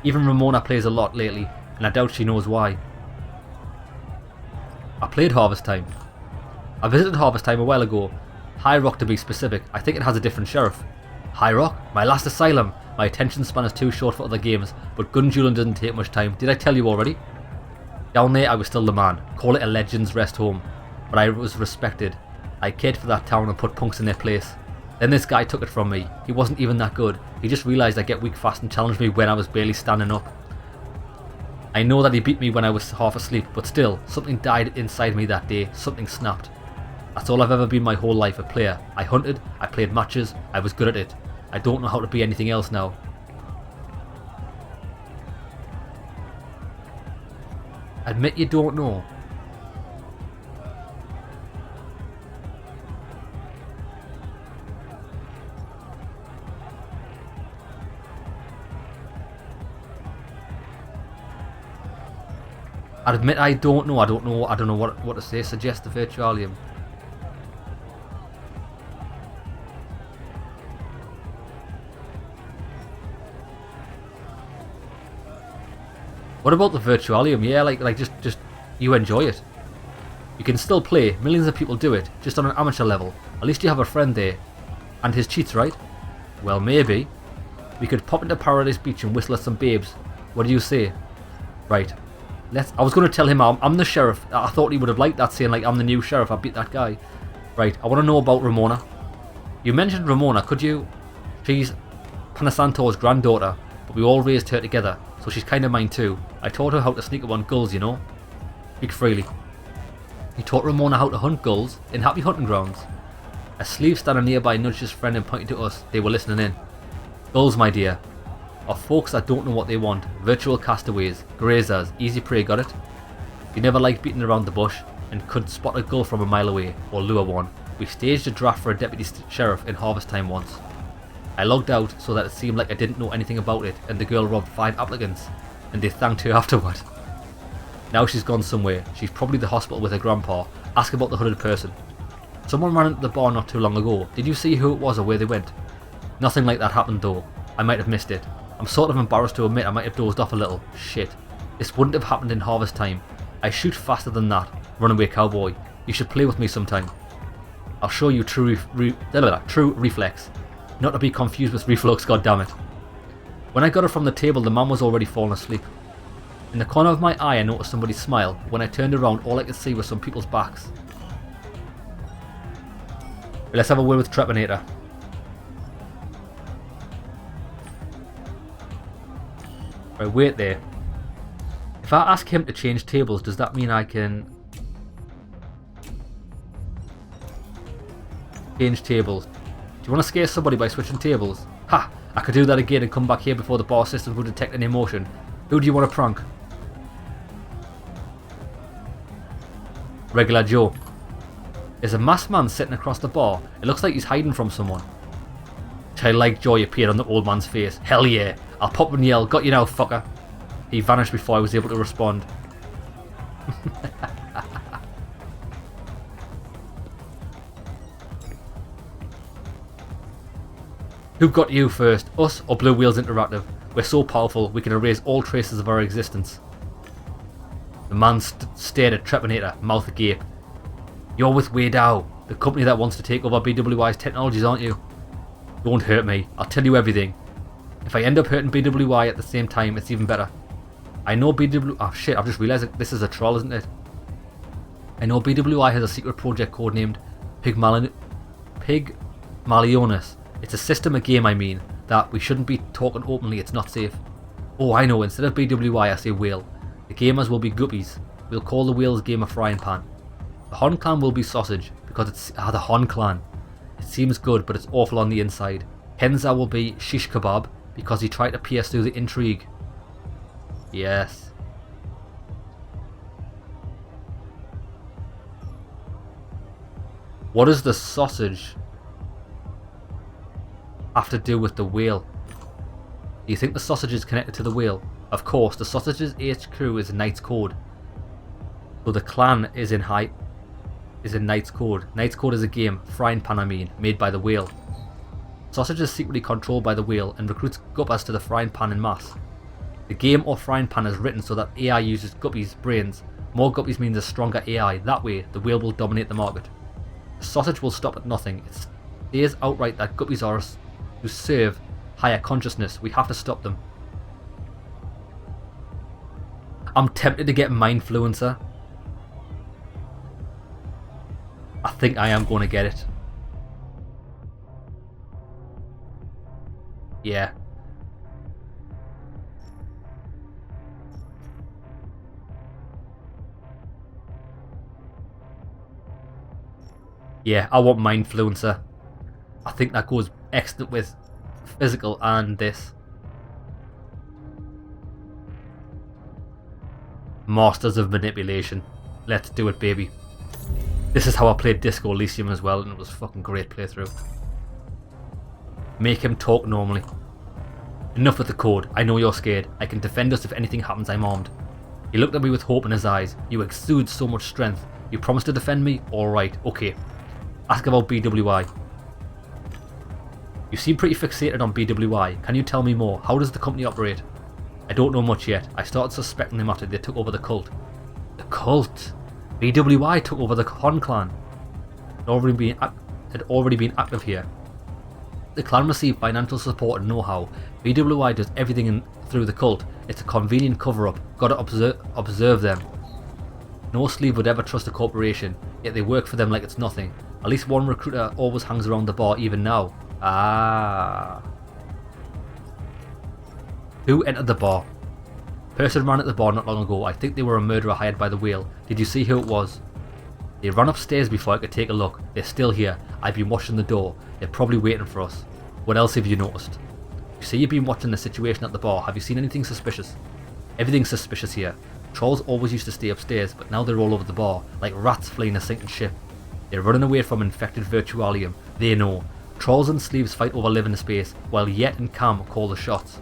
Even Ramona plays a lot lately, and I doubt she knows why. I played Harvest Time. I visited Harvest Time a while ago. High Rock to be specific. I think it has a different sheriff. High Rock? My last asylum. My attention span is too short for other games, but gun dueling doesn't take much time. Did I tell you already? Down there I was still the man. Call it a legend's rest home. But I was respected. I cared for that town and put punks in their place. Then this guy took it from me. He wasn't even that good. He just realised I get weak fast and challenged me when I was barely standing up. I know that he beat me when I was half asleep, but still, something died inside me that day. Something snapped. That's all I've ever been my whole life, a player. I hunted, I played matches, I was good at it. I don't know how to be anything else now. Admit you don't know. I admit I don't know. I don't know what to say. Suggest the virtualium. What about the virtualium? Yeah, like just you enjoy it. You can still play. Millions of people do it, just on an amateur level. At least you have a friend there. And his cheats, right? Well, maybe. We could pop into Paradise Beach and whistle at some babes. What do you say? Right. I was going to tell him I'm the sheriff. I thought he would have liked that, saying like I'm the new sheriff. I beat that guy. Right. I want to know about Ramona. You mentioned Ramona. Could you? She's Panasanto's granddaughter, but we all raised her together, so she's kind of mine too. I taught her how to sneak up on gulls, you know. Speak freely. He taught Ramona how to hunt gulls in happy hunting grounds. A slave standing nearby nudged his friend and pointed to us. They were listening in. Gulls, my dear, are folks that don't know what they want. Virtual castaways, grazers, easy prey, got it? You never liked beating around the bush and could spot a gull from a mile away or lure one. We staged a draft for a deputy sheriff in harvest time once. I logged out so that it seemed like I didn't know anything about it, and the girl robbed 5 applicants, and they thanked her afterward. Now she's gone somewhere. She's probably the hospital with her grandpa. Ask about the hooded person. Someone ran into the bar not too long ago. Did you see who it was or where they went? Nothing like that happened though. I might have missed it. I'm sort of embarrassed to admit I might have dozed off a little. Shit. This wouldn't have happened in harvest time. I shoot faster than that. Runaway cowboy. You should play with me sometime. I'll show you true reflex. Not to be confused with reflux, goddammit. When I got her from the table, the man was already fallen asleep. In the corner of my eye, I noticed somebody smile. When I turned around, all I could see was some people's backs. Let's have a word with Trepanator. Right, wait there. If I ask him to change tables, does that mean I can change tables? Do you want to scare somebody by switching tables? Ha! I could do that again and come back here before the bar systems would detect any emotion. Who do you want to prank? Regular Joe. There's a masked man sitting across the bar. It looks like he's hiding from someone. Childlike joy appeared on the old man's face. Hell yeah! I'll pop and yell, got you now, fucker. He vanished before I was able to respond. Who got you first? Us or Blue Wheels Interactive? We're so powerful, we can erase all traces of our existence. The man stared at Trepanator, mouth agape. You're with Weidao, the company that wants to take over BWI's technologies, aren't you? Don't hurt me, I'll tell you everything. If I end up hurting BWI at the same time, it's even better. I know oh shit, I've just realised that this is a troll, isn't it? I know BWI has a secret project codenamed Pygmalionus. It's a system, a game I mean, that we shouldn't be talking openly, it's not safe. Oh, I know, instead of BWI I say whale. The gamers will be guppies. We'll call the whale's game a frying pan. The Hon Clan will be sausage, because it's the Hon Clan. It seems good, but it's awful on the inside. Kenza will be shish kebab, because he tried to pierce through the intrigue. Yes. What does the sausage have to do with the whale? Do you think the sausage is connected to the whale? Of course, the sausage's HQ is Knight's Code. So the clan is in Knight's Code. Knight's Code is a game, frying pan I mean, made by the whale. Sausage is secretly controlled by the whale and recruits guppas to the frying pan in mass. The game or frying pan is written so that AI uses guppies' brains. More guppies means a stronger AI. That way, the whale will dominate the market. The sausage will stop at nothing. It states outright that guppies are who serve higher consciousness. We have to stop them. I'm tempted to get Mindfluencer. I think I am going to get it. Yeah. Yeah, I want Mindfluencer. I think that goes excellent with physical and this. Masters of Manipulation. Let's do it, baby. This is how I played Disco Elysium as well, and it was a fucking great playthrough. Make him talk normally. Enough with the code. I know you're scared. I can defend us if anything happens. I'm armed. He looked at me with hope in his eyes. You exude so much strength. You promise to defend me? Alright, okay. Ask about BWI. You seem pretty fixated on BWI. Can you tell me more? How does the company operate? I don't know much yet. I started suspecting them after they took over the cult. The cult? BWI took over the Con clan. It had already been active here. The clan received financial support and know-how. BWI does everything through the cult. It's a convenient cover-up. Gotta observe them. No sleeve would ever trust a corporation, yet they work for them like it's nothing. At least one recruiter always hangs around the bar even now. Ah. Who entered the bar? Person ran at the bar not long ago. I think they were a murderer hired by the whale. Did you see who it was? They ran upstairs before I could take a look. They're still here. I've been watching the door. They're probably waiting for us. What else have you noticed? You say you've been watching the situation at the bar. Have you seen anything suspicious? Everything's suspicious here. Trolls always used to stay upstairs, but now they're all over the bar, like rats fleeing a sinking ship. They're running away from infected virtualium. They know. Trolls and sleeves fight over living space, while Yet and Cam call the shots.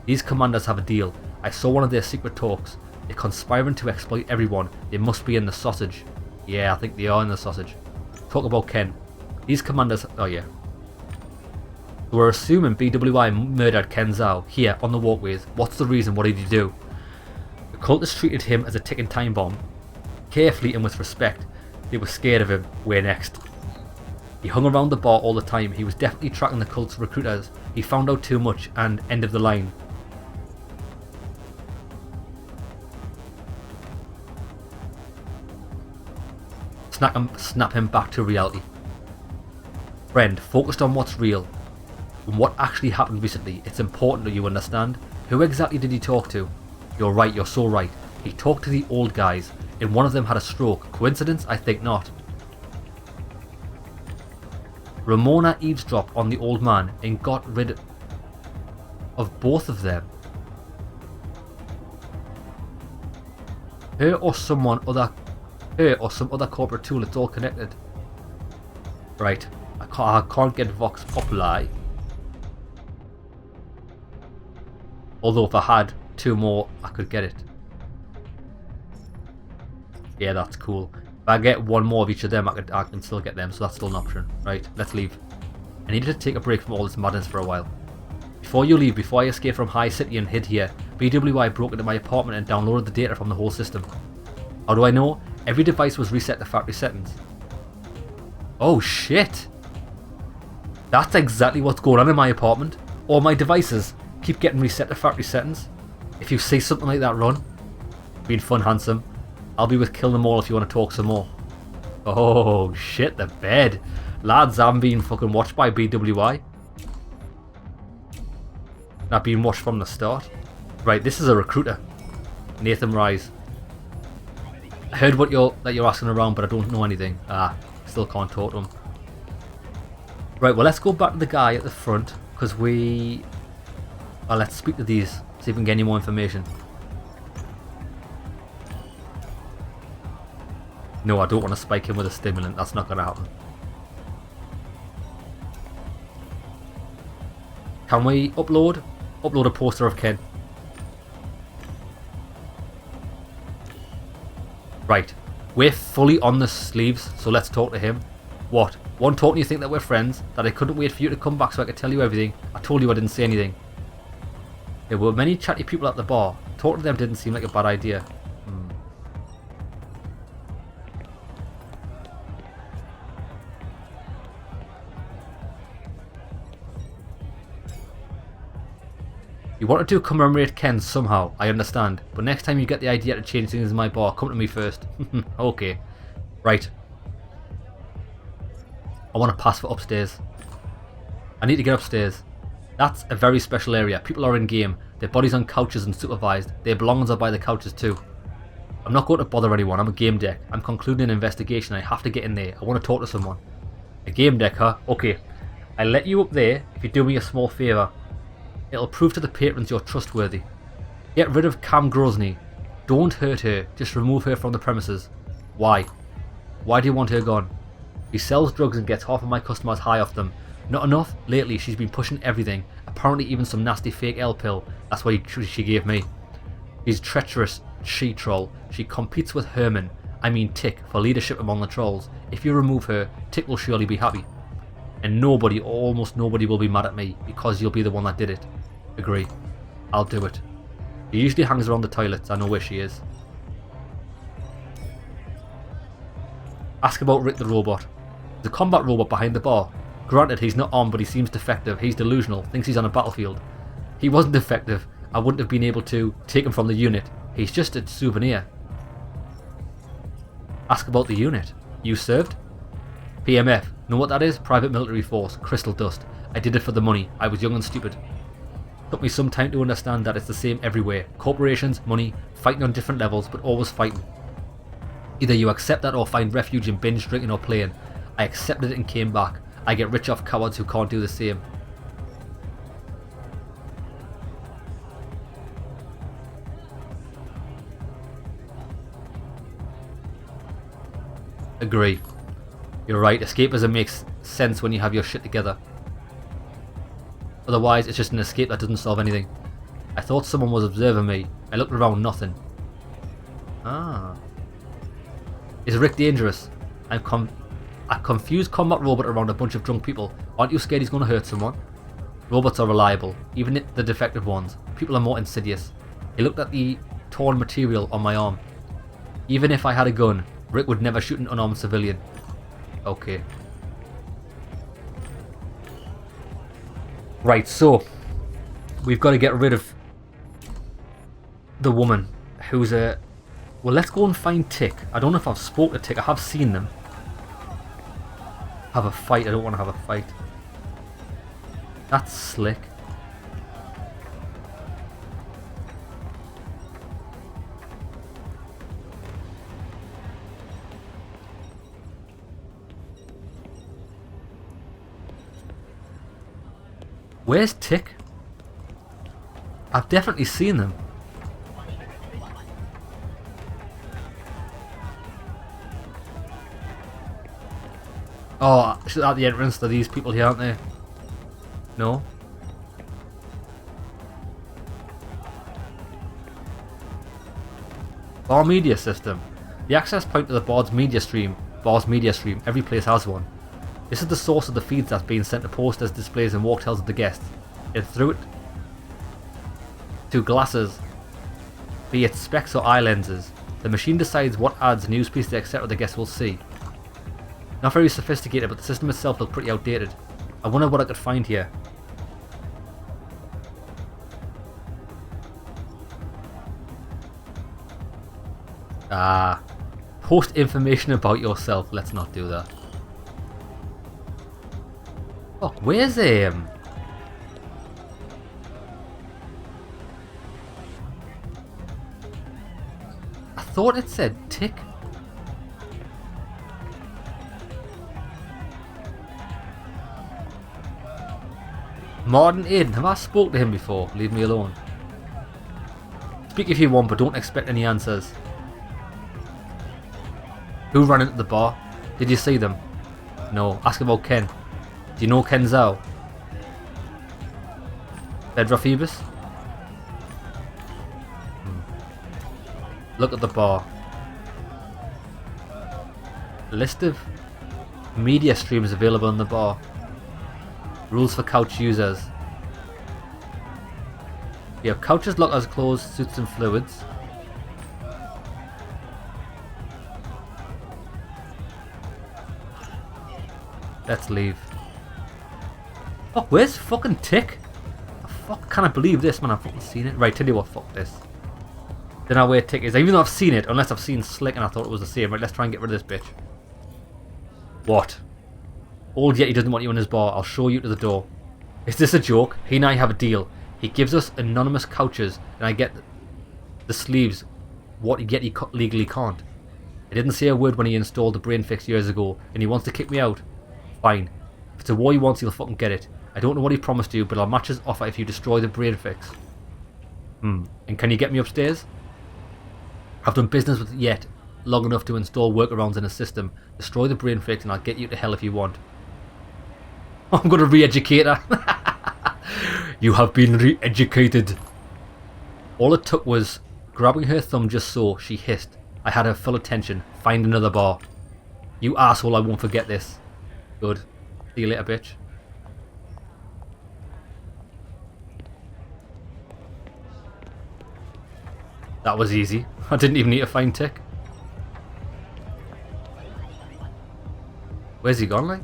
These commanders have a deal. I saw one of their secret talks. They're conspiring to exploit everyone. They must be in the sausage. Yeah, I think they are in the sausage. Talk about Ken. These commanders... Oh yeah. We're assuming BWI murdered Ken Zhao here on the walkways. What's the reason? What did you do? The cultists treated him as a ticking time bomb. Carefully and with respect. They were scared of him. Where next? He hung around the bar all the time. He was definitely tracking the cult's recruiters. He found out too much and end of the line. Snap him back to reality. Friend, focused on what's real and what actually happened recently. It's important that you understand. Who exactly did he talk to? You're right, you're so right. He talked to the old guys, and one of them had a stroke. Coincidence? I think not. Ramona eavesdropped on the old man and got rid of both of them. Her or some other corporate tool, it's all connected. Right, I can't get Vox Populi. Although if I had two more, I could get it. Yeah, that's cool. If I get one more of each of them, I can still get them, so that's still an option. Right, let's leave. I needed to take a break from all this madness for a while. Before you leave, before I escaped from High City and hid here, BWI broke into my apartment and downloaded the data from the whole system. How do I know? Every device was reset to factory settings. Oh shit! That's exactly what's going on in my apartment. All my devices keep getting reset to factory settings. If you see something like that, run. Been fun, handsome. I'll be with Kill Them All if you want to talk some more. Oh shit, the bed. Lads, I'm being fucking watched by BWI. Not being watched from the start. Right, this is a recruiter. Nathan Rise. I heard that you're asking around, but I don't know anything. Still can't talk to him. Right, well let's go back to the guy at the front, because well, let's speak to these, see if we can get any more information. No, I don't want to spike him with a stimulant, that's not going to happen. Can we upload a poster of Ken? Right, we're fully on the sleeves, so let's talk to him. What? One talking you think that we're friends, that I couldn't wait for you to come back so I could tell you everything. I told you I didn't say anything. There were many chatty people at the bar. Talking to them didn't seem like a bad idea. You wanted to commemorate Ken somehow, I understand, but next time you get the idea to change things in my bar, come to me first. Okay. Right. I want to pass for upstairs. I need to get upstairs. That's a very special area. People are in game. Their bodies on couches and supervised. Their belongings are by the couches too. I'm not going to bother anyone. I'm a GameDEC. I'm concluding an investigation. I have to get in there. I want to talk to someone. A GameDEC, huh? Okay. I'll let you up there if you do me a small favour. It'll prove to the patrons you're trustworthy. Get rid of Cam Grosny. Don't hurt her. Just remove her from the premises. Why? Why do you want her gone? She sells drugs and gets half of my customers high off them. Not enough? Lately she's been pushing everything. Apparently even some nasty fake L pill. That's what she gave me. She's treacherous she-troll. She competes with Herman, I mean Tick, for leadership among the trolls. If you remove her, Tick will surely be happy. And nobody, or almost nobody, will be mad at me, because you'll be the one that did it. Agree. I'll do it. She usually hangs around the toilets. I know where she is. Ask about Rick the robot. The combat robot behind the bar. Granted, he's not armed, but he seems defective. He's delusional, thinks he's on a battlefield. He wasn't defective. I wouldn't have been able to take him from the unit. He's just a souvenir. Ask about the unit. You served? PMF. Know what that is? Private Military Force. Crystal Dust. I did it for the money. I was young and stupid. Took me some time to understand that it's the same everywhere. Corporations, money, fighting on different levels, but always fighting. Either you accept that or find refuge in binge drinking or playing. I accepted it and came back. I get rich off cowards who can't do the same. Agree. You're right, escapism makes sense when you have your shit together. Otherwise, it's just an escape that doesn't solve anything. I thought someone was observing me. I looked around, nothing. Ah. Is Rick dangerous? A confused combat robot around a bunch of drunk people. Aren't you scared he's going to hurt someone? Robots are reliable, even the defective ones. People are more insidious. He looked at the torn material on my arm. Even if I had a gun, Rick would never shoot an unarmed civilian. Okay. Right, so we've got to get rid of the woman who's a... Well, let's go and find Tick. I don't know if I've spoke to Tick. I have seen them. Have a fight. I don't want to have a fight. That's slick. Where's Tick? I've definitely seen them. Oh, she's at the entrance to these people here, aren't they? No? Bar media system. The access point to the bar's media stream. Every place has one. This is the source of the feeds that's being sent to posters, displays and walk-tells of the guests. It's through it to glasses, be it specs or eye lenses. The machine decides what ads, news pieces, etc. the guests will see. Not very sophisticated, but the system itself looks pretty outdated. I wonder what I could find here. Post information about yourself. Let's not do that. Oh, where's him? I thought it said Tick. Martin Aiden, have I spoke to him before? Leave me alone. Speak if you want, but don't expect any answers. Who ran into the bar? Did you see them? No. Ask about Ken. Do you know Ken Zhao? Bedra Phoebus? Look at the bar. List of media streams available in the bar. Rules for couch users. You have couches, lockers, clothes, suits and fluids. Let's leave. Fuck, where's fucking Tick? The fuck, can't I believe this, man? I've fucking seen it. Right, tell you what, fuck this. Don't know where Tick is. Even though I've seen it, unless I've seen Slick and I thought it was the same. Right, let's try and get rid of this bitch. What? Old Yeti doesn't want you in his bar. I'll show you to the door. Is this a joke? He and I have a deal. He gives us anonymous couches and I get the sleeves. What yet he legally can't. I didn't say a word when he installed the brain fix years ago and he wants to kick me out. Fine. If it's a war he wants, he'll fucking get it. I don't know what he promised you, but I'll match his offer if you destroy the brain fix. And can you get me upstairs? I've done business with Yet long enough to install workarounds in a system. Destroy the brain fix and I'll get you to hell if you want. I'm gonna re-educate her. You have been re-educated. All it took was grabbing her thumb just so, she hissed. I had her full attention. Find another bar. You asshole, I won't forget this. Good. See you later, bitch. That was easy. I didn't even need to find Tick. Where's he gone, like?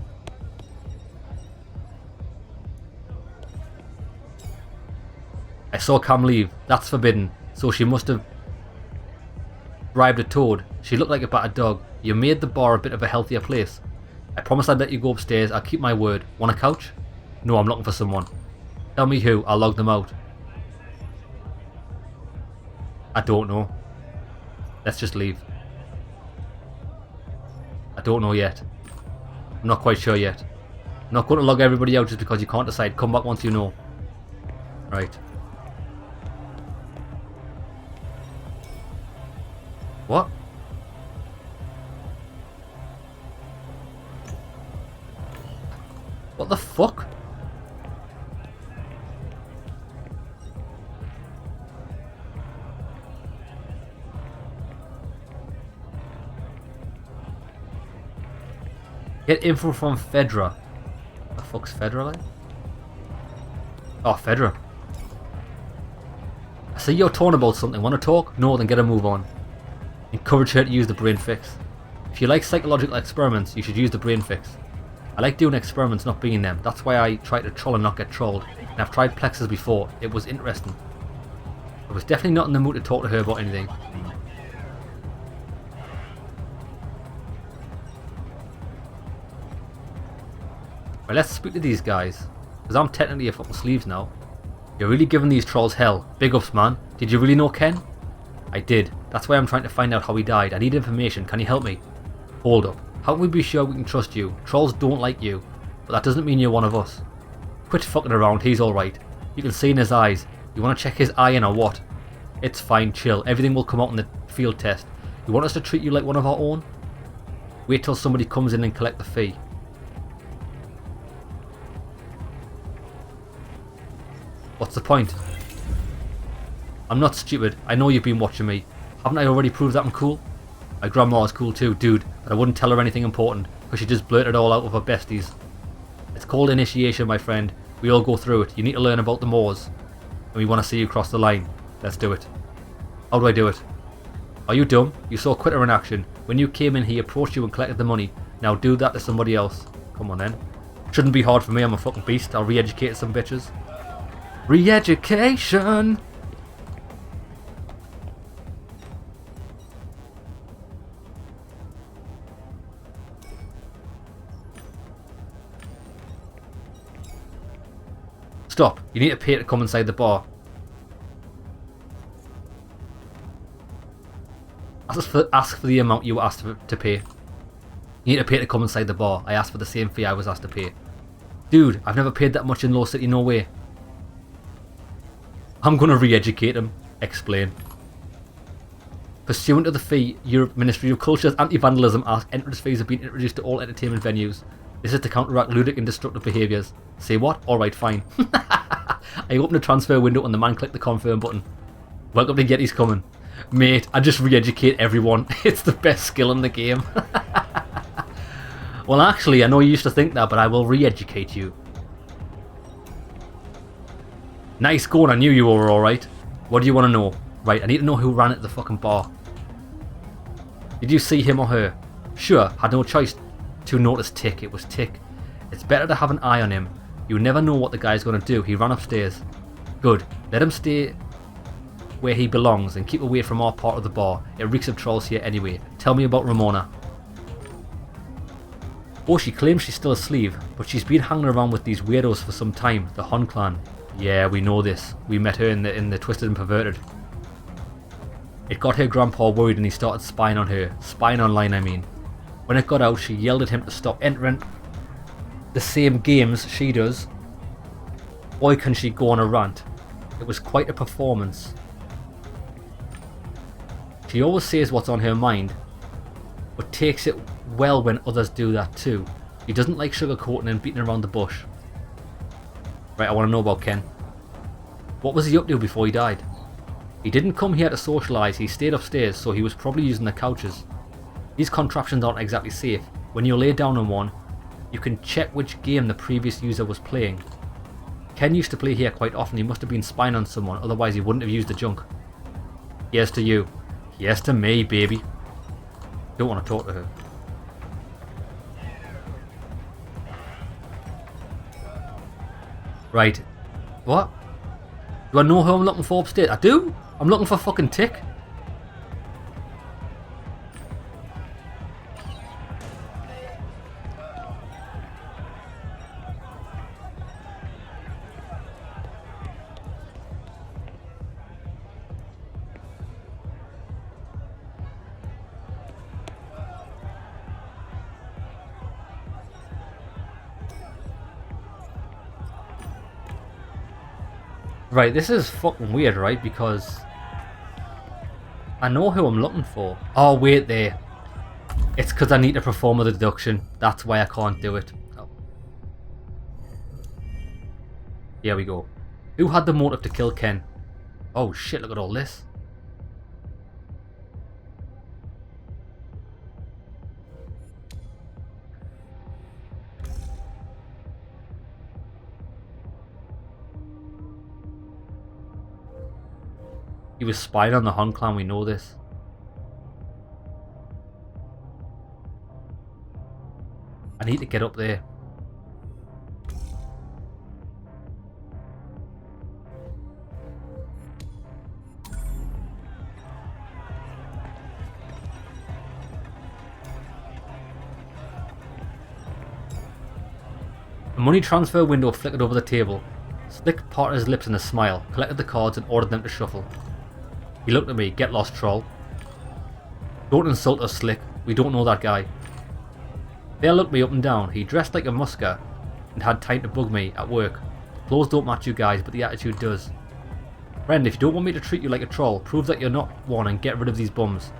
I saw Cam leave. That's forbidden. So she must have bribed a toad. She looked like a battered dog. You made the bar a bit of a healthier place. I promised I'd let you go upstairs. I'll keep my word. Want a couch? No, I'm looking for someone. Tell me who. I'll log them out. I don't know. Let's just leave. I don't know yet. I'm not quite sure yet. I'm not going to log everybody out just because you can't decide. Come back once you know. Right. What? What the fuck? Get info from Fedra. The fuck's Fedra like? Oh, Fedra. I see you're torn about something. Want to talk? No, then get a move on. Encourage her to use the brain fix. If you like psychological experiments, you should use the brain fix. I like doing experiments, not being them. That's why I try to troll and not get trolled. And I've tried plexes before. It was interesting. I was definitely not in the mood to talk to her about anything. Right, let's speak to these guys. Because I'm technically a fucking sleeves now. You're really giving these trolls hell. Big ups, man. Did you really know Ken? I did. That's why I'm trying to find out how he died. I need information. Can you help me? Hold up. How can we be sure we can trust you? Trolls don't like you. But that doesn't mean you're one of us. Quit fucking around. He's alright. You can see in his eyes. You want to check his eye in or what? It's fine. Chill. Everything will come out in the field test. You want us to treat you like one of our own? Wait till somebody comes in and collect the fee. What's the point? I'm not stupid. I know you've been watching me. Haven't I already proved that I'm cool? My grandma is cool too, dude, but I wouldn't tell her anything important because she just blurted it all out with her besties. It's called initiation, my friend. We all go through it. You need to learn about the Moors. And we want to see you cross the line. Let's do it. How do I do it? Are you dumb? You saw Quitter in action. When you came in, he approached you and collected the money. Now do that to somebody else. Come on then. Shouldn't be hard for me. I'm a fucking beast. I'll re-educate some bitches. Re-education! Stop. You need to pay to come inside the bar. Ask for the amount you were asked to pay. You need to pay to come inside the bar. I asked for the same fee I was asked to pay. Dude, I've never paid that much in Low City, no way. I'm gonna re-educate him. Explain. Pursuant to the fee, Europe Ministry of Culture's Anti-Vandalism Act, entrance fees have been introduced to all entertainment venues. This is to counteract ludic and destructive behaviours. Say what? Alright, fine. I opened a transfer window and the man clicked the confirm button. Welcome to Yeti's coming. Mate, I just re-educate everyone. It's the best skill in the game. Well, actually, I know you used to think that, but I will re-educate you. Nice going, I knew you were alright. What do you want to know? Right, I need to know who ran at the fucking bar. Did you see him or her? Sure, had no choice to notice Tick. It was Tick. It's better to have an eye on him. You never know what the guy's going to do. He ran upstairs. Good. Let him stay where he belongs and keep away from our part of the bar. It reeks of trolls here anyway. Tell me about Ramona. Oh, she claims she's still asleep, but she's been hanging around with these weirdos for some time, the Hun clan. Yeah, we know this. We met her in the Twisted and Perverted. It got her grandpa worried and he started spying on her. Spying online, I mean. When it got out, she yelled at him to stop entering the same games she does. Boy, can she go on a rant. It was quite a performance. She always says what's on her mind, but takes it well when others do that too. She doesn't like sugarcoating and beating around the bush. Right, I want to know about Ken. What was he up to before he died? He didn't come here to socialise, he stayed upstairs, so he was probably using the couches. These contraptions aren't exactly safe. When you lay down on one, you can check which game the previous user was playing. Ken used to play here quite often, he must have been spying on someone, otherwise he wouldn't have used the junk. Here's to you. Here's to me, baby. Don't want to talk to her. Right. What? Do I know who I'm looking for upstairs? I do? I'm looking for fucking Tick. Right, this is fucking weird, right? Because I know who I'm looking for. Oh, wait there. It's because I need to perform a deduction. That's why I can't do it. Oh. Here we go. Who had the motive to kill Ken? Oh shit, look at all this. He was spying on the Hun clan, we know this. I need to get up there. The money transfer window flickered over the table. Slick parted his lips in a smile, collected the cards and ordered them to shuffle. He looked at me. Get lost, troll. Don't insult us, Slick. We don't know that guy. Bear looked me up and down. He dressed like a musker and had time to bug me at work. Clothes don't match you guys, but the attitude does. Friend, if you don't want me to treat you like a troll, prove that you're not one and get rid of these bums.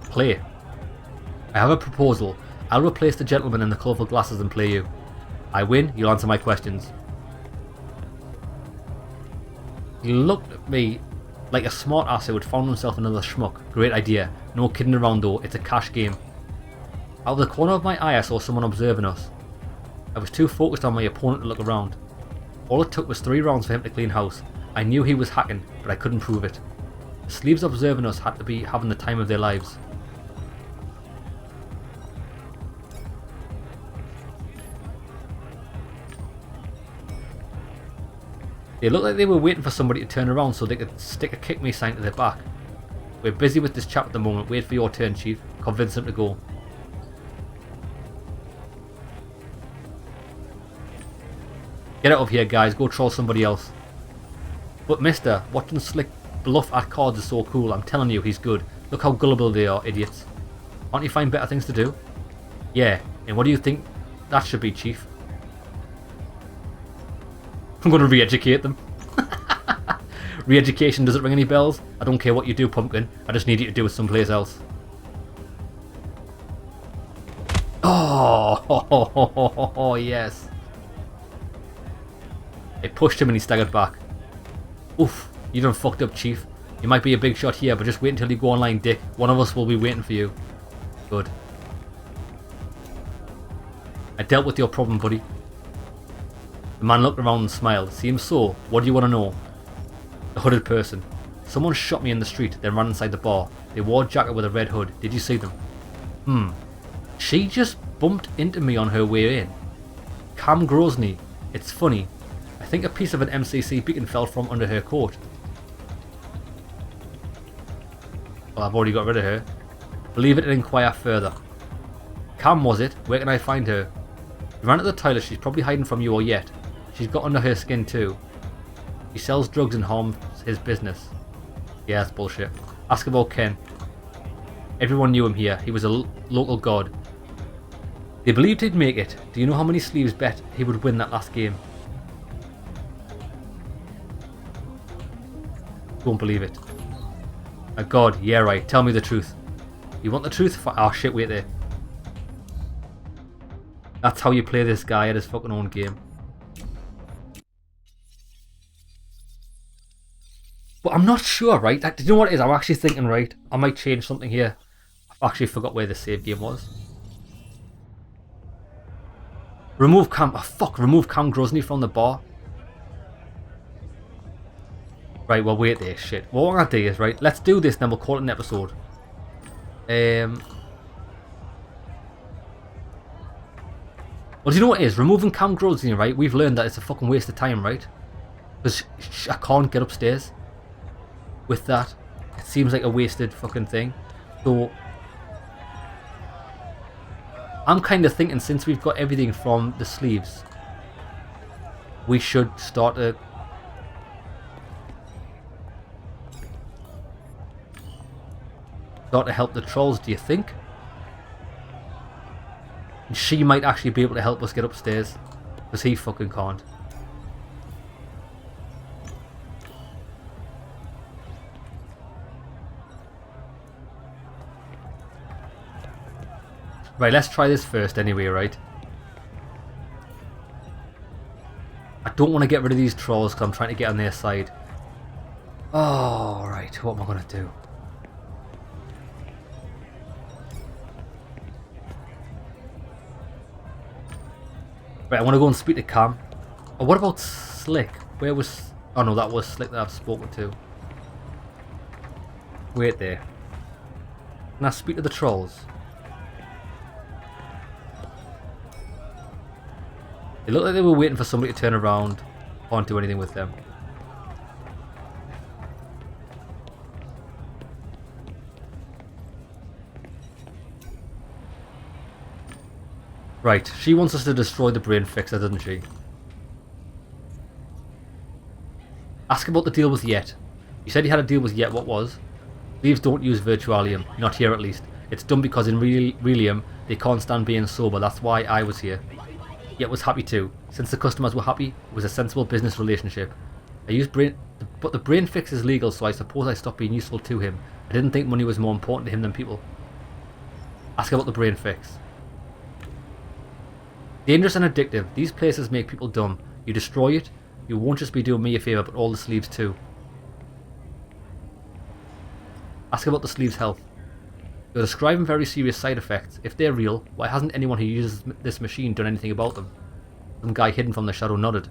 Play. I have a proposal. I'll replace the gentleman in the colourful glasses and play you. I win, you'll answer my questions. He looked at me like a smart ass who had found himself another schmuck. Great idea. No kidding around though, it's a cash game. Out of the corner of my eye I saw someone observing us. I was too focused on my opponent to look around. All it took was 3 rounds for him to clean house. I knew he was hacking, but I couldn't prove it. The sleeves observing us had to be having the time of their lives. They looked like they were waiting for somebody to turn around so they could stick a kick me sign to their back. We're busy with this chap at the moment. Wait for your turn, Chief. Convince him to go. Get out of here, guys. Go troll somebody else. But mister, watching Slick bluff at cards is so cool. I'm telling you, he's good. Look how gullible they are, idiots. Can't you find better things to do? Yeah, and what do you think that should be, Chief? I'm going to re-educate them. Re-education doesn't ring any bells. I don't care what you do, Pumpkin. I just need you to do it someplace else. Oh, yes. It pushed him and he staggered back. Oof, you done fucked up, Chief. You might be a big shot here, but just wait until you go online, Dick. One of us will be waiting for you. Good. I dealt with your problem, buddy. The man looked around and smiled. Seems so. What do you want to know? The hooded person. Someone shot me in the street, then ran inside the bar. They wore a jacket with a red hood. Did you see them? She just bumped into me on her way in. Cam Grosny. It's funny. I think a piece of an MCC beacon fell from under her coat. Well, I've already got rid of her. Believe it and inquire further. Cam, was it? Where can I find her? You ran to the toilet. She's probably hiding from you or yet. She's got under her skin too. He sells drugs and harms his business. Yeah, that's bullshit. Ask about Ken. Everyone knew him here. He was a local god. They believed he'd make it. Do you know how many sleeves bet he would win that last game? Don't believe it. A god, yeah right. Tell me the truth. You want the truth? Oh shit, wait there. That's how you play this guy at his fucking own game. But I'm not sure, right? Do you know what it is? I'm actually thinking, right, I might change something here. I've actually forgot where the save game was. Remove Cam. Oh fuck, remove Cam Grosny from the bar. Right, well wait there, shit. What I'm gonna do is, right, let's do this then we'll call it an episode. Well, do you know what it is? Removing Cam Grosny, right, we've learned that it's a fucking waste of time, right? Because I can't get upstairs with that. It seems like a wasted fucking thing. So I'm kind of thinking, since we've got everything from the sleeves, we should start to help the trolls, do you think? And she might actually be able to help us get upstairs, because he fucking can't. Right, let's try this first anyway, right? I don't want to get rid of these trolls because I'm trying to get on their side. Oh, right, what am I going to do? Right, I want to go and speak to Cam. Oh, what about Slick? Where was... Oh no, that was Slick that I've spoken to. Wait there. Can I speak to the trolls? It looked like they were waiting for somebody to turn around. Can't do anything with them. Right, she wants us to destroy the brain fixer, doesn't she? Ask about the deal with Yet. You said you had a deal with Yet, what was? Thieves don't use virtualium, not here at least. It's done because in Relium they can't stand being sober, that's why I was here. Yet was happy too. Since the customers were happy, it was a sensible business relationship. I used but the brain fix is legal, so I suppose I stopped being useful to him. I didn't think money was more important to him than people. Ask about the brain fix. Dangerous and addictive. These places make people dumb. You destroy it, you won't just be doing me a favour, but all the sleeves too. Ask about the sleeves' health. You're describing very serious side effects. If they're real, why hasn't anyone who uses this machine done anything about them? Some guy hidden from the shadow nodded.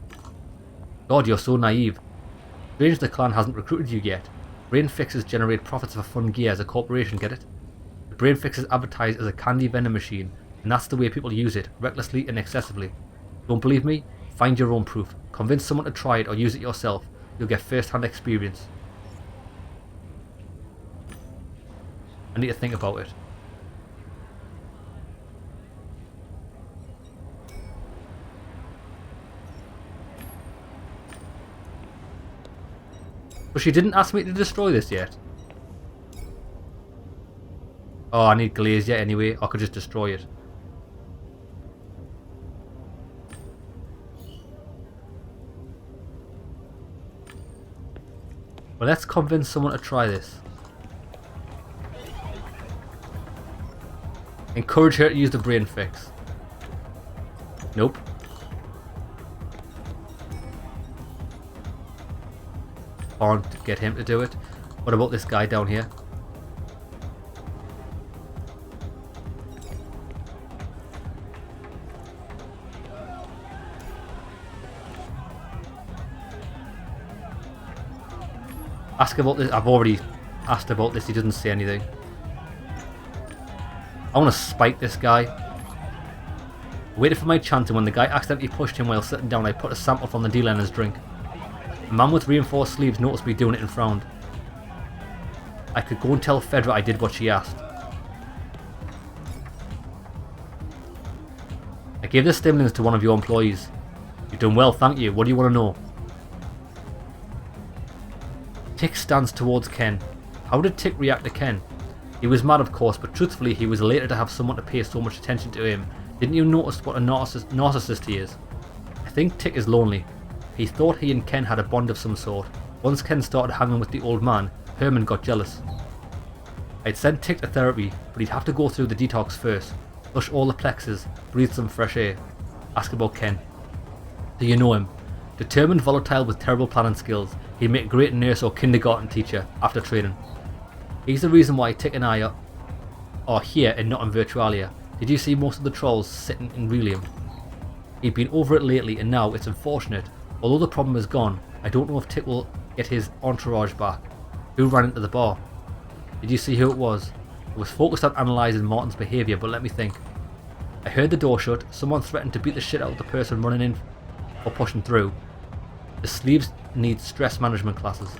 God, you're so naive. Strange the clan hasn't recruited you yet. Brain fixes generate profits for fun gear as a corporation, get it? The brain fix is advertised as a candy vending machine, and that's the way people use it, recklessly and excessively. Don't believe me? Find your own proof. Convince someone to try it or use it yourself. You'll get first-hand experience. I need to think about it. But she didn't ask me to destroy this yet. Oh, I need glaze yet anyway. I could just destroy it. Well, let's convince someone to try this. Encourage her to use the brain fix. Nope. Can't get him to do it. What about this guy down here? Ask about this. I've already asked about this. He doesn't say anything. I want to spike this guy. I waited for my chance, and when the guy accidentally pushed him while sitting down, I put a sample from the dealer in his drink. A man with reinforced sleeves noticed me doing it and frowned. I could go and tell Fedra I did what she asked. I gave the stimulants to one of your employees. You've done well, thank you. What do you want to know? Tick stands towards Ken. How did Tick react to Ken? He was mad, of course, but truthfully he was elated to have someone to pay so much attention to him. Didn't you notice what a narcissist he is? I think Tick is lonely. He thought he and Ken had a bond of some sort. Once Ken started hanging with the old man, Herman got jealous. I'd send Tick to therapy, but he'd have to go through the detox first. Flush all the plexes, breathe some fresh air. Ask about Ken. Do you know him? Determined, volatile with terrible planning skills. He'd make a great nurse or kindergarten teacher after training. He's the reason why Tick and I are here and not in Virtualia. Did you see most of the trolls sitting in Relium? He'd been over it lately and now it's unfortunate. Although the problem is gone, I don't know if Tick will get his entourage back. Who ran into the bar? Did you see who it was? I was focused on analysing Martin's behaviour, but let me think. I heard the door shut, someone threatened to beat the shit out of the person running in or pushing through. The sleeves need stress management classes.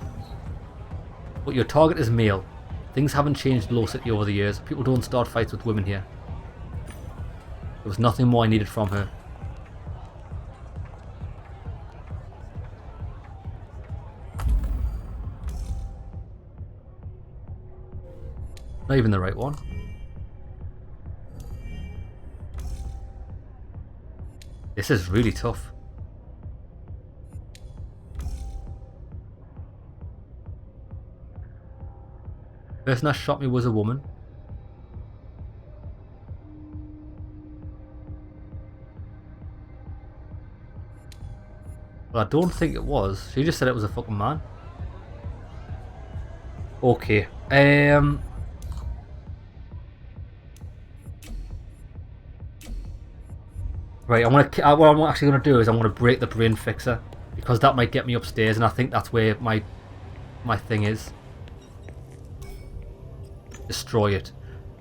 But your target is male. Things haven't changed in Low City over the years. People don't start fights with women here. There was nothing more I needed from her. Not even the right one. This is really tough. Person that shot me was a woman. But I don't think it was. She just said it was a fucking man. Okay. Right, what I'm actually going to do is I'm going to break the brain fixer, because that might get me upstairs, and I think that's where my thing is. Destroy it.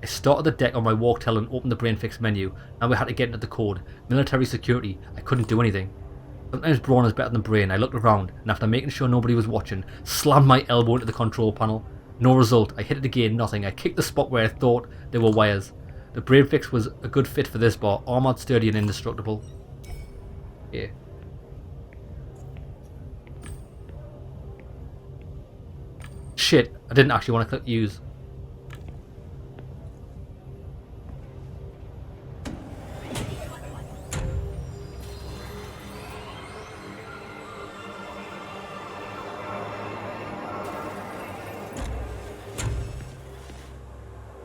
I started the deck on my walk-tel and opened the brain fix menu. Now we had to get into the code. Military security. I couldn't do anything. Sometimes brawn is better than brain. I looked around, and after making sure nobody was watching, slammed my elbow into the control panel. No result. I hit it again, nothing. I kicked the spot where I thought there were wires. The brain fix was a good fit for this bar. Armored, sturdy and indestructible. Yeah. Shit, I didn't actually want to click use.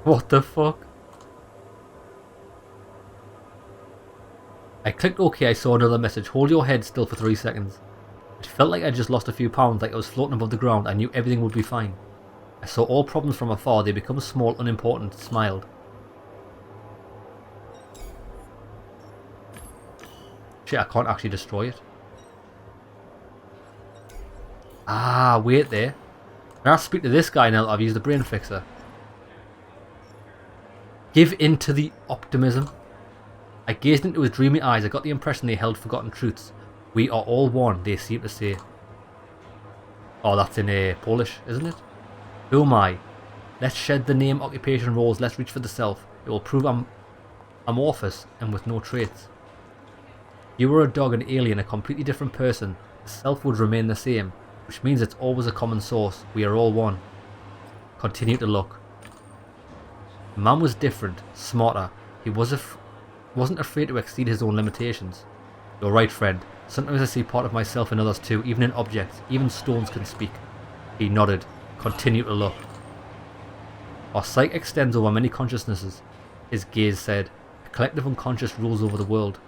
What the fuck? I clicked OK, I saw another message. Hold your head still for 3 seconds. It felt like I just lost a few pounds, like I was floating above the ground. I knew everything would be fine. I saw all problems from afar. They become small, unimportant. Smiled. Shit, I can't actually destroy it. Ah, wait there. Can I speak to this guy now that I've used the brain fixer? Give in to the optimism. I gazed into his dreamy eyes. I got the impression they held forgotten truths. We are all one, they seem to say. Oh, that's in Polish, isn't it? Who am I? Let's shed the name, occupation, roles. Let's reach for the self. It will prove I'm amorphous and with no traits. You were a dog, an alien, a completely different person. The self would remain the same, which means it's always a common source. We are all one. Continue to look. The man was different, smarter. He wasn't afraid to exceed his own limitations. You're right, friend. Sometimes I see part of myself in others too, even in objects. Even stones can speak. He nodded. Continue to look. Our sight extends over many consciousnesses. His gaze said. A collective unconscious rules over the world.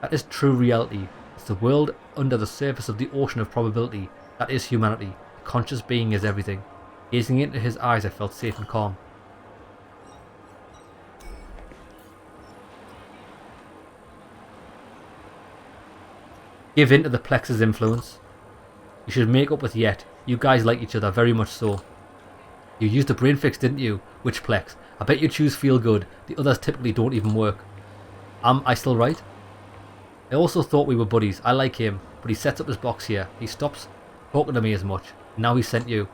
That is true reality. It's the world under the surface of the ocean of probability. That is humanity. The conscious being is everything. Gazing into his eyes, I felt safe and calm. Give in to the Plex's influence. You should make up with Yet. You guys like each other, very much so. You used the brain fix, didn't you? Which Plex? I bet you choose Feel Good. The others typically don't even work. Am I still right? I also thought we were buddies. I like him, but he sets up his box here. He stops talking to me as much. Now he sent you.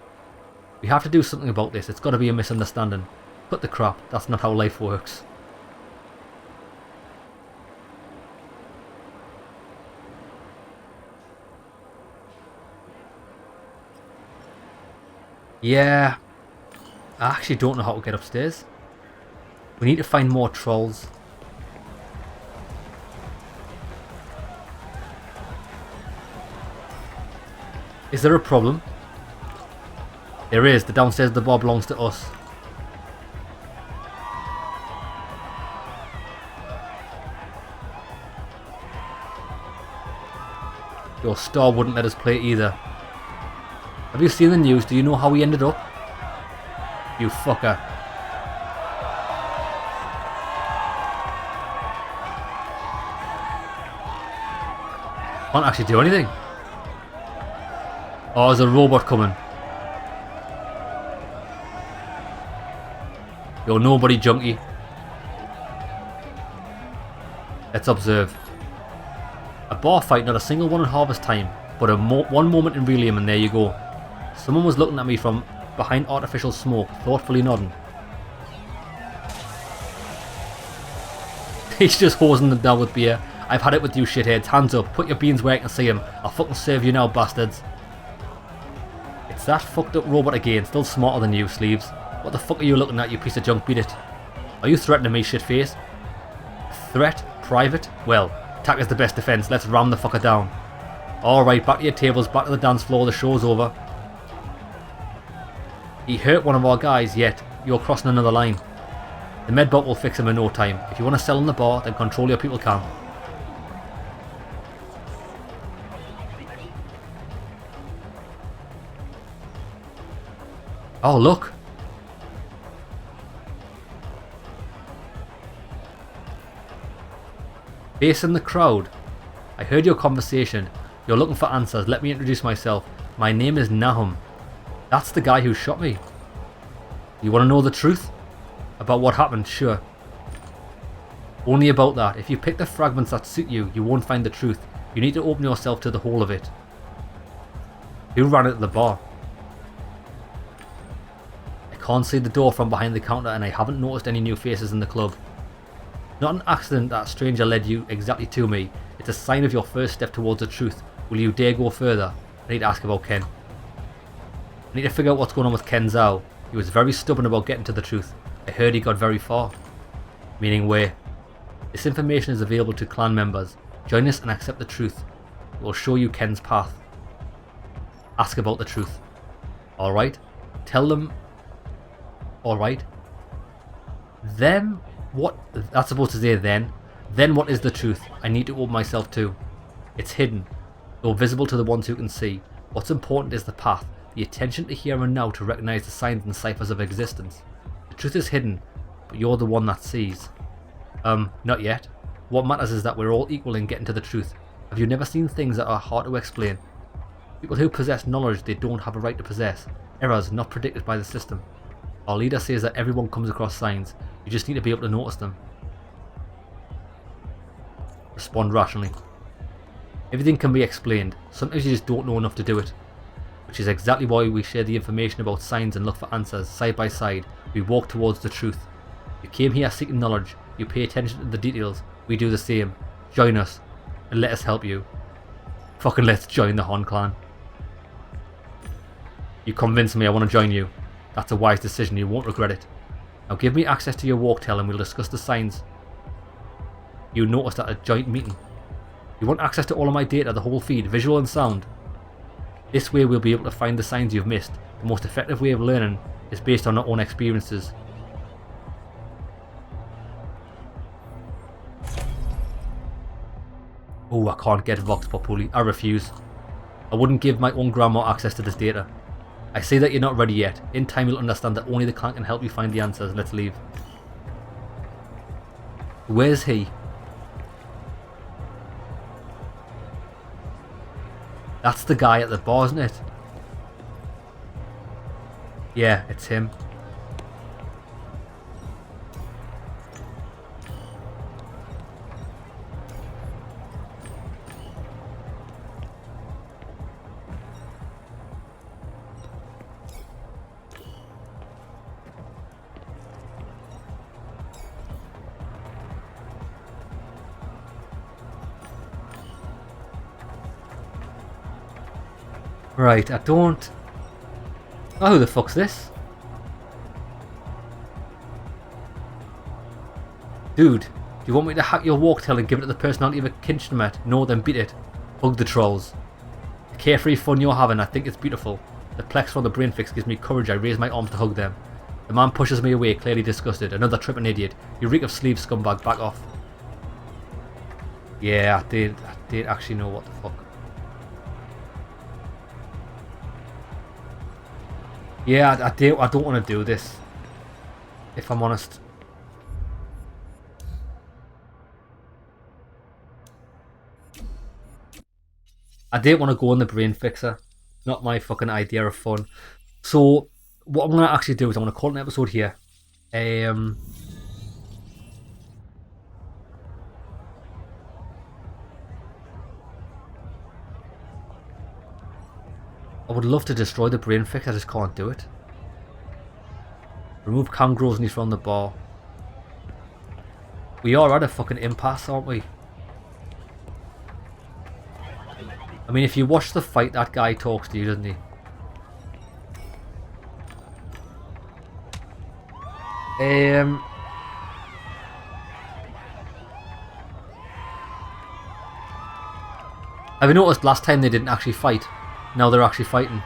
We have to do something about this. It's got to be a misunderstanding. Cut the crap. That's not how life works. Yeah, I actually don't know how to get upstairs. We need to find more trolls. Is there a problem? There is. The downstairs of the bar belongs to us. Your star wouldn't let us play either. Have you seen the news? Do you know how we ended up? You fucker. Can't actually do anything. Oh, there's a robot coming. You're nobody, junkie. Let's observe. A bar fight, not a single one in harvest time, but one moment in Relium and there you go. Someone was looking at me from behind artificial smoke, thoughtfully nodding. He's just hosing them down with beer. I've had it with you shitheads. Hands up. Put your beans where I can see them. I'll fucking serve you now, bastards. It's that fucked up robot again. Still smarter than you, Sleeves. What the fuck are you looking at, you piece of junk? Beat it. Are you threatening me, shitface? Threat? Private? Well, attack is the best defense. Let's ram the fucker down. Alright, back to your tables. Back to the dance floor. The show's over. He hurt one of our guys, yet you're crossing another line. The medbot will fix him in no time. If you want to sell in the bar, then control your people can. Oh, look. Facing the crowd. I heard your conversation. You're looking for answers. Let me introduce myself. My name is Nahum. That's the guy who shot me. You want to know the truth? About what happened? Sure. Only about that. If you pick the fragments that suit you, you won't find the truth. You need to open yourself to the whole of it. Who ran it at the bar? I can't see the door from behind the counter and I haven't noticed any new faces in the club. Not an accident that a stranger led you exactly to me. It's a sign of your first step towards the truth. Will you dare go further? I need to ask about Ken. I need to figure out what's going on with Ken Zhao. He was very stubborn about getting to the truth. I heard he got very far. Meaning where? This information is available to clan members. Join us and accept the truth. It will show you Ken's path. Ask about the truth. Alright? Tell them... Alright? Them? What? That's supposed to say then. Then what is the truth? I need to open myself to. It's hidden, though visible to the ones who can see. What's important is the path. The attention to here and now to recognize the signs and ciphers of existence. The truth is hidden, but you're the one that sees. Not yet. What matters is that we're all equal in getting to the truth. Have you never seen things that are hard to explain? People who possess knowledge they don't have a right to possess. Errors not predicted by the system. Our leader says that everyone comes across signs. You just need to be able to notice them. Respond rationally. Everything can be explained. Sometimes you just don't know enough to do it. Which is exactly why we share the information about signs and look for answers side by side. We walk towards the truth. You came here seeking knowledge. You pay attention to the details. We do the same. Join us and let us help you. Fucking let's join the Han clan. You convinced me. I want to join you. That's a wise decision. You won't regret it. Now give me access to your walktail and we'll discuss the signs you noticed at a joint meeting. You want access to all of my data, the whole feed, visual and sound. This way we'll be able to find the signs you've missed. The most effective way of learning is based on our own experiences. Oh, I can't get Vox Populi. I refuse. I wouldn't give my own grandma access to this data. I see that you're not ready yet. In time you'll understand that only the clan can help you find the answers. Let's leave. Where's he? That's the guy at the bar, isn't it? Yeah, it's him. Right, I don't... Oh, who the fuck's this? Dude, do you want me to hack your walk-tail and give it to the personality of a Kinchnamet? No, then beat it. Hug the trolls. The carefree fun you're having, I think it's beautiful. The plex from the brain fix gives me courage, I raise my arms to hug them. The man pushes me away, clearly disgusted. Another tripping idiot. You reek of sleeves, scumbag, back off. Yeah, I did actually know what the fuck. Yeah, I don't want to do this, if I'm honest. I didn't want to go on the brain fixer. Not my fucking idea of fun. So, what I'm going to actually do is I'm going to call an episode here. I would love to destroy the brain fix, I just can't do it. Remove Cam Grosney from the bar. We are at a fucking impasse, aren't we? I mean, if you watch the fight, that guy talks to you, doesn't he? Have you noticed last time they didn't actually fight? Now they're actually fighting.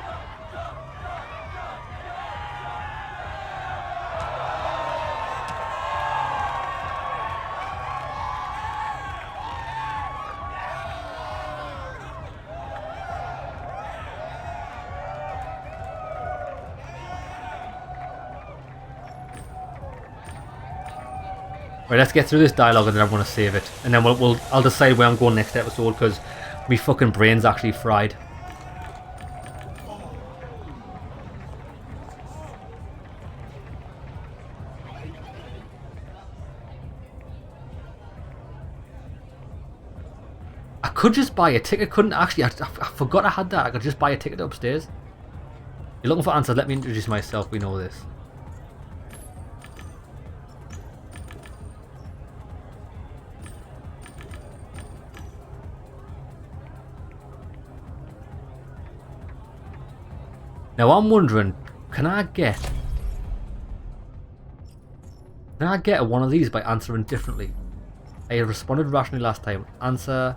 Right, let's get through this dialogue and then I'm going to save it. And then I'll decide where I'm going next episode because my fucking brain's actually fried. I could just buy a ticket, couldn't actually. I forgot I had that. I could just buy a ticket upstairs. You're looking for answers, let me introduce myself, we know this. Now I'm wondering, can I get one of these by answering differently? I responded rationally last time. Answer,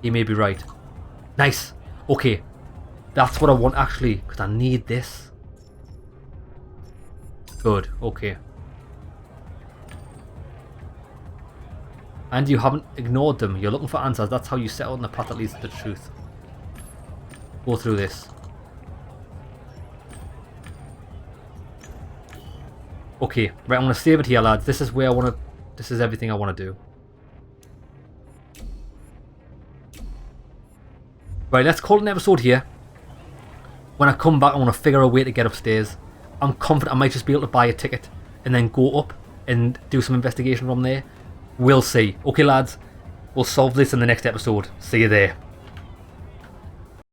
you may be right. Nice. Okay. That's what I want actually, because I need this. Good. Okay. And you haven't ignored them. You're looking for answers. That's how you set out on the path that leads to the truth. Go through this. Okay, right, I'm going to save it here, lads. This is where I want to... This is everything I want to do. Right, let's call it an episode here. When I come back, I want to figure a way to get upstairs. I'm confident I might just be able to buy a ticket and then go up and do some investigation from there. We'll see. Okay, lads, we'll solve this in the next episode. See you there.